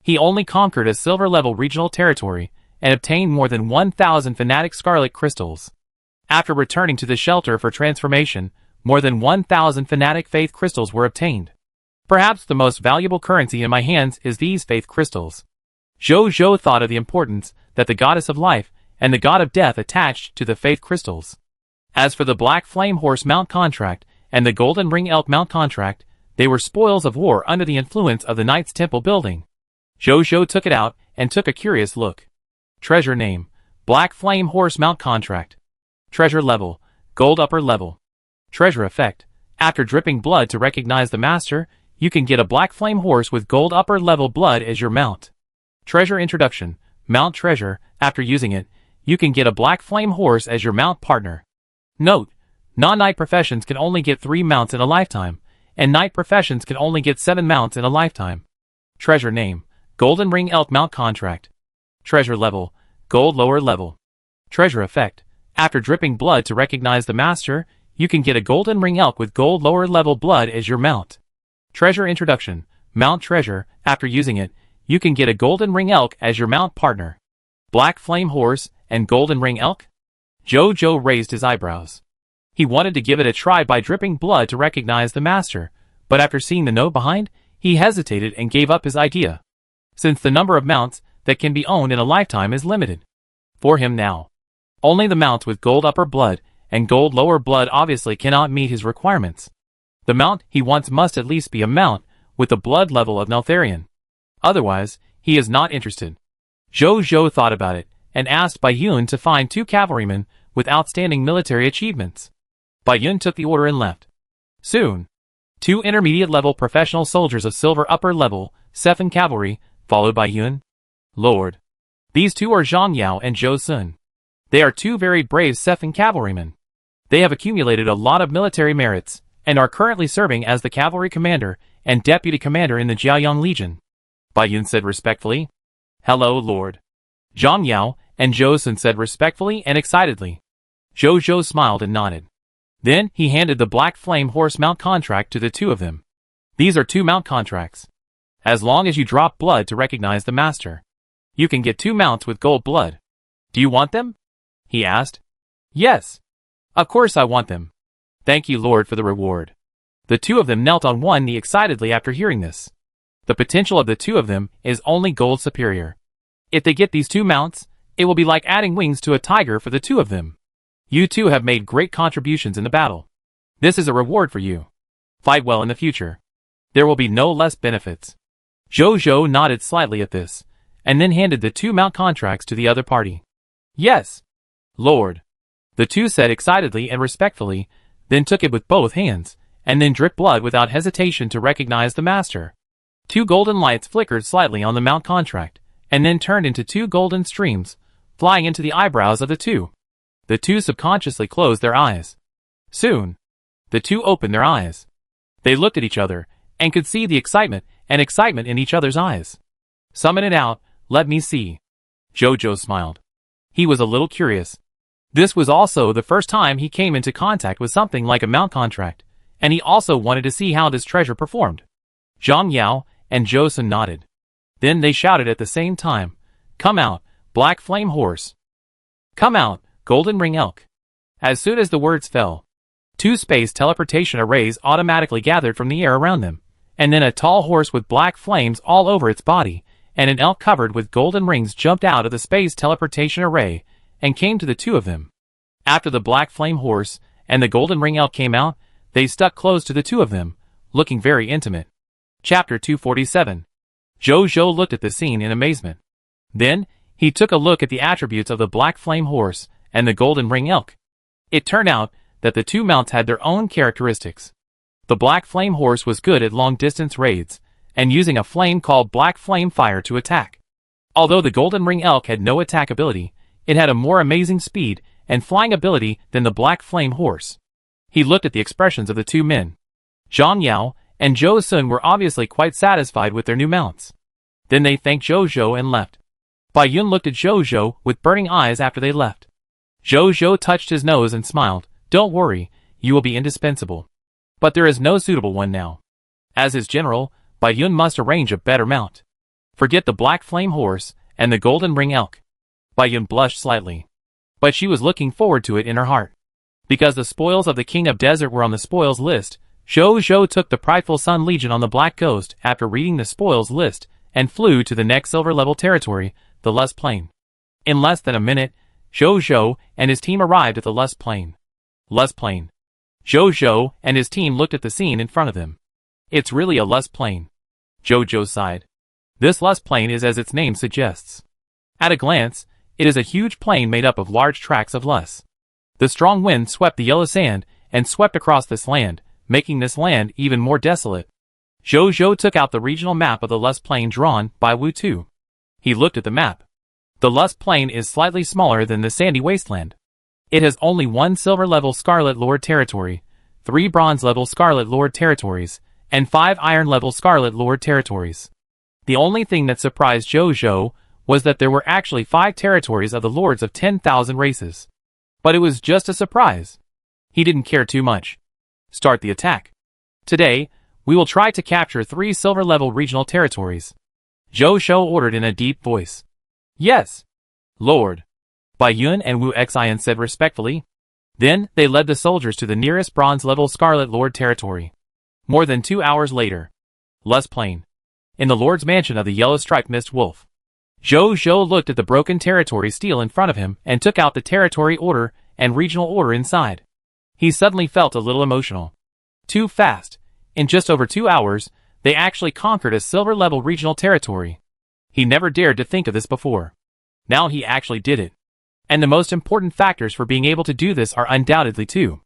He only conquered a silver level regional territory and obtained more than 1,000 fanatic scarlet crystals. After returning to the shelter for transformation, more than 1,000 fanatic faith crystals were obtained. Perhaps the most valuable currency in my hands is these faith crystals. Jojo thought of the importance that the goddess of life and the god of death attached to the faith crystals. As for the black flame horse mount contract and the golden ring elk mount contract, they were spoils of war under the influence of the Knight's Temple building. Jojo took it out and took a curious look. Treasure name, black flame horse mount contract. Treasure level, gold upper level. Treasure effect, after dripping blood to recognize the master, you can get a black flame horse with gold upper level blood as your mount. Treasure introduction, mount treasure, after using it, you can get a black flame horse as your mount partner. Note, non-knight professions can only get 3 mounts in a lifetime, and knight professions can only get 7 mounts in a lifetime. Treasure name, golden ring elk mount contract. Treasure level, gold lower level. Treasure effect, after dripping blood to recognize the master, you can get a golden ring elk with gold lower level blood as your mount. Treasure introduction, mount treasure, after using it, you can get a golden ring elk as your mount partner. Black flame horse and golden ring elk? Jojo raised his eyebrows. He wanted to give it a try by dripping blood to recognize the master, but after seeing the note behind, he hesitated and gave up his idea. since the number of mounts that can be owned in a lifetime is limited. For him now, only the mounts with gold upper blood and gold lower blood obviously cannot meet his requirements. The mount he wants must at least be a mount with the blood level of Neltharion. Otherwise, he is not interested. Zhou thought about it, and asked Bai Yun to find 2 cavalrymen with outstanding military achievements. Bai Yun took the order and left. Soon, 2 intermediate-level professional soldiers of silver upper level, Sephan cavalry, followed by Yun. Lord. These 2 are Zhang Yao and Zhou Sun. They are 2 very brave Sephan cavalrymen. They have accumulated a lot of military merits, and are currently serving as the cavalry commander and deputy commander in the Jiaoyang Legion. Bai Yun said respectfully. Hello, Lord. Zhang Yao and Zhou Sun said respectfully and excitedly. Zhou smiled and nodded. Then he handed the Black Flame horse mount contract to the 2 of them. These are 2 mount contracts. As long as you drop blood to recognize the master, you can get 2 mounts with gold blood. Do you want them? He asked. Yes. Of course I want them. Thank you, Lord, for the reward. The 2 of them knelt on one knee excitedly after hearing this. The potential of the 2 of them is only gold superior. If they get these 2 mounts, it will be like adding wings to a tiger for the 2 of them. You 2 have made great contributions in the battle. This is a reward for you. Fight well in the future. There will be no less benefits. Zhou nodded slightly at this, and then handed the 2 mount contracts to the other party. Yes, Lord. The 2 said excitedly and respectfully, then took it with both hands, and then dripped blood without hesitation to recognize the master. 2 golden lights flickered slightly on the mount contract, and then turned into 2 golden streams, flying into the eyebrows of the 2. The 2 subconsciously closed their eyes. Soon, the 2 opened their eyes. They looked at each other, and could see the excitement in each other's eyes. Summon it out, let me see. Zhou smiled. He was a little curious. This was also the first time he came into contact with something like a mount contract, and he also wanted to see how this treasure performed. Zhang Yao and Zhou Sun nodded. Then they shouted at the same time, Come out, Black Flame Horse. Come out, Golden Ring Elk. As soon as the words fell, 2 space teleportation arrays automatically gathered from the air around them, and then a tall horse with black flames all over its body, and an elk covered with golden rings jumped out of the space teleportation array, and came to the 2 of them. After the Black Flame Horse and the Golden Ring Elk came out, they stuck close to the 2 of them, looking very intimate. Chapter 247. Zhou looked at the scene in amazement. Then, he took a look at the attributes of the Black Flame Horse and the Golden Ring Elk. It turned out that the 2 mounts had their own characteristics. The Black Flame Horse was good at long-distance raids, and using a flame called Black Flame Fire to attack. Although the Golden Ring Elk had no attack ability, it had a more amazing speed and flying ability than the Black Flame Horse. He looked at the expressions of the 2 men. Zhang Yao and Zhou Sun were obviously quite satisfied with their new mounts. Then they thanked Zhou and left. Bai Yun looked at Zhou with burning eyes after they left. Zhou touched his nose and smiled. Don't worry, you will be indispensable. But there is no suitable one now. As his general, Bai Yun must arrange a better mount. Forget the Black Flame Horse and the Golden Ring Elk. Bai Yun blushed slightly. But she was looking forward to it in her heart. Because the spoils of the King of Desert were on the spoils list, Zhou took the Prideful Sun Legion on the Black Ghost after reading the spoils list, and flew to the next silver level territory, the Lust Plain. In less than a minute, Zhou and his team arrived at the Lust Plain. Lust Plain. Zhou and his team looked at the scene in front of them. It's really a Lust Plain. Zhou sighed. This Lust Plain is as its name suggests. At a glance, it is a huge plain made up of large tracts of lust. The strong wind swept the yellow sand and swept across this land, making this land even more desolate. Zhou took out the regional map of the Lust Plain drawn by Wu Tu. He looked at the map. The Lust Plain is slightly smaller than the sandy wasteland. It has only 1 silver-level Scarlet Lord territory, 3 bronze-level Scarlet Lord territories, and 5 iron-level Scarlet Lord territories. The only thing that surprised Zhou was that there were actually 5 territories of the Lords of 10,000 races. But it was just a surprise. He didn't care too much. Start the attack. Today, we will try to capture 3 silver-level regional territories. Zhou ordered in a deep voice. Yes, Lord. Bai Yun and Wu Xian said respectfully. Then, they led the soldiers to the nearest bronze-level Scarlet Lord territory. More than 2 hours later. Lust Plain. in the Lord's mansion of the yellow-striped mist wolf. Zhou Zhou looked at the broken territory steel in front of him and took out the territory order and regional order inside. He suddenly felt a little emotional. Too fast. In just over 2 hours, they actually conquered a silver-level regional territory. He never dared to think of this before. Now he actually did it. And the most important factors for being able to do this are undoubtedly two.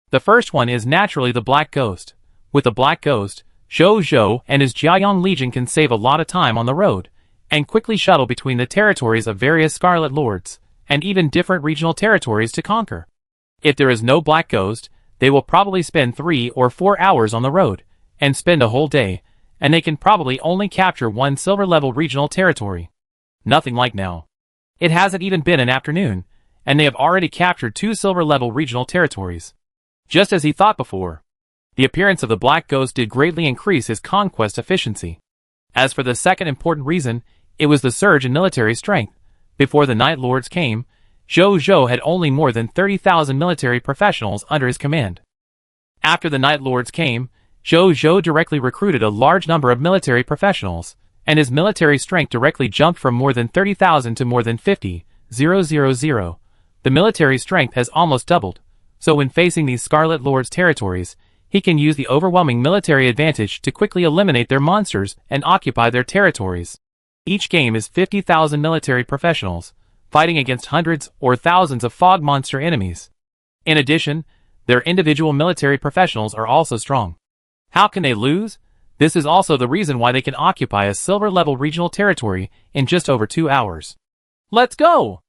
The first one is naturally the Black Ghost. With the Black Ghost, Zhou Zhou and his Jiayang Legion can save a lot of time on the road, and quickly shuttle between the territories of various Scarlet Lords, and even different regional territories to conquer. If there is no Black Ghost, they will probably spend 3 or 4 hours on the road, and spend a whole day, and they can probably only capture one silver-level regional territory. Nothing like now. It hasn't even been an afternoon, and they have already captured 2 silver-level regional territories. Just as he thought before. The appearance of the Black Ghost did greatly increase his conquest efficiency. As for the second important reason, it was the surge in military strength. Before the Night Lords came, Zhou Zhou had only more than 30,000 military professionals under his command. After the Night Lords came, Zhou Zhou directly recruited a large number of military professionals, and his military strength directly jumped from more than 30,000 to more than 50,000. The military strength has almost doubled, so when facing these Scarlet Lords' territories, he can use the overwhelming military advantage to quickly eliminate their monsters and occupy their territories. Each game is 50,000 military professionals, fighting against hundreds or thousands of fog monster enemies. In addition, their individual military professionals are also strong. How can they lose? This is also the reason why they can occupy a silver-level regional territory in just over 2 hours. Let's go!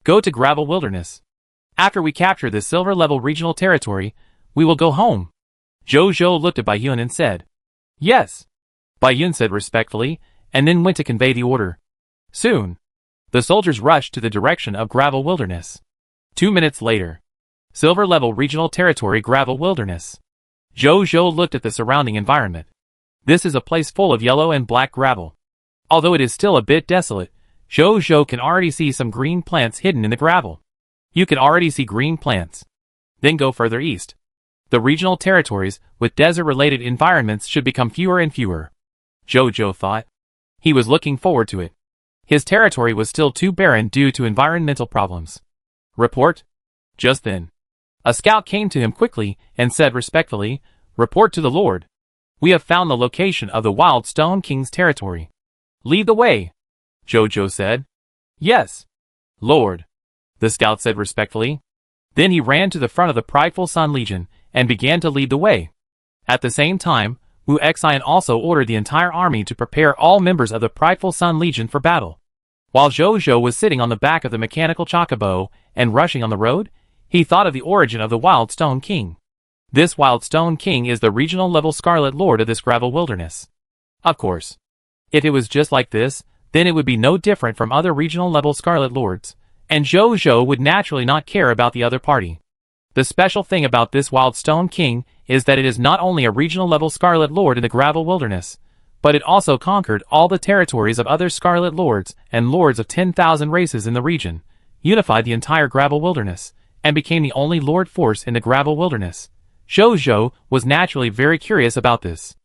Go to Gravel Wilderness. After we capture this silver-level regional territory, we will go home. Zhou Zhou looked at Bai Yun and said, "Yes." Bai Yun said respectfully, and then went to convey the order. Soon, the soldiers rushed to the direction of Gravel Wilderness. 2 minutes later, silver-level regional territory Gravel Wilderness. Zhou Zhou looked at the surrounding environment. This is a place full of yellow and black gravel. Although it is still a bit desolate, Zhou Zhou can already see some green plants hidden in the gravel. You can already see green plants. Then go further east. The regional territories with desert-related environments should become fewer and fewer. Zhou Zhou thought. He was looking forward to it. His territory was still too barren due to environmental problems. Report. Just then, a scout came to him quickly and said respectfully, "Report to the Lord. We have found the location of the Wild Stone King's territory." "Lead the way," Zhou Zhou said. "Yes, Lord," the scout said respectfully. Then he ran to the front of the Prideful Sun Legion and began to lead the way. At the same time, Wu Xian also ordered the entire army to prepare all members of the Prideful Sun Legion for battle. While Zhou Zhou was sitting on the back of the mechanical chocobo and rushing on the road, he thought of the origin of the Wild Stone King. This Wild Stone King is the regional level Scarlet Lord of this Gravel Wilderness. Of course, if it was just like this, then it would be no different from other regional level Scarlet Lords, and Zhou Zhou would naturally not care about the other party. The special thing about this Wild Stone King is that it is not only a regional level Scarlet Lord in the Gravel Wilderness, but it also conquered all the territories of other Scarlet Lords and Lords of 10,000 races in the region, unified the entire Gravel Wilderness, and became the only Lord force in the Gravel Wilderness. Zhou Zhou was naturally very curious about this.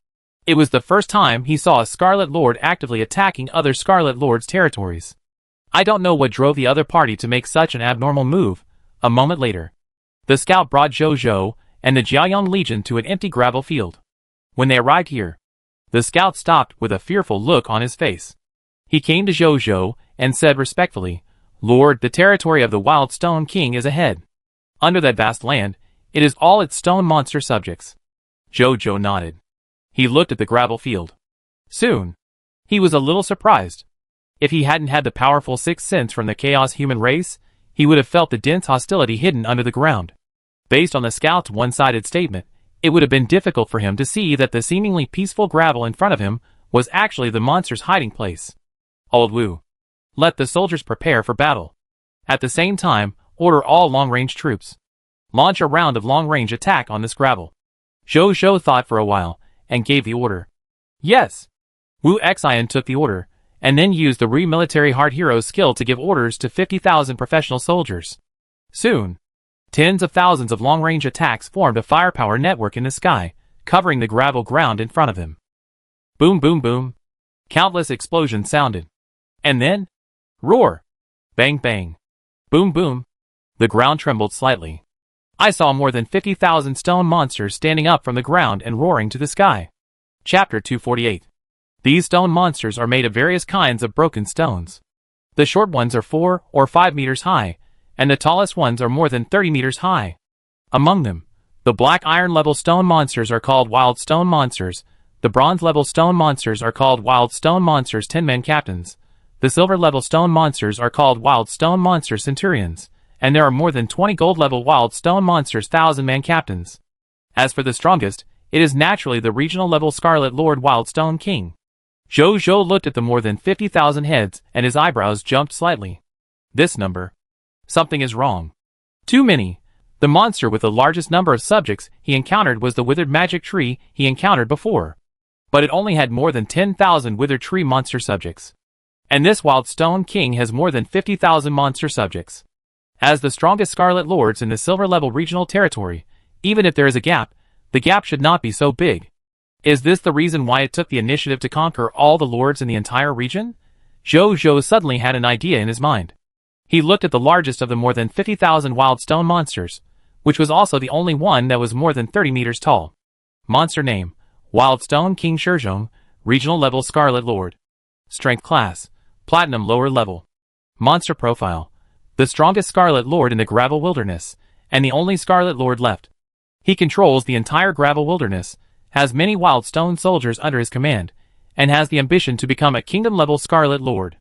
It was the first time he saw a Scarlet Lord actively attacking other Scarlet Lords' territories. I don't know what drove the other party to make such an abnormal move. A moment later, the scout brought Zhou Zhou and the Jiayang Legion to an empty gravel field. When they arrived here, the scout stopped with a fearful look on his face. He came to Zhou Zhou and said respectfully, "Lord, the territory of the Wild Stone King is ahead. Under that vast land, it is all its stone monster subjects." Zhou Zhou nodded. He looked at the gravel field. Soon, he was a little surprised. If he hadn't had the powerful sixth sense from the chaos human race, he would have felt the dense hostility hidden under the ground. Based on the scout's one-sided statement, it would have been difficult for him to see that the seemingly peaceful gravel in front of him was actually the monster's hiding place. Old Wu, let the soldiers prepare for battle. At the same time, order all long-range troops. Launch a round of long-range attack on this gravel. Zhou Zhou thought for a while, and gave the order. Yes. Wu Xian took the order, and then used the Re-Military Hard Hero's skill to give orders to 50,000 professional soldiers. Soon, tens of thousands of long-range attacks formed a firepower network in the sky, covering the gravel ground in front of him. Boom boom boom. Countless explosions sounded. And then, roar! Bang bang! Boom boom! The ground trembled slightly. I saw more than 50,000 stone monsters standing up from the ground and roaring to the sky. Chapter 248. These stone monsters are made of various kinds of broken stones. The short ones are 4 or 5 meters high, and the tallest ones are more than 30 meters high. Among them, the black iron level stone monsters are called wild stone monsters, the bronze level stone monsters are called wild stone monsters 10-man captains, the silver level stone monsters are called wild stone monsters centurions, and there are more than 20 gold level wild stone monsters 1000-man captains. As for the strongest, it is naturally the regional level Scarlet Lord Wild Stone King. Zhou looked at the more than 50,000 heads and his eyebrows jumped slightly. This number. Something is wrong. Too many. The monster with the largest number of subjects he encountered was the withered magic tree he encountered before. But it only had more than 10,000 withered tree monster subjects. And this Wild Stone King has more than 50,000 monster subjects. As the strongest Scarlet Lords in the silver level regional territory, even if there is a gap, the gap should not be so big. Is this the reason why it took the initiative to conquer all the lords in the entire region? Zhou suddenly had an idea in his mind. He looked at the largest of the more than 50,000 wild stone monsters, which was also the only one that was more than 30 meters tall. Monster name, Wild Stone King Shizhong, regional level Scarlet Lord. Strength class, Platinum lower level. Monster profile, the strongest Scarlet Lord in the Gravel Wilderness, and the only Scarlet Lord left. He controls the entire Gravel Wilderness, has many wild stone soldiers under his command, and has the ambition to become a kingdom-level Scarlet Lord.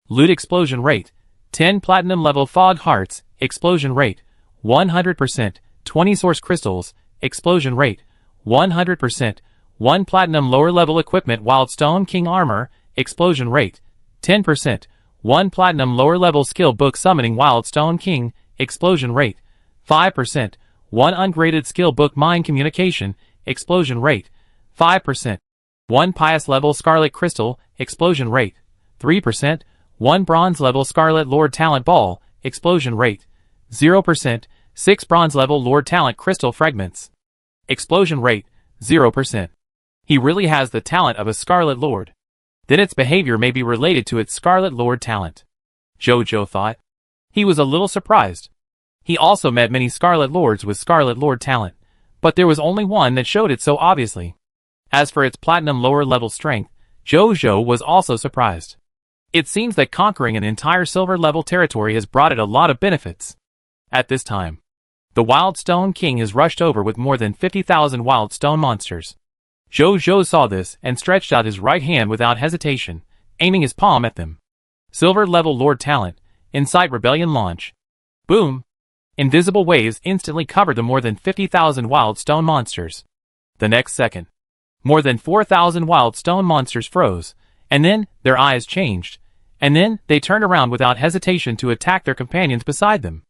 Loot explosion rate, 10 platinum-level fog hearts, explosion rate, 100%, 20 source crystals, explosion rate, 100%, 1 platinum lower-level equipment Wild Stone King armor, explosion rate, 10%, 1 platinum lower-level skill book summoning Wild Stone King, explosion rate, 5%, 1 ungraded skill book mind communication, explosion rate, 5%. 1 pious level Scarlet Crystal, explosion rate, 3%. 1 bronze level Scarlet Lord Talent Ball, explosion rate, 0%. 6 bronze level Lord Talent Crystal Fragments. Explosion rate, 0%. He really has the talent of a Scarlet Lord. Then its behavior may be related to its Scarlet Lord talent. Zhou thought. He was a little surprised. He also met many Scarlet Lords with Scarlet Lord talent, but there was only one that showed it so obviously. As for its platinum lower level strength, Zhou was also surprised. It seems that conquering an entire silver level territory has brought it a lot of benefits. At this time, the Wild Stone King has rushed over with more than 50,000 wild stone monsters. Zhou saw this and stretched out his right hand without hesitation, aiming his palm at them. Silver level Lord Talent, Incite Rebellion launch. Boom! Invisible waves instantly covered the more than 50,000 wild stone monsters. The next second, more than 4,000 wild stone monsters froze, and then their eyes changed, and then they turned around without hesitation to attack their companions beside them.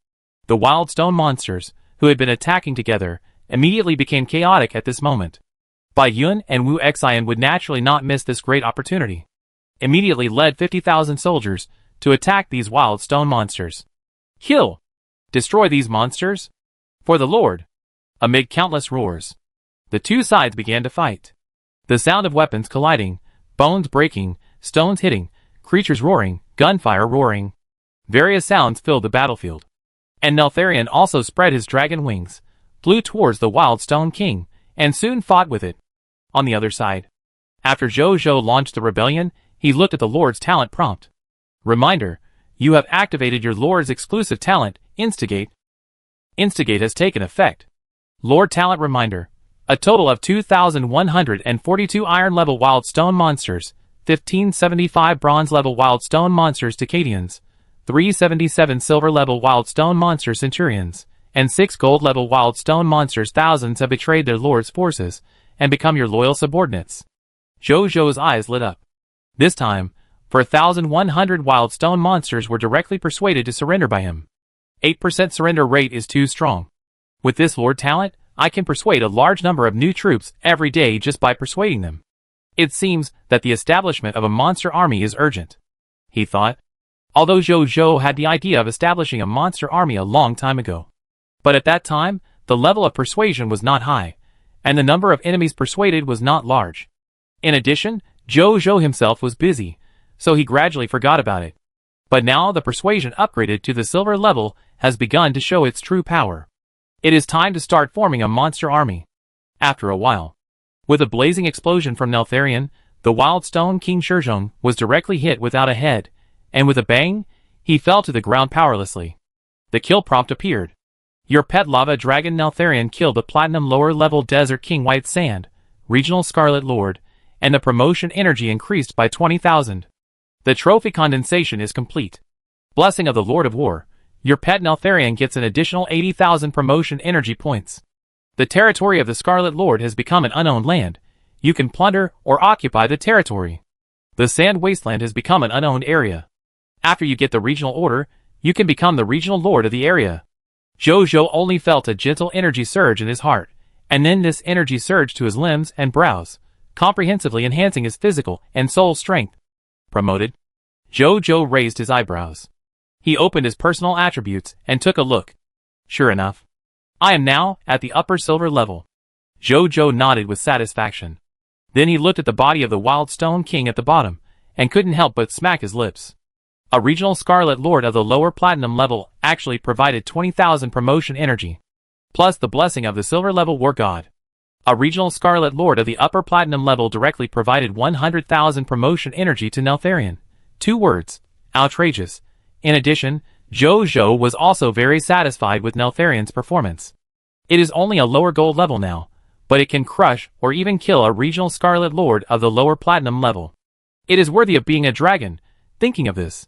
The wild stone monsters, who had been attacking together, immediately became chaotic at this moment. Bai Yun and Wu Xian would naturally not miss this great opportunity. Immediately led 50,000 soldiers to attack these wild stone monsters. Kill! Destroy these monsters? For the Lord! Amid countless roars, the two sides began to fight. The sound of weapons colliding, bones breaking, stones hitting, creatures roaring, gunfire roaring. Various sounds filled the battlefield. And Neltharion also spread his dragon wings, flew towards the Wild Stone King, and soon fought with it. On the other side, after Zhou launched the rebellion, he looked at the Lord's talent prompt. Reminder, you have activated your Lord's exclusive talent, Instigate. Instigate has taken effect. Lord Talent Reminder. A total of 2,142 Iron level Wild Stone monsters, 1,575 Bronze level Wild Stone monsters Decadians, 377 Silver level Wild Stone monsters Centurions, and 6 Gold level Wild Stone monsters. Thousands have betrayed their Lord's forces and become your loyal subordinates. Zhou's eyes lit up. This time, for 1,100 Wild Stone monsters were directly persuaded to surrender by him. 8% surrender rate is too strong. With this Lord talent, I can persuade a large number of new troops every day just by persuading them. It seems that the establishment of a monster army is urgent, he thought. Although Zhou had the idea of establishing a monster army a long time ago. But at that time, the level of persuasion was not high, and the number of enemies persuaded was not large. In addition, Zhou himself was busy, so he gradually forgot about it. But now the persuasion upgraded to the silver level has begun to show its true power. It is time to start forming a monster army. After a while, with a blazing explosion from Neltharion, the Wild Stone King Shizhong was directly hit without a head, and with a bang, he fell to the ground powerlessly. The kill prompt appeared. Your pet lava dragon Neltharion killed the Platinum lower level Desert King White Sand, Regional Scarlet Lord, and the promotion energy increased by 20,000. The trophy condensation is complete. Blessing of the Lord of War, your pet Neltharion gets an additional 80,000 promotion energy points. The territory of the Scarlet Lord has become an unowned land. You can plunder or occupy the territory. The Sand Wasteland has become an unowned area. After you get the regional order, you can become the regional lord of the area. Zhou only felt a gentle energy surge in his heart, and then this energy surged to his limbs and brows, comprehensively enhancing his physical and soul strength. Promoted? Zhou raised his eyebrows. He opened his personal attributes and took a look. Sure enough, I am now at the upper silver level. Zhou nodded with satisfaction. Then he looked at the body of the Wild Stone King at the bottom, and couldn't help but smack his lips. A regional Scarlet Lord of the lower Platinum level actually provided 20,000 promotion energy, plus the blessing of the Silver level War God. A regional Scarlet Lord of the upper Platinum level directly provided 100,000 promotion energy to Neltharion. 2 words. Outrageous. In addition, Zhou was also very satisfied with Neltharion's performance. It is only a lower gold level now, but it can crush or even kill a regional Scarlet Lord of the lower Platinum level. It is worthy of being a dragon. Thinking of this,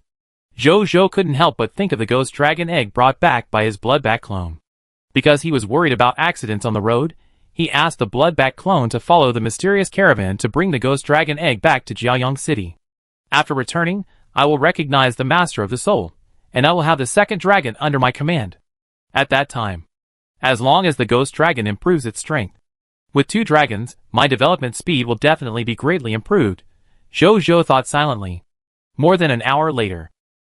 Zhou couldn't help but think of the ghost dragon egg brought back by his Bloodback clone. Because he was worried about accidents on the road, he asked the Bloodback clone to follow the mysterious caravan to bring the ghost dragon egg back to Jiaoyang City. After returning, I will recognize the Master of the Soul, and I will have the second dragon under my command. At that time, as long as the ghost dragon improves its strength. With 2 dragons, my development speed will definitely be greatly improved, Zhou thought silently. More than an hour later,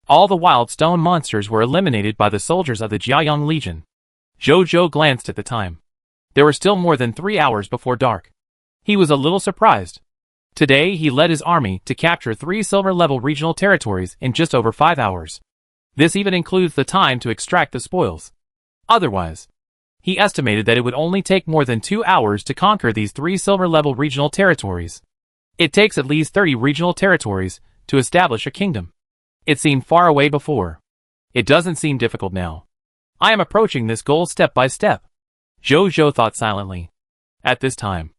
all the wild stone monsters were eliminated by the soldiers of the Jiaoyang Legion. Zhou glanced at the time. There were still more than 3 hours before dark. He was a little surprised. Today he led his army to capture 3 silver-level regional territories in just over 5 hours. This even includes the time to extract the spoils. Otherwise, he estimated that it would only take more than 2 hours to conquer these 3 silver-level regional territories. It takes at least 30 regional territories to establish a kingdom. It seemed far away before. It doesn't seem difficult now. I am approaching this goal step by step. Zhou thought silently. At this time,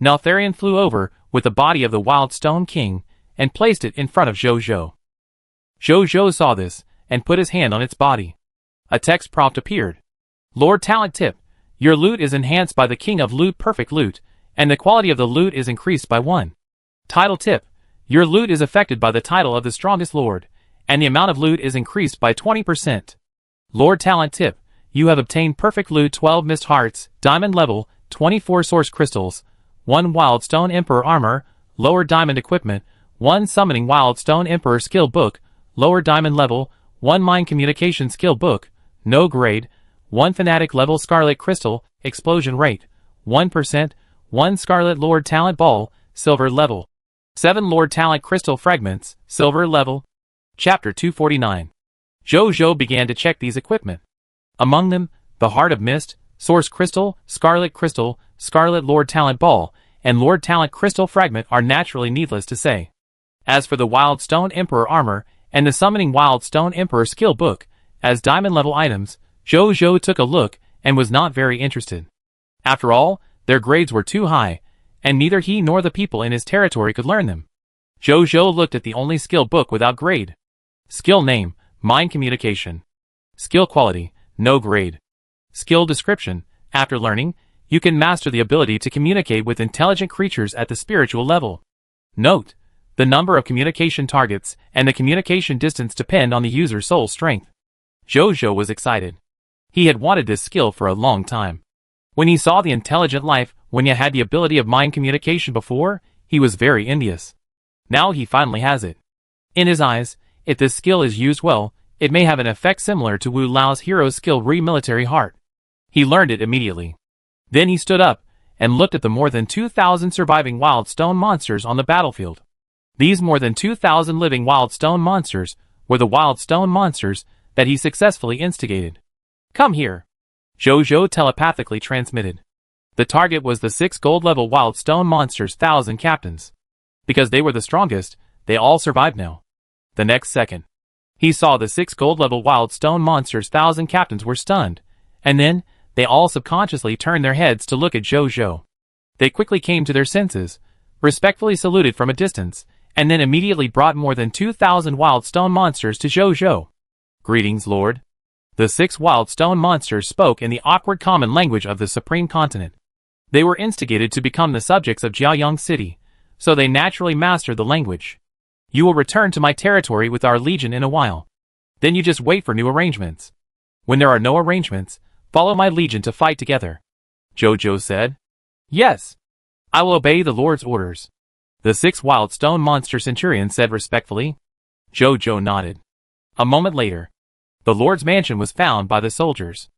Neltharion flew over with the body of the Wild Stone King and placed it in front of Zhou. Zhou saw this and put his hand on its body. A text prompt appeared. Lord Talent Tip, your loot is enhanced by the King of Loot Perfect Loot, and the quality of the loot is increased by 1. Title Tip, your loot is affected by the title of the strongest lord, and the amount of loot is increased by 20%. Lord Talent Tip, you have obtained Perfect Loot 12 Mist Hearts, Diamond Level, 24 Source Crystals, 1 Wild Stone Emperor Armor, Lower Diamond Equipment, 1 Summoning Wild Stone Emperor Skill Book, Lower Diamond Level, 1 Mind Communication Skill Book, No Grade, 1 Fanatic Level Scarlet Crystal, Explosion Rate, 1%, 1 Scarlet Lord Talent Ball, Silver Level, 7 Lord Talent Crystal Fragments, Silver Level. Chapter 249. Zhou began to check these equipment. Among them, the Heart of Mist, Source Crystal, Scarlet Lord Talent Ball, and Lord Talent Crystal Fragment are naturally needless to say. As for the Wild Stone Emperor Armor, and the Summoning Wild Stone Emperor Skill Book, as diamond level items, Zhou took a look, and was not very interested. After all, their grades were too high, and neither he nor the people in his territory could learn them. Zhou looked at the only skill book without grade. Skill name, Mind Communication. Skill quality, no grade. Skill description, after learning, you can master the ability to communicate with intelligent creatures at the spiritual level. Note, the number of communication targets and the communication distance depend on the user's soul strength. Zhou was excited. He had wanted this skill for a long time. When he saw the intelligent life when he had the ability of mind communication before, he was very envious. Now he finally has it. In his eyes, if this skill is used well, it may have an effect similar to Wu Lao's hero skill Re Military Heart. He learned it immediately. Then he stood up, and looked at the more than 2,000 surviving wild stone monsters on the battlefield. These more than 2,000 living wild stone monsters were the wild stone monsters that he successfully instigated. "Come here," Jojo telepathically transmitted. The target was the 6 gold-level wild stone monsters' 1,000 captains. Because they were the strongest, they all survived now. The next second, he saw the 6 gold-level wild stone monsters' 1,000 captains were stunned, and then they all subconsciously turned their heads to look at Jojo. They quickly came to their senses, respectfully saluted from a distance, and then immediately brought more than 2,000 wild stone monsters to Jojo. "Greetings, Lord." The 6 wild stone monsters spoke in the awkward common language of the Supreme Continent. They were instigated to become the subjects of Jiaoyang City, so they naturally mastered the language. "You will return to my territory with our legion in a while. Then you just wait for new arrangements. When there are no arrangements, follow my legion to fight together," Jojo said. "Yes. I will obey the Lord's orders," the 6 wild stone monster centurions said respectfully. Jojo nodded. A moment later, the Lord's mansion was found by the soldiers.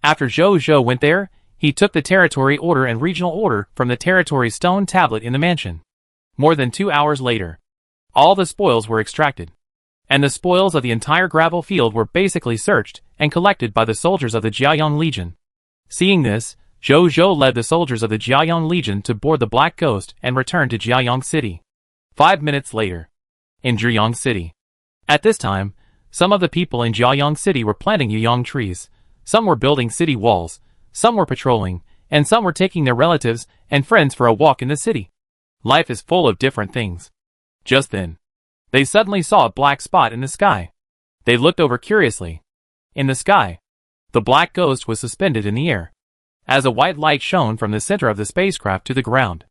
After Jojo went there, he took the territory order and regional order from the territory stone tablet in the mansion. More than 2 hours later, all the spoils were extracted, and the spoils of the entire gravel field were basically searched and collected by the soldiers of the Jiaoyang Legion. Seeing this, Jojo led the soldiers of the Jiaoyang Legion to board the Black Ghost and return to Jiaoyang City. 5 minutes later, in Jiaoyang City. At this time, some of the people in Jiaoyang City were planting yuyang trees, some were building city walls, some were patrolling, and some were taking their relatives and friends for a walk in the city. Life is full of different things. Just then, they suddenly saw a black spot in the sky. They looked over curiously. In the sky, the Black Ghost was suspended in the air, as a white light shone from the center of the spacecraft to the ground.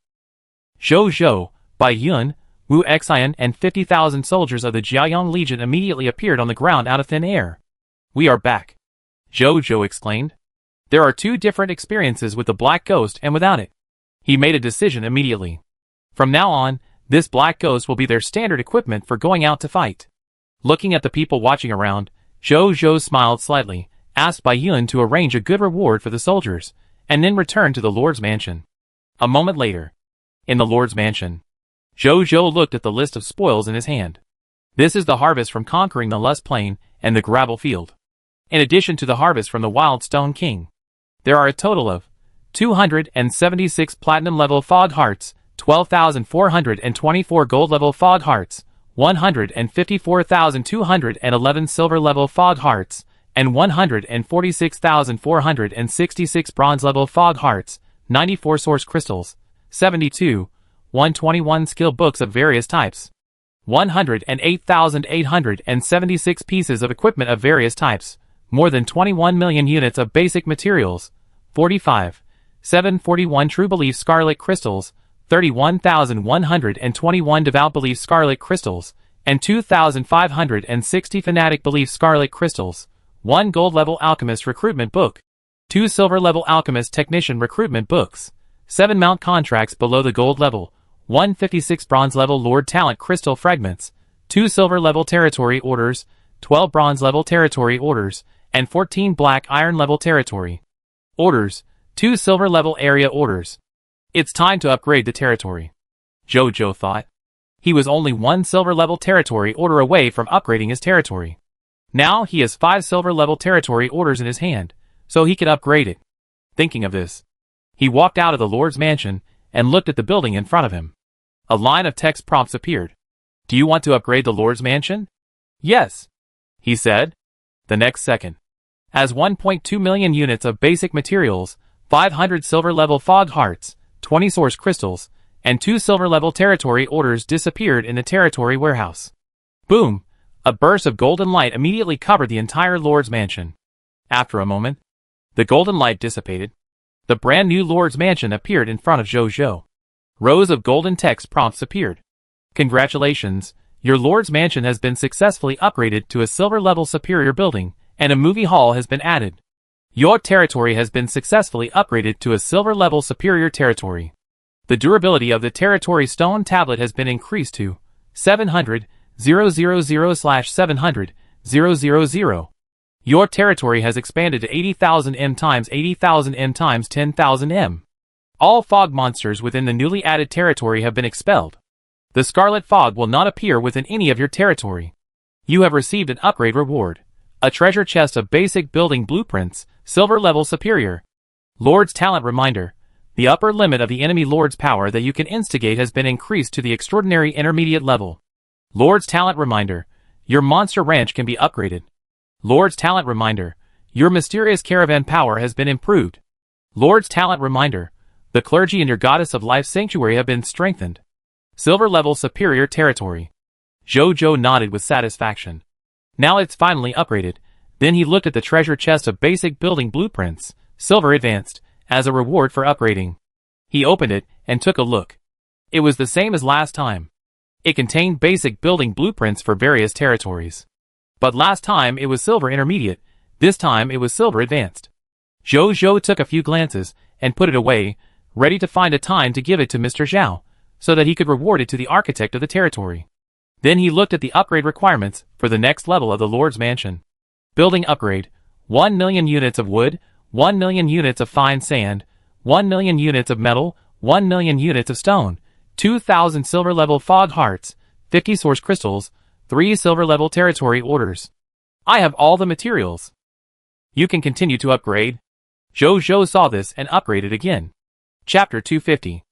Jojo, Bai Yun, Wu Xian and 50,000 soldiers of the Jiaoyang Legion immediately appeared on the ground out of thin air. "We are back," Jojo exclaimed. "There are 2 different experiences with the Black Ghost and without it." He made a decision immediately. From now on, this Black Ghost will be their standard equipment for going out to fight. Looking at the people watching around, Jojo smiled slightly, asked Bai Yun to arrange a good reward for the soldiers, and then returned to the Lord's mansion. A moment later, in the Lord's mansion, Jojo looked at the list of spoils in his hand. This is the harvest from conquering the Lust Plain and the gravel field. In addition to the harvest from the Wild Stone King, there are a total of 276 platinum-level fog hearts, 12,424 gold-level fog hearts, 154,211 silver-level fog hearts, and 146,466 bronze-level fog hearts, 94 source crystals, 72, 121 skill books of various types, 108,876 pieces of equipment of various types, more than 21 million units of basic materials, 741 true belief scarlet crystals, 31,121 devout belief scarlet crystals, and 2,560 fanatic belief scarlet crystals, 1 gold-level alchemist recruitment book, 2 silver-level alchemist technician recruitment books, 7 mount contracts below the gold level, 156 bronze-level Lord Talent crystal fragments, 2 silver-level territory orders, 12 bronze-level territory orders, and 14 black iron-level territory orders, 2 silver-level area orders. It's time to upgrade the territory, Jojo thought. He was only 1 silver-level territory order away from upgrading his territory. Now he has 5 silver-level territory orders in his hand, so he can upgrade it. Thinking of this, he walked out of the Lord's mansion and looked at the building in front of him. A line of text prompts appeared. "Do you want to upgrade the Lord's mansion?" "Yes," he said. The next second, as 1.2 million units of basic materials, 500 silver-level fog hearts, 20 source crystals, and 2 silver-level territory orders disappeared in the territory warehouse. Boom! A burst of golden light immediately covered the entire Lord's mansion. After a moment, the golden light dissipated. The brand new Lord's mansion appeared in front of Jojo. Rows of golden text prompts appeared. "Congratulations, your Lord's mansion has been successfully upgraded to a silver-level superior building, and a movie hall has been added. Your territory has been successfully upgraded to a silver-level superior territory. The durability of the territory stone tablet has been increased to 700,000/700,000. Your territory has expanded to 80,000 m times 80,000 m times 10,000 m. All fog monsters within the newly added territory have been expelled. The scarlet fog will not appear within any of your territory. You have received an upgrade reward. A treasure chest of basic building blueprints, silver level superior. Lord's talent reminder. The upper limit of the enemy Lord's power that you can instigate has been increased to the extraordinary intermediate level. Lord's talent reminder. Your monster ranch can be upgraded. Lord's talent reminder. Your mysterious caravan power has been improved. Lord's talent reminder. The clergy in your Goddess of Life sanctuary have been strengthened. Silver level superior territory. Jojo nodded with satisfaction. Now it's finally upgraded. Then he looked at the treasure chest of basic building blueprints, silver advanced, as a reward for upgrading. He opened it and took a look. It was the same as last time. It contained basic building blueprints for various territories. But last time it was silver intermediate, this time it was silver advanced. Jojo took a few glances and put it away, ready to find a time to give it to Mr. Zhao, so that he could reward it to the architect of the territory. Then he looked at the upgrade requirements for the next level of the Lord's Mansion. Building upgrade, 1 million units of wood, 1 million units of fine sand, 1 million units of metal, 1 million units of stone, 2,000 silver level fog hearts, 50 source crystals, 3 silver level territory orders. I have all the materials. You can continue to upgrade. Jojo saw this and upgraded again. Chapter 250.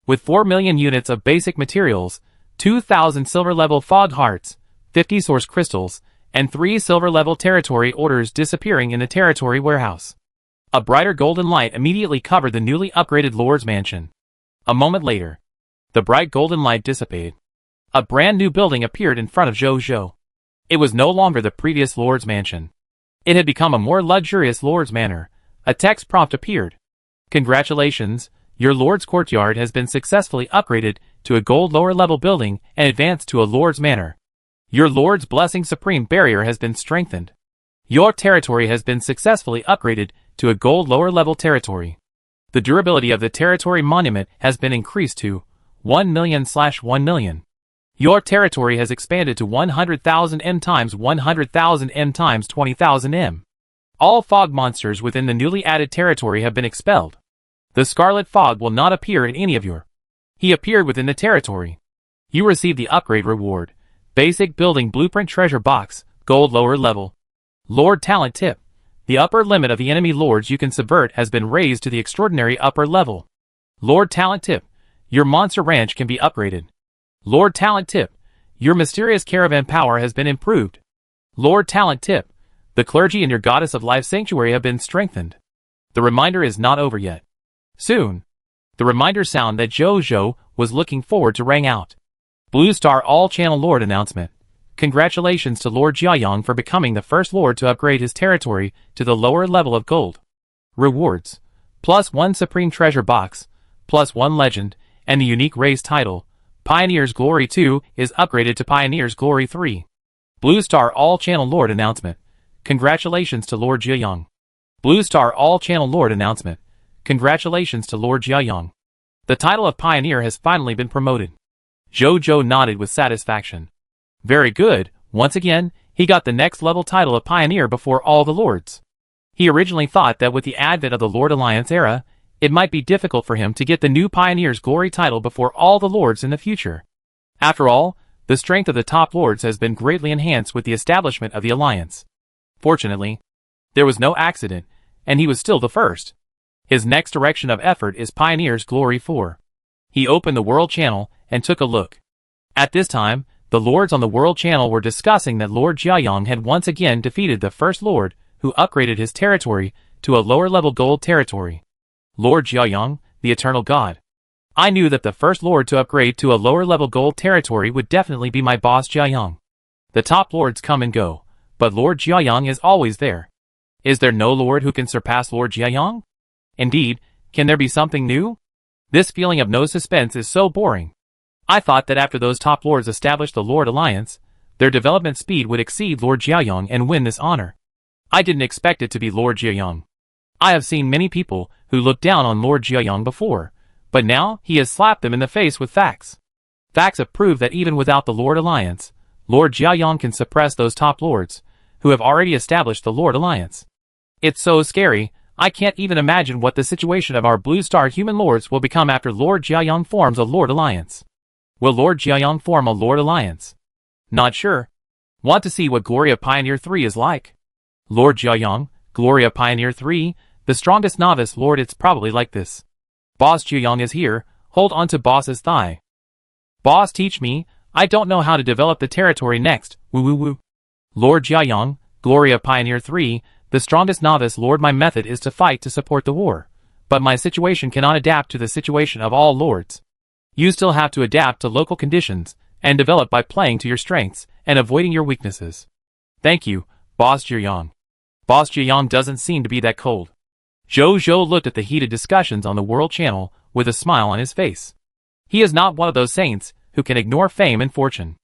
With 4 million units of basic materials, 2,000 silver level fog hearts, 50 source crystals, and 3 silver level territory orders disappearing in the territory warehouse. A brighter golden light immediately covered the newly upgraded Lord's Mansion. A moment later, the bright golden light dissipated. A brand new building appeared in front of Jojo. It was no longer the previous Lord's Mansion. It had become a more luxurious Lord's Manor. A text prompt appeared. Congratulations, your Lord's Courtyard has been successfully upgraded to a gold lower level building and advanced to a Lord's Manor. Your Lord's Blessing Supreme Barrier has been strengthened. Your territory has been successfully upgraded to a gold lower level territory. The durability of the territory monument has been increased to 1 million/1 million. Your territory has expanded to 100,000 m times 100,000 m times 20,000 m. All fog monsters within the newly added territory have been expelled. The scarlet fog will not appear in any of your. He appeared within the territory. You received the upgrade reward. Basic building blueprint treasure box, gold lower level. Lord talent tip. The upper limit of the enemy lords you can subvert has been raised to the extraordinary upper level. Lord talent tip. Your monster ranch can be upgraded. Lord talent tip. Your mysterious caravan power has been improved. Lord talent tip. The clergy in your Goddess of Life sanctuary have been strengthened. The reminder is not over yet. Soon. The reminder sound that Jojo was looking forward to rang out. Blue Star All-Channel Lord announcement. Congratulations to Lord Jiayang for becoming the first Lord to upgrade his territory to the lower level of gold. Rewards. +1 Supreme Treasure Box, +1 Legend, and the unique race title, Pioneer's Glory 2, is upgraded to Pioneer's Glory 3. Blue Star All-Channel Lord announcement. Congratulations to Lord Jiayang. Blue Star All-Channel Lord announcement. Congratulations to Lord Jiayang. The title of Pioneer has finally been promoted. Jojo nodded with satisfaction. Very good, once again, he got the next level title of Pioneer before all the lords. He originally thought that with the advent of the Lord Alliance era, it might be difficult for him to get the new Pioneer's Glory title before all the lords in the future. After all, the strength of the top lords has been greatly enhanced with the establishment of the Alliance. Fortunately, there was no accident, and he was still the first. His next direction of effort is Pioneer's Glory 4. He opened the World Channel and took a look. At this time, the lords on the World Channel were discussing that Lord Jiayang had once again defeated the first lord, who upgraded his territory to a lower-level gold territory. Lord Jiayang, the Eternal God. I knew that the first lord to upgrade to a lower-level gold territory would definitely be my boss Jiayang. The top lords come and go, but Lord Jiayang is always there. Is there no lord who can surpass Lord Jiayang? Indeed, can there be something new? This feeling of no suspense is so boring. I thought that after those top lords established the Lord Alliance, their development speed would exceed Lord Jiayang and win this honor. I didn't expect it to be Lord Jiayang. I have seen many people who looked down on Lord Jiayang before, but now he has slapped them in the face with facts. Facts have proved that even without the Lord Alliance, Lord Jiayang can suppress those top lords, who have already established the Lord Alliance. It's so scary, I can't even imagine what the situation of our Blue Star human lords will become after Lord Jiayang forms a Lord Alliance. Will Lord Jiayang form a Lord Alliance? Not sure. Want to see what Gloria Pioneer 3 is like? Lord Jiayang, Gloria Pioneer 3, the strongest novice lord. It's probably like this. Boss Jiayang is here, hold on to boss's thigh. Boss, teach me, I don't know how to develop the territory next, woo woo woo. Lord Jiayang, Gloria Pioneer 3, the strongest novice lord. My method is to fight to support the war, but my situation cannot adapt to the situation of all lords. You still have to adapt to local conditions, and develop by playing to your strengths, and avoiding your weaknesses. Thank you, Boss Jiayang. Boss Jiayang doesn't seem to be that cold. Zhou Zhou looked at the heated discussions on the World Channel, with a smile on his face. He is not one of those saints, who can ignore fame and fortune.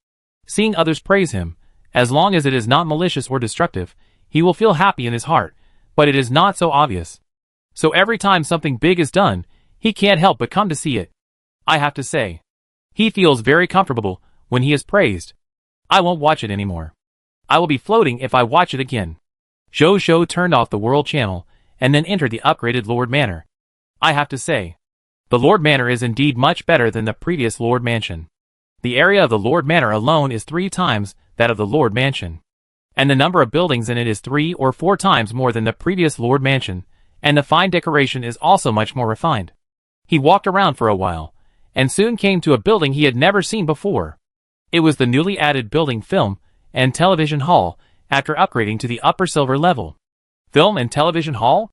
Seeing others praise him, as long as it is not malicious or destructive, he will feel happy in his heart, but it is not so obvious. So every time something big is done, he can't help but come to see it. I have to say, he feels very comfortable when he is praised. I won't watch it anymore. I will be floating if I watch it again. Zhou Zhou turned off the World Channel, and then entered the upgraded Lord Manor. I have to say, the Lord Manor is indeed much better than the previous Lord Mansion. The area of the Lord Manor alone is 3 times that of the Lord Mansion. And the number of buildings in it is 3 or 4 times more than the previous Lord Mansion, and the fine decoration is also much more refined. He walked around for a while, and soon came to a building he had never seen before. It was the newly added building Film and Television Hall, after upgrading to the upper silver level. Film and Television Hall?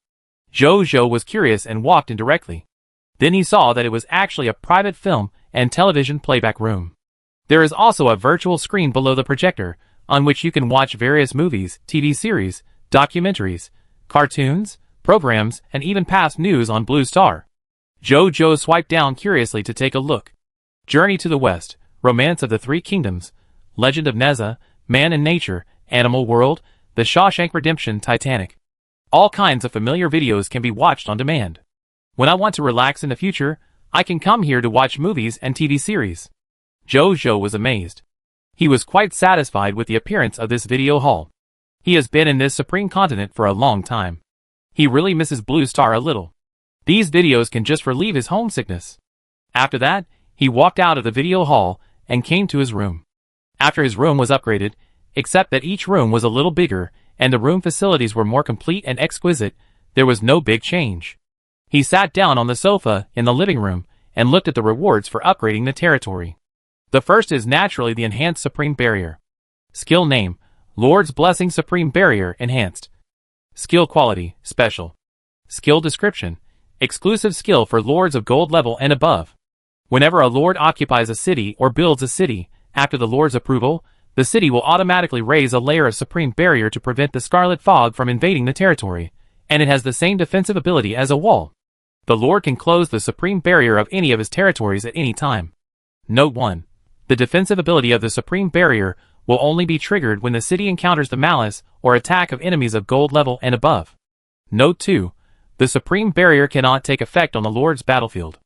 Zhou Zhou was curious and walked in directly. Then he saw that it was actually a private film and television playback room. There is also a virtual screen below the projector, on which you can watch various movies, TV series, documentaries, cartoons, programs, and even past news on Blue Star. Zhou Zhou swiped down curiously to take a look. Journey to the West, Romance of the Three Kingdoms, Legend of Nezha, Man and Nature, Animal World, The Shawshank Redemption, Titanic. All kinds of familiar videos can be watched on demand. When I want to relax in the future, I can come here to watch movies and TV series. Zhou Zhou was amazed. He was quite satisfied with the appearance of this video hall. He has been in this supreme continent for a long time. He really misses Blue Star a little. These videos can just relieve his homesickness. After that, he walked out of the video hall and came to his room. After his room was upgraded, except that each room was a little bigger and the room facilities were more complete and exquisite, there was no big change. He sat down on the sofa in the living room and looked at the rewards for upgrading the territory. The first is naturally the Enhanced Supreme Barrier. Skill name, Lord's Blessing Supreme Barrier Enhanced. Skill quality, Special. Skill description, exclusive skill for Lords of Gold level and above. Whenever a Lord occupies a city or builds a city, after the Lord's approval, the city will automatically raise a layer of Supreme Barrier to prevent the Scarlet Fog from invading the territory, and it has the same defensive ability as a wall. The Lord can close the Supreme Barrier of any of his territories at any time. Note 1. The defensive ability of the Supreme Barrier will only be triggered when the city encounters the malice or attack of enemies of Gold level and above. Note 2. The Supreme Barrier cannot take effect on the Lord's battlefield.